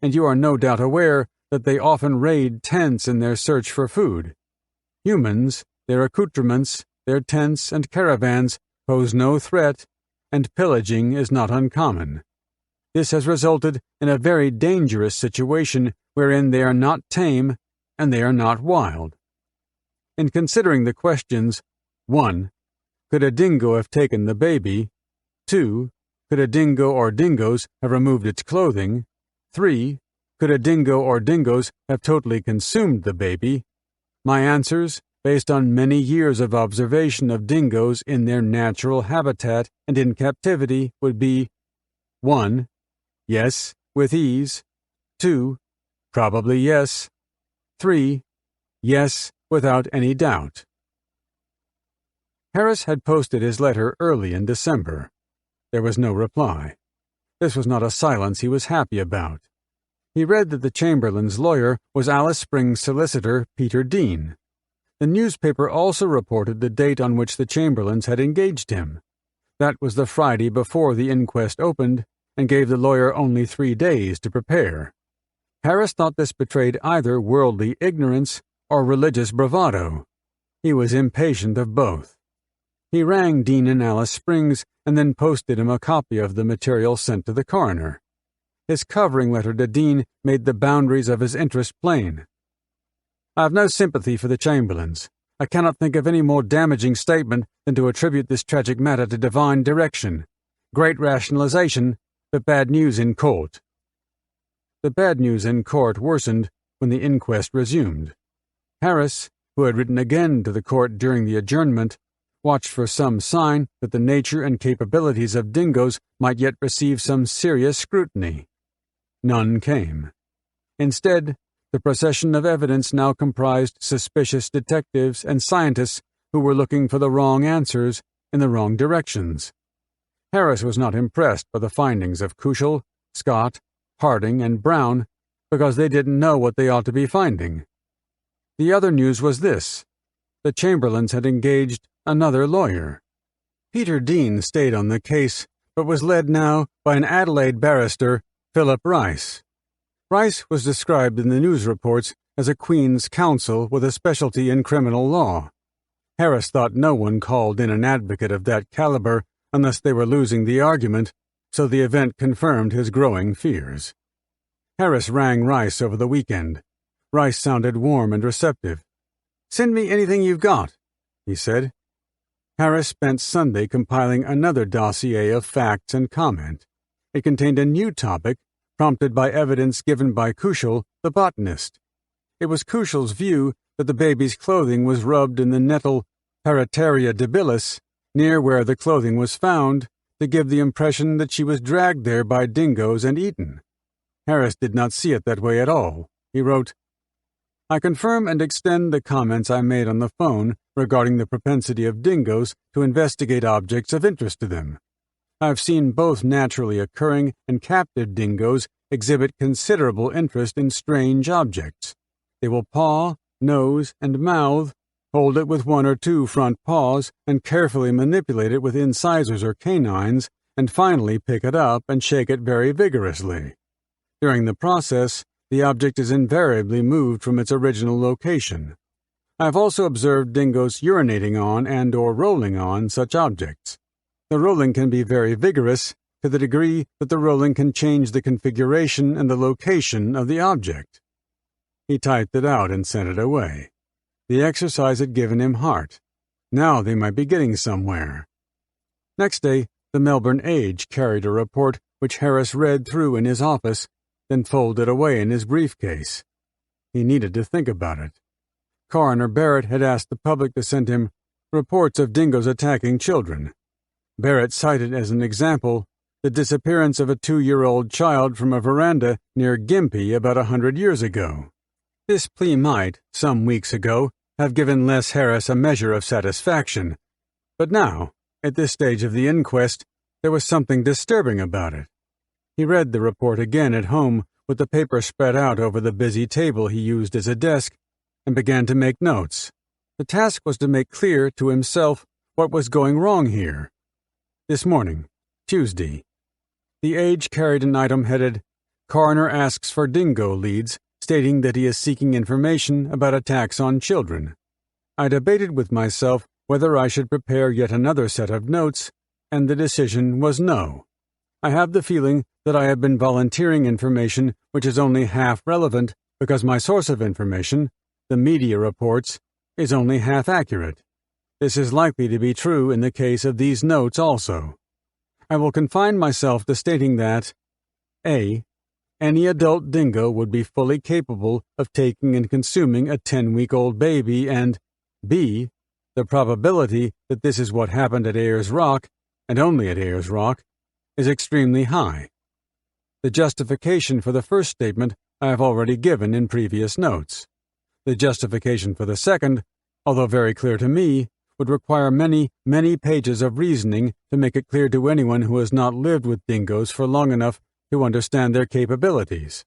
and you are no doubt aware that they often raid tents in their search for food. Humans, their accoutrements, their tents and caravans pose no threat, and pillaging is not uncommon. This has resulted in a very dangerous situation wherein they are not tame and they are not wild. In considering the questions, 1. Could a dingo have taken the baby? 2. Could a dingo or dingoes have removed its clothing? 3. Could a dingo or dingoes have totally consumed the baby? My answers, based on many years of observation of dingoes in their natural habitat and in captivity, would be 1. Yes, with ease. 2. Probably yes. 3. Yes, without any doubt. Harris had posted his letter early in December. There was no reply. This was not a silence he was happy about. He read that the Chamberlain's lawyer was Alice Springs solicitor Peter Dean. The newspaper also reported the date on which the Chamberlains had engaged him. That was the Friday before the inquest opened, and gave the lawyer only 3 days to prepare. Harris thought this betrayed either worldly ignorance or religious bravado. He was impatient of both. He rang Dean in Alice Springs and then posted him a copy of the material sent to the coroner. His covering letter to Dean made the boundaries of his interest plain. I have no sympathy for the Chamberlains. I cannot think of any more damaging statement than to attribute this tragic matter to divine direction. Great rationalization, but bad news in court. The bad news in court worsened when the inquest resumed. Harris, who had written again to the court during the adjournment, watched for some sign that the nature and capabilities of dingoes might yet receive some serious scrutiny. None came. Instead, the procession of evidence now comprised suspicious detectives and scientists who were looking for the wrong answers in the wrong directions. Harris was not impressed by the findings of Kushel, Scott, Harding, and Brown because they didn't know what they ought to be finding. The other news was this: the Chamberlains had engaged another lawyer. Peter Dean stayed on the case, but was led now by an Adelaide barrister, Philip Rice. Rice was described in the news reports as a Queen's counsel with a specialty in criminal law. Harris thought no one called in an advocate of that caliber unless they were losing the argument, so the event confirmed his growing fears. Harris rang Rice over the weekend. Rice sounded warm and receptive. "Send me anything you've got," he said. Harris spent Sunday compiling another dossier of facts and comment. It contained a new topic, prompted by evidence given by Kushel, the botanist. It was Kushel's view that the baby's clothing was rubbed in the nettle Parataria debilis, near where the clothing was found, to give the impression that she was dragged there by dingoes and eaten. Harris did not see it that way at all. He wrote, "I confirm and extend the comments I made on the phone regarding the propensity of dingoes to investigate objects of interest to them. I have seen both naturally occurring and captive dingoes exhibit considerable interest in strange objects. They will paw, nose, and mouth, hold it with 1 or 2 front paws, and carefully manipulate it with incisors or canines, and finally pick it up and shake it very vigorously. During the process, the object is invariably moved from its original location. I have also observed dingoes urinating on and or rolling on such objects. The rolling can be very vigorous, to the degree that the rolling can change the configuration and the location of the object." He typed it out and sent it away. The exercise had given him heart. Now they might be getting somewhere. Next day, the Melbourne Age carried a report which Harris read through in his office, then folded away in his briefcase. He needed to think about it. Coroner Barrett had asked the public to send him reports of dingoes attacking children. Barrett cited as an example the disappearance of a 2-year-old child from a veranda near Gympie about 100 years ago. This plea might, some weeks ago, have given Les Harris a measure of satisfaction, but now, at this stage of the inquest, there was something disturbing about it. He read the report again at home with the paper spread out over the busy table he used as a desk, and began to make notes. The task was to make clear to himself what was going wrong here. This morning, Tuesday, the Age carried an item headed, "Coroner asks for dingo leads," stating that he is seeking information about attacks on children. I debated with myself whether I should prepare yet another set of notes, and the decision was no. I have the feeling that I have been volunteering information which is only half relevant because my source of information, the media reports, is only half accurate. This is likely to be true in the case of these notes also. I will confine myself to stating that A. Any adult dingo would be fully capable of taking and consuming a 10-week-old baby, and B. The probability that this is what happened at Ayers Rock, and only at Ayers Rock, is extremely high. The justification for the first statement I have already given in previous notes. The justification for the second, although very clear to me, would require many, many pages of reasoning to make it clear to anyone who has not lived with dingoes for long enough to understand their capabilities.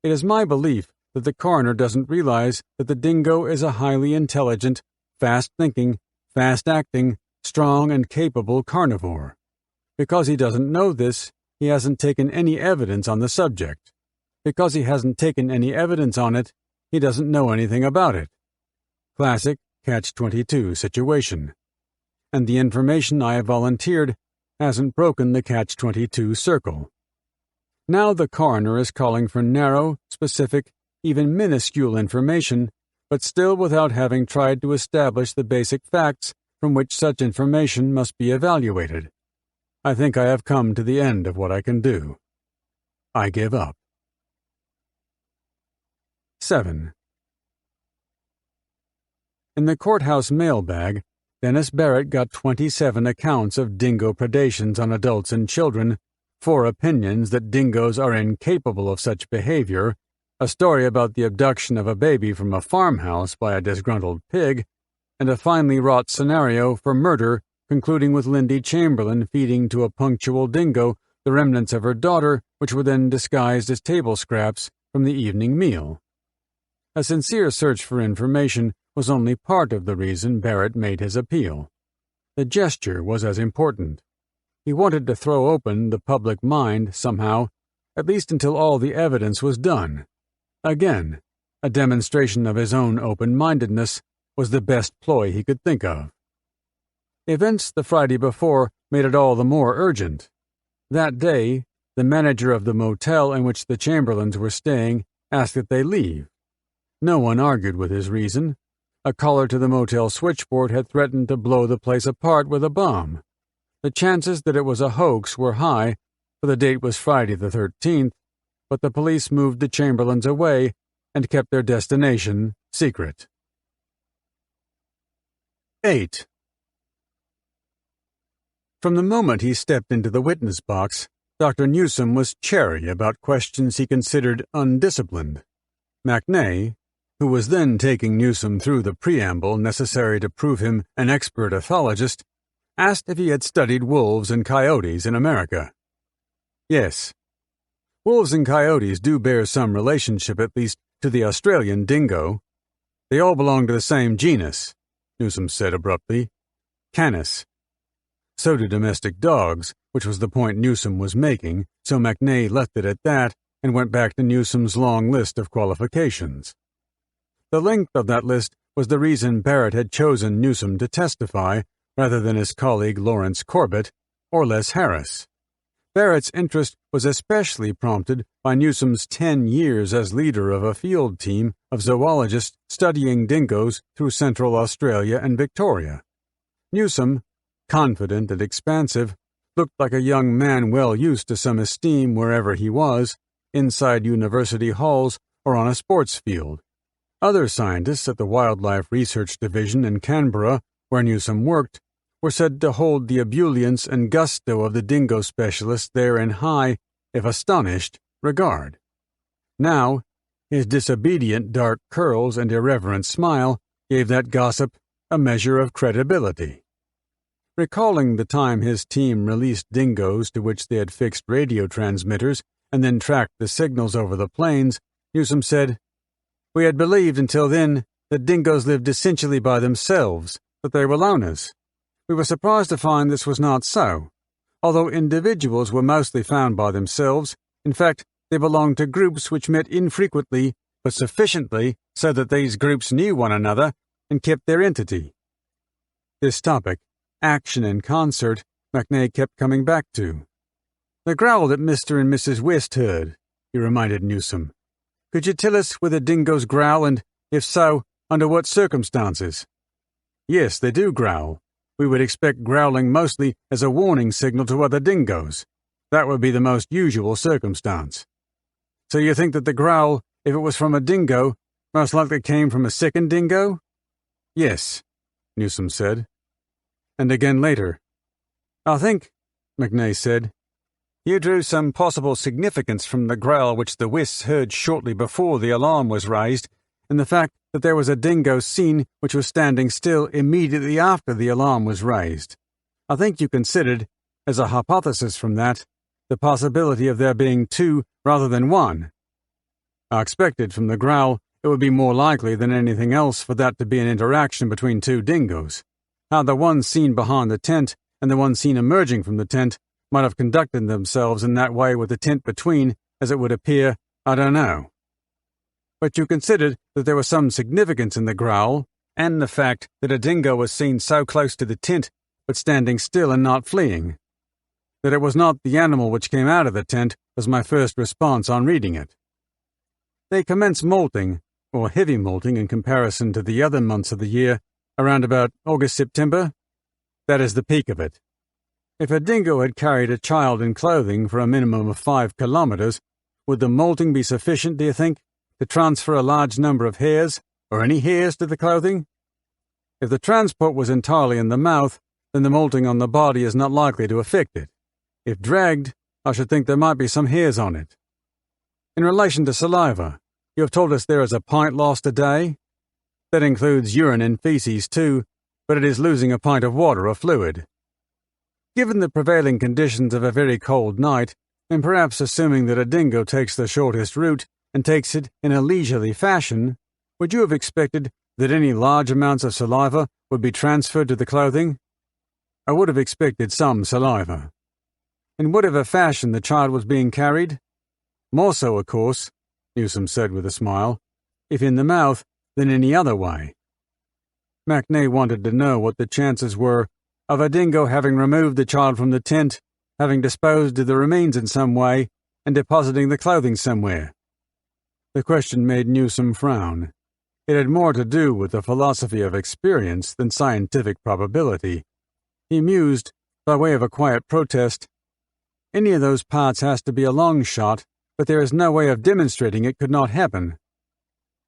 It is my belief that the coroner doesn't realize that the dingo is a highly intelligent, fast-thinking, fast-acting, strong and capable carnivore. Because he doesn't know this, he hasn't taken any evidence on the subject. Because he hasn't taken any evidence on it, he doesn't know anything about it. Classic Catch-22 situation. And the information I have volunteered hasn't broken the Catch-22 circle. Now the coroner is calling for narrow, specific, even minuscule information, but still without having tried to establish the basic facts from which such information must be evaluated. I think I have come to the end of what I can do. I give up. 7. In the courthouse mailbag, Dennis Barrett got 27 accounts of dingo predations on adults and children, 4 opinions that dingoes are incapable of such behavior, a story about the abduction of a baby from a farmhouse by a disgruntled pig, and a finely wrought scenario for murder concluding with Lindy Chamberlain feeding to a punctual dingo the remnants of her daughter, which were then disguised as table scraps from the evening meal. A sincere search for information was only part of the reason Barrett made his appeal. The gesture was as important. He wanted to throw open the public mind somehow, at least until all the evidence was done. Again, a demonstration of his own open-mindedness was the best ploy he could think of. Events the Friday before made it all the more urgent. That day, the manager of the motel in which the Chamberlains were staying asked that they leave. No one argued with his reason. A caller to the motel switchboard had threatened to blow the place apart with a bomb. The chances that it was a hoax were high, for the date was Friday the 13th, but the police moved the Chamberlains away and kept their destination secret. 8. From the moment he stepped into the witness box, Dr. Newsome was chary about questions he considered undisciplined. MacNay, who was then taking Newsome through the preamble necessary to prove him an expert ethologist, asked if he had studied wolves and coyotes in America. Yes. Wolves and coyotes do bear some relationship at least to the Australian dingo. They all belong to the same genus, Newsome said abruptly. Canis. So do domestic dogs, which was the point Newsome was making, so MacNay left it at that and went back to Newsome's long list of qualifications. The length of that list was the reason Barrett had chosen Newsome to testify, rather than his colleague Lawrence Corbett or Les Harris. Barrett's interest was especially prompted by Newsome's 10 years as leader of a field team of zoologists studying dingoes through Central Australia and Victoria. Newsome, confident and expansive, looked like a young man well used to some esteem wherever he was, inside university halls or on a sports field. Other scientists at the Wildlife Research Division in Canberra, where Newsome worked, were said to hold the ebullience and gusto of the dingo specialist there in high, if astonished, regard. Now, his disobedient dark curls and irreverent smile gave that gossip a measure of credibility. Recalling the time his team released dingoes to which they had fixed radio transmitters and then tracked the signals over the plains, Newsome said, "We had believed until then that dingoes lived essentially by themselves, that they were loners. We were surprised to find this was not so. Although individuals were mostly found by themselves, in fact, they belonged to groups which met infrequently, but sufficiently so that these groups knew one another and kept their entity." This topic, action in concert, MacNay kept coming back to. "The growl that Mr. and Mrs. West heard," he reminded Newsom. "Could you tell us whether dingoes growl, and, if so, under what circumstances?" "Yes, they do growl. We would expect growling mostly as a warning signal to other dingoes. That would be the most usual circumstance." "So you think that the growl, if it was from a dingo, most likely came from a second dingo?" "Yes," Newsom said. And again later. "I think," McNay said, "you drew some possible significance from the growl which the Wists heard shortly before the alarm was raised, and the fact that there was a dingo seen which was standing still immediately after the alarm was raised. I think you considered, as a hypothesis from that, the possibility of there being two rather than one. I expected from the growl it would be more likely than anything else for that to be an interaction between two dingoes. How the one seen behind the tent and the one seen emerging from the tent might have conducted themselves in that way with the tent between, as it would appear, I don't know. But you considered that there was some significance in the growl, and the fact that a dingo was seen so close to the tent, but standing still and not fleeing. That it was not the animal which came out of the tent was my first response on reading it. They commence molting, or heavy molting in comparison to the other months of the year, around about August-September. That is the peak of it. If a dingo had carried a child in clothing for a minimum of 5 kilometers, would the molting be sufficient, do you think, to transfer a large number of hairs, or any hairs, to the clothing? If the transport was entirely in the mouth, then the molting on the body is not likely to affect it. If dragged, I should think there might be some hairs on it. In relation to saliva, you have told us there is a pint lost a day. That includes urine and feces too, but it is losing a pint of water or fluid. Given the prevailing conditions of a very cold night, and perhaps assuming that a dingo takes the shortest route and takes it in a leisurely fashion, would you have expected that any large amounts of saliva would be transferred to the clothing? I would have expected some saliva. In whatever fashion the child was being carried? More so, of course, Newsom said with a smile, if in the mouth than any other way. McNay wanted to know what the chances were of a dingo having removed the child from the tent, having disposed of the remains in some way, and depositing the clothing somewhere. The question made Newsom frown. It had more to do with the philosophy of experience than scientific probability. He mused, by way of a quiet protest, "Any of those parts has to be a long shot, but there is no way of demonstrating it could not happen.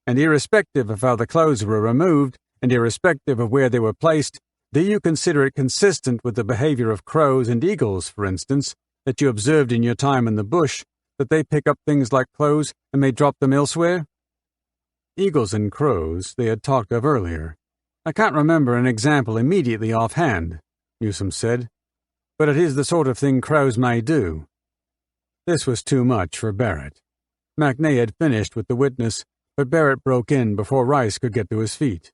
And irrespective of how the clothes were removed, and irrespective of where they were placed, do you consider it consistent with the behavior of crows and eagles, for instance, that you observed in your time in the bush, that they pick up things like clothes and may drop them elsewhere?" Eagles and crows they had talked of earlier. "I can't remember an example immediately offhand," Newsom said, "but it is the sort of thing crows may do." This was too much for Barrett. McNay had finished with the witness, but Barrett broke in before Rice could get to his feet.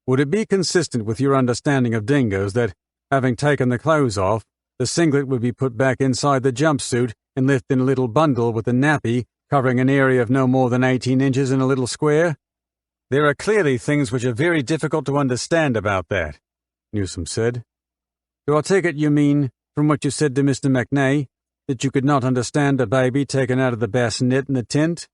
"Would it be consistent with your understanding of dingoes that, having taken the clothes off, the singlet would be put back inside the jumpsuit and left in a little bundle with a nappy covering an area of no more than 18 inches in a little square? There are clearly things which are very difficult to understand about that," Newsom said. "Do I take it you mean, from what you said to Mr. McNay, that you could not understand a baby taken out of the bassinet in the tent?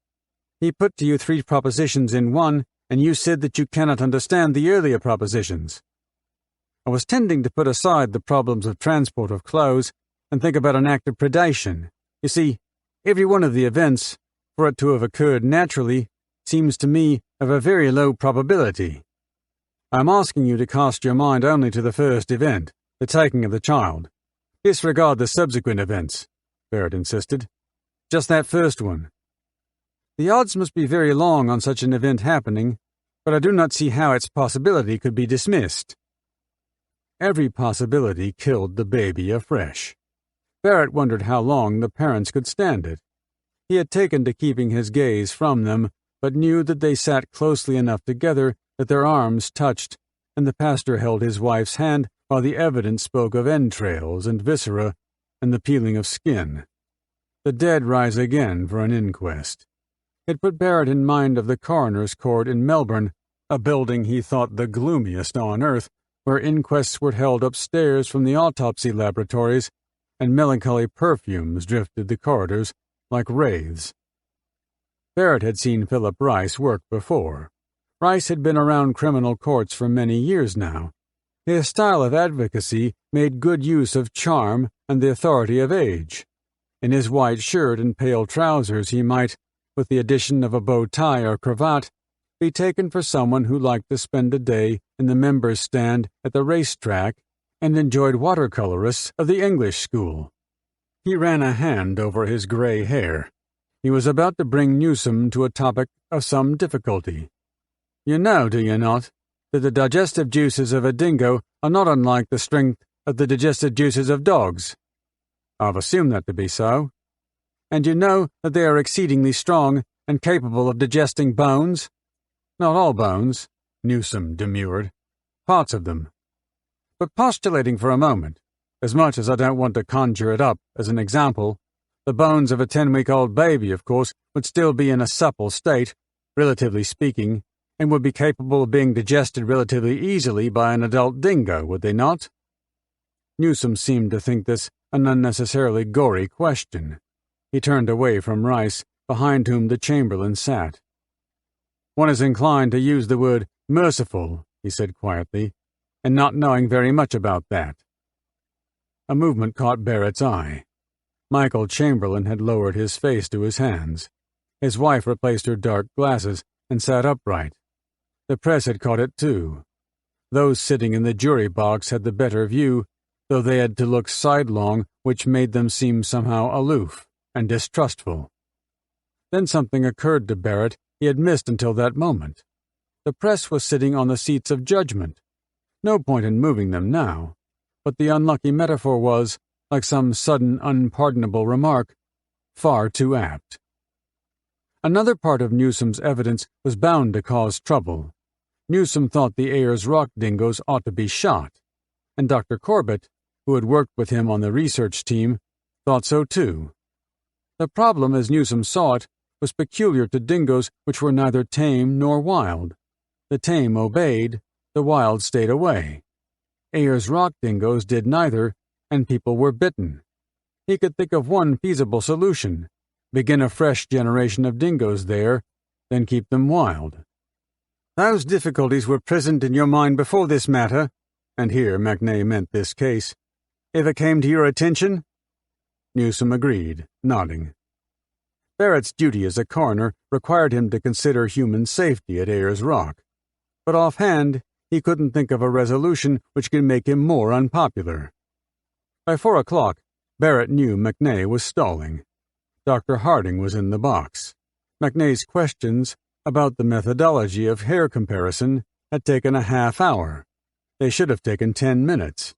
He put to you 3 propositions in one, and you said that you cannot understand the earlier propositions." "I was tending to put aside the problems of transport of clothes and think about an act of predation. You see, every one of the events, for it to have occurred naturally, seems to me of a very low probability. I am asking you to cast your mind only to the first event, the taking of the child. Disregard the subsequent events," Barrett insisted. "Just that first one. The odds must be very long on such an event happening, but I do not see how its possibility could be dismissed." Every possibility killed the baby afresh. Barrett wondered how long the parents could stand it. He had taken to keeping his gaze from them, but knew that they sat closely enough together that their arms touched, and the pastor held his wife's hand while the evidence spoke of entrails and viscera and the peeling of skin. The dead rise again for an inquest. It put Barrett in mind of the coroner's court in Melbourne, a building he thought the gloomiest on earth, where inquests were held upstairs from the autopsy laboratories, and melancholy perfumes drifted the corridors like wraiths. Barrett had seen Philip Rice work before. Rice had been around criminal courts for many years now. His style of advocacy made good use of charm and the authority of age. In his white shirt and pale trousers he might, with the addition of a bow tie or cravat, be taken for someone who liked to spend a day in the members' stand at the racetrack and enjoyed watercolorists of the English school. He ran a hand over his gray hair. He was about to bring Newsom to a topic of some difficulty. You know, do you not, that the digestive juices of a dingo are not unlike the strength of the digestive juices of dogs? I've assumed that to be so. And you know that they are exceedingly strong and capable of digesting bones? Not all bones, Newsom demurred. Parts of them. But postulating for a moment, as much as I don't want to conjure it up as an example, the bones of a 10-week-old baby, of course, would still be in a supple state, relatively speaking, and would be capable of being digested relatively easily by an adult dingo, would they not? Newsom seemed to think this an unnecessarily gory question. He turned away from Rice, behind whom the Chamberlain sat. One is inclined to use the word merciful, he said quietly, and not knowing very much about that. A movement caught Barrett's eye. Michael Chamberlain had lowered his face to his hands. His wife replaced her dark glasses and sat upright. The press had caught it too. Those sitting in the jury box had the better view, though they had to look sidelong, which made them seem somehow aloof and distrustful. Then something occurred to Barrett he had missed until that moment. The press was sitting on the seats of judgment. No point in moving them now, but the unlucky metaphor was, like some sudden unpardonable remark, far too apt. Another part of Newsom's evidence was bound to cause trouble. Newsom thought the Ayers Rock dingoes ought to be shot, and Dr. Corbett, who had worked with him on the research team, thought so too. The problem, as Newsom saw it, was peculiar to dingoes which were neither tame nor wild. The tame obeyed, the wild stayed away. Ayers Rock dingoes did neither, and people were bitten. He could think of one feasible solution: begin a fresh generation of dingoes there, then keep them wild. Those difficulties were present in your mind before this matter, and here MacNay meant this case, ever came to your attention? Newsom agreed, nodding. Barrett's duty as a coroner required him to consider human safety at Ayers Rock, but offhand he couldn't think of a resolution which could make him more unpopular. By 4 o'clock, Barrett knew MacNay was stalling. Dr. Harding was in the box. MacNay's questions about the methodology of hair comparison had taken a half hour. They should have taken 10 minutes.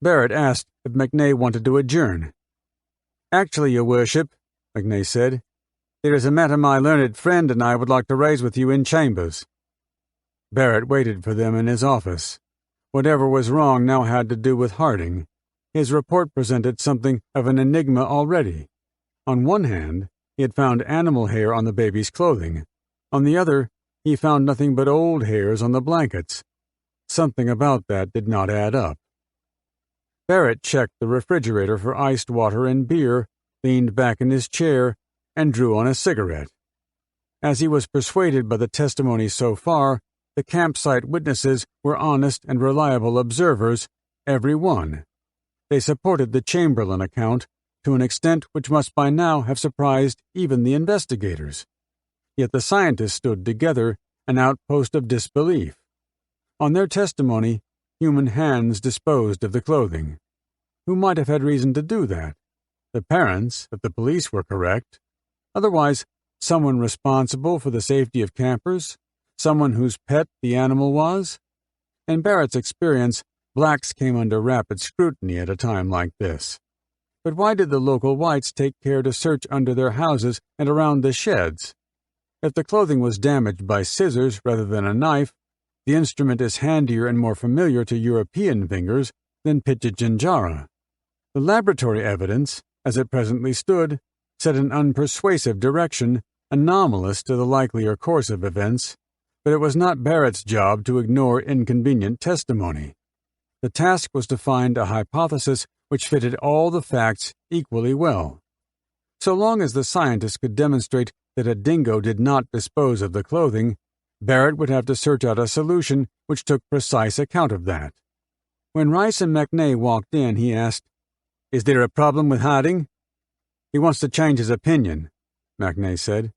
Barrett asked if MacNay wanted to adjourn. Actually, Your Worship, MacNay said, there is a matter my learned friend and I would like to raise with you in chambers. Barrett waited for them in his office. Whatever was wrong now had to do with Harding. His report presented something of an enigma already. On one hand, he had found animal hair on the baby's clothing. On the other, he found nothing but old hairs on the blankets. Something about that did not add up. Barrett checked the refrigerator for iced water and beer, leaned back in his chair, and drew on a cigarette. As he was persuaded by the testimony so far, the campsite witnesses were honest and reliable observers, every one. They supported the Chamberlain account to an extent which must by now have surprised even the investigators. Yet the scientists stood together, an outpost of disbelief. On their testimony, human hands disposed of the clothing. Who might have had reason to do that? The parents, if the police were correct. Otherwise, someone responsible for the safety of campers? Someone whose pet the animal was? In Barrett's experience, blacks came under rapid scrutiny at a time like this. But why did the local whites take care to search under their houses and around the sheds? If the clothing was damaged by scissors rather than a knife, the instrument is handier and more familiar to European fingers than Pitjantjatjara. The laboratory evidence, as it presently stood, set an unpersuasive direction, anomalous to the likelier course of events, but it was not Barrett's job to ignore inconvenient testimony. The task was to find a hypothesis which fitted all the facts equally well. So long as the scientist could demonstrate that a dingo did not dispose of the clothing, Barrett would have to search out a solution which took precise account of that. When Rice and McNay walked in, he asked, "Is there a problem with hiding?" "He wants to change his opinion," McNay said.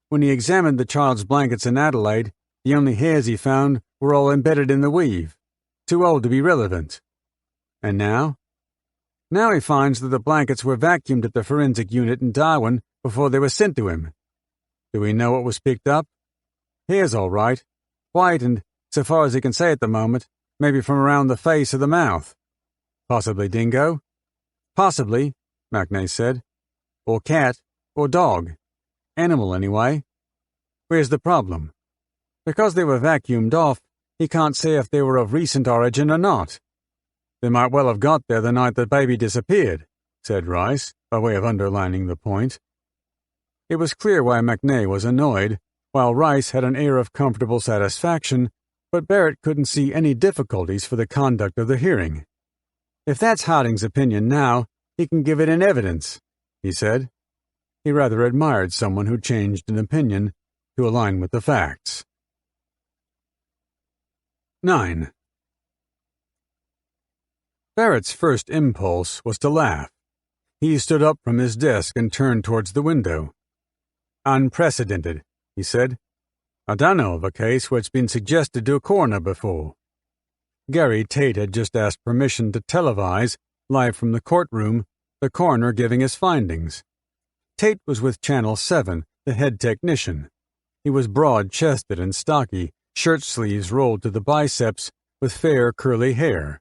"When he examined the child's blankets in Adelaide, the only hairs he found were all embedded in the weave, too old to be relevant." "And now?" "Now he finds that the blankets were vacuumed at the forensic unit in Darwin before they were sent to him." "Do we know what was picked up?" "Hairs all right. White and, so far as he can say at the moment, maybe from around the face or the mouth." "Possibly dingo?" "Possibly," McNay said. "Or cat, or dog. Animal, anyway." "Where's the problem?" "Because they were vacuumed off, he can't say if they were of recent origin or not." "They might well have got there the night the baby disappeared," said Rice, by way of underlining the point. It was clear why McNay was annoyed, while Rice had an air of comfortable satisfaction, but Barrett couldn't see any difficulties for the conduct of the hearing. "If that's Harding's opinion now, he can give it in evidence," he said. He rather admired someone who changed an opinion to align with the facts. 9. Barrett's first impulse was to laugh. He stood up from his desk and turned towards the window. "Unprecedented," he said. "I don't know of a case where it's been suggested to a coroner before." Gary Tate had just asked permission to televise, live from the courtroom, the coroner giving his findings. Tate was with Channel 7, the head technician. He was broad-chested and stocky, shirt sleeves rolled to the biceps, with fair curly hair.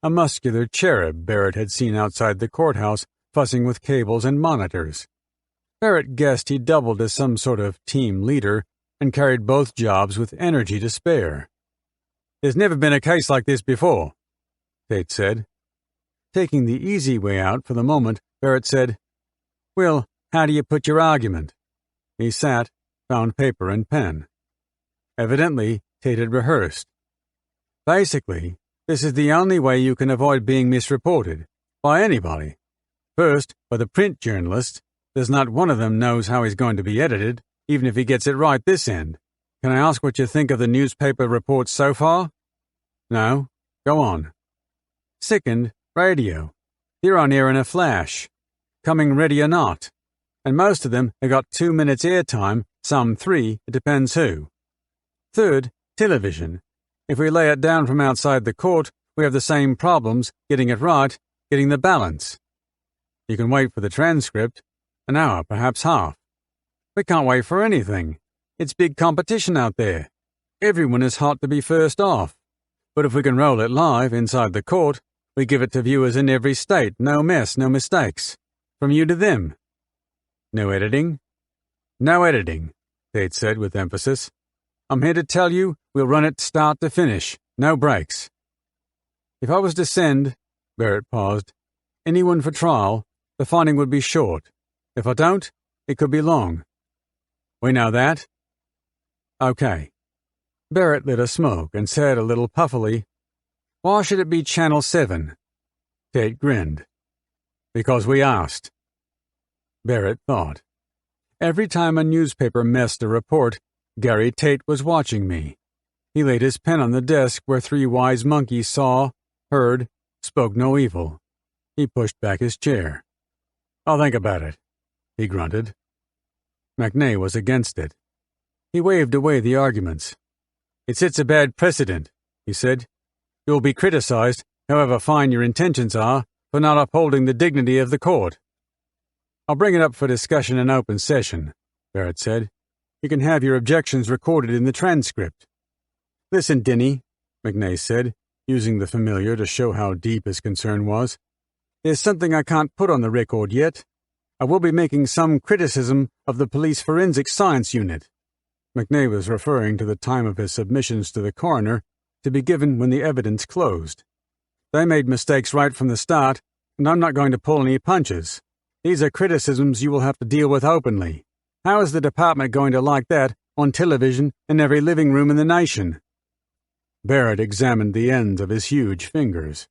A muscular cherub Barrett had seen outside the courthouse fussing with cables and monitors. Barrett guessed he doubled as some sort of team leader and carried both jobs with energy to spare. "There's never been a case like this before," Tate said. Taking the easy way out for the moment, Barrett said, "Well, how do you put your argument?" He sat, found paper and pen. Evidently, Tate had rehearsed. "Basically, this is the only way you can avoid being misreported, by anybody. First, by the print journalists. There's not one of them knows how he's going to be edited, even if he gets it right this end. Can I ask what you think of the newspaper reports so far?" "No. Go on." "Second, radio. They're on air in a flash. Coming ready or not. And most of them have got 2 minutes airtime, some 3, it depends who. Third, television. If we lay it down from outside the court, we have the same problems, getting it right, getting the balance. You can wait for the transcript, an hour, perhaps half. We can't wait for anything. It's big competition out there. Everyone is hot to be first off. But if we can roll it live inside the court, we give it to viewers in every state, no mess, no mistakes. From you to them." "No editing?" "No editing," Tate said with emphasis. "I'm here to tell you we'll run it start to finish, no breaks." "If I was to send," Barrett paused, "anyone for trial, the finding would be short. If I don't, it could be long." "We know that." "Okay." Barrett lit a smoke and said a little puffily, "Why should it be Channel 7? Tate grinned. "Because we asked." Barrett thought. Every time a newspaper messed a report, Gary Tate was watching me. He laid his pen on the desk where 3 wise monkeys saw, heard, spoke no evil. He pushed back his chair. "I'll think about it," he grunted. McNay was against it. He waved away the arguments. "It sets a bad precedent," he said. "You'll be criticized, however fine your intentions are, for not upholding the dignity of the court." "I'll bring it up for discussion in open session," Barrett said. "You can have your objections recorded in the transcript." "Listen, Dinny," McNay said, using the familiar to show how deep his concern was. "There's something I can't put on the record yet. I will be making some criticism of the police forensic science unit." McNay was referring to the time of his submissions to the coroner, to be given when the evidence closed. "They made mistakes right from the start, and I'm not going to pull any punches. These are criticisms you will have to deal with openly. How is the department going to like that on television in every living room in the nation?" Barrett examined the ends of his huge fingers.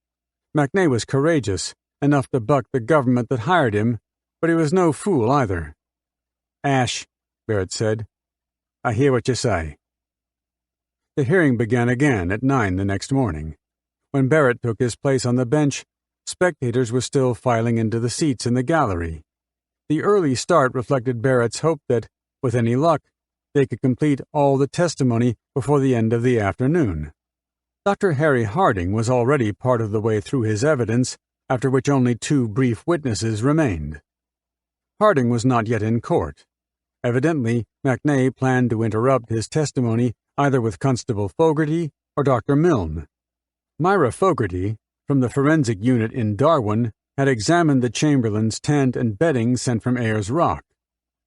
MacNay was courageous, enough to buck the government that hired him, but he was no fool either. "Ash," Barrett said, "I hear what you say." The hearing began again at 9 the next morning. When Barrett took his place on the bench, spectators were still filing into the seats in the gallery. The early start reflected Barrett's hope that, with any luck, they could complete all the testimony before the end of the afternoon. Dr. Harry Harding was already part of the way through his evidence, after which only 2 brief witnesses remained. Harding was not yet in court. Evidently, MacNay planned to interrupt his testimony either with Constable Fogarty or Dr. Milne. Myra Fogarty, from the forensic unit in Darwin, had examined the Chamberlains' tent and bedding sent from Ayers Rock.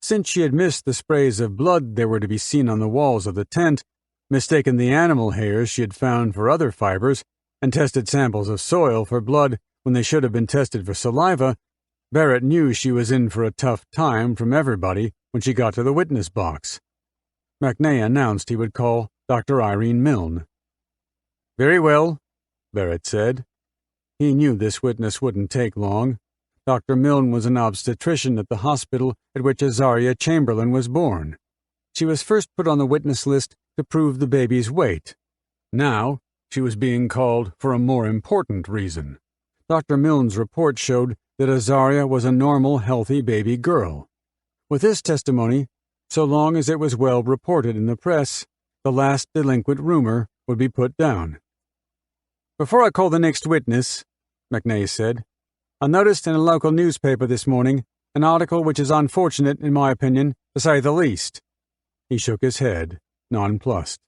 Since she had missed the sprays of blood that were to be seen on the walls of the tent, mistaken the animal hairs she had found for other fibers, and tested samples of soil for blood when they should have been tested for saliva, Barrett knew she was in for a tough time from everybody when she got to the witness box. MacNay announced he would call Dr. Irene Milne. "Very well," Barrett said. He knew this witness wouldn't take long. Dr. Milne was an obstetrician at the hospital at which Azaria Chamberlain was born. She was first put on the witness list to prove the baby's weight. Now, she was being called for a more important reason. Dr. Milne's report showed that Azaria was a normal, healthy baby girl. With this testimony, so long as it was well reported in the press, the last delinquent rumor would be put down. "Before I call the next witness," MacNay said, "I noticed in a local newspaper this morning an article which is unfortunate, in my opinion, to say the least." He shook his head, nonplussed.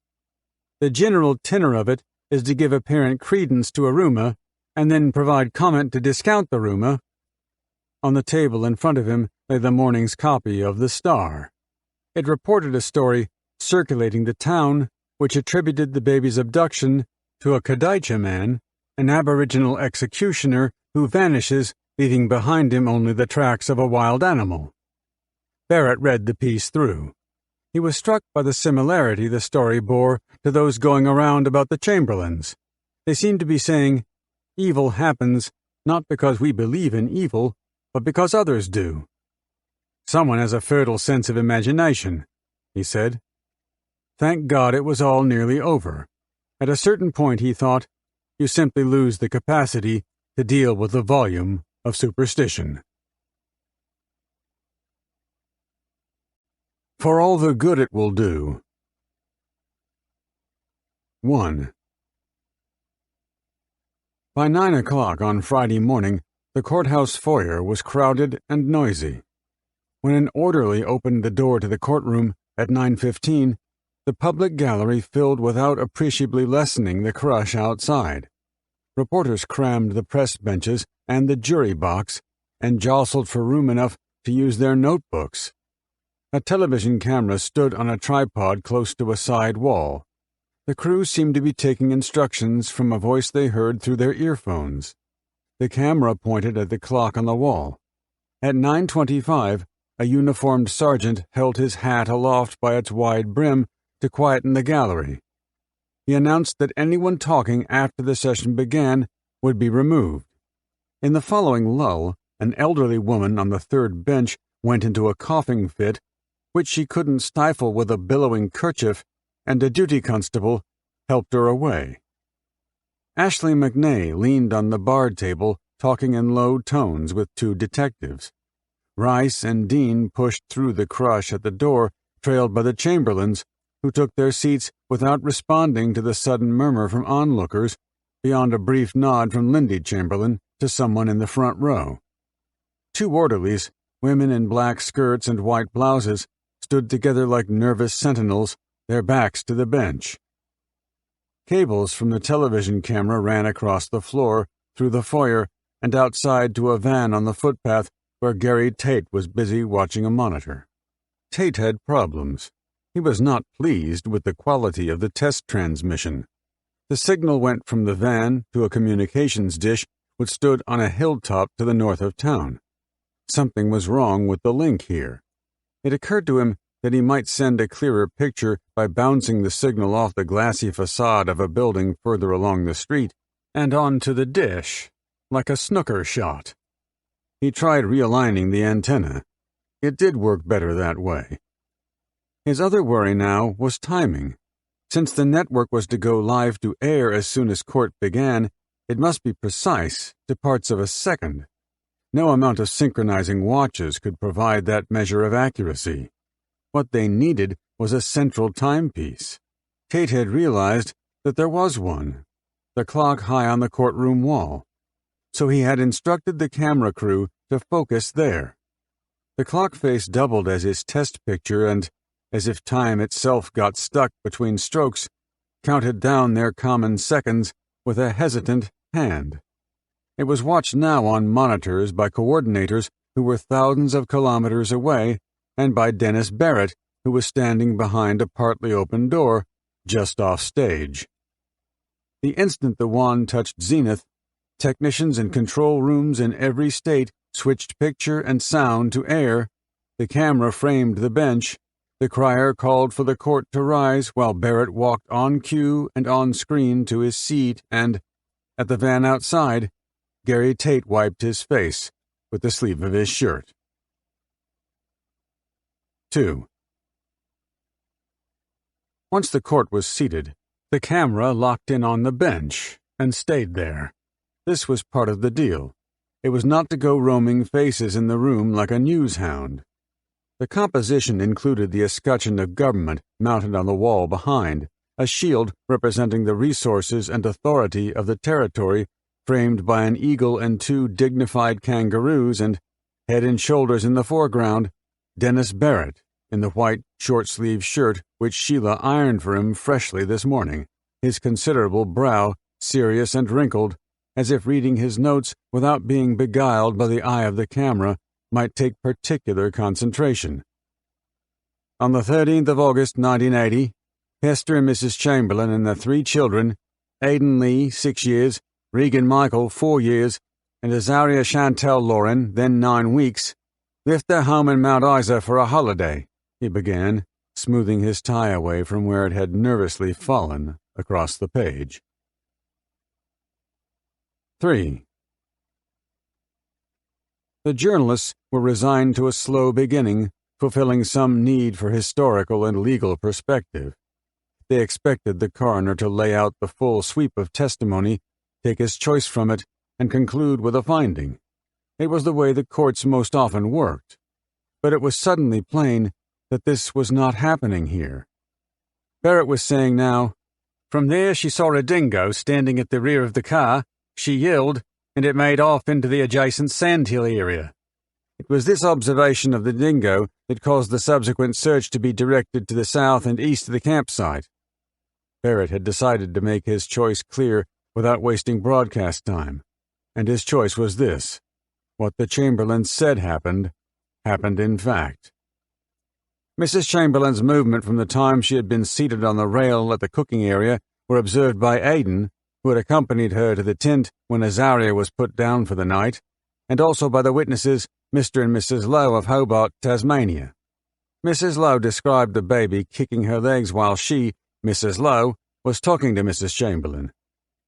"The general tenor of it is to give apparent credence to a rumor, and then provide comment to discount the rumor." On the table in front of him lay the morning's copy of The Star. It reported a story circulating the town which attributed the baby's abduction to a Kadaicha man, an aboriginal executioner who vanishes, leaving behind him only the tracks of a wild animal. Barrett read the piece through. He was struck by the similarity the story bore to those going around about the Chamberlains. They seemed to be saying, "Evil happens not because we believe in evil, but because others do." "Someone has a fertile sense of imagination," he said. Thank God it was all nearly over. At a certain point, he thought, you simply lose the capacity to deal with the volume of superstition. For all the good it will do. 1. By 9 o'clock on Friday morning, the courthouse foyer was crowded and noisy. When an orderly opened the door to the courtroom at 9:15, the public gallery filled without appreciably lessening the crush outside. Reporters crammed the press benches and the jury box and jostled for room enough to use their notebooks. A television camera stood on a tripod close to a side wall. The crew seemed to be taking instructions from a voice they heard through their earphones. The camera pointed at the clock on the wall. At 9:25, a uniformed sergeant held his hat aloft by its wide brim to quieten the gallery. He announced that anyone talking after the session began would be removed. In the following lull, an elderly woman on the third bench went into a coughing fit, which she couldn't stifle with a billowing kerchief, and a duty constable helped her away. Ashley MacNay leaned on the bar table, talking in low tones with two detectives. Rice and Dean pushed through the crush at the door, trailed by the Chamberlains, who took their seats without responding to the sudden murmur from onlookers, beyond a brief nod from Lindy Chamberlain to someone in the front row. Two orderlies, women in black skirts and white blouses, stood together like nervous sentinels, their backs to the bench. Cables from the television camera ran across the floor, through the foyer, and outside to a van on the footpath where Gary Tate was busy watching a monitor. Tate had problems. He was not pleased with the quality of the test transmission. The signal went from the van to a communications dish which stood on a hilltop to the north of town. Something was wrong with the link here. It occurred to him that he might send a clearer picture by bouncing the signal off the glassy facade of a building further along the street and onto the dish, like a snooker shot. He tried realigning the antenna. It did work better that way. His other worry now was timing. Since the network was to go live to air as soon as court began, it must be precise to parts of a second. No amount of synchronizing watches could provide that measure of accuracy. What they needed was a central timepiece. Kate had realized that there was one, the clock high on the courtroom wall. So he had instructed the camera crew to focus there. The clock face doubled as his test picture and, as if time itself got stuck between strokes, counted down their common seconds with a hesitant hand. It was watched now on monitors by coordinators who were thousands of kilometers away and by Dennis Barrett, who was standing behind a partly open door just off stage. The instant the wand touched zenith, technicians in control rooms in every state switched picture and sound to air, the camera framed the bench, the crier called for the court to rise while Barrett walked on cue and on screen to his seat and, at the van outside, Gary Tate wiped his face with the sleeve of his shirt. 2. Once the court was seated, the camera locked in on the bench and stayed there. This was part of the deal. It was not to go roaming faces in the room like a news hound. The composition included the escutcheon of government mounted on the wall behind, a shield representing the resources and authority of the territory framed by an eagle and two dignified kangaroos, and, head and shoulders in the foreground, Dennis Barrett in the white short-sleeved shirt which Sheila ironed for him freshly this morning, his considerable brow serious and wrinkled, as if reading his notes without being beguiled by the eye of the camera might take particular concentration. On the 13th of August, 1980, Hester and Mrs. Chamberlain and their 3 children, Aidan Lee, 6 years, Regan Michael, 4 years, and Azaria Chantel Lauren, then 9 weeks, left their home in Mount Isa for a holiday, he began, smoothing his tie away from where it had nervously fallen across the page. 3. The journalists were resigned to a slow beginning, fulfilling some need for historical and legal perspective. They expected the coroner to lay out the full sweep of testimony, take his choice from it, and conclude with a finding. It was the way the courts most often worked. But it was suddenly plain that this was not happening here. Barrett was saying now, "From there she saw a dingo standing at the rear of the car. She yelled, and it made off into the adjacent sandhill area. It was this observation of the dingo that caused the subsequent search to be directed to the south and east of the campsite." Barrett had decided to make his choice clear without wasting broadcast time, and his choice was this. What the Chamberlains said happened in fact. Mrs. Chamberlain's movement from the time she had been seated on the rail at the cooking area were observed by Aidan, who had accompanied her to the tent when Azaria was put down for the night, and also by the witnesses, Mr. and Mrs. Lowe of Hobart, Tasmania. Mrs. Lowe described the baby kicking her legs while she, Mrs. Lowe, was talking to Mrs. Chamberlain.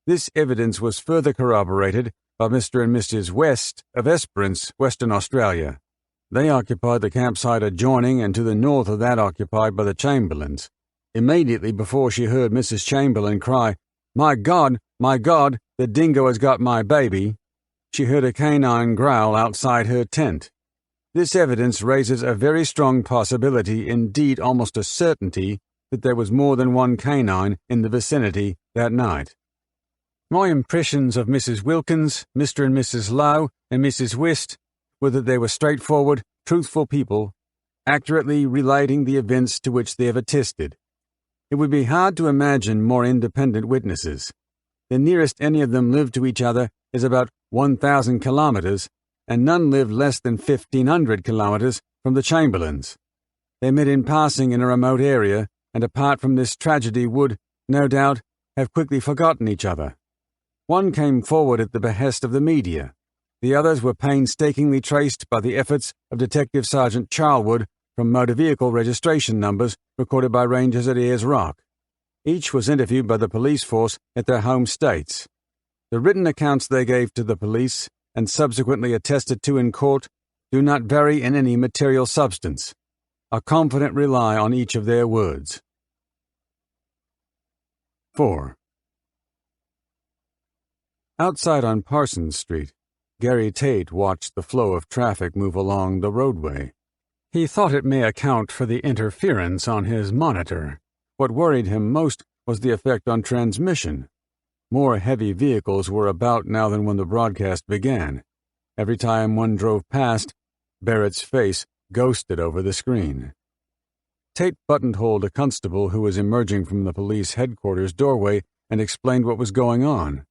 This evidence was further corroborated by Mr. and Mrs. West of Esperance, Western Australia. They occupied the campsite adjoining and to the north of that occupied by the Chamberlains. Immediately before she heard Mrs. Chamberlain cry, my God, the dingo has got my baby," she heard a canine growl outside her tent. This evidence raises a very strong possibility, indeed almost a certainty, that there was more than one canine in the vicinity that night. My impressions of Mrs. Wilkins, Mr. and Mrs. Lowe, and Mrs. West were that they were straightforward, truthful people, accurately relating the events to which they have attested. It would be hard to imagine more independent witnesses. The nearest any of them lived to each other is about 1,000 kilometers, and none lived less than 1,500 kilometers from the Chamberlains. They met in passing in a remote area, and apart from this tragedy would, no doubt, have quickly forgotten each other. One came forward at the behest of the media. The others were painstakingly traced by the efforts of Detective Sergeant Charlwood from motor vehicle registration numbers recorded by rangers at Ayers Rock. Each was interviewed by the police force at their home states. The written accounts they gave to the police, and subsequently attested to in court, do not vary in any material substance. A confident rely on each of their words. 4. Outside on Parsons Street, Gary Tate watched the flow of traffic move along the roadway. He thought it may account for the interference on his monitor. What worried him most was the effect on transmission. More heavy vehicles were about now than when the broadcast began. Every time one drove past, Barrett's face ghosted over the screen. Tate buttonholed a constable who was emerging from the police headquarters doorway and explained what was going on.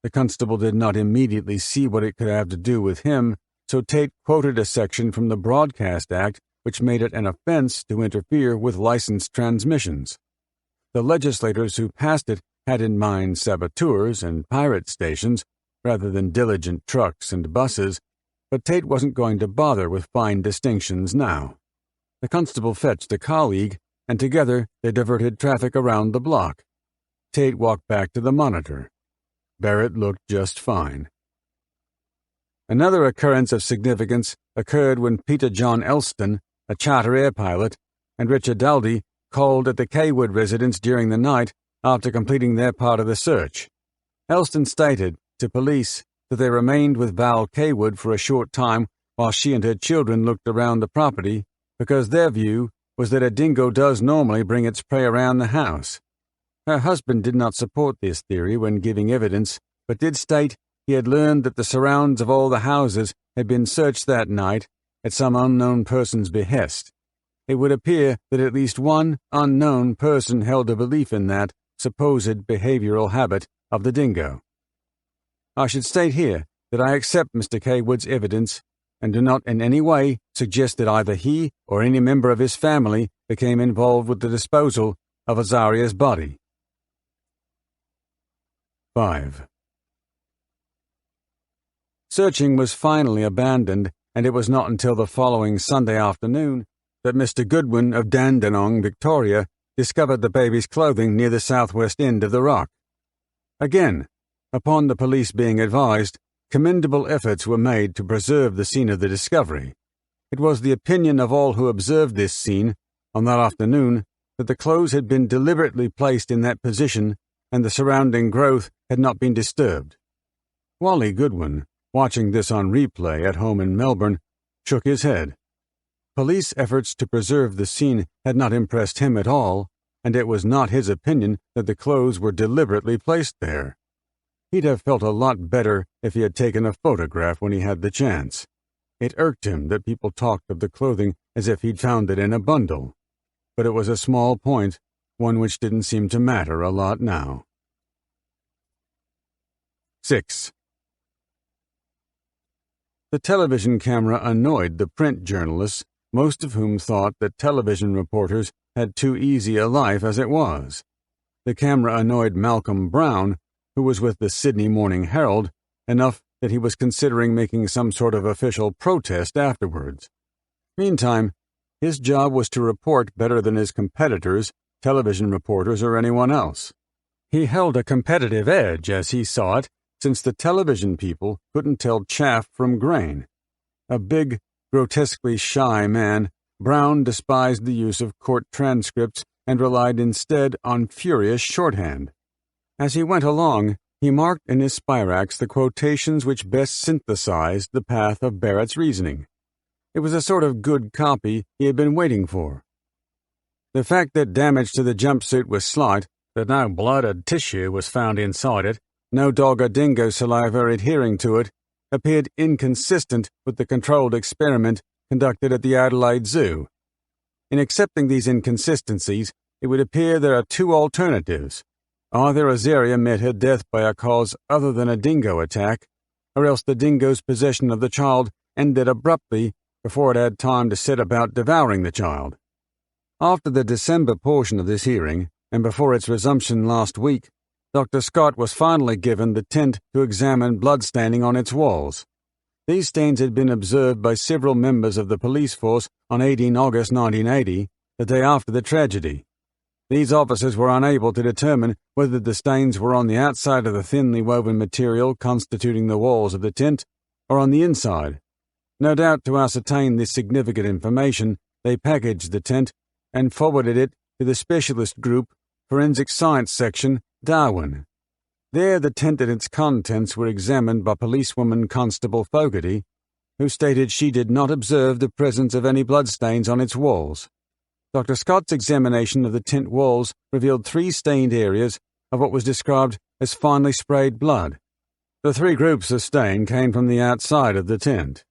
The constable did not immediately see what it could have to do with him, so Tate quoted a section from the Broadcast Act which made it an offense to interfere with licensed transmissions. The legislators who passed it had in mind saboteurs and pirate stations rather than diligent trucks and buses, but Tate wasn't going to bother with fine distinctions now. The constable fetched a colleague, and together they diverted traffic around the block. Tate walked back to the monitor. Barrett looked just fine. Another occurrence of significance occurred when Peter John Elston, a charter air pilot, and Richard Daldy called at the Kaywood residence during the night after completing their part of the search. Elston stated to police that they remained with Val Kaywood for a short time while she and her children looked around the property because their view was that a dingo does normally bring its prey around the house. Her husband did not support this theory when giving evidence, but did state he had learned that the surrounds of all the houses had been searched that night at some unknown person's behest. It would appear that at least one unknown person held a belief in that supposed behavioral habit of the dingo. I should state here that I accept Mr. Kaywood's evidence and do not in any way suggest that either he or any member of his family became involved with the disposal of Azaria's body. 5. Searching was finally abandoned, and it was not until the following Sunday afternoon that Mr. Goodwin of Dandenong, Victoria, discovered the baby's clothing near the southwest end of the rock. Again, upon the police being advised, commendable efforts were made to preserve the scene of the discovery. It was the opinion of all who observed this scene on that afternoon that the clothes had been deliberately placed in that position and the surrounding growth had not been disturbed. Wally Goodwin, watching this on replay at home in Melbourne, shook his head. Police efforts to preserve the scene had not impressed him at all, and it was not his opinion that the clothes were deliberately placed there. He'd have felt a lot better if he had taken a photograph when he had the chance. It irked him that people talked of the clothing as if he'd found it in a bundle. But it was a small point, one which didn't seem to matter a lot now. 6. The television camera annoyed the print journalists, most of whom thought that television reporters had too easy a life as it was. The camera annoyed Malcolm Brown, who was with the Sydney Morning Herald, enough that he was considering making some sort of official protest afterwards. Meantime, his job was to report better than his competitors, television reporters, or anyone else. He held a competitive edge, as he saw it, since the television people couldn't tell chaff from grain. A big, grotesquely shy man, Brown despised the use of court transcripts and relied instead on furious shorthand. As he went along, he marked in his spirax the quotations which best synthesized the path of Barrett's reasoning. It was a sort of good copy he had been waiting for. The fact that damage to the jumpsuit was slight, that no blood or tissue was found inside it, no dog or dingo saliva adhering to it, appeared inconsistent with the controlled experiment conducted at the Adelaide Zoo. In accepting these inconsistencies, it would appear there are two alternatives. Either Azaria met her death by a cause other than a dingo attack, or else the dingo's possession of the child ended abruptly before it had time to set about devouring the child. After the December portion of this hearing, and before its resumption last week, Dr. Scott was finally given the tent to examine bloodstaining on its walls. These stains had been observed by several members of the police force on 18 August 1980, the day after the tragedy. These officers were unable to determine whether the stains were on the outside of the thinly woven material constituting the walls of the tent or on the inside. No doubt to ascertain this significant information, they packaged the tent and forwarded it to the specialist group, Forensic Science Section, Darwin. There the tent and its contents were examined by policewoman Constable Fogarty, who stated she did not observe the presence of any bloodstains on its walls. Dr. Scott's examination of the tent walls revealed 3 stained areas of what was described as finely sprayed blood. The 3 groups of stain came from the outside of the tent.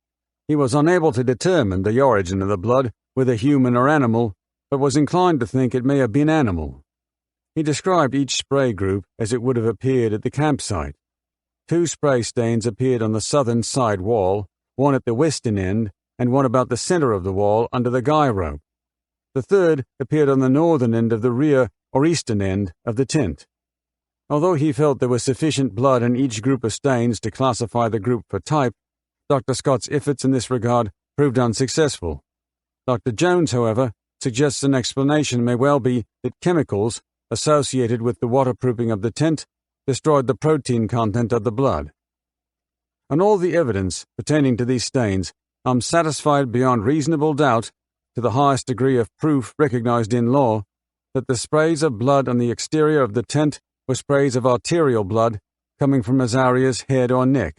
He was unable to determine the origin of the blood, whether human or animal, but was inclined to think it may have been animal. He described each spray group as it would have appeared at the campsite. 2 spray stains appeared on the southern side wall, one at the western end, and one about the center of the wall under the guy rope. The third appeared on the northern end of the rear or eastern end of the tent. Although he felt there was sufficient blood in each group of stains to classify the group for type, Dr. Scott's efforts in this regard proved unsuccessful. Dr. Jones, however, suggests an explanation may well be that chemicals associated with the waterproofing of the tent destroyed the protein content of the blood. On all the evidence pertaining to these stains, I'm satisfied beyond reasonable doubt, to the highest degree of proof recognized in law, that the sprays of blood on the exterior of the tent were sprays of arterial blood coming from Azaria's head or neck.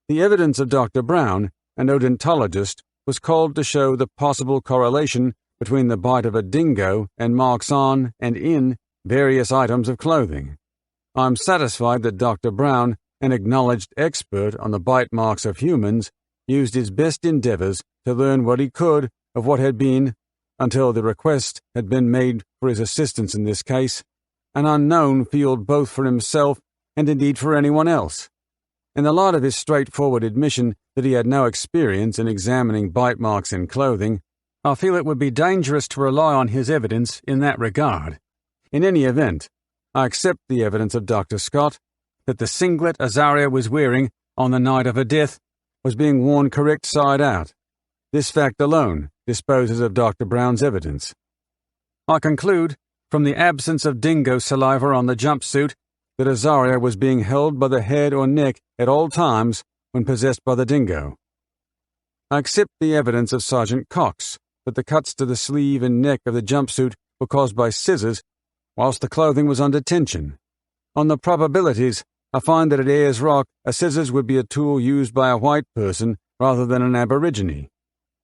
The evidence of Dr. Brown, an odontologist, was called to show the possible correlation between the bite of a dingo and marks on and in various items of clothing. I'm satisfied that Dr. Brown, an acknowledged expert on the bite marks of humans, used his best endeavors to learn what he could of what had been, until the request had been made for his assistance in this case, an unknown field both for himself and indeed for anyone else. In the light of his straightforward admission that he had no experience in examining bite marks in clothing, I feel it would be dangerous to rely on his evidence in that regard. In any event, I accept the evidence of Dr. Scott that the singlet Azaria was wearing on the night of her death was being worn correct side out. This fact alone disposes of Dr. Brown's evidence. I conclude, from the absence of dingo saliva on the jumpsuit, that Azaria was being held by the head or neck at all times when possessed by the dingo. I accept the evidence of Sergeant Cox that the cuts to the sleeve and neck of the jumpsuit were caused by scissors whilst the clothing was under tension. On the probabilities, I find that at Ayers Rock a scissors would be a tool used by a white person rather than an aborigine.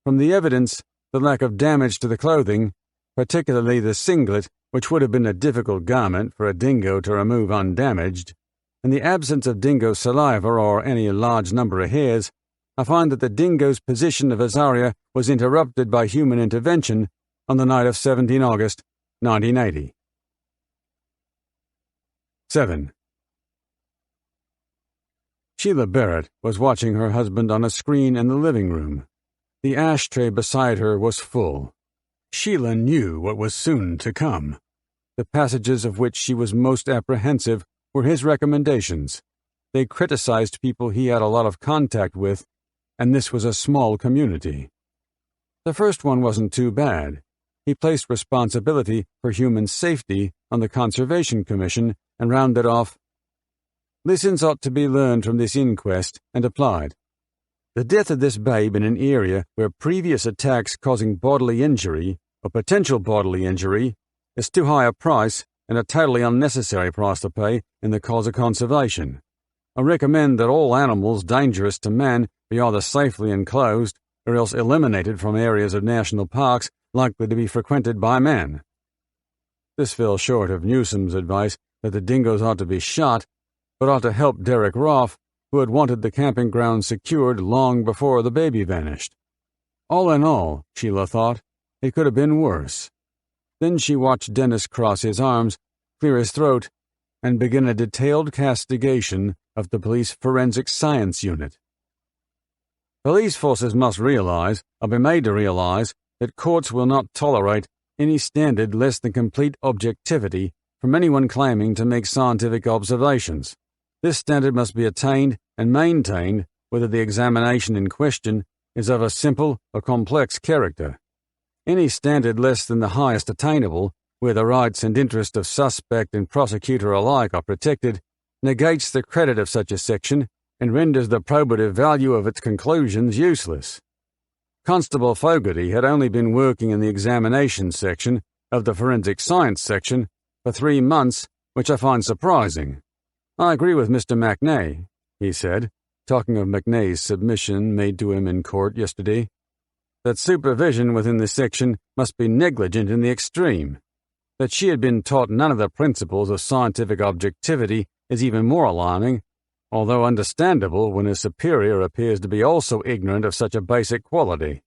From the evidence, the lack of damage to the clothing, particularly the singlet, which would have been a difficult garment for a dingo to remove undamaged, and the absence of dingo saliva or any large number of hairs, I find that the dingo's position of Azaria was interrupted by human intervention on the night of 17 August 1980. 7. Sheila Barrett was watching her husband on a screen in the living room. The ashtray beside her was full. Sheila knew what was soon to come. The passages of which she was most apprehensive were his recommendations. They criticized people he had a lot of contact with, and this was a small community. The first one wasn't too bad. He placed responsibility for human safety on the Conservation Commission and rounded off, "Lessons ought to be learned from this inquest and applied. The death of this babe in an area where previous attacks causing bodily injury or potential bodily injury is too high a price and a totally unnecessary price to pay in the cause of conservation. I recommend that all animals dangerous to man be either safely enclosed or else eliminated from areas of national parks likely to be frequented by man." This fell short of Newsom's advice that the dingoes ought to be shot, but ought to help Derek Roth, who had wanted the camping ground secured long before the baby vanished. All in all, Sheila thought, it could have been worse. Then she watched Dennis cross his arms, clear his throat, and begin a detailed castigation of the police forensic science unit. Police forces must realize, or be made to realize, that courts will not tolerate any standard less than complete objectivity from anyone claiming to make scientific observations. This standard must be attained and maintained whether the examination in question is of a simple or complex character. Any standard less than the highest attainable, where the rights and interests of suspect and prosecutor alike are protected, negates the credit of such a section and renders the probative value of its conclusions useless. Constable Fogarty had only been working in the examination section of the forensic science section for 3 months, which I find surprising. I agree with Mr. McNay, he said, talking of McNay's submission made to him in court yesterday, that supervision within the section must be negligent in the extreme. That she had been taught none of the principles of scientific objectivity is even more alarming, although understandable when a superior appears to be also ignorant of such a basic quality.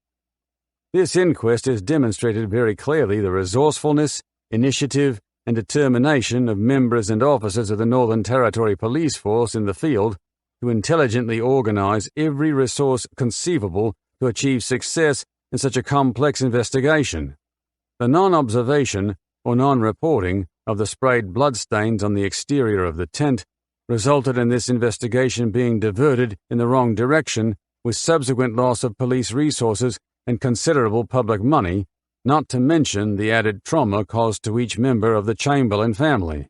This inquest has demonstrated very clearly the resourcefulness, initiative, and determination of members and officers of the Northern Territory Police Force in the field to intelligently organize every resource conceivable to achieve success in such a complex investigation. The non-observation or non-reporting of the sprayed bloodstains on the exterior of the tent resulted in this investigation being diverted in the wrong direction, with subsequent loss of police resources and considerable public money, not to mention the added trauma caused to each member of the Chamberlain family.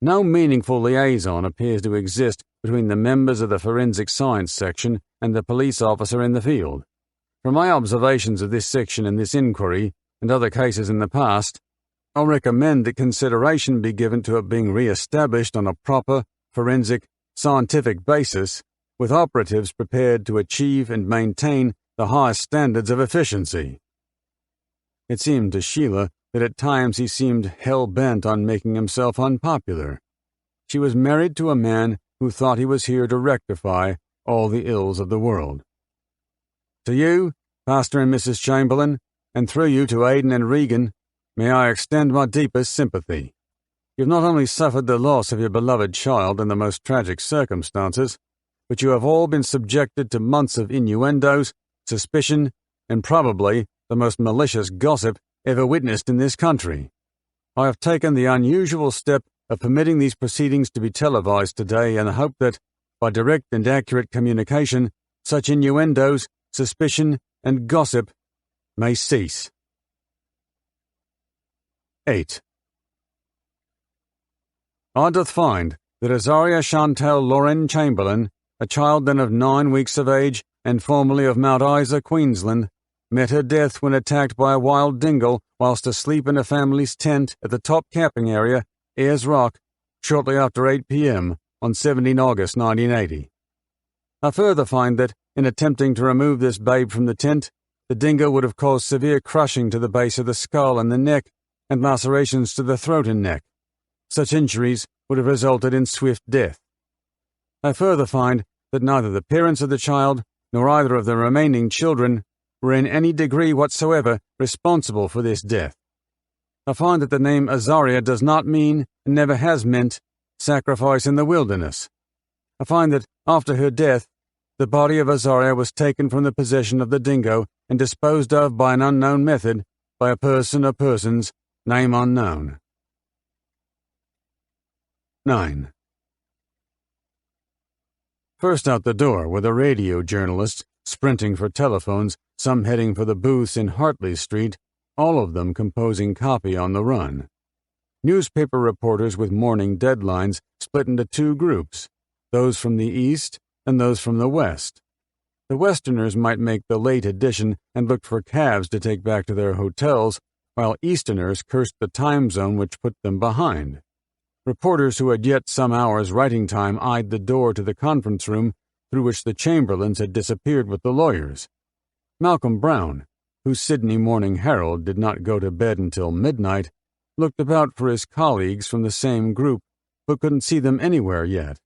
No meaningful liaison appears to exist between the members of the forensic science section and the police officer in the field. From my observations of this section in this inquiry and other cases in the past, I recommend that consideration be given to it being re-established on a proper, forensic, scientific basis, with operatives prepared to achieve and maintain the highest standards of efficiency. It seemed to Sheila that at times he seemed hell-bent on making himself unpopular. She was married to a man who thought he was here to rectify all the ills of the world. To you, Pastor and Mrs. Chamberlain, and through you to Aidan and Regan, may I extend my deepest sympathy. You have not only suffered the loss of your beloved child in the most tragic circumstances, but you have all been subjected to months of innuendos, suspicion, and probably the most malicious gossip ever witnessed in this country. I have taken the unusual step of permitting these proceedings to be televised today in the hope that, by direct and accurate communication, such innuendos, suspicion, and gossip may cease. 8. I doth find that Azaria Chantal Lauren Chamberlain, a child then of 9 weeks of age and formerly of Mount Isa, Queensland, met her death when attacked by a wild dingo whilst asleep in a family's tent at the top camping area, Ayers Rock, shortly after 8 p.m. on 17 August 1980. I further find that, in attempting to remove this babe from the tent, the dingo would have caused severe crushing to the base of the skull and the neck, and lacerations to the throat and neck. Such injuries would have resulted in swift death. I further find that neither the parents of the child nor either of the remaining children were in any degree whatsoever responsible for this death. I find that the name Azaria does not mean, and never has meant, sacrifice in the wilderness. I find that, after her death, the body of Azaria was taken from the possession of the dingo and disposed of by an unknown method, by a person or persons, name unknown. 9. First out the door were the radio journalists, sprinting for telephones, some heading for the booths in Hartley Street, all of them composing copy on the run. Newspaper reporters with morning deadlines split into 2 groups, those from the east and those from the west. The Westerners might make the late edition and looked for cabs to take back to their hotels, while Easterners cursed the time zone which put them behind. Reporters who had yet some hours' writing time eyed the door to the conference room through which the Chamberlains had disappeared with the lawyers. Malcolm Brown, whose Sydney Morning Herald did not go to bed until midnight, looked about for his colleagues from the same group, but couldn't see them anywhere yet.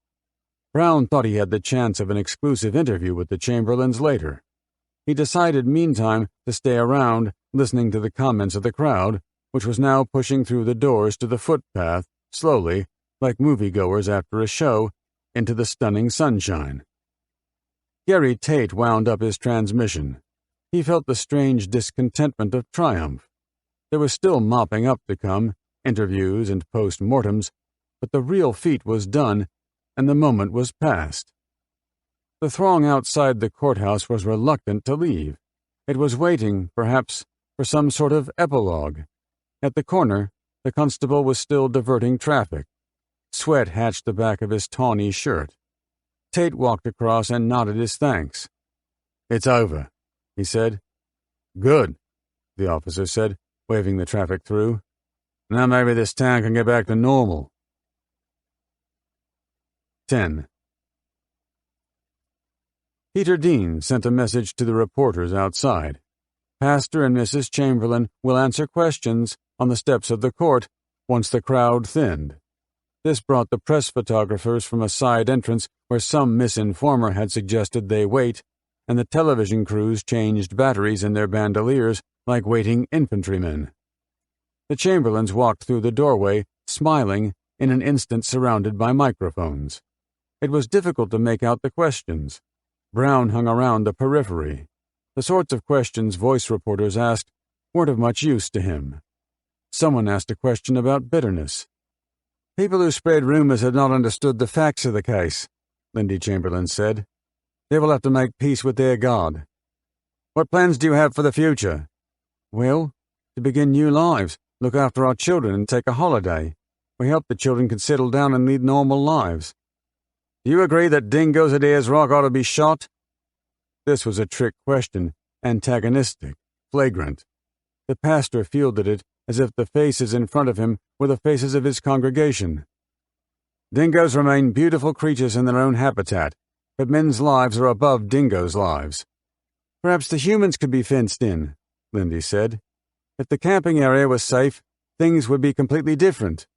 Brown thought he had the chance of an exclusive interview with the Chamberlains later. He decided meantime to stay around, listening to the comments of the crowd, which was now pushing through the doors to the footpath, slowly, like moviegoers after a show, into the stunning sunshine. Gary Tate wound up his transmission. He felt the strange discontentment of triumph. There was still mopping up to come, interviews and post-mortems, but the real feat was done, and the moment was past. The throng outside the courthouse was reluctant to leave. It was waiting, perhaps, for some sort of epilogue. At the corner, the constable was still diverting traffic. Sweat hatched the back of his tawny shirt. Tate walked across and nodded his thanks. "It's over," he said. "Good," the officer said, waving the traffic through. "Now maybe this town can get back to normal." 10. Peter Dean sent a message to the reporters outside. Pastor and Mrs. Chamberlain will answer questions on the steps of the court once the crowd thinned. This brought the press photographers from a side entrance where some misinformer had suggested they wait, and the television crews changed batteries in their bandoliers like waiting infantrymen. The Chamberlains walked through the doorway, smiling, in an instant surrounded by microphones. It was difficult to make out the questions. Brown hung around the periphery. The sorts of questions voice reporters asked weren't of much use to him. Someone asked a question about bitterness. "People who spread rumors had not understood the facts of the case," Lindy Chamberlain said. "They will have to make peace with their God." "What plans do you have for the future?" "Well, to begin new lives, look after our children and take a holiday. We hope the children can settle down and lead normal lives." "Do you agree that dingoes at Ayers Rock ought to be shot?" This was a trick question, antagonistic, flagrant. The pastor fielded it as if the faces in front of him were the faces of his congregation. "Dingoes remain beautiful creatures in their own habitat, but men's lives are above dingoes' lives." "Perhaps the humans could be fenced in," Lindy said. "If the camping area was safe, things would be completely different."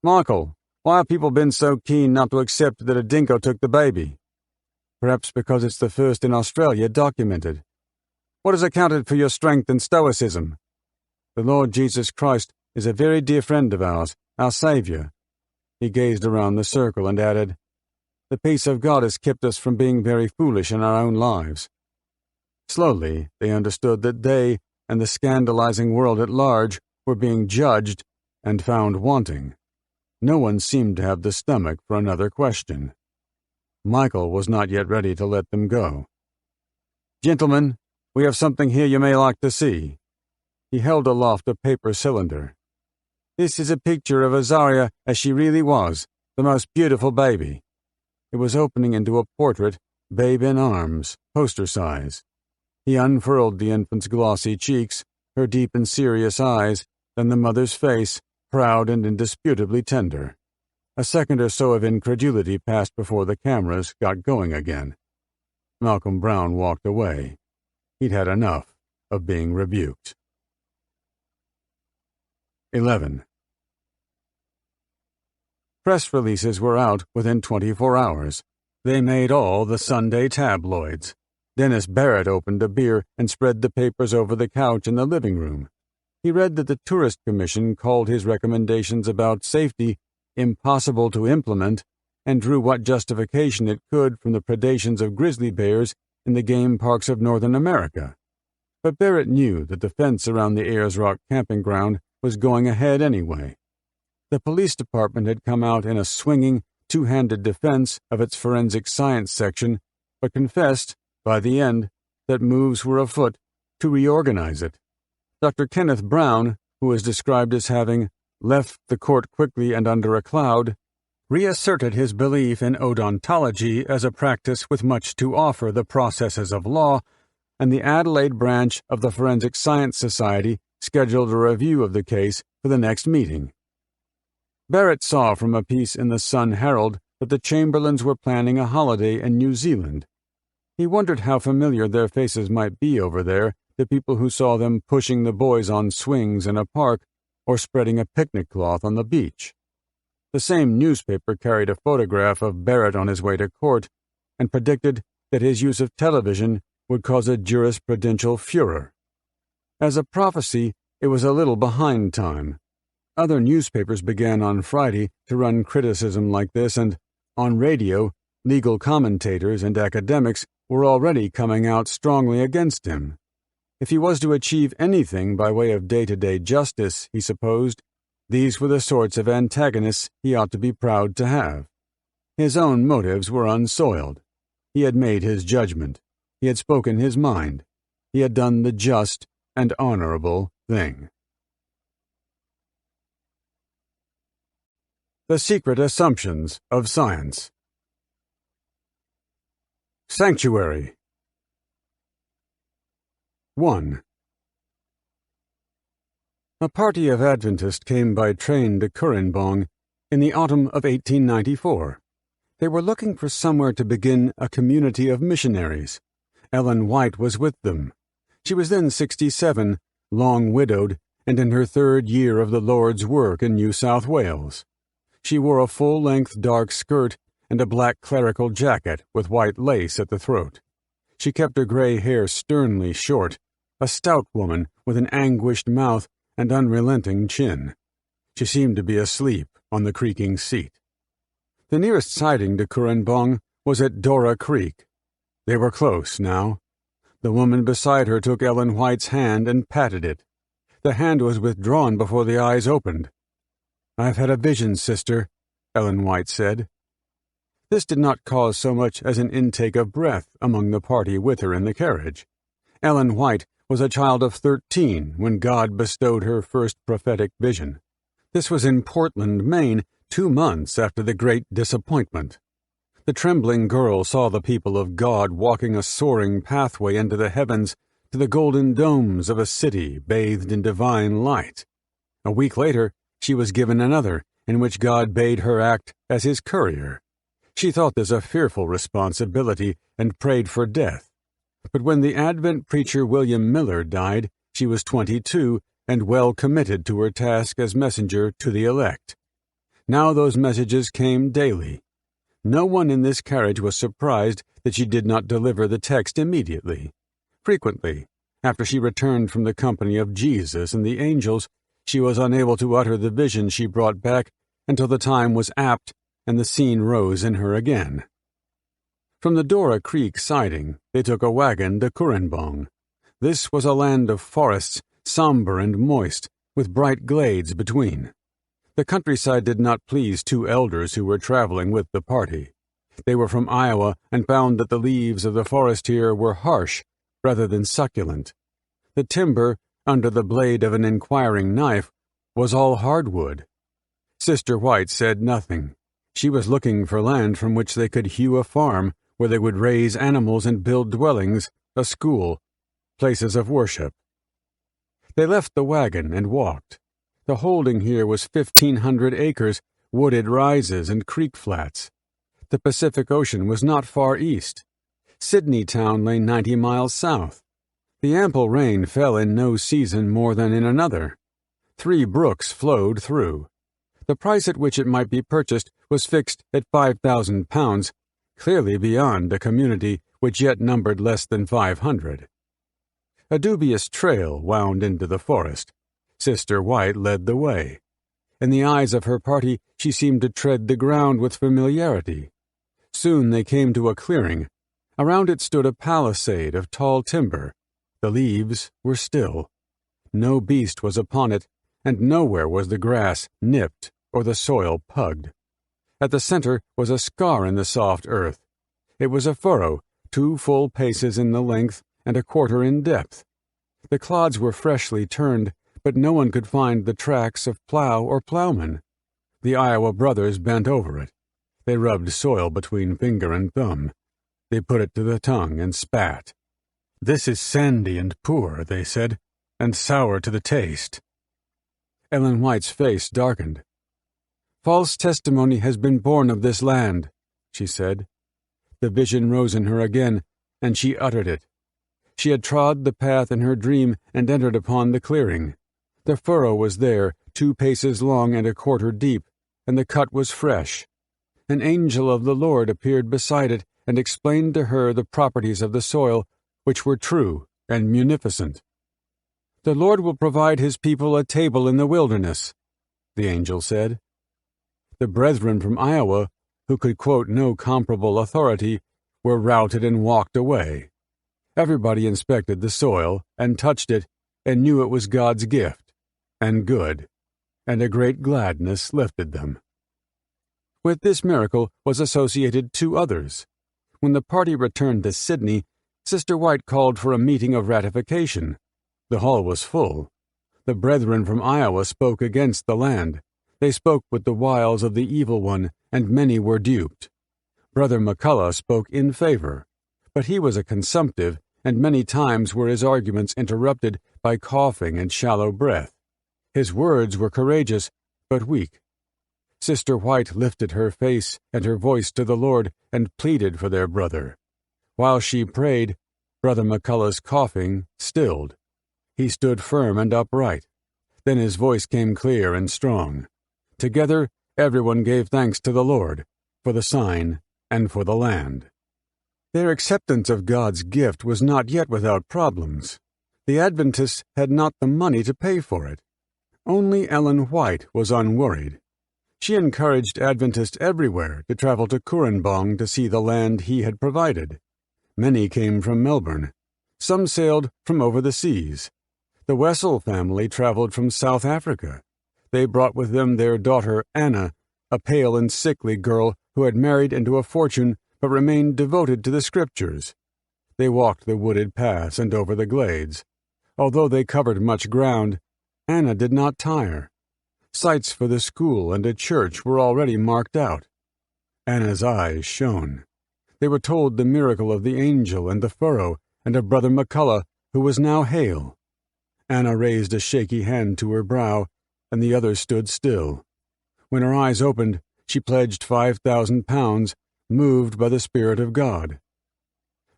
"Michael, why have people been so keen not to accept that a dingo took the baby?" "Perhaps because it's the first in Australia documented." "What has accounted for your strength and stoicism?" "The Lord Jesus Christ is a very dear friend of ours, our Saviour." He gazed around the circle and added, "The peace of God has kept us from being very foolish in our own lives." Slowly, they understood that they and the scandalizing world at large were being judged and found wanting. No one seemed to have the stomach for another question. Michael was not yet ready to let them go. "Gentlemen, we have something here you may like to see." He held aloft a paper cylinder. "This is a picture of Azaria as she really was, the most beautiful baby." It was opening into a portrait, babe in arms, poster size. He unfurled the infant's glossy cheeks, her deep and serious eyes, then the mother's face, proud and indisputably tender. A second or so of incredulity passed before the cameras got going again. Malcolm Brown walked away. He'd had enough of being rebuked. 11. Press releases were out within 24 hours. They made all the Sunday tabloids. Dennis Barrett opened a beer and spread the papers over the couch in the living room. He read that the Tourist Commission called his recommendations about safety impossible to implement and drew what justification it could from the predations of grizzly bears in the game parks of Northern America. But Barrett knew that the fence around the Ayers Rock camping ground was going ahead anyway. The police department had come out in a swinging, two-handed defense of its forensic science section, but confessed, by the end, that moves were afoot to reorganize it. Dr. Kenneth Brown, who was described as having left the court quickly and under a cloud, reasserted his belief in odontology as a practice with much to offer the processes of law, and the Adelaide branch of the Forensic Science Society scheduled a review of the case for the next meeting. Barrett saw from a piece in the Sun Herald that the Chamberlains were planning a holiday in New Zealand. He wondered how familiar their faces might be over there to people who saw them pushing the boys on swings in a park or spreading a picnic cloth on the beach. The same newspaper carried a photograph of Barrett on his way to court and predicted that his use of television would cause a jurisprudential furor. As a prophecy, it was a little behind time. Other newspapers began on Friday to run criticism like this, and, on radio, legal commentators and academics were already coming out strongly against him. If he was to achieve anything by way of day-to-day justice, he supposed, these were the sorts of antagonists he ought to be proud to have. His own motives were unsoiled. He had made his judgment. He had spoken his mind. He had done the just and honorable thing. The Secret Assumptions of Science. Sanctuary. 1. A party of Adventists came by train to Kurinbong in the autumn of 1894. They were looking for somewhere to begin a community of missionaries. Ellen White was with them. She was then 67, long widowed, and in her third year of the Lord's work in New South Wales. She wore a full-length dark skirt and a black clerical jacket with white lace at the throat. She kept her gray hair sternly short, a stout woman with an anguished mouth and unrelenting chin. She seemed to be asleep on the creaking seat. The nearest siding to Kurinbong was at Dora Creek. They were close now. The woman beside her took Ellen White's hand and patted it. The hand was withdrawn before the eyes opened. "I've had a vision, sister," Ellen White said. This did not cause so much as an intake of breath among the party with her in the carriage. Ellen White was a child of 13 when God bestowed her first prophetic vision. This was in Portland, Maine, 2 months after the great disappointment. The trembling girl saw the people of God walking a soaring pathway into the heavens to the golden domes of a city bathed in divine light. A week later, she was given another, in which God bade her act as his courier. She thought this a fearful responsibility and prayed for death. But when the Advent preacher William Miller died, she was 22 and well committed to her task as messenger to the elect. Now those messages came daily. No one in this carriage was surprised that she did not deliver the text immediately. Frequently, after she returned from the company of Jesus and the angels, she was unable to utter the vision she brought back until the time was apt and the scene rose in her again. From the Dora Creek siding, they took a wagon to Kurinbong. This was a land of forests, somber and moist, with bright glades between. The countryside did not please 2 elders who were traveling with the party. They were from Iowa and found that the leaves of the forest here were harsh rather than succulent. The timber, under the blade of an inquiring knife, was all hardwood. Sister White said nothing. She was looking for land from which they could hew a farm where they would raise animals and build dwellings, a school, places of worship. They left the wagon and walked. The holding here was 1,500 acres, wooded rises and creek flats. The Pacific Ocean was not far east. Sydney town lay 90 miles south. The ample rain fell in no season more than in another. 3 brooks flowed through. The price at which it might be purchased was fixed at £5,000, clearly beyond a community which yet numbered less than 500. A dubious trail wound into the forest. Sister White led the way. In the eyes of her party, she seemed to tread the ground with familiarity. Soon they came to a clearing. Around it stood a palisade of tall timber. The leaves were still. No beast was upon it, and nowhere was the grass nipped or the soil pugged. At the center was a scar in the soft earth. It was a furrow, 2 full paces in the length and a quarter in depth. The clods were freshly turned, but no one could find the tracks of plow or plowman. The Iowa brothers bent over it. They rubbed soil between finger and thumb. They put it to the tongue and spat. "This is sandy and poor," they said, "and sour to the taste." Ellen White's face darkened. "False testimony has been born of this land," she said. The vision rose in her again, and she uttered it. She had trod the path in her dream and entered upon the clearing. The furrow was there, 2 paces long and a quarter deep, and the cut was fresh. An angel of the Lord appeared beside it and explained to her the properties of the soil, which were true and munificent. "The Lord will provide his people a table in the wilderness," the angel said. The brethren from Iowa, who could quote no comparable authority, were routed and walked away. Everybody inspected the soil and touched it and knew it was God's gift, and good, and a great gladness lifted them. With this miracle was associated 2 others. When the party returned to Sydney, Sister White called for a meeting of ratification. The hall was full. The brethren from Iowa spoke against the land. They spoke with the wiles of the evil one, and many were duped. Brother McCullough spoke in favor, but he was a consumptive, and many times were his arguments interrupted by coughing and shallow breath. His words were courageous, but weak. Sister White lifted her face and her voice to the Lord and pleaded for their brother. While she prayed, Brother McCullough's coughing stilled. He stood firm and upright. Then his voice came clear and strong. Together, everyone gave thanks to the Lord, for the sign and for the land. Their acceptance of God's gift was not yet without problems. The Adventists had not the money to pay for it. Only Ellen White was unworried. She encouraged Adventists everywhere to travel to Currambong to see the land he had provided. Many came from Melbourne. Some sailed from over the seas. The Wessel family traveled from South Africa. They brought with them their daughter Anna, a pale and sickly girl who had married into a fortune but remained devoted to the Scriptures. They walked the wooded paths and over the glades. Although they covered much ground, Anna did not tire. Sites for the school and a church were already marked out. Anna's eyes shone. They were told the miracle of the angel and the furrow, and of Brother McCullough, who was now hale. Anna raised a shaky hand to her brow, and the others stood still. When her eyes opened, she pledged £5,000, moved by the Spirit of God.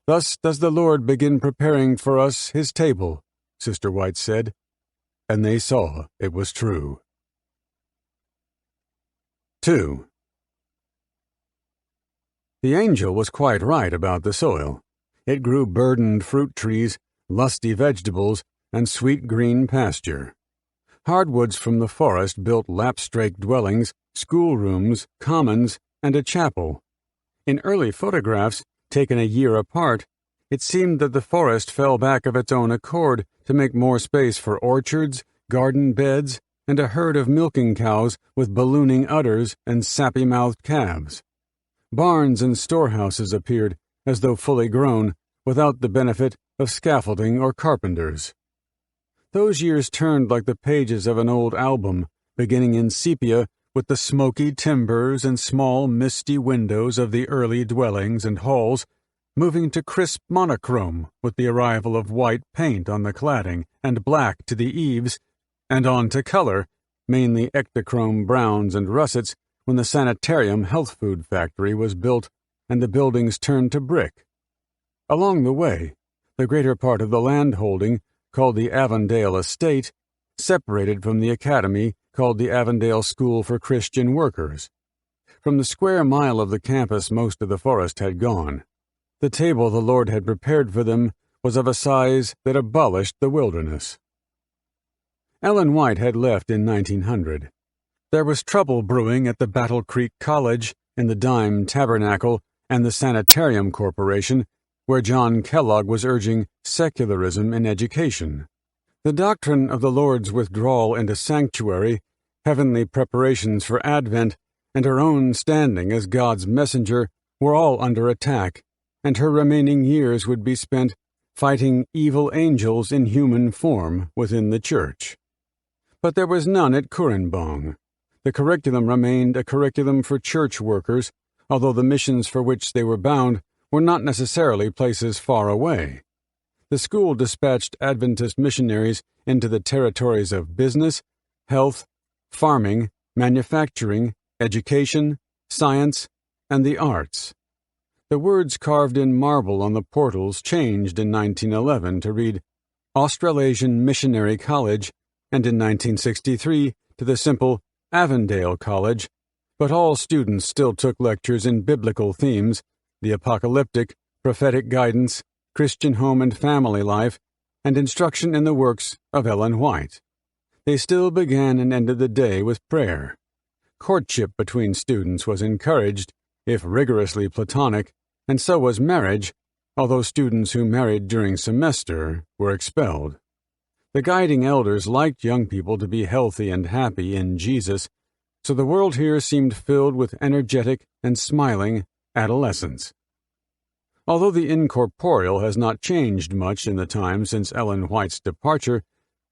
"Thus does the Lord begin preparing for us his table," Sister White said, and they saw it was true. 2. The angel was quite right about the soil. It grew burdened fruit trees, lusty vegetables, and sweet green pasture. Hardwoods from the forest built lap-strake dwellings, schoolrooms, commons, and a chapel. In early photographs, taken a year apart, it seemed that the forest fell back of its own accord to make more space for orchards, garden beds, and a herd of milking cows with ballooning udders and sappy-mouthed calves. Barns and storehouses appeared, as though fully grown, without the benefit of scaffolding or carpenters. Those years turned like the pages of an old album, beginning in sepia with the smoky timbers and small misty windows of the early dwellings and halls, moving to crisp monochrome with the arrival of white paint on the cladding and black to the eaves, and on to color, mainly ectochrome browns and russets, when the sanitarium health food factory was built and the buildings turned to brick. Along the way, the greater part of the land holding, called the Avondale Estate, separated from the academy called the Avondale School for Christian Workers. From the square mile of the campus most of the forest had gone. The table the Lord had prepared for them was of a size that abolished the wilderness. Ellen White had left in 1900. There was trouble brewing at the Battle Creek College, in the Dime Tabernacle, and the Sanitarium Corporation, where John Kellogg was urging secularism in education. The doctrine of the Lord's withdrawal into sanctuary, heavenly preparations for Advent, and her own standing as God's messenger were all under attack, and her remaining years would be spent fighting evil angels in human form within the church. But there was none at Currambong. The curriculum remained a curriculum for church workers, although the missions for which they were bound were not necessarily places far away. The school dispatched Adventist missionaries into the territories of business, health, farming, manufacturing, education, science, and the arts. The words carved in marble on the portals changed in 1911 to read Australasian Missionary College, and in 1963 to the simple Avondale College, but all students still took lectures in biblical themes, the apocalyptic, prophetic guidance, Christian home and family life, and instruction in the works of Ellen White. They still began and ended the day with prayer. Courtship between students was encouraged, if rigorously platonic, and so was marriage, although students who married during semester were expelled. The guiding elders liked young people to be healthy and happy in Jesus, so the world here seemed filled with energetic and smiling adolescents. Although the incorporeal has not changed much in the time since Ellen White's departure,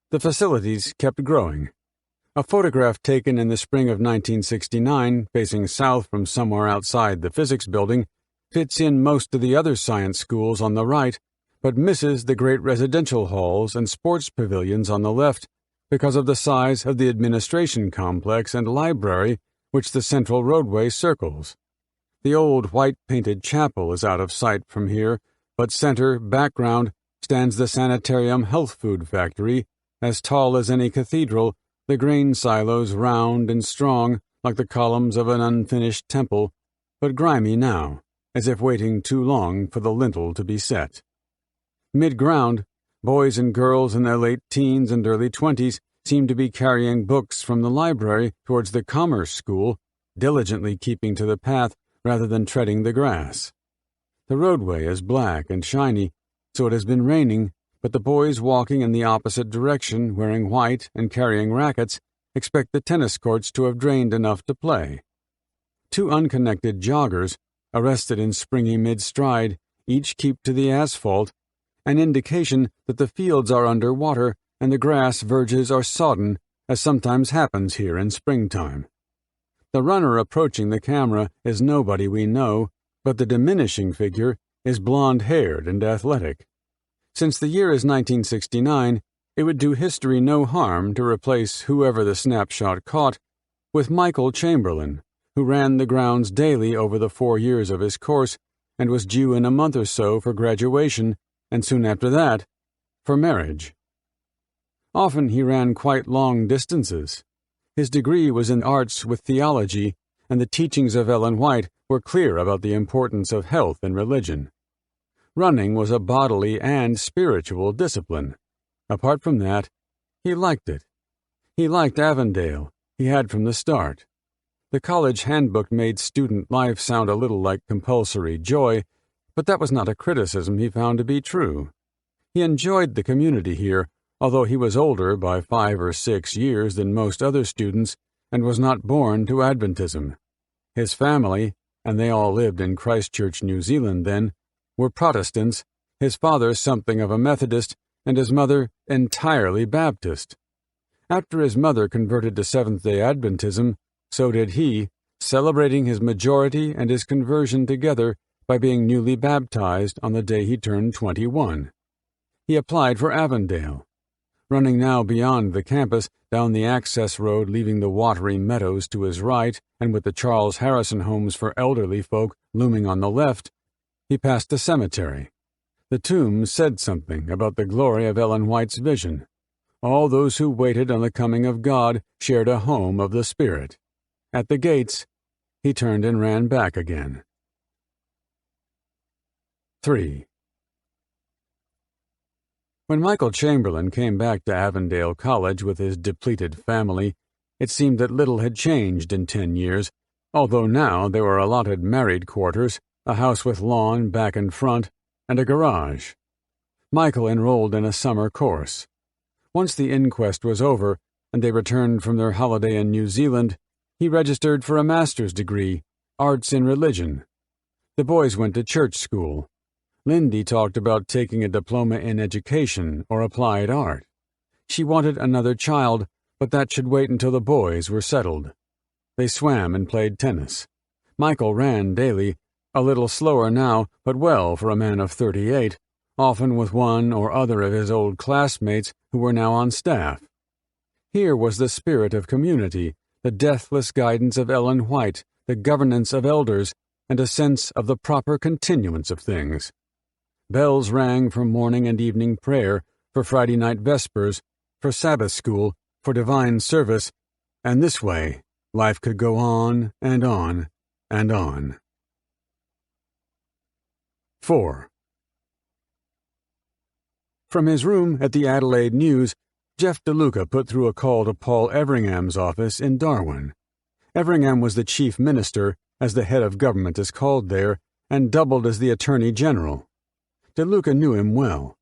the facilities kept growing. A photograph taken in the spring of 1969, facing south from somewhere outside the physics building, fits in most of the other science schools on the right, but misses the great residential halls and sports pavilions on the left because of the size of the administration complex and library which the central roadway circles. The old white-painted chapel is out of sight from here, but center, background, stands the sanitarium health food factory, as tall as any cathedral, the grain silos round and strong like the columns of an unfinished temple, but grimy now, as if waiting too long for the lintel to be set. Mid-ground, boys and girls in their late teens and early 20s seem to be carrying books from the library towards the commerce school, diligently keeping to the path rather than treading the grass. The roadway is black and shiny, so it has been raining, but the boys walking in the opposite direction, wearing white and carrying rackets, expect the tennis courts to have drained enough to play. Two unconnected joggers, arrested in springy mid-stride, each keep to the asphalt, an indication that the fields are under water and the grass verges are sodden, as sometimes happens here in springtime. The runner approaching the camera is nobody we know, but the diminishing figure is blonde-haired and athletic. Since the year is 1969, it would do history no harm to replace whoever the snapshot caught with Michael Chamberlain, who ran the grounds daily over the 4 years of his course and was due in a month or so for graduation, and soon after that, for marriage. Often he ran quite long distances. His degree was in arts with theology, and the teachings of Ellen White were clear about the importance of health and religion. Running was a bodily and spiritual discipline. Apart from that, he liked it. He liked Avondale. He had from the start. The college handbook made student life sound a little like compulsory joy, but that was not a criticism he found to be true. He enjoyed the community here, although he was older by 5 or 6 years than most other students and was not born to Adventism. His family, and they all lived in Christchurch, New Zealand then, were Protestants, his father something of a Methodist, and his mother entirely Baptist. After his mother converted to Seventh-day Adventism, so did he, celebrating his majority and his conversion together by being newly baptized on the day he turned 21. He applied for Avondale. Running now beyond the campus, down the access road leaving the watery meadows to his right and with the Charles Harrison homes for elderly folk looming on the left, he passed a cemetery. The tomb said something about the glory of Ellen White's vision. All those who waited on the coming of God shared a home of the Spirit. At the gates, he turned and ran back again. 3. When Michael Chamberlain came back to Avondale College with his depleted family, it seemed that little had changed in 10 years, although now they were allotted married quarters, a house with lawn back and front, and a garage. Michael enrolled in a summer course. Once the inquest was over and they returned from their holiday in New Zealand, he registered for a master's degree, arts in religion. The boys went to church school. Lindy talked about taking a diploma in education or applied art. She wanted another child, but that should wait until the boys were settled. They swam and played tennis. Michael ran daily, a little slower now, but well for a man of 38, often with one or other of his old classmates who were now on staff. Here was the spirit of community, the deathless guidance of Ellen White, the governance of elders, and a sense of the proper continuance of things. Bells rang for morning and evening prayer, for Friday night vespers, for Sabbath school, for divine service, and this way life could go on and on and on. 4. From his room at the Adelaide News, Jeff DeLuca put through a call to Paul Everingham's office in Darwin. Everingham was the chief minister, as the head of government is called there, and doubled as the attorney general. DeLuca knew him well.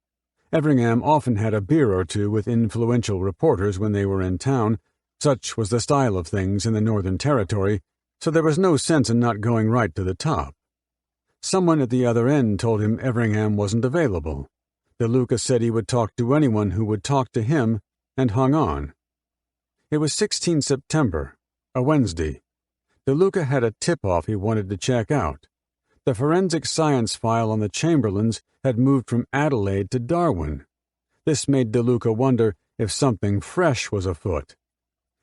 Everingham often had a beer or two with influential reporters when they were in town. Such was the style of things in the Northern Territory, so there was no sense in not going right to the top. Someone at the other end told him Everingham wasn't available. DeLuca said he would talk to anyone who would talk to him, and hung on. It was 16 September, a Wednesday. DeLuca had a tip-off he wanted to check out. The forensic science file on the Chamberlains had moved from Adelaide to Darwin. This made DeLuca wonder if something fresh was afoot.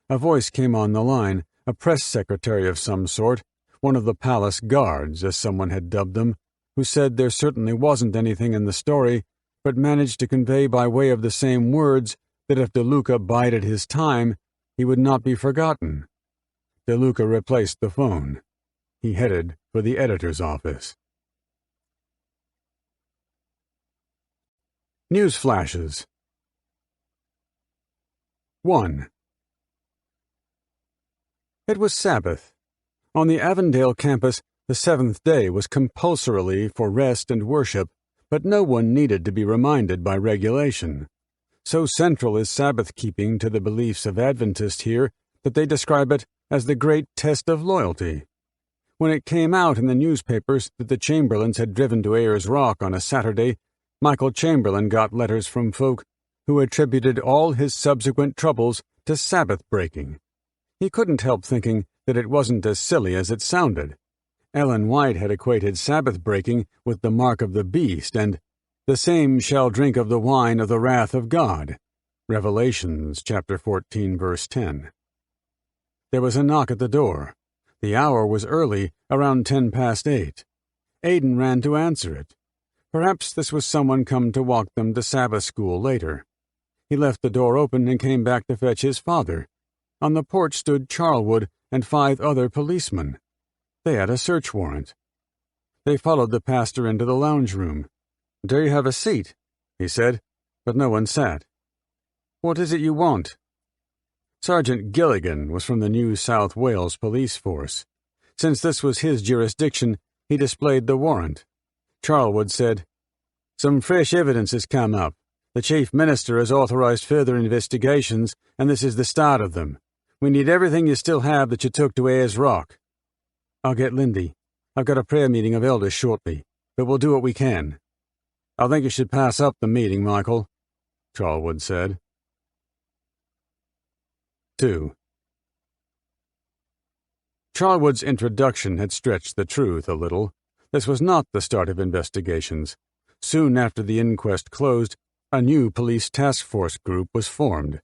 A voice came on the line, a press secretary of some sort, one of the palace guards, as someone had dubbed them, who said there certainly wasn't anything in the story, but managed to convey by way of the same words that if DeLuca bided his time, he would not be forgotten. DeLuca replaced the phone. He headed for the editor's office. News flashes. 1. It was Sabbath. On the Avondale campus, the seventh day was compulsorily for rest and worship, but no one needed to be reminded by regulation. So central is Sabbath-keeping to the beliefs of Adventists here that they describe it as the great test of loyalty. When it came out in the newspapers that the Chamberlains had driven to Ayers Rock on a Saturday, Michael Chamberlain got letters from folk who attributed all his subsequent troubles to Sabbath breaking. He couldn't help thinking that it wasn't as silly as it sounded. Ellen White had equated Sabbath breaking with the mark of the beast and the same shall drink of the wine of the wrath of God. Revelations chapter 14, verse 10. There was a knock at the door. The hour was early, around 8:10. Aidan ran to answer it. Perhaps this was someone come to walk them to Sabbath school later. He left the door open and came back to fetch his father. On the porch stood Charlwood and 5 other policemen. They had a search warrant. They followed the pastor into the lounge room. "Do you have a seat?" he said, but no one sat. "What is it you want?" Sergeant Gilligan was from the New South Wales police force. Since this was his jurisdiction, he displayed the warrant. Charlwood said, "Some fresh evidence has come up. The Chief Minister has authorized further investigations, and this is the start of them. We need everything you still have that you took to Ayers Rock." "I'll get Lindy. I've got a prayer meeting of elders shortly, but we'll do what we can." "I think you should pass up the meeting, Michael," Charlwood said. 2. Charlwood's introduction had stretched the truth a little. This was not the start of investigations. Soon after the inquest closed, a new police task force group was formed.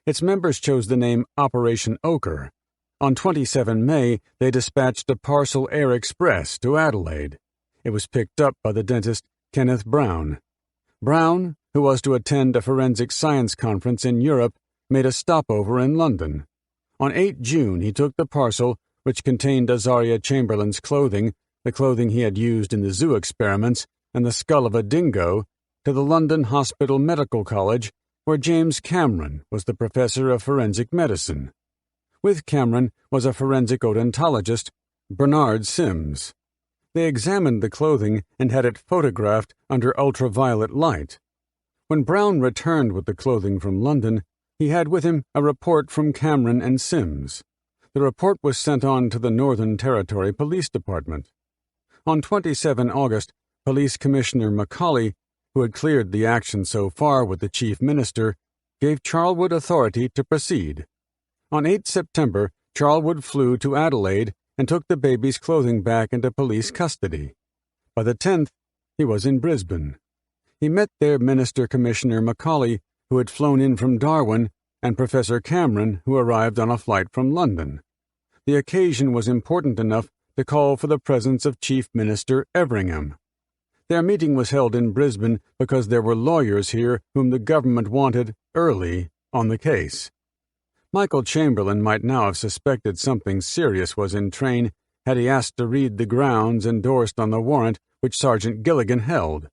Its members chose the name Operation Ochre. On 27 May, they dispatched a parcel air express to Adelaide. It was picked up by the dentist Kenneth Brown. Brown, who was to attend a forensic science conference in Europe, made a stopover in London. On 8 June, he took the parcel, which contained Azaria Chamberlain's clothing, the clothing he had used in the zoo experiments, and the skull of a dingo, to the London Hospital Medical College, where James Cameron was the professor of forensic medicine. With Cameron was a forensic odontologist, Bernard Sims. They examined the clothing and had it photographed under ultraviolet light. When Brown returned with the clothing from London, he had with him a report from Cameron and Sims. The report was sent on to the Northern Territory Police Department. On 27 August, Police Commissioner Macaulay, who had cleared the action so far with the Chief Minister, gave Charlwood authority to proceed. On 8 September, Charlwood flew to Adelaide and took the baby's clothing back into police custody. By the 10th, he was in Brisbane. He met there Minister Commissioner Macaulay, who had flown in from Darwin, and Professor Cameron, who arrived on a flight from London. The occasion was important enough to call for the presence of Chief Minister Everingham. Their meeting was held in Brisbane because there were lawyers here whom the government wanted early on the case. Michael Chamberlain might now have suspected something serious was in train had he asked to read the grounds endorsed on the warrant which Sergeant Gilligan held.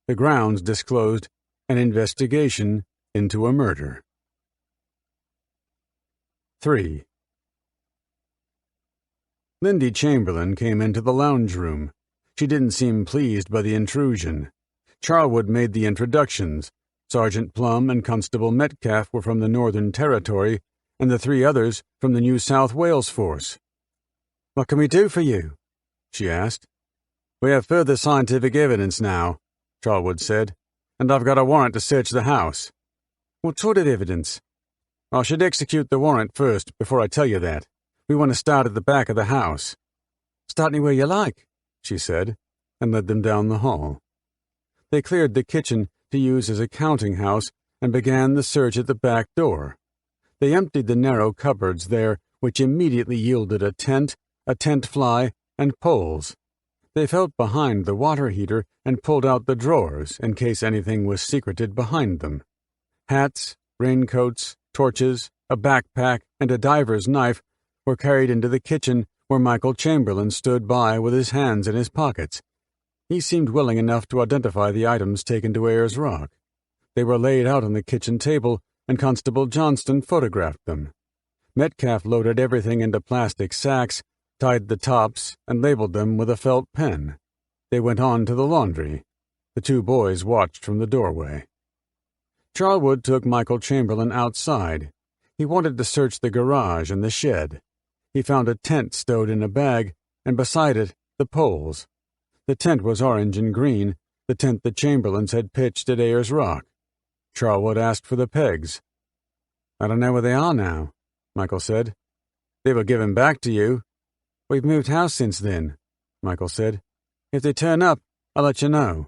The grounds disclosed an investigation into a murder. 3. Lindy Chamberlain came into the lounge room. She didn't seem pleased by the intrusion. Charlwood made the introductions. Sergeant Plum and Constable Metcalf were from the Northern Territory, and the 3 others from the New South Wales force. "What can we do for you?" she asked. "We have further scientific evidence now," Charlwood said, "and I've got a warrant to search the house." "What sort of evidence?" "I should execute the warrant first before I tell you that. We want to start at the back of the house." "Start anywhere you like," she said, and led them down the hall. They cleared the kitchen to use as a counting house and began the search at the back door. They emptied the narrow cupboards there, which immediately yielded a tent fly, and poles. They felt behind the water heater and pulled out the drawers in case anything was secreted behind them. Hats, raincoats, torches, a backpack, and a diver's knife were carried into the kitchen, where Michael Chamberlain stood by with his hands in his pockets. He seemed willing enough to identify the items taken to Ayers Rock. They were laid out on the kitchen table, and Constable Johnston photographed them. Metcalf loaded everything into plastic sacks, tied the tops, and labeled them with a felt pen. They went on to the laundry. The two boys watched from the doorway. Charlwood took Michael Chamberlain outside. He wanted to search the garage and the shed. He found a tent stowed in a bag, and beside it, the poles. The tent was orange and green, the tent the Chamberlains had pitched at Ayers Rock. Charlwood asked for the pegs. "I don't know where they are now," Michael said. "They were given back to you." "We've moved house since then," Michael said. "If they turn up, I'll let you know."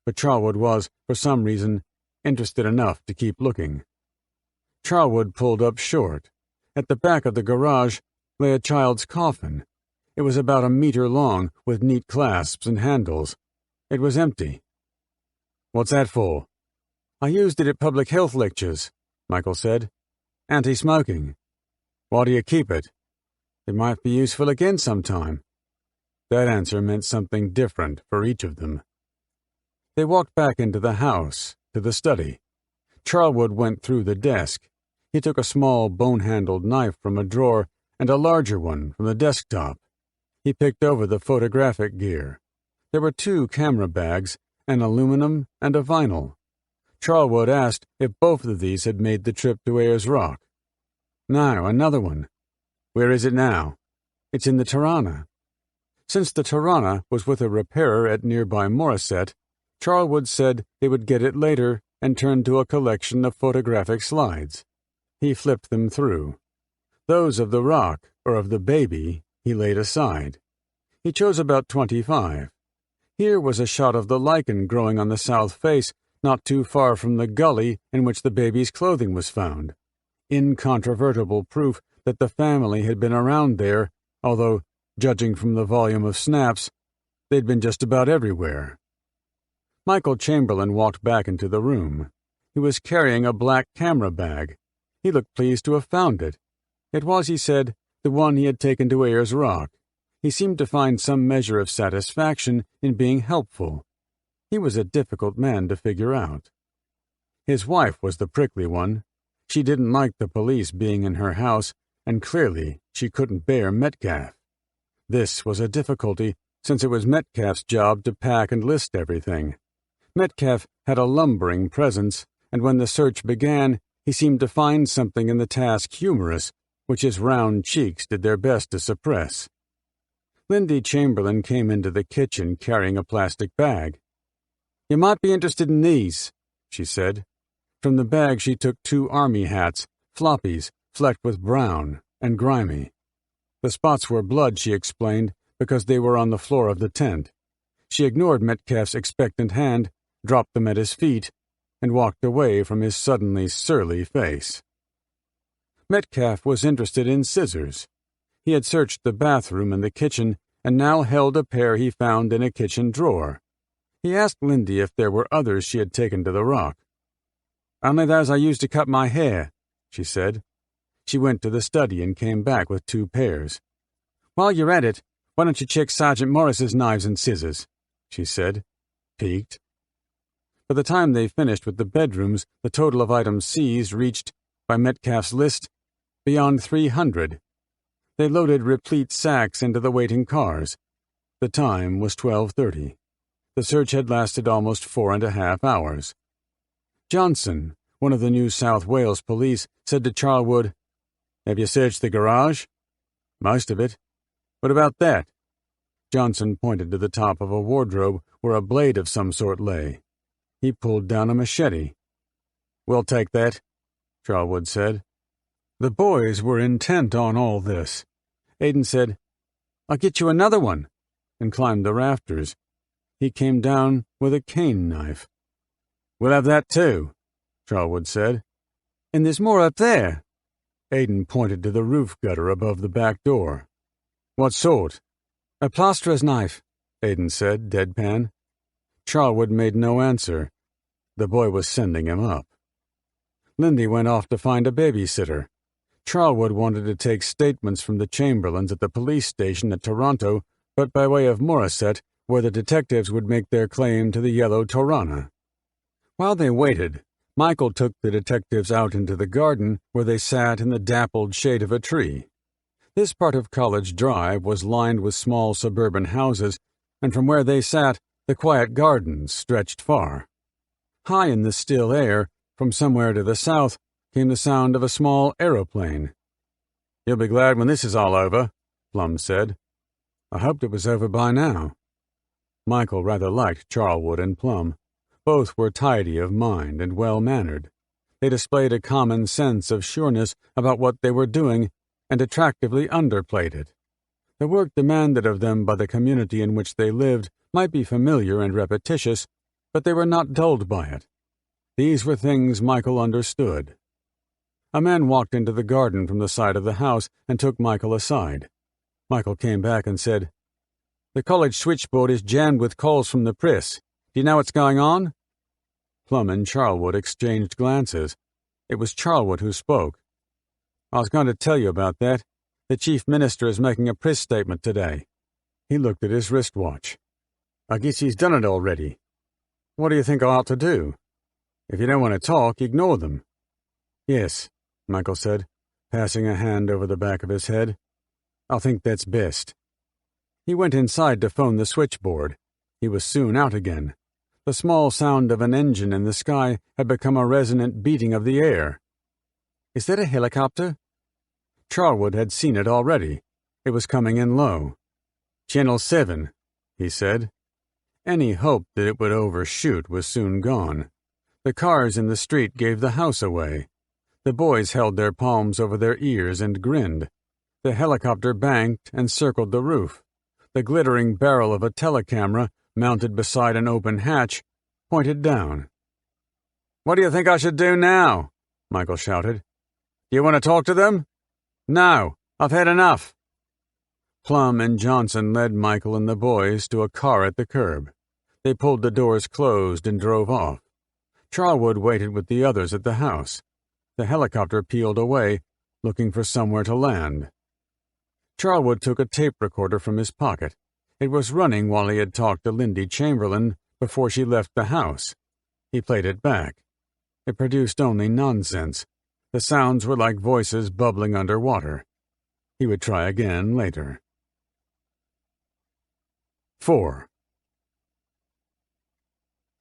But Charlwood was, for some reason, interested enough to keep looking. Charlwood pulled up short. At the back of the garage lay a child's coffin. It was about a meter long, with neat clasps and handles. It was empty. "What's that for?" "I used it at public health lectures," Michael said. "Anti-smoking." "Why do you keep it?" "It might be useful again sometime." That answer meant something different for each of them. They walked back into the house, to the study. Charlwood went through the desk. He took a small bone-handled knife from a drawer and a larger one from the desktop. He picked over the photographic gear. There were 2 camera bags, an aluminum and a vinyl. Charlwood asked if both of these had made the trip to Ayers Rock. "No, another one." "Where is it now?" "It's in the Tirana." Since the Tirana was with a repairer at nearby Morisset, Charlwood said they would get it later and turned to a collection of photographic slides. He flipped them through. Those of the rock, or of the baby, he laid aside. He chose about 25. Here was a shot of the lichen growing on the south face, not too far from the gully in which the baby's clothing was found. Incontrovertible proof that the family had been around there, although, judging from the volume of snaps, they'd been just about everywhere. Michael Chamberlain walked back into the room. He was carrying a black camera bag. He looked pleased to have found it. It was, he said, the one he had taken to Ayers Rock. He seemed to find some measure of satisfaction in being helpful. He was a difficult man to figure out. His wife was the prickly one. She didn't like the police being in her house, and clearly she couldn't bear Metcalf. This was a difficulty, since it was Metcalf's job to pack and list everything. Metcalf had a lumbering presence, and when the search began, he seemed to find something in the task humorous, which his round cheeks did their best to suppress. Lindy Chamberlain came into the kitchen carrying a plastic bag. "You might be interested in these," she said. From the bag she took 2 army hats, floppies, flecked with brown, and grimy. The spots were blood, she explained, because they were on the floor of the tent. She ignored Metcalf's expectant hand, dropped them at his feet, and walked away from his suddenly surly face. Metcalf was interested in scissors. He had searched the bathroom and the kitchen, and now held a pair he found in a kitchen drawer. He asked Lindy if there were others she had taken to the rock. "Only those I used to cut my hair," she said. She went to the study and came back with 2 pairs. "While you're at it, why don't you check Sergeant Morris's knives and scissors?" she said, piqued. By the time they finished with the bedrooms, the total of items seized reached, by Metcalf's list, beyond 300. They loaded replete sacks into the waiting cars. The time was 12:30. The search had lasted almost 4.5 hours. Johnson, one of the New South Wales police, said to Charlwood, "Have you searched the garage?" "Most of it." "What about that?" Johnson pointed to the top of a wardrobe where a blade of some sort lay. He pulled down a machete. "We'll take that," Charlwood said. The boys were intent on all this. Aiden said, "I'll get you another one," and climbed the rafters. He came down with a cane knife. "We'll have that too," Charlwood said. "And there's more up there." Aiden pointed to the roof gutter above the back door. "What sort?" "A plasterer's knife," Aiden said, deadpan. Charlwood made no answer. The boy was sending him up. Lindy went off to find a babysitter. Charlwood wanted to take statements from the Chamberlains at the police station at Toronto, but by way of Morisset, where the detectives would make their claim to the yellow Torana. While they waited, Michael took the detectives out into the garden where they sat in the dappled shade of a tree. This part of College Drive was lined with small suburban houses, and from where they sat, the quiet gardens stretched far. High in the still air, from somewhere to the south, came the sound of a small aeroplane. "You'll be glad when this is all over," Plum said. "I hoped it was over by now." Michael rather liked Charlwood and Plum. Both were tidy of mind and well-mannered. They displayed a common sense of sureness about what they were doing and attractively underplayed it. The work demanded of them by the community in which they lived might be familiar and repetitious, but they were not dulled by it. These were things Michael understood. A man walked into the garden from the side of the house and took Michael aside. Michael came back and said, "The college switchboard is jammed with calls from the press. Do you know what's going on?" Plum and Charlwood exchanged glances. It was Charlwood who spoke. "I was going to tell you about that. The chief minister is making a press statement today." He looked at his wristwatch. "I guess he's done it already. What do you think I ought to do? If you don't want to talk, ignore them." "Yes," Michael said, passing a hand over the back of his head. "I think that's best." He went inside to phone the switchboard. He was soon out again. The small sound of an engine in the sky had become a resonant beating of the air. "Is that a helicopter?" Charlwood had seen it already. It was coming in low. "Channel 7, he said. Any hope that it would overshoot was soon gone. The cars in the street gave the house away. The boys held their palms over their ears and grinned. The helicopter banked and circled the roof. The glittering barrel of a telecamera, mounted beside an open hatch, pointed down. "What do you think I should do now?" Michael shouted. "Do you want to talk to them?" "No, I've had enough." Plum and Johnson led Michael and the boys to a car at the curb. They pulled the doors closed and drove off. Charlwood waited with the others at the house. The helicopter peeled away, looking for somewhere to land. Charlwood took a tape recorder from his pocket. It was running while he had talked to Lindy Chamberlain before she left the house. He played it back. It produced only nonsense. The sounds were like voices bubbling under water. He would try again later. 4.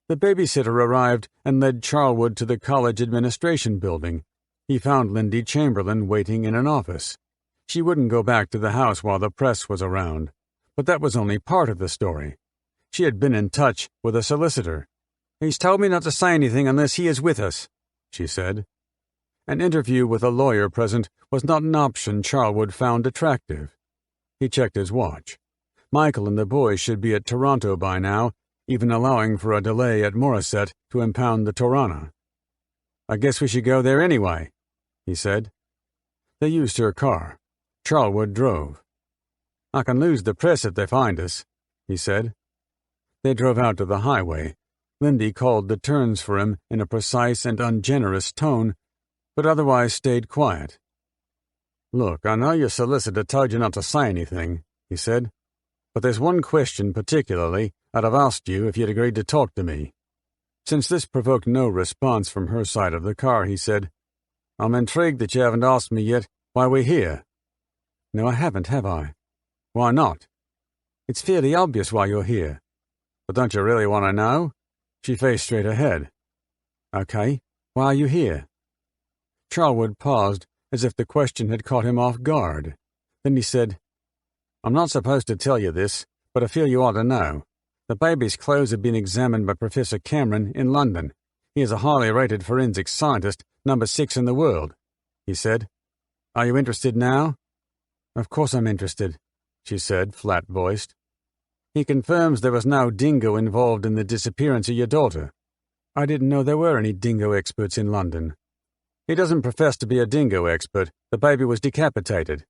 The babysitter arrived and led Charlwood to the college administration building. He found Lindy Chamberlain waiting in an office. She wouldn't go back to the house while the press was around, but that was only part of the story. She had been in touch with a solicitor. "He's told me not to say anything unless he is with us," she said. An interview with a lawyer present was not an option Charlwood found attractive. He checked his watch. Michael and the boys should be at Toronto by now, even allowing for a delay at Morisset to impound the Torana. "I guess we should go there anyway," he said. They used her car. Charlwood drove. "I can lose the press if they find us," he said. They drove out to the highway. Lindy called the turns for him in a precise and ungenerous tone, but otherwise stayed quiet. "Look, I know your solicitor told you not to say anything," he said, "but there's one question particularly I'd have asked you if you'd agreed to talk to me." Since this provoked no response from her side of the car, he said, "I'm intrigued that you haven't asked me yet why we're here." "No, I haven't, have I?" "Why not?" "It's fairly obvious why you're here." "But don't you really want to know?" She faced straight ahead. "Okay, why are you here?" Charlwood paused, as if the question had caught him off guard. Then he said, "I'm not supposed to tell you this, but I feel you ought to know. The baby's clothes have been examined by Professor Cameron in London. He is a highly rated forensic scientist, number 6 in the world," he said. "Are you interested now?" "Of course I'm interested," she said, flat-voiced. "He confirms there was no dingo involved in the disappearance of your daughter." "I didn't know there were any dingo experts in London." "He doesn't profess to be a dingo expert. The baby was decapitated.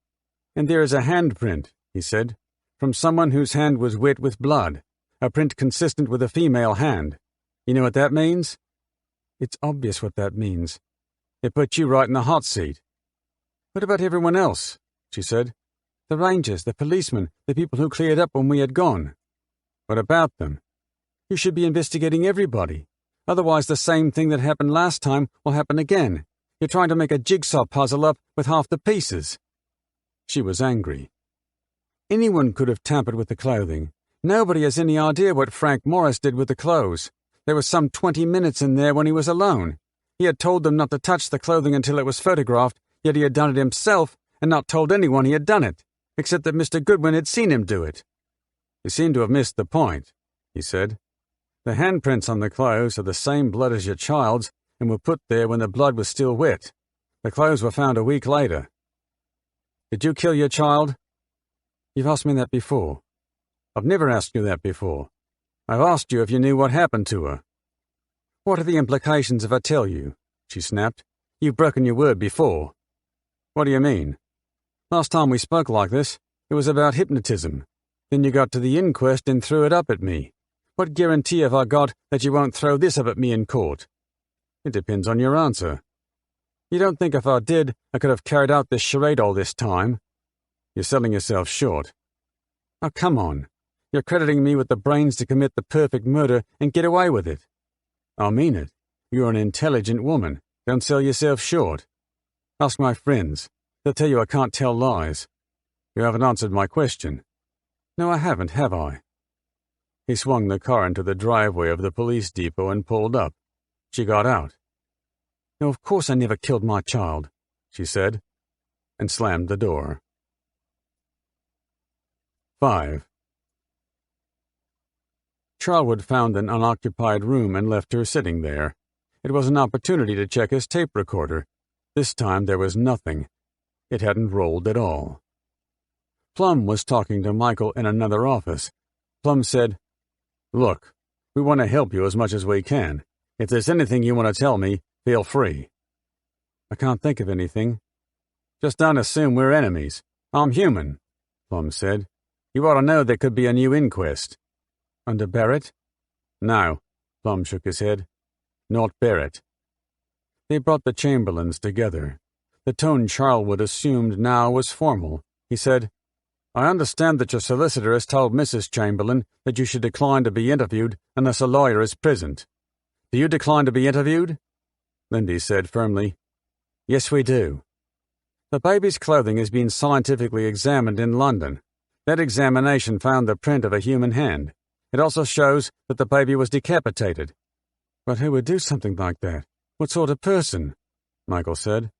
And there is a handprint," he said, "from someone whose hand was wet with blood, a print consistent with a female hand. You know what that means?" "It's obvious what that means." "It put you right in the hot seat." "What about everyone else?" she said. "The rangers, the policemen, the people who cleared up when we had gone." "What about them?" "You should be investigating everybody. Otherwise the same thing that happened last time will happen again. You're trying to make a jigsaw puzzle up with half the pieces." She was angry. "Anyone could have tampered with the clothing. Nobody has any idea what Frank Morris did with the clothes. There was some 20 minutes in there when he was alone. He had told them not to touch the clothing until it was photographed, yet he had done it himself and not told anyone he had done it, except that Mr. Goodwin had seen him do it." "You seem to have missed the point," he said. "The handprints on the clothes are the same blood as your child's and were put there when the blood was still wet. The clothes were found a week later." "Did you kill your child?" "You've asked me that before." "I've never asked you that before. I've asked you if you knew what happened to her." "What are the implications if I tell you?" she snapped. "You've broken your word before." "What do you mean?" "Last time we spoke like this, it was about hypnotism. Then you got to the inquest and threw it up at me. What guarantee have I got that you won't throw this up at me in court?" "It depends on your answer." "You don't think if I did, I could have carried out this charade all this time?" "You're selling yourself short." "Oh, come on. You're crediting me with the brains to commit the perfect murder and get away with it." "I mean it. You're an intelligent woman. Don't sell yourself short. Ask my friends. They'll tell you I can't tell lies." "You haven't answered my question." "No, I haven't, have I?" He swung the car into the driveway of the police depot and pulled up. She got out. "No, of course I never killed my child," she said, and slammed the door. 5. Charlwood found an unoccupied room and left her sitting there. It was an opportunity to check his tape recorder. This time there was nothing. It hadn't rolled at all. Plum was talking to Michael in another office. Plum said, "Look, we want to help you as much as we can. If there's anything you want to tell me, feel free." "I can't think of anything." "Just don't assume we're enemies. I'm human," Plum said. "You ought to know there could be a new inquest." "Under Barrett?" "No," Plum shook his head. "Not Barrett." They brought the Chamberlains together. The tone Charlwood assumed now was formal. He said, "I understand that your solicitor has told Mrs. Chamberlain that you should decline to be interviewed unless a lawyer is present. Do you decline to be interviewed?" Lindy said firmly, "Yes, we do." "The baby's clothing has been scientifically examined in London. That examination found the print of a human hand. It also shows that the baby was decapitated." "But who would do something like that? What sort of person?" Michael said.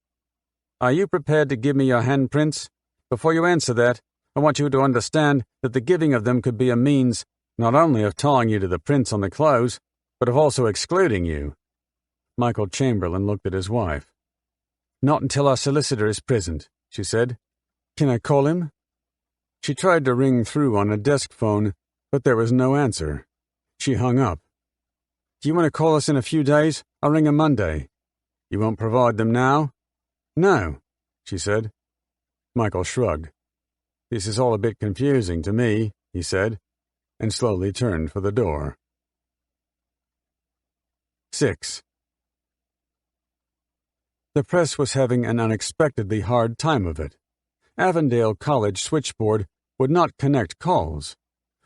"Are you prepared to give me your handprints? Before you answer that, I want you to understand that the giving of them could be a means not only of tying you to the prints on the clothes, but of also excluding you." Michael Chamberlain looked at his wife. "Not until our solicitor is present," she said. "Can I call him?" She tried to ring through on a desk phone, but there was no answer. She hung up. "Do you want to call us in a few days? I'll ring him Monday." "You won't provide them now?" "No," she said. Michael shrugged. "This is all a bit confusing to me," he said, and slowly turned for the door. 6. The press was having an unexpectedly hard time of it. Avondale College switchboard would not connect calls.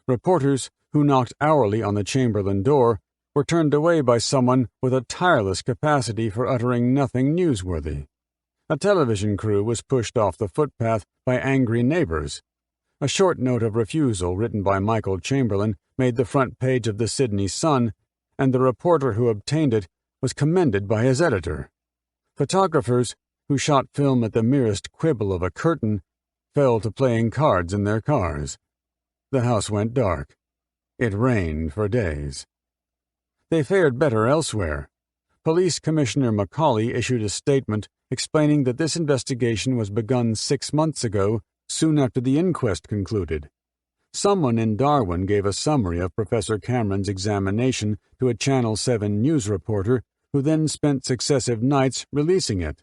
Reporters who knocked hourly on the Chamberlain door were turned away by someone with a tireless capacity for uttering nothing newsworthy. A television crew was pushed off the footpath by angry neighbors. A short note of refusal written by Michael Chamberlain made the front page of the Sydney Sun, and the reporter who obtained it was commended by his editor. Photographers who shot film at the merest quibble of a curtain fell to playing cards in their cars. The house went dark. It rained for days. They fared better elsewhere. Police Commissioner Macaulay issued a statement explaining that this investigation was begun 6 months ago, soon after the inquest concluded. Someone in Darwin gave a summary of Professor Cameron's examination to a Channel 7 news reporter, who then spent successive nights releasing it.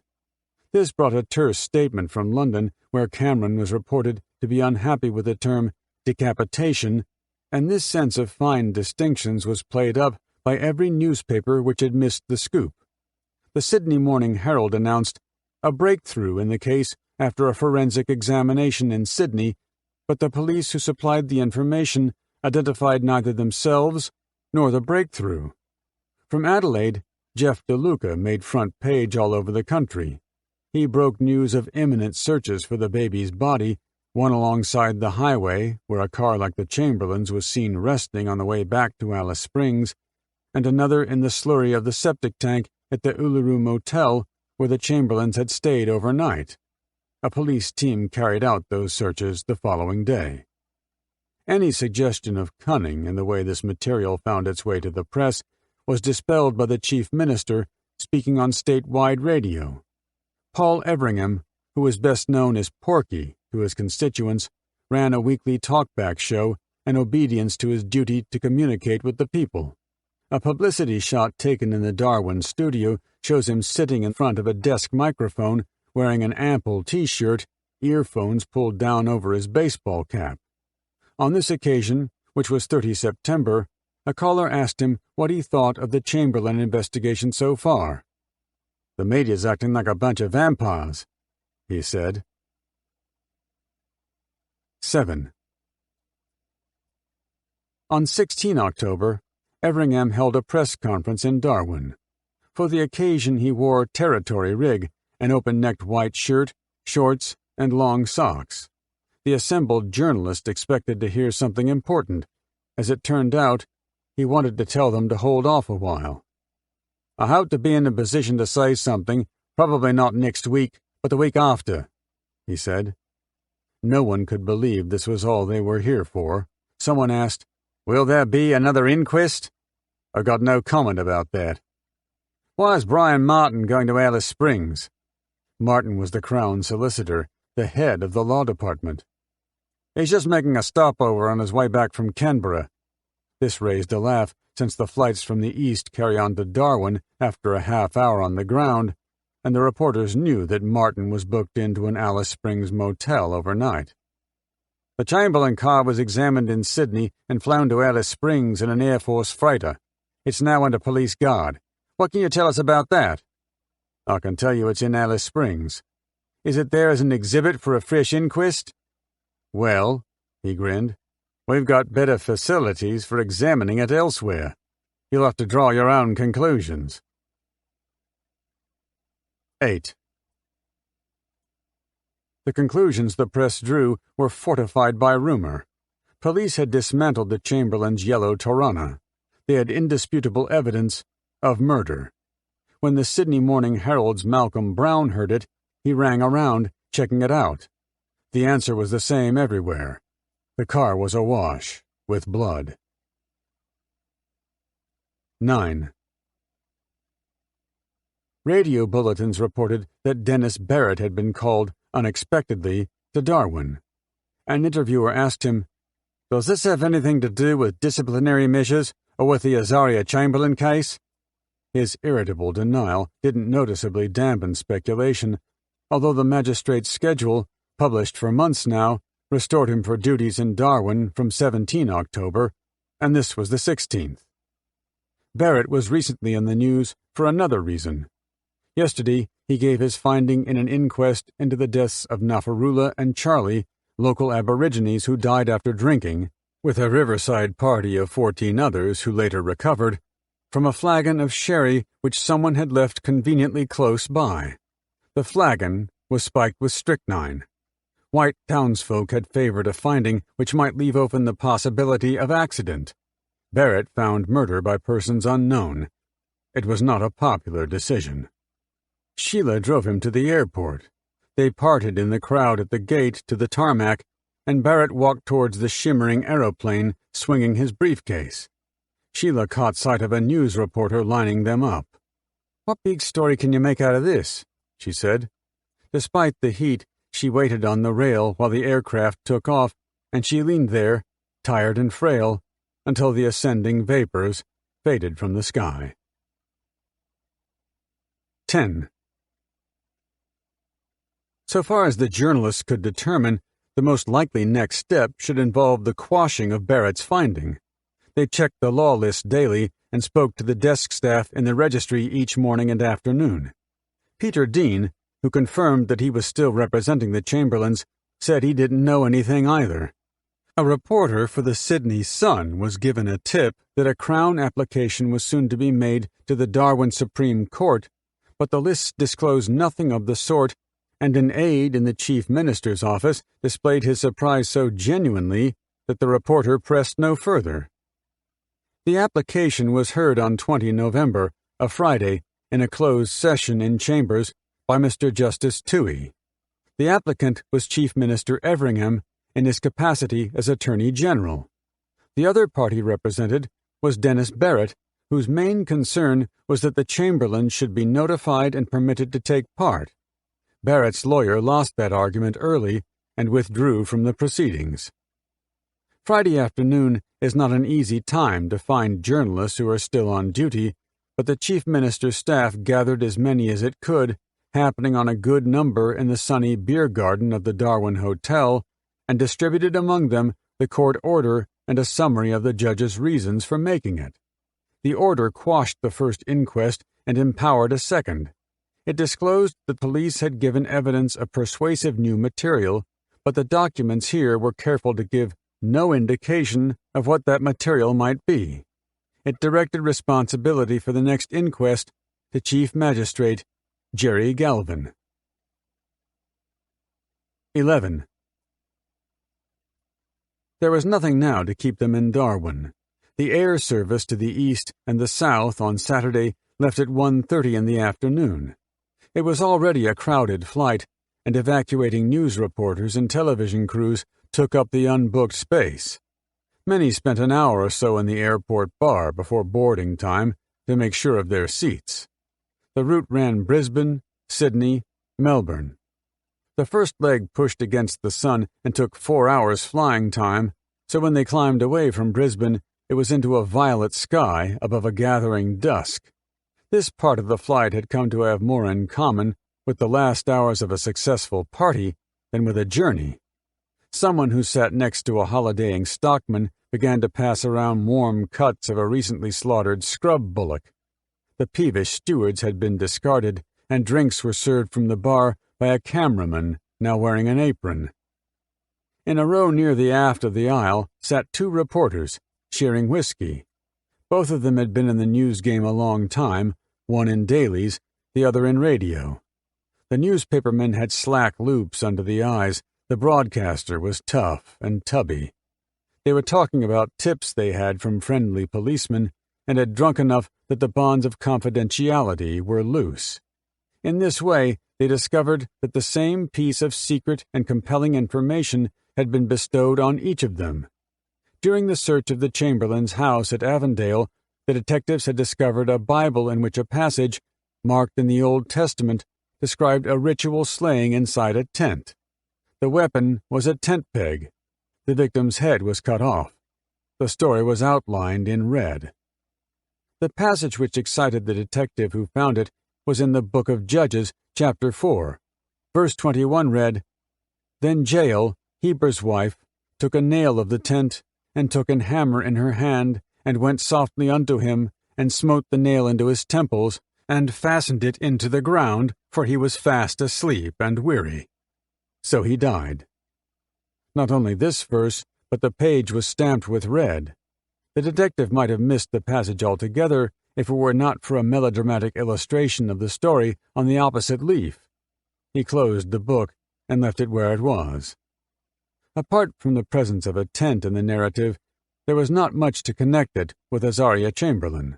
This brought a terse statement from London, where Cameron was reported to be unhappy with the term decapitation, and this sense of fine distinctions was played up by every newspaper which had missed the scoop. The Sydney Morning Herald announced a breakthrough in the case after a forensic examination in Sydney, but the police who supplied the information identified neither themselves nor the breakthrough. From Adelaide, Jeff DeLuca made front page all over the country. He broke news of imminent searches for the baby's body, one alongside the highway, where a car like the Chamberlains was seen resting on the way back to Alice Springs, and another in the slurry of the septic tank at the Uluru Motel, where the Chamberlains had stayed overnight. A police team carried out those searches the following day. Any suggestion of cunning in the way this material found its way to the press was dispelled by the chief minister speaking on statewide radio. Paul Everingham, who was best known as Porky to his constituents, ran a weekly talkback show in obedience to his duty to communicate with the people. A publicity shot taken in the Darwin studio shows him sitting in front of a desk microphone, wearing an ample T-shirt, earphones pulled down over his baseball cap. On this occasion, which was 30 September, a caller asked him what he thought of the Chamberlain investigation so far. "The media's acting like a bunch of vampires," he said. 7. On 16 October, Everingham held a press conference in Darwin. For the occasion he wore territory rig, an open-necked white shirt, shorts, and long socks. The assembled journalist expected to hear something important. As it turned out, he wanted to tell them to hold off a while. "I hope to be in a position to say something, probably not next week, but the week after," he said. No one could believe this was all they were here for. Someone asked, "Will there be another inquest?" I got no comment about that. "Why is Brian Martin going to Alice Springs?" Martin was the Crown solicitor, the head of the law department. "He's just making a stopover on his way back from Canberra." This raised a laugh, since the flights from the east carry on to Darwin after a half hour on the ground, and the reporters knew that Martin was booked into an Alice Springs motel overnight. "The Chamberlain car was examined in Sydney and flown to Alice Springs in an Air Force freighter. It's now under police guard. What can you tell us about that?" "I can tell you it's in Alice Springs." "Is it there as an exhibit for a fresh inquest?" "Well," he grinned, "we've got better facilities for examining it elsewhere. You'll have to draw your own conclusions." 8. The conclusions the press drew were fortified by rumor. Police had dismantled the Chamberlain's yellow Torana. They had indisputable evidence of murder. When the Sydney Morning Herald's Malcolm Brown heard it, he rang around, checking it out. The answer was the same everywhere. The car was awash with blood. 9. Radio bulletins reported that Dennis Barrett had been called, unexpectedly, to Darwin. An interviewer asked him, "Does this have anything to do with disciplinary measures or with the Azaria Chamberlain case?" His irritable denial didn't noticeably dampen speculation, although the magistrate's schedule, published for months now, restored him for duties in Darwin from 17 October, and this was the 16th. Barrett was recently in the news for another reason. Yesterday, he gave his finding in an inquest into the deaths of Nafarula and Charlie, local Aborigines who died after drinking, with a riverside party of 14 others who later recovered, from a flagon of sherry which someone had left conveniently close by. The flagon was spiked with strychnine. White townsfolk had favored a finding which might leave open the possibility of accident. Barrett found murder by persons unknown. It was not a popular decision. Sheila drove him to the airport. They parted in the crowd at the gate to the tarmac, and Barrett walked towards the shimmering aeroplane, swinging his briefcase. Sheila caught sight of a news reporter lining them up. "What big story can you make out of this?" she said. Despite the heat, she waited on the rail while the aircraft took off, and she leaned there, tired and frail, until the ascending vapors faded from the sky. 10. So far as the journalists could determine, the most likely next step should involve the quashing of Barrett's finding. They checked the law list daily and spoke to the desk staff in the registry each morning and afternoon. Peter Dean, who confirmed that he was still representing the Chamberlains, said he didn't know anything either. A reporter for the Sydney Sun was given a tip that a Crown application was soon to be made to the Darwin Supreme Court, but the lists disclosed nothing of the sort, and an aide in the Chief Minister's office displayed his surprise so genuinely that the reporter pressed no further. The application was heard on 20 November, a Friday, in a closed session in Chambers by Mr. Justice Toohey. The applicant was Chief Minister Everingham in his capacity as Attorney General. The other party represented was Dennis Barrett, whose main concern was that the Chamberlains should be notified and permitted to take part. Barrett's lawyer lost that argument early and withdrew from the proceedings. Friday afternoon is not an easy time to find journalists who are still on duty, but the Chief Minister's staff gathered as many as it could, happening on a good number in the sunny beer garden of the Darwin Hotel, and distributed among them the court order and a summary of the judge's reasons for making it. The order quashed the first inquest and empowered a second. It disclosed that police had given evidence of persuasive new material, but the documents here were careful to give no indication of what that material might be. It directed responsibility for the next inquest to Chief Magistrate Jerry Galvin. 11. There was nothing now to keep them in Darwin. The air service to the east and the south on Saturday left at 1:30 in the afternoon. It was already a crowded flight, and evacuating news reporters and television crews took up the unbooked space. Many spent an hour or so in the airport bar before boarding time to make sure of their seats. The route ran Brisbane, Sydney, Melbourne. The first leg pushed against the sun and took 4 hours flying time, so when they climbed away from Brisbane, it was into a violet sky above a gathering dusk. This part of the flight had come to have more in common with the last hours of a successful party than with a journey. Someone who sat next to a holidaying stockman began to pass around warm cuts of a recently slaughtered scrub bullock. The peevish stewards had been discarded, and drinks were served from the bar by a cameraman now wearing an apron. In a row near the aft of the aisle sat 2 reporters, sharing whiskey. Both of them had been in the news game a long time, one in dailies, the other in radio. The newspaperman had slack loops under the eyes. The broadcaster was tough and tubby. They were talking about tips they had from friendly policemen and had drunk enough that the bonds of confidentiality were loose. In this way, they discovered that the same piece of secret and compelling information had been bestowed on each of them. During the search of the Chamberlains' house at Avondale, the detectives had discovered a Bible in which a passage, marked in the Old Testament, described a ritual slaying inside a tent. The weapon was a tent peg. The victim's head was cut off. The story was outlined in red. The passage which excited the detective who found it was in the Book of Judges, chapter 4. Verse 21 read, "Then Jael, Heber's wife, took a nail of the tent, and took an hammer in her hand, and went softly unto him, and smote the nail into his temples, and fastened it into the ground, for he was fast asleep and weary. So he died." Not only this verse, but the page was stamped with red. The detective might have missed the passage altogether if it were not for a melodramatic illustration of the story on the opposite leaf. He closed the book and left it where it was. Apart from the presence of a tent in the narrative, there was not much to connect it with Azaria Chamberlain.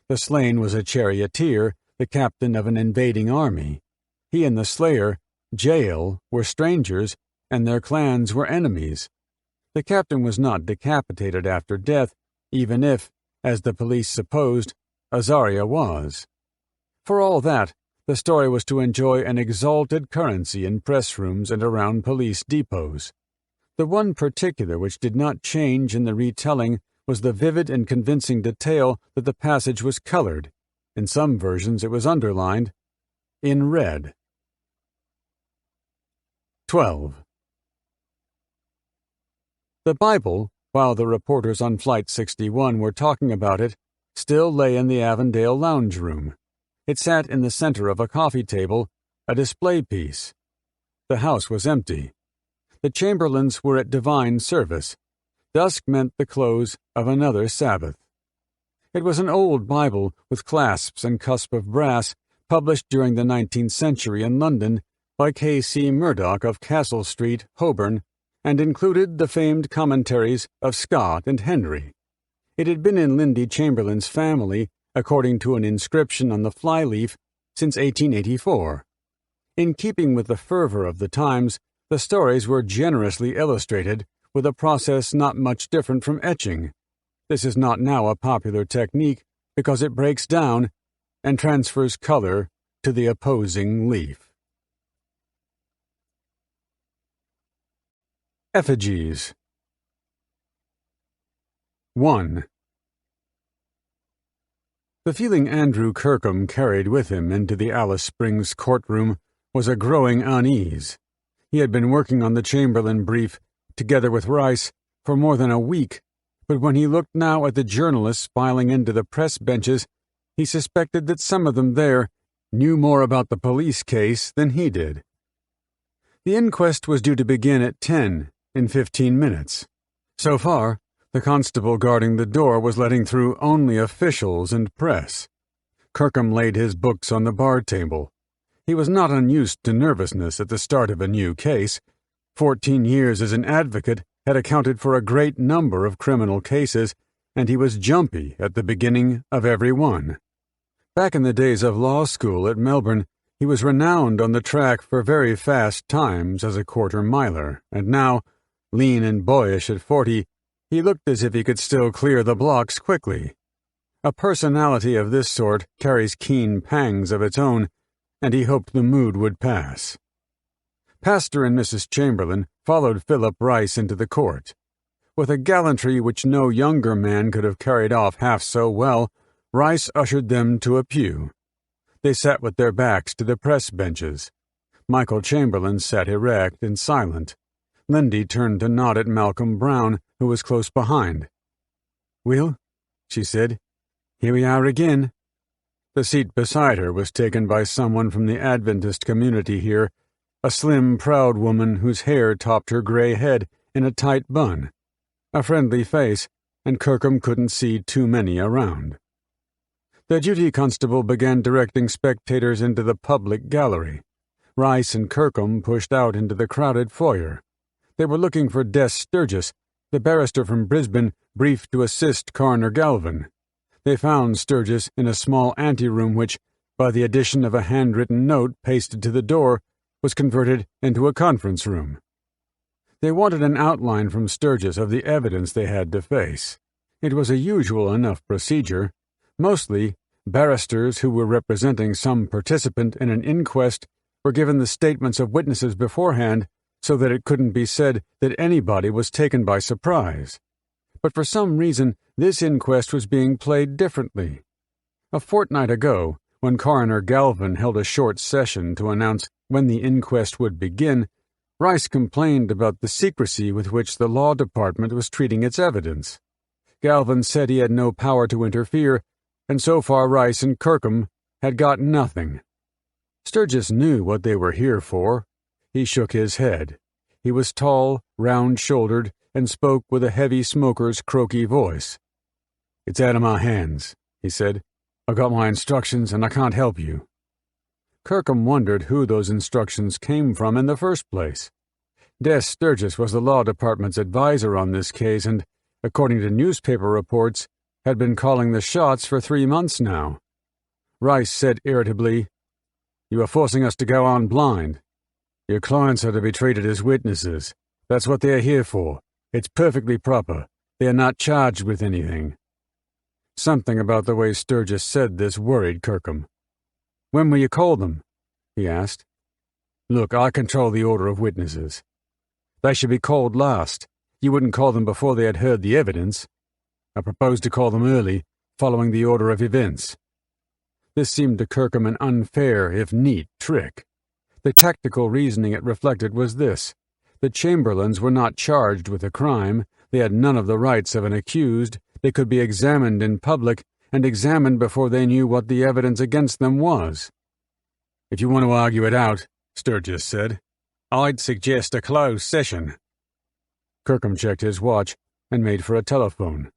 The slain was a charioteer, the captain of an invading army. He and the slayer, Jael, were strangers, and their clans were enemies. The captain was not decapitated after death, even if, as the police supposed, Azaria was. For all that, the story was to enjoy an exalted currency in press rooms and around police depots. The one particular which did not change in the retelling was the vivid and convincing detail that the passage was colored. In some versions it was underlined, in red. 12. The Bible, while the reporters on Flight 61 were talking about it, still lay in the Avondale lounge room. It sat in the center of a coffee table, a display piece. The house was empty. The Chamberlains were at divine service. Dusk meant the close of another Sabbath. It was an old Bible with clasps and cusp of brass, published during the 19th century in London by K.C. Murdoch of Castle Street, Holborn, and included the famed commentaries of Scott and Henry. It had been in Lindy Chamberlain's family, according to an inscription on the flyleaf, since 1884. In keeping with the fervor of the times, the stories were generously illustrated, with a process not much different from etching. This is not now a popular technique because it breaks down and transfers color to the opposing leaf. Effigies. 1. The feeling Andrew Kirkham carried with him into the Alice Springs courtroom was a growing unease. He had been working on the Chamberlain brief, together with Rice, for more than a week, but when he looked now at the journalists filing into the press benches, he suspected that some of them there knew more about the police case than he did. The inquest was due to begin at 10, in 15 minutes. So far, the constable guarding the door was letting through only officials and press. Kirkham laid his books on the bar table. He was not unused to nervousness at the start of a new case. 14 years as an advocate had accounted for a great number of criminal cases, and he was jumpy at the beginning of every one. Back in the days of law school at Melbourne, he was renowned on the track for very fast times as a quarter-miler, and now, lean and boyish at 40, he looked as if he could still clear the blocks quickly. A personality of this sort carries keen pangs of its own, and he hoped the mood would pass. Pastor and Mrs. Chamberlain followed Philip Rice into the court. With a gallantry which no younger man could have carried off half so well, Rice ushered them to a pew. They sat with their backs to the press benches. Michael Chamberlain sat erect and silent. Lindy turned to nod at Malcolm Brown, who was close behind. "Will," she said, "here we are again." The seat beside her was taken by someone from the Adventist community here, a slim, proud woman whose hair topped her gray head in a tight bun. A friendly face, and Kirkham couldn't see too many around. The duty constable began directing spectators into the public gallery. Rice and Kirkham pushed out into the crowded foyer. They were looking for Des Sturgis, the barrister from Brisbane, briefed to assist Coroner Galvin. They found Sturgis in a small anteroom which, by the addition of a handwritten note pasted to the door, was converted into a conference room. They wanted an outline from Sturgis of the evidence they had to face. It was a usual enough procedure. Mostly, barristers who were representing some participant in an inquest were given the statements of witnesses beforehand so that it couldn't be said that anybody was taken by surprise. But for some reason, this inquest was being played differently. A fortnight ago, when Coroner Galvin held a short session to announce when the inquest would begin, Rice complained about the secrecy with which the law department was treating its evidence. Galvin said he had no power to interfere, and so far Rice and Kirkham had got nothing. Sturgis knew what they were here for. He shook his head. He was tall, round-shouldered, and spoke with a heavy smoker's croaky voice. "It's out of my hands," he said. "I got my instructions, and I can't help you." Kirkham wondered who those instructions came from in the first place. Des Sturgis was the law department's advisor on this case and, according to newspaper reports, had been calling the shots for 3 months now. Rice said irritably, "You are forcing us to go on blind." Your clients are to be treated as witnesses. That's what they're here for. It's perfectly proper. They are not charged with anything. Something about the way Sturgis said this worried Kirkham. When will you call them? He asked. Look, I control the order of witnesses. They should be called last. You wouldn't call them before they had heard the evidence. I propose to call them early, following the order of events. This seemed to Kirkham an unfair, if neat, trick. The tactical reasoning it reflected was this. The Chamberlains were not charged with a crime, they had none of the rights of an accused, they could be examined in public, and examined before they knew what the evidence against them was. If you want to argue it out, Sturgis said, I'd suggest a closed session. Kirkham checked his watch and made for a telephone.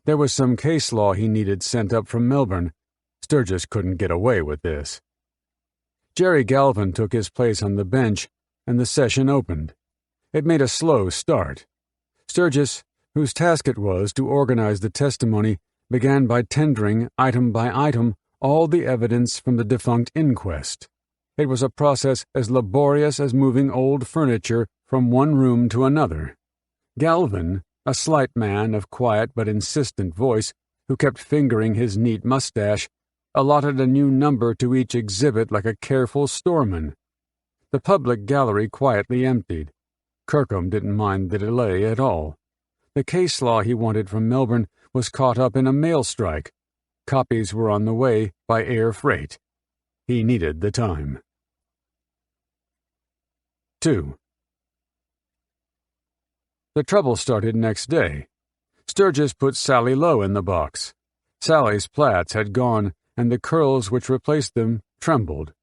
There was some case law he needed sent up from Melbourne. Sturgis couldn't get away with this. Jerry Galvin took his place on the bench, and the session opened. It made a slow start. Sturgis, whose task it was to organize the testimony, began by tendering, item by item, all the evidence from the defunct inquest. It was a process as laborious as moving old furniture from one room to another. Galvin, a slight man of quiet but insistent voice, who kept fingering his neat mustache, allotted a new number to each exhibit like a careful storeman. The public gallery quietly emptied. Kirkham didn't mind the delay at all. The case law he wanted from Melbourne was caught up in a mail strike. Copies were on the way by air freight. He needed the time. 2. The trouble started next day. Sturgis put Sally Lowe in the box. Sally's plaits had gone, and the curls which replaced them trembled.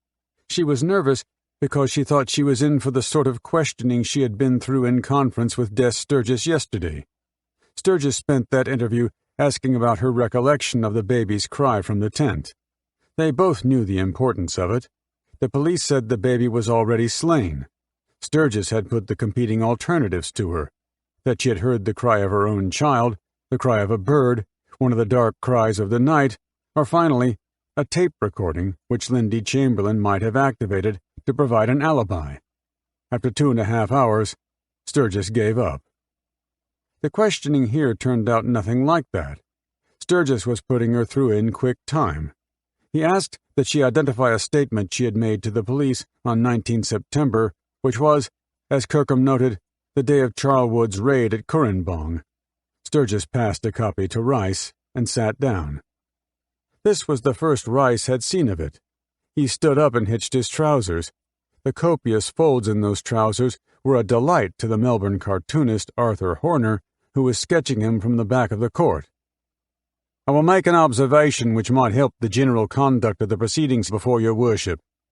She was nervous because she thought she was in for the sort of questioning she had been through in conference with Des Sturgis yesterday. Sturgis spent that interview asking about her recollection of the baby's cry from the tent. They both knew the importance of it. The police said the baby was already slain. Sturgis had put the competing alternatives to her, that she had heard the cry of her own child, the cry of a bird, one of the dark cries of the night, or finally, a tape recording which Lindy Chamberlain might have activated to provide an alibi. After 2.5 hours, Sturgis gave up. The questioning here turned out nothing like that. Sturgis was putting her through in quick time. He asked that she identify a statement she had made to the police on 19 September, which was, as Kirkham noted, the day of Charlwood's raid at Currambong. Sturgis passed a copy to Rice and sat down. This was the first Rice had seen of it. He stood up and hitched his trousers. The copious folds in those trousers were a delight to the Melbourne cartoonist Arthur Horner, who was sketching him from the back of the court. I will make an observation which might help the general conduct of the proceedings before your worship,